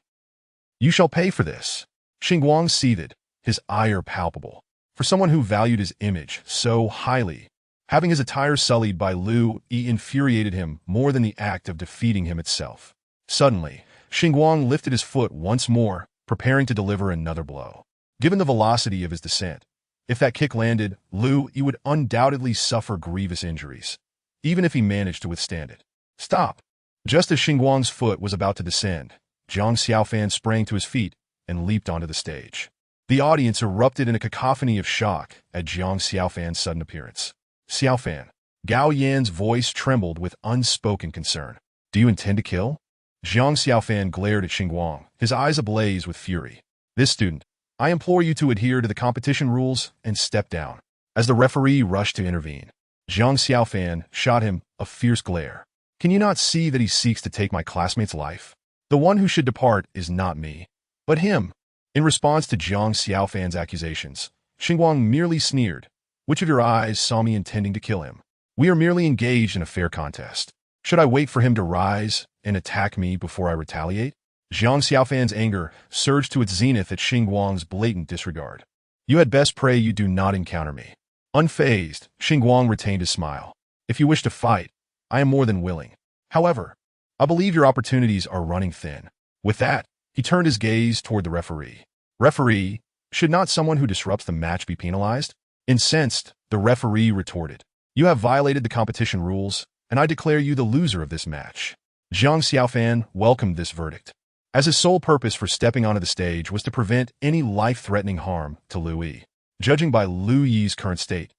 You shall pay for this. Xinguang seethed, his ire palpable. For someone who valued his image so highly, having his attire sullied by Lu Yi infuriated him more than the act of defeating him itself. Suddenly, Xinguang lifted his foot once more, preparing to deliver another blow. Given the velocity of his descent, if that kick landed, Lu Yi would undoubtedly suffer grievous injuries, even if he managed to withstand it. Stop! Just as Xinguang's foot was about to descend, Zhang Xiaofan sprang to his feet and leaped onto the stage. The audience erupted in a cacophony of shock at Zhang Xiaofan's sudden appearance. Xiaofan, Gao Yan's voice trembled with unspoken concern. Do you intend to kill? Zhang Xiaofan glared at Xinguang, his eyes ablaze with fury. This student, I implore you to adhere to the competition rules and step down. As the referee rushed to intervene, Zhang Xiaofan shot him a fierce glare. Can you not see that he seeks to take my classmate's life? The one who should depart is not me, but him. In response to Zhang Xiaofan's accusations, Xinguang merely sneered. Which of your eyes saw me intending to kill him? We are merely engaged in a fair contest. Should I wait for him to rise and attack me before I retaliate? Zhang Xiaofan's anger surged to its zenith at Xinguang's blatant disregard. You had best pray you do not encounter me. Unfazed, Xinguang retained his smile. If you wish to fight, I am more than willing. However, I believe your opportunities are running thin. With that, he turned his gaze toward the referee. Referee, should not someone who disrupts the match be penalized? Incensed, the referee retorted. You have violated the competition rules, and I declare you the loser of this match. Zhang Xiaofan welcomed this verdict, as his sole purpose for stepping onto the stage was to prevent any life-threatening harm to Lu Yi. Judging by Lu Yi's current state,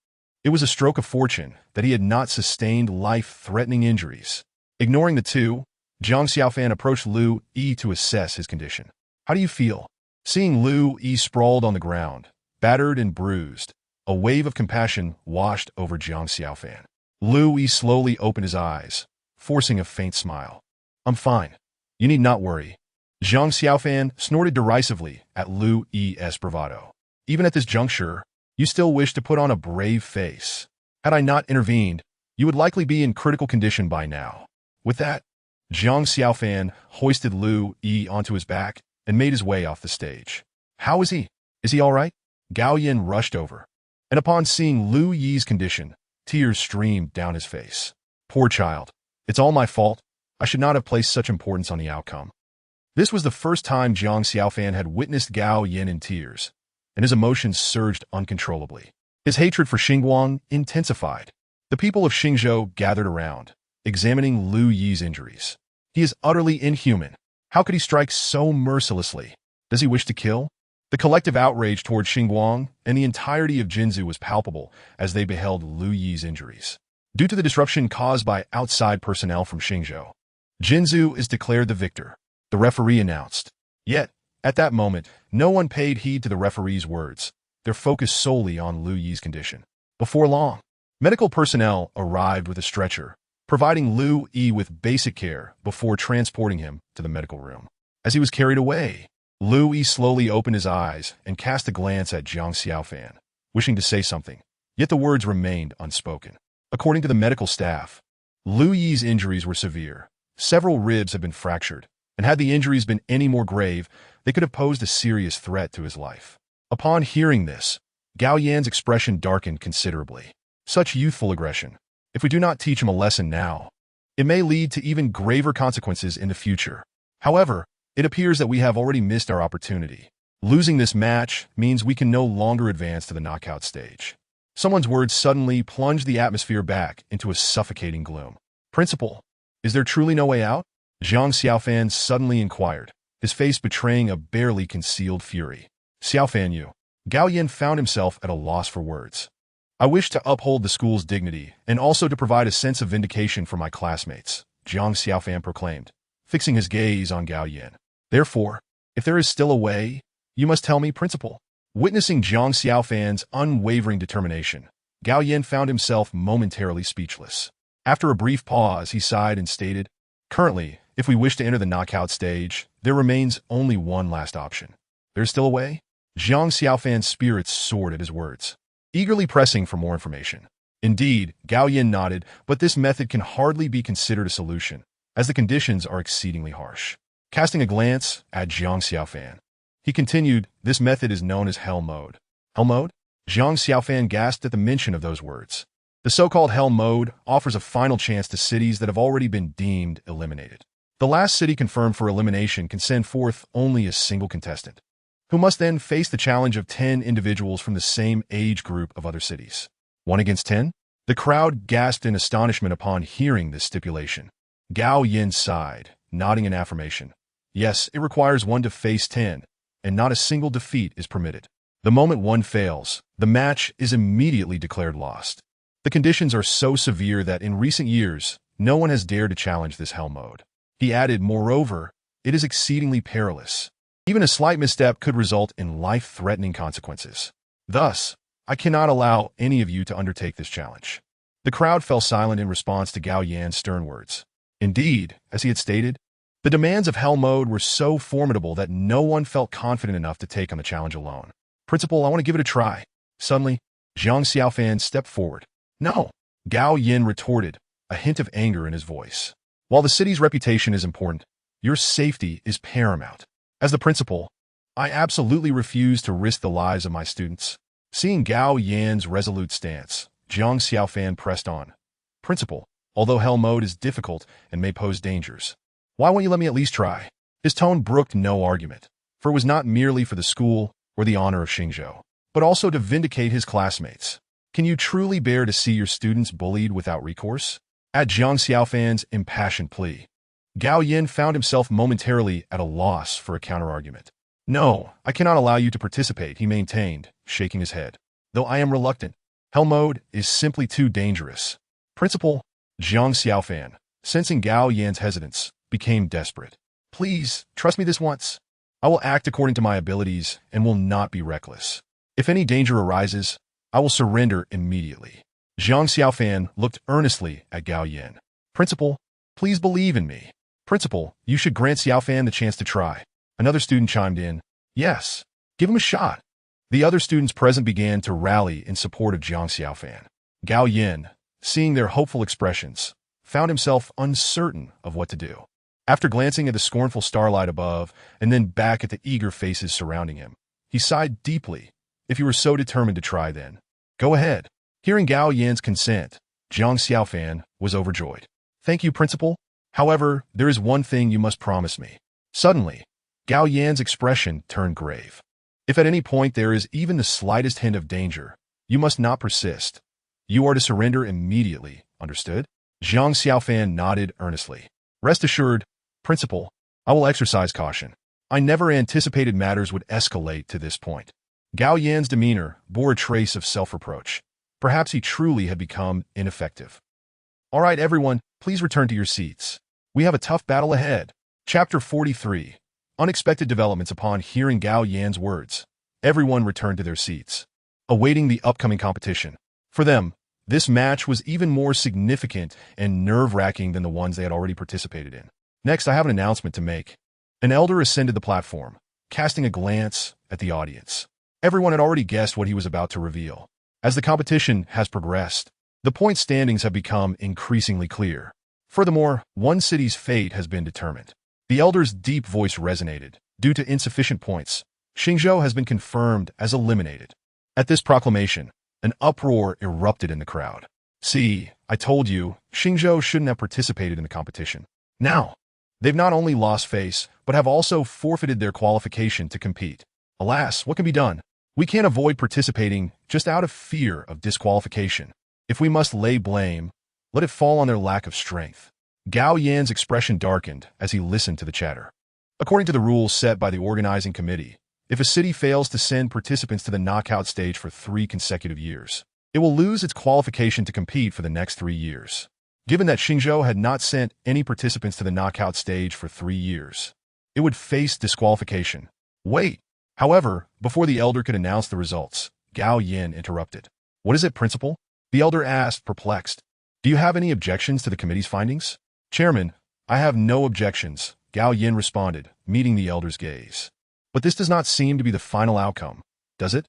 it was a stroke of fortune that he had not sustained life-threatening injuries. Ignoring the two, Zhang Xiaofan approached Lu Yi to assess his condition. How do you feel? Seeing Lu Yi sprawled on the ground, battered and bruised, a wave of compassion washed over Zhang Xiaofan. Lu Yi slowly opened his eyes, forcing a faint smile. I'm fine. You need not worry. Zhang Xiaofan snorted derisively at Lu Yi's bravado. Even at this juncture, you still wish to put on a brave face. Had I not intervened, you would likely be in critical condition by now. With that, Jiang Xiaofan hoisted Lu Yi onto his back and made his way off the stage. How is he? Is he all right? Gao Yin rushed over, and upon seeing Lu Yi's condition, tears streamed down his face. Poor child. It's all my fault. I should not have placed such importance on the outcome. This was the first time Jiang Xiaofan had witnessed Gao Yin in tears, and his emotions surged uncontrollably. His hatred for Xinguang intensified. The people of Xingzhou gathered around, examining Lu Yi's injuries. He is utterly inhuman. How could he strike so mercilessly? Does he wish to kill? The collective outrage toward Xinguang and the entirety of Jinzhou was palpable as they beheld Lu Yi's injuries. Due to the disruption caused by outside personnel from Xingzhou, Jinzhou is declared the victor, the referee announced. Yet, at that moment, no one paid heed to the referee's words. Their focus solely on Lu Yi's condition. Before long, medical personnel arrived with a stretcher, providing Lu Yi with basic care before transporting him to the medical room. As he was carried away, Lu Yi slowly opened his eyes and cast a glance at Jiang Xiaofan, wishing to say something, yet the words remained unspoken. According to the medical staff, Lu Yi's injuries were severe. Several ribs had been fractured, and had the injuries been any more grave, they could have posed a serious threat to his life. Upon hearing this, Gao Yan's expression darkened considerably. Such youthful aggression, if we do not teach him a lesson now, it may lead to even graver consequences in the future. However, it appears that we have already missed our opportunity. Losing this match means we can no longer advance to the knockout stage. Someone's words suddenly plunged the atmosphere back into a suffocating gloom. Principal, is there truly no way out? Jiang Xiaofan suddenly inquired, his face betraying a barely concealed fury. Xiaofan Yu. Gao Yin found himself at a loss for words. I wish to uphold the school's dignity and also to provide a sense of vindication for my classmates, Jiang Xiaofan proclaimed, fixing his gaze on Gao Yin. Therefore, if there is still a way, you must tell me, Principal. Witnessing Jiang Xiaofan's unwavering determination, Gao Yin found himself momentarily speechless. After a brief pause, he sighed and stated, currently, if we wish to enter the knockout stage, there remains only one last option. There's still a way? Jiang Xiaofan's spirits soared at his words, eagerly pressing for more information. Indeed, Gao Yin nodded, but this method can hardly be considered a solution, as the conditions are exceedingly harsh. Casting a glance at Jiang Xiaofan, he continued, this method is known as Hell Mode. Hell Mode? Jiang Xiaofan gasped at the mention of those words. The so-called Hell Mode offers a final chance to cities that have already been deemed eliminated. The last city confirmed for elimination can send forth only a single contestant, who must then face the challenge of 10 individuals from the same age group of other cities. 1 against 10? The crowd gasped in astonishment upon hearing this stipulation. Gao Yin sighed, nodding in affirmation. Yes, it requires 1 to face 10, and not a single defeat is permitted. The moment 1 fails, the match is immediately declared lost. The conditions are so severe that in recent years, no one has dared to challenge this Hell Mode. He added, moreover, it is exceedingly perilous. Even a slight misstep could result in life-threatening consequences. Thus, I cannot allow any of you to undertake this challenge. The crowd fell silent in response to Gao Yan's stern words. Indeed, as he had stated, the demands of Hell Mode were so formidable that no one felt confident enough to take on the challenge alone. Principal, I want to give it a try. Suddenly, Jiang Xiaofan stepped forward. No, Gao Yin retorted, a hint of anger in his voice. While the city's reputation is important, your safety is paramount. As the principal, I absolutely refuse to risk the lives of my students. Seeing Gao Yan's resolute stance, Jiang Xiaofan pressed on. Principal, although Hell Mode is difficult and may pose dangers, why won't you let me at least try? His tone brooked no argument, for it was not merely for the school or the honor of Xingzhou, but also to vindicate his classmates. Can you truly bear to see your students bullied without recourse? At Jiang Xiaofan's impassioned plea, Gao Yin found himself momentarily at a loss for a counterargument. No, I cannot allow you to participate, he maintained, shaking his head. Though I am reluctant, Hell Mode is simply too dangerous. Principal, Jiang Xiaofan, sensing Gao Yan's hesitance, became desperate. Please, trust me this once. I will act according to my abilities and will not be reckless. If any danger arises, I will surrender immediately. Jiang Xiaofan looked earnestly at Gao Yin. Principal, please believe in me. Principal, you should grant Xiaofan the chance to try. Another student chimed in. Yes, give him a shot. The other students present began to rally in support of Jiang Xiaofan. Gao Yin, seeing their hopeful expressions, found himself uncertain of what to do. After glancing at the scornful starlight above and then back at the eager faces surrounding him, he sighed deeply. If you were so determined to try, then go ahead. Hearing Gao Yan's consent, Jiang Xiaofan was overjoyed. Thank you, Principal. However, there is one thing you must promise me. Suddenly, Gao Yan's expression turned grave. If at any point there is even the slightest hint of danger, you must not persist. You are to surrender immediately, understood? Jiang Xiaofan nodded earnestly. Rest assured, Principal, I will exercise caution. I never anticipated matters would escalate to this point. Gao Yan's demeanor bore a trace of self-reproach. Perhaps he truly had become ineffective. All right, everyone, please return to your seats. We have a tough battle ahead. Chapter 43. Unexpected developments. Upon hearing Gao Yan's words, everyone returned to their seats, awaiting the upcoming competition. For them, this match was even more significant and nerve-wracking than the ones they had already participated in. Next, I have an announcement to make. An elder ascended the platform, casting a glance at the audience. Everyone had already guessed what he was about to reveal. As the competition has progressed, the point standings have become increasingly clear. Furthermore, one city's fate has been determined. The elder's deep voice resonated. Due to insufficient points, Xingzhou has been confirmed as eliminated. At this proclamation, an uproar erupted in the crowd. See, I told you, Xingzhou shouldn't have participated in the competition. Now, they've not only lost face, but have also forfeited their qualification to compete. Alas, what can be done? We can't avoid participating just out of fear of disqualification. If we must lay blame, let it fall on their lack of strength. Gao Yan's expression darkened as he listened to the chatter. According to the rules set by the organizing committee, if a city fails to send participants to the knockout stage for 3 consecutive years, it will lose its qualification to compete for the next 3 years. Given that Xingzhou had not sent any participants to the knockout stage for 3 years, it would face disqualification. Wait! However, before the elder could announce the results, Gao Yin interrupted. What is it, Principal? The elder asked, perplexed. Do you have any objections to the committee's findings? Chairman, I have no objections, Gao Yin responded, meeting the elder's gaze. But this does not seem to be the final outcome, does it?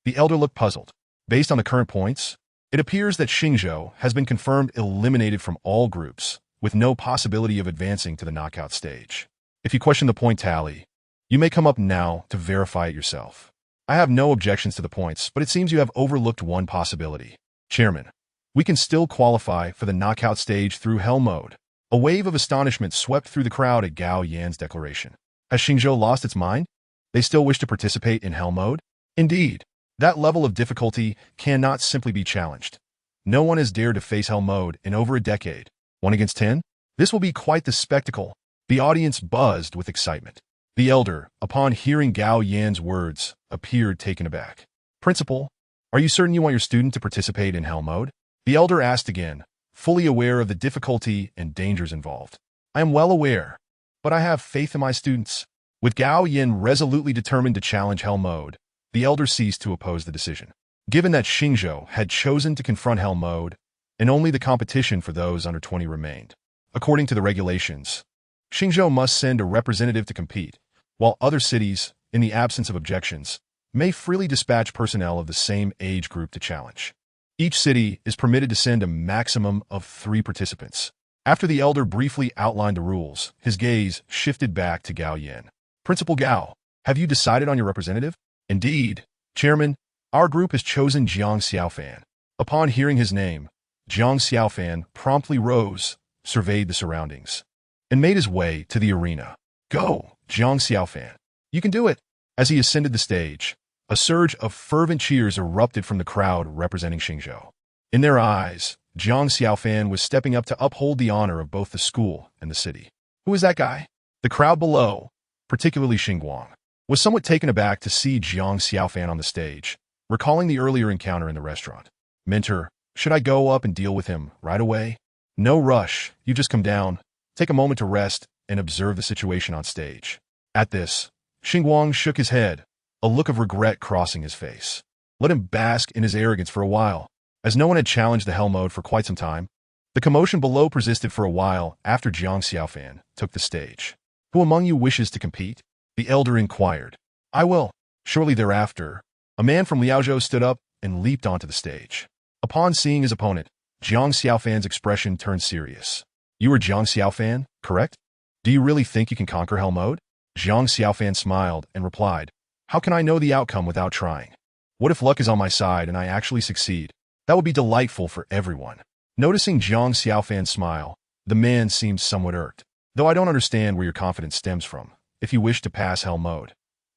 The elder looked puzzled. Based on the current points, it appears that Xingzhou has been confirmed eliminated from all groups, with no possibility of advancing to the knockout stage. If you question the point tally, you may come up now to verify it yourself. I have no objections to the points, but it seems you have overlooked one possibility. Chairman, we can still qualify for the knockout stage through Hell Mode. A wave of astonishment swept through the crowd at Gao Yan's declaration. Has Xingzhou lost its mind? They still wish to participate in Hell Mode? Indeed, that level of difficulty cannot simply be challenged. No one has dared to face Hell Mode in over a decade. 1 against 10? This will be quite the spectacle. The audience buzzed with excitement. The elder, upon hearing Gao Yan's words, appeared taken aback. Principal, are you certain you want your student to participate in Hell Mode? The elder asked again, fully aware of the difficulty and dangers involved. I am well aware, but I have faith in my students. With Gao Yin resolutely determined to challenge Hell Mode, the elder ceased to oppose the decision. Given that Xingzhou had chosen to confront Hell Mode, and only the competition for those under 20 remained. According to the regulations, Xingzhou must send a representative to compete, while other cities, in the absence of objections, may freely dispatch personnel of the same age group to challenge. Each city is permitted to send a maximum of 3 participants. After the elder briefly outlined the rules, his gaze shifted back to Gao Yin. Principal Gao, have you decided on your representative? Indeed, Chairman, our group has chosen Jiang Xiaofan. Upon hearing his name, Jiang Xiaofan promptly rose, surveyed the surroundings, and made his way to the arena. Go, Jiang Xiaofan. You can do it. As he ascended the stage, a surge of fervent cheers erupted from the crowd representing Xingzhou. In their eyes, Jiang Xiaofan was stepping up to uphold the honor of both the school and the city. Who is that guy? The crowd below, particularly Xingguang, was somewhat taken aback to see Jiang Xiaofan on the stage, recalling the earlier encounter in the restaurant. Mentor, should I go up and deal with him right away? No rush, you just come down, take a moment to rest, and observe the situation on stage. At this, Xingguang shook his head, a look of regret crossing his face. Let him bask in his arrogance for a while. As no one had challenged the Hell Mode for quite some time, the commotion below persisted for a while after Jiang Xiaofan took the stage. Who among you wishes to compete? The elder inquired. I will. Shortly thereafter, A man from Liaozhou stood up and leaped onto the stage. Upon seeing his opponent, Jiang Xiaofan's expression turned serious. You are Jiang Xiaofan, correct? Do you really think you can conquer Hell Mode? Jiang Xiaofan smiled and replied, how can I know the outcome without trying? What if luck is on my side and I actually succeed? That would be delightful for everyone. Noticing Jiang Xiaofan's smile, the man seemed somewhat irked. Though I don't understand where your confidence stems from. If you wish to pass Hell Mode,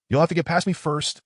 you'll have to get past me first.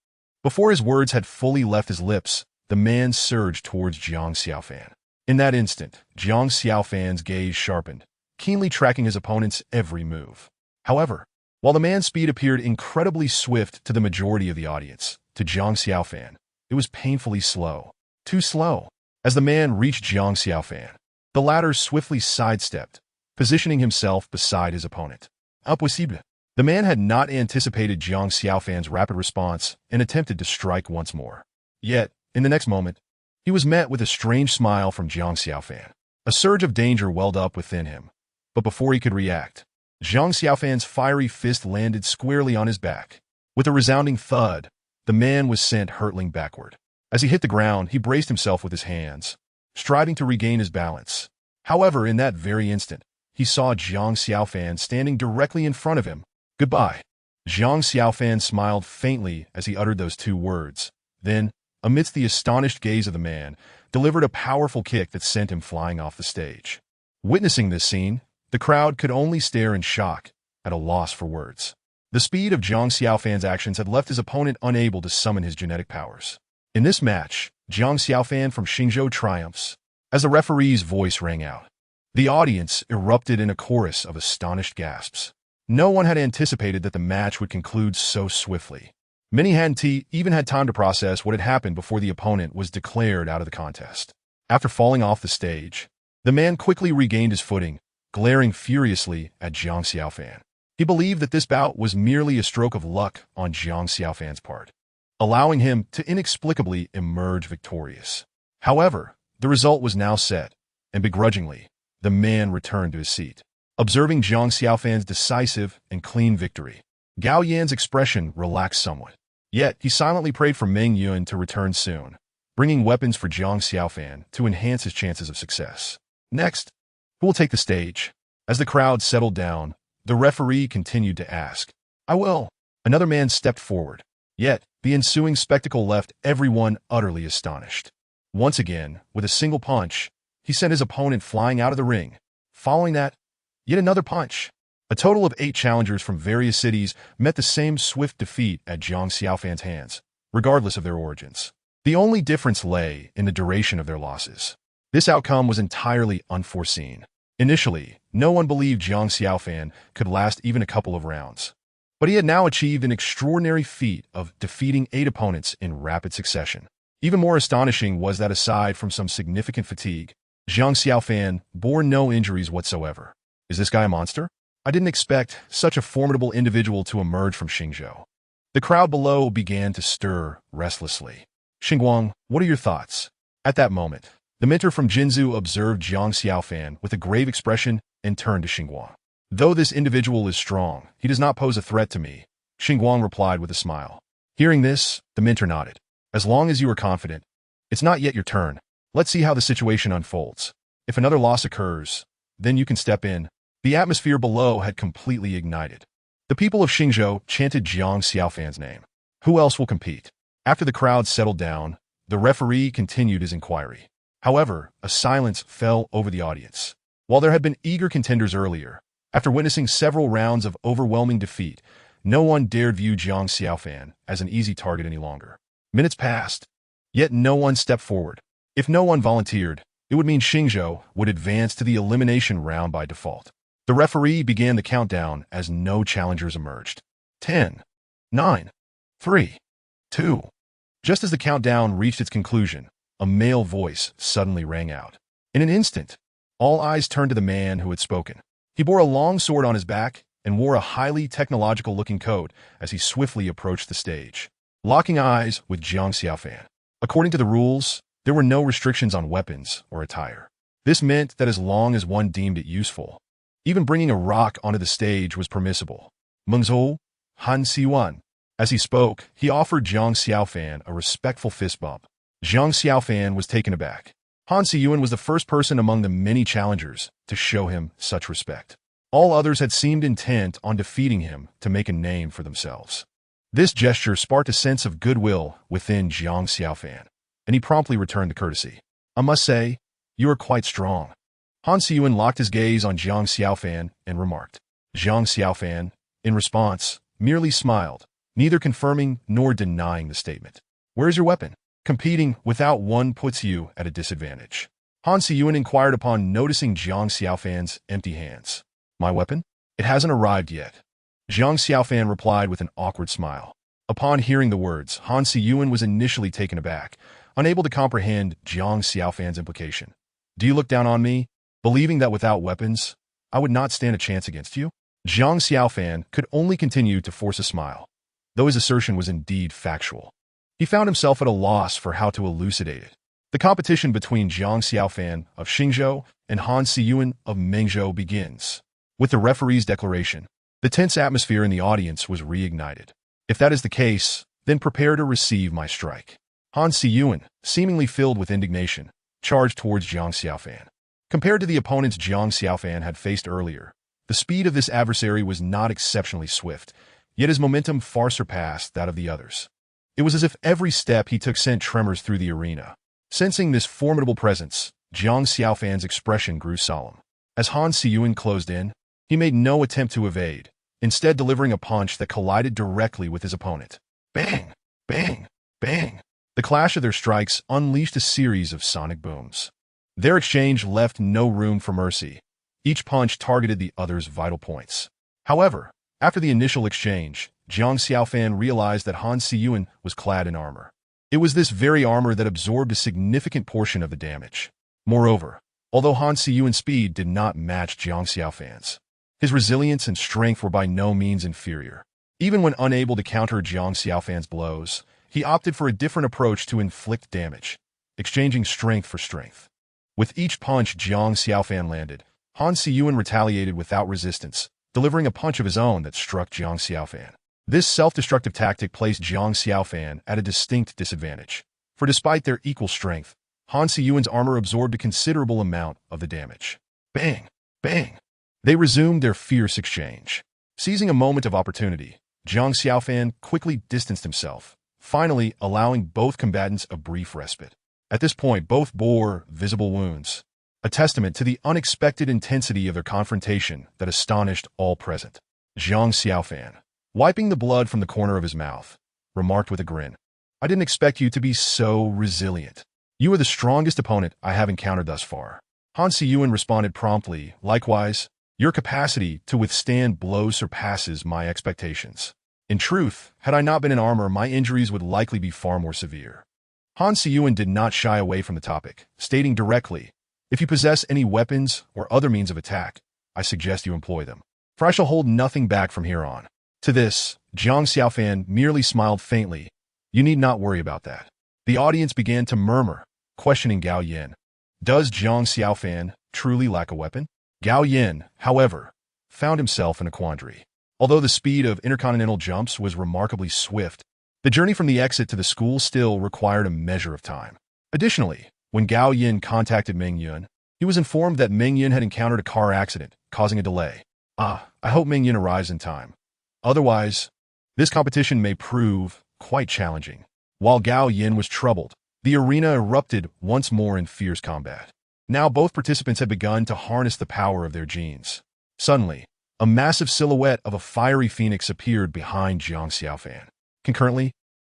Before his words had fully left his lips, the man surged towards Jiang Xiaofan. In that instant, Jiang Xiaofan's gaze sharpened, keenly tracking his opponent's every move. However, while the man's speed appeared incredibly swift to the majority of the audience, to Jiang Xiaofan, it was painfully slow. Too slow. As the man reached Jiang Xiaofan, the latter swiftly sidestepped, positioning himself beside his opponent. Impossible. The man had not anticipated Jiang Xiaofan's rapid response and attempted to strike once more. Yet, in the next moment, he was met with a strange smile from Jiang Xiaofan. A surge of danger welled up within him, but before he could react, Jiang Xiaofan's fiery fist landed squarely on his back. With a resounding thud, the man was sent hurtling backward. As he hit the ground, he braced himself with his hands, striving to regain his balance. However, in that very instant, he saw Jiang Xiaofan standing directly in front of him. Goodbye. Jiang Xiaofan smiled faintly as he uttered those two words. Then, amidst the astonished gaze of the man, delivered a powerful kick that sent him flying off the stage. Witnessing this scene, the crowd could only stare in shock, at a loss for words. The speed of Jiang Xiaofan's actions had left his opponent unable to summon his genetic powers. In this match, Jiang Xiaofan from Xingzhou triumphs. As the referee's voice rang out, the audience erupted in a chorus of astonished gasps. No one had anticipated that the match would conclude so swiftly. Many hadn't even had time to process what had happened before the opponent was declared out of the contest. After falling off the stage, the man quickly regained his footing, glaring furiously at Jiang Xiaofan. He believed that this bout was merely a stroke of luck on Jiang Xiaofan's part, allowing him to inexplicably emerge victorious. However, the result was now set, and begrudgingly, the man returned to his seat. Observing Jiang Xiaofan's decisive and clean victory, Gao Yan's expression relaxed somewhat. Yet, he silently prayed for Meng Yuan to return soon, bringing weapons for Jiang Xiaofan to enhance his chances of success. Next, who will take the stage? As the crowd settled down, the referee continued to ask, I will. Another man stepped forward. Yet, the ensuing spectacle left everyone utterly astonished. Once again, with a single punch, he sent his opponent flying out of the ring. Following that, yet another punch. A total of 8 challengers from various cities met the same swift defeat at Jiang Xiaofan's hands, regardless of their origins. The only difference lay in the duration of their losses. This outcome was entirely unforeseen. Initially, no one believed Jiang Xiaofan could last even a couple of rounds. But he had now achieved an extraordinary feat of defeating 8 opponents in rapid succession. Even more astonishing was that aside from some significant fatigue, Jiang Xiaofan bore no injuries whatsoever. Is this guy a monster? I didn't expect such a formidable individual to emerge from Xingzhou. The crowd below began to stir restlessly. Xingguang, what are your thoughts? At that moment, the mentor from Jinzhou observed Jiang Xiaofan with a grave expression and turned to Xingguang. Though this individual is strong, he does not pose a threat to me, Xingguang replied with a smile. Hearing this, the mentor nodded. As long as you are confident, it's not yet your turn. Let's see how the situation unfolds. If another loss occurs, then you can step in. The atmosphere below had completely ignited. The people of Xingzhou chanted Jiang Xiaofan's name. Who else will compete? After the crowd settled down, the referee continued his inquiry. However, a silence fell over the audience. While there had been eager contenders earlier, after witnessing several rounds of overwhelming defeat, no one dared view Jiang Xiaofan as an easy target any longer. Minutes passed, yet no one stepped forward. If no one volunteered, it would mean Xingzhou would advance to the elimination round by default. The referee began the countdown as no challengers emerged. 10, 9, 3, 2. Just as the countdown reached its conclusion, a male voice suddenly rang out. In an instant, all eyes turned to the man who had spoken. He bore a long sword on his back and wore a highly technological-looking coat as he swiftly approached the stage, locking eyes with Jiang Xiaofan. According to the rules, there were no restrictions on weapons or attire. This meant that as long as one deemed it useful, even bringing a rock onto the stage was permissible. Mengzhou, Han Siwan. As he spoke, he offered Zhang Xiaofan a respectful fist bump. Zhang Xiaofan was taken aback. Han Siyuan was the first person among the many challengers to show him such respect. All others had seemed intent on defeating him to make a name for themselves. This gesture sparked a sense of goodwill within Zhang Xiaofan, and he promptly returned the courtesy. I must say, you are quite strong. Han Siyuan locked his gaze on Zhang Xiaofan and remarked. Zhang Xiaofan, in response, merely smiled, neither confirming nor denying the statement. Where is your weapon? Competing without one puts you at a disadvantage. Han Siyuan inquired upon noticing Zhang Xiaofan's empty hands. My weapon? It hasn't arrived yet. Zhang Xiaofan replied with an awkward smile. Upon hearing the words, Han Siyuan was initially taken aback, unable to comprehend Zhang Xiaofan's implication. Do you look down on me, believing that without weapons, I would not stand a chance against you? Zhang Xiaofan could only continue to force a smile, though his assertion was indeed factual. He found himself at a loss for how to elucidate it. The competition between Zhang Xiaofan of Xingzhou and Han Siyuan of Mengzhou begins. With the referee's declaration, the tense atmosphere in the audience was reignited. If that is the case, then prepare to receive my strike. Han Siyuan, seemingly filled with indignation, charged towards Zhang Xiaofan. Compared to the opponents Zhang Xiaofan had faced earlier, the speed of this adversary was not exceptionally swift, yet his momentum far surpassed that of the others. It was as if every step he took sent tremors through the arena. Sensing this formidable presence, Zhang Xiaofan's expression grew solemn. As Han Siyuan closed in, he made no attempt to evade, instead delivering a punch that collided directly with his opponent. Bang! Bang! Bang! The clash of their strikes unleashed a series of sonic booms. Their exchange left no room for mercy. Each punch targeted the other's vital points. However, after the initial exchange, Zhang Xiaofan realized that Han Siyuan was clad in armor. It was this very armor that absorbed a significant portion of the damage. Moreover, although Han Siyuan's speed did not match Zhang Xiaofan's, his resilience and strength were by no means inferior. Even when unable to counter Zhang Xiaofan's blows, he opted for a different approach to inflict damage, exchanging strength for strength. With each punch Zhang Xiaofan landed, Han Siyuan retaliated without resistance, delivering a punch of his own that struck Zhang Xiaofan. This self-destructive tactic placed Zhang Xiaofan at a distinct disadvantage, for despite their equal strength, Han Siyuan's armor absorbed a considerable amount of the damage. Bang! Bang! They resumed their fierce exchange. Seizing a moment of opportunity, Zhang Xiaofan quickly distanced himself, finally allowing both combatants a brief respite. At this point, both bore visible wounds, a testament to the unexpected intensity of their confrontation that astonished all present. Zhang Xiaofan, wiping the blood from the corner of his mouth, remarked with a grin, I didn't expect you to be so resilient. You are the strongest opponent I have encountered thus far. Han Siyuan responded promptly, likewise, your capacity to withstand blows surpasses my expectations. In truth, had I not been in armor, my injuries would likely be far more severe. Han Siyuan did not shy away from the topic, stating directly, if you possess any weapons or other means of attack, I suggest you employ them, for I shall hold nothing back from here on. To this, Zhang Xiaofan merely smiled faintly. You need not worry about that. The audience began to murmur, questioning Gao Yin. Does Zhang Xiaofan truly lack a weapon? Gao Yin, however, found himself in a quandary. Although the speed of intercontinental jumps was remarkably swift, the journey from the exit to the school still required a measure of time. Additionally, when Gao Yin contacted Meng Yun, he was informed that Meng Yun had encountered a car accident, causing a delay. I hope Meng Yun arrives in time. Otherwise, this competition may prove quite challenging. While Gao Yin was troubled, the arena erupted once more in fierce combat. Now both participants had begun to harness the power of their genes. Suddenly, a massive silhouette of a fiery phoenix appeared behind Zhang Xiaofan. Concurrently,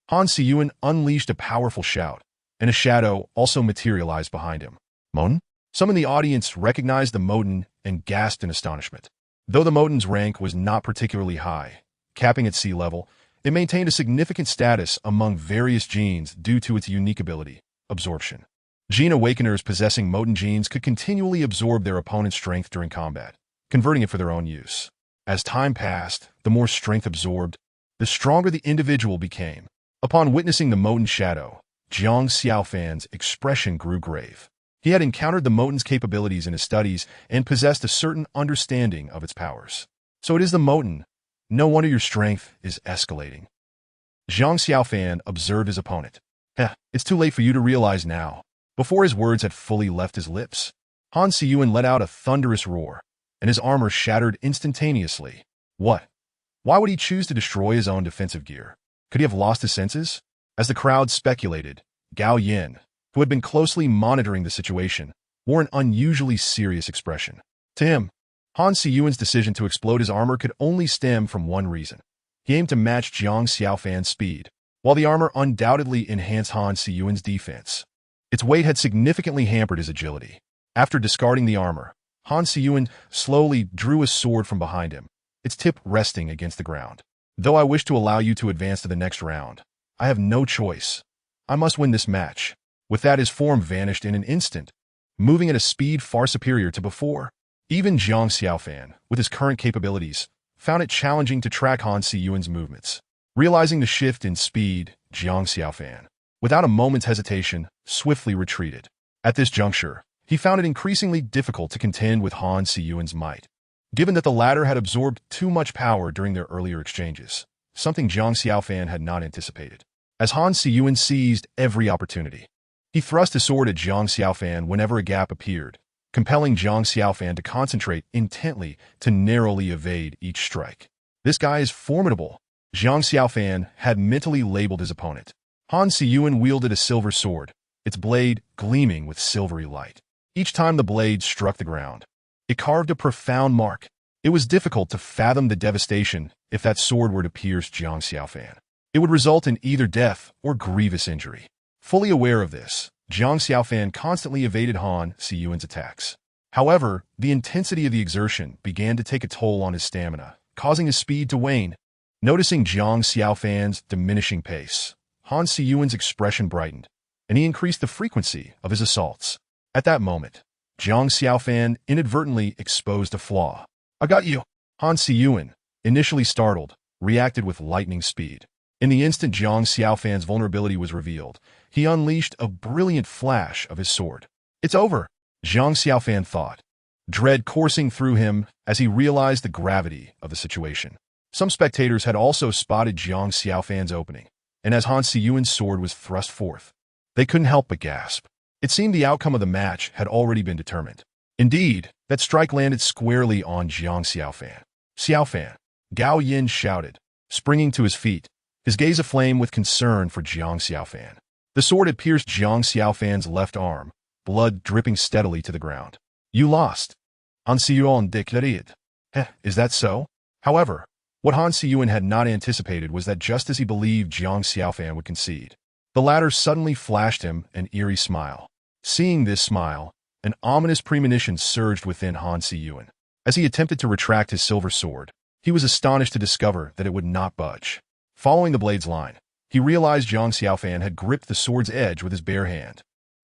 Han Siyuan unleashed a powerful shout, and a shadow also materialized behind him. Moten? Some in the audience recognized the Moten and gasped in astonishment. Though the Moten's rank was not particularly high, capping at sea level, it maintained a significant status among various genes due to its unique ability, absorption. Gene Awakeners possessing Moten genes could continually absorb their opponent's strength during combat, converting it for their own use. As time passed, the more strength absorbed, the stronger the individual became. Upon witnessing the Moten shadow, Zhang Xiaofan's expression grew grave. He had encountered the Moten's capabilities in his studies and possessed a certain understanding of its powers. So it is the Moten. No wonder your strength is escalating. Zhang Xiaofan observed his opponent. It's too late for you to realize now. Before his words had fully left his lips, Han Siyuan let out a thunderous roar, and his armor shattered instantaneously. What? Why would he choose to destroy his own defensive gear? Could he have lost his senses? As the crowd speculated, Gao Yin, who had been closely monitoring the situation, wore an unusually serious expression. To him, Han Siyuan's decision to explode his armor could only stem from one reason. He aimed to match Zhang Xiaofan's speed. While the armor undoubtedly enhanced Han Siyuan's defense, its weight had significantly hampered his agility. After discarding the armor, Han Siyuan slowly drew his sword from behind him, its tip resting against the ground. Though I wish to allow you to advance to the next round, I have no choice. I must win this match. With that, his form vanished in an instant, moving at a speed far superior to before. Even Zhang Xiaofan, with his current capabilities, found it challenging to track Han Siyuan's movements. Realizing the shift in speed, Zhang Xiaofan, without a moment's hesitation, swiftly retreated. At this juncture, he found it increasingly difficult to contend with Han Siyuan's might, given that the latter had absorbed too much power during their earlier exchanges, something Zhang Xiaofan had not anticipated. As Han Siyuan seized every opportunity, he thrust his sword at Zhang Xiaofan whenever a gap appeared, compelling Zhang Xiaofan to concentrate intently to narrowly evade each strike. This guy is formidable. Zhang Xiaofan had mentally labeled his opponent. Han Siyuan wielded a silver sword, its blade gleaming with silvery light. Each time the blade struck the ground, it carved a profound mark. It was difficult to fathom the devastation if that sword were to pierce Zhang Xiaofan. It would result in either death or grievous injury. Fully aware of this, Zhang Xiaofan constantly evaded Han Siyuan's attacks. However, the intensity of the exertion began to take a toll on his stamina, causing his speed to wane. Noticing Zhang Xiaofan's diminishing pace, Han Siyuan's expression brightened, and he increased the frequency of his assaults. At that moment, Zhang Xiaofan inadvertently exposed a flaw. I got you! Han Siyuan, initially startled, reacted with lightning speed. In the instant Zhang Xiaofan's vulnerability was revealed, he unleashed a brilliant flash of his sword. It's over, Zhang Xiaofan thought, dread coursing through him as he realized the gravity of the situation. Some spectators had also spotted Zhang Xiaofan's opening, and as Han Siyuan's sword was thrust forth, they couldn't help but gasp. It seemed the outcome of the match had already been determined. Indeed, that strike landed squarely on Zhang Xiaofan. Xiaofan, Gao Yin shouted, springing to his feet, his gaze aflame with concern for Zhang Xiaofan. The sword had pierced Zhang Xiaofan's left arm, blood dripping steadily to the ground. You lost. Han Siyuan declared. Is that so? However, what Han Siyuan had not anticipated was that just as he believed Zhang Xiaofan would concede, the latter suddenly flashed him an eerie smile. Seeing this smile, an ominous premonition surged within Han Siyuan. As he attempted to retract his silver sword, he was astonished to discover that it would not budge. Following the blade's line, he realized Zhang Xiaofan had gripped the sword's edge with his bare hand.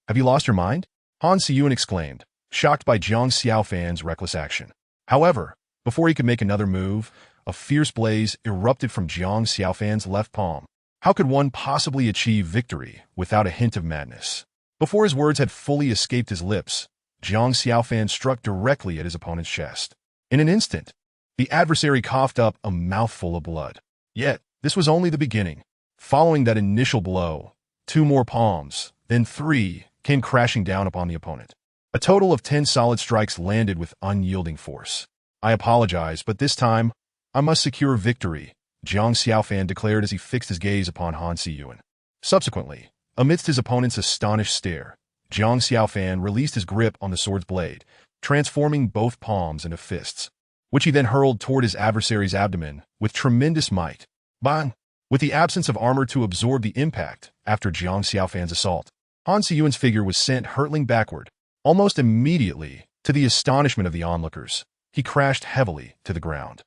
Have you lost your mind? Han Siyuan exclaimed, shocked by Zhang Xiaofan's reckless action. However, before he could make another move, a fierce blaze erupted from Zhang Xiaofan's left palm. How could one possibly achieve victory without a hint of madness? Before his words had fully escaped his lips, Zhang Xiaofan struck directly at his opponent's chest. In an instant, the adversary coughed up a mouthful of blood. Yet, this was only the beginning. Following that initial blow, 2 more palms, then 3, came crashing down upon the opponent. A total of 10 solid strikes landed with unyielding force. I apologize, but this time, I must secure victory, Zhang Xiaofan declared as he fixed his gaze upon Han Siyuan. Subsequently, amidst his opponent's astonished stare, Zhang Xiaofan released his grip on the sword's blade, transforming both palms into fists, which he then hurled toward his adversary's abdomen with tremendous might. Bang! With the absence of armor to absorb the impact after Zhang Xiaofan's assault, Han Siyuan's figure was sent hurtling backward. Almost immediately, to the astonishment of the onlookers, he crashed heavily to the ground.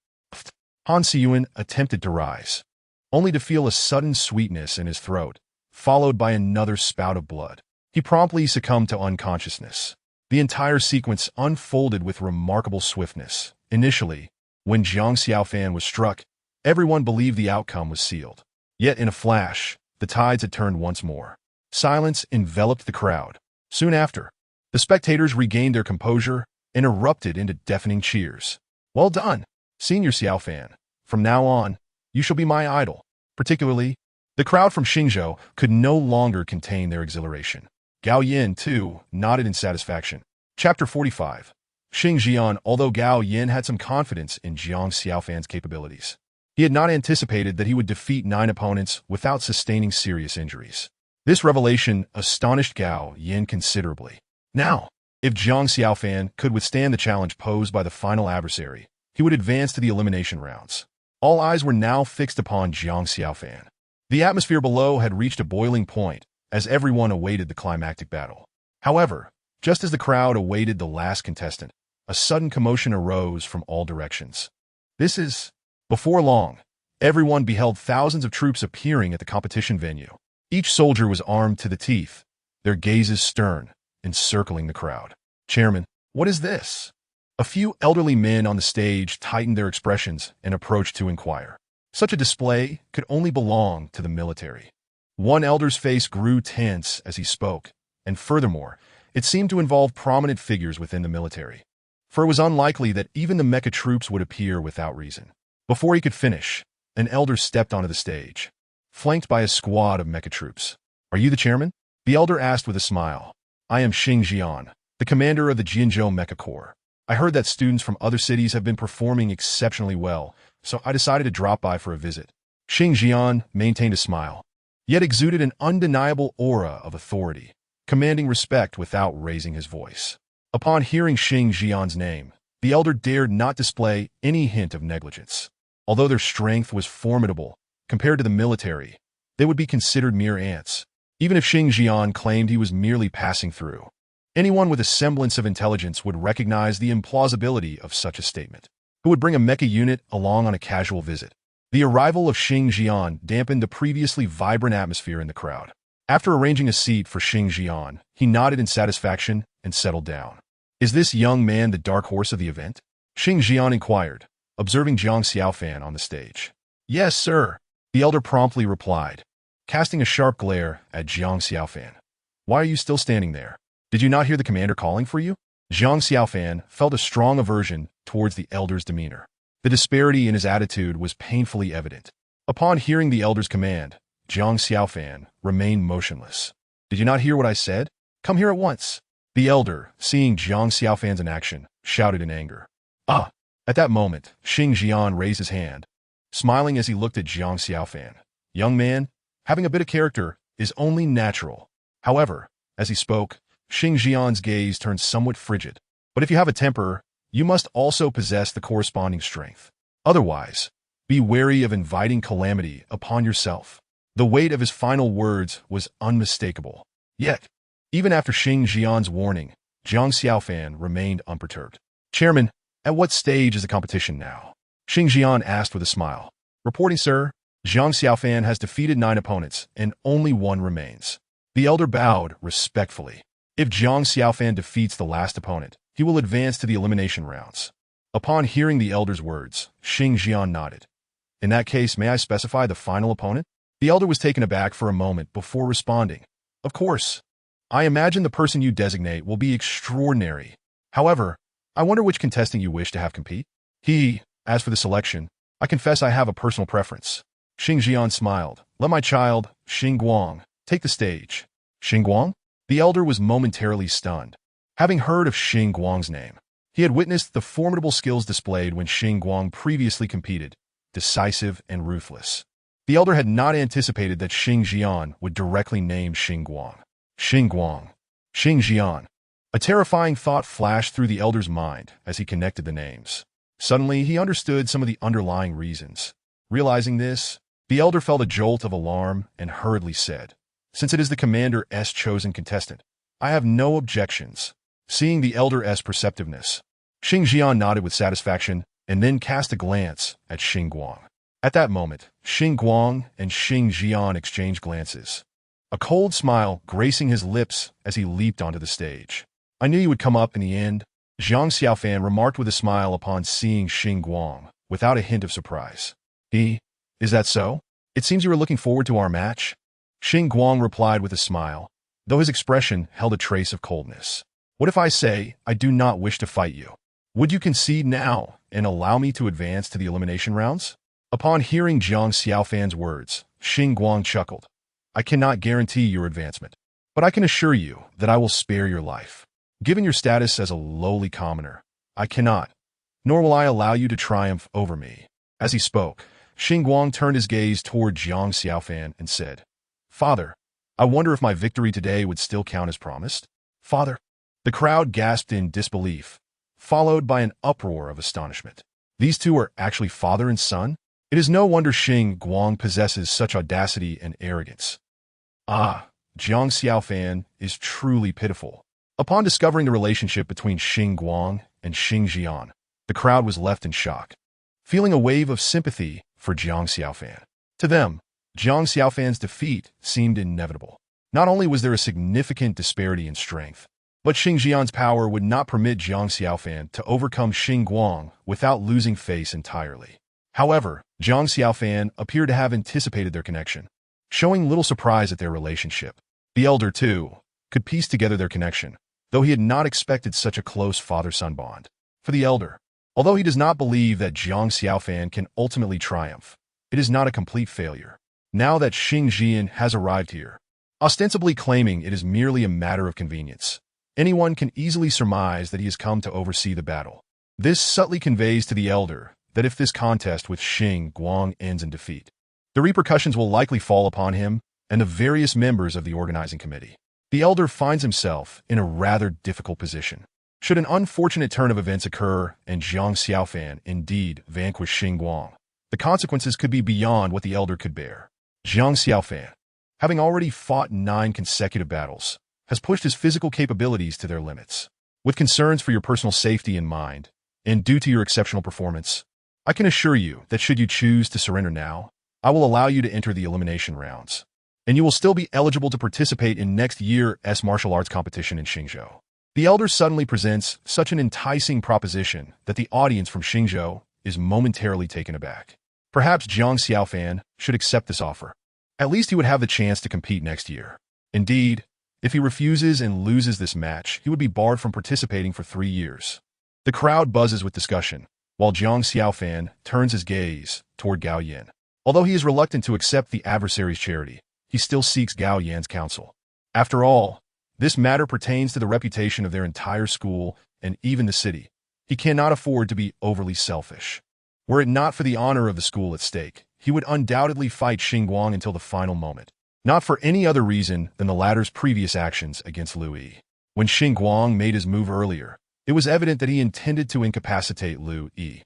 Han Siyuan attempted to rise, only to feel a sudden sweetness in his throat, followed by another spout of blood. He promptly succumbed to unconsciousness. The entire sequence unfolded with remarkable swiftness. Initially, when Zhang Xiaofan was struck, everyone believed the outcome was sealed. Yet in a flash, the tides had turned once more. Silence enveloped the crowd. Soon after, the spectators regained their composure and erupted into deafening cheers. Well done, Senior Xiaofan. From now on, you shall be my idol, particularly The crowd from Xingzhou could no longer contain their exhilaration. Gao Yin, too, nodded in satisfaction. Chapter 45. Xing Jian. Although Gao Yin had some confidence in Jiang Xiaofan's capabilities, he had not anticipated that he would defeat 9 opponents without sustaining serious injuries. This revelation astonished Gao Yin considerably. Now, if Jiang Xiaofan could withstand the challenge posed by the final adversary, he would advance to the elimination rounds. All eyes were now fixed upon Jiang Xiaofan. The atmosphere below had reached a boiling point as everyone awaited the climactic battle. However, just as the crowd awaited the last contestant, a sudden commotion arose from all directions. Before long, everyone beheld thousands of troops appearing at the competition venue. Each soldier was armed to the teeth, their gazes stern, encircling the crowd. Chairman, what is this? A few elderly men on the stage tightened their expressions and approached to inquire. Such a display could only belong to the military. One elder's face grew tense as he spoke, and furthermore, it seemed to involve prominent figures within the military. For it was unlikely that even the mecha troops would appear without reason. Before he could finish, an elder stepped onto the stage, flanked by a squad of mecha troops. Are you the chairman? The elder asked with a smile. I am Xing Jian, the commander of the Jinzhou Mecha Corps. I heard that students from other cities have been performing exceptionally well, so I decided to drop by for a visit. Xing Jian maintained a smile, yet exuded an undeniable aura of authority, commanding respect without raising his voice. Upon hearing Xing Jian's name, the elder dared not display any hint of negligence. Although their strength was formidable, compared to the military, they would be considered mere ants, even if Xing Jian claimed he was merely passing through. Anyone with a semblance of intelligence would recognize the implausibility of such a statement. Who would bring a mecha unit along on a casual visit? The arrival of Xing Jian dampened the previously vibrant atmosphere in the crowd. After arranging a seat for Xing Jian, he nodded in satisfaction and settled down. Is this young man the dark horse of the event? Xing Jian inquired, observing Jiang Xiaofan on the stage. Yes, sir, the elder promptly replied, casting a sharp glare at Jiang Xiaofan. Why are you still standing there? Did you not hear the commander calling for you? Jiang Xiaofan felt a strong aversion towards the elder's demeanor. The disparity in his attitude was painfully evident. Upon hearing the elder's command, Jiang Xiaofan remained motionless. Did you not hear what I said? Come here at once. The elder, seeing Jiang Xiaofan's inaction, shouted in anger. Ah! At that moment, Xing Jian raised his hand, smiling as he looked at Jiang Xiaofan. Young man, having a bit of character is only natural. However, as he spoke, Xing Jian's gaze turned somewhat frigid. But if you have a temper, you must also possess the corresponding strength. Otherwise, be wary of inviting calamity upon yourself. The weight of his final words was unmistakable. Yet, even after Xing Jian's warning, Jiang Xiaofan remained unperturbed. Chairman, at what stage is the competition now? Xing Jian asked with a smile. Reporting, sir, Jiang Xiaofan has defeated 9 opponents, and only 1 remains. The elder bowed respectfully. If Jiang Xiaofan defeats the last opponent, he will advance to the elimination rounds. Upon hearing the elder's words, Xing Jian nodded. In that case, may I specify the final opponent? The elder was taken aback for a moment before responding. Of course. I imagine the person you designate will be extraordinary. However, I wonder which contestant you wish to have compete? As for the selection, I confess I have a personal preference. Xing Jian smiled. Let my child, Xing Guang, take the stage. Xing Guang? The elder was momentarily stunned. Having heard of Xing Guang's name, he had witnessed the formidable skills displayed when Xing Guang previously competed, decisive and ruthless. The elder had not anticipated that Xing Jian would directly name Xing Guang. Xing Guang. Xing Jian. A terrifying thought flashed through the elder's mind as he connected the names. Suddenly, he understood some of the underlying reasons. Realizing this, the elder felt a jolt of alarm and hurriedly said, Since it is the commander's chosen contestant, I have no objections. Seeing the elder's perceptiveness, Xing Jian nodded with satisfaction and then cast a glance at Xing Guang. At that moment, Xing Guang and Xing Jian exchanged glances, a cold smile gracing his lips as he leaped onto the stage. I knew you would come up in the end, Jiang Xiaofan remarked with a smile upon seeing Xing Guang, without a hint of surprise. Is that so? It seems you were looking forward to our match? Xing Guang replied with a smile, though his expression held a trace of coldness. What if I say I do not wish to fight you? Would you concede now and allow me to advance to the elimination rounds? Upon hearing Jiang Xiaofan's words, Xing Guang chuckled. I cannot guarantee your advancement, but I can assure you that I will spare your life. Given your status as a lowly commoner, I cannot, nor will I allow you to triumph over me. As he spoke, Xing Guang turned his gaze toward Jiang Xiaofan and said, Father, I wonder if my victory today would still count as promised? Father? The crowd gasped in disbelief, followed by an uproar of astonishment. These two are actually father and son? It is no wonder Xing Guang possesses such audacity and arrogance. Ah, Jiang Xiaofan is truly pitiful. Upon discovering the relationship between Xing Guang and Xing Jian, the crowd was left in shock, feeling a wave of sympathy for Jiang Xiaofan. To them, Jiang Xiaofan's defeat seemed inevitable. Not only was there a significant disparity in strength, but Xing Jian's power would not permit Jiang Xiaofan to overcome Xing Guang without losing face entirely. However, Jiang Xiaofan appeared to have anticipated their connection, showing little surprise at their relationship. The elder, too, could piece together their connection, though he had not expected such a close father-son bond. For the elder, although he does not believe that Jiang Xiaofan can ultimately triumph, it is not a complete failure. Now that Xing Jian has arrived here, ostensibly claiming it is merely a matter of convenience, anyone can easily surmise that he has come to oversee the battle. This subtly conveys to the elder that if this contest with Xing Guang ends in defeat, the repercussions will likely fall upon him and the various members of the organizing committee. The elder finds himself in a rather difficult position. Should an unfortunate turn of events occur and Jiang Xiaofan indeed vanquish Xing Guang, the consequences could be beyond what the elder could bear. Jiang Xiaofan, having already fought 9 consecutive battles, has pushed his physical capabilities to their limits. With concerns for your personal safety in mind, and due to your exceptional performance, I can assure you that should you choose to surrender now, I will allow you to enter the elimination rounds, and you will still be eligible to participate in next year's martial arts competition in Xingzhou. The elder suddenly presents such an enticing proposition that the audience from Xingzhou is momentarily taken aback. Perhaps Jiang Xiaofan should accept this offer. At least he would have the chance to compete next year. Indeed, if he refuses and loses this match, he would be barred from participating for 3 years. The crowd buzzes with discussion, while Jiang Xiaofan turns his gaze toward Gao Yan. Although he is reluctant to accept the adversary's charity, he still seeks Gao Yan's counsel. After all, this matter pertains to the reputation of their entire school and even the city. He cannot afford to be overly selfish. Were it not for the honor of the school at stake, he would undoubtedly fight Xing Guang until the final moment, not for any other reason than the latter's previous actions against Lu Yi. When Xing Guang made his move earlier, it was evident that he intended to incapacitate Lu Yi,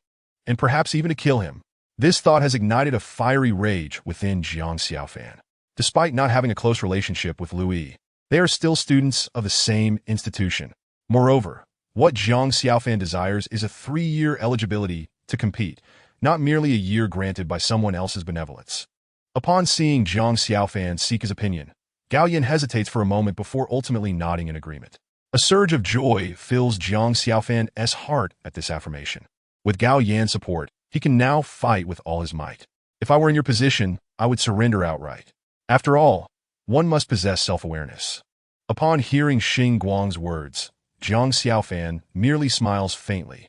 and perhaps even to kill him. This thought has ignited a fiery rage within Jiang Xiaofan. Despite not having a close relationship with Lu Yi, they are still students of the same institution. Moreover, what Jiang Xiaofan desires is a 3-year eligibility to compete, not merely a year granted by someone else's benevolence. Upon seeing Jiang Xiaofan seek his opinion, Gao Yan hesitates for a moment before ultimately nodding in agreement. A surge of joy fills Jiang Xiaofan's heart at this affirmation. With Gao Yan's support, he can now fight with all his might. If I were in your position, I would surrender outright. After all, one must possess self-awareness. Upon hearing Xing Guang's words, Jiang Xiaofan merely smiles faintly.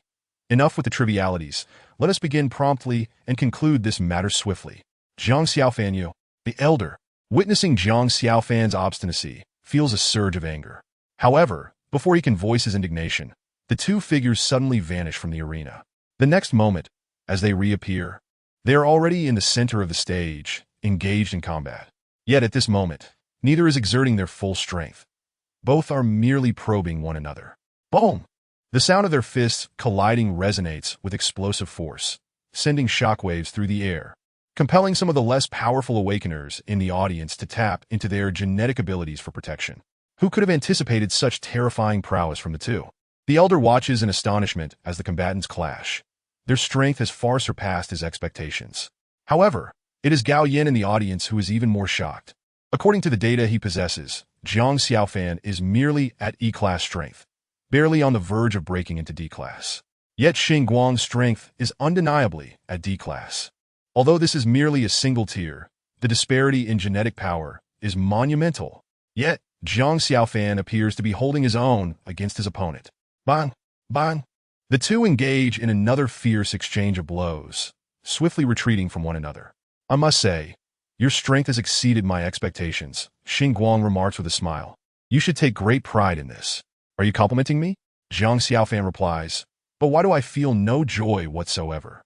Enough with the trivialities. Let us begin promptly and conclude this matter swiftly. Jiang Xiaofan, the elder, witnessing Jiang Xiaofan's obstinacy, feels a surge of anger. However, before he can voice his indignation, the two figures suddenly vanish from the arena. The next moment, as they reappear, they are already in the center of the stage, engaged in combat. Yet at this moment, neither is exerting their full strength. Both are merely probing one another. Boom! The sound of their fists colliding resonates with explosive force, sending shockwaves through the air, compelling some of the less powerful awakeners in the audience to tap into their genetic abilities for protection. Who could have anticipated such terrifying prowess from the two? The elder watches in astonishment as the combatants clash. Their strength has far surpassed his expectations. However, it is Gao Yan in the audience who is even more shocked. According to the data he possesses, Jiang Xiaofan is merely at E-class strength, barely on the verge of breaking into D-class. Yet Xing Guang's strength is undeniably at D-class. Although this is merely a single tier, the disparity in genetic power is monumental. Yet, Jiang Xiaofan appears to be holding his own against his opponent. Bang! Bang! The two engage in another fierce exchange of blows, swiftly retreating from one another. I must say, Your strength has exceeded my expectations, Xing Guang remarks with a smile. You should take great pride in this. Are you complimenting me? Zhang Xiaofan replies. But why do I feel no joy whatsoever?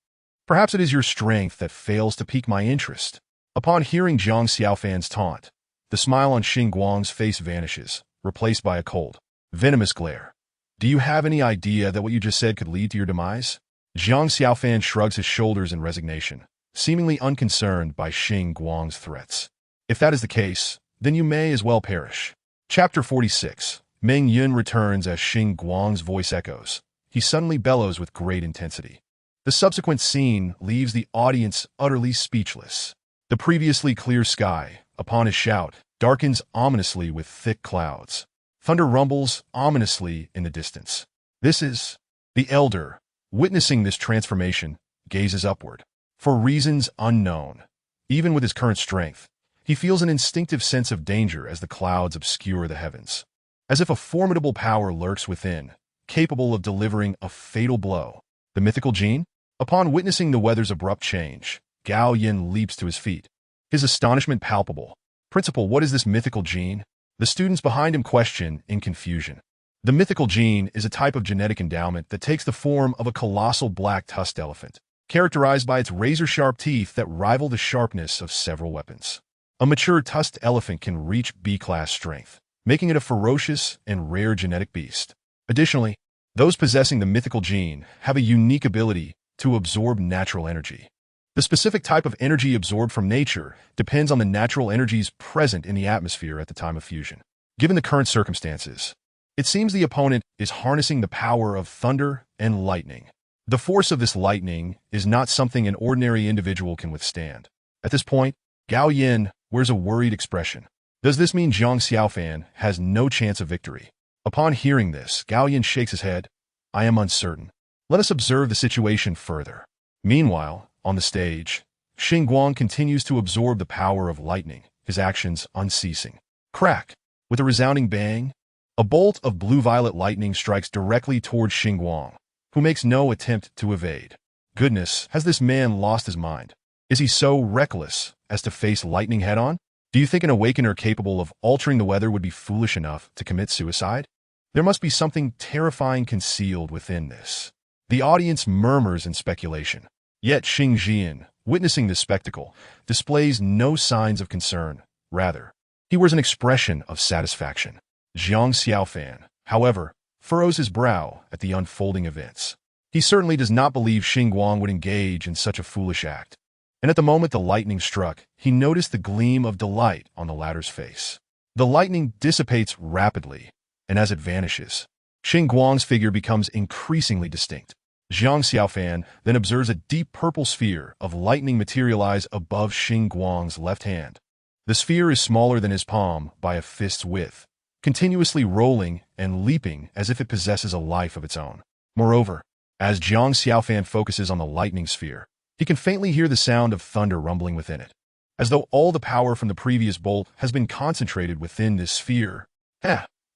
Perhaps it is your strength that fails to pique my interest. Upon hearing Zhang Xiaofan's taunt, the smile on Xing Guang's face vanishes, replaced by a cold, venomous glare. Do you have any idea that what you just said could lead to your demise? Zhang Xiaofan shrugs his shoulders in resignation, seemingly unconcerned by Xing Guang's threats. If that is the case, then you may as well perish. Chapter 46. Meng Yun returns as Xing Guang's voice echoes. He suddenly bellows with great intensity. The subsequent scene leaves the audience utterly speechless. The previously clear sky, upon his shout, darkens ominously with thick clouds. Thunder rumbles ominously in the distance. This is the elder, witnessing this transformation, gazes upward. For reasons unknown, even with his current strength, he feels an instinctive sense of danger as the clouds obscure the heavens. As if a formidable power lurks within, capable of delivering a fatal blow. The mythical gene? Upon witnessing the weather's abrupt change, Gao Yin leaps to his feet, his astonishment palpable. Principal, what is this mythical gene? The students behind him question in confusion. The mythical gene is a type of genetic endowment that takes the form of a colossal black-tusked elephant, characterized by its razor-sharp teeth that rival the sharpness of several weapons. A mature tusked elephant can reach B-class strength, making it a ferocious and rare genetic beast. Additionally, those possessing the mythical gene have a unique ability to absorb natural energy. The specific type of energy absorbed from nature depends on the natural energies present in the atmosphere at the time of fusion. Given the current circumstances, it seems the opponent is harnessing the power of thunder and lightning. The force of this lightning is not something an ordinary individual can withstand. At this point, Gao Yin wears a worried expression. Does this mean Zhang Xiaofan has no chance of victory? Upon hearing this, Gao Yin shakes his head. I am uncertain. Let us observe the situation further. Meanwhile, on the stage, Xing Guang continues to absorb the power of lightning, his actions unceasing. Crack! With a resounding bang, a bolt of blue-violet lightning strikes directly towards Xing Guang, who makes no attempt to evade. Goodness, has this man lost his mind? Is he so reckless as to face lightning head-on? Do you think an awakener capable of altering the weather would be foolish enough to commit suicide? There must be something terrifying concealed within this. The audience murmurs in speculation. Yet Xing Jian, witnessing this spectacle, displays no signs of concern. Rather, he wears an expression of satisfaction. Zhang Xiaofan, however, furrows his brow at the unfolding events. He certainly does not believe Xing Guang would engage in such a foolish act. And at the moment the lightning struck, he noticed the gleam of delight on the latter's face. The lightning dissipates rapidly, and as it vanishes, Xing Guang's figure becomes increasingly distinct. Zhang Xiaofan then observes a deep purple sphere of lightning materialize above Xing Guang's left hand. The sphere is smaller than his palm by a fist's width, continuously rolling and leaping as if it possesses a life of its own. Moreover, as Zhang Xiaofan focuses on the lightning sphere, he can faintly hear the sound of thunder rumbling within it, as though all the power from the previous bolt has been concentrated within this sphere.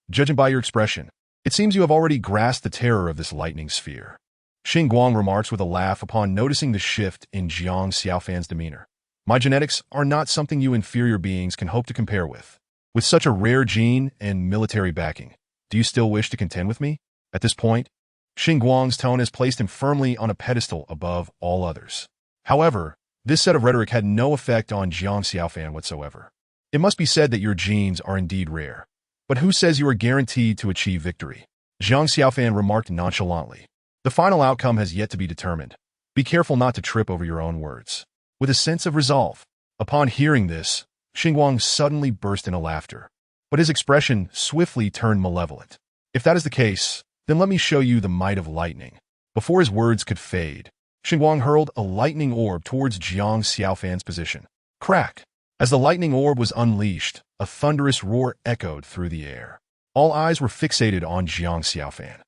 Judging by your expression, it seems you have already grasped the terror of this lightning sphere. Xing Guang remarks with a laugh upon noticing the shift in Zhang Xiaofan's demeanor. My genetics are not something you inferior beings can hope to compare with. With such a rare gene and military backing, do you still wish to contend with me? At this point, Xing Guang's tone has placed him firmly on a pedestal above all others. However, this set of rhetoric had no effect on Zhang Xiaofan whatsoever. It must be said that your genes are indeed rare. But who says you are guaranteed to achieve victory? Zhang Xiaofan remarked nonchalantly. The final outcome has yet to be determined. Be careful not to trip over your own words. With a sense of resolve. Upon hearing this, Xing Guang suddenly burst into laughter. But his expression swiftly turned malevolent. If that is the case, then let me show you the might of lightning. Before his words could fade, Xing Guang hurled a lightning orb towards Zhang Xiaofan's position. Crack! As the lightning orb was unleashed, a thunderous roar echoed through the air. All eyes were fixated on Zhang Xiaofan.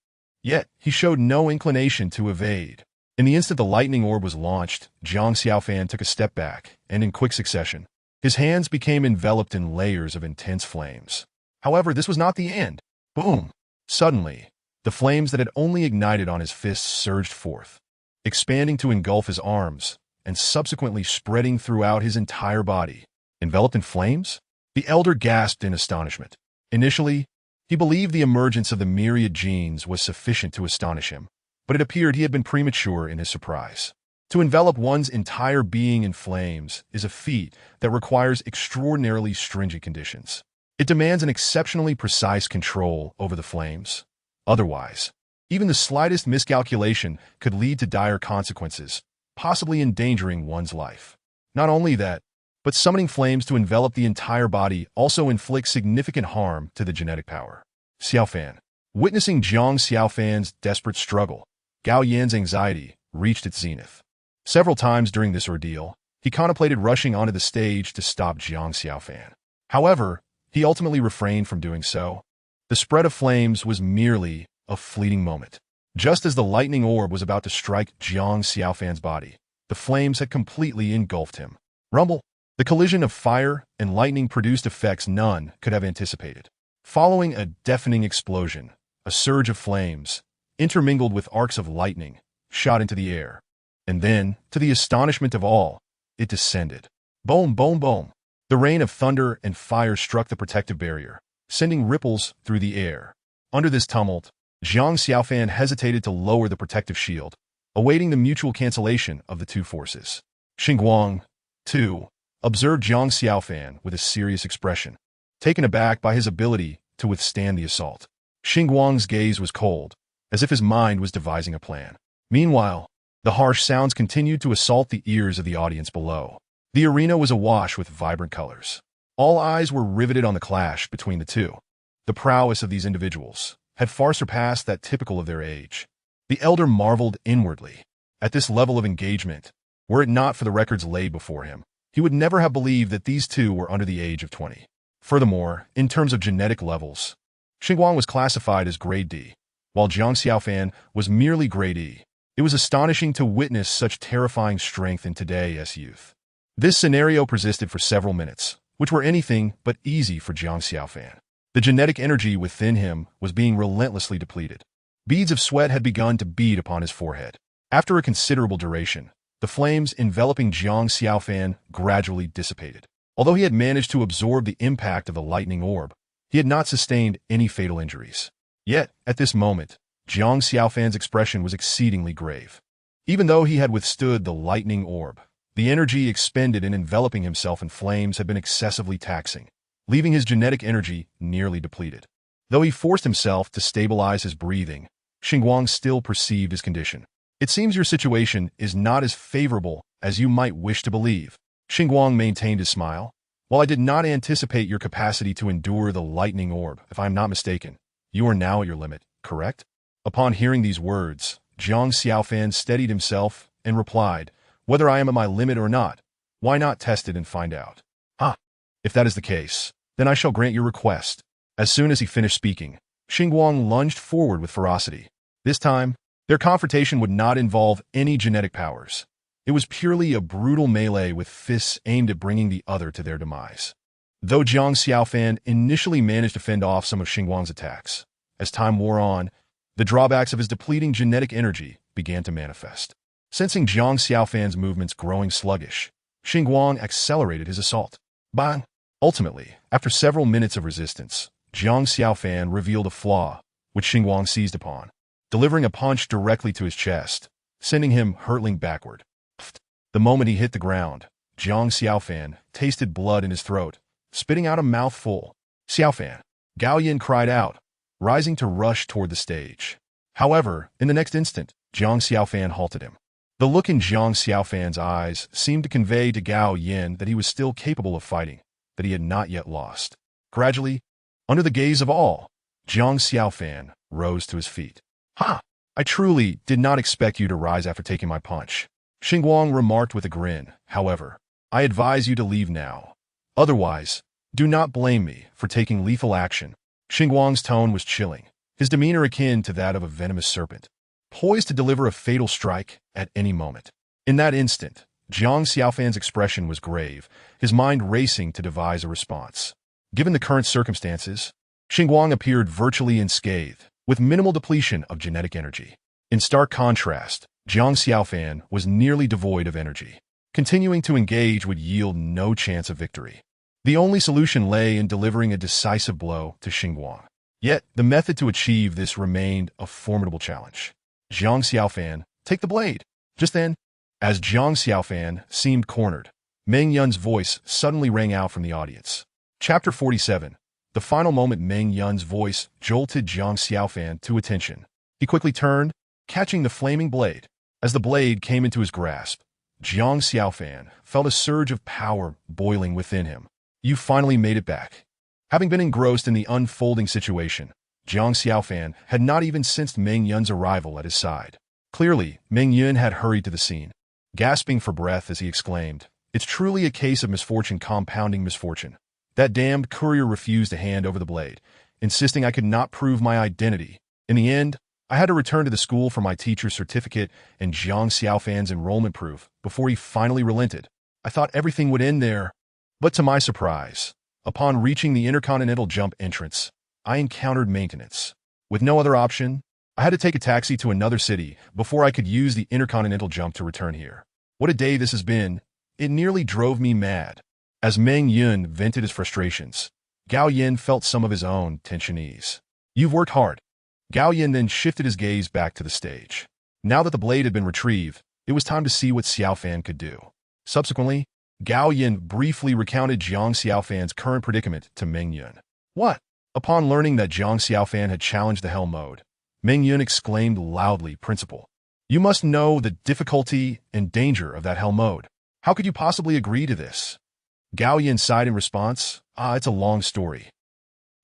Yet, he showed no inclination to evade. In the instant the lightning orb was launched, Zhang Xiaofan took a step back, and in quick succession, his hands became enveloped in layers of intense flames. However, this was not the end. Boom! Suddenly, the flames that had only ignited on his fists surged forth, expanding to engulf his arms, and subsequently spreading throughout his entire body. Enveloped in flames? The elder gasped in astonishment. Initially, he believed the emergence of the myriad genes was sufficient to astonish him, but it appeared he had been premature in his surprise. To envelop one's entire being in flames is a feat that requires extraordinarily stringent conditions. It demands an exceptionally precise control over the flames. Otherwise, even the slightest miscalculation could lead to dire consequences, possibly endangering one's life. Not only that, but summoning flames to envelop the entire body also inflicts significant harm to the genetic power. Xiaofan. Witnessing Zhang Xiaofan's desperate struggle, Gao Yan's anxiety reached its zenith. Several times during this ordeal, he contemplated rushing onto the stage to stop Zhang Xiaofan. However, he ultimately refrained from doing so. The spread of flames was merely a fleeting moment. Just as the lightning orb was about to strike Zhang Xiaofan's body, the flames had completely engulfed him. Rumble! The collision of fire and lightning produced effects none could have anticipated. Following a deafening explosion, a surge of flames, intermingled with arcs of lightning, shot into the air. And then, to the astonishment of all, it descended. Boom, boom, boom. The rain of thunder and fire struck the protective barrier, sending ripples through the air. Under this tumult, Zhang Xiaofan hesitated to lower the protective shield, awaiting the mutual cancellation of the two forces. Xinguang, too, observed Zhang Xiaofan with a serious expression, taken aback by his ability to withstand the assault. Xinguang's gaze was cold, as if his mind was devising a plan. Meanwhile, the harsh sounds continued to assault the ears of the audience below. The arena was awash with vibrant colors. All eyes were riveted on the clash between the two. The prowess of these individuals had far surpassed that typical of their age. The elder marveled inwardly. At this level of engagement, were it not for the records laid before him, he would never have believed that these two were under the age of 20. Furthermore, in terms of genetic levels, Xinguang was classified as grade D, while Zhang Xiaofan was merely grade E. It was astonishing to witness such terrifying strength in today's youth. This scenario persisted for several minutes, which were anything but easy for Zhang Xiaofan. The genetic energy within him was being relentlessly depleted. Beads of sweat had begun to bead upon his forehead. After a considerable duration, the flames enveloping Zhang Xiaofan gradually dissipated. Although he had managed to absorb the impact of the lightning orb, he had not sustained any fatal injuries. Yet, at this moment, Zhang Xiaofan's expression was exceedingly grave. Even though he had withstood the lightning orb, the energy expended in enveloping himself in flames had been excessively taxing, leaving his genetic energy nearly depleted. Though he forced himself to stabilize his breathing, Xinguang still perceived his condition. It seems your situation is not as favorable as you might wish to believe. Xinguang maintained his smile. While I did not anticipate your capacity to endure the lightning orb, if I am not mistaken, you are now at your limit, correct? Upon hearing these words, Zhang Xiaofan steadied himself and replied, whether I am at my limit or not, why not test it and find out? If that is the case, then I shall grant your request. As soon as he finished speaking, Xinguang lunged forward with ferocity. This time, their confrontation would not involve any genetic powers. It was purely a brutal melee with fists aimed at bringing the other to their demise. Though Zhang Xiaofan initially managed to fend off some of Xinguang's attacks, as time wore on, the drawbacks of his depleting genetic energy began to manifest. Sensing Zhang Xiaofan's movements growing sluggish, Xinguang accelerated his assault. Bang! Ultimately, after several minutes of resistance, Zhang Xiaofan revealed a flaw, which Xinguang seized upon, delivering a punch directly to his chest, sending him hurtling backward. The moment he hit the ground, Zhang Xiaofan tasted blood in his throat, spitting out a mouthful. Xiaofan! Gao Yan cried out, rising to rush toward the stage. However, in the next instant, Zhang Xiaofan halted him. The look in Zhang Xiaofan's eyes seemed to convey to Gao Yan that he was still capable of fighting, that he had not yet lost. Gradually, under the gaze of all, Zhang Xiaofan rose to his feet. I truly did not expect you to rise after taking my punch. Xinguang remarked with a grin. However, I advise you to leave now. Otherwise, do not blame me for taking lethal action. Xinguang's tone was chilling, his demeanor akin to that of a venomous serpent, poised to deliver a fatal strike at any moment. In that instant, Zhang Xiaofan's expression was grave, his mind racing to devise a response. Given the current circumstances, Xinguang appeared virtually unscathed, with minimal depletion of genetic energy. In stark contrast, Zhang Xiaofan was nearly devoid of energy. Continuing to engage would yield no chance of victory. The only solution lay in delivering a decisive blow to Xinguang. Yet, the method to achieve this remained a formidable challenge. Jiang Xiaofan, take the blade. Just then, as Jiang Xiaofan seemed cornered, Meng Yun's voice suddenly rang out from the audience. Chapter 47. The final moment Meng Yun's voice jolted Jiang Xiaofan to attention. He quickly turned, catching the flaming blade. As the blade came into his grasp, Jiang Xiaofan felt a surge of power boiling within him. You finally made it back. Having been engrossed in the unfolding situation, Jiang Xiaofan had not even sensed Meng Yun's arrival at his side. Clearly, Meng Yun had hurried to the scene, gasping for breath as he exclaimed, "It's truly a case of misfortune compounding misfortune. That damned courier refused to hand over the blade, insisting I could not prove my identity. In the end, I had to return to the school for my teacher's certificate and Jiang Xiaofan's enrollment proof before he finally relented. I thought everything would end there. But to my surprise, upon reaching the intercontinental jump entrance, I encountered maintenance. With no other option, I had to take a taxi to another city before I could use the intercontinental jump to return here. What a day this has been. It nearly drove me mad." As Meng Yun vented his frustrations, Gao Yin felt some of his own tension ease. "You've worked hard." Gao Yin then shifted his gaze back to the stage. Now that the blade had been retrieved, it was time to see what Xiaofan could do. Subsequently, Gao Yin briefly recounted Jiang Xiaofan's current predicament to Meng Yun. "What?" Upon learning that Jiang Xiaofan had challenged the Hell Mode, Meng Yun exclaimed loudly, "Principal, you must know the difficulty and danger of that Hell Mode. How could you possibly agree to this?" Gao Yin sighed in response, "It's a long story.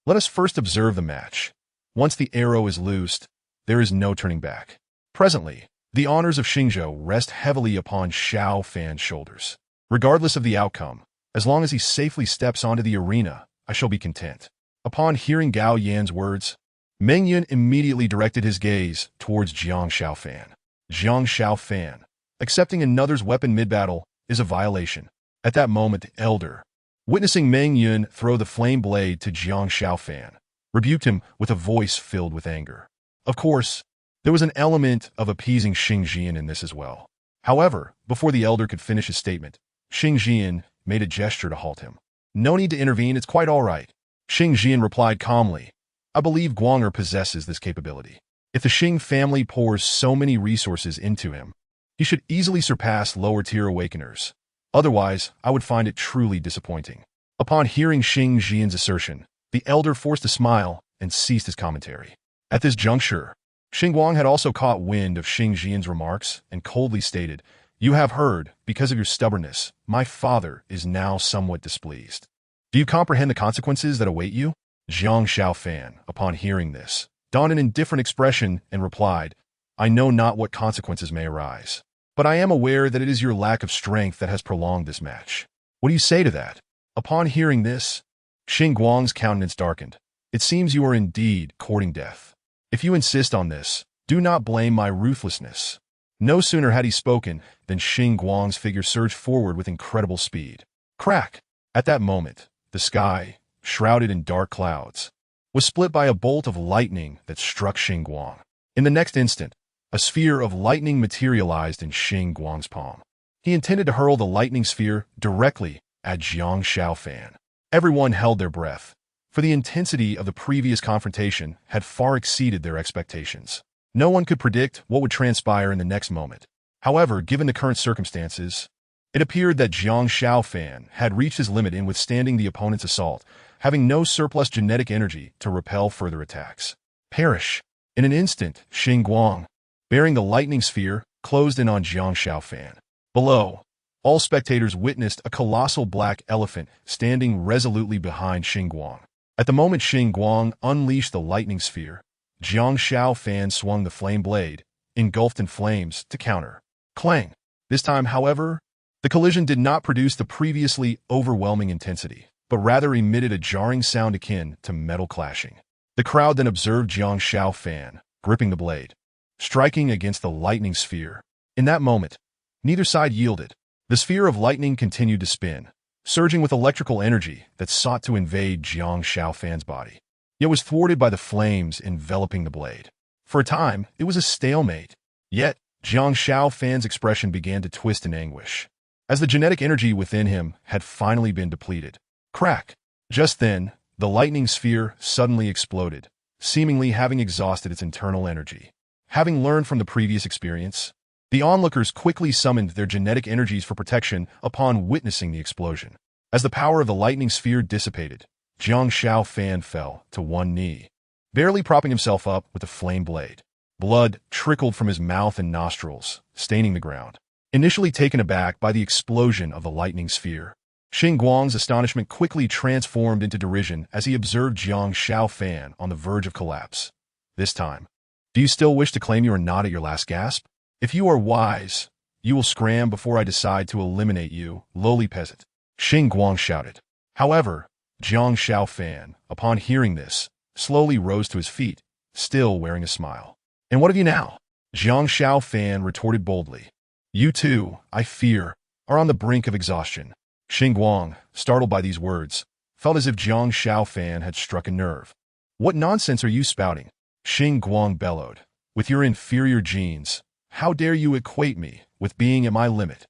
Let us first observe the match. Once the arrow is loosed, there is no turning back." Presently, the honors of Xingzhou rest heavily upon Xiao Fan's shoulders. Regardless of the outcome, as long as he safely steps onto the arena, I shall be content. Upon hearing Gao Yan's words, Meng Yun immediately directed his gaze towards Jiang Xiaofan. Jiang Xiaofan, accepting another's weapon mid-battle, is a violation. At that moment, the elder, witnessing Meng Yun throw the flame blade to Jiang Xiaofan, rebuked him with a voice filled with anger. Of course, there was an element of appeasing Xing Jian in this as well. However, before the elder could finish his statement, Xing Jian made a gesture to halt him. "No need to intervene, it's quite all right." Xing Jian replied calmly, "I believe Guanger possesses this capability. If the Xing family pours so many resources into him, he should easily surpass lower-tier awakeners. Otherwise, I would find it truly disappointing." Upon hearing Xing Jian's assertion, the elder forced a smile and ceased his commentary. At this juncture, Xinguang had also caught wind of Xing Jian's remarks and coldly stated, "You have heard, because of your stubbornness, my father is now somewhat displeased. Do you comprehend the consequences that await you?" Jiang Xiaofan, upon hearing this, donned an indifferent expression and replied, "I know not what consequences may arise, but I am aware that it is your lack of strength that has prolonged this match. What do you say to that?" Upon hearing this, Xinguang's countenance darkened. "It seems you are indeed courting death. If you insist on this, do not blame my ruthlessness." No sooner had he spoken than Xinguang's figure surged forward with incredible speed. Crack! At that moment, the sky, shrouded in dark clouds, was split by a bolt of lightning that struck Xinguang. In the next instant, a sphere of lightning materialized in Xinguang's palm. He intended to hurl the lightning sphere directly at Jiang Xiaofan. Everyone held their breath, for the intensity of the previous confrontation had far exceeded their expectations. No one could predict what would transpire in the next moment. However, given the current circumstances, it appeared that Jiang Xiaofan had reached his limit in withstanding the opponent's assault, having no surplus genetic energy to repel further attacks. Perish! In an instant, Xinguang, bearing the lightning sphere, closed in on Jiang Xiaofan. Below, all spectators witnessed a colossal black elephant standing resolutely behind Xinguang. At the moment Xinguang unleashed the lightning sphere, Jiang Xiaofan swung the flame blade, engulfed in flames, to counter. Clang! This time, however, the collision did not produce the previously overwhelming intensity, but rather emitted a jarring sound akin to metal clashing. The crowd then observed Jiang Xiaofan, gripping the blade, striking against the lightning sphere. In that moment, neither side yielded. The sphere of lightning continued to spin, surging with electrical energy that sought to invade Jiang Xiaofan's body, yet was thwarted by the flames enveloping the blade. For a time, it was a stalemate. Yet, Jiang Xiaofan's expression began to twist in anguish. As the genetic energy within him had finally been depleted, Crack! Just then, the lightning sphere suddenly exploded, seemingly having exhausted its internal energy. Having learned from the previous experience, the onlookers quickly summoned their genetic energies for protection upon witnessing the explosion. As the power of the lightning sphere dissipated, Jiang Xiaofan fell to one knee, barely propping himself up with the flame blade. Blood trickled from his mouth and nostrils, staining the ground. Initially taken aback by the explosion of the lightning sphere, Xing Guang's astonishment quickly transformed into derision as he observed Jiang Xiaofan on the verge of collapse. This time, do you still wish to claim you are not at your last gasp? If you are wise, you will scram before I decide to eliminate you, lowly peasant, Xing Guang shouted. However, Jiang Xiaofan, upon hearing this, slowly rose to his feet, still wearing a smile. And what have you now? Jiang Xiaofan retorted boldly. You too, I fear, are on the brink of exhaustion. Xing Guang, startled by these words, felt as if Jiang Xiaofan had struck a nerve. What nonsense are you spouting? Xing Guang bellowed. With your inferior genes, how dare you equate me with being at my limit?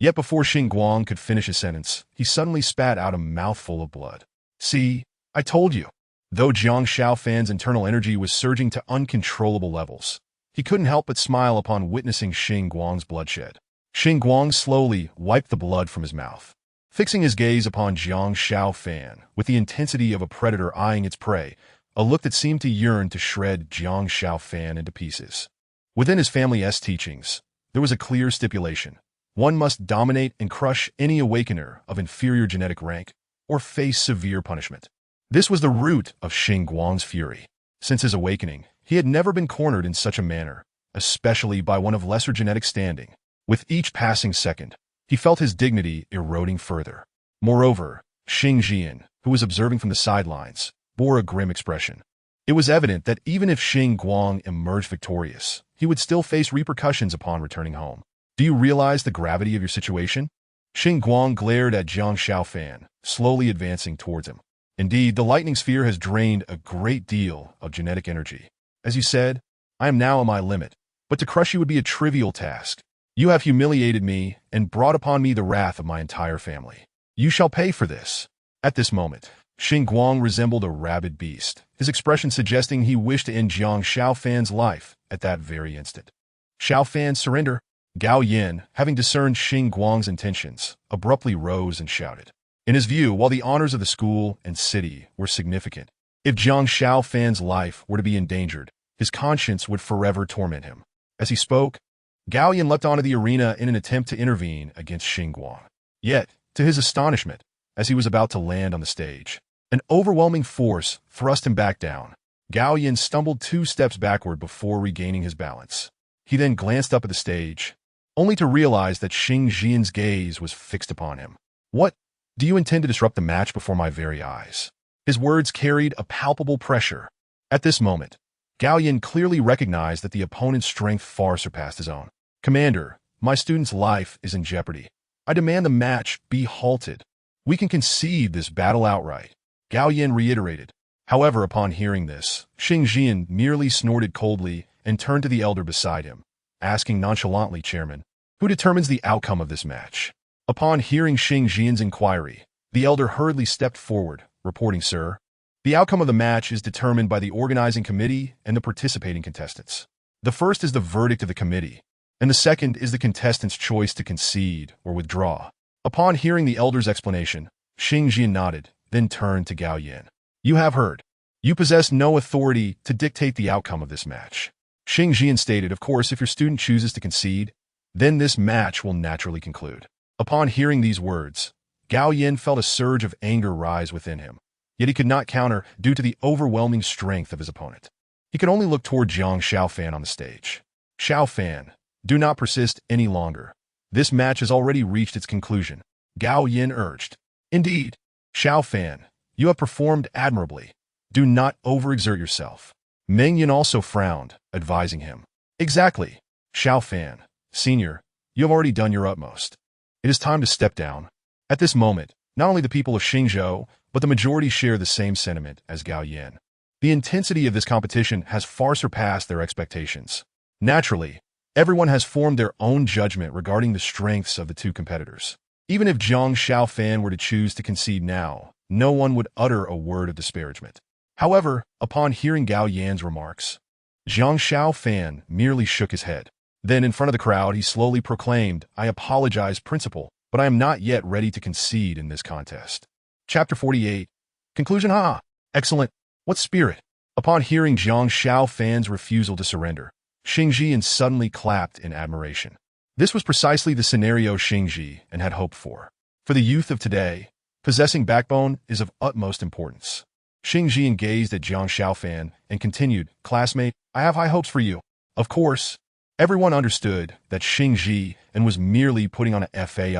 Yet before Xing Guang could finish his sentence, he suddenly spat out a mouthful of blood. See, I told you. Though Jiang Xiaofan's internal energy was surging to uncontrollable levels, he couldn't help but smile upon witnessing Xing Guang's bloodshed. Xing Guang slowly wiped the blood from his mouth, fixing his gaze upon Jiang Xiaofan with the intensity of a predator eyeing its prey, a look that seemed to yearn to shred Jiang Xiaofan into pieces. Within his family's teachings, there was a clear stipulation. One must dominate and crush any awakener of inferior genetic rank or face severe punishment. This was the root of Xing Guang's fury. Since his awakening, he had never been cornered in such a manner, especially by one of lesser genetic standing. With each passing second, he felt his dignity eroding further. Moreover, Xing Jian, who was observing from the sidelines, bore a grim expression. It was evident that even if Xing Guang emerged victorious, he would still face repercussions upon returning home. Do you realize the gravity of your situation? Xing Guang glared at Jiang Xiaofan, slowly advancing towards him. Indeed, the lightning sphere has drained a great deal of genetic energy. As you said, I am now at my limit, but to crush you would be a trivial task. You have humiliated me and brought upon me the wrath of my entire family. You shall pay for this. At this moment, Xing Guang resembled a rabid beast, his expression suggesting he wished to end Jiang Xiaofan's life at that very instant. Xiaofan, surrender. Gao Yin, having discerned Xing Guang's intentions, abruptly rose and shouted. In his view, while the honors of the school and city were significant, if Jiang Xiaofan's life were to be endangered, his conscience would forever torment him. As he spoke, Gao Yin leapt onto the arena in an attempt to intervene against Xing Guang. Yet, to his astonishment, as he was about to land on the stage, an overwhelming force thrust him back down. Gao Yin stumbled 2 steps backward before regaining his balance. He then glanced up at the stage, only to realize that Xing Jian's gaze was fixed upon him. What? Do you intend to disrupt the match before my very eyes? His words carried a palpable pressure. At this moment, Gao Yin clearly recognized that the opponent's strength far surpassed his own. Commander, my student's life is in jeopardy. I demand the match be halted. We can concede this battle outright, Gao Yin reiterated. However, upon hearing this, Xing Jian merely snorted coldly and turned to the elder beside him, asking nonchalantly, Chairman, who determines the outcome of this match? Upon hearing Xing Jian's inquiry, the elder hurriedly stepped forward, reporting, Sir, the outcome of the match is determined by the organizing committee and the participating contestants. The first is the verdict of the committee, and the second is the contestant's choice to concede or withdraw. Upon hearing the elder's explanation, Xing Jian nodded, then turned to Gao Yin. You have heard. You possess no authority to dictate the outcome of this match. Xing Jian stated, of course, if your student chooses to concede, then this match will naturally conclude. Upon hearing these words, Gao Yin felt a surge of anger rise within him, yet he could not counter due to the overwhelming strength of his opponent. He could only look toward Jiang Xiaofan on the stage. Xiaofan, do not persist any longer. This match has already reached its conclusion, Gao Yin urged. Indeed, Xiaofan, you have performed admirably. Do not overexert yourself. Meng Yin also frowned, advising him. Exactly. Xiaofan, senior, you have already done your utmost. It is time to step down. At this moment, not only the people of Xingzhou, but the majority share the same sentiment as Gao Yin. The intensity of this competition has far surpassed their expectations. Naturally, everyone has formed their own judgment regarding the strengths of the 2 competitors. Even if Zhang Xiaofan were to choose to concede now, no one would utter a word of disparagement. However, upon hearing Gao Yan's remarks, Zhang Xiaofan merely shook his head. Then, in front of the crowd, he slowly proclaimed, "I apologize, Principal, but I am not yet ready to concede in this contest." Chapter 48. Conclusion. Excellent. What spirit! Upon hearing Zhang Xiaofan's refusal to surrender, Xingji suddenly clapped in admiration. This was precisely the scenario Xingji had hoped for. For the youth of today, possessing backbone is of utmost importance. Xingji gazed at Zhang Xiaofan and continued, "Classmate, I have high hopes for you." Of course, everyone understood that Xingji was merely putting on a fade.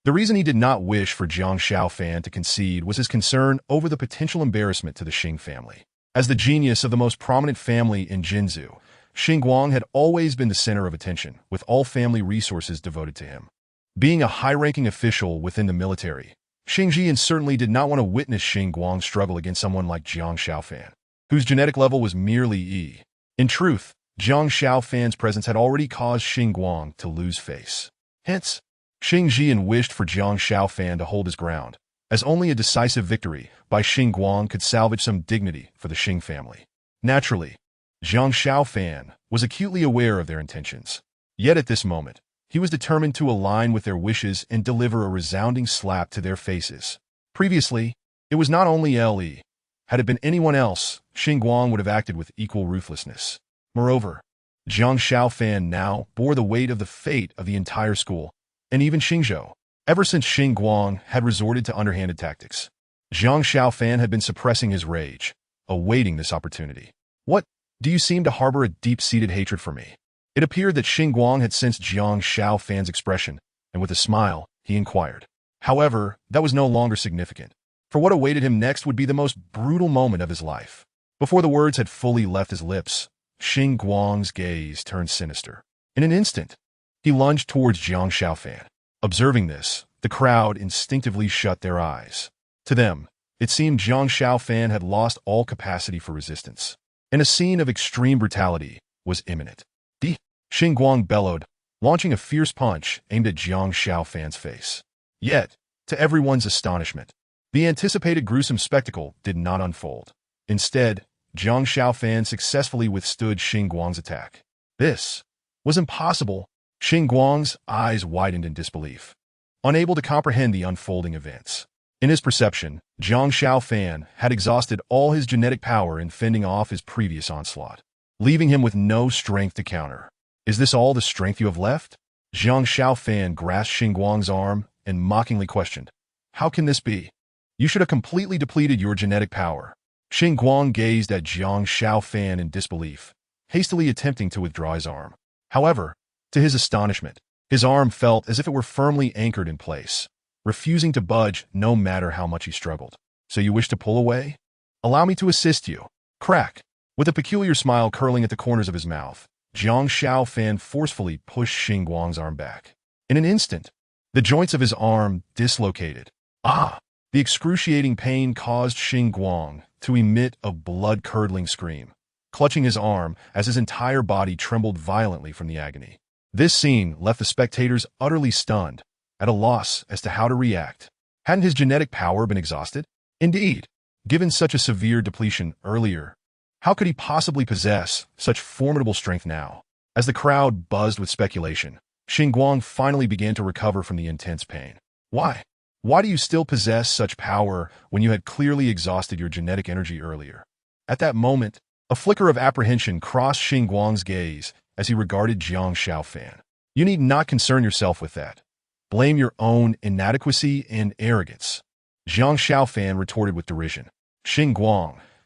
The reason he did not wish for Zhang Xiaofan to concede was his concern over the potential embarrassment to the Xing family. As the genius of the most prominent family in Jinzhou, Xing had always been the center of attention, with all family resources devoted to him. Being a high-ranking official within the military, Xingji certainly did not want to witness Xing struggle against someone like Zhang Xiaofan, whose genetic level was merely E. In truth, Zhang Xiaofan's presence had already caused Xing to lose face. Hence, Xingji wished for Zhang Xiaofan to hold his ground, as only a decisive victory by Xing could salvage some dignity for the Xing family. Naturally, Zhang Xiaofan was acutely aware of their intentions. Yet at this moment, he was determined to align with their wishes and deliver a resounding slap to their faces. Previously, it was not only Le. Had it been anyone else, Xing would have acted with equal ruthlessness. Moreover, Zhang Xiaofan now bore the weight of the fate of the entire school, and even Xingzhou. Ever since Xing had resorted to underhanded tactics, Zhang Xiaofan had been suppressing his rage, awaiting this opportunity. "What? Do you seem to harbor a deep-seated hatred for me?" It appeared that Xing had sensed Zhang Xiaofan's expression, and with a smile, he inquired. However, that was no longer significant, for what awaited him next would be the most brutal moment of his life. Before the words had fully left his lips, Xing gaze turned sinister. In an instant, he lunged towards Zhang Xiaofan. Observing this, the crowd instinctively shut their eyes. To them, it seemed Zhang Xiaofan had lost all capacity for resistance, and a scene of extreme brutality was imminent. Xing bellowed, launching a fierce punch aimed at Zhang Xiaofan's face. Yet, to everyone's astonishment, the anticipated gruesome spectacle did not unfold. Instead, Zhang Xiaofan successfully withstood Xing attack. This was impossible. Xing eyes widened in disbelief, unable to comprehend the unfolding events. In his perception, Zhang Xiaofan had exhausted all his genetic power in fending off his previous onslaught, leaving him with no strength to counter. "Is this all the strength you have left?" Zhang Xiaofan grasped Xing arm and mockingly questioned. "How can this be? You should have completely depleted your genetic power." Xing gazed at Zhang Xiaofan in disbelief, hastily attempting to withdraw his arm. However, to his astonishment, his arm felt as if it were firmly anchored in place, refusing to budge no matter how much he struggled. "So you wish to pull away? Allow me to assist you." Crack! With a peculiar smile curling at the corners of his mouth, Zhang Xiaofan forcefully pushed Xing arm back. In an instant, the joints of his arm dislocated. The excruciating pain caused Xing to emit a blood-curdling scream, clutching his arm as his entire body trembled violently from the agony. This scene left the spectators utterly stunned, at a loss as to how to react. Hadn't his genetic power been exhausted? Indeed, given such a severe depletion earlier, how could he possibly possess such formidable strength now? As the crowd buzzed with speculation, Xing finally began to recover from the intense pain. Why? Why do you still possess such power when you had clearly exhausted your genetic energy earlier? At that moment, a flicker of apprehension crossed Xing gaze as he regarded Zhang Xiaofan. "You need not concern yourself with that. Blame your own inadequacy and arrogance," Zhang Xiaofan retorted with derision. Xing,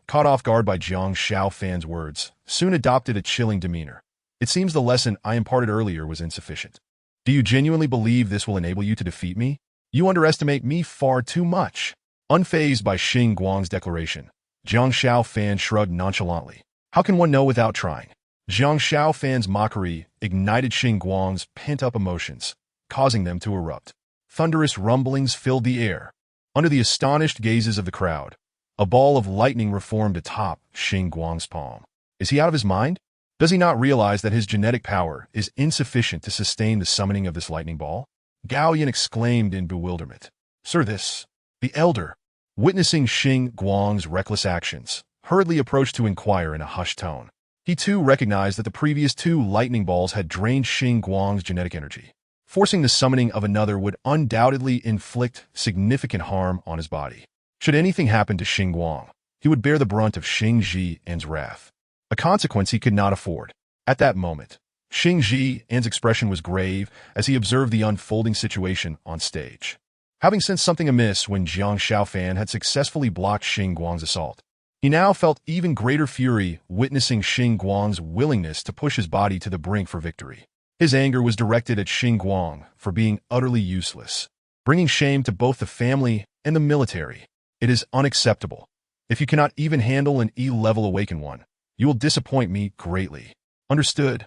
caught off guard by Zhang Xiaofan's words, soon adopted a chilling demeanor. "It seems the lesson I imparted earlier was insufficient. Do you genuinely believe this will enable you to defeat me? You underestimate me far too much." Unfazed by Xing declaration, Zhang Xiaofan shrugged nonchalantly. "How can one know without trying?" Zhang Xiaofan's mockery ignited Xing pent-up emotions, causing them to erupt. Thunderous rumblings filled the air. Under the astonished gazes of the crowd, a ball of lightning reformed atop Xing palm. Is he out of his mind? Does he not realize that his genetic power is insufficient to sustain the summoning of this lightning ball? Gao Yin exclaimed in bewilderment. Sir, this. The elder, witnessing Xing Guang's reckless actions, hurriedly approached to inquire in a hushed tone. He too recognized that the previous two lightning balls had drained Xing Guang's genetic energy. Forcing the summoning of another would undoubtedly inflict significant harm on his body. Should anything happen to Xing Guang, he would bear the brunt of Xing Jian's wrath, a consequence he could not afford. At that moment, Xing Jian's expression was grave as he observed the unfolding situation on stage. Having sensed something amiss when Jiang Xiaofan had successfully blocked Xing Guang's assault, he now felt even greater fury witnessing Xing Guang's willingness to push his body to the brink for victory. His anger was directed at Xing Guang for being utterly useless, bringing shame to both the family and the military. It is unacceptable. If you cannot even handle an E-level awakened one, you will disappoint me greatly. Understood?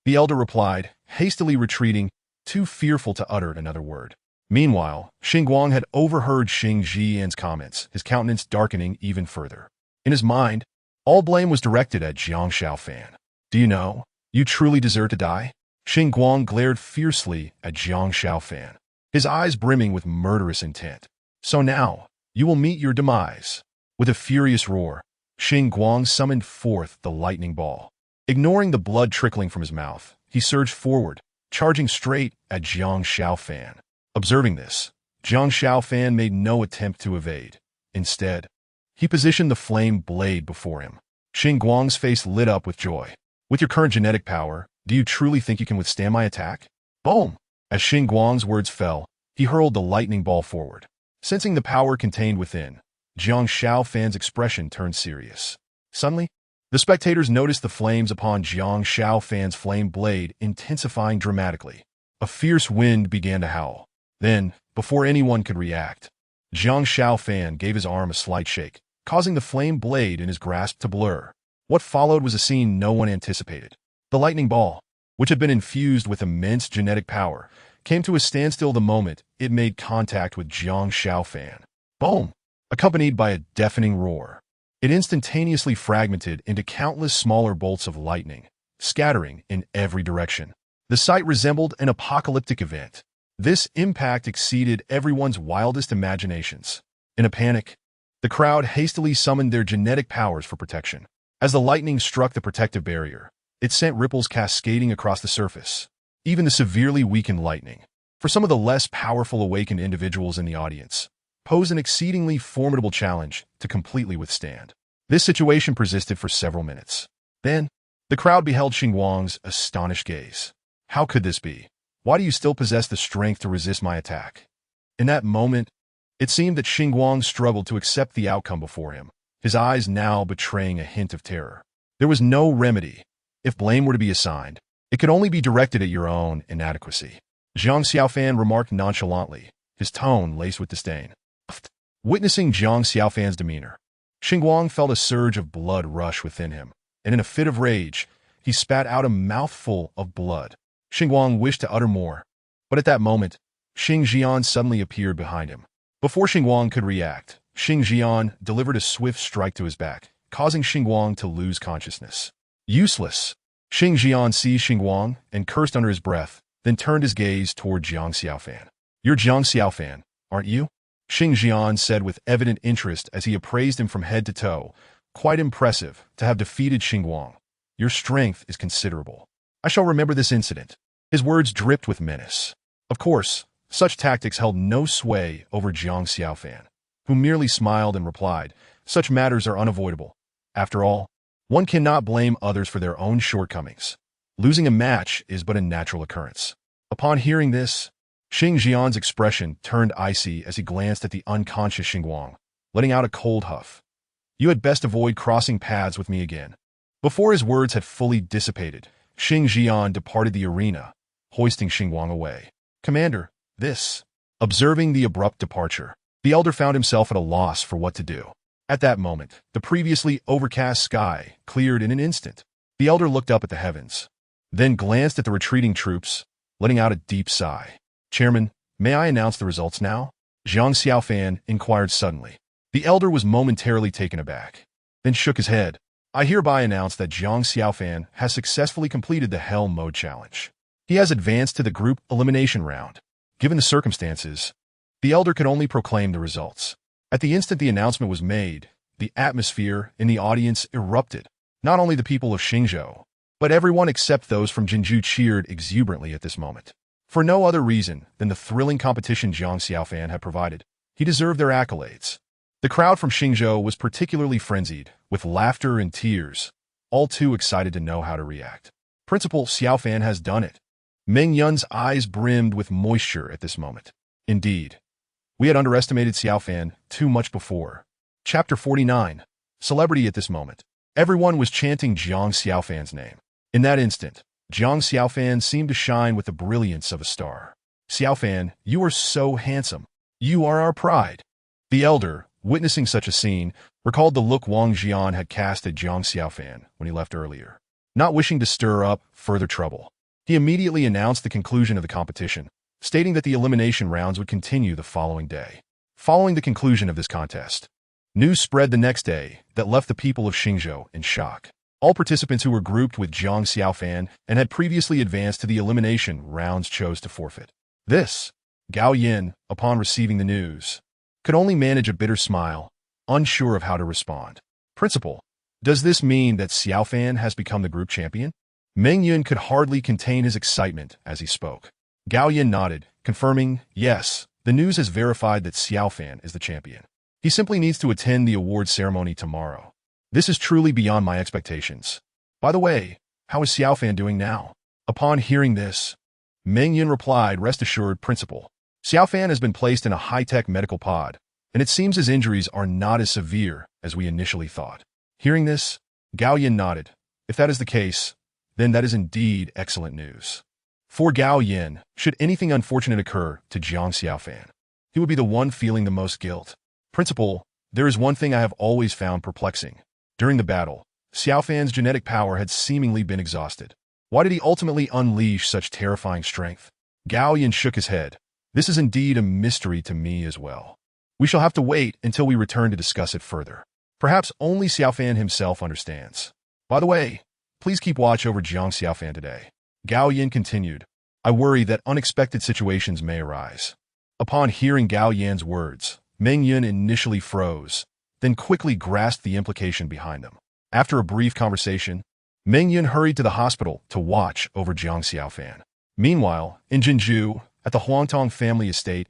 The elder replied, hastily retreating, too fearful to utter another word. Meanwhile, Xing Guang had overheard Xing Jian's comments, his countenance darkening even further. In his mind, all blame was directed at Jiang Xiaofan. Do you know, you truly deserve to die? Xing Guang glared fiercely at Jiang Xiaofan, his eyes brimming with murderous intent. So now, you will meet your demise. With a furious roar, Xing Guang summoned forth the lightning ball. Ignoring the blood trickling from his mouth, he surged forward, charging straight at Jiang Xiaofan. Observing this, Jiang Xiaofan made no attempt to evade. Instead, he positioned the flame blade before him. Xing Guang's face lit up with joy. With your current genetic power, do you truly think you can withstand my attack? Boom! As Xing Guang's words fell, he hurled the lightning ball forward. Sensing the power contained within, Jiang Xiaofan's expression turned serious. Suddenly, the spectators noticed the flames upon Jiang Xiaofan's flame blade intensifying dramatically. A fierce wind began to howl. Then, before anyone could react, Jiang Xiaofan gave his arm a slight shake, causing the flame blade in his grasp to blur. What followed was a scene no one anticipated. The lightning ball, which had been infused with immense genetic power, came to a standstill the moment it made contact with Jiang Xiaofan. Boom! Accompanied by a deafening roar. It instantaneously fragmented into countless smaller bolts of lightning, scattering in every direction. The sight resembled an apocalyptic event. This impact exceeded everyone's wildest imaginations. In a panic, the crowd hastily summoned their genetic powers for protection. As the lightning struck the protective barrier, it sent ripples cascading across the surface. Even the severely weakened lightning, for some of the less powerful awakened individuals in the audience, posed an exceedingly formidable challenge to completely withstand. This situation persisted for several minutes. Then, the crowd beheld Xing Guang's astonished gaze. How could this be? Why do you still possess the strength to resist my attack? In that moment, it seemed that Xing Guang struggled to accept the outcome before him, his eyes now betraying a hint of terror. There was no remedy. If blame were to be assigned, it could only be directed at your own inadequacy. Jiang Xiaofan remarked nonchalantly, his tone laced with disdain. Witnessing Jiang Xiaofan's demeanor, Xing Guang felt a surge of blood rush within him, and in a fit of rage, he spat out a mouthful of blood. Xing Guang wished to utter more, but at that moment, Xing Jian suddenly appeared behind him. Before Xing Guang could react, Xing Jian delivered a swift strike to his back, causing Xing Guang to lose consciousness. Useless! Xing Jian seized Xing Guang and cursed under his breath, then turned his gaze toward Jiang Xiaofan. You're Jiang Xiaofan, aren't you? Xing Jian said with evident interest as he appraised him from head to toe. Quite impressive to have defeated Xing Guang. Your strength is considerable. I shall remember this incident. His words dripped with menace. Of course, such tactics held no sway over Jiang Xiaofan, who merely smiled and replied, such matters are unavoidable. After all, one cannot blame others for their own shortcomings. Losing a match is but a natural occurrence. Upon hearing this, Xing Jian's expression turned icy as he glanced at the unconscious Xing Guang, letting out a cold huff. You had best avoid crossing paths with me again. Before his words had fully dissipated, Xing Jian departed the arena, hoisting Xing Guang away. Commander, this. Observing the abrupt departure, the elder found himself at a loss for what to do. At that moment, the previously overcast sky cleared in an instant. The elder looked up at the heavens, then glanced at the retreating troops, letting out a deep sigh. Chairman, may I announce the results now? Jiang Xiaofan inquired suddenly. The elder was momentarily taken aback, then shook his head. I hereby announce that Jiang Xiaofan has successfully completed the Hell Mode Challenge. He has advanced to the group elimination round. Given the circumstances, the elder could only proclaim the results. At the instant the announcement was made, the atmosphere in the audience erupted. Not only the people of Xingzhou, but everyone except those from Jinju cheered exuberantly at this moment. For no other reason than the thrilling competition Jiang Xiaofan had provided. He deserved their accolades. The crowd from Xingzhou was particularly frenzied, with laughter and tears, all too excited to know how to react. Principal Xiaofan has done it. Meng Yun's eyes brimmed with moisture at this moment. Indeed, we had underestimated Xiaofan too much before. Chapter 49. Celebrity at this moment. Everyone was chanting Jiang Xiaofan's name. In that instant, Jiang Xiaofan seemed to shine with the brilliance of a star. Xiaofan, you are so handsome. You are our pride. The elder, witnessing such a scene, recalled the look Wang Jian had cast at Jiang Xiaofan when he left earlier. Not wishing to stir up further trouble, he immediately announced the conclusion of the competition, stating that the elimination rounds would continue the following day. Following the conclusion of this contest, news spread the next day that left the people of Xingzhou in shock. All participants who were grouped with Jiang Xiaofan and had previously advanced to the elimination rounds chose to forfeit. This, Gao Yin, upon receiving the news, could only manage a bitter smile, unsure of how to respond. Principal, does this mean that Xiaofan has become the group champion? Meng Yun could hardly contain his excitement as he spoke. Gao Yin nodded, confirming, yes, the news has verified that Xiaofan is the champion. He simply needs to attend the award ceremony tomorrow. This is truly beyond my expectations. By the way, how is Xiaofan doing now? Upon hearing this, Meng Yun replied, rest assured, Principal. Xiaofan has been placed in a high-tech medical pod, and it seems his injuries are not as severe as we initially thought. Hearing this, Gao Yin nodded. If that is the case, then that is indeed excellent news. For Gao Yin, should anything unfortunate occur to Jiang Xiaofan, he would be the one feeling the most guilt. Principal, there is one thing I have always found perplexing. During the battle, Xiaofan's genetic power had seemingly been exhausted. Why did he ultimately unleash such terrifying strength? Gao Yin shook his head. This is indeed a mystery to me as well. We shall have to wait until we return to discuss it further. Perhaps only Xiaofan himself understands. By the way, please keep watch over Jiang Xiaofan today. Gao Yin continued. I worry that unexpected situations may arise. Upon hearing Gao Yin's words, Meng Yun initially froze, then quickly grasped the implication behind them. After a brief conversation, Meng Yun hurried to the hospital to watch over Jiang Xiaofan. Meanwhile, in Jinju, at the Huangtong family estate,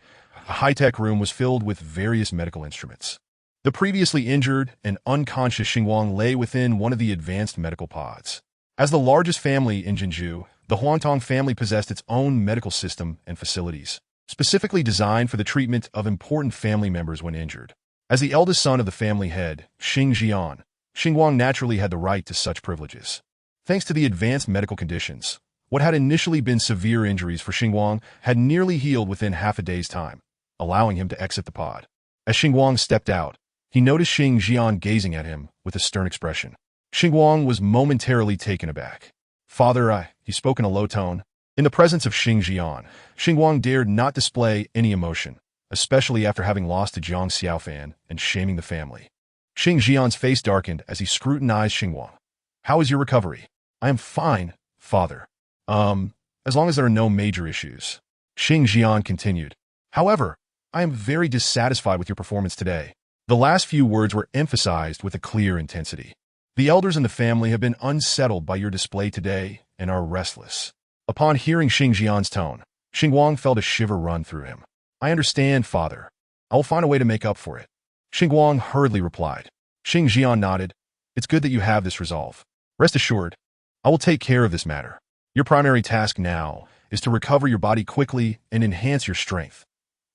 a high-tech room was filled with various medical instruments. The previously injured and unconscious Xingwang lay within one of the advanced medical pods. As the largest family in Jinju, the Huangtong family possessed its own medical system and facilities, specifically designed for the treatment of important family members when injured. As the eldest son of the family head, Xing Jian, Xingwang naturally had the right to such privileges. Thanks to the advanced medical conditions, what had initially been severe injuries for Xingwang had nearly healed within half a day's time, allowing him to exit the pod. As Xingwang stepped out, he noticed Xing Jian gazing at him with a stern expression. Xingwang was momentarily taken aback. Father, he spoke in a low tone. In the presence of Xing Jian, Xingwang dared not display any emotion, especially after having lost to Jiang Xiaofan and shaming the family. Xing Jian's face darkened as he scrutinized Xingwang. How is your recovery? I am fine, father. As long as there are no major issues. Xing Jian continued. However, I am very dissatisfied with your performance today. The last few words were emphasized with a clear intensity. The elders in the family have been unsettled by your display today and are restless. Upon hearing Xing Jian's tone, Xingwang felt a shiver run through him. I understand, father. I will find a way to make up for it. Xingwang hurriedly replied. Xing Jian nodded. It's good that you have this resolve. Rest assured, I will take care of this matter. Your primary task now is to recover your body quickly and enhance your strength.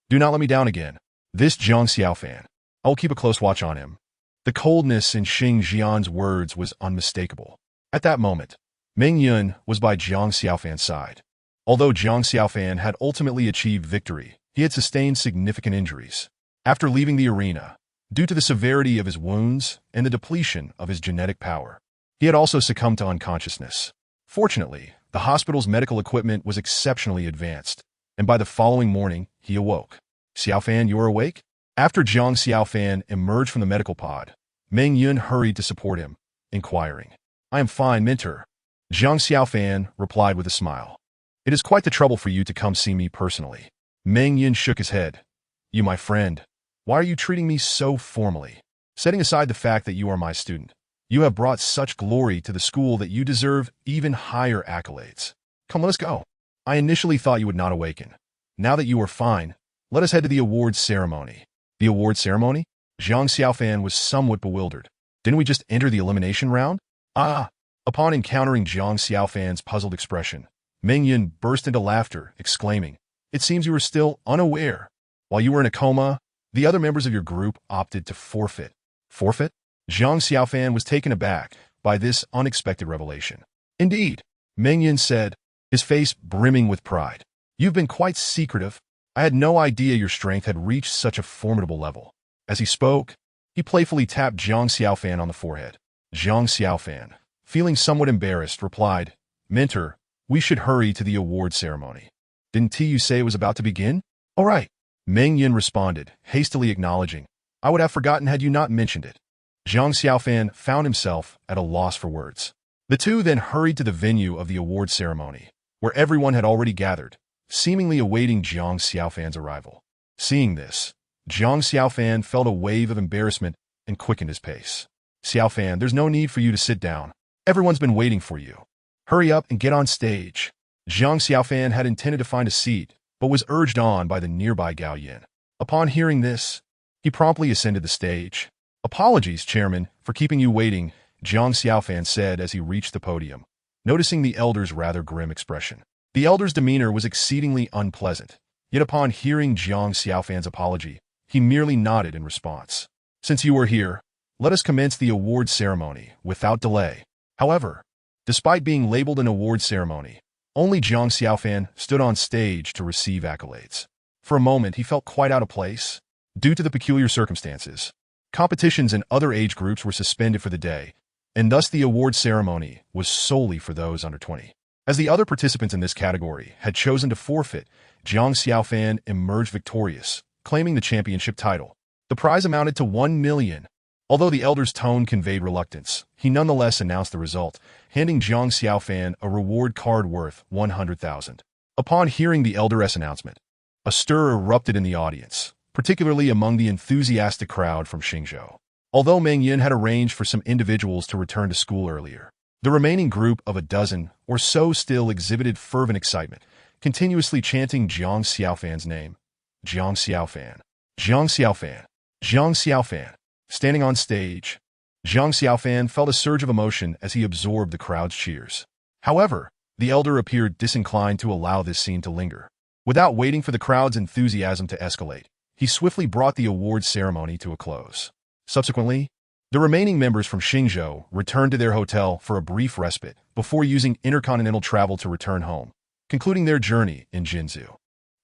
Do not let me down again. This Jiang Xiaofan. I will keep a close watch on him. The coldness in Xing Jian's words was unmistakable. At that moment, Meng Yun was by Jiang Xiaofan's side. Although Jiang Xiaofan had ultimately achieved victory, he had sustained significant injuries. After leaving the arena, due to the severity of his wounds and the depletion of his genetic power, he had also succumbed to unconsciousness. Fortunately, the hospital's medical equipment was exceptionally advanced, and by the following morning, he awoke. Xiaofan, you are awake? After Jiang Xiaofan emerged from the medical pod, Meng Yun hurried to support him, inquiring. I am fine, mentor. Jiang Xiaofan replied with a smile. It is quite the trouble for you to come see me personally. Meng Yin shook his head. You, my friend, why are you treating me so formally? Setting aside the fact that you are my student, you have brought such glory to the school that you deserve even higher accolades. Come, let us go. I initially thought you would not awaken. Now that you are fine, let us head to the awards ceremony. The awards ceremony? Zhang Xiaofan was somewhat bewildered. Didn't we just enter the elimination round? Ah! Upon encountering Zhang Xiaofan's puzzled expression, Meng Yin burst into laughter, exclaiming, It seems you were still unaware. While you were in a coma, the other members of your group opted to forfeit. Forfeit? Zhang Xiaofan was taken aback by this unexpected revelation. Indeed, Meng Yin said, his face brimming with pride. You've been quite secretive. I had no idea your strength had reached such a formidable level. As he spoke, he playfully tapped Zhang Xiaofan on the forehead. Zhang Xiaofan, feeling somewhat embarrassed, replied, Mentor, we should hurry to the award ceremony. Didn't you say it was about to begin? All right. Meng Yin responded, hastily acknowledging, I would have forgotten had you not mentioned it. Zhang Xiaofan found himself at a loss for words. The two then hurried to the venue of the award ceremony, where everyone had already gathered, seemingly awaiting Zhang Xiaofan's arrival. Seeing this, Zhang Xiaofan felt a wave of embarrassment and quickened his pace. Xiaofan, there's no need for you to sit down. Everyone's been waiting for you. Hurry up and get on stage. Zhang Xiaofan had intended to find a seat, but was urged on by the nearby Gao Yin. Upon hearing this, he promptly ascended the stage. Apologies, Chairman, for keeping you waiting, Zhang Xiaofan said as he reached the podium, noticing the elder's rather grim expression. The elder's demeanor was exceedingly unpleasant, yet upon hearing Zhang Xiaofan's apology, he merely nodded in response. Since you are here, let us commence the award ceremony without delay. However, despite being labeled an award ceremony, only Zhang Xiaofan stood on stage to receive accolades. For a moment, he felt quite out of place. Due to the peculiar circumstances, competitions in other age groups were suspended for the day, and thus the award ceremony was solely for those under 20. As the other participants in this category had chosen to forfeit, Zhang Xiaofan emerged victorious, claiming the championship title. The prize amounted to 1 million. Although the elder's tone conveyed reluctance, he nonetheless announced the result, handing Zhang Xiaofan a reward card worth 100,000. Upon hearing the elder's announcement, a stir erupted in the audience, particularly among the enthusiastic crowd from Xingzhou. Although Meng Yin had arranged for some individuals to return to school earlier, the remaining group of a dozen or so still exhibited fervent excitement, continuously chanting Zhang Xiaofan's name. Zhang Xiaofan. Zhang Xiaofan. Zhang Xiaofan. Standing on stage, Zhang Xiaofan felt a surge of emotion as he absorbed the crowd's cheers. However, the elder appeared disinclined to allow this scene to linger. Without waiting for the crowd's enthusiasm to escalate, he swiftly brought the awards ceremony to a close. Subsequently, the remaining members from Xingzhou returned to their hotel for a brief respite before using intercontinental travel to return home, concluding their journey in Jinzhou.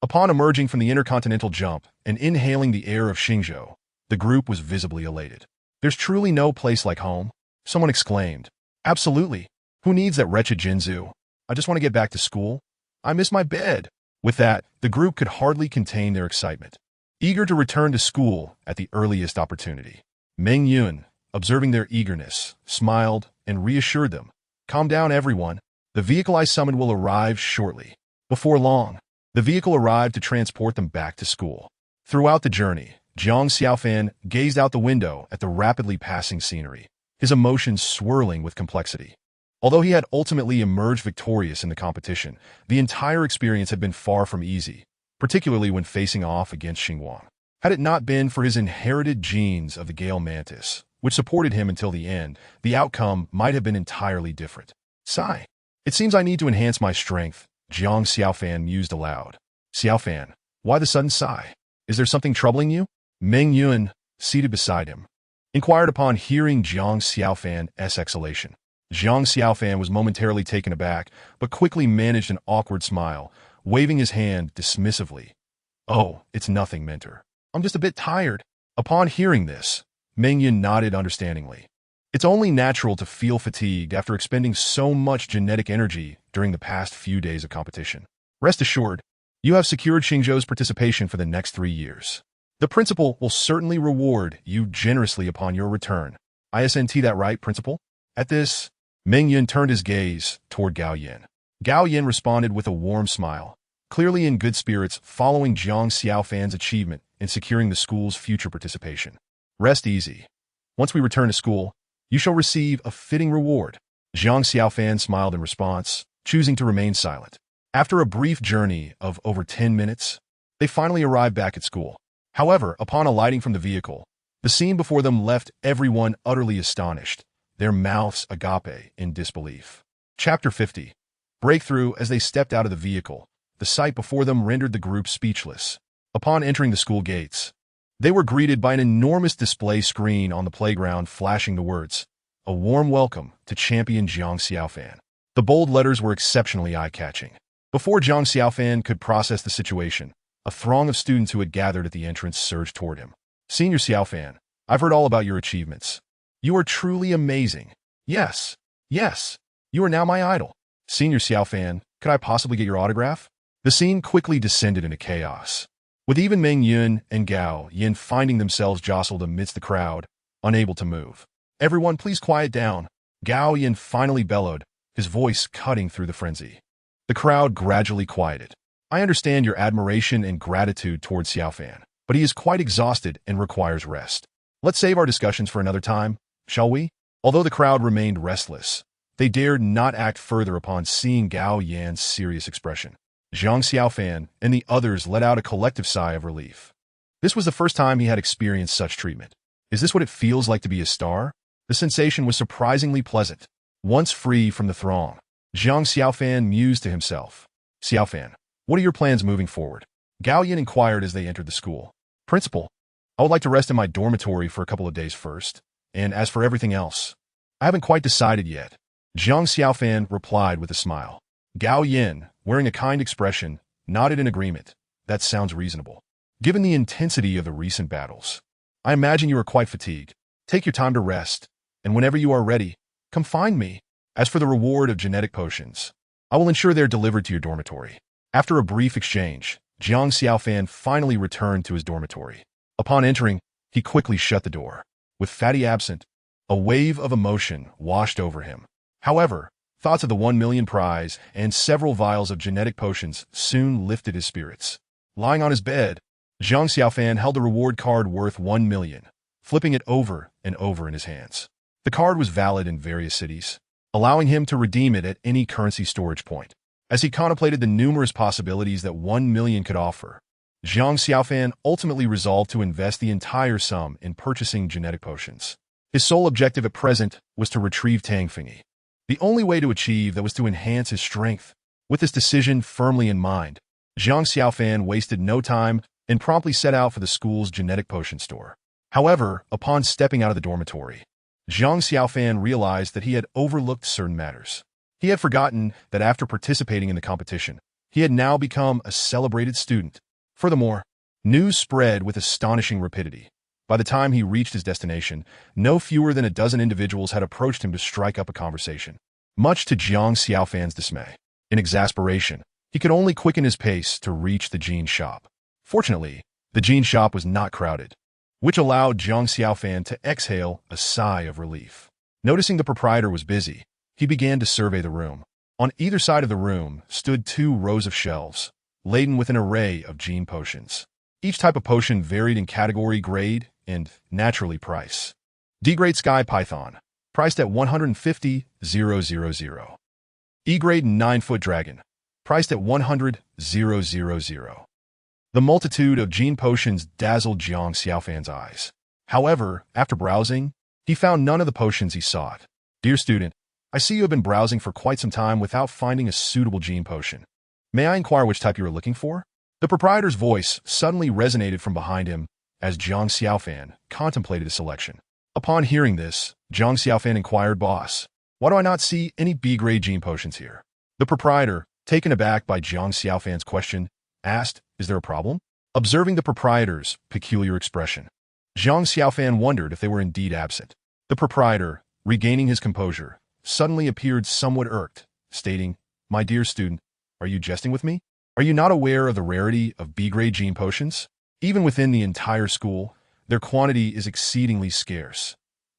Upon emerging from the intercontinental jump and inhaling the air of Xingzhou, the group was visibly elated. There's truly no place like home, someone exclaimed. Absolutely. Who needs that wretched Jinzhou? I just want to get back to school. I miss my bed. With that, the group could hardly contain their excitement, eager to return to school at the earliest opportunity. Meng Yun, observing their eagerness, smiled and reassured them. Calm down, everyone. The vehicle I summoned will arrive shortly. Before long, the vehicle arrived to transport them back to school. Throughout the journey, Zhang Xiaofan gazed out the window at the rapidly passing scenery, his emotions swirling with complexity. Although he had ultimately emerged victorious in the competition, the entire experience had been far from easy, particularly when facing off against Xingguang. Had it not been for his inherited genes of the Gale Mantis, which supported him until the end, the outcome might have been entirely different. Sigh. It seems I need to enhance my strength, Zhang Xiaofan mused aloud. Xiaofan, why the sudden sigh? Is there something troubling you? Meng Yun, seated beside him, inquired upon hearing Zhang Xiaofan's exhalation. Zhang Xiaofan was momentarily taken aback, but quickly managed an awkward smile, waving his hand dismissively. Oh, it's nothing, Mentor. I'm just a bit tired. Upon hearing this, Meng Yun nodded understandingly. It's only natural to feel fatigued after expending so much genetic energy during the past few days of competition. Rest assured, you have secured Xingzhou's participation for the next 3 years. The principal will certainly reward you generously upon your return. Isn't that right, Principal? At this, Meng Yun turned his gaze toward Gao Yin. Gao Yin responded with a warm smile. clearly in good spirits following Jiang Xiaofan's achievement in securing the school's future participation. Rest easy. Once we return to school, you shall receive a fitting reward. Jiang Xiaofan smiled in response, choosing to remain silent. After a brief journey of over 10 minutes, they finally arrived back at school. However, upon alighting from the vehicle, the scene before them left everyone utterly astonished, their mouths agape in disbelief. Chapter 50. Breakthrough. As they stepped out of the vehicle, the sight before them rendered the group speechless. Upon entering the school gates, they were greeted by an enormous display screen on the playground flashing the words, "A warm welcome to Champion Jiang Xiaofan." The bold letters were exceptionally eye-catching. Before Jiang Xiaofan could process the situation, a throng of students who had gathered at the entrance surged toward him. "Senior Xiaofan, I've heard all about your achievements. You are truly amazing. Yes, you are now my idol. Senior Xiaofan, could I possibly get your autograph?" The scene quickly descended into chaos, with even Meng Yun and Gao Yin finding themselves jostled amidst the crowd, unable to move. "Everyone, please quiet down," Gao Yin finally bellowed, his voice cutting through the frenzy. The crowd gradually quieted. "I understand your admiration and gratitude towards Xiaofan, but he is quite exhausted and requires rest. Let's save our discussions for another time, shall we?" Although the crowd remained restless, they dared not act further upon seeing Gao Yan's serious expression. Jiang Xiaofan and the others let out a collective sigh of relief. This was the first time he had experienced such treatment. Is this what it feels like to be a star? The sensation was surprisingly pleasant. Once free from the throng, Jiang Xiaofan mused to himself. "Xiaofan, what are your plans moving forward?" Gao Yin inquired as they entered the school. "Principal, I would like to rest in my dormitory for a couple of days first, and as for everything else, I haven't quite decided yet," Jiang Xiaofan replied with a smile. Gao Yin, wearing a kind expression, nodded in agreement. "That sounds reasonable. Given the intensity of the recent battles, I imagine you are quite fatigued. Take your time to rest, and whenever you are ready, come find me. As for the reward of genetic potions, I will ensure they're delivered to your dormitory." After a brief exchange, Jiang Xiaofan finally returned to his dormitory. Upon entering, he quickly shut the door. With Fatty absent, a wave of emotion washed over him. However, thoughts of the 1 million prize and several vials of genetic potions soon lifted his spirits. Lying on his bed, Jiang Xiaofan held a reward card worth 1 million, flipping it over and over in his hands. The card was valid in various cities, allowing him to redeem it at any currency storage point. As he contemplated the numerous possibilities that 1 million could offer, Jiang Xiaofan ultimately resolved to invest the entire sum in purchasing genetic potions. His sole objective at present was to retrieve Tang Fengyi. The only way to achieve that was to enhance his strength. With this decision firmly in mind, Jiang Xiaofan wasted no time and promptly set out for the school's genetic potion store. However, upon stepping out of the dormitory, Jiang Xiaofan realized that he had overlooked certain matters. He had forgotten that after participating in the competition, he had now become a celebrated student. Furthermore, news spread with astonishing rapidity. By the time he reached his destination, no fewer than a dozen individuals had approached him to strike up a conversation. Much to Jiang Xiaofan's dismay. In exasperation, he could only quicken his pace to reach the jean shop. Fortunately, the jean shop was not crowded, which allowed Jiang Xiaofan to exhale a sigh of relief. Noticing the proprietor was busy, he began to survey the room. On either side of the room stood 2 rows of shelves, laden with an array of gene potions. Each type of potion varied in category, grade, and, naturally, price. D-grade Sky Python, priced at 150,000. E-grade 9-foot Dragon, priced at 100,000. The multitude of gene potions dazzled Jiang Xiaofan's eyes. However, after browsing, he found none of the potions he sought. "Dear student, I see you have been browsing for quite some time without finding a suitable gene potion. May I inquire which type you are looking for?" The proprietor's voice suddenly resonated from behind him as Jiang Xiaofan contemplated a selection. Upon hearing this, Jiang Xiaofan inquired, "Boss, why do I not see any B-grade gene potions here?" The proprietor, taken aback by Jiang Xiaofan's question, asked, "Is there a problem?" Observing the proprietor's peculiar expression, Jiang Xiaofan wondered if they were indeed absent. The proprietor, regaining his composure, suddenly appeared somewhat irked, stating, "My dear student, are you jesting with me? Are you not aware of the rarity of B-grade gene potions? Even within the entire school, their quantity is exceedingly scarce.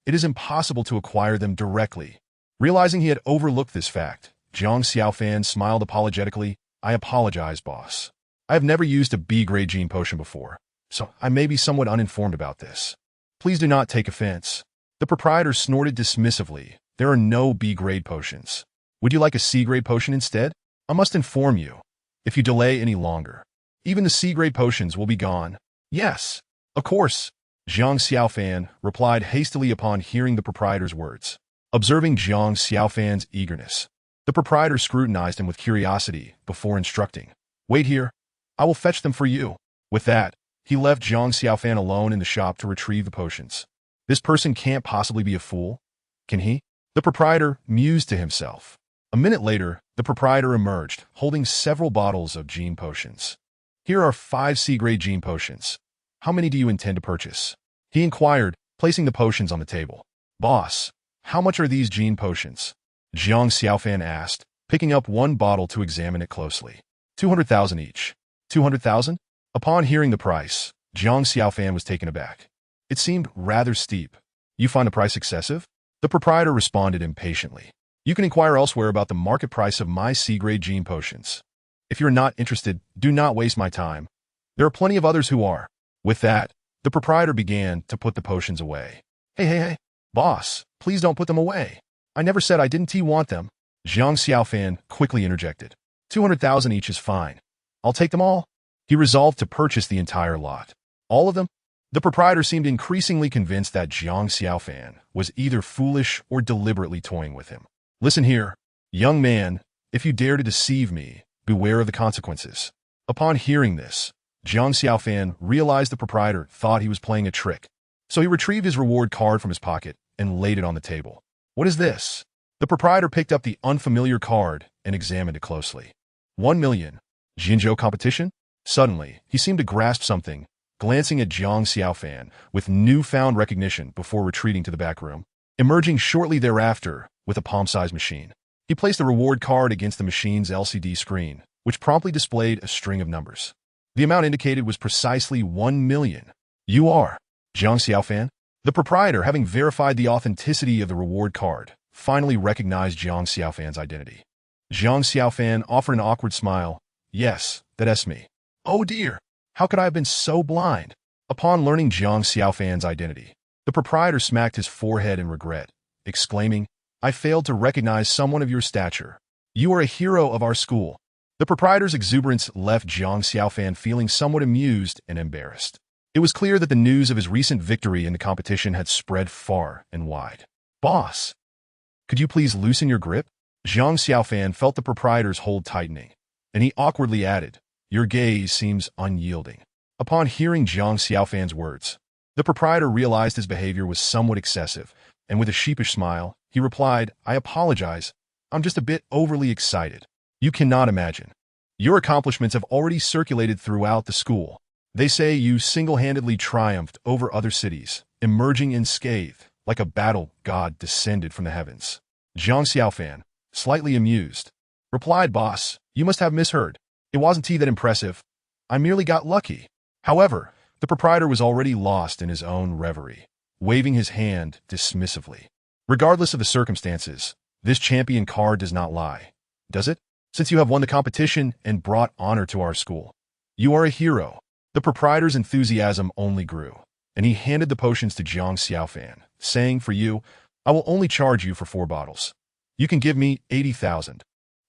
It is impossible to acquire them directly." Realizing he had overlooked this fact, Jiang Xiaofan smiled apologetically I apologize, boss. I have never used a B-grade gene potion before, so I may be somewhat uninformed about this. Please do not take offense. The proprietor snorted dismissively. There are no B-grade potions. Would you like a C-grade potion instead? I must inform you, if you delay any longer, even the C-grade potions will be gone. Yes, of course, Zhang Xiaofan replied hastily upon hearing the proprietor's words. Observing Zhang Xiaofan's eagerness, the proprietor scrutinized him with curiosity before instructing. Wait here. I will fetch them for you. With that, he left Zhang Xiaofan alone in the shop to retrieve the potions. This person can't possibly be a fool, can he? The proprietor mused to himself. A minute later, the proprietor emerged, holding several bottles of gene potions. Here are 5 C-grade gene potions. How many do you intend to purchase? He inquired, placing the potions on the table. Boss, how much are these gene potions? Zhang Xiaofan asked, picking up one bottle to examine it closely. 200,000 each. 200,000? Upon hearing the price, Zhang Xiaofan was taken aback. It seemed rather steep. You find the price excessive? The proprietor responded impatiently. You can inquire elsewhere about the market price of my C-grade gene potions. If you're not interested, do not waste my time. There are plenty of others who are. With that, the proprietor began to put the potions away. Hey, boss, please don't put them away. I never said I didn't want them. Zhang Xiaofan quickly interjected. 200,000 each is fine. I'll take them all. He resolved to purchase the entire lot. All of them? The proprietor seemed increasingly convinced that Zhang Xiaofan was either foolish or deliberately toying with him. Listen here, young man, if you dare to deceive me, beware of the consequences. Upon hearing this, Zhang Xiaofan realized the proprietor thought he was playing a trick, so he retrieved his reward card from his pocket and laid it on the table. What is this? The proprietor picked up the unfamiliar card and examined it closely. 1 million. Jinzhou competition? Suddenly, he seemed to grasp something, glancing at Zhang Xiaofan with newfound recognition before retreating to the back room. Emerging shortly thereafter with a palm-sized machine, he placed the reward card against the machine's LCD screen, which promptly displayed a string of numbers. The amount indicated was precisely 1 million. You are Zhang Xiaofan? The proprietor, having verified the authenticity of the reward card, finally recognized Zhang Xiaofan's identity. Zhang Xiaofan offered an awkward smile. Yes, that's me. Oh dear, how could I have been so blind? Upon learning Zhang Xiaofan's identity, the proprietor smacked his forehead in regret, exclaiming, I failed to recognize someone of your stature. You are a hero of our school. The proprietor's exuberance left Zhang Xiaofan feeling somewhat amused and embarrassed. It was clear that the news of his recent victory in the competition had spread far and wide. Boss, could you please loosen your grip? Zhang Xiaofan felt the proprietor's hold tightening, and he awkwardly added, Your gaze seems unyielding. Upon hearing Zhang Xiaofan's words, the proprietor realized his behavior was somewhat excessive, and with a sheepish smile, he replied, I apologize. I'm just a bit overly excited. You cannot imagine. Your accomplishments have already circulated throughout the school. They say you single-handedly triumphed over other cities, emerging unscathed, like a battle god descended from the heavens. Zhang Xiaofan, slightly amused, replied, Boss, you must have misheard. It wasn't that impressive. I merely got lucky. However, the proprietor was already lost in his own reverie, waving his hand dismissively. Regardless of the circumstances, this champion card does not lie, does it? Since you have won the competition and brought honor to our school, you are a hero. The proprietor's enthusiasm only grew, and he handed the potions to Zhang Xiaofan, saying, For you, I will only charge you for 4 bottles. You can give me 80,000.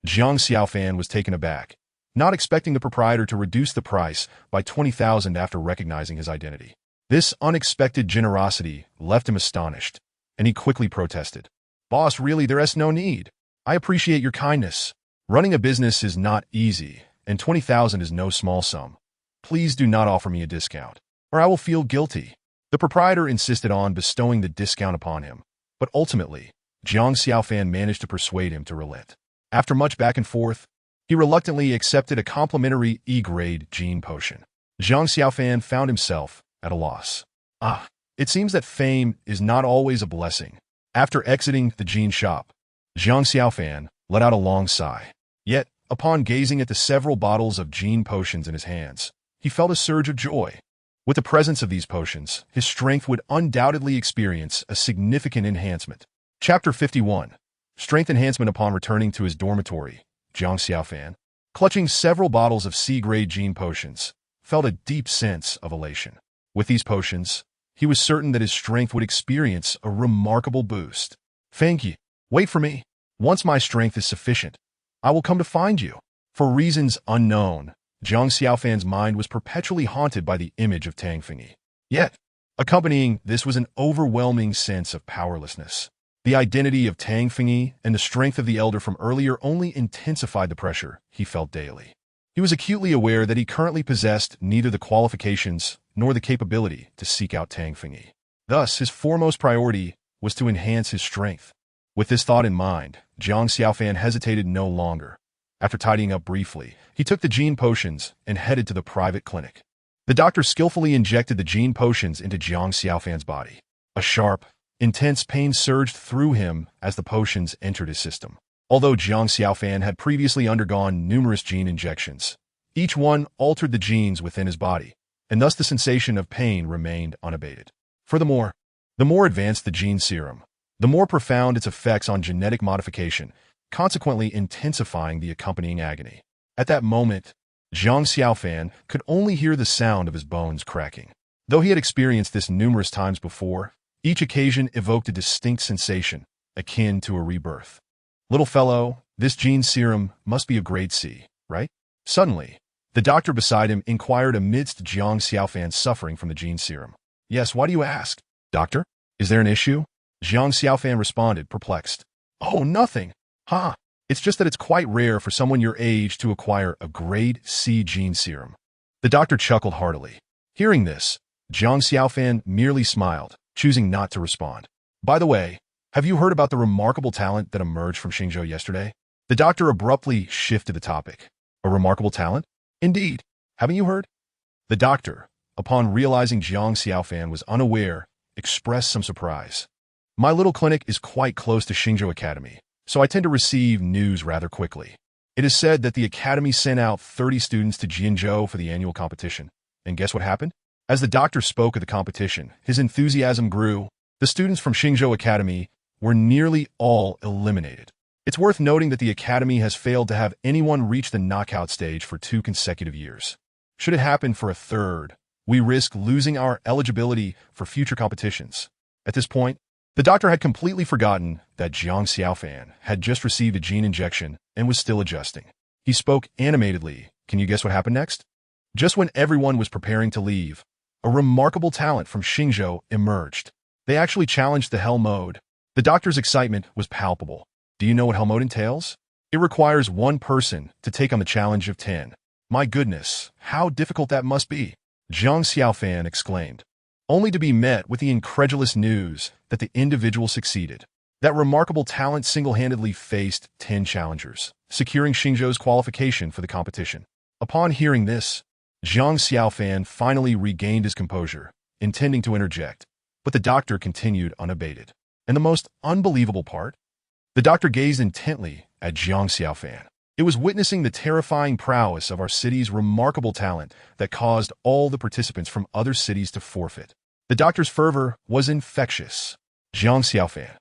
Zhang Xiaofan was taken aback, not expecting the proprietor to reduce the price by 20,000 after recognizing his identity. This unexpected generosity left him astonished, and he quickly protested. Boss, really, there's no need. I appreciate your kindness. Running a business is not easy, and 20,000 is no small sum. Please do not offer me a discount, or I will feel guilty. The proprietor insisted on bestowing the discount upon him, but ultimately, Zhang Xiaofan managed to persuade him to relent. After much back and forth, he reluctantly accepted a complimentary E-grade gene potion. Zhang Xiaofan found himself at a loss. It seems that fame is not always a blessing. After exiting the gene shop, Zhang Xiaofan let out a long sigh. Yet, upon gazing at the several bottles of gene potions in his hands, he felt a surge of joy. With the presence of these potions, his strength would undoubtedly experience a significant enhancement. Chapter 51. Strength enhancement upon returning to his dormitory. Zhang Xiaofan clutching several bottles of C-grade gene potions, felt a deep sense of elation. With these potions, he was certain that his strength would experience a remarkable boost. "Thank you. Wait for me. Once my strength is sufficient, I will come to find you." For reasons unknown, Jiang Xiaofan's mind was perpetually haunted by the image of Tang Fengyi. Yet, accompanying this was an overwhelming sense of powerlessness. The identity of Tang Fengyi and the strength of the elder from earlier only intensified the pressure he felt daily. He was acutely aware that he currently possessed neither the qualifications nor the capability to seek out Tang Fengyi. Thus, his foremost priority was to enhance his strength. With this thought in mind, Jiang Xiaofan hesitated no longer. After tidying up briefly, he took the gene potions and headed to the private clinic. The doctor skillfully injected the gene potions into Jiang Xiaofan's body. A sharp, intense pain surged through him as the potions entered his system. Although Jiang Xiaofan had previously undergone numerous gene injections, each one altered the genes within his body, and thus the sensation of pain remained unabated. Furthermore, the more advanced the gene serum, the more profound its effects on genetic modification, consequently intensifying the accompanying agony. At that moment, Jiang Xiaofan could only hear the sound of his bones cracking. Though he had experienced this numerous times before, each occasion evoked a distinct sensation, akin to a rebirth. "Little fellow, this gene serum must be of grade C, right?" Suddenly, the doctor beside him inquired amidst Jiang Xiaofan's suffering from the gene serum. "Yes, why do you ask? Doctor, is there an issue?" Jiang Xiaofan responded, perplexed. "Oh, nothing. It's just that it's quite rare for someone your age to acquire a grade C gene serum." The doctor chuckled heartily. Hearing this, Jiang Xiaofan merely smiled, choosing not to respond. "By the way, have you heard about the remarkable talent that emerged from Xingzhou yesterday?" The doctor abruptly shifted the topic. "A remarkable talent? Indeed. Haven't you heard?" The doctor, upon realizing Jiang Xiaofan was unaware, expressed some surprise. "My little clinic is quite close to Xingzhou Academy, so I tend to receive news rather quickly. It is said that the academy sent out 30 students to Jianzhou for the annual competition. And guess what happened?" As the doctor spoke of the competition, his enthusiasm grew. The students from Xingzhou Academy were nearly all eliminated. It's worth noting that the academy has failed to have anyone reach the knockout stage for 2 consecutive years. Should it happen for a third, we risk losing our eligibility for future competitions. At this point, the doctor had completely forgotten that Jiang Xiaofan had just received a gene injection and was still adjusting. He spoke animatedly. Can you guess what happened next? Just when everyone was preparing to leave, a remarkable talent from Xingzhou emerged. They actually challenged the Hell Mode. The doctor's excitement was palpable. Do you know what Hell Mode entails? It requires one person to take on the challenge of 10. My goodness, how difficult that must be, Jiang Xiaofan exclaimed, only to be met with the incredulous news that the individual succeeded. That remarkable talent single-handedly faced 10 challengers, securing Xingzhou's qualification for the competition. Upon hearing this, Jiang Xiaofan finally regained his composure, intending to interject, but the doctor continued unabated. And the most unbelievable part? The doctor gazed intently at Jiang Xiaofan. It was witnessing the terrifying prowess of our city's remarkable talent that caused all the participants from other cities to forfeit. The doctor's fervor was infectious. Jiang Xiaofan,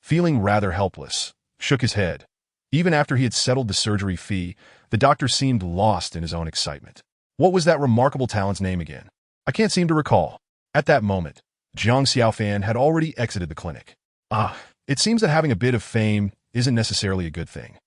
feeling rather helpless, shook his head. Even after he had settled the surgery fee, the doctor seemed lost in his own excitement. What was that remarkable talent's name again? I can't seem to recall. At that moment, Jiang Xiaofan had already exited the clinic. It seems that having a bit of fame isn't necessarily a good thing.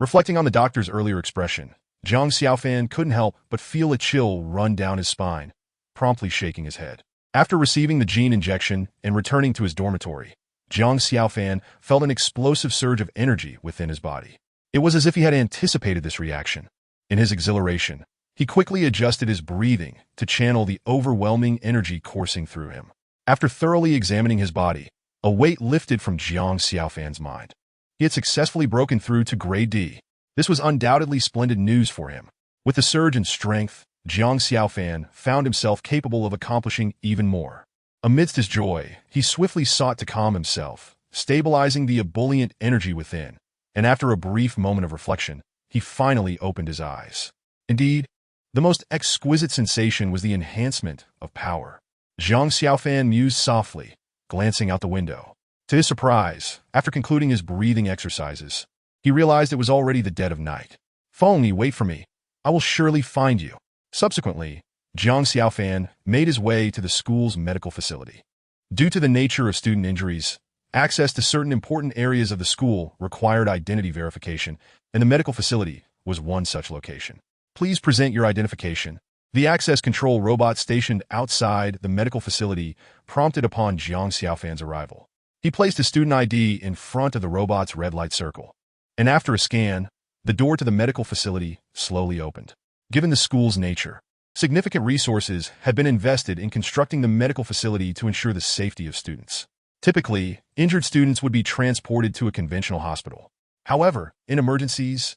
Reflecting on the doctor's earlier expression, Jiang Xiaofan couldn't help but feel a chill run down his spine, promptly shaking his head. After receiving the gene injection and returning to his dormitory, Jiang Xiaofan felt an explosive surge of energy within his body. It was as if he had anticipated this reaction. In his exhilaration, he quickly adjusted his breathing to channel the overwhelming energy coursing through him. After thoroughly examining his body, a weight lifted from Jiang Xiaofan's mind. He had successfully broken through to grade D. This was undoubtedly splendid news for him. With the surge in strength, Jiang Xiaofan found himself capable of accomplishing even more. Amidst his joy, he swiftly sought to calm himself, stabilizing the ebullient energy within, and after a brief moment of reflection, he finally opened his eyes. Indeed, the most exquisite sensation was the enhancement of power. Jiang Xiaofan mused softly, glancing out the window. To his surprise, after concluding his breathing exercises, he realized it was already the dead of night. Follow me, wait for me. I will surely find you. Subsequently, Jiang Xiaofan made his way to the school's medical facility. Due to the nature of student injuries, access to certain important areas of the school required identity verification, and the medical facility was one such location. Please present your identification. The access control robot stationed outside the medical facility prompted upon Jiang Xiaofan's arrival. He placed his student ID in front of the robot's red light circle. And after a scan, the door to the medical facility slowly opened. Given the school's nature, significant resources had been invested in constructing the medical facility to ensure the safety of students. Typically, injured students would be transported to a conventional hospital. However, in emergencies,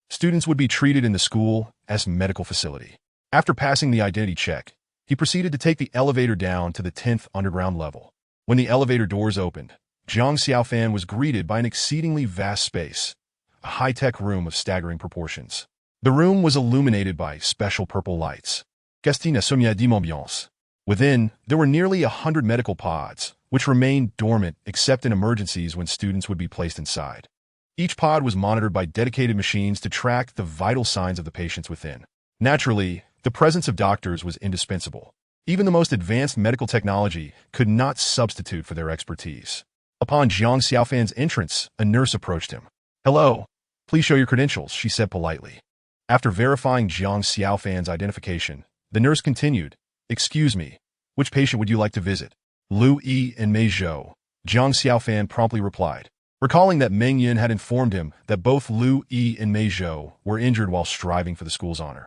students would be treated in the school as medical facility. After passing the identity check, he proceeded to take the elevator down to the 10th underground level. When the elevator doors opened, Jiang Xiaofan was greeted by an exceedingly vast space, a high-tech room of staggering proportions. The room was illuminated by special purple lights. Gastina Sonia d'Ambiance. Within, there were nearly 100 medical pods, which remained dormant except in emergencies when students would be placed inside. Each pod was monitored by dedicated machines to track the vital signs of the patients within. Naturally, the presence of doctors was indispensable. Even the most advanced medical technology could not substitute for their expertise. Upon Jiang Xiaofan's entrance, a nurse approached him. "Hello, please show your credentials," she said politely. After verifying Jiang Xiaofan's identification, the nurse continued, "Excuse me, which patient would you like to visit?" "Lu Yi and Mei Zhou," Jiang Xiaofan promptly replied, recalling that Meng Yin had informed him that both Lu Yi and Mei Zhou were injured while striving for the school's honor,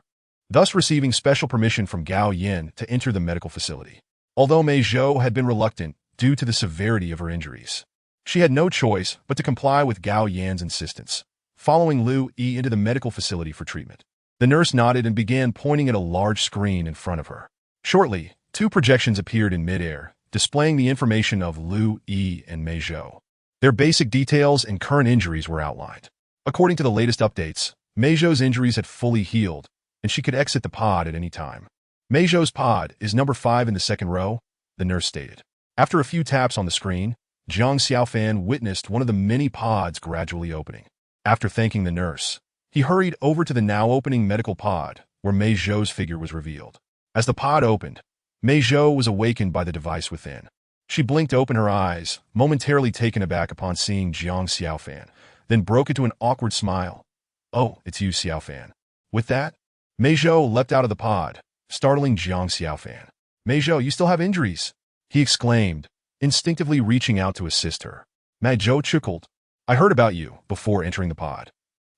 thus receiving special permission from Gao Yin to enter the medical facility. Although Mei Zhou had been reluctant due to the severity of her injuries, she had no choice but to comply with Gao Yan's insistence, following Lu Yi into the medical facility for treatment. The nurse nodded and began pointing at a large screen in front of her. Shortly, two projections appeared in midair, displaying the information of Lu Yi and Mei Zhou. Their basic details and current injuries were outlined. According to the latest updates, Mei Zhou's injuries had fully healed, and she could exit the pod at any time. Mei Zhou's pod is number 5 in the second row, the nurse stated. After a few taps on the screen, Jiang Xiaofan witnessed one of the many pods gradually opening. After thanking the nurse, he hurried over to the now opening medical pod, where Mei Zhou's figure was revealed. As the pod opened, Mei Zhou was awakened by the device within. She blinked open her eyes, momentarily taken aback upon seeing Jiang Xiaofan, then broke into an awkward smile. "Oh, it's you, Xiaofan." With that, Mei Zhou leapt out of the pod, startling Jiang Xiaofan. "Mei Zhou, you still have injuries," he exclaimed, instinctively reaching out to assist her. Mei Zhou chuckled. "I heard about you before entering the pod.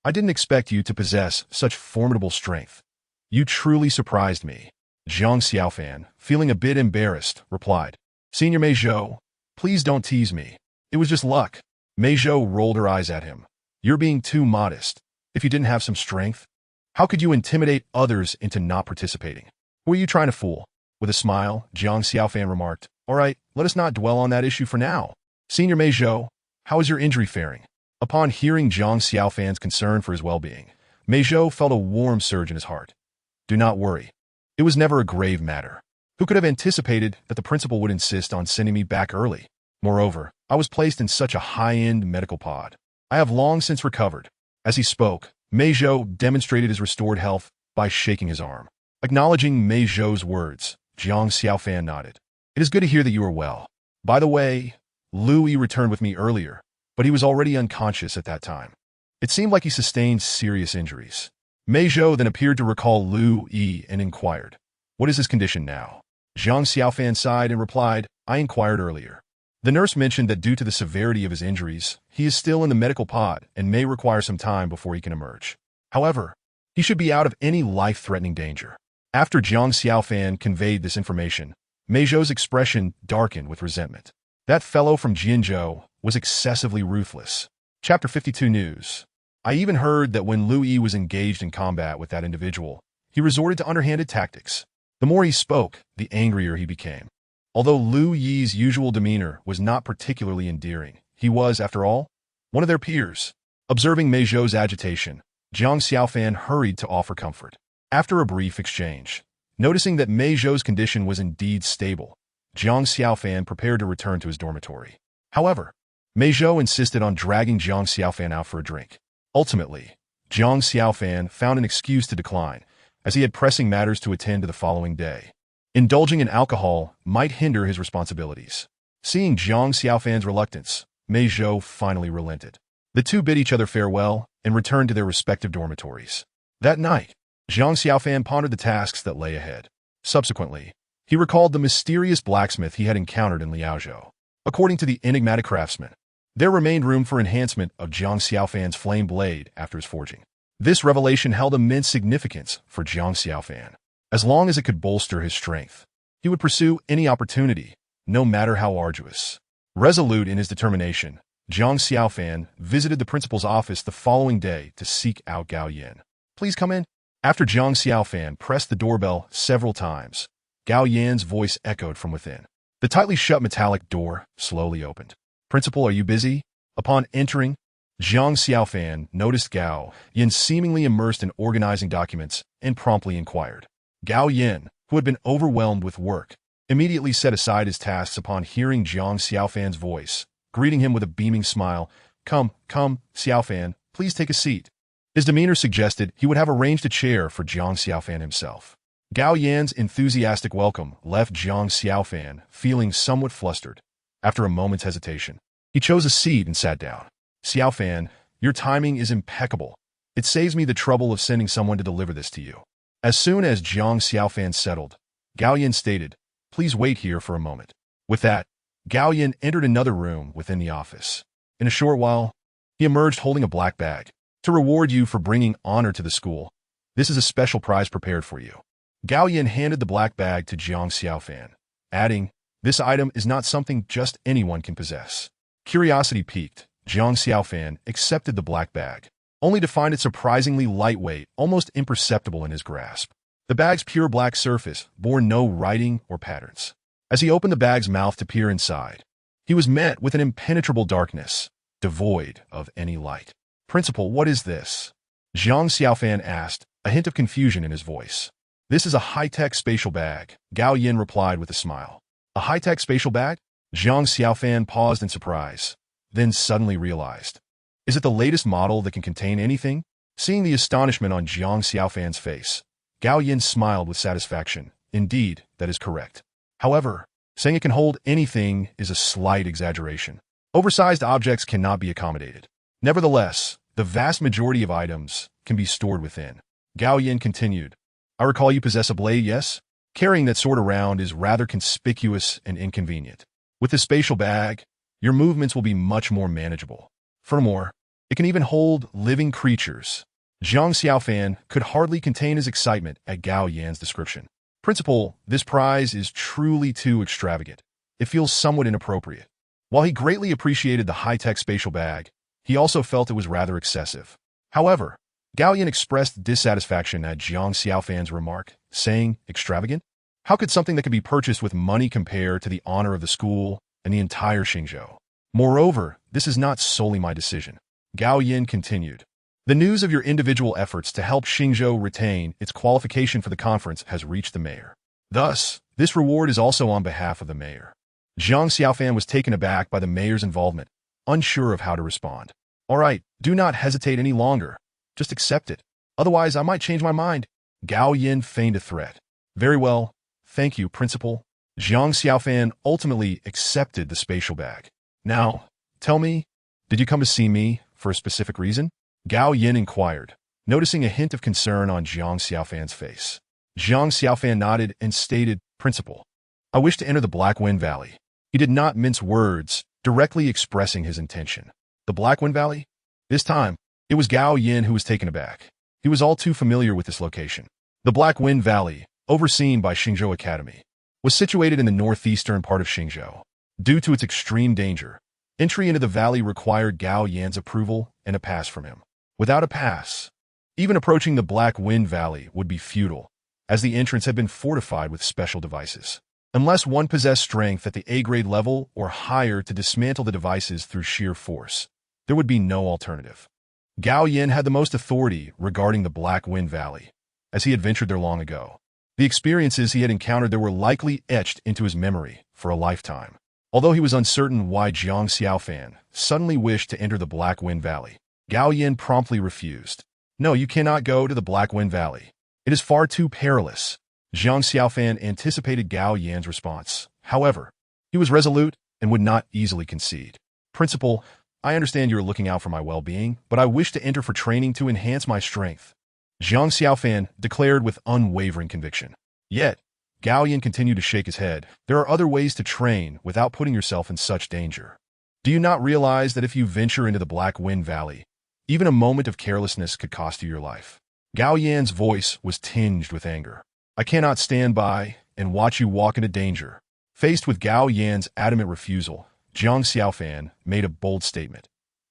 I didn't expect you to possess such formidable strength. You truly surprised me." Jiang Xiaofan, feeling a bit embarrassed, replied, "Senior Mei Zhou, please don't tease me. It was just luck." Mei Zhou rolled her eyes at him. "You're being too modest. If you didn't have some strength, how could you intimidate others into not participating? Who are you trying to fool?" With a smile, Jiang Xiaofan remarked, "All right, let us not dwell on that issue for now. Senior Mei Zhou, how is your injury faring?" Upon hearing Jiang Xiaofan's concern for his well-being, Mei Zhou felt a warm surge in his heart. "Do not worry. It was never a grave matter. Who could have anticipated that the principal would insist on sending me back early? Moreover, I was placed in such a high-end medical pod. I have long since recovered." As he spoke, Mei Zhou demonstrated his restored health by shaking his arm. Acknowledging Mei Zhou's words, Jiang Xiaofan nodded. "It is good to hear that you are well. By the way, Lu Yi returned with me earlier, but he was already unconscious at that time. It seemed like he sustained serious injuries." Mei Zhou then appeared to recall Lu Yi and inquired, "What is his condition now?" Jiang Xiaofan sighed and replied, "I inquired earlier. The nurse mentioned that due to the severity of his injuries, he is still in the medical pod and may require some time before he can emerge. However, he should be out of any life-threatening danger." After Jiang Xiaofan conveyed this information, Mei Zhou's expression darkened with resentment. That fellow from Jianzhou was excessively ruthless. Chapter 52 News. I even heard that when Lu Yi was engaged in combat with that individual, he resorted to underhanded tactics. The more he spoke, the angrier he became. Although Lu Yi's usual demeanor was not particularly endearing, he was, after all, one of their peers. Observing Mei Zhou's agitation, Jiang Xiaofan hurried to offer comfort. After a brief exchange, noticing that Mei Zhou's condition was indeed stable, Jiang Xiaofan prepared to return to his dormitory. However, Mei Zhou insisted on dragging Jiang Xiaofan out for a drink. Ultimately, Jiang Xiaofan found an excuse to decline, as he had pressing matters to attend to the following day. Indulging in alcohol might hinder his responsibilities. Seeing Jiang Xiaofan's reluctance, Mei Zhou finally relented. The two bid each other farewell and returned to their respective dormitories. That night, Jiang Xiaofan pondered the tasks that lay ahead. Subsequently, he recalled the mysterious blacksmith he had encountered in Liaozhou. According to the enigmatic craftsman, there remained room for enhancement of Jiang Xiaofan's flame blade after his forging. This revelation held immense significance for Jiang Xiaofan. As long as it could bolster his strength, he would pursue any opportunity, no matter how arduous. Resolute in his determination, Jiang Xiaofan visited the principal's office the following day to seek out Gao Yin. "Please come in." After Jiang Xiaofan pressed the doorbell several times, Gao Yin's voice echoed from within. The tightly shut metallic door slowly opened. "Principal, are you busy?" Upon entering, Jiang Xiaofan noticed Gao Yin seemingly immersed in organizing documents and promptly inquired. Gao Yin, who had been overwhelmed with work, immediately set aside his tasks upon hearing Jiang Xiaofan's voice, greeting him with a beaming smile. Come, Xiaofan, please take a seat." His demeanor suggested he would have arranged a chair for Jiang Xiaofan himself. Gao Yan's enthusiastic welcome left Jiang Xiaofan feeling somewhat flustered. After a moment's hesitation, he chose a seat and sat down. "Xiaofan, your timing is impeccable. It saves me the trouble of sending someone to deliver this to you." As soon as Jiang Xiaofan settled, Gao Yin stated, "Please wait here for a moment." With that, Gao Yin entered another room within the office. In a short while, he emerged holding a black bag. "To reward you for bringing honor to the school, this is a special prize prepared for you." Gao Yin handed the black bag to Jiang Xiaofan, adding, "This item is not something just anyone can possess." Curiosity piqued, Jiang Xiaofan accepted the black bag, only to find it surprisingly lightweight, almost imperceptible in his grasp. The bag's pure black surface bore no writing or patterns. As he opened the bag's mouth to peer inside, he was met with an impenetrable darkness, devoid of any light. "Principal, what is this?" Jiang Xiaofan asked, a hint of confusion in his voice. "This is a high-tech spatial bag," Gao Yin replied with a smile. "A high-tech spatial bag?" Jiang Xiaofan paused in surprise, then suddenly realized. "Is it the latest model that can contain anything?" Seeing the astonishment on Jiang Xiaofan's face, Gao Yin smiled with satisfaction. "Indeed, that is correct. However, saying it can hold anything is a slight exaggeration. Oversized objects cannot be accommodated. Nevertheless, the vast majority of items can be stored within." Gao Yin continued, "I recall you possess a blade, yes? Carrying that sword around is rather conspicuous and inconvenient. With the spatial bag, your movements will be much more manageable. Furthermore, it can even hold living creatures." Jiang Xiaofan could hardly contain his excitement at Gao Yan's description. "Principal, this prize is truly too extravagant. It feels somewhat inappropriate." While he greatly appreciated the high-tech spatial bag, he also felt it was rather excessive. However, Gao Yin expressed dissatisfaction at Jiang Xiaofan's remark, saying, "Extravagant? How could something that could be purchased with money compare to the honor of the school and the entire Xingzhou? Moreover, this is not solely my decision." Gao Yin continued, "The news of your individual efforts to help Xingzhou retain its qualification for the conference has reached the mayor. Thus, this reward is also on behalf of the mayor." Jiang Xiaofan was taken aback by the mayor's involvement, unsure of how to respond. "All right, do not hesitate any longer. Just accept it. Otherwise, I might change my mind." Gao Yin feigned a threat. "Very well. Thank you, Principal." Jiang Xiaofan ultimately accepted the spatial bag. "Now, tell me, did you come to see me for a specific reason?" Gao Yin inquired, noticing a hint of concern on Jiang Xiaofan's face. Jiang Xiaofan nodded and stated, "Principal, I wish to enter the Black Wind Valley." He did not mince words, directly expressing his intention. The Black Wind Valley? This time, it was Gao Yin who was taken aback. He was all too familiar with this location. The Black Wind Valley, overseen by Xingzhou Academy, was situated in the northeastern part of Xingzhou. Due to its extreme danger, entry into the valley required Gao Yan's approval and a pass from him. Without a pass, even approaching the Black Wind Valley would be futile, as the entrance had been fortified with special devices. Unless one possessed strength at the A-grade level or higher to dismantle the devices through sheer force, there would be no alternative. Gao Yin had the most authority regarding the Black Wind Valley, as he had ventured there long ago. The experiences he had encountered there were likely etched into his memory for a lifetime. Although he was uncertain why Jiang Xiaofan suddenly wished to enter the Black Wind Valley, Gao Yin promptly refused. No, you cannot go to the Black Wind Valley. It is far too perilous. Zhang Xiaofan anticipated Gao Yan's response. However, he was resolute and would not easily concede. Principal, I understand you are looking out for my well-being, but I wish to enter for training to enhance my strength. Zhang Xiaofan declared with unwavering conviction. Yet, Gao Yan continued to shake his head. There are other ways to train without putting yourself in such danger. Do you not realize that if you venture into the Black Wind Valley, even a moment of carelessness could cost you your life? Gao Yan's voice was tinged with anger. I cannot stand by and watch you walk into danger. Faced with Gao Yan's adamant refusal, Zhang Xiaofan made a bold statement.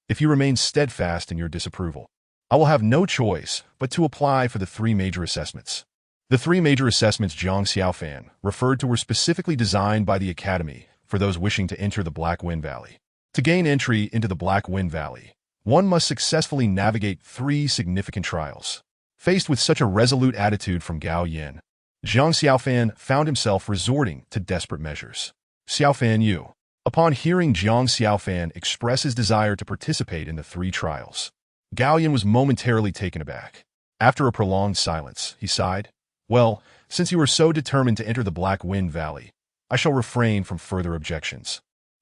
If you remain steadfast in your disapproval, I will have no choice but to apply for the 3 major assessments. The 3 major assessments Zhang Xiaofan referred to were specifically designed by the Academy for those wishing to enter the Black Wind Valley. To gain entry into the Black Wind Valley, one must successfully navigate 3 significant trials. Faced with such a resolute attitude from Gao Yan, Zhang Xiaofan found himself resorting to desperate measures. Xiaofan Yu. Upon hearing Zhang Xiaofan express his desire to participate in the 3 trials, Gao Yan was momentarily taken aback. After a prolonged silence, he sighed. Well, since you are so determined to enter the Black Wind Valley, I shall refrain from further objections.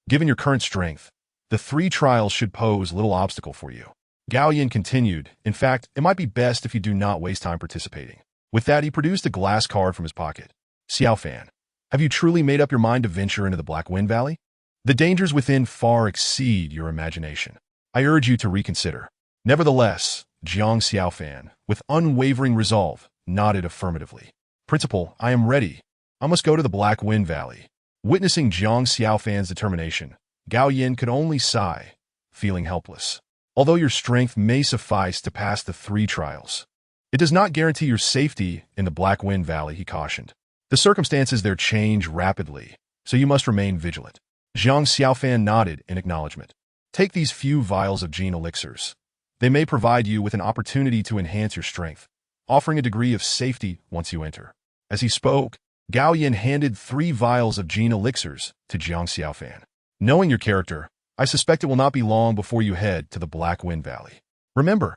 Given your current strength, the 3 trials should pose little obstacle for you. Gao Yan continued, in fact, it might be best if you do not waste time participating. With that, he produced a glass card from his pocket. Xiaofan, have you truly made up your mind to venture into the Black Wind Valley? The dangers within far exceed your imagination. I urge you to reconsider. Nevertheless, Zhang Xiaofan, with unwavering resolve, nodded affirmatively. Principal, I am ready. I must go to the Black Wind Valley. Witnessing Zhang Xiaofan's determination, Gao Yan could only sigh, feeling helpless. Although your strength may suffice to pass the 3 trials, it does not guarantee your safety in the Black Wind Valley, he cautioned. The circumstances there change rapidly, so you must remain vigilant. Zhang Xiaofan nodded in acknowledgement. Take these few vials of gene elixirs. They may provide you with an opportunity to enhance your strength, offering a degree of safety once you enter. As he spoke, Gao Yan handed 3 vials of gene elixirs to Zhang Xiaofan. Knowing your character, I suspect it will not be long before you head to the Black Wind Valley. Remember,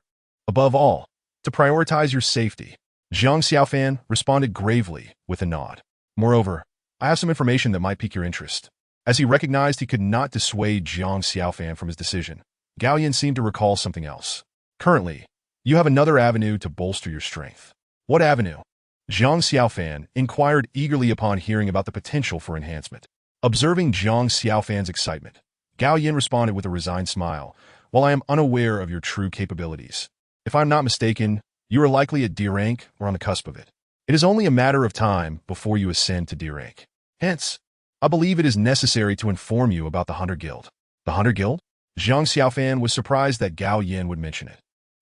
above all, to prioritize your safety. Zhang Xiaofan responded gravely with a nod. Moreover, I have some information that might pique your interest. As he recognized he could not dissuade Zhang Xiaofan from his decision, Gao Yan seemed to recall something else. Currently, you have another avenue to bolster your strength. What avenue? Zhang Xiaofan inquired eagerly upon hearing about the potential for enhancement. Observing Zhang Xiaofan's excitement, Gao Yan responded with a resigned smile. While I am unaware of your true capabilities, if I am not mistaken, you are likely at D rank or on the cusp of it. It is only a matter of time before you ascend to D rank. Hence, I believe it is necessary to inform you about the Hunter Guild. The Hunter Guild? Zhang Xiaofan was surprised that Gao Yan would mention it.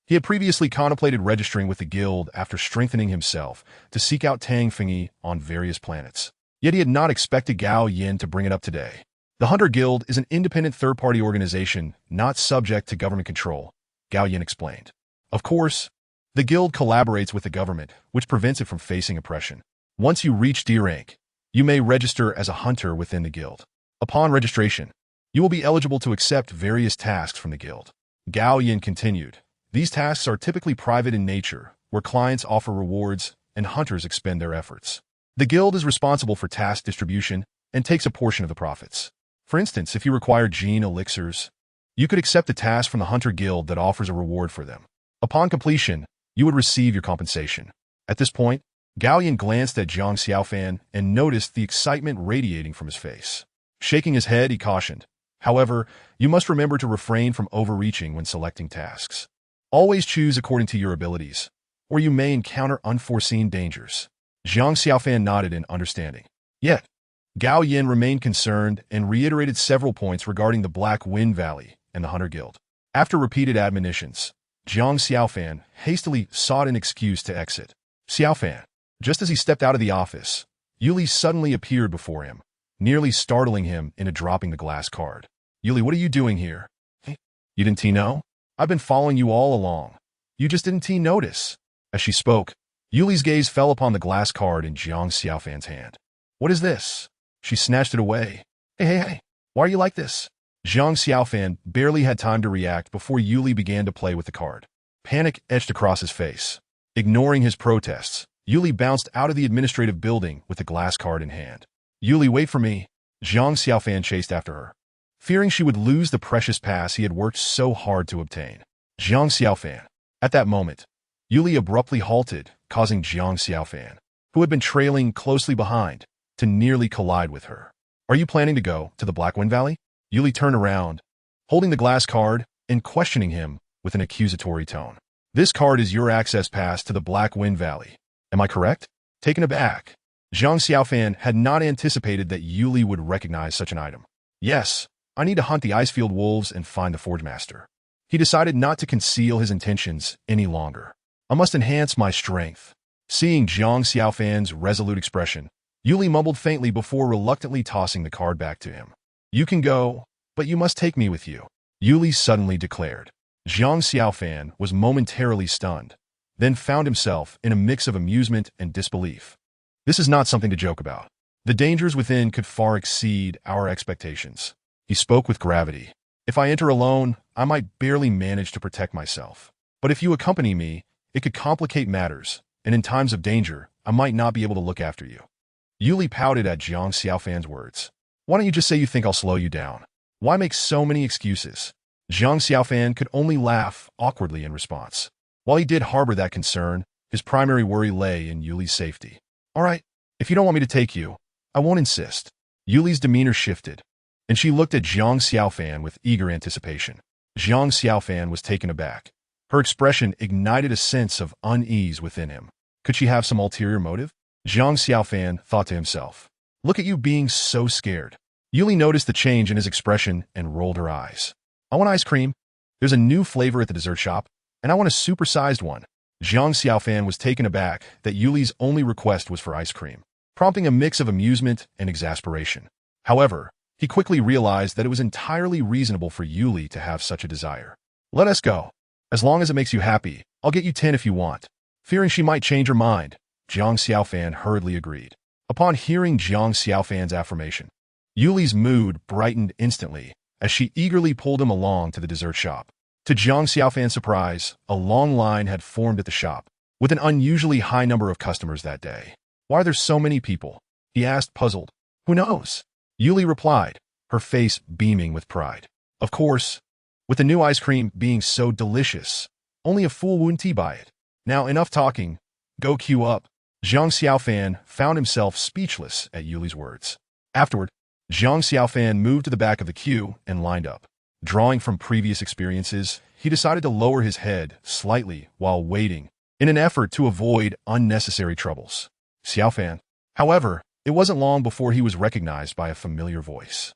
He had previously contemplated registering with the guild after strengthening himself to seek out Tang Fengyi on various planets. Yet he had not expected Gao Yan to bring it up today. The Hunter Guild is an independent third-party organization not subject to government control, Gao Yan explained. Of course, the guild collaborates with the government, which prevents it from facing oppression. Once you reach D rank, you may register as a hunter within the guild. Upon registration, you will be eligible to accept various tasks from the guild. Gao Yan continued. These tasks are typically private in nature, where clients offer rewards and hunters expend their efforts. The guild is responsible for task distribution and takes a portion of the profits. For instance, if you require gene elixirs, you could accept a task from the Hunter Guild that offers a reward for them. Upon completion, you would receive your compensation. At this point, Gao Yan glanced at Zhang Xiaofan and noticed the excitement radiating from his face. Shaking his head, he cautioned. However, you must remember to refrain from overreaching when selecting tasks. Always choose according to your abilities, or you may encounter unforeseen dangers. Zhang Xiaofan nodded in understanding. Yet, Gao Yan remained concerned and reiterated several points regarding the Black Wind Valley and the Hunter Guild. After repeated admonitions, Zhang Xiaofan hastily sought an excuse to exit. Xiaofan. Just as he stepped out of the office, Yuli suddenly appeared before him, nearly startling him into dropping the glass card. Yuli, what are you doing here? Hey, you didn't know? I've been following you all along. You just didn't notice. As she spoke, Yuli's gaze fell upon the glass card in Zhang Xiaofan's hand. What is this? She snatched it away. Hey, why are you like this? Zhang Xiaofan barely had time to react before Yuli began to play with the card. Panic etched across his face. Ignoring his protests, Yuli bounced out of the administrative building with the glass card in hand. Yuli, wait for me. Zhang Xiaofan chased after her, fearing she would lose the precious pass he had worked so hard to obtain. Zhang Xiaofan. At that moment, Yuli abruptly halted, causing Zhang Xiaofan, who had been trailing closely behind, to nearly collide with her. Are you planning to go to the Black Wind Valley? Yuli turned around, holding the glass card and questioning him with an accusatory tone. This card is your access pass to the Black Wind Valley. Am I correct? Taken aback, Zhang Xiaofan had not anticipated that Yuli would recognize such an item. Yes, I need to hunt the Icefield Wolves and find the Forge Master. He decided not to conceal his intentions any longer. I must enhance my strength. Seeing Zhang Xiaofan's resolute expression, Yuli mumbled faintly before reluctantly tossing the card back to him. You can go, but you must take me with you, Yuli suddenly declared. Zhang Xiaofan was momentarily stunned, then found himself in a mix of amusement and disbelief. This is not something to joke about. The dangers within could far exceed our expectations. He spoke with gravity. If I enter alone, I might barely manage to protect myself. But if you accompany me, it could complicate matters, and in times of danger, I might not be able to look after you. Yuli pouted at Zhang Xiaofan's words. Why don't you just say you think I'll slow you down? Why make so many excuses? Zhang Xiaofan could only laugh awkwardly in response. While he did harbor that concern, his primary worry lay in Yuli's safety. All right, if you don't want me to take you, I won't insist. Yuli's demeanor shifted, and she looked at Zhang Xiaofan with eager anticipation. Zhang Xiaofan was taken aback. Her expression ignited a sense of unease within him. Could she have some ulterior motive? Zhang Xiaofan thought to himself. Look at you being so scared. Yuli noticed the change in his expression and rolled her eyes. I want ice cream. There's a new flavor at the dessert shop, and I want a supersized one. Zhang Xiaofan was taken aback that Yuli's only request was for ice cream, prompting a mix of amusement and exasperation. However, he quickly realized that it was entirely reasonable for Yuli to have such a desire. Let us go. As long as it makes you happy, I'll get you 10 if you want. Fearing she might change her mind, Zhang Xiaofan hurriedly agreed. Upon hearing Zhang Xiaofan's affirmation, Yuli's mood brightened instantly as she eagerly pulled him along to the dessert shop. To Zhang Xiaofan's surprise, a long line had formed at the shop, with an unusually high number of customers that day. Why are there so many people? He asked, puzzled. Who knows? Yuli replied, her face beaming with pride. Of course, with the new ice cream being so delicious, only a fool wouldn't buy it. Now enough talking, go queue up. Zhang Xiaofan found himself speechless at Yuli's words. Afterward, Zhang Xiaofan moved to the back of the queue and lined up. Drawing from previous experiences, he decided to lower his head slightly while waiting, in an effort to avoid unnecessary troubles. Xiaofan. However, it wasn't long before he was recognized by a familiar voice.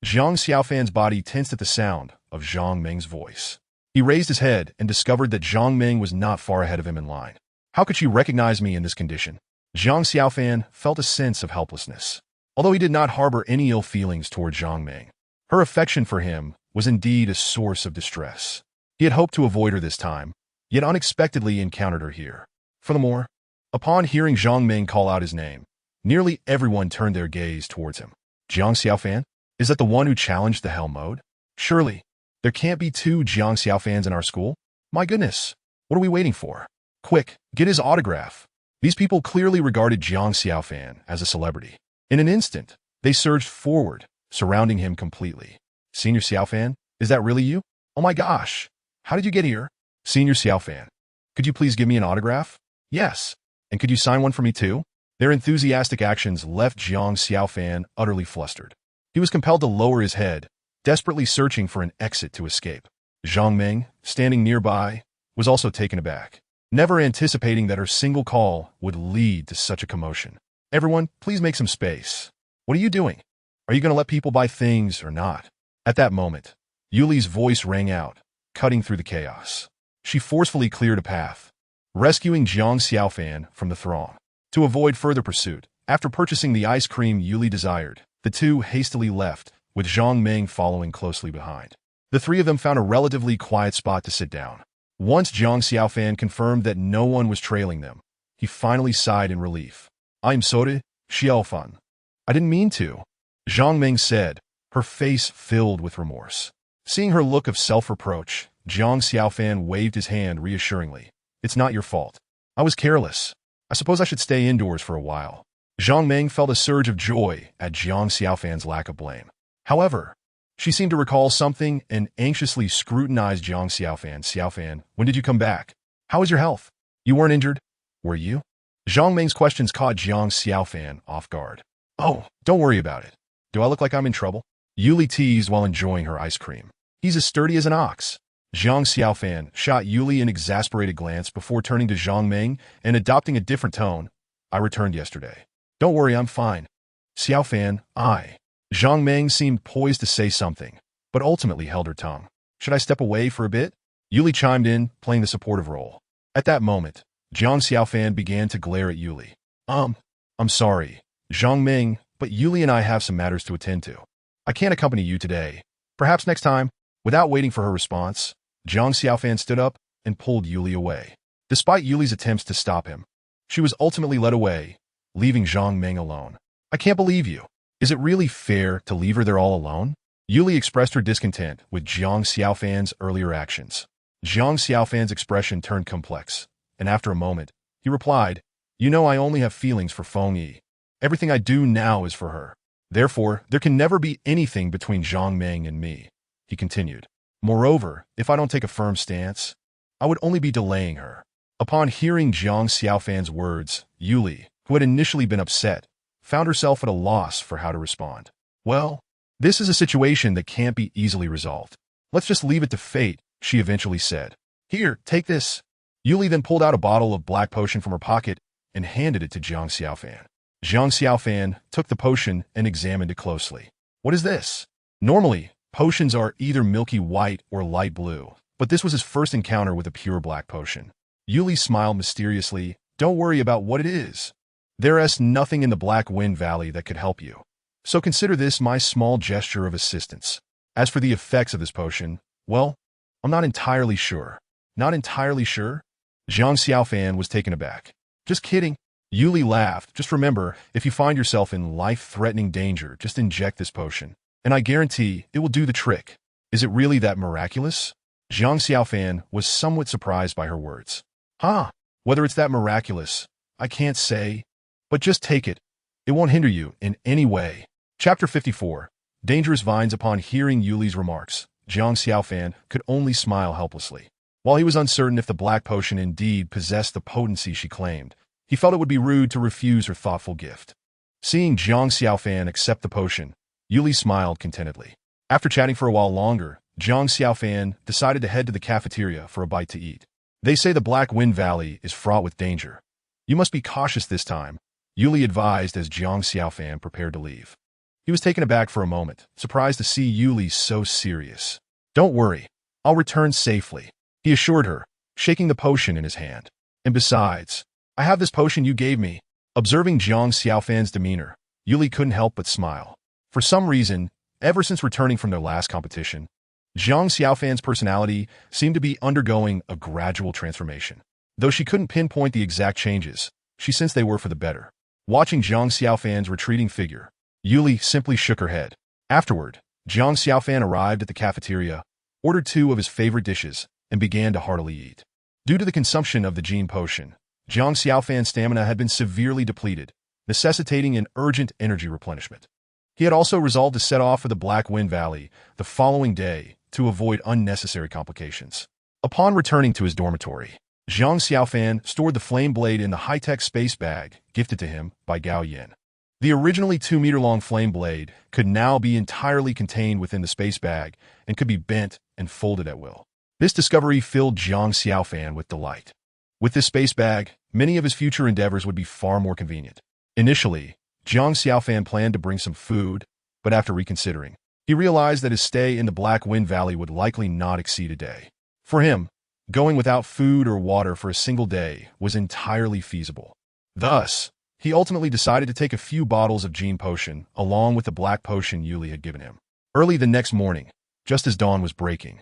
Zhang Xiaofan's body tensed at the sound of Zhang Meng's voice. He raised his head and discovered that Zhang Meng was not far ahead of him in line. How could she recognize me in this condition? Zhang Xiaofan felt a sense of helplessness. Although he did not harbor any ill feelings toward Zhang Meng, her affection for him was indeed a source of distress. He had hoped to avoid her this time, yet unexpectedly encountered her here. Furthermore, upon hearing Zhang Meng call out his name, nearly everyone turned their gaze towards him. Zhang Xiaofan? Is that the one who challenged the Hell Mode? Surely, there can't be two Zhang Xiaofans in our school? My goodness, what are we waiting for? Quick, get his autograph. These people clearly regarded Zhang Xiaofan as a celebrity. In an instant, they surged forward, surrounding him completely. Senior Xiaofan, is that really you? Oh my gosh, how did you get here? Senior Xiaofan, could you please give me an autograph? Yes, and could you sign one for me too? Their enthusiastic actions left Zhang Xiaofan utterly flustered. He was compelled to lower his head, desperately searching for an exit to escape. Zhang Meng, standing nearby, was also taken aback, never anticipating that her single call would lead to such a commotion. Everyone, please make some space. What are you doing? Are you going to let people buy things or not? At that moment, Yuli's voice rang out, cutting through the chaos. She forcefully cleared a path, rescuing Zhang Xiaofan from the throng. To avoid further pursuit, after purchasing the ice cream Yuli desired, the two hastily left, with Zhang Meng following closely behind. The three of them found a relatively quiet spot to sit down. Once Zhang Xiaofan confirmed that no one was trailing them, he finally sighed in relief. I'm sorry, Xiaofan. I didn't mean to, Zhang Meng said, her face filled with remorse. Seeing her look of self-reproach, Jiang Xiaofan waved his hand reassuringly. It's not your fault. I was careless. I suppose I should stay indoors for a while. Zhang Meng felt a surge of joy at Jiang Xiaofan's lack of blame. However, she seemed to recall something and anxiously scrutinized Jiang Xiaofan. Xiaofan, when did you come back? How is your health? You weren't injured, were you? Zhang Meng's questions caught Jiang Xiaofan off guard. Oh, don't worry about it. Do I look like I'm in trouble? Yuli teased while enjoying her ice cream. He's as sturdy as an ox. Jiang Xiaofan shot Yuli an exasperated glance before turning to Zhang Meng and adopting a different tone. I returned yesterday. Don't worry, I'm fine. Xiaofan, Zhang Meng seemed poised to say something, but ultimately held her tongue. Should I step away for a bit? Yuli chimed in, playing the supportive role. At that moment, Jiang Xiaofan began to glare at Yuli. I'm sorry, Zhang Meng, but Yuli and I have some matters to attend to. I can't accompany you today. Perhaps next time. Without waiting for her response, Jiang Xiaofan stood up and pulled Yuli away. Despite Yuli's attempts to stop him, she was ultimately led away, leaving Zhang Meng alone. I can't believe you. Is it really fair to leave her there all alone? Yuli expressed her discontent with Jiang Xiaofan's earlier actions. Jiang Xiaofan's expression turned complex, and after a moment, he replied, You know I only have feelings for Feng Yi. Everything I do now is for her. Therefore, there can never be anything between Zhang Meng and me. He continued. Moreover, if I don't take a firm stance, I would only be delaying her. Upon hearing Jiang Xiaofan's words, Yuli, who had initially been upset, found herself at a loss for how to respond. Well, this is a situation that can't be easily resolved. Let's just leave it to fate, she eventually said. Here, take this. Yuli then pulled out a bottle of black potion from her pocket and handed it to Jiang Xiaofan. Jiang Xiaofan took the potion and examined it closely. What is this? Normally, potions are either milky white or light blue, but this was his first encounter with a pure black potion. Yuli smiled mysteriously. Don't worry about what it is. There is nothing in the Black Wind Valley that could help you. So consider this my small gesture of assistance. As for the effects of this potion, well, I'm not entirely sure. Not entirely sure? Jiang Xiaofan was taken aback. Just kidding. Yuli laughed. Just remember, if you find yourself in life-threatening danger, just inject this potion. And I guarantee it will do the trick. Is it really that miraculous? Jiang Xiaofan was somewhat surprised by her words. Whether it's that miraculous, I can't say. But just take it. It won't hinder you in any way. Chapter 54. Dangerous Vines. Upon hearing Yuli's remarks, Jiang Xiaofan could only smile helplessly. While he was uncertain if the black potion indeed possessed the potency she claimed, he felt it would be rude to refuse her thoughtful gift. Seeing Jiang Xiaofan accept the potion, Yuli smiled contentedly. After chatting for a while longer, Jiang Xiaofan decided to head to the cafeteria for a bite to eat. They say the Black Wind Valley is fraught with danger. You must be cautious this time, Yuli advised as Jiang Xiaofan prepared to leave. He was taken aback for a moment, surprised to see Yuli so serious. Don't worry, I'll return safely, he assured her, shaking the potion in his hand. And besides, I have this potion you gave me. Observing Jiang Xiaofan's demeanor, Yuli couldn't help but smile. For some reason, ever since returning from their last competition, Jiang Xiaofan's personality seemed to be undergoing a gradual transformation. Though she couldn't pinpoint the exact changes, she sensed they were for the better. Watching Jiang Xiaofan's retreating figure, Yuli simply shook her head. Afterward, Jiang Xiaofan arrived at the cafeteria, ordered 2 of his favorite dishes, and began to heartily eat. Due to the consumption of the Jin potion, Jiang Xiaofan's stamina had been severely depleted, necessitating an urgent energy replenishment. He had also resolved to set off for the Black Wind Valley the following day to avoid unnecessary complications. Upon returning to his dormitory, Jiang Xiaofan stored the flame blade in the high-tech space bag gifted to him by Gao Yin. The originally 2-meter-long flame blade could now be entirely contained within the space bag and could be bent and folded at will. This discovery filled Jiang Xiaofan with delight. With this space bag, many of his future endeavors would be far more convenient. Initially, Jiang Xiaofan planned to bring some food, but after reconsidering, he realized that his stay in the Black Wind Valley would likely not exceed a day. For him, going without food or water for a single day was entirely feasible. Thus, he ultimately decided to take a few bottles of Jin potion along with the black potion Yuli had given him. Early the next morning, just as dawn was breaking,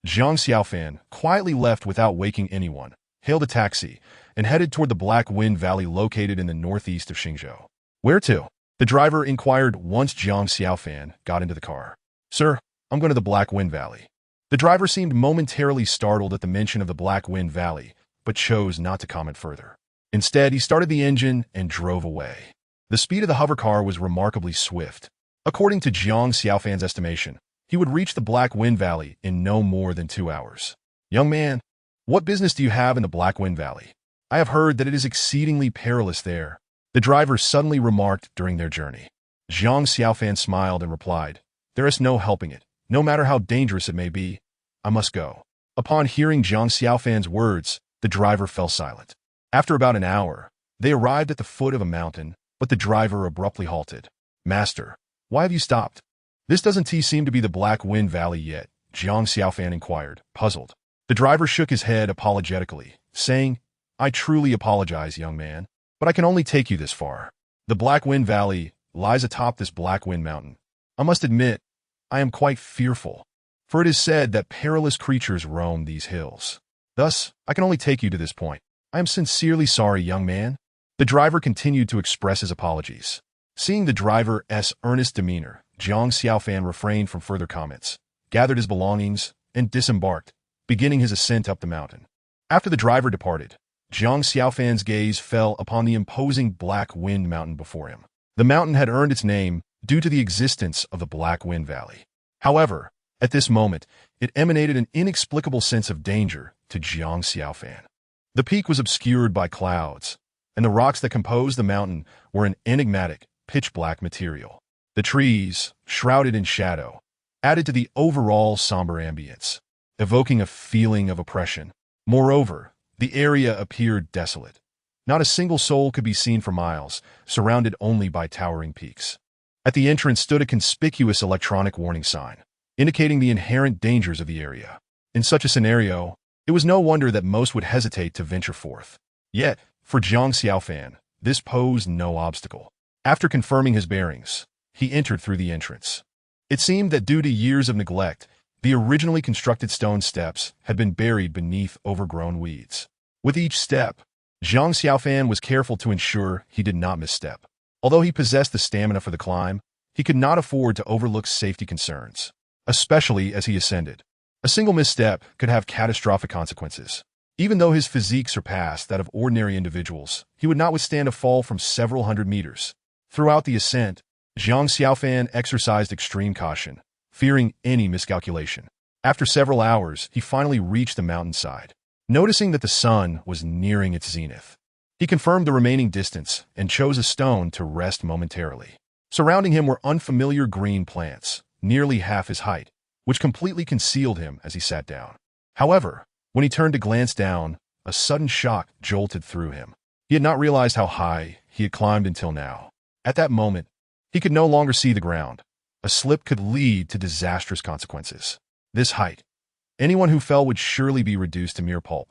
Jiang Xiaofan quietly left without waking anyone, hailed a taxi, and headed toward the Black Wind Valley located in the northeast of Xingzhou. Where to? The driver inquired once Jiang Xiaofan got into the car. Sir, I'm going to the Black Wind Valley. The driver seemed momentarily startled at the mention of the Black Wind Valley, but chose not to comment further. Instead, he started the engine and drove away. The speed of the hovercar was remarkably swift. According to Jiang Xiaofan's estimation, he would reach the Black Wind Valley in no more than 2 hours. Young man, what business do you have in the Black Wind Valley? I have heard that it is exceedingly perilous there, the driver suddenly remarked during their journey. Jiang Xiaofan smiled and replied, there is no helping it. No matter how dangerous it may be, I must go. Upon hearing Jiang Xiaofan's words, the driver fell silent. After about an hour, they arrived at the foot of a mountain, but the driver abruptly halted. Master, why have you stopped? This doesn't seem to be the Black Wind Valley yet, Jiang Xiaofan inquired, puzzled. The driver shook his head apologetically, saying, I truly apologize, young man, but I can only take you this far. The Black Wind Valley lies atop this Black Wind Mountain. I must admit, I am quite fearful, for it is said that perilous creatures roam these hills. Thus, I can only take you to this point. I am sincerely sorry, young man. The driver continued to express his apologies. Seeing the driver's earnest demeanor, Jiang Xiaofan refrained from further comments, gathered his belongings, and disembarked, beginning his ascent up the mountain. After the driver departed, Jiang Xiaofan's gaze fell upon the imposing Black Wind Mountain before him. The mountain had earned its name due to the existence of the Black Wind Valley. However, at this moment, it emanated an inexplicable sense of danger to Jiang Xiaofan. The peak was obscured by clouds, and the rocks that composed the mountain were an enigmatic, pitch-black material. The trees, shrouded in shadow, added to the overall somber ambience, evoking a feeling of oppression. Moreover, the area appeared desolate. Not a single soul could be seen for miles, surrounded only by towering peaks. At the entrance stood a conspicuous electronic warning sign, indicating the inherent dangers of the area. In such a scenario, it was no wonder that most would hesitate to venture forth. Yet, for Jiang Xiaofan, this posed no obstacle. After confirming his bearings, he entered through the entrance. It seemed that due to years of neglect, the originally constructed stone steps had been buried beneath overgrown weeds. With each step, Jiang Xiaofan was careful to ensure he did not misstep. Although he possessed the stamina for the climb, he could not afford to overlook safety concerns, especially as he ascended. A single misstep could have catastrophic consequences. Even though his physique surpassed that of ordinary individuals, he would not withstand a fall from several hundred meters. Throughout the ascent, Jiang Xiaofan exercised extreme caution, fearing any miscalculation. After several hours, he finally reached the mountainside. Noticing that the sun was nearing its zenith, he confirmed the remaining distance and chose a stone to rest momentarily. Surrounding him were unfamiliar green plants, nearly half his height, which completely concealed him as he sat down. However, when he turned to glance down, a sudden shock jolted through him. He had not realized how high he had climbed until now. At that moment, he could no longer see the ground. A slip could lead to disastrous consequences. This height, anyone who fell would surely be reduced to mere pulp.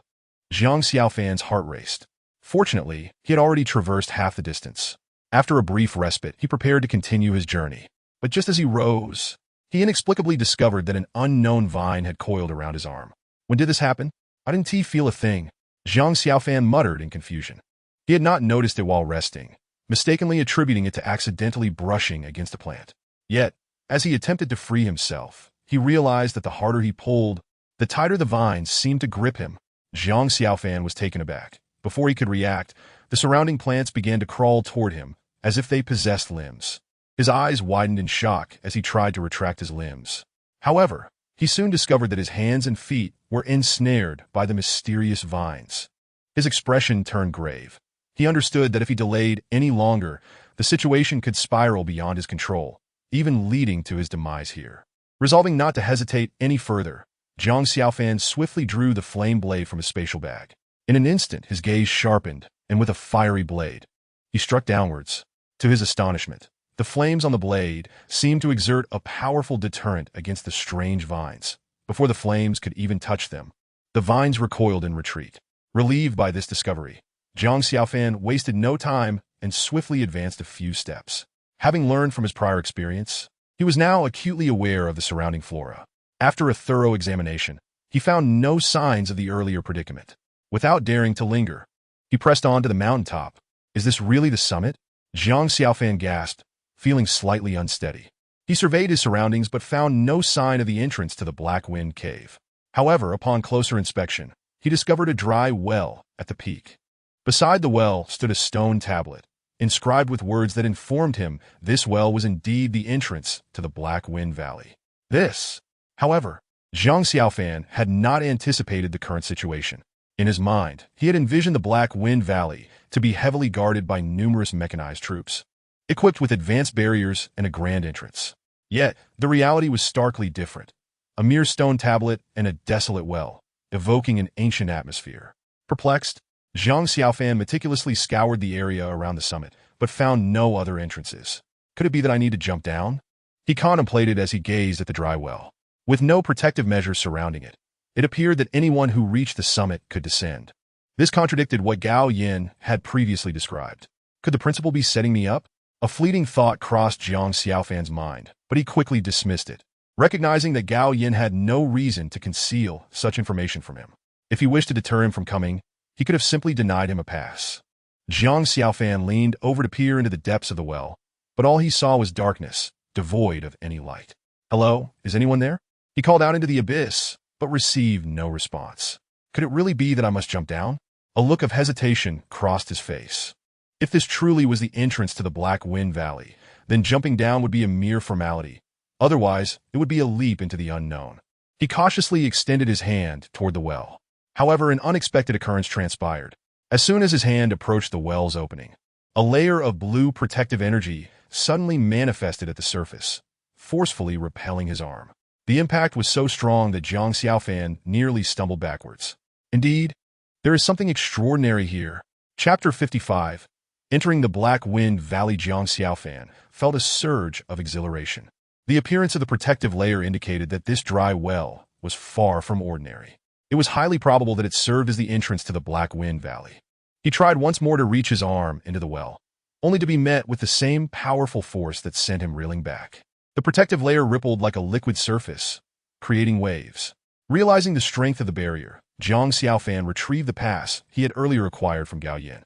Jiang Xiaofan's heart raced. Fortunately, he had already traversed half the distance. After a brief respite, he prepared to continue his journey. But just as he rose, he inexplicably discovered that an unknown vine had coiled around his arm. When did this happen? I didn't feel a thing, Jiang Xiaofan muttered in confusion. He had not noticed it while resting, mistakenly attributing it to accidentally brushing against a plant. Yet, as he attempted to free himself, he realized that the harder he pulled, the tighter the vines seemed to grip him. Jiang Xiaofan was taken aback. Before he could react, the surrounding plants began to crawl toward him, as if they possessed limbs. His eyes widened in shock as he tried to retract his limbs. However, he soon discovered that his hands and feet were ensnared by the mysterious vines. His expression turned grave. He understood that if he delayed any longer, the situation could spiral beyond his control, even leading to his demise here. Resolving not to hesitate any further, Jiang Xiaofan swiftly drew the flame blade from his spatial bag. In an instant, his gaze sharpened, and with a fiery blade, he struck downwards. To his astonishment, the flames on the blade seemed to exert a powerful deterrent against the strange vines. Before the flames could even touch them, the vines recoiled in retreat. Relieved by this discovery, Jiang Xiaofan wasted no time and swiftly advanced a few steps. Having learned from his prior experience, he was now acutely aware of the surrounding flora. After a thorough examination, he found no signs of the earlier predicament. Without daring to linger, he pressed on to the mountaintop. Is this really the summit? Jiang Xiaofan gasped, feeling slightly unsteady. He surveyed his surroundings but found no sign of the entrance to the Black Wind Cave. However, upon closer inspection, he discovered a dry well at the peak. Beside the well stood a stone tablet, inscribed with words that informed him this well was indeed the entrance to the Black Wind Valley. This, however, Zhang Xiaofan had not anticipated the current situation. In his mind, he had envisioned the Black Wind Valley to be heavily guarded by numerous mechanized troops, equipped with advanced barriers and a grand entrance. Yet, the reality was starkly different. A mere stone tablet and a desolate well, evoking an ancient atmosphere. Perplexed, Zhang Xiaofan meticulously scoured the area around the summit, but found no other entrances. Could it be that I need to jump down? He contemplated as he gazed at the dry well. With no protective measures surrounding it, it appeared that anyone who reached the summit could descend. This contradicted what Gao Yin had previously described. Could the principal be setting me up? A fleeting thought crossed Zhang Xiaofan's mind, but he quickly dismissed it, recognizing that Gao Yin had no reason to conceal such information from him. If he wished to deter him from coming, he could have simply denied him a pass. Zhang Xiaofan leaned over to peer into the depths of the well, but all he saw was darkness, devoid of any light. "Hello, is anyone there?" He called out into the abyss, but received no response. Could it really be that I must jump down? A look of hesitation crossed his face. If this truly was the entrance to the Black Wind Valley, then jumping down would be a mere formality. Otherwise, it would be a leap into the unknown. He cautiously extended his hand toward the well. However, an unexpected occurrence transpired. As soon as his hand approached the well's opening, a layer of blue protective energy suddenly manifested at the surface, forcefully repelling his arm. The impact was so strong that Zhang Xiaofan nearly stumbled backwards. Indeed, there is something extraordinary here. Chapter 55. Entering the Black Wind Valley. Zhang Xiaofan felt a surge of exhilaration. The appearance of the protective layer indicated that this dry well was far from ordinary. It was highly probable that it served as the entrance to the Black Wind Valley. He tried once more to reach his arm into the well, only to be met with the same powerful force that sent him reeling back. The protective layer rippled like a liquid surface, creating waves. Realizing the strength of the barrier, Zhang Xiaofan retrieved the pass he had earlier acquired from Gao Yin.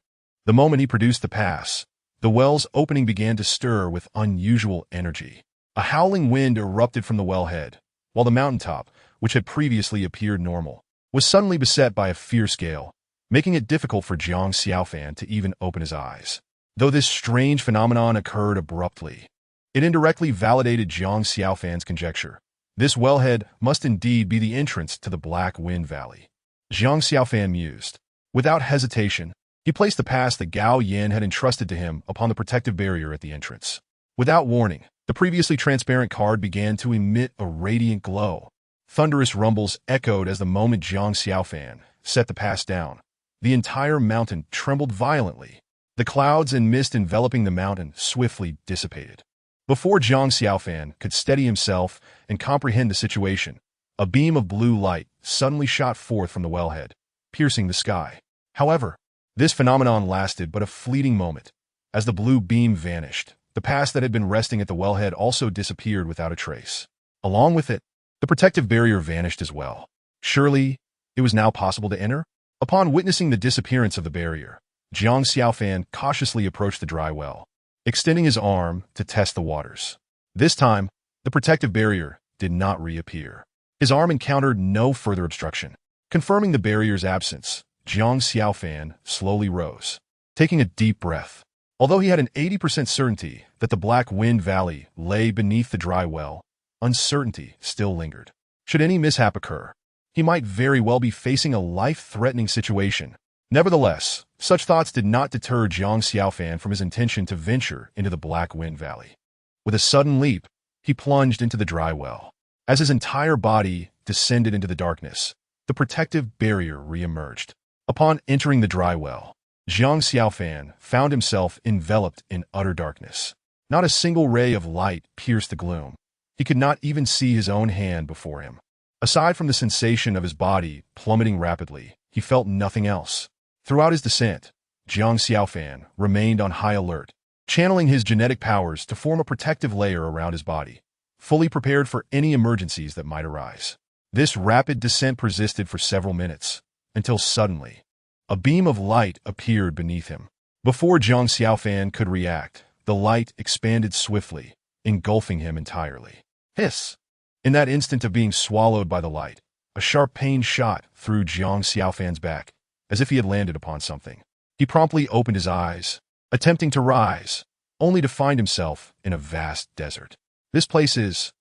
The moment he produced the pass, the well's opening began to stir with unusual energy. A howling wind erupted from the wellhead, while the mountaintop, which had previously appeared normal, was suddenly beset by a fierce gale, making it difficult for Zhang Xiaofan to even open his eyes. Though this strange phenomenon occurred abruptly, it indirectly validated Zhang Xiaofan's conjecture. This wellhead must indeed be the entrance to the Black Wind Valley. Zhang Xiaofan mused. Without hesitation, he placed the pass that Gao Yin had entrusted to him upon the protective barrier at the entrance. Without warning, the previously transparent card began to emit a radiant glow. Thunderous rumbles echoed as the moment Zhang Xiaofan set the pass down. The entire mountain trembled violently. The clouds and mist enveloping the mountain swiftly dissipated. Before Zhang Xiaofan could steady himself and comprehend the situation, a beam of blue light suddenly shot forth from the wellhead, piercing the sky. However, this phenomenon lasted but a fleeting moment. As the blue beam vanished, the pass that had been resting at the wellhead also disappeared without a trace. Along with it, the protective barrier vanished as well. Surely, it was now possible to enter? Upon witnessing the disappearance of the barrier, Zhang Xiaofan cautiously approached the dry well, extending his arm to test the waters. This time, the protective barrier did not reappear. His arm encountered no further obstruction. Confirming the barrier's absence, Zhang Xiaofan slowly rose, taking a deep breath. Although he had an 80% certainty that the Black Wind Valley lay beneath the dry well, uncertainty still lingered. Should any mishap occur, he might very well be facing a life-threatening situation. Nevertheless, such thoughts did not deter Zhang Xiaofan from his intention to venture into the Black Wind Valley. With a sudden leap, he plunged into the dry well. As his entire body descended into the darkness, the protective barrier reemerged. Upon entering the dry well, Zhang Xiaofan found himself enveloped in utter darkness. Not a single ray of light pierced the gloom. He could not even see his own hand before him. Aside from the sensation of his body plummeting rapidly, he felt nothing else. Throughout his descent, Zhang Xiaofan remained on high alert, channeling his genetic powers to form a protective layer around his body, fully prepared for any emergencies that might arise. This rapid descent persisted for several minutes, until suddenly, a beam of light appeared beneath him. Before Zhang Xiaofan could react, the light expanded swiftly, engulfing him entirely. Hiss! In that instant of being swallowed by the light, a sharp pain shot through Jiang Xiaofan's back, as if he had landed upon something. He promptly opened his eyes, attempting to rise, only to find himself in a vast desert. This place is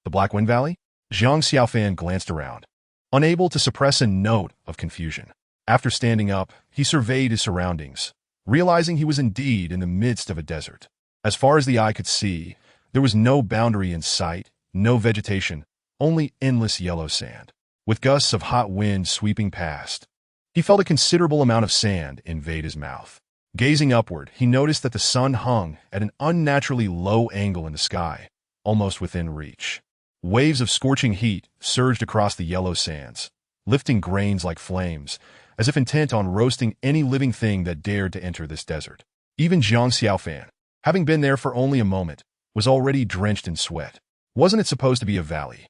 the Black Wind Valley? Jiang Xiaofan glanced around, unable to suppress a note of confusion. After standing up, he surveyed his surroundings, realizing he was indeed in the midst of a desert. As far as the eye could see, there was no boundary in sight, no vegetation, only endless yellow sand. With gusts of hot wind sweeping past, he felt a considerable amount of sand invade his mouth. Gazing upward, he noticed that the sun hung at an unnaturally low angle in the sky, almost within reach. Waves of scorching heat surged across the yellow sands, lifting grains like flames, as if intent on roasting any living thing that dared to enter this desert. Even Jiang Xiaofan, having been there for only a moment, was already drenched in sweat. Wasn't it supposed to be a valley?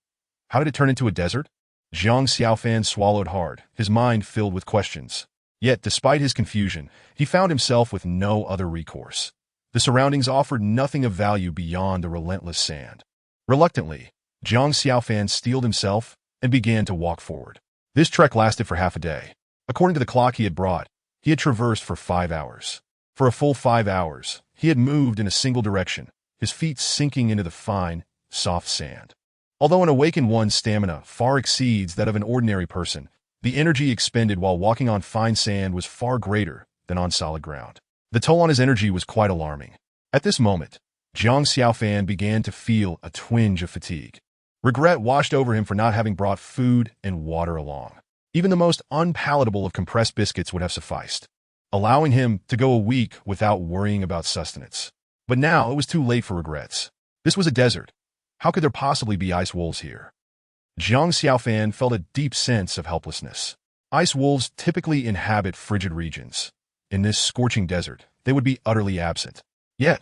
How did it turn into a desert? Jiang Xiaofan swallowed hard, his mind filled with questions. Yet, despite his confusion, he found himself with no other recourse. The surroundings offered nothing of value beyond the relentless sand. Reluctantly, Jiang Xiaofan steeled himself and began to walk forward. This trek lasted for half a day. According to the clock he had brought, he had traversed for 5 hours. For a full 5 hours, he had moved in a single direction, his feet sinking into the fine, soft sand. Although an awakened one's stamina far exceeds that of an ordinary person, the energy expended while walking on fine sand was far greater than on solid ground. The toll on his energy was quite alarming. At this moment, Jiang Xiaofan began to feel a twinge of fatigue. Regret washed over him for not having brought food and water along. Even the most unpalatable of compressed biscuits would have sufficed, allowing him to go a week without worrying about sustenance. But now it was too late for regrets. This was a desert. How could there possibly be ice wolves here? Jiang Xiaofan felt a deep sense of helplessness. Ice wolves typically inhabit frigid regions. In this scorching desert, they would be utterly absent. Yet,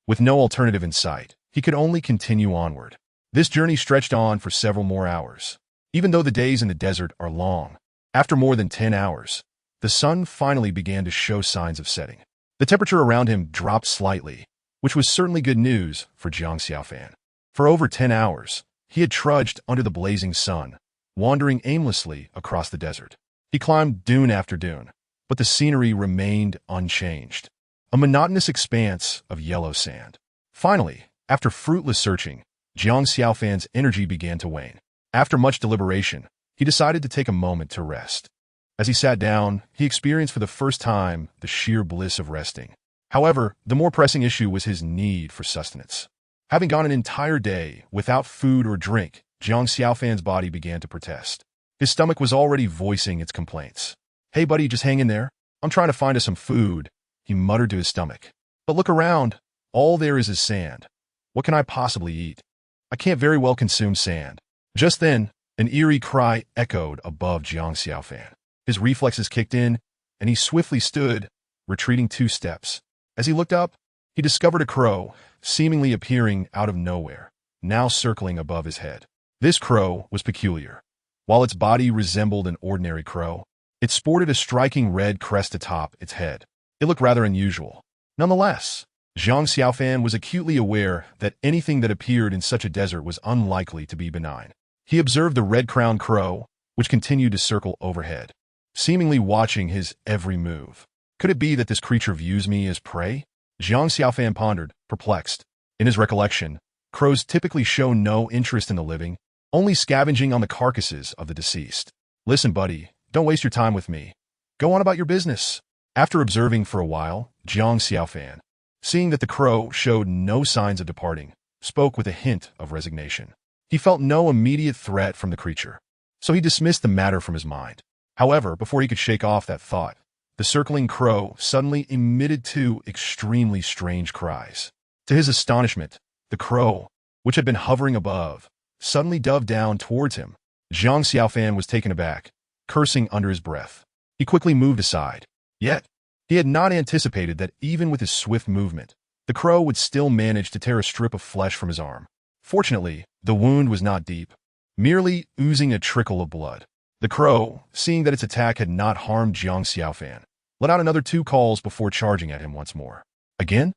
with no alternative in sight, he could only continue onward. This journey stretched on for several more hours. Even though the days in the desert are long, after more than 10 hours, the sun finally began to show signs of setting. The temperature around him dropped slightly, which was certainly good news for Jiang Xiaofan. For over 10 hours, he had trudged under the blazing sun, wandering aimlessly across the desert. He climbed dune after dune, but the scenery remained unchanged. A monotonous expanse of yellow sand. Finally, after fruitless searching, Jiang Xiaofan's energy began to wane. After much deliberation, he decided to take a moment to rest. As he sat down, he experienced for the first time the sheer bliss of resting. However, the more pressing issue was his need for sustenance. Having gone an entire day without food or drink, Jiang Xiaofan's body began to protest. His stomach was already voicing its complaints. "Hey buddy, just hang in there. I'm trying to find us some food," he muttered to his stomach. "But look around. All there is sand. What can I possibly eat? I can't very well consume sand." Just then, an eerie cry echoed above Jiang Xiaofan. His reflexes kicked in, and he swiftly stood, retreating 2 steps. As he looked up, he discovered a crow, seemingly appearing out of nowhere, now circling above his head. This crow was peculiar. While its body resembled an ordinary crow, it sported a striking red crest atop its head. It looked rather unusual. Nonetheless, Jiang Xiaofan was acutely aware that anything that appeared in such a desert was unlikely to be benign. He observed the red-crowned crow, which continued to circle overhead, seemingly watching his every move. Could it be that this creature views me as prey? Jiang Xiaofan pondered, perplexed. In his recollection, crows typically show no interest in the living, only scavenging on the carcasses of the deceased. "Listen, buddy, don't waste your time with me. Go on about your business." After observing for a while, Jiang Xiaofan, seeing that the crow showed no signs of departing, spoke with a hint of resignation. He felt no immediate threat from the creature, so he dismissed the matter from his mind. However, before he could shake off that thought, the circling crow suddenly emitted 2 extremely strange cries. To his astonishment, the crow, which had been hovering above, suddenly dove down towards him. Jiang Xiaofan was taken aback, cursing under his breath. He quickly moved aside. Yet, he had not anticipated that even with his swift movement, the crow would still manage to tear a strip of flesh from his arm. Fortunately, the wound was not deep, merely oozing a trickle of blood. The crow, seeing that its attack had not harmed Jiang Xiaofan, let out another 2 calls before charging at him once more. Again?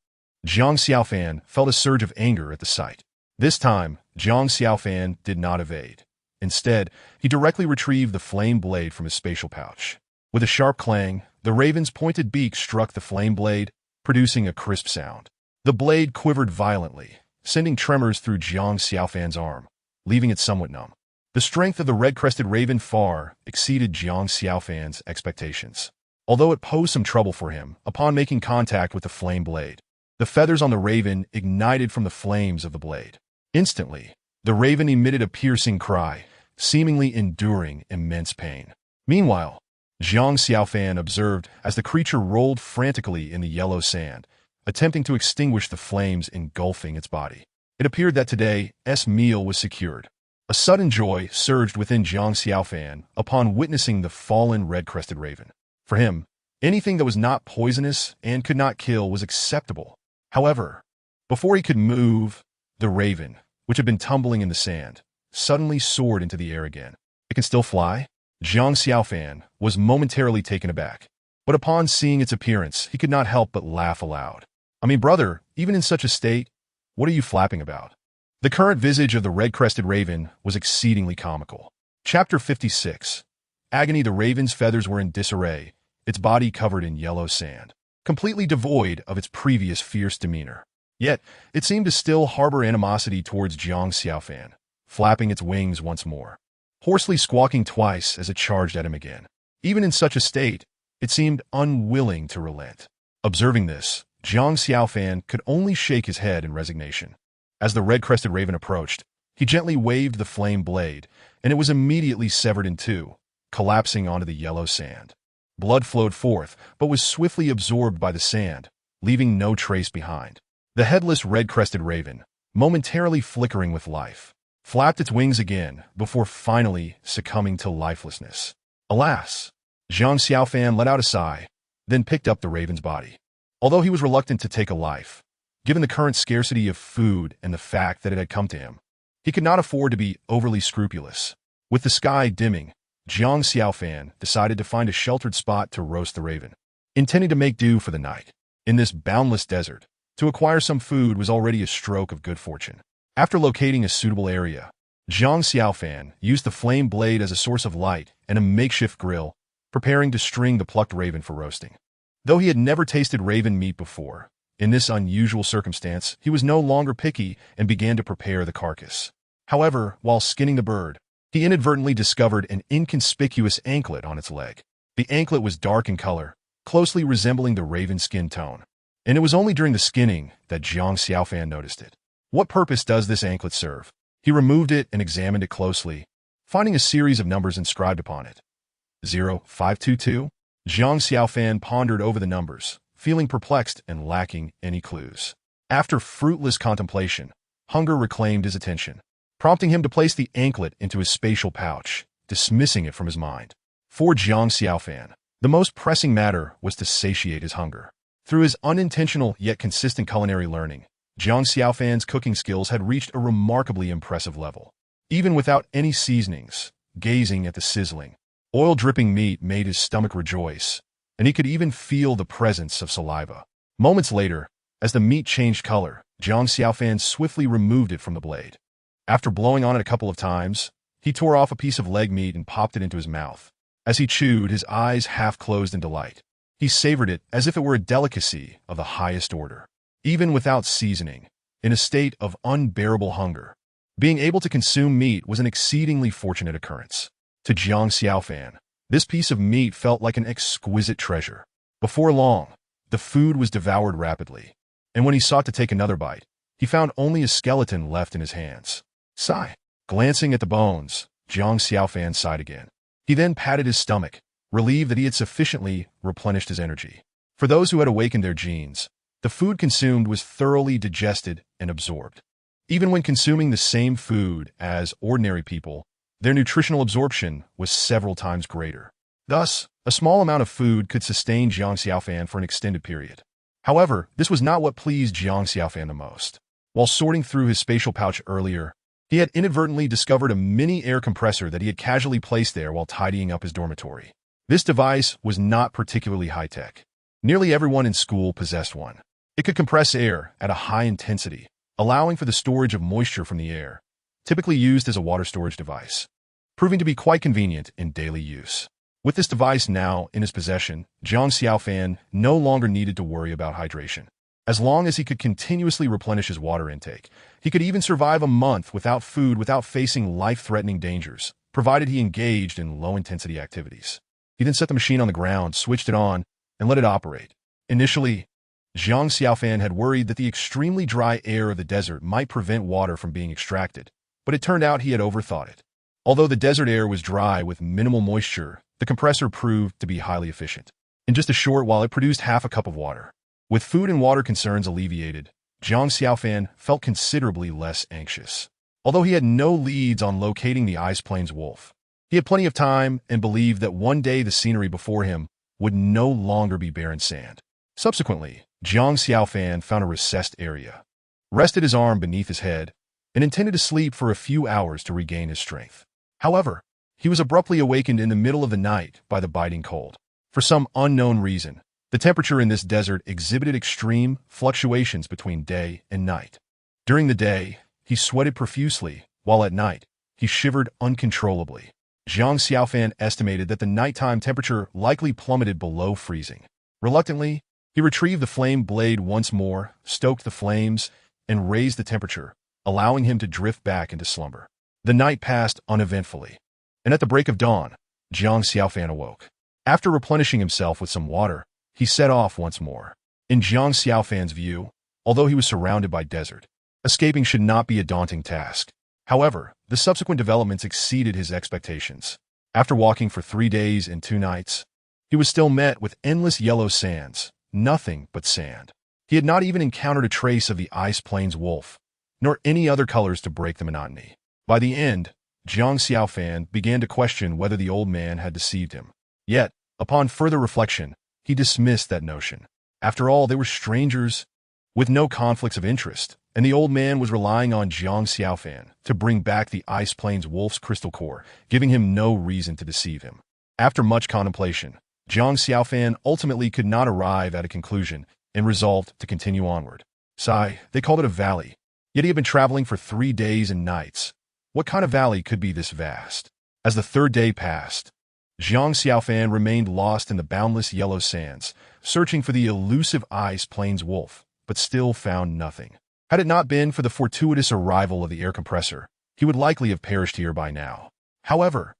Jiang Xiaofan felt a surge of anger at the sight. This time, Jiang Xiaofan did not evade. Instead, he directly retrieved the flame blade from his spatial pouch. With a sharp clang, the raven's pointed beak struck the flame blade, producing a crisp sound. The blade quivered violently, sending tremors through Jiang Xiaofan's arm, leaving it somewhat numb. The strength of the red-crested raven far exceeded Jiang Xiaofan's expectations. Although it posed some trouble for him upon making contact with the flame blade, the feathers on the raven ignited from the flames of the blade. Instantly, the raven emitted a piercing cry, seemingly enduring immense pain. Meanwhile, Jiang Xiaofan observed as the creature rolled frantically in the yellow sand, attempting to extinguish the flames engulfing its body. It appeared that today's meal was secured. A sudden joy surged within Jiang Xiaofan upon witnessing the fallen red-crested raven. For him, anything that was not poisonous and could not kill was acceptable. However, before he could move, the raven, which had been tumbling in the sand, suddenly soared into the air again. It can still fly? Jiang Xiaofan was momentarily taken aback, but upon seeing its appearance, he could not help but laugh aloud. I mean, brother, even in such a state, what are you flapping about? The current visage of the red-crested raven was exceedingly comical. Chapter 56. Agony. The raven's feathers were in disarray, its body covered in yellow sand, completely devoid of its previous fierce demeanor. Yet, it seemed to still harbor animosity towards Jiang Xiaofan, flapping its wings once more, hoarsely squawking twice as it charged at him again. Even in such a state, it seemed unwilling to relent. Observing this, Jiang Xiaofan could only shake his head in resignation. As the red-crested raven approached, he gently waved the flame blade, and it was immediately severed in two, collapsing onto the yellow sand. Blood flowed forth, but was swiftly absorbed by the sand, leaving no trace behind. The headless red-crested raven, momentarily flickering with life, flapped its wings again before finally succumbing to lifelessness. Alas! Jiang Xiaofan let out a sigh, then picked up the raven's body. Although he was reluctant to take a life, given the current scarcity of food and the fact that it had come to him, he could not afford to be overly scrupulous. With the sky dimming, Jiang Xiaofan decided to find a sheltered spot to roast the raven, intending to make do for the night. In this boundless desert, to acquire some food was already a stroke of good fortune. After locating a suitable area, Jiang Xiaofan used the flame blade as a source of light and a makeshift grill, preparing to string the plucked raven for roasting. Though he had never tasted raven meat before, in this unusual circumstance, he was no longer picky and began to prepare the carcass. However, while skinning the bird, he inadvertently discovered an inconspicuous anklet on its leg. The anklet was dark in color, closely resembling the raven's skin tone, and it was only during the skinning that Jiang Xiaofan noticed it. What purpose does this anklet serve? He removed it and examined it closely, finding a series of numbers inscribed upon it. 0522? Jiang Xiaofan pondered over the numbers, feeling perplexed and lacking any clues. After fruitless contemplation, hunger reclaimed his attention, prompting him to place the anklet into his spatial pouch, dismissing it from his mind. For Jiang Xiaofan, the most pressing matter was to satiate his hunger. Through his unintentional yet consistent culinary learning, Jiang Xiaofan's cooking skills had reached a remarkably impressive level. Even without any seasonings, gazing at the sizzling, oil-dripping meat made his stomach rejoice, and he could even feel the presence of saliva. Moments later, as the meat changed color, Jiang Xiaofan swiftly removed it from the blade. After blowing on it a couple of times, he tore off a piece of leg meat and popped it into his mouth. As he chewed, his eyes half closed in delight. He savored it as if it were a delicacy of the highest order. Even without seasoning, in a state of unbearable hunger, being able to consume meat was an exceedingly fortunate occurrence. To Jiang Xiaofan, this piece of meat felt like an exquisite treasure. Before long, the food was devoured rapidly, and when he sought to take another bite, he found only a skeleton left in his hands. Sigh. Glancing at the bones, Jiang Xiaofan sighed again. He then patted his stomach, relieved that he had sufficiently replenished his energy. For those who had awakened their genes, the food consumed was thoroughly digested and absorbed. Even when consuming the same food as ordinary people, their nutritional absorption was several times greater. Thus, a small amount of food could sustain Jiang Xiaofan for an extended period. However, this was not what pleased Jiang Xiaofan the most. While sorting through his spatial pouch earlier, he had inadvertently discovered a mini air compressor that he had casually placed there while tidying up his dormitory. This device was not particularly high-tech. Nearly everyone in school possessed one. It could compress air at a high intensity, allowing for the storage of moisture from the air, typically used as a water storage device, proving to be quite convenient in daily use. With this device now in his possession, Jiang Xiaofan no longer needed to worry about hydration. As long as he could continuously replenish his water intake, he could even survive a month without food without facing life-threatening dangers, provided he engaged in low-intensity activities. He then set the machine on the ground, switched it on, and let it operate. Initially, Jiang Xiaofan had worried that the extremely dry air of the desert might prevent water from being extracted, but it turned out he had overthought it. Although the desert air was dry with minimal moisture, the compressor proved to be highly efficient. In just a short while, it produced half a cup of water. With food and water concerns alleviated, Jiang Xiaofan felt considerably less anxious. Although he had no leads on locating the Ice Plains wolf, he had plenty of time and believed that one day the scenery before him would no longer be barren sand. Subsequently, Jiang Xiaofan found a recessed area, rested his arm beneath his head, and intended to sleep for a few hours to regain his strength. However, he was abruptly awakened in the middle of the night by the biting cold. For some unknown reason, the temperature in this desert exhibited extreme fluctuations between day and night. During the day, he sweated profusely, while at night, he shivered uncontrollably. Jiang Xiaofan estimated that the nighttime temperature likely plummeted below freezing. Reluctantly, he retrieved the flame blade once more, stoked the flames, and raised the temperature, allowing him to drift back into slumber. The night passed uneventfully, and at the break of dawn, Jiang Xiaofan awoke. After replenishing himself with some water, he set off once more. In Jiang Xiaofan's view, although he was surrounded by desert, escaping should not be a daunting task. However, the subsequent developments exceeded his expectations. After walking for 3 days and 2 nights, he was still met with endless yellow sands, nothing but sand. He had not even encountered a trace of the Ice Plains wolf, nor any other colors to break the monotony. By the end, Jiang Xiaofan began to question whether the old man had deceived him. Yet, upon further reflection, he dismissed that notion. After all, they were strangers with no conflicts of interest, and the old man was relying on Jiang Xiaofan to bring back the Ice Plains wolf's crystal core, giving him no reason to deceive him. After much contemplation, Jiang Xiaofan ultimately could not arrive at a conclusion and resolved to continue onward. They called it a valley, yet he had been traveling for 3 days and nights. What kind of valley could be this vast? As the 3rd day passed, Jiang Xiaofan remained lost in the boundless yellow sands, searching for the elusive Ice Plains wolf, but still found nothing. Had it not been for the fortuitous arrival of the air compressor, he would likely have perished here by now. However,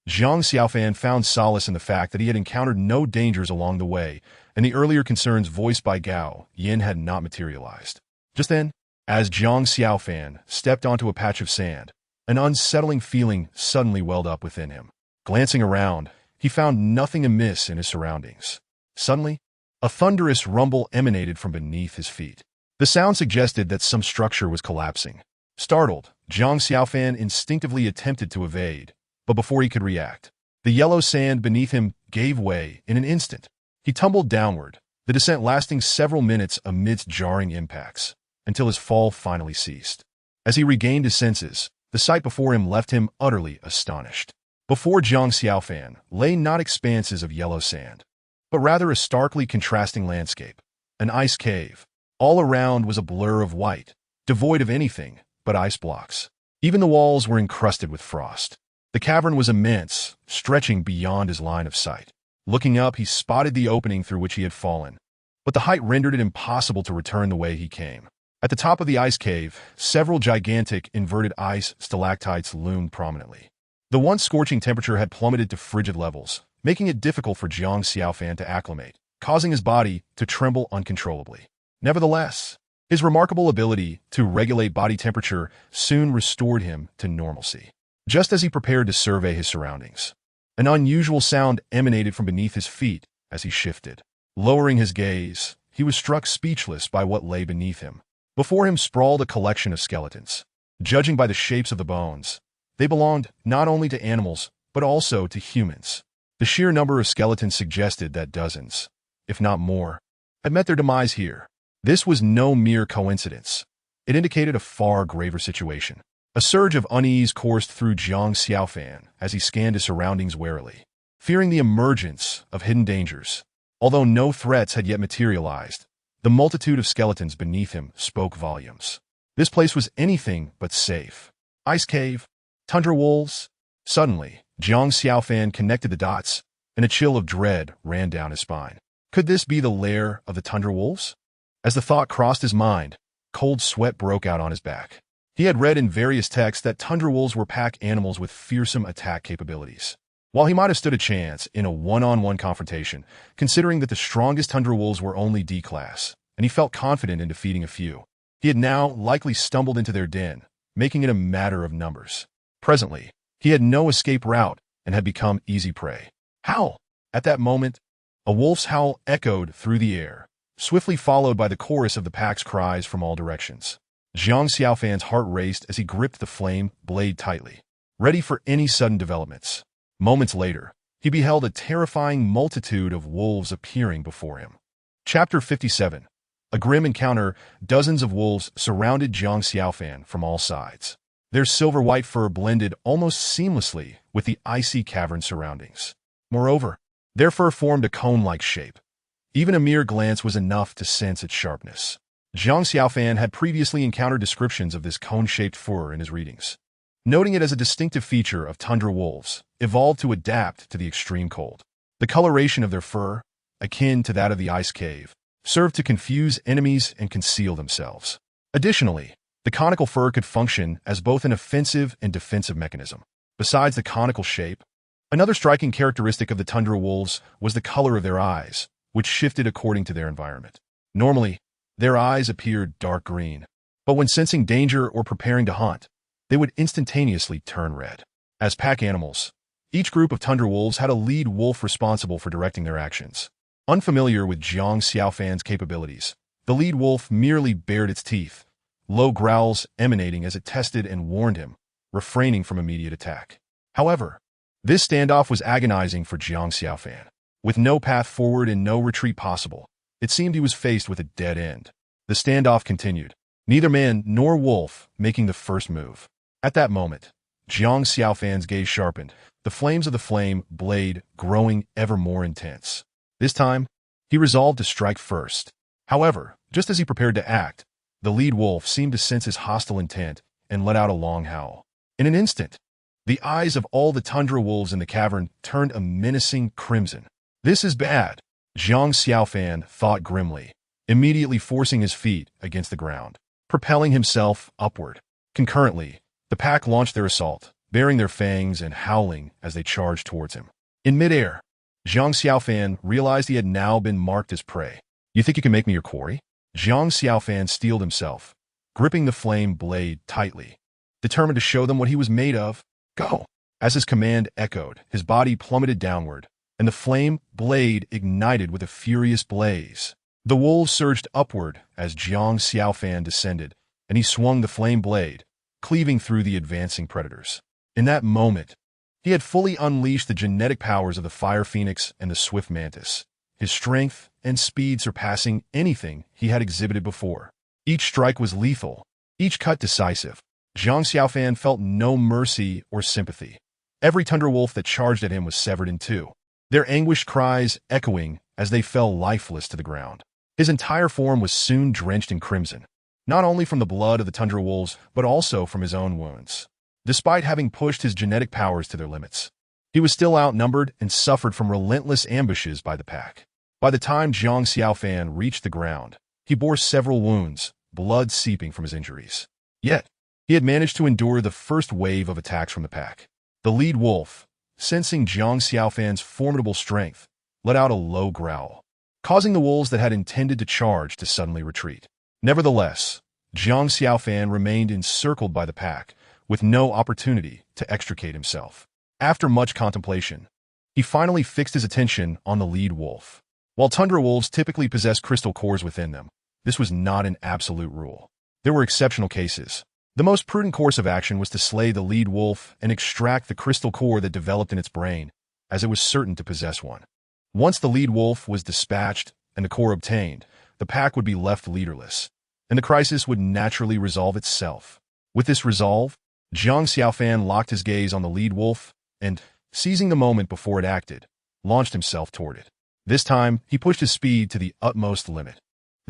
Jiang Xiaofan found solace in the fact that he had encountered no dangers along the way, and the earlier concerns voiced by Gao Yin had not materialized. Just then, as Jiang Xiaofan stepped onto a patch of sand, an unsettling feeling suddenly welled up within him. Glancing around, he found nothing amiss in his surroundings. Suddenly, a thunderous rumble emanated from beneath his feet. The sound suggested that some structure was collapsing. Startled, Jiang Xiaofan instinctively attempted to evade, but before he could react, the yellow sand beneath him gave way in an instant. He tumbled downward, the descent lasting several minutes amidst jarring impacts, until his fall finally ceased. As he regained his senses, the sight before him left him utterly astonished. Before Jiang Xiaofan lay not expanses of yellow sand, but rather a starkly contrasting landscape, an ice cave. All around was a blur of white, devoid of anything but ice blocks. Even the walls were encrusted with frost. The cavern was immense, stretching beyond his line of sight. Looking up, he spotted the opening through which he had fallen, but the height rendered it impossible to return the way he came. At the top of the ice cave, several gigantic inverted ice stalactites loomed prominently. The once scorching temperature had plummeted to frigid levels, making it difficult for Jiang Xiaofan to acclimate, causing his body to tremble uncontrollably. Nevertheless, his remarkable ability to regulate body temperature soon restored him to normalcy. Just as he prepared to survey his surroundings, an unusual sound emanated from beneath his feet as he shifted. Lowering his gaze, he was struck speechless by what lay beneath him. Before him sprawled a collection of skeletons. Judging by the shapes of the bones, they belonged not only to animals, but also to humans. The sheer number of skeletons suggested that dozens, if not more, had met their demise here. This was no mere coincidence. It indicated a far graver situation. A surge of unease coursed through Jiang Xiaofan as he scanned his surroundings warily, fearing the emergence of hidden dangers. Although no threats had yet materialized, The multitude of skeletons beneath him spoke volumes. This place was anything but safe. Ice cave, tundra wolves. Suddenly, Jiang Xiaofan connected the dots, and a chill of dread ran down his spine. Could this be the lair of the tundra wolves? As the thought crossed his mind, cold sweat broke out on his back. He had read in various texts that tundra wolves were pack animals with fearsome attack capabilities. While he might have stood a chance in a one-on-one confrontation, considering that the strongest tundra wolves were only D-class, and he felt confident in defeating a few, he had now likely stumbled into their den, making it a matter of numbers. Presently, he had no escape route and had become easy prey. Howl! At that moment, a wolf's howl echoed through the air, swiftly followed by the chorus of the pack's cries from all directions. Jiang Xiaofan's heart raced as he gripped the flame blade tightly, ready for any sudden developments. Moments later, he beheld a terrifying multitude of wolves appearing before him. Chapter 57. A grim encounter. Dozens of wolves surrounded Jiang Xiaofan from all sides. Their silver-white fur blended almost seamlessly with the icy cavern surroundings. Moreover, their fur formed a cone-like shape. Even a mere glance was enough to sense its sharpness. Jiang Xiaofan had previously encountered descriptions of this cone-shaped fur in his readings, noting it as a distinctive feature of tundra wolves, evolved to adapt to the extreme cold. The coloration of their fur, akin to that of the ice cave, served to confuse enemies and conceal themselves. Additionally, the conical fur could function as both an offensive and defensive mechanism. Besides the conical shape, another striking characteristic of the tundra wolves was the color of their eyes, which shifted according to their environment. Normally, their eyes appeared dark green, but when sensing danger or preparing to hunt, they would instantaneously turn red. As pack animals, each group of tundra wolves had a lead wolf responsible for directing their actions. Unfamiliar with Jiang Xiaofan's capabilities, the lead wolf merely bared its teeth, low growls emanating as it tested and warned him, refraining from immediate attack. However, this standoff was agonizing for Jiang Xiaofan. With no path forward and no retreat possible, it seemed he was faced with a dead end. The standoff continued, neither man nor wolf making the first move. At that moment, Jiang Xiaofan's gaze sharpened, the flames of the flame blade growing ever more intense. This time, he resolved to strike first. However, just as he prepared to act, the lead wolf seemed to sense his hostile intent and let out a long howl. In an instant, the eyes of all the tundra wolves in the cavern turned a menacing crimson. This is bad, Jiang Xiaofan thought grimly, immediately forcing his feet against the ground, propelling himself upward. Concurrently, the pack launched their assault, baring their fangs and howling as they charged towards him. In midair, Jiang Xiaofan realized he had now been marked as prey. You think you can make me your quarry? Jiang Xiaofan steeled himself, gripping the flame blade tightly, determined to show them what he was made of. Go! As his command echoed, his body plummeted downward, and the flame blade ignited with a furious blaze. The wolves surged upward as Jiang Xiaofan descended, and he swung the flame blade, cleaving through the advancing predators. In that moment, he had fully unleashed the genetic powers of the fire phoenix and the swift mantis, his strength and speed surpassing anything he had exhibited before. Each strike was lethal, each cut decisive. Jiang Xiaofan felt no mercy or sympathy. Every tundra wolf that charged at him was severed in two, their anguished cries echoing as they fell lifeless to the ground. His entire form was soon drenched in crimson, not only from the blood of the tundra wolves, but also from his own wounds. Despite having pushed his genetic powers to their limits, he was still outnumbered and suffered from relentless ambushes by the pack. By the time Jiang Xiaofan reached the ground, he bore several wounds, blood seeping from his injuries. Yet, he had managed to endure the first wave of attacks from the pack. The lead wolf, sensing Jiang Xiaofan's formidable strength, let out a low growl, causing the wolves that had intended to charge to suddenly retreat. Nevertheless, Jiang Xiaofan remained encircled by the pack, with no opportunity to extricate himself. After much contemplation, he finally fixed his attention on the lead wolf. While tundra wolves typically possess crystal cores within them, this was not an absolute rule. There were exceptional cases. The most prudent course of action was to slay the lead wolf and extract the crystal core that developed in its brain, as it was certain to possess one. Once the lead wolf was dispatched and the core obtained, the pack would be left leaderless, and the crisis would naturally resolve itself. With this resolve, Jiang Xiaofan locked his gaze on the lead wolf and, seizing the moment before it acted, launched himself toward it. This time, he pushed his speed to the utmost limit.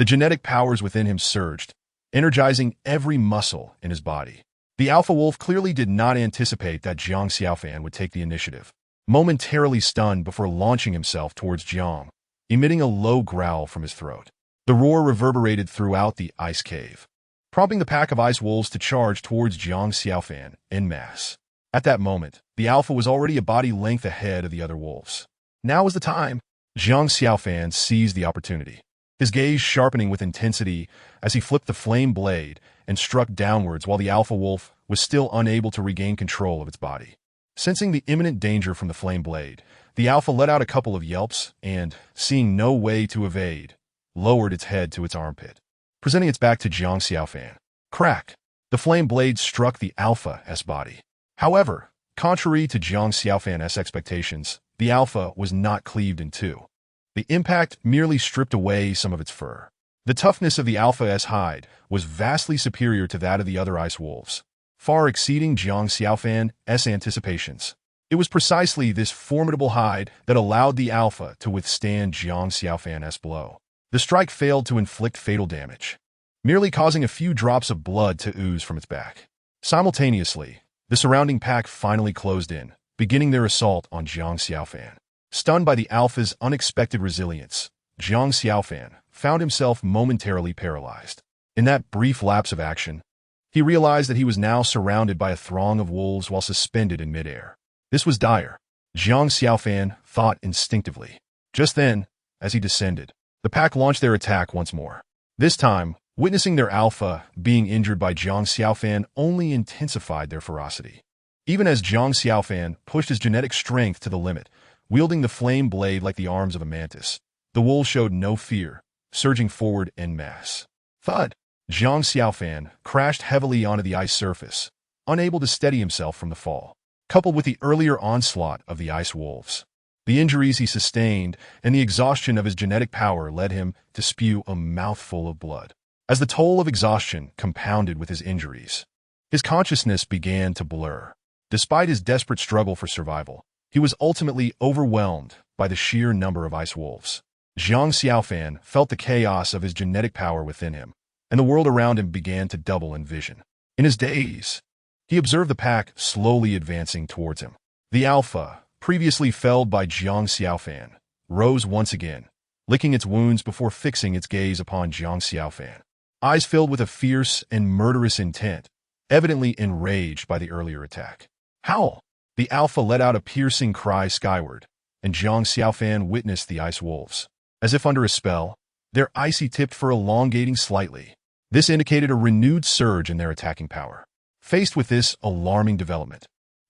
The genetic powers within him surged, energizing every muscle in his body. The alpha wolf clearly did not anticipate that Jiang Xiaofan would take the initiative, momentarily stunned before launching himself towards Jiang, emitting a low growl from his throat. The roar reverberated throughout the ice cave, prompting the pack of ice wolves to charge towards Jiang Xiaofan en masse. At that moment, the alpha was already a body length ahead of the other wolves. Now was the time. Jiang Xiaofan seized the opportunity, his gaze sharpening with intensity as he flipped the flame blade and struck downwards while the alpha wolf was still unable to regain control of its body. Sensing the imminent danger from the flame blade, the alpha let out a couple of yelps and, seeing no way to evade, lowered its head to its armpit, presenting its back to Jiang Xiaofan. Crack! The flame blade struck the alpha's body. However, contrary to Jiang Xiaofan's expectations, the alpha was not cleaved in two. The impact merely stripped away some of its fur. The toughness of the alpha's hide was vastly superior to that of the other ice wolves, far exceeding Jiang Xiaofan's anticipations. It was precisely this formidable hide that allowed the alpha to withstand Jiang Xiaofan's blow. The strike failed to inflict fatal damage, merely causing a few drops of blood to ooze from its back. Simultaneously, the surrounding pack finally closed in, beginning their assault on Jiang Xiaofan. Stunned by the alpha's unexpected resilience, Jiang Xiaofan found himself momentarily paralyzed. In that brief lapse of action, he realized that he was now surrounded by a throng of wolves while suspended in midair. This was dire, Jiang Xiaofan thought instinctively. Just then, as he descended, the pack launched their attack once more. This time, witnessing their alpha being injured by Jiang Xiaofan only intensified their ferocity. Even as Jiang Xiaofan pushed his genetic strength to the limit, wielding the flame blade like the arms of a mantis, the wolves showed no fear, surging forward en masse. Thud! Jiang Xiaofan crashed heavily onto the ice surface, unable to steady himself from the fall. Coupled with the earlier onslaught of the ice wolves, the injuries he sustained and the exhaustion of his genetic power led him to spew a mouthful of blood. As the toll of exhaustion compounded with his injuries, his consciousness began to blur. Despite his desperate struggle for survival, he was ultimately overwhelmed by the sheer number of ice wolves. Jiang Xiaofan felt the chaos of his genetic power within him, and the world around him began to double in vision. In his daze, he observed the pack slowly advancing towards him. The alpha, previously felled by Jiang Xiaofan, rose once again, licking its wounds before fixing its gaze upon Jiang Xiaofan. Eyes filled with a fierce and murderous intent, evidently enraged by the earlier attack. Howl! The alpha let out a piercing cry skyward, and Jiang Xiaofan witnessed the ice wolves. As if under a spell, their icy tipped fur elongating slightly. This indicated a renewed surge in their attacking power. Faced with this alarming development,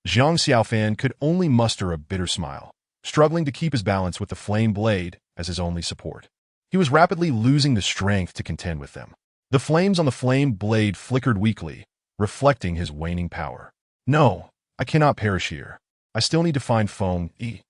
Jiang Xiaofan could only muster a bitter smile, struggling to keep his balance with the flame blade as his only support. He was rapidly losing the strength to contend with them. The flames on the flame blade flickered weakly, reflecting his waning power. No, I cannot perish here. I still need to find Feng Yi.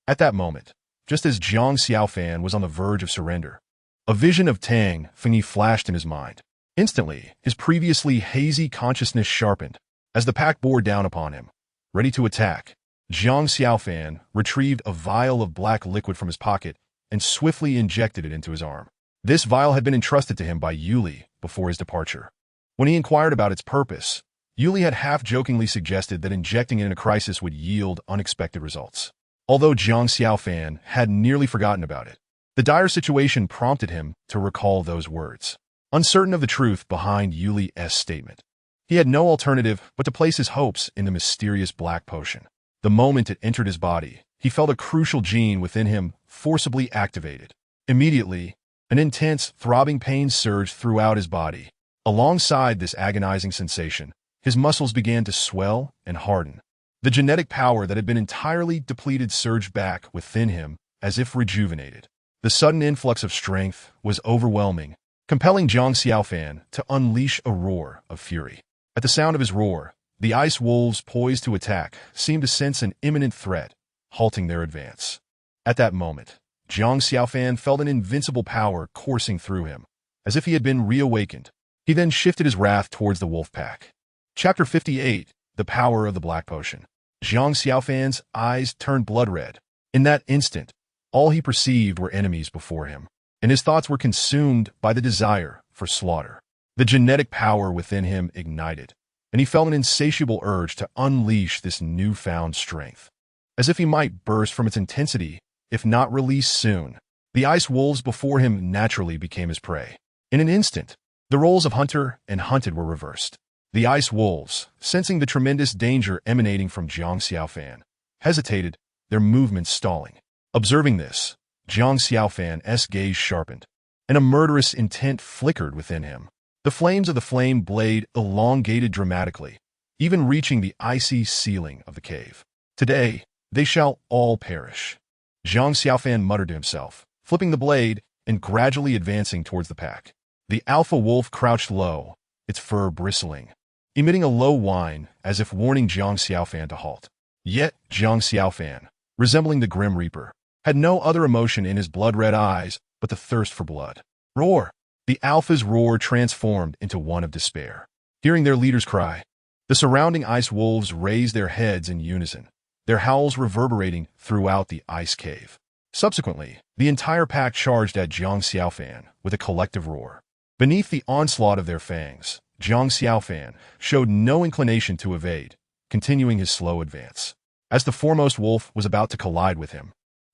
At that moment, just as Jiang Xiaofan was on the verge of surrender, a vision of Tang Fengyi flashed in his mind. Instantly, his previously hazy consciousness sharpened. As the pack bore down upon him, ready to attack, Jiang Xiaofan retrieved a vial of black liquid from his pocket and swiftly injected it into his arm. This vial had been entrusted to him by Yuli before his departure. When he inquired about its purpose, Yuli had half-jokingly suggested that injecting it in a crisis would yield unexpected results. Although Jiang Xiaofan had nearly forgotten about it, the dire situation prompted him to recall those words. Uncertain of the truth behind Yuli's statement, he had no alternative but to place his hopes in the mysterious black potion. The moment it entered his body, he felt a crucial gene within him forcibly activated. Immediately, an intense, throbbing pain surged throughout his body. Alongside this agonizing sensation, his muscles began to swell and harden. The genetic power that had been entirely depleted surged back within him as if rejuvenated. The sudden influx of strength was overwhelming, compelling Jiang Xiaofan to unleash a roar of fury. At the sound of his roar, the ice wolves poised to attack seemed to sense an imminent threat, halting their advance. At that moment, Jiang Xiaofan felt an invincible power coursing through him, as if he had been reawakened. He then shifted his wrath towards the wolf pack. Chapter 58, The Power of the Black Potion. Jiang Xiaofan's eyes turned blood red. In that instant, all he perceived were enemies before him. and his thoughts were consumed by the desire for slaughter. The genetic power within him ignited, and he felt an insatiable urge to unleash this newfound strength. As if he might burst from its intensity, if not released soon, the ice wolves before him naturally became his prey. In an instant, the roles of hunter and hunted were reversed. The ice wolves, sensing the tremendous danger emanating from Jiang Xiaofan, hesitated, their movements stalling. Observing this, Jiang Xiaofan's gaze sharpened, and a murderous intent flickered within him. The flames of the flame blade elongated dramatically, even reaching the icy ceiling of the cave. Today, they shall all perish. Jiang Xiaofan muttered to himself, flipping the blade and gradually advancing towards the pack. The alpha wolf crouched low, its fur bristling, emitting a low whine as if warning Jiang Xiaofan to halt. Yet Jiang Xiaofan, resembling the Grim Reaper, had no other emotion in his blood-red eyes but the thirst for blood. Roar! The alpha's roar transformed into one of despair. Hearing their leader's cry, the surrounding ice wolves raised their heads in unison, their howls reverberating throughout the ice cave. Subsequently, the entire pack charged at Jiang Xiaofan with a collective roar. Beneath the onslaught of their fangs, Jiang Xiaofan showed no inclination to evade, continuing his slow advance. As the foremost wolf was about to collide with him,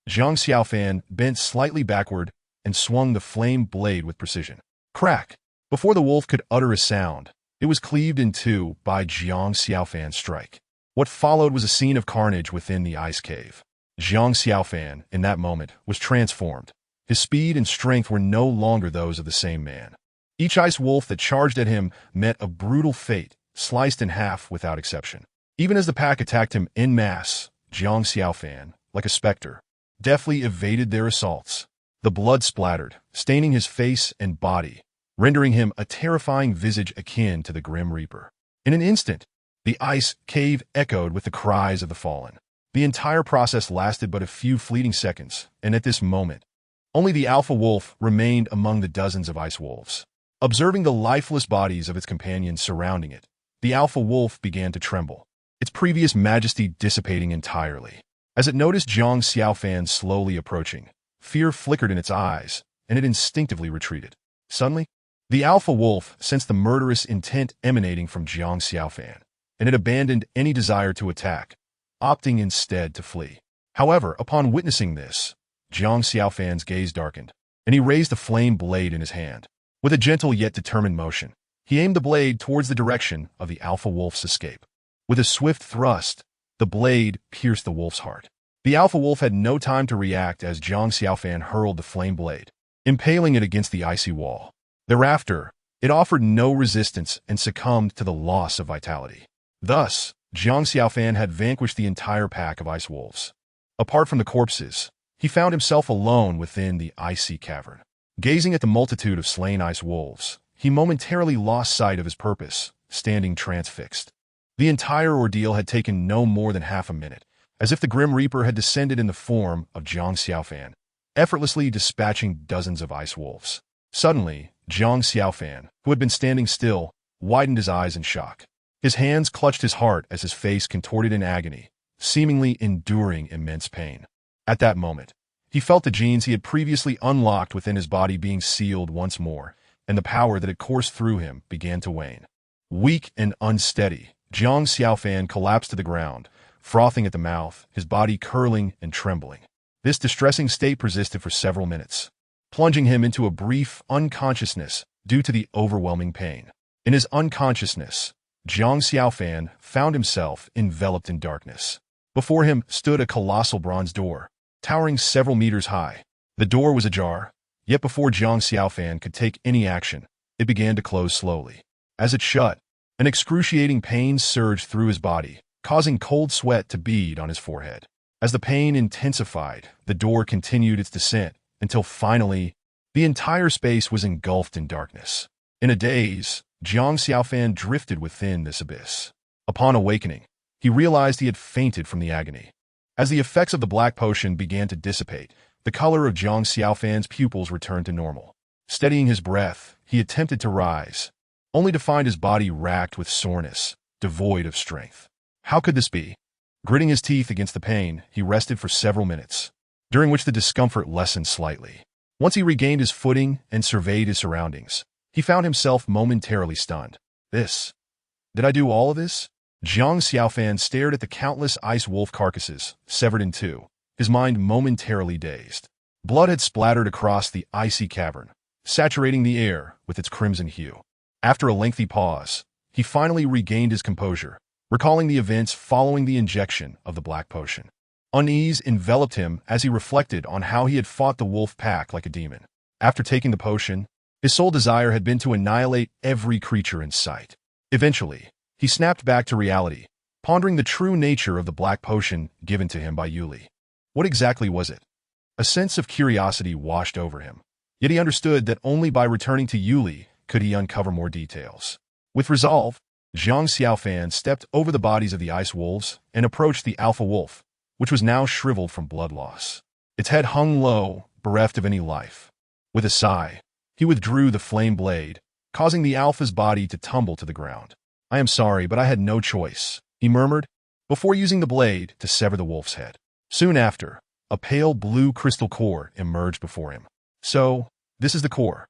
Jiang Xiaofan bent slightly backward and swung the flame blade with precision. Crack! Before the wolf could utter a sound, it was cleaved in two by Jiang Xiaofan's strike. What followed was a scene of carnage within the ice cave. Jiang Xiaofan, in that moment, was transformed. His speed and strength were no longer those of the same man. Each ice wolf that charged at him met a brutal fate, sliced in half without exception. Even as the pack attacked him en masse, Jiang Xiaofan, like a specter, deftly evaded their assaults. The blood splattered, staining his face and body, rendering him a terrifying visage akin to the Grim Reaper. In an instant, the ice cave echoed with the cries of the fallen. The entire process lasted but a few fleeting seconds, and at this moment, only the alpha wolf remained among the dozens of ice wolves. Observing the lifeless bodies of its companions surrounding it, the alpha wolf began to tremble, its previous majesty dissipating entirely. As it noticed Jiang Xiaofan slowly approaching, fear flickered in its eyes, and it instinctively retreated. Suddenly, the alpha wolf sensed the murderous intent emanating from Jiang Xiaofan, and it abandoned any desire to attack, opting instead to flee. However, upon witnessing this, Jiang Xiaofan's gaze darkened, and he raised a flame blade in his hand. With a gentle yet determined motion, he aimed the blade towards the direction of the alpha wolf's escape. With a swift thrust, the blade pierced the wolf's heart. The alpha wolf had no time to react as Jiang Xiaofan hurled the flame blade, impaling it against the icy wall. Thereafter, it offered no resistance and succumbed to the loss of vitality. Thus, Jiang Xiaofan had vanquished the entire pack of ice wolves. Apart from the corpses, he found himself alone within the icy cavern. Gazing at the multitude of slain ice wolves, he momentarily lost sight of his purpose, standing transfixed. The entire ordeal had taken no more than half a minute, as if the Grim Reaper had descended in the form of Jiang Xiaofan, effortlessly dispatching dozens of ice wolves. Suddenly, Jiang Xiaofan, who had been standing still, widened his eyes in shock. His hands clutched his heart as his face contorted in agony, seemingly enduring immense pain. At that moment, he felt the genes he had previously unlocked within his body being sealed once more, and the power that had coursed through him began to wane. Weak and unsteady, Jiang Xiaofan collapsed to the ground, frothing at the mouth, his body curling and trembling. This distressing state persisted for several minutes, plunging him into a brief unconsciousness due to the overwhelming pain. In his unconsciousness, Jiang Xiaofan found himself enveloped in darkness. Before him stood a colossal bronze door, towering several meters high. The door was ajar, yet before Jiang Xiaofan could take any action, it began to close slowly. As it shut, an excruciating pain surged through his body, causing cold sweat to bead on his forehead. As the pain intensified, the door continued its descent, until finally, the entire space was engulfed in darkness. In a daze, Jiang Xiaofan drifted within this abyss. Upon awakening, he realized he had fainted from the agony. As the effects of the black potion began to dissipate, the color of Jiang Xiaofan's pupils returned to normal. Steadying his breath, he attempted to rise, only to find his body racked with soreness, devoid of strength. How could this be? Gritting his teeth against the pain, he rested for several minutes, during which the discomfort lessened slightly. Once he regained his footing and surveyed his surroundings, he found himself momentarily stunned. Did I do all of this? Jiang Xiaofan stared at the countless ice wolf carcasses, severed in two, his mind momentarily dazed. Blood had splattered across the icy cavern, saturating the air with its crimson hue. After a lengthy pause, he finally regained his composure, recalling the events following the injection of the black potion. Unease enveloped him as he reflected on how he had fought the wolf pack like a demon. After taking the potion, his sole desire had been to annihilate every creature in sight. Eventually, he snapped back to reality, pondering the true nature of the black potion given to him by Yuli. What exactly was it? A sense of curiosity washed over him, yet he understood that only by returning to Yuli could he uncover more details. With resolve, Jiang Xiaofan stepped over the bodies of the ice wolves and approached the alpha wolf, which was now shriveled from blood loss. Its head hung low, bereft of any life. With a sigh, he withdrew the flame blade, causing the alpha's body to tumble to the ground. "I am sorry, but I had no choice," he murmured, before using the blade to sever the wolf's head. Soon after, a pale blue crystal core emerged before him. "So, this is the core."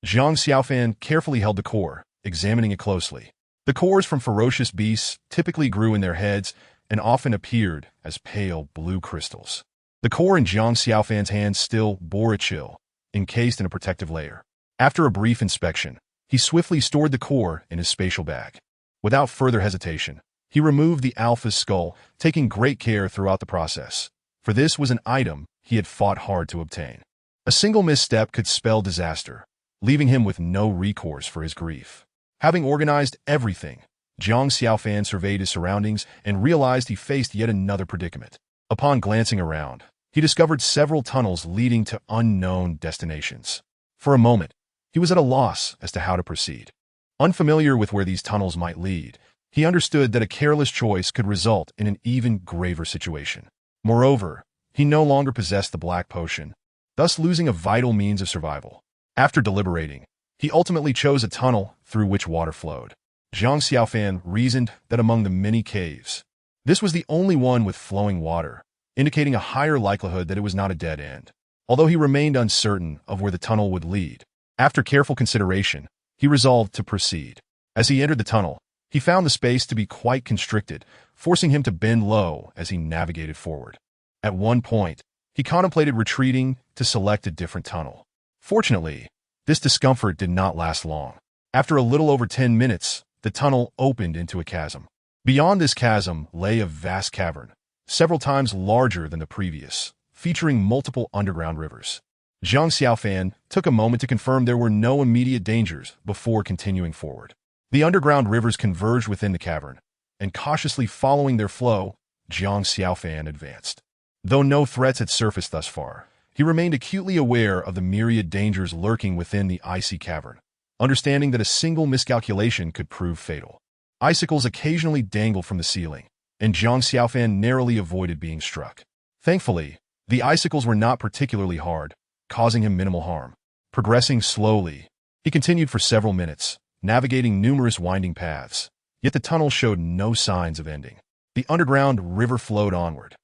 Jiang Xiaofan carefully held the core, examining it closely. The cores from ferocious beasts typically grew in their heads and often appeared as pale blue crystals. The core in Jiang Xiaofan's hands still bore a chill, encased in a protective layer. After a brief inspection, he swiftly stored the core in his spatial bag. Without further hesitation, he removed the alpha's skull, taking great care throughout the process, for this was an item he had fought hard to obtain. A single misstep could spell disaster, leaving him with no recourse for his grief. Having organized everything, Jiang Xiaofan surveyed his surroundings and realized he faced yet another predicament. Upon glancing around, he discovered several tunnels leading to unknown destinations. For a moment, he was at a loss as to how to proceed. Unfamiliar with where these tunnels might lead, he understood that a careless choice could result in an even graver situation. Moreover, he no longer possessed the black potion, thus losing a vital means of survival. After deliberating, he ultimately chose a tunnel through which water flowed. Jiang Xiaofan reasoned that among the many caves, this was the only one with flowing water, indicating a higher likelihood that it was not a dead end. Although he remained uncertain of where the tunnel would lead, after careful consideration, he resolved to proceed. As he entered the tunnel, he found the space to be quite constricted, forcing him to bend low as he navigated forward. At one point, he contemplated retreating to select a different tunnel. Fortunately, this discomfort did not last long. After a little over 10 minutes, the tunnel opened into a chasm. Beyond this chasm lay a vast cavern, several times larger than the previous, featuring multiple underground rivers. Jiang Xiaofan took a moment to confirm there were no immediate dangers before continuing forward. The underground rivers converged within the cavern, and cautiously following their flow, Jiang Xiaofan advanced. Though no threats had surfaced thus far, he remained acutely aware of the myriad dangers lurking within the icy cavern, understanding that a single miscalculation could prove fatal. Icicles occasionally dangled from the ceiling, and Jiang Xiaofan narrowly avoided being struck. Thankfully, the icicles were not particularly hard, causing him minimal harm. Progressing slowly, he continued for several minutes, navigating numerous winding paths, yet the tunnel showed no signs of ending. The underground river flowed onward.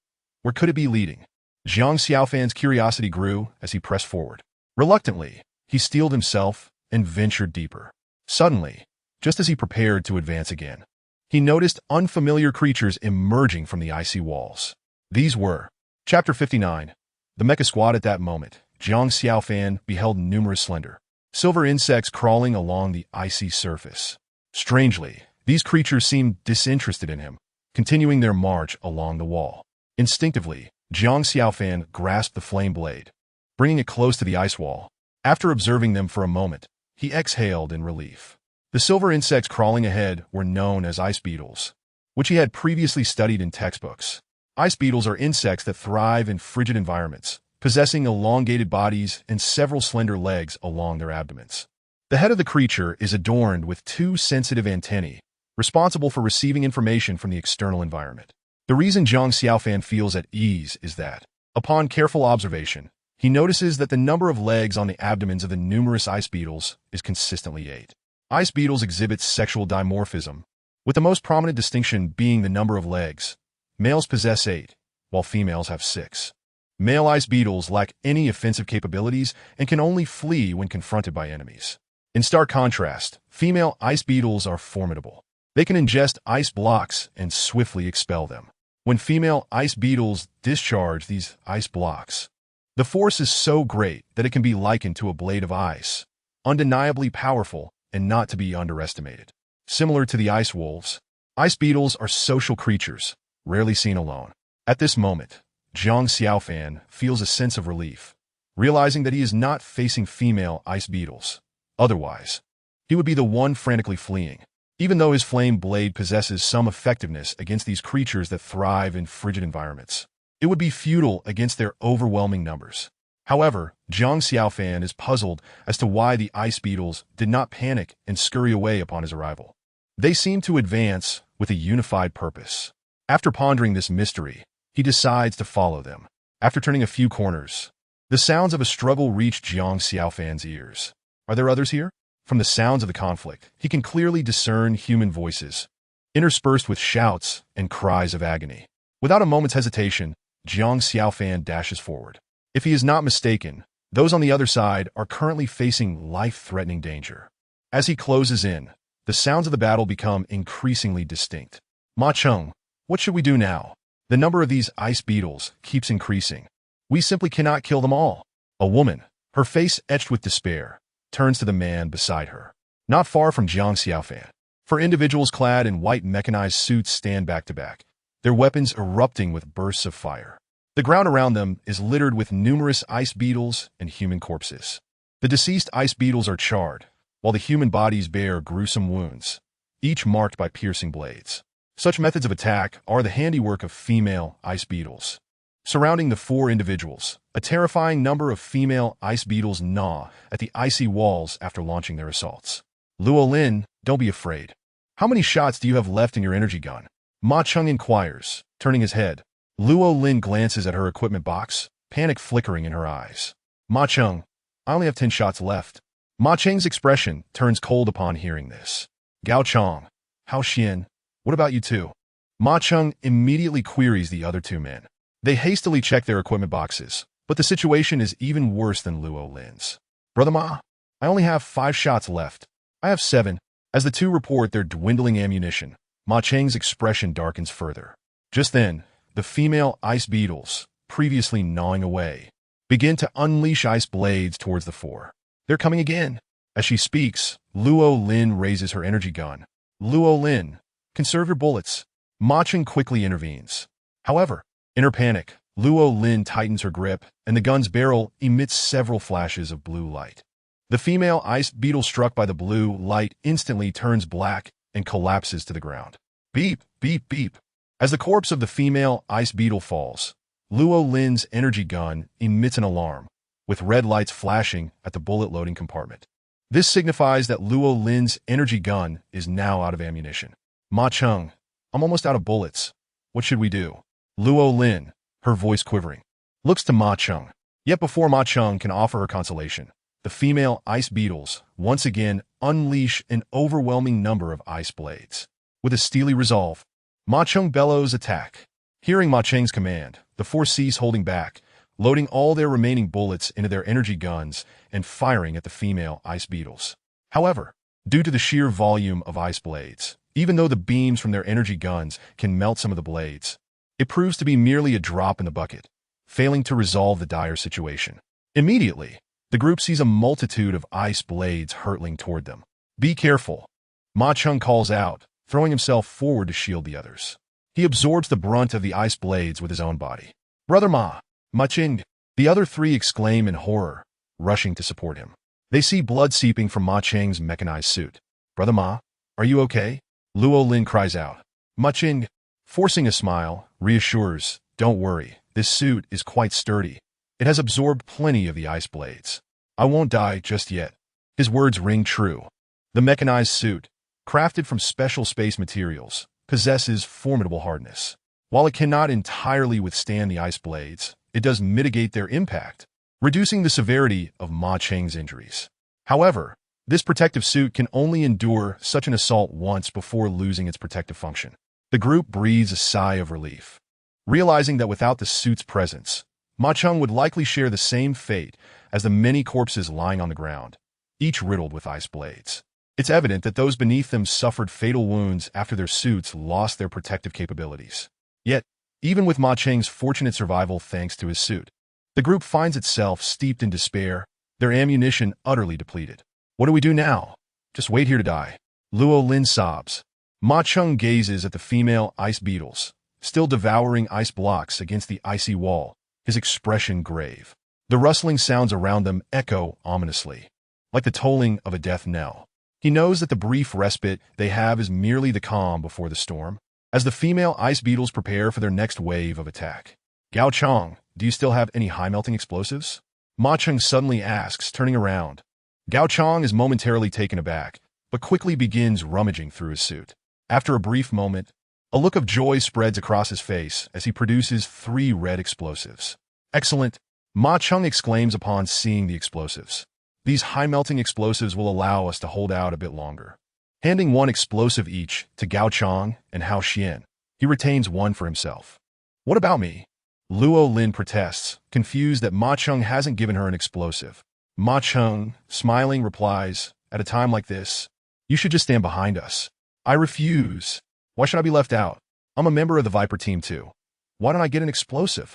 Where could it be leading? Jiang Xiaofan's curiosity grew as he pressed forward. Reluctantly, he steeled himself and ventured deeper. Suddenly, just as he prepared to advance again, he noticed unfamiliar creatures emerging from the icy walls. These were Chapter 59. The Mecha Squad. At that moment, Jiang Xiaofan beheld numerous slender, silver insects crawling along the icy surface. Strangely, these creatures seemed disinterested in him, continuing their march along the wall. Instinctively, Jiang Xiaofan grasped the flame blade, bringing it close to the ice wall. After observing them for a moment, he exhaled in relief. The silver insects crawling ahead were known as ice beetles, which he had previously studied in textbooks. Ice beetles are insects that thrive in frigid environments, possessing elongated bodies and several slender legs along their abdomens. The head of the creature is adorned with two sensitive antennae, responsible for receiving information from the external environment. The reason Jiang Xiaofan feels at ease is that, upon careful observation, he notices that the number of legs on the abdomens of the numerous ice beetles is consistently 8. Ice beetles exhibit sexual dimorphism, with the most prominent distinction being the number of legs. Males possess 8, while females have 6. Male ice beetles lack any offensive capabilities and can only flee when confronted by enemies. In stark contrast, female ice beetles are formidable. They can ingest ice blocks and swiftly expel them. When female ice beetles discharge these ice blocks, the force is so great that it can be likened to a blade of ice, undeniably powerful and not to be underestimated. Similar to the ice wolves, ice beetles are social creatures, rarely seen alone. At this moment, Zhang Xiaofan feels a sense of relief, realizing that he is not facing female ice beetles. Otherwise, he would be the one frantically fleeing. Even though his flame blade possesses some effectiveness against these creatures that thrive in frigid environments, it would be futile against their overwhelming numbers. However, Zhang Xiaofan is puzzled as to why the ice beetles did not panic and scurry away upon his arrival. They seem to advance with a unified purpose. After pondering this mystery, he decides to follow them. After turning a few corners, the sounds of a struggle reach Zhang Xiaofan's ears. Are there others here? From the sounds of the conflict, he can clearly discern human voices, interspersed with shouts and cries of agony. Without a moment's hesitation, Zhang Xiaofan dashes forward. If he is not mistaken, those on the other side are currently facing life-threatening danger. As he closes in, the sounds of the battle become increasingly distinct. Ma Cheng, what should we do now? The number of these ice beetles keeps increasing. We simply cannot kill them all. A woman, her face etched with despair, turns to the man beside her. Not far from Zhang Xiaofan, four individuals clad in white mechanized suits stand back to back, their weapons erupting with bursts of fire. The ground around them is littered with numerous ice beetles and human corpses. The deceased ice beetles are charred, while the human bodies bear gruesome wounds, each marked by piercing blades. Such methods of attack are the handiwork of female ice beetles. Surrounding the four individuals, a terrifying number of female ice beetles gnaw at the icy walls after launching their assaults. Luo Lin, don't be afraid. How many shots do you have left in your energy gun? Ma Cheng inquires, turning his head. Luo Lin glances at her equipment box, panic flickering in her eyes. Ma Cheng, I only have 10 shots left. Ma Cheng's expression turns cold upon hearing this. Gao Chong, Hao Xian, what about you two? Ma Cheng immediately queries the other two men. They hastily check their equipment boxes, but the situation is even worse than Luo Lin's. Brother Ma, I only have 5 shots left. I have 7. As the two report their dwindling ammunition, Ma Cheng's expression darkens further. Just then, the female ice beetles, previously gnawing away, begin to unleash ice blades towards the four. They're coming again. As she speaks, Luo Lin raises her energy gun. Luo Lin, conserve your bullets. Ma Cheng quickly intervenes. However, in her panic, Luo Lin tightens her grip, and the gun's barrel emits several flashes of blue light. The female ice beetle struck by the blue light instantly turns black and collapses to the ground. Beep, beep, beep. As the corpse of the female ice beetle falls, Luo Lin's energy gun emits an alarm, with red lights flashing at the bullet loading compartment. This signifies that Luo Lin's energy gun is now out of ammunition. Ma Cheng, I'm almost out of bullets. What should we do? Luo Lin, her voice quivering, looks to Ma Cheng. Yet before Ma Cheng can offer her consolation, the female ice beetles once again unleash an overwhelming number of ice blades. With a steely resolve, Ma Cheng bellows attack. Hearing Ma Cheng's command, the four cease holding back, loading all their remaining bullets into their energy guns and firing at the female ice beetles. However, due to the sheer volume of ice blades, even though the beams from their energy guns can melt some of the blades, it proves to be merely a drop in the bucket, failing to resolve the dire situation. Immediately, the group sees a multitude of ice blades hurtling toward them. Be careful, Ma Cheng calls out, throwing himself forward to shield the others. He absorbs the brunt of the ice blades with his own body. Brother Ma Cheng, the other three exclaim in horror, rushing to support him. They see blood seeping from Ma Cheng's mechanized suit. Brother Ma, are you okay? Luo Lin cries out. Ma Cheng, forcing a smile, reassures, don't worry, this suit is quite sturdy. It has absorbed plenty of the ice blades. I won't die just yet. His words ring true. The mechanized suit, crafted from special space materials, possesses formidable hardness. While it cannot entirely withstand the ice blades, it does mitigate their impact, reducing the severity of Ma Cheng's injuries. However, this protective suit can only endure such an assault once before losing its protective function. The group breathes a sigh of relief, realizing that without the suit's presence, Ma Cheng would likely share the same fate as the many corpses lying on the ground, each riddled with ice blades. It's evident that those beneath them suffered fatal wounds after their suits lost their protective capabilities. Yet, even with Ma Cheng's fortunate survival thanks to his suit, the group finds itself steeped in despair, their ammunition utterly depleted. What do we do now? Just wait here to die. Luo Lin sobs. Ma Cheng gazes at the female ice beetles, still devouring ice blocks against the icy wall, his expression grave. The rustling sounds around them echo ominously, like the tolling of a death knell. He knows that the brief respite they have is merely the calm before the storm, as the female ice beetles prepare for their next wave of attack. Gao Chang, do you still have any high-melting explosives? Ma Cheng suddenly asks, turning around. Gao Chang is momentarily taken aback, but quickly begins rummaging through his suit. After a brief moment, a look of joy spreads across his face as he produces 3 red explosives. Excellent, Ma Cheng exclaims upon seeing the explosives. These high-melting explosives will allow us to hold out a bit longer. Handing 1 explosive each to Gao Chang and Hao Xian, he retains 1 for himself. What about me? Luo Lin protests, confused that Ma Cheng hasn't given her an explosive. Ma Cheng, smiling, replies, at a time like this, you should just stand behind us. I refuse. Why should I be left out? I'm a member of the Viper team too. Why don't I get an explosive?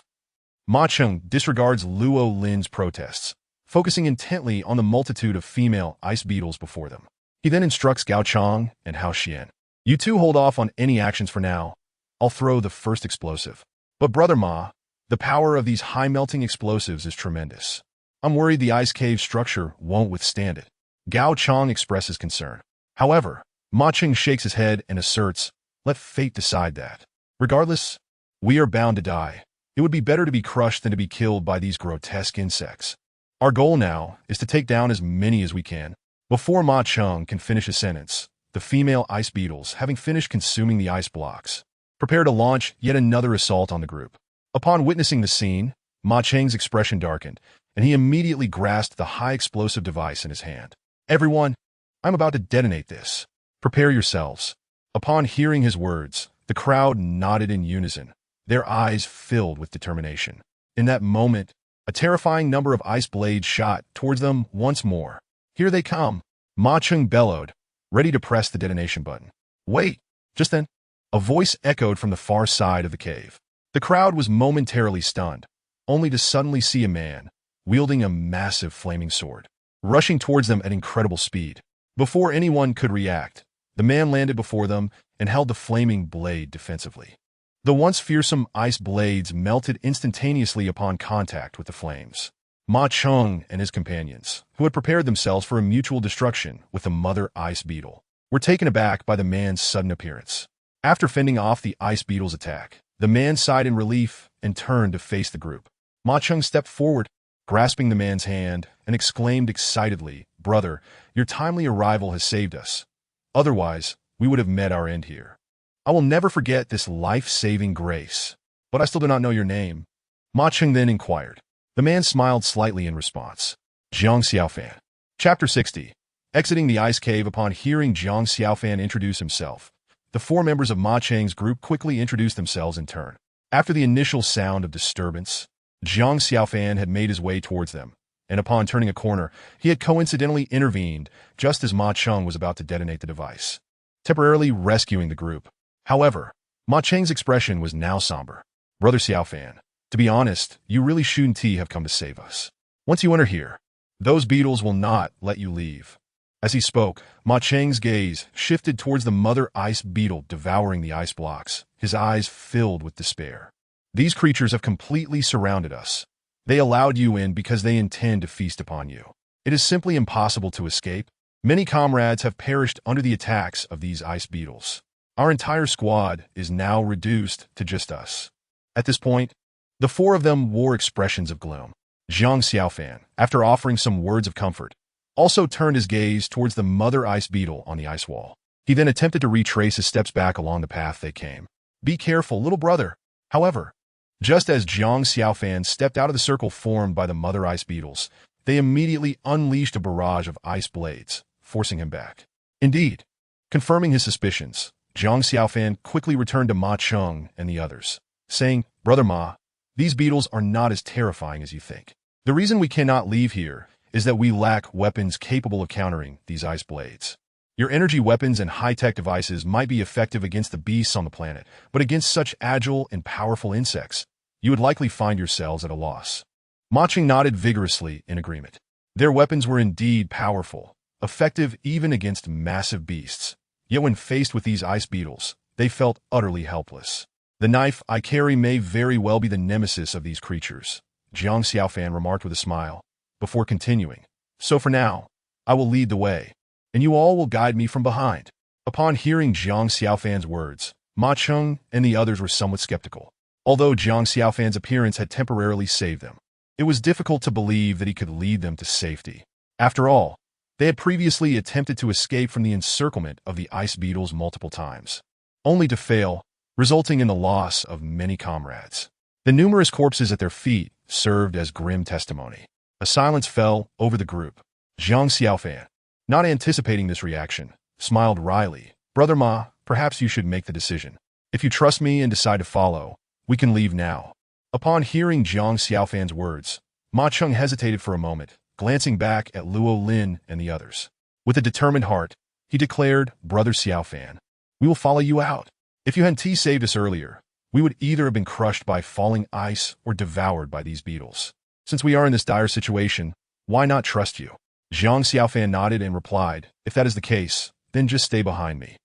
Ma Cheng disregards Luo Lin's protests, focusing intently on the multitude of female ice beetles before them. He then instructs Gao Chang and Hao Xian. You two hold off on any actions for now. I'll throw the first explosive. But Brother Ma, the power of these high-melting explosives is tremendous. I'm worried the ice cave structure won't withstand it. Gao Chang expresses concern. However, Ma Cheng shakes his head and asserts, let fate decide that. Regardless, we are bound to die. It would be better to be crushed than to be killed by these grotesque insects. Our goal now is to take down as many as we can. Before Ma Cheng can finish his sentence, the female ice beetles, having finished consuming the ice blocks, prepare to launch yet another assault on the group. Upon witnessing the scene, Ma Cheng's expression darkened, and he immediately grasped the high-explosive device in his hand. Everyone, I'm about to detonate this. Prepare yourselves. Upon hearing his words, the crowd nodded in unison, their eyes filled with determination. In that moment, a terrifying number of ice blades shot towards them once more. Here they come, Ma Cheng bellowed, ready to press the detonation button. Wait! Just then, a voice echoed from the far side of the cave. The crowd was momentarily stunned, only to suddenly see a man, wielding a massive flaming sword, rushing towards them at incredible speed. Before anyone could react, the man landed before them and held the flaming blade defensively. The once fearsome ice blades melted instantaneously upon contact with the flames. Ma Cheng and his companions, who had prepared themselves for a mutual destruction with the mother ice beetle, were taken aback by the man's sudden appearance. After fending off the ice beetle's attack, the man sighed in relief and turned to face the group. Ma Cheng stepped forward, grasping the man's hand, and exclaimed excitedly, Brother, your timely arrival has saved us. Otherwise, we would have met our end here. I will never forget this life-saving grace. But I still do not know your name. Ma Cheng then inquired. The man smiled slightly in response. Jiang Xiaofan. Chapter 60. Exiting the ice cave. Upon hearing Jiang Xiaofan introduce himself, the 4 members of Ma Cheng's group quickly introduced themselves in turn. After the initial sound of disturbance, Jiang Xiaofan had made his way towards them, and upon turning a corner, he had coincidentally intervened just as Ma Cheng was about to detonate the device, temporarily rescuing the group. However, Ma Cheng's expression was now somber. Brother Xiaofan, to be honest, you really shouldn't have come to save us. Once you enter here, those beetles will not let you leave. As he spoke, Ma Cheng's gaze shifted towards the mother ice beetle devouring the ice blocks, his eyes filled with despair. These creatures have completely surrounded us. They allowed you in because they intend to feast upon you. It is simply impossible to escape. Many comrades have perished under the attacks of these ice beetles. Our entire squad is now reduced to just us. At this point, the 4 of them wore expressions of gloom. Jiang Xiaofan, after offering some words of comfort, also turned his gaze towards the mother ice beetle on the ice wall. He then attempted to retrace his steps back along the path they came. Be careful, little brother. However, just as Jiang Xiaofan stepped out of the circle formed by the mother ice beetles, they immediately unleashed a barrage of ice blades, forcing him back. Indeed, confirming his suspicions, Jiang Xiaofan quickly returned to Ma Cheng and the others, saying, Brother Ma, these beetles are not as terrifying as you think. The reason we cannot leave here is that we lack weapons capable of countering these ice blades. Your energy weapons and high-tech devices might be effective against the beasts on the planet, but against such agile and powerful insects, you would likely find yourselves at a loss. Ma Cheng nodded vigorously in agreement. Their weapons were indeed powerful, effective even against massive beasts. Yet when faced with these ice beetles, they felt utterly helpless. The knife I carry may very well be the nemesis of these creatures, Jiang Xiaofan remarked with a smile, before continuing. So for now, I will lead the way, and you all will guide me from behind. Upon hearing Jiang Xiaofan's words, Ma Cheng and the others were somewhat skeptical. Although Jiang Xiaofan's appearance had temporarily saved them, it was difficult to believe that he could lead them to safety. After all, they had previously attempted to escape from the encirclement of the ice beetles multiple times, only to fail, resulting in the loss of many comrades. The numerous corpses at their feet served as grim testimony. A silence fell over the group. Jiang Xiaofan, not anticipating this reaction, smiled wryly. Brother Ma, perhaps you should make the decision. If you trust me and decide to follow, we can leave now. Upon hearing Jiang Xiaofan's words, Ma Cheng hesitated for a moment, glancing back at Luo Lin and the others. With a determined heart, he declared, Brother Xiaofan, we will follow you out. If you hadn't saved us earlier, we would either have been crushed by falling ice or devoured by these beetles. Since we are in this dire situation, why not trust you? Jiang Xiaofan nodded and replied, if that is the case, then just stay behind me.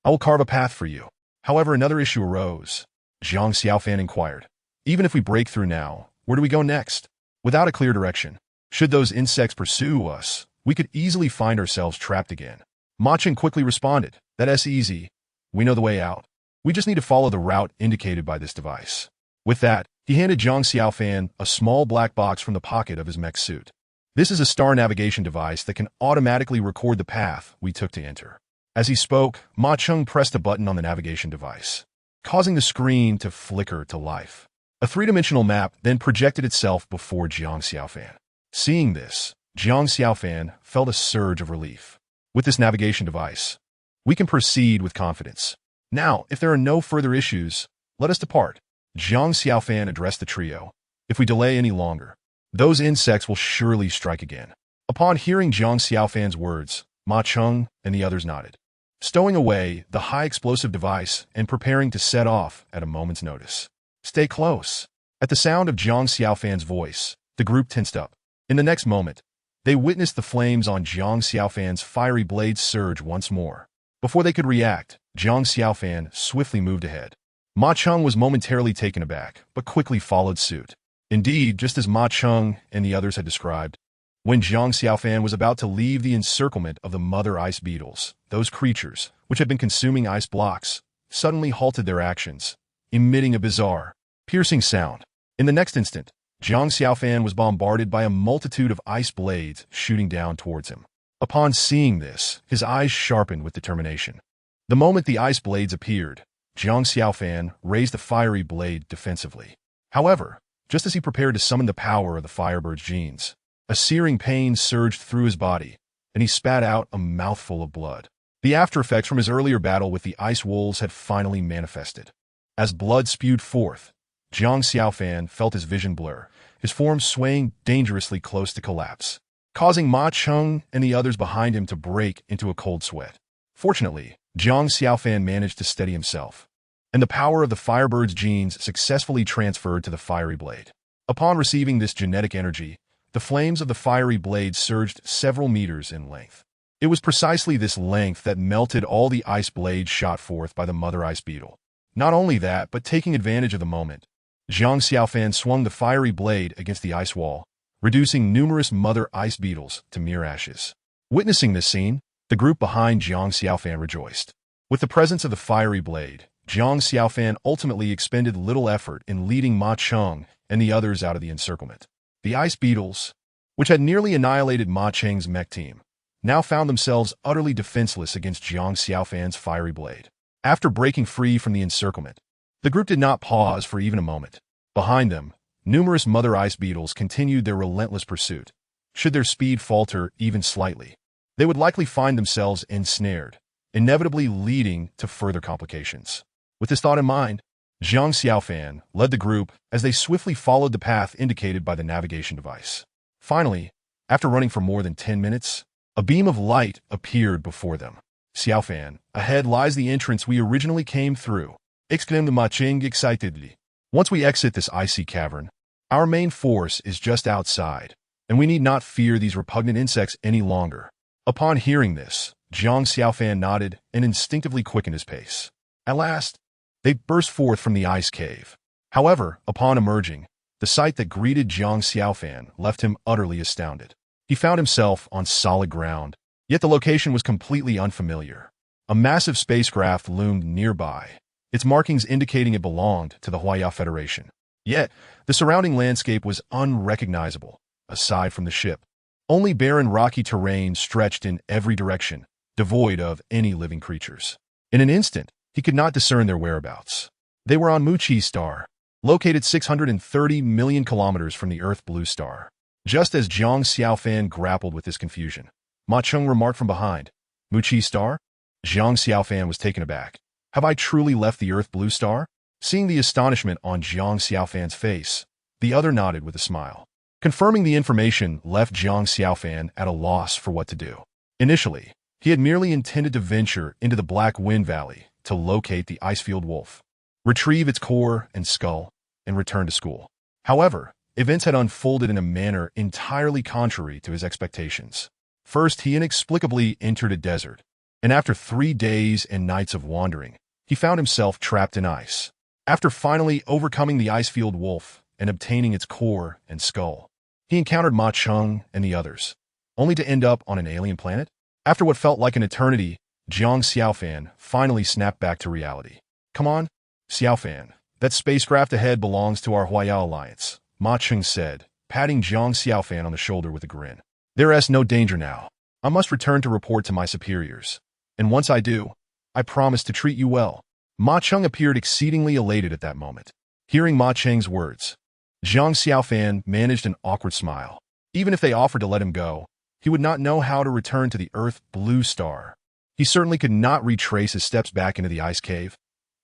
I will carve a path for you. However, another issue arose. Jiang Xiaofan inquired, even if we break through now, where do we go next? Without a clear direction, should those insects pursue us, we could easily find ourselves trapped again. Ma Cheng quickly responded, that's easy. We know the way out. We just need to follow the route indicated by this device. With that, he handed Jiang Xiaofan a small black box from the pocket of his mech suit. This is a star navigation device that can automatically record the path we took to enter. As he spoke, Ma Cheng pressed a button on the navigation device, causing the screen to flicker to life. A three-dimensional map then projected itself before Jiang Xiaofan. Seeing this, Jiang Xiaofan felt a surge of relief. With this navigation device, we can proceed with confidence. Now, if there are no further issues, let us depart. Jiang Xiaofan addressed the trio. If we delay any longer, those insects will surely strike again. Upon hearing Jiang Xiaofan's words, Ma Cheng and the others nodded, stowing away the high-explosive device and preparing to set off at a moment's notice. Stay close. At the sound of Jiang Xiaofan's voice, the group tensed up. In the next moment, they witnessed the flames on Jiang Xiaofan's fiery blades surge once more. Before they could react, Jiang Xiaofan swiftly moved ahead. Ma Cheng was momentarily taken aback, but quickly followed suit. Indeed, just as Ma Cheng and the others had described, when Jiang Xiaofan was about to leave the encirclement of the mother ice beetles, those creatures, which had been consuming ice blocks, suddenly halted their actions, emitting a bizarre, piercing sound. In the next instant, Jiang Xiaofan was bombarded by a multitude of ice blades shooting down towards him. Upon seeing this, his eyes sharpened with determination. The moment the ice blades appeared, Jiang Xiaofan raised the fiery blade defensively. However, just as he prepared to summon the power of the Firebird's genes, a searing pain surged through his body, and he spat out a mouthful of blood. The aftereffects from his earlier battle with the ice wolves had finally manifested. As blood spewed forth, Jiang Xiaofan felt his vision blur, his form swaying dangerously close to collapse, causing Ma Cheng and the others behind him to break into a cold sweat. Fortunately, Jiang Xiaofan managed to steady himself, and the power of the Firebird's genes successfully transferred to the fiery blade. Upon receiving this genetic energy, the flames of the fiery blade surged several meters in length. It was precisely this length that melted all the ice blades shot forth by the mother ice beetle. Not only that, but taking advantage of the moment, Jiang Xiaofan swung the fiery blade against the ice wall, reducing numerous mother ice beetles to mere ashes. Witnessing this scene, the group behind Jiang Xiaofan rejoiced. With the presence of the fiery blade, Jiang Xiaofan ultimately expended little effort in leading Ma Cheng and the others out of the encirclement. The ice beetles, which had nearly annihilated Ma Cheng's mech team, now found themselves utterly defenseless against Jiang Xiaofan's fiery blade. After breaking free from the encirclement, the group did not pause for even a moment. Behind them, numerous mother ice beetles continued their relentless pursuit. Should their speed falter even slightly, they would likely find themselves ensnared, inevitably leading to further complications. With this thought in mind, Jiang Xiaofan led the group as they swiftly followed the path indicated by the navigation device. Finally, after running for more than 10 minutes, a beam of light appeared before them. Xiaofan, ahead lies the entrance we originally came through, exclaimed Ma Ching excitedly. Once we exit this icy cavern, our main force is just outside, and we need not fear these repugnant insects any longer. Upon hearing this, Jiang Xiaofan nodded and instinctively quickened his pace. At last, they burst forth from the ice cave. However, upon emerging, the sight that greeted Jiang Xiaofan left him utterly astounded. He found himself on solid ground, yet the location was completely unfamiliar. A massive spacecraft loomed nearby, its markings indicating it belonged to the Huaya Federation. Yet, the surrounding landscape was unrecognizable, aside from the ship. Only barren rocky terrain stretched in every direction, devoid of any living creatures. In an instant, he could not discern their whereabouts. They were on Muqi star, located 630 million kilometers from the Earth blue star. Just as Jiang Xiaofan grappled with this confusion, Ma Cheng remarked from behind, Muqi star? Jiang Xiaofan was taken aback. Have I truly left the Earth blue star? Seeing the astonishment on Jiang Xiaofan's face, the other nodded with a smile. Confirming the information left Jiang Xiaofan at a loss for what to do. Initially, he had merely intended to venture into the Black Wind Valley to locate the Icefield wolf, retrieve its core and skull, and return to school. However, events had unfolded in a manner entirely contrary to his expectations. First, he inexplicably entered a desert, and after 3 days and nights of wandering, he found himself trapped in ice. After finally overcoming the Icefield wolf and obtaining its core and skull, he encountered Ma Cheng and the others, only to end up on an alien planet. After what felt like an eternity, Jiang Xiaofan finally snapped back to reality. Come on, Xiaofan, that spacecraft ahead belongs to our Huaya Alliance, Ma Cheng said, patting Jiang Xiaofan on the shoulder with a grin. There is no danger now. I must return to report to my superiors. And once I do, I promise to treat you well. Ma Cheng appeared exceedingly elated at that moment. Hearing Ma Cheng's words, Jiang Xiaofan managed an awkward smile. Even if they offered to let him go, he would not know how to return to the Earth blue star. He certainly could not retrace his steps back into the ice cave.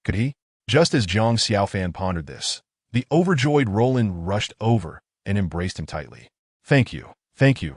Could he? Just as Jiang Xiaofan pondered this, the overjoyed Roland rushed over and embraced him tightly. Thank you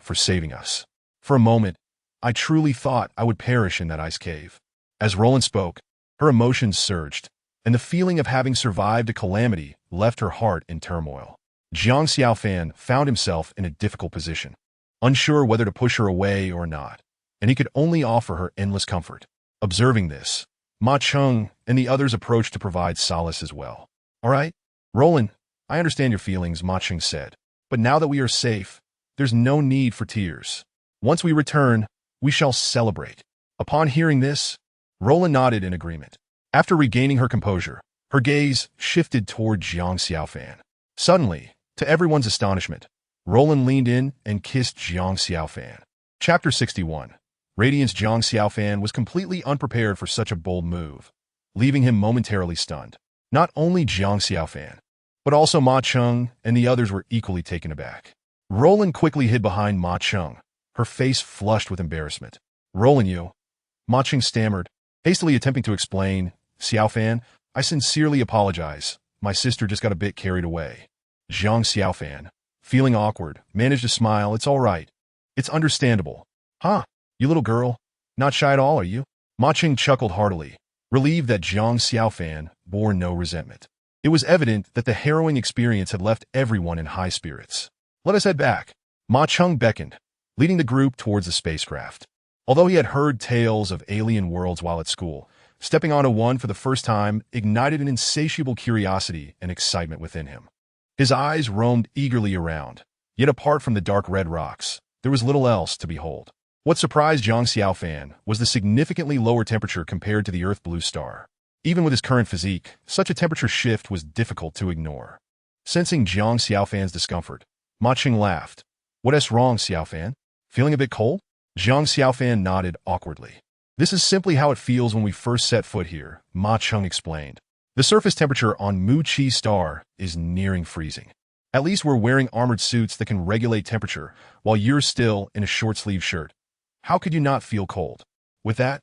for saving us. For a moment, I truly thought I would perish in that ice cave. As Roland spoke, her emotions surged, and the feeling of having survived a calamity left her heart in turmoil. Jiang Xiaofan found himself in a difficult position, unsure whether to push her away or not, and he could only offer her endless comfort. Observing this, Ma Cheng and the others approached to provide solace as well. All right, Roland, I understand your feelings, Ma Cheng said, but now that we are safe, there's no need for tears. Once we return, we shall celebrate. Upon hearing this, Roland nodded in agreement. After regaining her composure, her gaze shifted toward Jiang Xiaofan. Suddenly, to everyone's astonishment, Roland leaned in and kissed Jiang Xiaofan. Chapter 61. Radiant's Jiang Xiaofan was completely unprepared for such a bold move, leaving him momentarily stunned. Not only Jiang Xiaofan, but also Ma Cheng and the others were equally taken aback. Roland quickly hid behind Ma Cheng, her face flushed with embarrassment. Roland, you, Ma Cheng stammered, hastily attempting to explain. Xiaofan, I sincerely apologize. My sister just got a bit carried away. Jiang Xiaofan, feeling awkward, managed to smile. It's all right. It's understandable. Huh? You little girl? Not shy at all, are you? Ma Cheng chuckled heartily, relieved that Jiang Xiaofan bore no resentment. It was evident that the harrowing experience had left everyone in high spirits. Let us head back. Ma Cheng beckoned, leading the group towards the spacecraft. Although he had heard tales of alien worlds while at school, stepping onto one for the first time ignited an insatiable curiosity and excitement within him. His eyes roamed eagerly around, yet apart from the dark red rocks, there was little else to behold. What surprised Jiang Xiaofan was the significantly lower temperature compared to the Earth blue star. Even with his current physique, such a temperature shift was difficult to ignore. Sensing Jiang Xiaofan's discomfort, Ma Cheng laughed. What's wrong, Xiaofan? Feeling a bit cold? Jiang Xiaofan nodded awkwardly. This is simply how it feels when we first set foot here, Ma Cheng explained. The surface temperature on Muqi star is nearing freezing. At least we're wearing armored suits that can regulate temperature, while you're still in a short-sleeved shirt. How could you not feel cold? With that,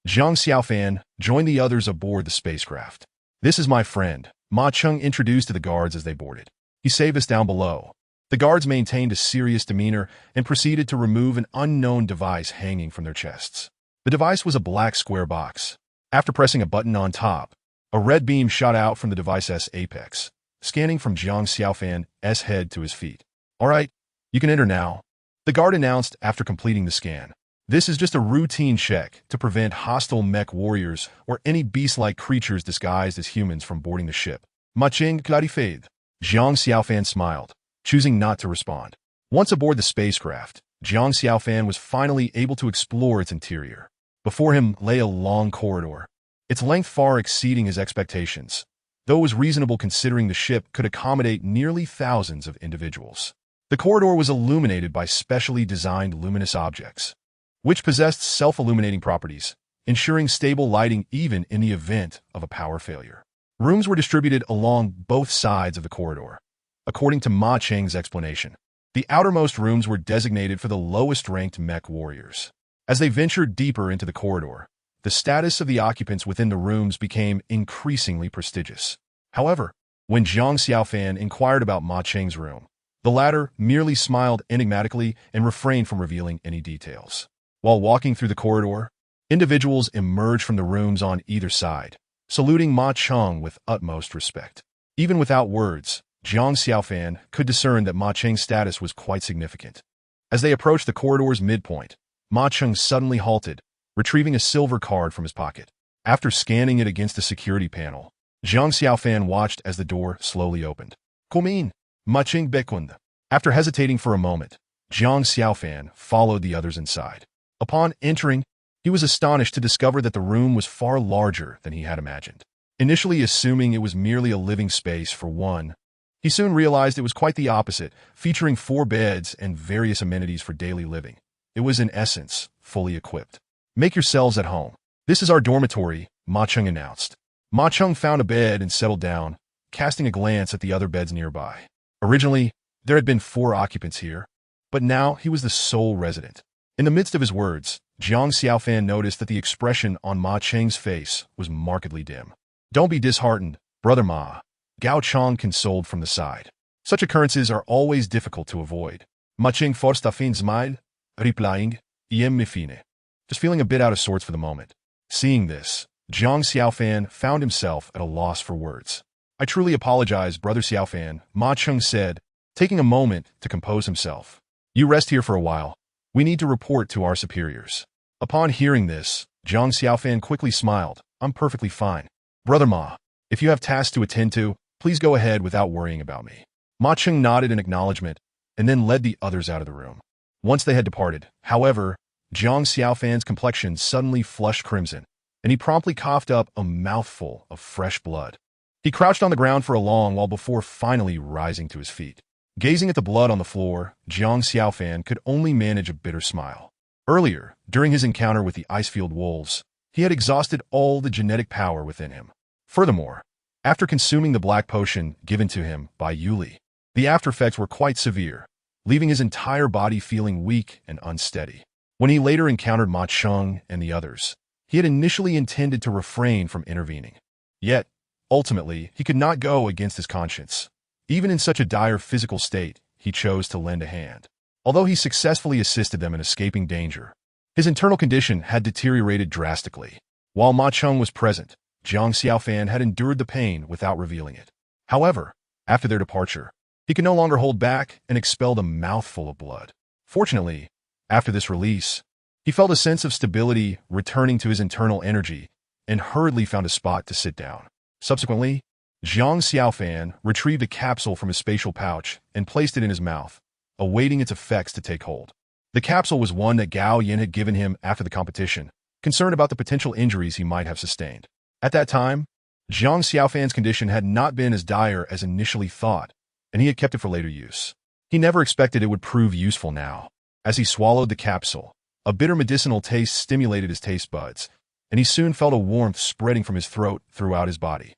Jiang Xiaofan joined the others aboard the spacecraft. This is my friend, Ma Cheng introduced to the guards as they boarded. "He saved us down below." The guards maintained a serious demeanor and proceeded to remove an unknown device hanging from their chests. The device was a black square box. After pressing a button on top, a red beam shot out from the device's apex, scanning from Jiang Xiaofan's head to his feet. "All right, you can enter now," the guard announced after completing the scan. "This is just a routine check to prevent hostile mech warriors or any beast-like creatures disguised as humans from boarding the ship." "Ma Cheng clarified." Jiang Xiaofan smiled, choosing not to respond. Once aboard the spacecraft, Jiang Xiaofan was finally able to explore its interior. Before him lay a long corridor, its length far exceeding his expectations, though it was reasonable considering the ship could accommodate nearly thousands of individuals. The corridor was illuminated by specially designed luminous objects, which possessed self-illuminating properties, ensuring stable lighting even in the event of a power failure. Rooms were distributed along both sides of the corridor. According to Ma Cheng's explanation, the outermost rooms were designated for the lowest-ranked mech warriors. As they ventured deeper into the corridor, the status of the occupants within the rooms became increasingly prestigious. However, when Jiang Xiaofan inquired about Ma Cheng's room, the latter merely smiled enigmatically and refrained from revealing any details. While walking through the corridor, individuals emerged from the rooms on either side, saluting Ma Cheng with utmost respect. Even without words, Jiang Xiaofan could discern that Ma Cheng's status was quite significant. As they approached the corridor's midpoint, Ma Cheng suddenly halted, retrieving a silver card from his pocket. After scanning it against the security panel, Jiang Xiaofan watched as the door slowly opened. "Come in, Ma Cheng beckoned." After hesitating for a moment, Jiang Xiaofan followed the others inside. Upon entering, he was astonished to discover that the room was far larger than he had imagined. Initially assuming it was merely a living space for one, he soon realized it was quite the opposite, featuring 4 beds and various amenities for daily living. It was, in essence, fully equipped. "Make yourselves at home. This is our dormitory," Ma Cheng announced. Ma Cheng found a bed and settled down, casting a glance at the other beds nearby. Originally, there had been 4 occupants here, but now he was the sole resident. In the midst of his words, Jiang Xiaofan noticed that the expression on Ma Cheng's face was markedly dim. "Don't be disheartened, Brother Ma," Gao Chong consoled from the side. "Such occurrences are always difficult to avoid." Ma Cheng forced a faint smile, replying, "Iem me fine," just feeling a bit out of sorts for the moment. Seeing this, Jiang Xiaofan found himself at a loss for words. "I truly apologize, Brother Xiaofan," Ma Cheng said, taking a moment to compose himself. "You rest here for a while. We need to report to our superiors." Upon hearing this, Jiang Xiaofan quickly smiled. "I'm perfectly fine. Brother Ma, if you have tasks to attend to, please go ahead without worrying about me." Ma Cheng nodded in acknowledgement and then led the others out of the room. Once they had departed, however, Jiang Xiaofan's complexion suddenly flushed crimson, and he promptly coughed up a mouthful of fresh blood. He crouched on the ground for a long while before finally rising to his feet. Gazing at the blood on the floor, Jiang Xiaofan could only manage a bitter smile. Earlier, during his encounter with the Icefield wolves, he had exhausted all the genetic power within him. Furthermore, after consuming the black potion given to him by Yuli, the aftereffects were quite severe, leaving his entire body feeling weak and unsteady. When he later encountered Ma Cheng and the others, he had initially intended to refrain from intervening. Yet, ultimately, he could not go against his conscience. Even in such a dire physical state, he chose to lend a hand. Although he successfully assisted them in escaping danger, his internal condition had deteriorated drastically. While Ma Cheng was present, Jiang Xiaofan had endured the pain without revealing it. However, after their departure, he could no longer hold back and expelled a mouthful of blood. Fortunately, after this release, he felt a sense of stability returning to his internal energy and hurriedly found a spot to sit down. Subsequently, Jiang Xiaofan retrieved a capsule from his spatial pouch and placed it in his mouth, awaiting its effects to take hold. The capsule was one that Gao Yin had given him after the competition, concerned about the potential injuries he might have sustained. At that time, Jiang Xiaofan's condition had not been as dire as initially thought, and he had kept it for later use. He never expected it would prove useful now. As he swallowed the capsule, a bitter medicinal taste stimulated his taste buds, and he soon felt a warmth spreading from his throat throughout his body.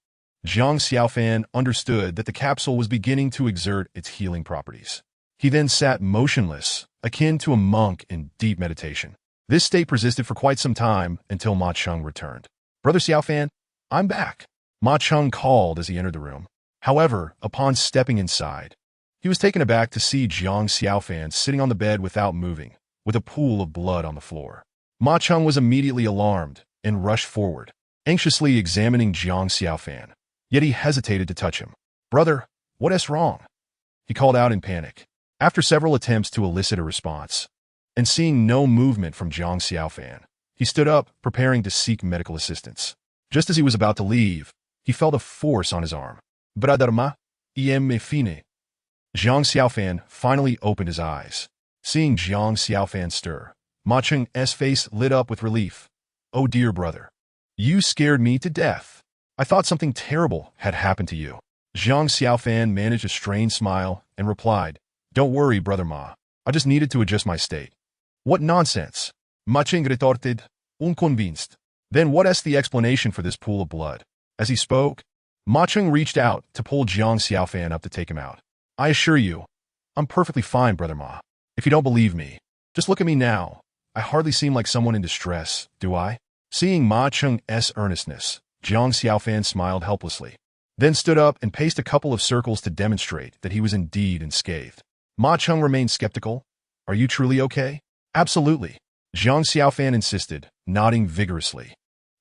Jiang Xiaofan understood that the capsule was beginning to exert its healing properties. He then sat motionless, akin to a monk in deep meditation. This state persisted for quite some time until Ma Cheng returned. "Brother Xiaofan, I'm back." Ma Cheng called as he entered the room. However, upon stepping inside, he was taken aback to see Jiang Xiaofan sitting on the bed without moving, with a pool of blood on the floor. Ma Cheng was immediately alarmed and rushed forward, anxiously examining Jiang Xiaofan. Yet he hesitated to touch him. "Brother, what is wrong?" he called out in panic. After several attempts to elicit a response, and seeing no movement from Jiang Xiaofan, he stood up, preparing to seek medical assistance. Just as he was about to leave, he felt a force on his arm. "Brother Ma, me fine." Jiang Xiaofan finally opened his eyes. Seeing Jiang Xiaofan stir, Ma Cheng's face lit up with relief. "Oh dear brother, you scared me to death. I thought something terrible had happened to you." Jiang Xiaofan managed a strained smile and replied, "Don't worry, brother Ma. I just needed to adjust my state." "What nonsense!" Ma Cheng retorted, unconvinced. "Then what is the explanation for this pool of blood?" As he spoke, Ma Cheng reached out to pull Jiang Xiaofan up to take him out. "I assure you, I'm perfectly fine, brother Ma. If you don't believe me, just look at me now. I hardly seem like someone in distress, do I?" Seeing Ma Cheng's earnestness, Jiang Xiaofan smiled helplessly, then stood up and paced a couple of circles to demonstrate that he was indeed unscathed. Ma Cheng remained skeptical. "Are you truly okay?" "Absolutely," Jiang Xiaofan insisted, nodding vigorously.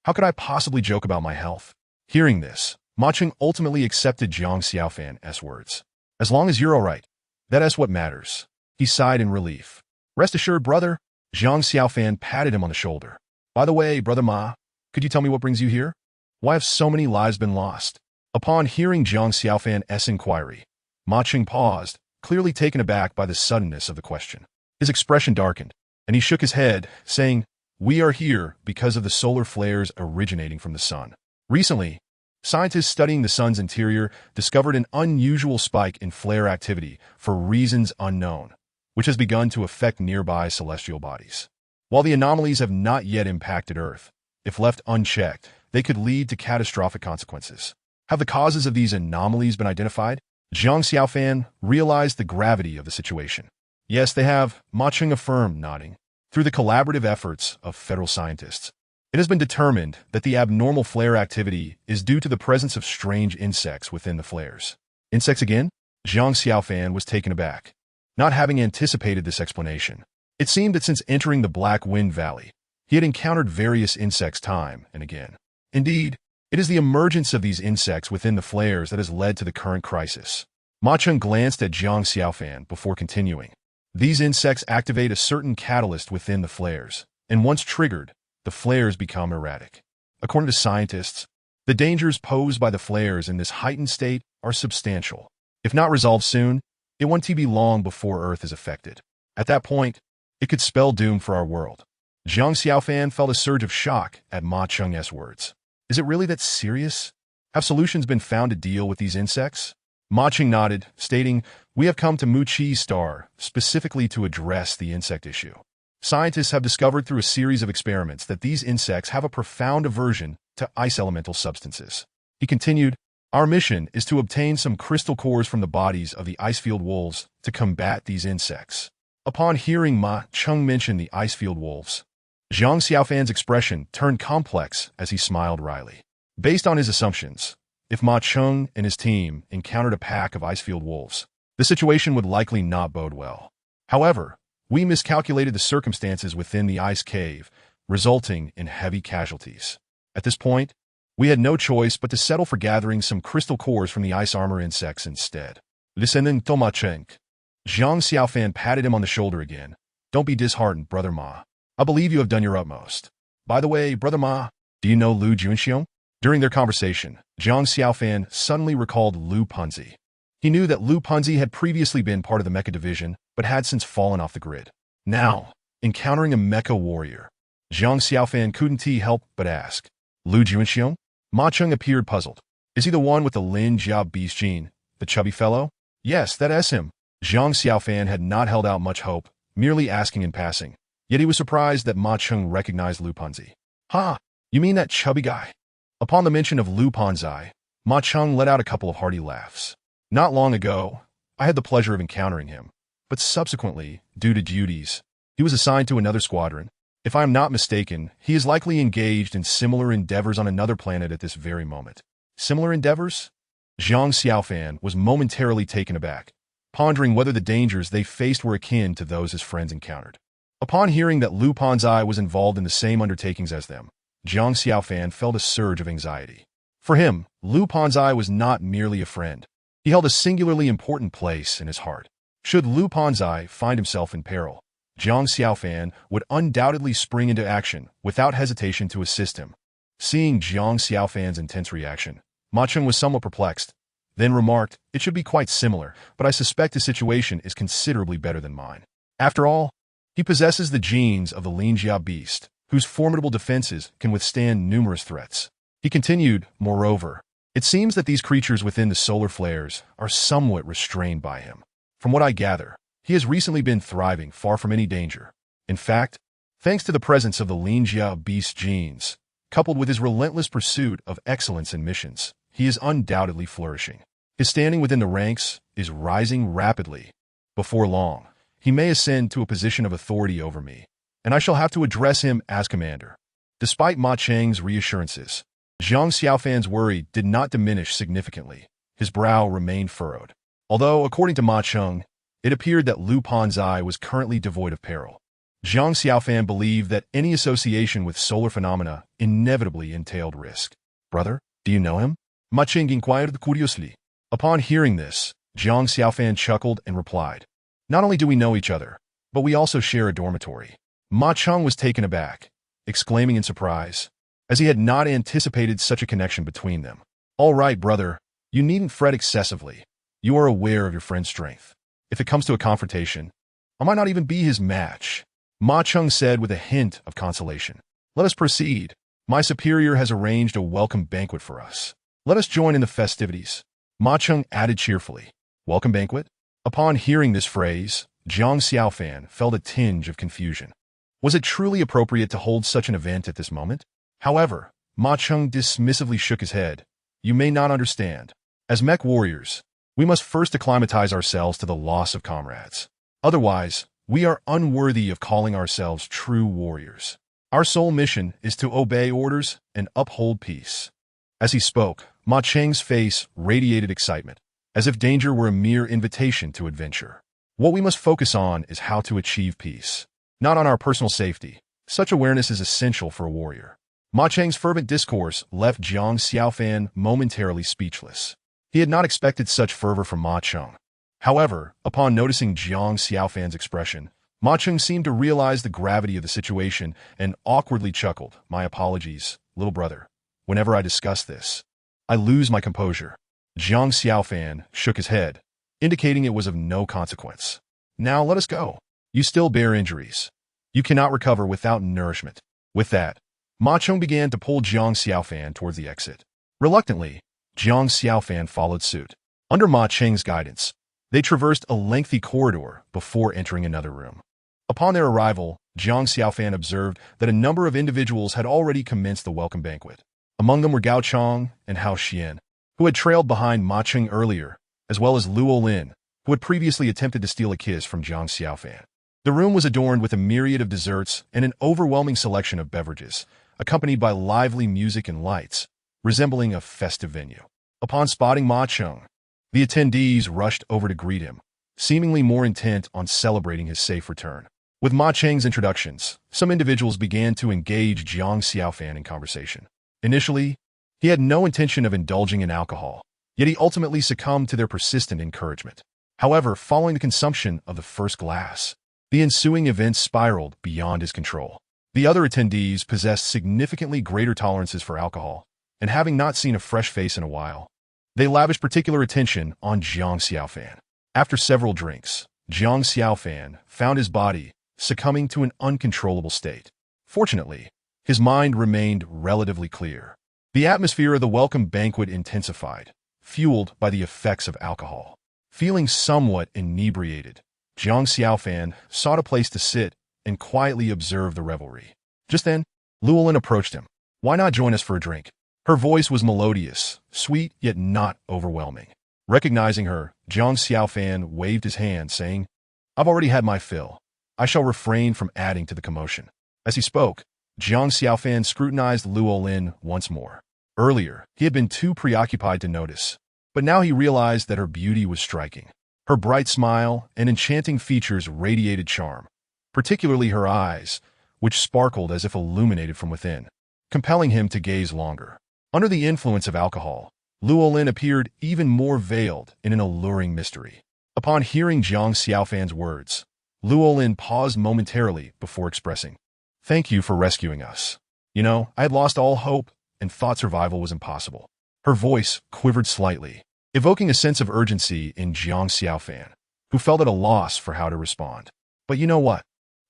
"How could I possibly joke about my health?" Hearing this, Ma Cheng ultimately accepted Jiang Xiaofan's words. "As long as you're all right, that is what matters." He sighed in relief. "Rest assured, brother." Jiang Xiaofan patted him on the shoulder. "By the way, brother Ma, could you tell me what brings you here? Why have so many lives been lost?" Upon hearing Jiang Xiaofan's inquiry, Ma Cheng paused, clearly taken aback by the suddenness of the question. His expression darkened, and he shook his head, saying, "We are here because of the solar flares originating from the sun. Recently, scientists studying the sun's interior discovered an unusual spike in flare activity for reasons unknown, which has begun to affect nearby celestial bodies. While the anomalies have not yet impacted Earth, if left unchecked, they could lead to catastrophic consequences. Have the causes of these anomalies been identified?" Jiang Xiaofan realized the gravity of the situation. "Yes, they have," Ma Cheng affirmed, nodding. "Through the collaborative efforts of federal scientists, it has been determined that the abnormal flare activity is due to the presence of strange insects within the flares." "Insects again?" Jiang Xiaofan was taken aback, not having anticipated this explanation. It seemed that since entering the Black Wind Valley, he had encountered various insects time and again. Indeed, it is the emergence of these insects within the flares that has led to the current crisis. Ma Cheng glanced at Jiang Xiaofan before continuing. "These insects activate a certain catalyst within the flares, and once triggered, the flares become erratic. According to scientists, the dangers posed by the flares in this heightened state are substantial. If not resolved soon, it won't be long before Earth is affected. At that point, it could spell doom for our world." Jiang Xiaofan felt a surge of shock at Ma Cheng's words. "Is it really that serious? Have solutions been found to deal with these insects?" Ma Cheng nodded, stating, "We have come to Muqi's star specifically to address the insect issue. Scientists have discovered through a series of experiments that these insects have a profound aversion to ice elemental substances." He continued, "Our mission is to obtain some crystal cores from the bodies of the icefield wolves to combat these insects." Upon hearing Ma Cheng mention the icefield wolves, Jiang Xiaofan's expression turned complex as he smiled wryly. Based on his assumptions, if Ma Cheng and his team encountered a pack of icefield wolves, the situation would likely not bode well. However, we miscalculated the circumstances within the ice cave, resulting in heavy casualties. At this point, we had no choice but to settle for gathering some crystal cores from the ice armor insects instead. Listening to Ma Cheng, Jiang Xiaofan patted him on the shoulder again. "Don't be disheartened, brother Ma. I believe you have done your utmost. By the way, brother Ma, do you know Lu Junxiong?" During their conversation, Jiang Xiaofan suddenly recalled Lu Punzi. He knew that Lu Punzi had previously been part of the mecha division, but had since fallen off the grid. Now, encountering a mecha warrior, Jiang Xiaofan couldn't help but ask, "Lu Junxiong?" Ma Cheng appeared puzzled. "Is he the one with the Lin Jia beast gene, the chubby fellow?" "Yes, that is him." Jiang Xiaofan had not held out much hope, merely asking in passing. Yet he was surprised that Ma Cheng recognized Lu Punzi. "Ha! You mean that chubby guy?" Upon the mention of Lu Punzi, Ma Cheng let out a couple of hearty laughs. "Not long ago, I had the pleasure of encountering him, but subsequently, due to duties, he was assigned to another squadron. If I am not mistaken, he is likely engaged in similar endeavors on another planet at this very moment." Similar endeavors? Zhang Xiaofan was momentarily taken aback, pondering whether the dangers they faced were akin to those his friends encountered. Upon hearing that Lu Panzai was involved in the same undertakings as them, Zhang Xiaofan felt a surge of anxiety. For him, Lu Panzai was not merely a friend. He held a singularly important place in his heart. Should Lu Panzai find himself in peril, Zhang Xiaofan would undoubtedly spring into action without hesitation to assist him. Seeing Zhang Xiaofan's intense reaction, Ma Cheng was somewhat perplexed, then remarked, "It should be quite similar, but I suspect his situation is considerably better than mine. After all, he possesses the genes of the Linjia beast, whose formidable defenses can withstand numerous threats." He continued, "Moreover, it seems that these creatures within the solar flares are somewhat restrained by him. From what I gather, he has recently been thriving far from any danger. In fact, thanks to the presence of the Linjia beast genes, coupled with his relentless pursuit of excellence in missions, he is undoubtedly flourishing. His standing within the ranks is rising rapidly. Before long, he may ascend to a position of authority over me, and I shall have to address him as commander." Despite Ma Cheng's reassurances, Zhang Xiaofan's worry did not diminish significantly. His brow remained furrowed. Although, according to Ma Cheng, it appeared that Lu Panzai was currently devoid of peril, Zhang Xiaofan believed that any association with solar phenomena inevitably entailed risk. "Brother, do you know him?" Ma Cheng inquired curiously. Upon hearing this, Zhang Xiaofan chuckled and replied, "Not only do we know each other, but we also share a dormitory." Ma Cheng was taken aback, exclaiming in surprise, as he had not anticipated such a connection between them. "All right, brother, you needn't fret excessively. You are aware of your friend's strength. If it comes to a confrontation, I might not even be his match," Ma Cheng said with a hint of consolation. "Let us proceed. My superior has arranged a welcome banquet for us. Let us join in the festivities." Ma Cheng added cheerfully, "Welcome banquet?" Upon hearing this phrase, Zhang Xiaofan felt a tinge of confusion. Was it truly appropriate to hold such an event at this moment? However, Ma Cheng dismissively shook his head. "You may not understand. As mech warriors, we must first acclimatize ourselves to the loss of comrades. Otherwise, we are unworthy of calling ourselves true warriors. Our sole mission is to obey orders and uphold peace." As he spoke, Ma Cheng's face radiated excitement, as if danger were a mere invitation to adventure. "What we must focus on is how to achieve peace, not on our personal safety. Such awareness is essential for a warrior." Ma Cheng's fervent discourse left Zhang Xiaofan momentarily speechless. He had not expected such fervor from Ma Cheng. However, upon noticing Zhang Xiaofan's expression, Ma Cheng seemed to realize the gravity of the situation and awkwardly chuckled. "My apologies, little brother. Whenever I discuss this, I lose my composure." Zhang Xiaofan shook his head, indicating it was of no consequence. "Now let us go. You still bear injuries. You cannot recover without nourishment." With that, Ma Cheng began to pull Zhang Xiaofan towards the exit. Reluctantly, Zhang Xiaofan followed suit. Under Ma Cheng's guidance, they traversed a lengthy corridor before entering another room. Upon their arrival, Zhang Xiaofan observed that a number of individuals had already commenced the welcome banquet. Among them were Gao Chong and Hao Xian, who had trailed behind Ma Cheng earlier, as well as Luo Lin, who had previously attempted to steal a kiss from Zhang Xiaofan. The room was adorned with a myriad of desserts and an overwhelming selection of beverages, accompanied by lively music and lights, resembling a festive venue. Upon spotting Ma Cheng, the attendees rushed over to greet him, seemingly more intent on celebrating his safe return. With Ma Cheng's introductions, some individuals began to engage Zhang Xiaofan in conversation. Initially, he had no intention of indulging in alcohol, yet he ultimately succumbed to their persistent encouragement. However, following the consumption of the first glass, the ensuing events spiraled beyond his control. The other attendees possessed significantly greater tolerances for alcohol, and having not seen a fresh face in a while, they lavished particular attention on Zhang Xiaofan. After several drinks, Zhang Xiaofan found his body succumbing to an uncontrollable state. Fortunately, his mind remained relatively clear. The atmosphere of the welcome banquet intensified, fueled by the effects of alcohol. Feeling somewhat inebriated, Zhang Xiaofan sought a place to sit and quietly observe the revelry. Just then, Luolin approached him. "Why not join us for a drink?" Her voice was melodious, sweet yet not overwhelming. Recognizing her, Zhang Xiaofan waved his hand, saying, "I've already had my fill. I shall refrain from adding to the commotion." As he spoke, Zhang Xiaofan scrutinized Luolin once more. Earlier, he had been too preoccupied to notice, but now he realized that her beauty was striking. Her bright smile and enchanting features radiated charm, particularly her eyes, which sparkled as if illuminated from within, compelling him to gaze longer. Under the influence of alcohol, Luolin appeared even more veiled in an alluring mystery. Upon hearing Jiang Xiaofan's words, Luolin paused momentarily before expressing, "Thank you for rescuing us. You know, I had lost all hope and thought survival was impossible." Her voice quivered slightly, evoking a sense of urgency in Jiang Xiaofan, who felt at a loss for how to respond. "But you know what?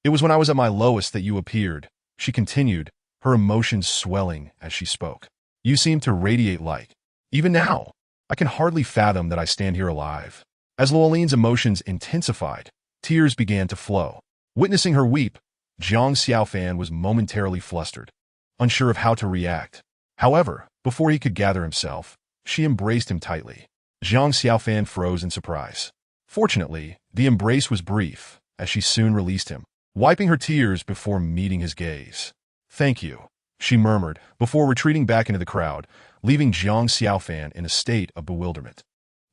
It was when I was at my lowest that you appeared," she continued, her emotions swelling as she spoke. "You seem to radiate light. Even now, I can hardly fathom that I stand here alive." As Luolin's emotions intensified, tears began to flow. Witnessing her weep, Jiang Xiaofan was momentarily flustered, unsure of how to react. However, before he could gather himself, she embraced him tightly. Jiang Xiaofan froze in surprise. Fortunately, the embrace was brief, as she soon released him, wiping her tears before meeting his gaze. "Thank you," she murmured, before retreating back into the crowd, leaving Jiang Xiaofan in a state of bewilderment.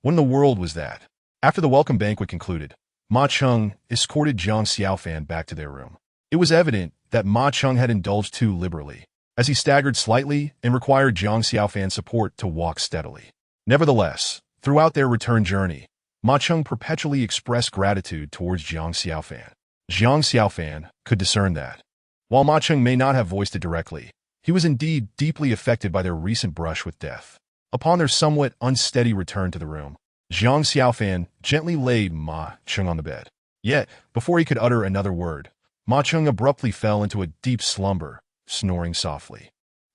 What in the world was that? After the welcome banquet concluded, Ma Cheng escorted Jiang Xiaofan back to their room. It was evident that Ma Cheng had indulged too liberally, as he staggered slightly and required Jiang Xiaofan's support to walk steadily. Nevertheless, throughout their return journey, Ma Cheng perpetually expressed gratitude towards Jiang Xiaofan. Jiang Xiaofan could discern that. While Ma Cheng may not have voiced it directly, he was indeed deeply affected by their recent brush with death. Upon their somewhat unsteady return to the room, Jiang Xiaofan gently laid Ma Cheng on the bed. Yet, before he could utter another word, Ma Cheng abruptly fell into a deep slumber, snoring softly.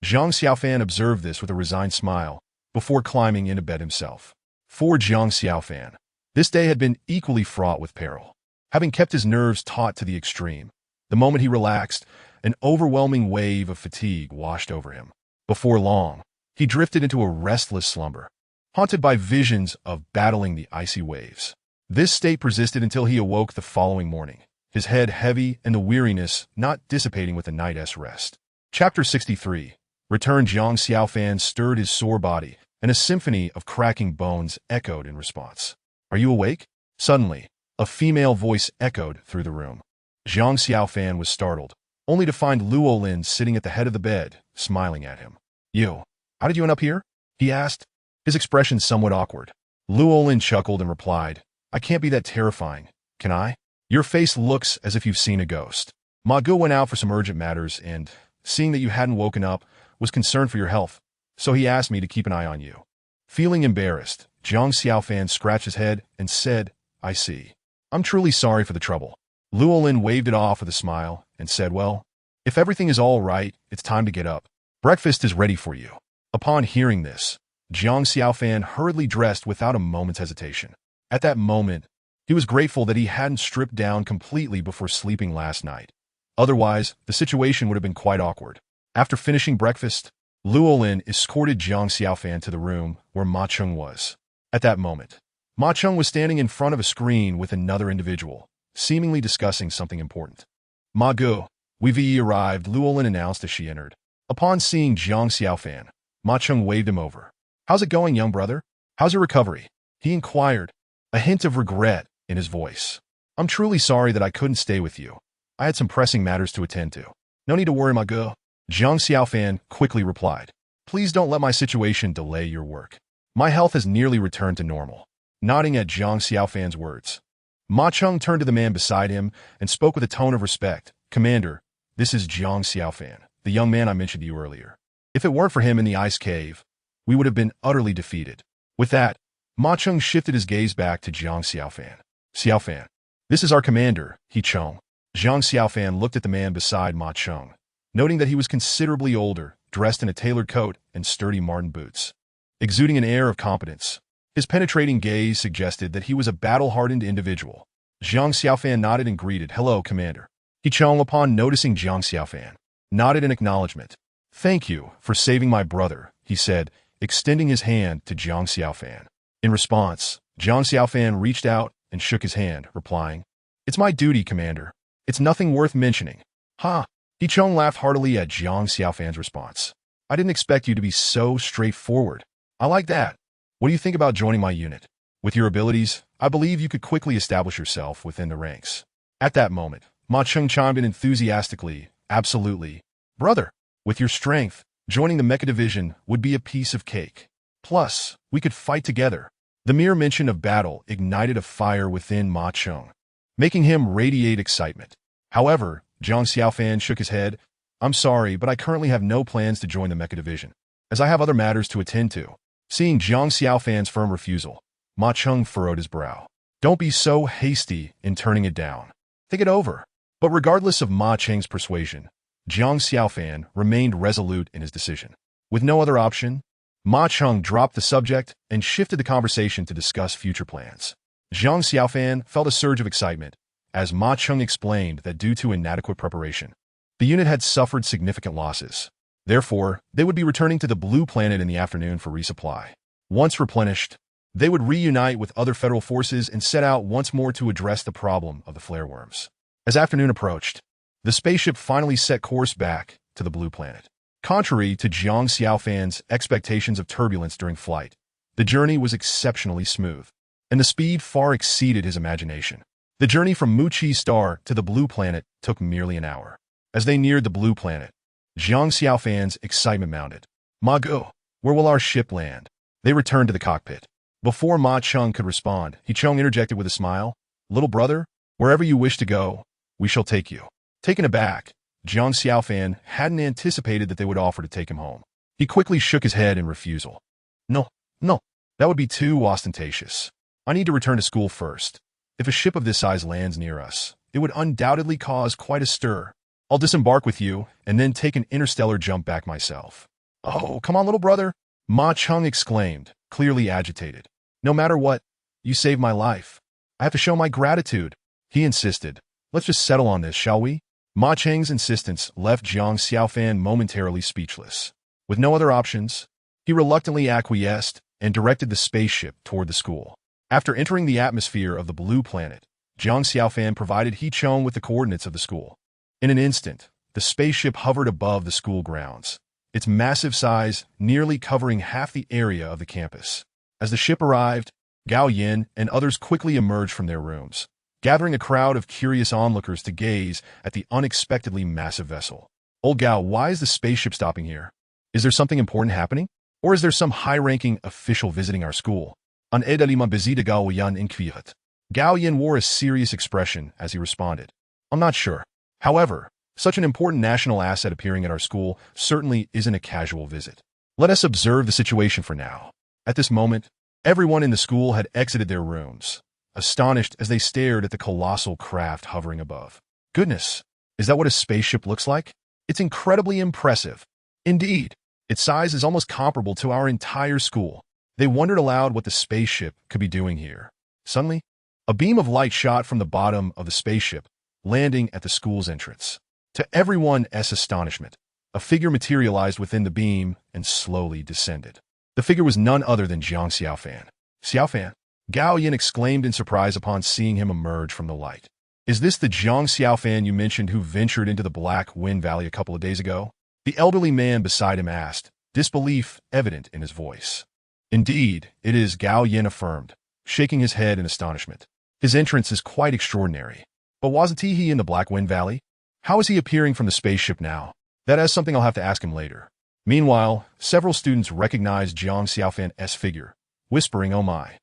Jiang Xiaofan observed this with a resigned smile, before climbing into bed himself. For Jiang Xiaofan, this day had been equally fraught with peril. Having kept his nerves taut to the extreme, the moment he relaxed, an overwhelming wave of fatigue washed over him. Before long, he drifted into a restless slumber, haunted by visions of battling the icy waves. This state persisted until he awoke the following morning, his head heavy and the weariness not dissipating with a night's rest. Chapter 63. Return. Jiang Xiaofan stirred his sore body, and a symphony of cracking bones echoed in response. "Are you awake?" Suddenly, a female voice echoed through the room. Jiang Xiaofan was startled, only to find Luolin sitting at the head of the bed, smiling at him. "You, how did you end up here?" he asked, his expression somewhat awkward. Luolin chuckled and replied, "I can't be that terrifying, can I? Your face looks as if you've seen a ghost. Ma Gu went out for some urgent matters and, seeing that you hadn't woken up, was concerned for your health, so he asked me to keep an eye on you." Feeling embarrassed, Jiang Xiaofan scratched his head and said, "I see. I'm truly sorry for the trouble." Luolin waved it off with a smile and said, "Well, if everything is all right, it's time to get up. Breakfast is ready for you." Upon hearing this, Jiang Xiaofan hurriedly dressed without a moment's hesitation. At that moment, he was grateful that he hadn't stripped down completely before sleeping last night. Otherwise, the situation would have been quite awkward. After finishing breakfast, Luolin escorted Jiang Xiaofan to the room where Ma Cheng was. At that moment, Ma Cheng was standing in front of a screen with another individual, seemingly discussing something important. "Ma Gu, we've arrived," Luolin announced as she entered. Upon seeing Jiang Xiaofan, Ma Cheng waved him over. "How's it going, young brother? How's your recovery?" he inquired, a hint of regret in his voice. "I'm truly sorry that I couldn't stay with you. I had some pressing matters to attend to." "No need to worry, Ma Gu," Jiang Xiaofan quickly replied. "Please don't let my situation delay your work. My health has nearly returned to normal." Nodding at Jiang Xiaofan's words, Ma Cheng turned to the man beside him and spoke with a tone of respect. "Commander, this is Jiang Xiaofan, the young man I mentioned to you earlier. If it weren't for him in the ice cave, we would have been utterly defeated." With that, Ma Cheng shifted his gaze back to Jiang Xiaofan. "Xiaofan, this is our commander, He Cheng." Jiang Xiaofan looked at the man beside Ma Cheng, noting that he was considerably older, dressed in a tailored coat and sturdy Martin boots. Exuding an air of competence, his penetrating gaze suggested that he was a battle-hardened individual. Jiang Xiaofan nodded and greeted, "Hello, Commander." He Cheng, upon noticing Jiang Xiaofan, nodded in acknowledgement. "Thank you for saving my brother," he said, extending his hand to Jiang Xiaofan. In response, Jiang Xiaofan reached out and shook his hand, replying, "It's my duty, Commander. It's nothing worth mentioning." "Ha!" He Cheng laughed heartily at Jiang Xiaofan's response. I didn't expect you to be so straightforward. I like that. What do you think about joining my unit? With your abilities, I believe you could quickly establish yourself within the ranks. At that moment, Ma Cheng chimed in enthusiastically. Absolutely. Brother, with your strength, joining the Mecha Division would be a piece of cake. Plus, we could fight together. The mere mention of battle ignited a fire within Ma Cheng, making him radiate excitement. However, Jiang Xiaofan shook his head. I'm sorry, but I currently have no plans to join the Mecha Division, as I have other matters to attend to. Seeing Jiang Xiaofan's firm refusal, Ma Cheng furrowed his brow. Don't be so hasty in turning it down. Think it over. But regardless of Ma Cheng's persuasion, Jiang Xiaofan remained resolute in his decision. With no other option, Ma Cheng dropped the subject and shifted the conversation to discuss future plans. Jiang Xiaofan felt a surge of excitement as Ma Cheng explained that due to inadequate preparation, the unit had suffered significant losses. Therefore, they would be returning to the Blue Planet in the afternoon for resupply. Once replenished, they would reunite with other federal forces and set out once more to address the problem of the flare worms. As afternoon approached, the spaceship finally set course back to the Blue Planet. Contrary to Jiang Xiaofan's expectations of turbulence during flight, the journey was exceptionally smooth, and the speed far exceeded his imagination. The journey from Mu-Chi Star to the Blue Planet took merely an hour. As they neared the Blue Planet, Jiang Xiaofan's excitement mounted. Ma Go, where will our ship land? They returned to the cockpit. Before Ma Cheng could respond, He Cheng interjected with a smile. Little brother, wherever you wish to go, we shall take you. Taken aback, Jiang Xiaofan hadn't anticipated that they would offer to take him home. He quickly shook his head in refusal. No, that would be too ostentatious. I need to return to school first. If a ship of this size lands near us, it would undoubtedly cause quite a stir. I'll disembark with you and then take an interstellar jump back myself. Oh, come on, little brother, Ma Cheng exclaimed, clearly agitated. No matter what, you saved my life. I have to show my gratitude. He insisted. Let's just settle on this, shall we? Ma Cheng's insistence left Jiang Xiaofan momentarily speechless. With no other options, he reluctantly acquiesced and directed the spaceship toward the school. After entering the atmosphere of the Blue Planet, Jiang Xiaofan provided He Cheng with the coordinates of the school. In an instant, the spaceship hovered above the school grounds, its massive size nearly covering half the area of the campus. As the ship arrived, Gao Yin and others quickly emerged from their rooms, gathering a crowd of curious onlookers to gaze at the unexpectedly massive vessel. Old Gao, why is the spaceship stopping here? Is there something important happening? Or is there some high-ranking official visiting our school? An edalima bizita Gao Yan inquirit. Gao Yin wore a serious expression as he responded. I'm not sure. However, such an important national asset appearing at our school certainly isn't a casual visit. Let us observe the situation for now. At this moment, everyone in the school had exited their rooms, astonished as they stared at the colossal craft hovering above. Goodness, is that what a spaceship looks like? It's incredibly impressive. Indeed, its size is almost comparable to our entire school. They wondered aloud what the spaceship could be doing here. Suddenly, a beam of light shot from the bottom of the spaceship, landing at the school's entrance. To everyone's astonishment, a figure materialized within the beam and slowly descended. The figure was none other than Jiang Xiaofan. Xiaofan? Gao Yin exclaimed in surprise upon seeing him emerge from the light. Is this the Jiang Xiaofan you mentioned who ventured into the Black Wind Valley a couple of days ago? The elderly man beside him asked, disbelief evident in his voice. Indeed, it is, Gao Yin affirmed, shaking his head in astonishment. His entrance is quite extraordinary. But wasn't he in the Black Wind Valley? How is he appearing from the spaceship now? That is something I'll have to ask him later. Meanwhile, several students recognized Jiang Xiaofan's figure, whispering, oh my.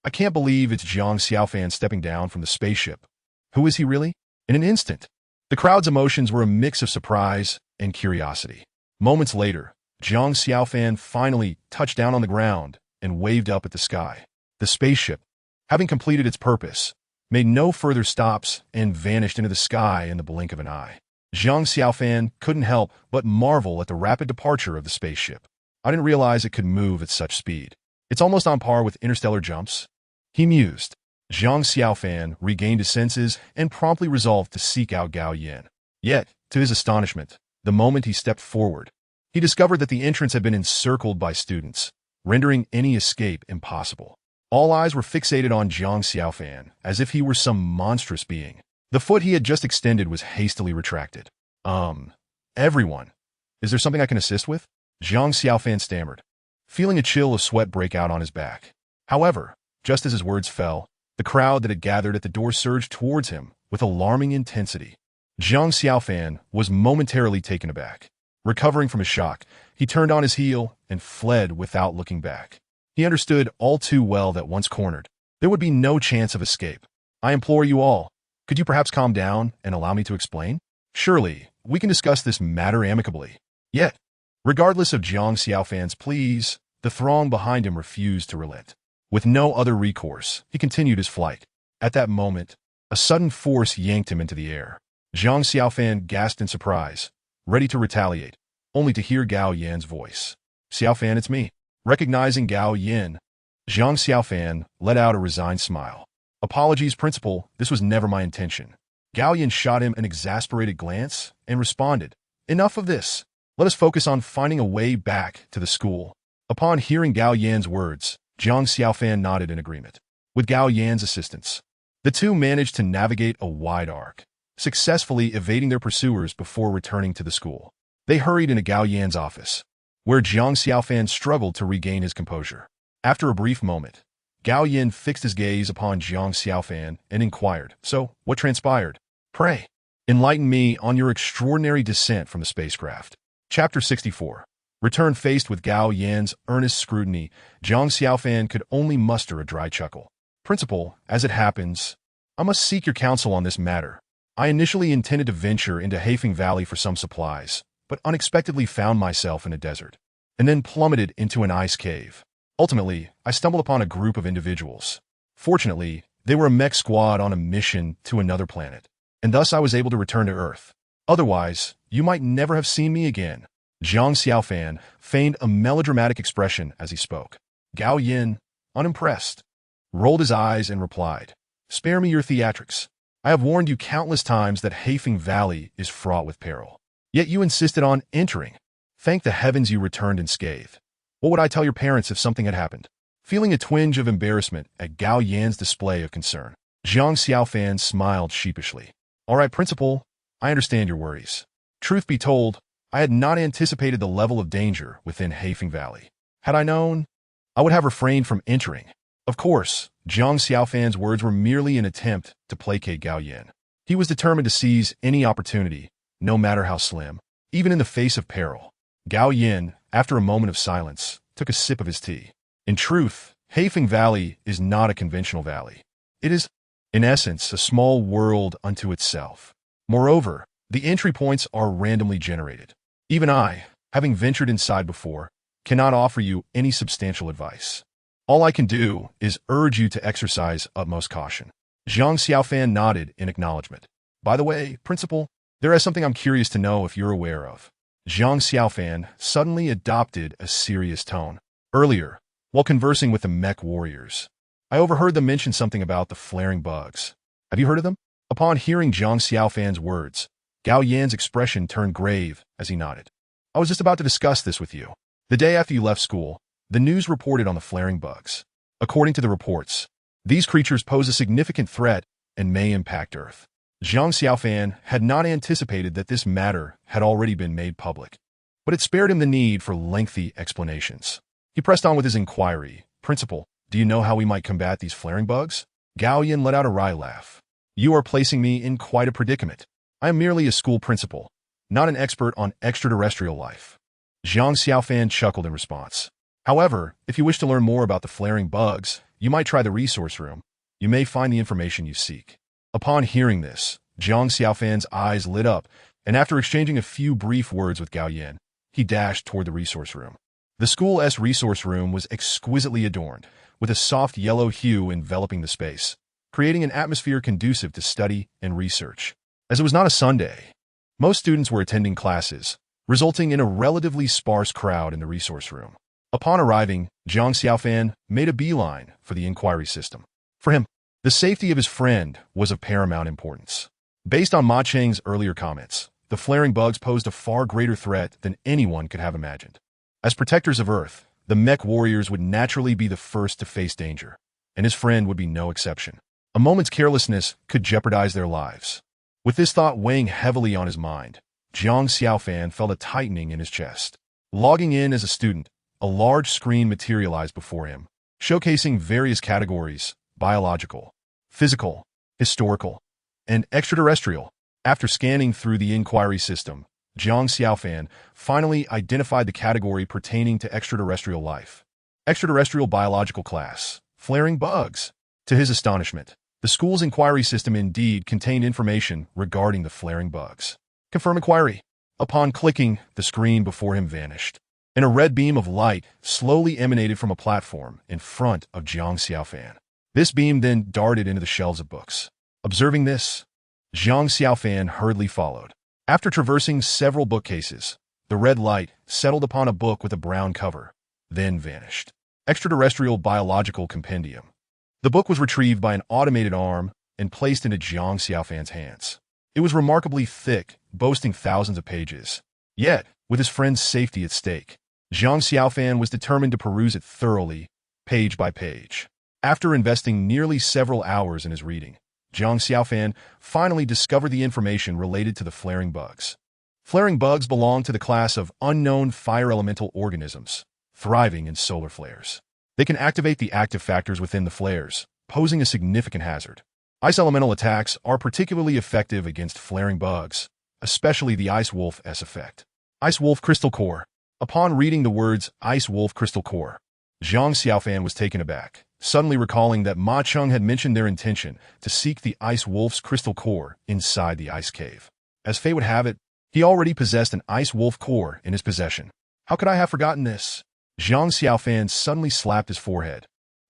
I can't believe it's Jiang Xiaofan stepping down from the spaceship. Who is he really? In an instant, the crowd's emotions were a mix of surprise and curiosity. Moments later, Jiang Xiaofan finally touched down on the ground and waved up at the sky. The spaceship, having completed its purpose, made no further stops and vanished into the sky in the blink of an eye. Jiang Xiaofan couldn't help but marvel at the rapid departure of the spaceship. I didn't realize it could move at such speed. It's almost on par with interstellar jumps. He mused. Jiang Xiaofan regained his senses and promptly resolved to seek out Gao Yin. Yet, to his astonishment, the moment he stepped forward, he discovered that the entrance had been encircled by students, rendering any escape impossible. All eyes were fixated on Jiang Xiaofan, as if he were some monstrous being. The foot he had just extended was hastily retracted. Everyone. Is there something I can assist with? Zhang Xiaofan stammered, feeling a chill of sweat break out on his back. However, just as his words fell, the crowd that had gathered at the door surged towards him with alarming intensity. Zhang Xiaofan was momentarily taken aback. Recovering from his shock, he turned on his heel and fled without looking back. He understood all too well that once cornered, there would be no chance of escape. I implore you all, could you perhaps calm down and allow me to explain? Surely, we can discuss this matter amicably. Yet, regardless of Zhang Xiaofan's pleas, the throng behind him refused to relent. With no other recourse, he continued his flight. At that moment, a sudden force yanked him into the air. Zhang Xiaofan gasped in surprise, ready to retaliate, only to hear Gao Yan's voice. Xiaofan, it's me. Recognizing Gao Yan, Zhang Xiaofan let out a resigned smile. Apologies, Principal, this was never my intention. Gao Yan shot him an exasperated glance and responded, enough of this. Let us focus on finding a way back to the school. Upon hearing Gao Yan's words, Zhang Xiaofan nodded in agreement. With Gao Yan's assistance, the two managed to navigate a wide arc, successfully evading their pursuers before returning to the school. They hurried into Gao Yan's office, where Zhang Xiaofan struggled to regain his composure. After a brief moment, Gao Yan fixed his gaze upon Zhang Xiaofan and inquired, so, what transpired? Pray, enlighten me on your extraordinary descent from the spacecraft. Chapter 64. Returned faced with Gao Yan's earnest scrutiny, Zhang Xiaofan could only muster a dry chuckle. Principal, as it happens, I must seek your counsel on this matter. I initially intended to venture into Haifeng Valley for some supplies, but unexpectedly found myself in a desert, and then plummeted into an ice cave. Ultimately, I stumbled upon a group of individuals. Fortunately, they were a mech squad on a mission to another planet, and thus I was able to return to Earth. Otherwise, you might never have seen me again. Zhang Xiaofan feigned a melodramatic expression as he spoke. Gao Yan, unimpressed, rolled his eyes and replied, spare me your theatrics. I have warned you countless times that Haifeng Valley is fraught with peril. Yet you insisted on entering. Thank the heavens you returned unscathed. What would I tell your parents if something had happened? Feeling a twinge of embarrassment at Gao Yan's display of concern, Zhang Xiaofan smiled sheepishly. All right, Principal, I understand your worries. Truth be told, I had not anticipated the level of danger within Haifeng Valley. Had I known, I would have refrained from entering. Of course, Zhang Xiaofan's words were merely an attempt to placate Gao Yan. He was determined to seize any opportunity, no matter how slim, even in the face of peril. Gao Yan, after a moment of silence, took a sip of his tea. In truth, Haifeng Valley is not a conventional valley. It is, in essence, a small world unto itself. Moreover, the entry points are randomly generated. Even I, having ventured inside before, cannot offer you any substantial advice. All I can do is urge you to exercise utmost caution. Zhang Xiaofan nodded in acknowledgement. By the way, Principal, there is something I'm curious to know if you're aware of. Zhang Xiaofan suddenly adopted a serious tone. Earlier, while conversing with the mech warriors, I overheard them mention something about the flaring bugs. Have you heard of them? Upon hearing Zhang Xiaofan's words, Gao Yan's expression turned grave as he nodded. I was just about to discuss this with you. The day after you left school, the news reported on the flaring bugs. According to the reports, these creatures pose a significant threat and may impact Earth. Zhang Xiaofan had not anticipated that this matter had already been made public, but it spared him the need for lengthy explanations. He pressed on with his inquiry. Principal, do you know how we might combat these flaring bugs? Gao Yan let out a wry laugh. You are placing me in quite a predicament. I am merely a school principal, not an expert on extraterrestrial life. Zhang Xiaofan chuckled in response. However, if you wish to learn more about the flaring bugs, you might try the resource room. You may find the information you seek. Upon hearing this, Zhang Xiaofan's eyes lit up, and after exchanging a few brief words with Gao Yan, he dashed toward the resource room. The school's resource room was exquisitely adorned, with a soft yellow hue enveloping the space, creating an atmosphere conducive to study and research. As it was not a Sunday, most students were attending classes, resulting in a relatively sparse crowd in the resource room. Upon arriving, Zhang Xiaofan made a beeline for the inquiry system. For him, the safety of his friend was of paramount importance. Based on Ma Cheng's earlier comments, the flaring bugs posed a far greater threat than anyone could have imagined. As protectors of Earth, the mech warriors would naturally be the first to face danger, and his friend would be no exception. A moment's carelessness could jeopardize their lives. With this thought weighing heavily on his mind, Zhang Xiaofan felt a tightening in his chest. Logging in as a student, a large screen materialized before him, showcasing various categories: biological, physical, historical, and extraterrestrial. After scanning through the inquiry system, Jiang Xiaofan finally identified the category pertaining to extraterrestrial life. Extraterrestrial biological class, flaring bugs. To his astonishment, the school's inquiry system indeed contained information regarding the flaring bugs. Confirm inquiry. Upon clicking, the screen before him vanished, and a red beam of light slowly emanated from a platform in front of Jiang Xiaofan. This beam then darted into the shelves of books. Observing this, Jiang Xiaofan hurriedly followed. After traversing several bookcases, the red light settled upon a book with a brown cover, then vanished. Extraterrestrial Biological Compendium. The book was retrieved by an automated arm and placed into Jiang Xiaofan's hands. It was remarkably thick, boasting thousands of pages. Yet, with his friend's safety at stake, Jiang Xiaofan was determined to peruse it thoroughly, page by page. After investing nearly several hours in his reading, Jiang Xiaofan finally discovered the information related to the flaring bugs. Flaring bugs belong to the class of unknown fire elemental organisms, thriving in solar flares. They can activate the active factors within the flares, posing a significant hazard. Ice elemental attacks are particularly effective against flaring bugs, especially the Ice Wolf S effect. Ice Wolf Crystal Core. Upon reading the words Ice Wolf Crystal Core, Jiang Xiaofan was taken aback, suddenly recalling that Ma Cheng had mentioned their intention to seek the Ice Wolf's crystal core inside the ice cave. As fate would have it, he already possessed an Ice Wolf core in his possession. How could I have forgotten this? Jiang Xiaofan suddenly slapped his forehead,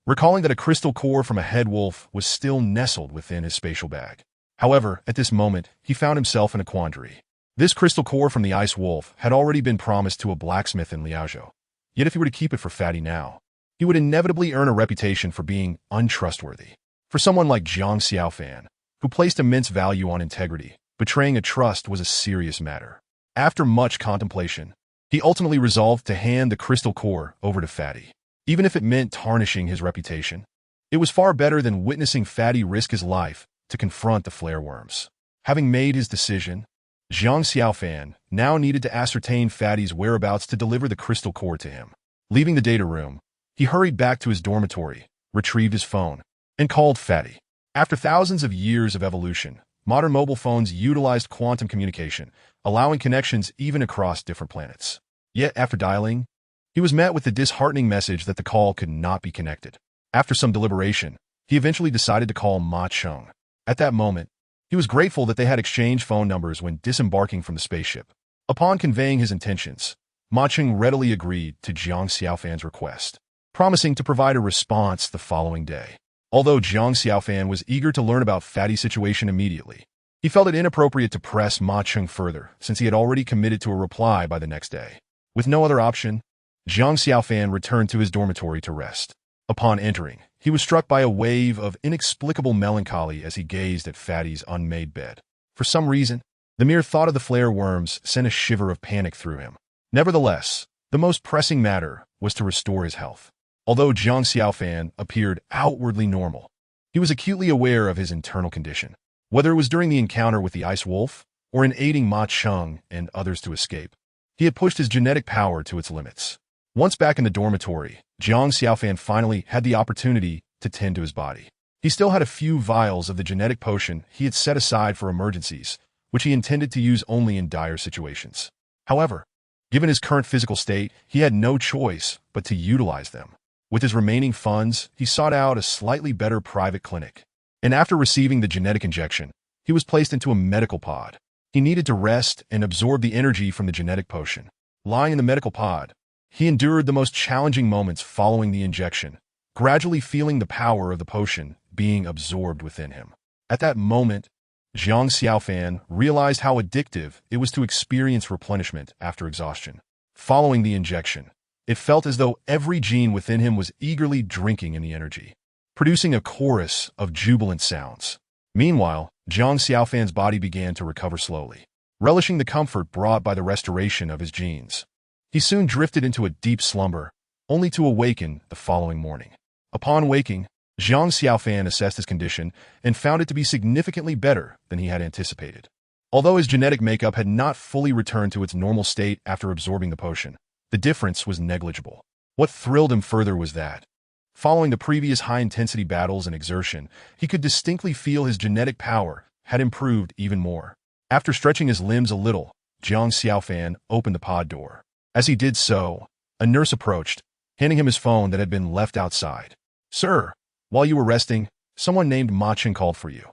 recalling that a crystal core from a head wolf was still nestled within his spatial bag. However, at this moment, he found himself in a quandary. This crystal core from the Ice Wolf had already been promised to a blacksmith in Liaozhou. Yet if he were to keep it for Fatty now, he would inevitably earn a reputation for being untrustworthy. For someone like Jiang Xiaofan, who placed immense value on integrity, betraying a trust was a serious matter. After much contemplation, he ultimately resolved to hand the crystal core over to Fatty. Even if it meant tarnishing his reputation, it was far better than witnessing Fatty risk his life to confront the flare worms. Having made his decision, Jiang Xiaofan now needed to ascertain Fatty's whereabouts to deliver the crystal core to him. Leaving the data room, he hurried back to his dormitory, retrieved his phone, and called Fatty. After thousands of years of evolution, modern mobile phones utilized quantum communication, allowing connections even across different planets. Yet, after dialing, he was met with the disheartening message that the call could not be connected. After some deliberation, he eventually decided to call Ma Cheng. At that moment, he was grateful that they had exchanged phone numbers when disembarking from the spaceship. Upon conveying his intentions, Ma Cheng readily agreed to Jiang Xiaofan's request, promising to provide a response the following day. Although Jiang Xiaofan was eager to learn about Fatty's situation immediately, he felt it inappropriate to press Ma Cheng further since he had already committed to a reply by the next day. With no other option, Jiang Xiaofan returned to his dormitory to rest. Upon entering, he was struck by a wave of inexplicable melancholy as he gazed at Fatty's unmade bed. For some reason, the mere thought of the flare worms sent a shiver of panic through him. Nevertheless, the most pressing matter was to restore his health. Although Jiang Xiaofan appeared outwardly normal, he was acutely aware of his internal condition. Whether it was during the encounter with the Ice Wolf or in aiding Ma Cheng and others to escape, he had pushed his genetic power to its limits. Once back in the dormitory, Jiang Xiaofan finally had the opportunity to tend to his body. He still had a few vials of the genetic potion he had set aside for emergencies, which he intended to use only in dire situations. However, given his current physical state, he had no choice but to utilize them. With his remaining funds, he sought out a slightly better private clinic. And after receiving the genetic injection, he was placed into a medical pod. He needed to rest and absorb the energy from the genetic potion. Lying in the medical pod, he endured the most challenging moments following the injection, gradually feeling the power of the potion being absorbed within him. At that moment, Jiang Xiaofan realized how addictive it was to experience replenishment after exhaustion. Following the injection, it felt as though every gene within him was eagerly drinking in the energy, producing a chorus of jubilant sounds. Meanwhile, Jiang Xiaofan's body began to recover slowly, relishing the comfort brought by the restoration of his genes. He soon drifted into a deep slumber, only to awaken the following morning. Upon waking, Jiang Xiaofan assessed his condition and found it to be significantly better than he had anticipated. Although his genetic makeup had not fully returned to its normal state after absorbing the potion, The difference was negligible. What thrilled him further was that, following the previous high-intensity battles and exertion, he could distinctly feel his genetic power had improved even more. After stretching his limbs a little, Jiang Xiaofan opened the pod door. As he did so, a nurse approached, handing him his phone that had been left outside. "Sir, while you were resting, someone named Ma Cheng called for you."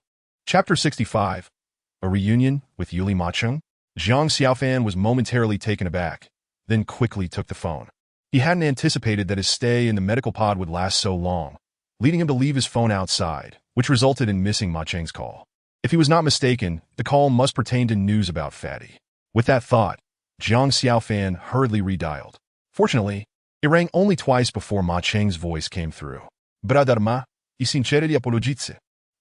Chapter 65. A Reunion with Yuli Ma Cheng? Jiang Xiaofan was momentarily taken aback, then quickly took the phone. He hadn't anticipated that his stay in the medical pod would last so long, leading him to leave his phone outside, which resulted in missing Ma Cheng's call. If he was not mistaken, the call must pertain to news about Fatty. With that thought, Jiang Xiaofan hurriedly redialed. Fortunately, it rang only twice before Ma Cheng's voice came through. "Brother Ma, I sincerely apologize.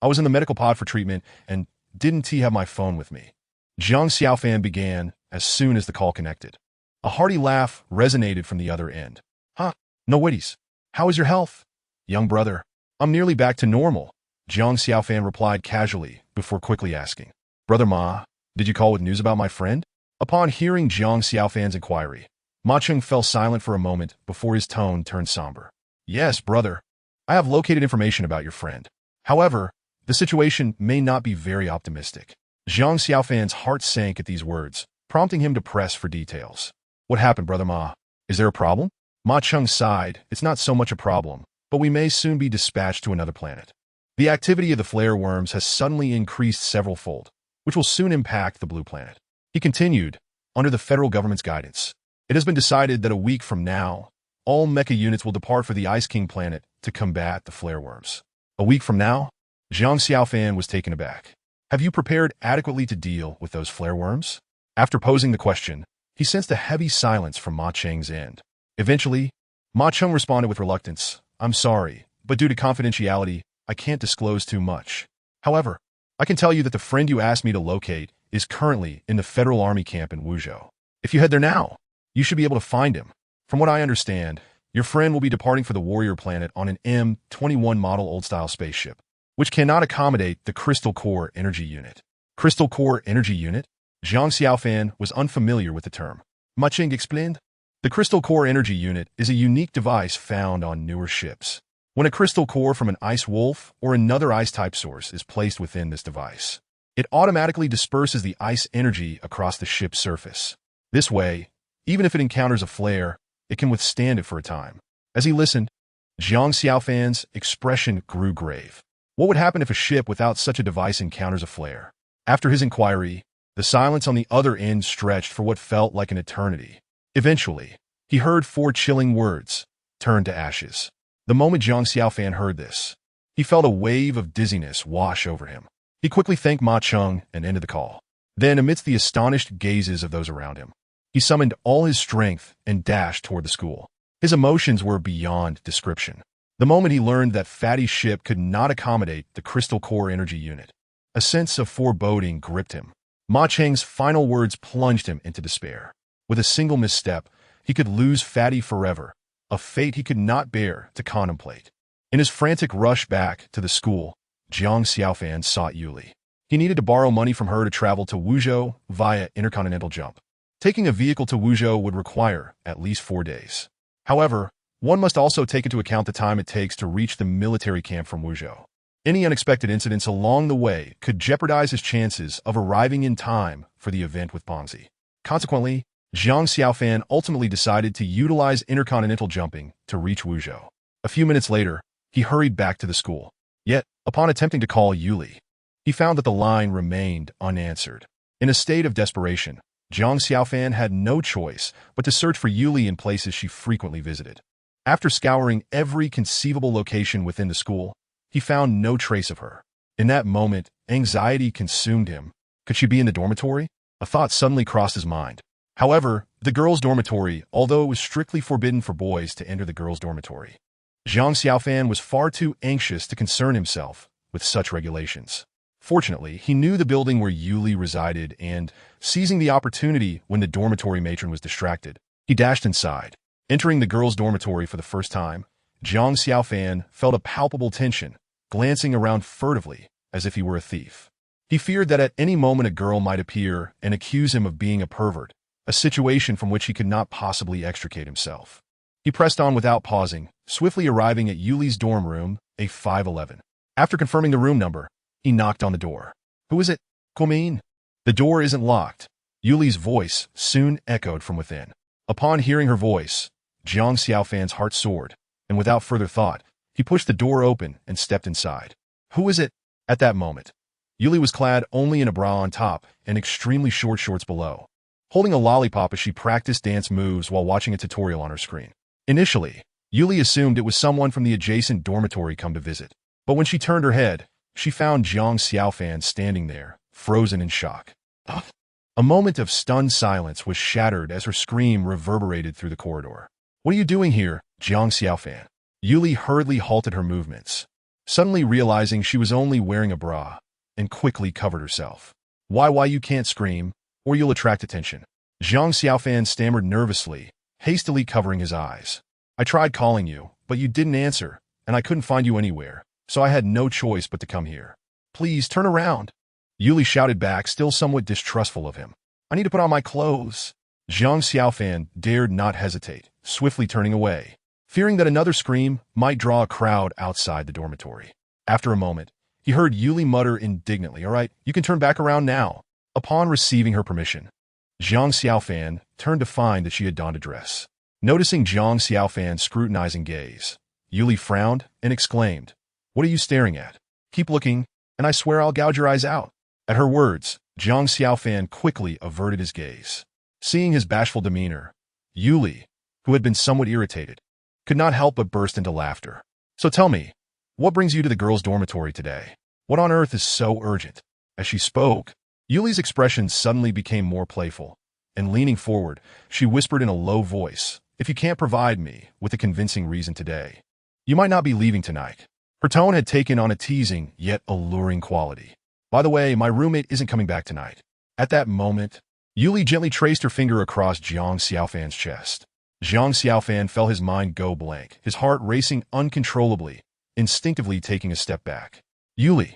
I was in the medical pod for treatment and didn't have my phone with me." Jiang Xiaofan began as soon as the call connected. A hearty laugh resonated from the other end. "Huh, no worries. How is your health, young brother?" "I'm nearly back to normal," Jiang Xiaofan replied casually before quickly asking, "Brother Ma, did you call with news about my friend?" Upon hearing Jiang Xiaofan's inquiry, Ma Cheng fell silent for a moment before his tone turned somber. "Yes, brother. I have located information about your friend. However, the situation may not be very optimistic." Jiang Xiaofan's heart sank at these words, prompting him to press for details. "What happened, Brother Ma? Is there a problem?" Ma Cheng sighed. "It's not so much a problem, but we may soon be dispatched to another planet. The activity of the flare worms has suddenly increased several-fold, which will soon impact the blue planet." He continued, "Under the federal government's guidance, it has been decided that a week from now, all mecha units will depart for the Ice King planet to combat the flare worms." "A week from now?" Jiang Xiaofan was taken aback. "Have you prepared adequately to deal with those flare worms?" After posing the question, he sensed a heavy silence from Ma Cheng's end. Eventually, Ma Cheng responded with reluctance, "I'm sorry, but due to confidentiality, I can't disclose too much. However, I can tell you that the friend you asked me to locate is currently in the Federal Army camp in Wuzhou. If you head there now, you should be able to find him. From what I understand, your friend will be departing for the Warrior planet on an M21 model old-style spaceship, which cannot accommodate the Crystal Core Energy Unit." Crystal Core Energy Unit? Jiang Xiaofan was unfamiliar with the term. Ma Cheng explained. The Crystal Core Energy Unit is a unique device found on newer ships. When a crystal core from an ice wolf or another ice-type source is placed within this device, it automatically disperses the ice energy across the ship's surface. This way, even if it encounters a flare, it can withstand it for a time. As he listened, Jiang Xiaofan's expression grew grave. What would happen if a ship without such a device encounters a flare? After his inquiry, the silence on the other end stretched for what felt like an eternity. Eventually, he heard 4 chilling words: "turn to ashes." The moment Jiang Xiaofan heard this, he felt a wave of dizziness wash over him. He quickly thanked Ma Cheng and ended the call. Then, amidst the astonished gazes of those around him, he summoned all his strength and dashed toward the school. His emotions were beyond description. The moment he learned that Fatty's ship could not accommodate the Crystal Core Energy Unit, a sense of foreboding gripped him. Ma Cheng's final words plunged him into despair. With a single misstep, he could lose Fatty forever, a fate he could not bear to contemplate. In his frantic rush back to the school, Jiang Xiaofan sought Yuli. He needed to borrow money from her to travel to Wuzhou via intercontinental jump. Taking a vehicle to Wuzhou would require at least 4 days. However, one must also take into account the time it takes to reach the military camp from Wuzhou. Any unexpected incidents along the way could jeopardize his chances of arriving in time for the event with Ponzi. Consequently, Jiang Xiaofan ultimately decided to utilize intercontinental jumping to reach Wuzhou. A few minutes later, he hurried back to the school. Yet, upon attempting to call Yuli, he found that the line remained unanswered. In a state of desperation, Jiang Xiaofan had no choice but to search for Yuli in places she frequently visited. After scouring every conceivable location within the school, he found no trace of her. In that moment, anxiety consumed him. Could she be in the dormitory? A thought suddenly crossed his mind. However, the girls' dormitory, although it was strictly forbidden for boys to enter the girls' dormitory, Jiang Xiaofan was far too anxious to concern himself with such regulations. Fortunately, he knew the building where Yuli resided and, seizing the opportunity when the dormitory matron was distracted, he dashed inside. Entering the girls' dormitory for the first time, Jiang Xiaofan felt a palpable tension, glancing around furtively as if he were a thief. He feared that at any moment a girl might appear and accuse him of being a pervert, a situation from which he could not possibly extricate himself. He pressed on without pausing, swiftly arriving at Yuli's dorm room, a 511. After confirming the room number, he knocked on the door. "Who is it? Come in." "The door isn't locked." Yuli's voice soon echoed from within. Upon hearing her voice, Jiang Xiaofan's heart soared, and without further thought, he pushed the door open and stepped inside. "Who is it?" At that moment, Yuli was clad only in a bra on top and extremely short shorts below, holding a lollipop as she practiced dance moves while watching a tutorial on her screen. Initially, Yuli assumed it was someone from the adjacent dormitory come to visit, but when she turned her head, she found Jiang Xiaofan standing there, frozen in shock. A moment of stunned silence was shattered as her scream reverberated through the corridor. "What are you doing here, Jiang Xiaofan?" Yuli hurriedly halted her movements, suddenly realizing she was only wearing a bra, and quickly covered herself. Why you can't scream, or you'll attract attention." Jiang Xiaofan stammered nervously, hastily covering his eyes. "I tried calling you, but you didn't answer, and I couldn't find you anywhere, so I had no choice but to come here." "Please turn around," Yuli shouted back, still somewhat distrustful of him. "I need to put on my clothes." Jiang Xiaofan dared not hesitate, swiftly turning away, fearing that another scream might draw a crowd outside the dormitory. After a moment, he heard Yuli mutter indignantly, "All right, you can turn back around now." Upon receiving her permission, Jiang Xiaofan turned to find that she had donned a dress. Noticing Jiang Xiaofan's scrutinizing gaze, Yuli frowned and exclaimed, "What are you staring at? Keep looking, and I swear I'll gouge your eyes out." At her words, Jiang Xiaofan quickly averted his gaze. Seeing his bashful demeanor, Yuli, who had been somewhat irritated, could not help but burst into laughter. "So tell me, what brings you to the girls' dormitory today? What on earth is so urgent?" As she spoke, Yuli's expression suddenly became more playful, and leaning forward, she whispered in a low voice, "If you can't provide me with a convincing reason today, you might not be leaving tonight." Her tone had taken on a teasing yet alluring quality. "By the way, my roommate isn't coming back tonight." At that moment, Yuli gently traced her finger across Jiang Xiaofan's chest. Jiang Xiaofan felt his mind go blank, his heart racing uncontrollably, instinctively taking a step back. "Yuli,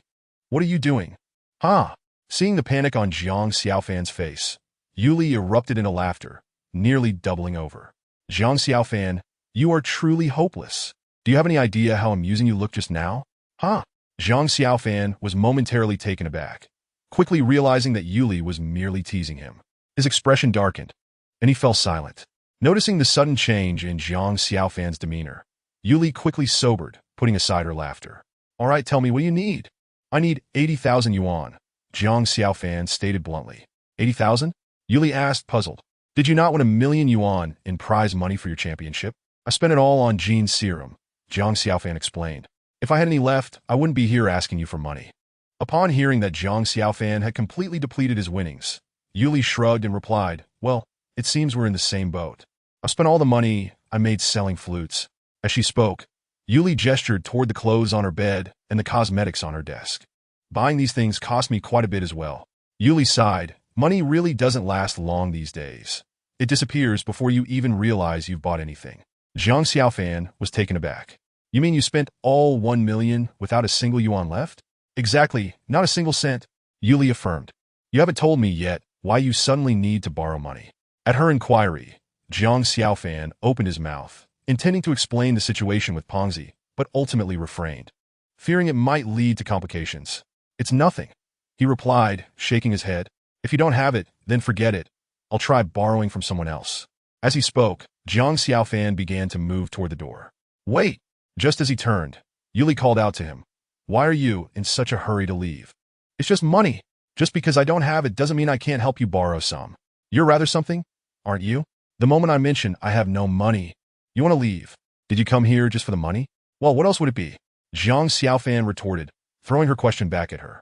what are you doing?" "Huh?" Seeing the panic on Jiang Xiaofan's face, Yuli erupted into laughter, nearly doubling over. "Jiang Xiaofan, you are truly hopeless. Do you have any idea how amusing you look just now?" "Huh?" Jiang Xiaofan was momentarily taken aback, quickly realizing that Yuli was merely teasing him. His expression darkened, and he fell silent. Noticing the sudden change in Jiang Xiaofan's demeanor, Yuli quickly sobered, putting aside her laughter. "All right, tell me, what do you need?" "I need 80,000 yuan, Jiang Xiaofan stated bluntly. 80,000? Yuli asked, puzzled. "Did you not win 1,000,000 yuan in prize money for your championship?" "I spent it all on Jean's serum," Jiang Xiaofan explained. "If I had any left, I wouldn't be here asking you for money." Upon hearing that Jiang Xiaofan had completely depleted his winnings, Yuli shrugged and replied, "Well, it seems we're in the same boat. I spent all the money I made selling flutes." As she spoke, Yuli gestured toward the clothes on her bed and the cosmetics on her desk. "Buying these things cost me quite a bit as well." Yuli sighed. Money really doesn't last long these days. It disappears before you even realize you've bought anything. Jiang Xiaofan was taken aback. "You mean you spent all 1,000,000 without a single yuan left?" "Exactly, not a single cent," Yuli affirmed. "You haven't told me yet why you suddenly need to borrow money." At her inquiry, Jiang Xiaofan opened his mouth, intending to explain the situation with Pongzi, but ultimately refrained, fearing it might lead to complications. "It's nothing," he replied, shaking his head. "If you don't have it, then forget it. I'll try borrowing from someone else." As he spoke, Jiang Xiaofan began to move toward the door. "Wait!" Just as he turned, Yuli called out to him. "Why are you in such a hurry to leave?" "It's just money. Just because I don't have it doesn't mean I can't help you borrow some. You're rather something, aren't you? The moment I mention I have no money, you want to leave. Did you come here just for the money?" "Well, what else would it be?" Jiang Xiaofan retorted, throwing her question back at her.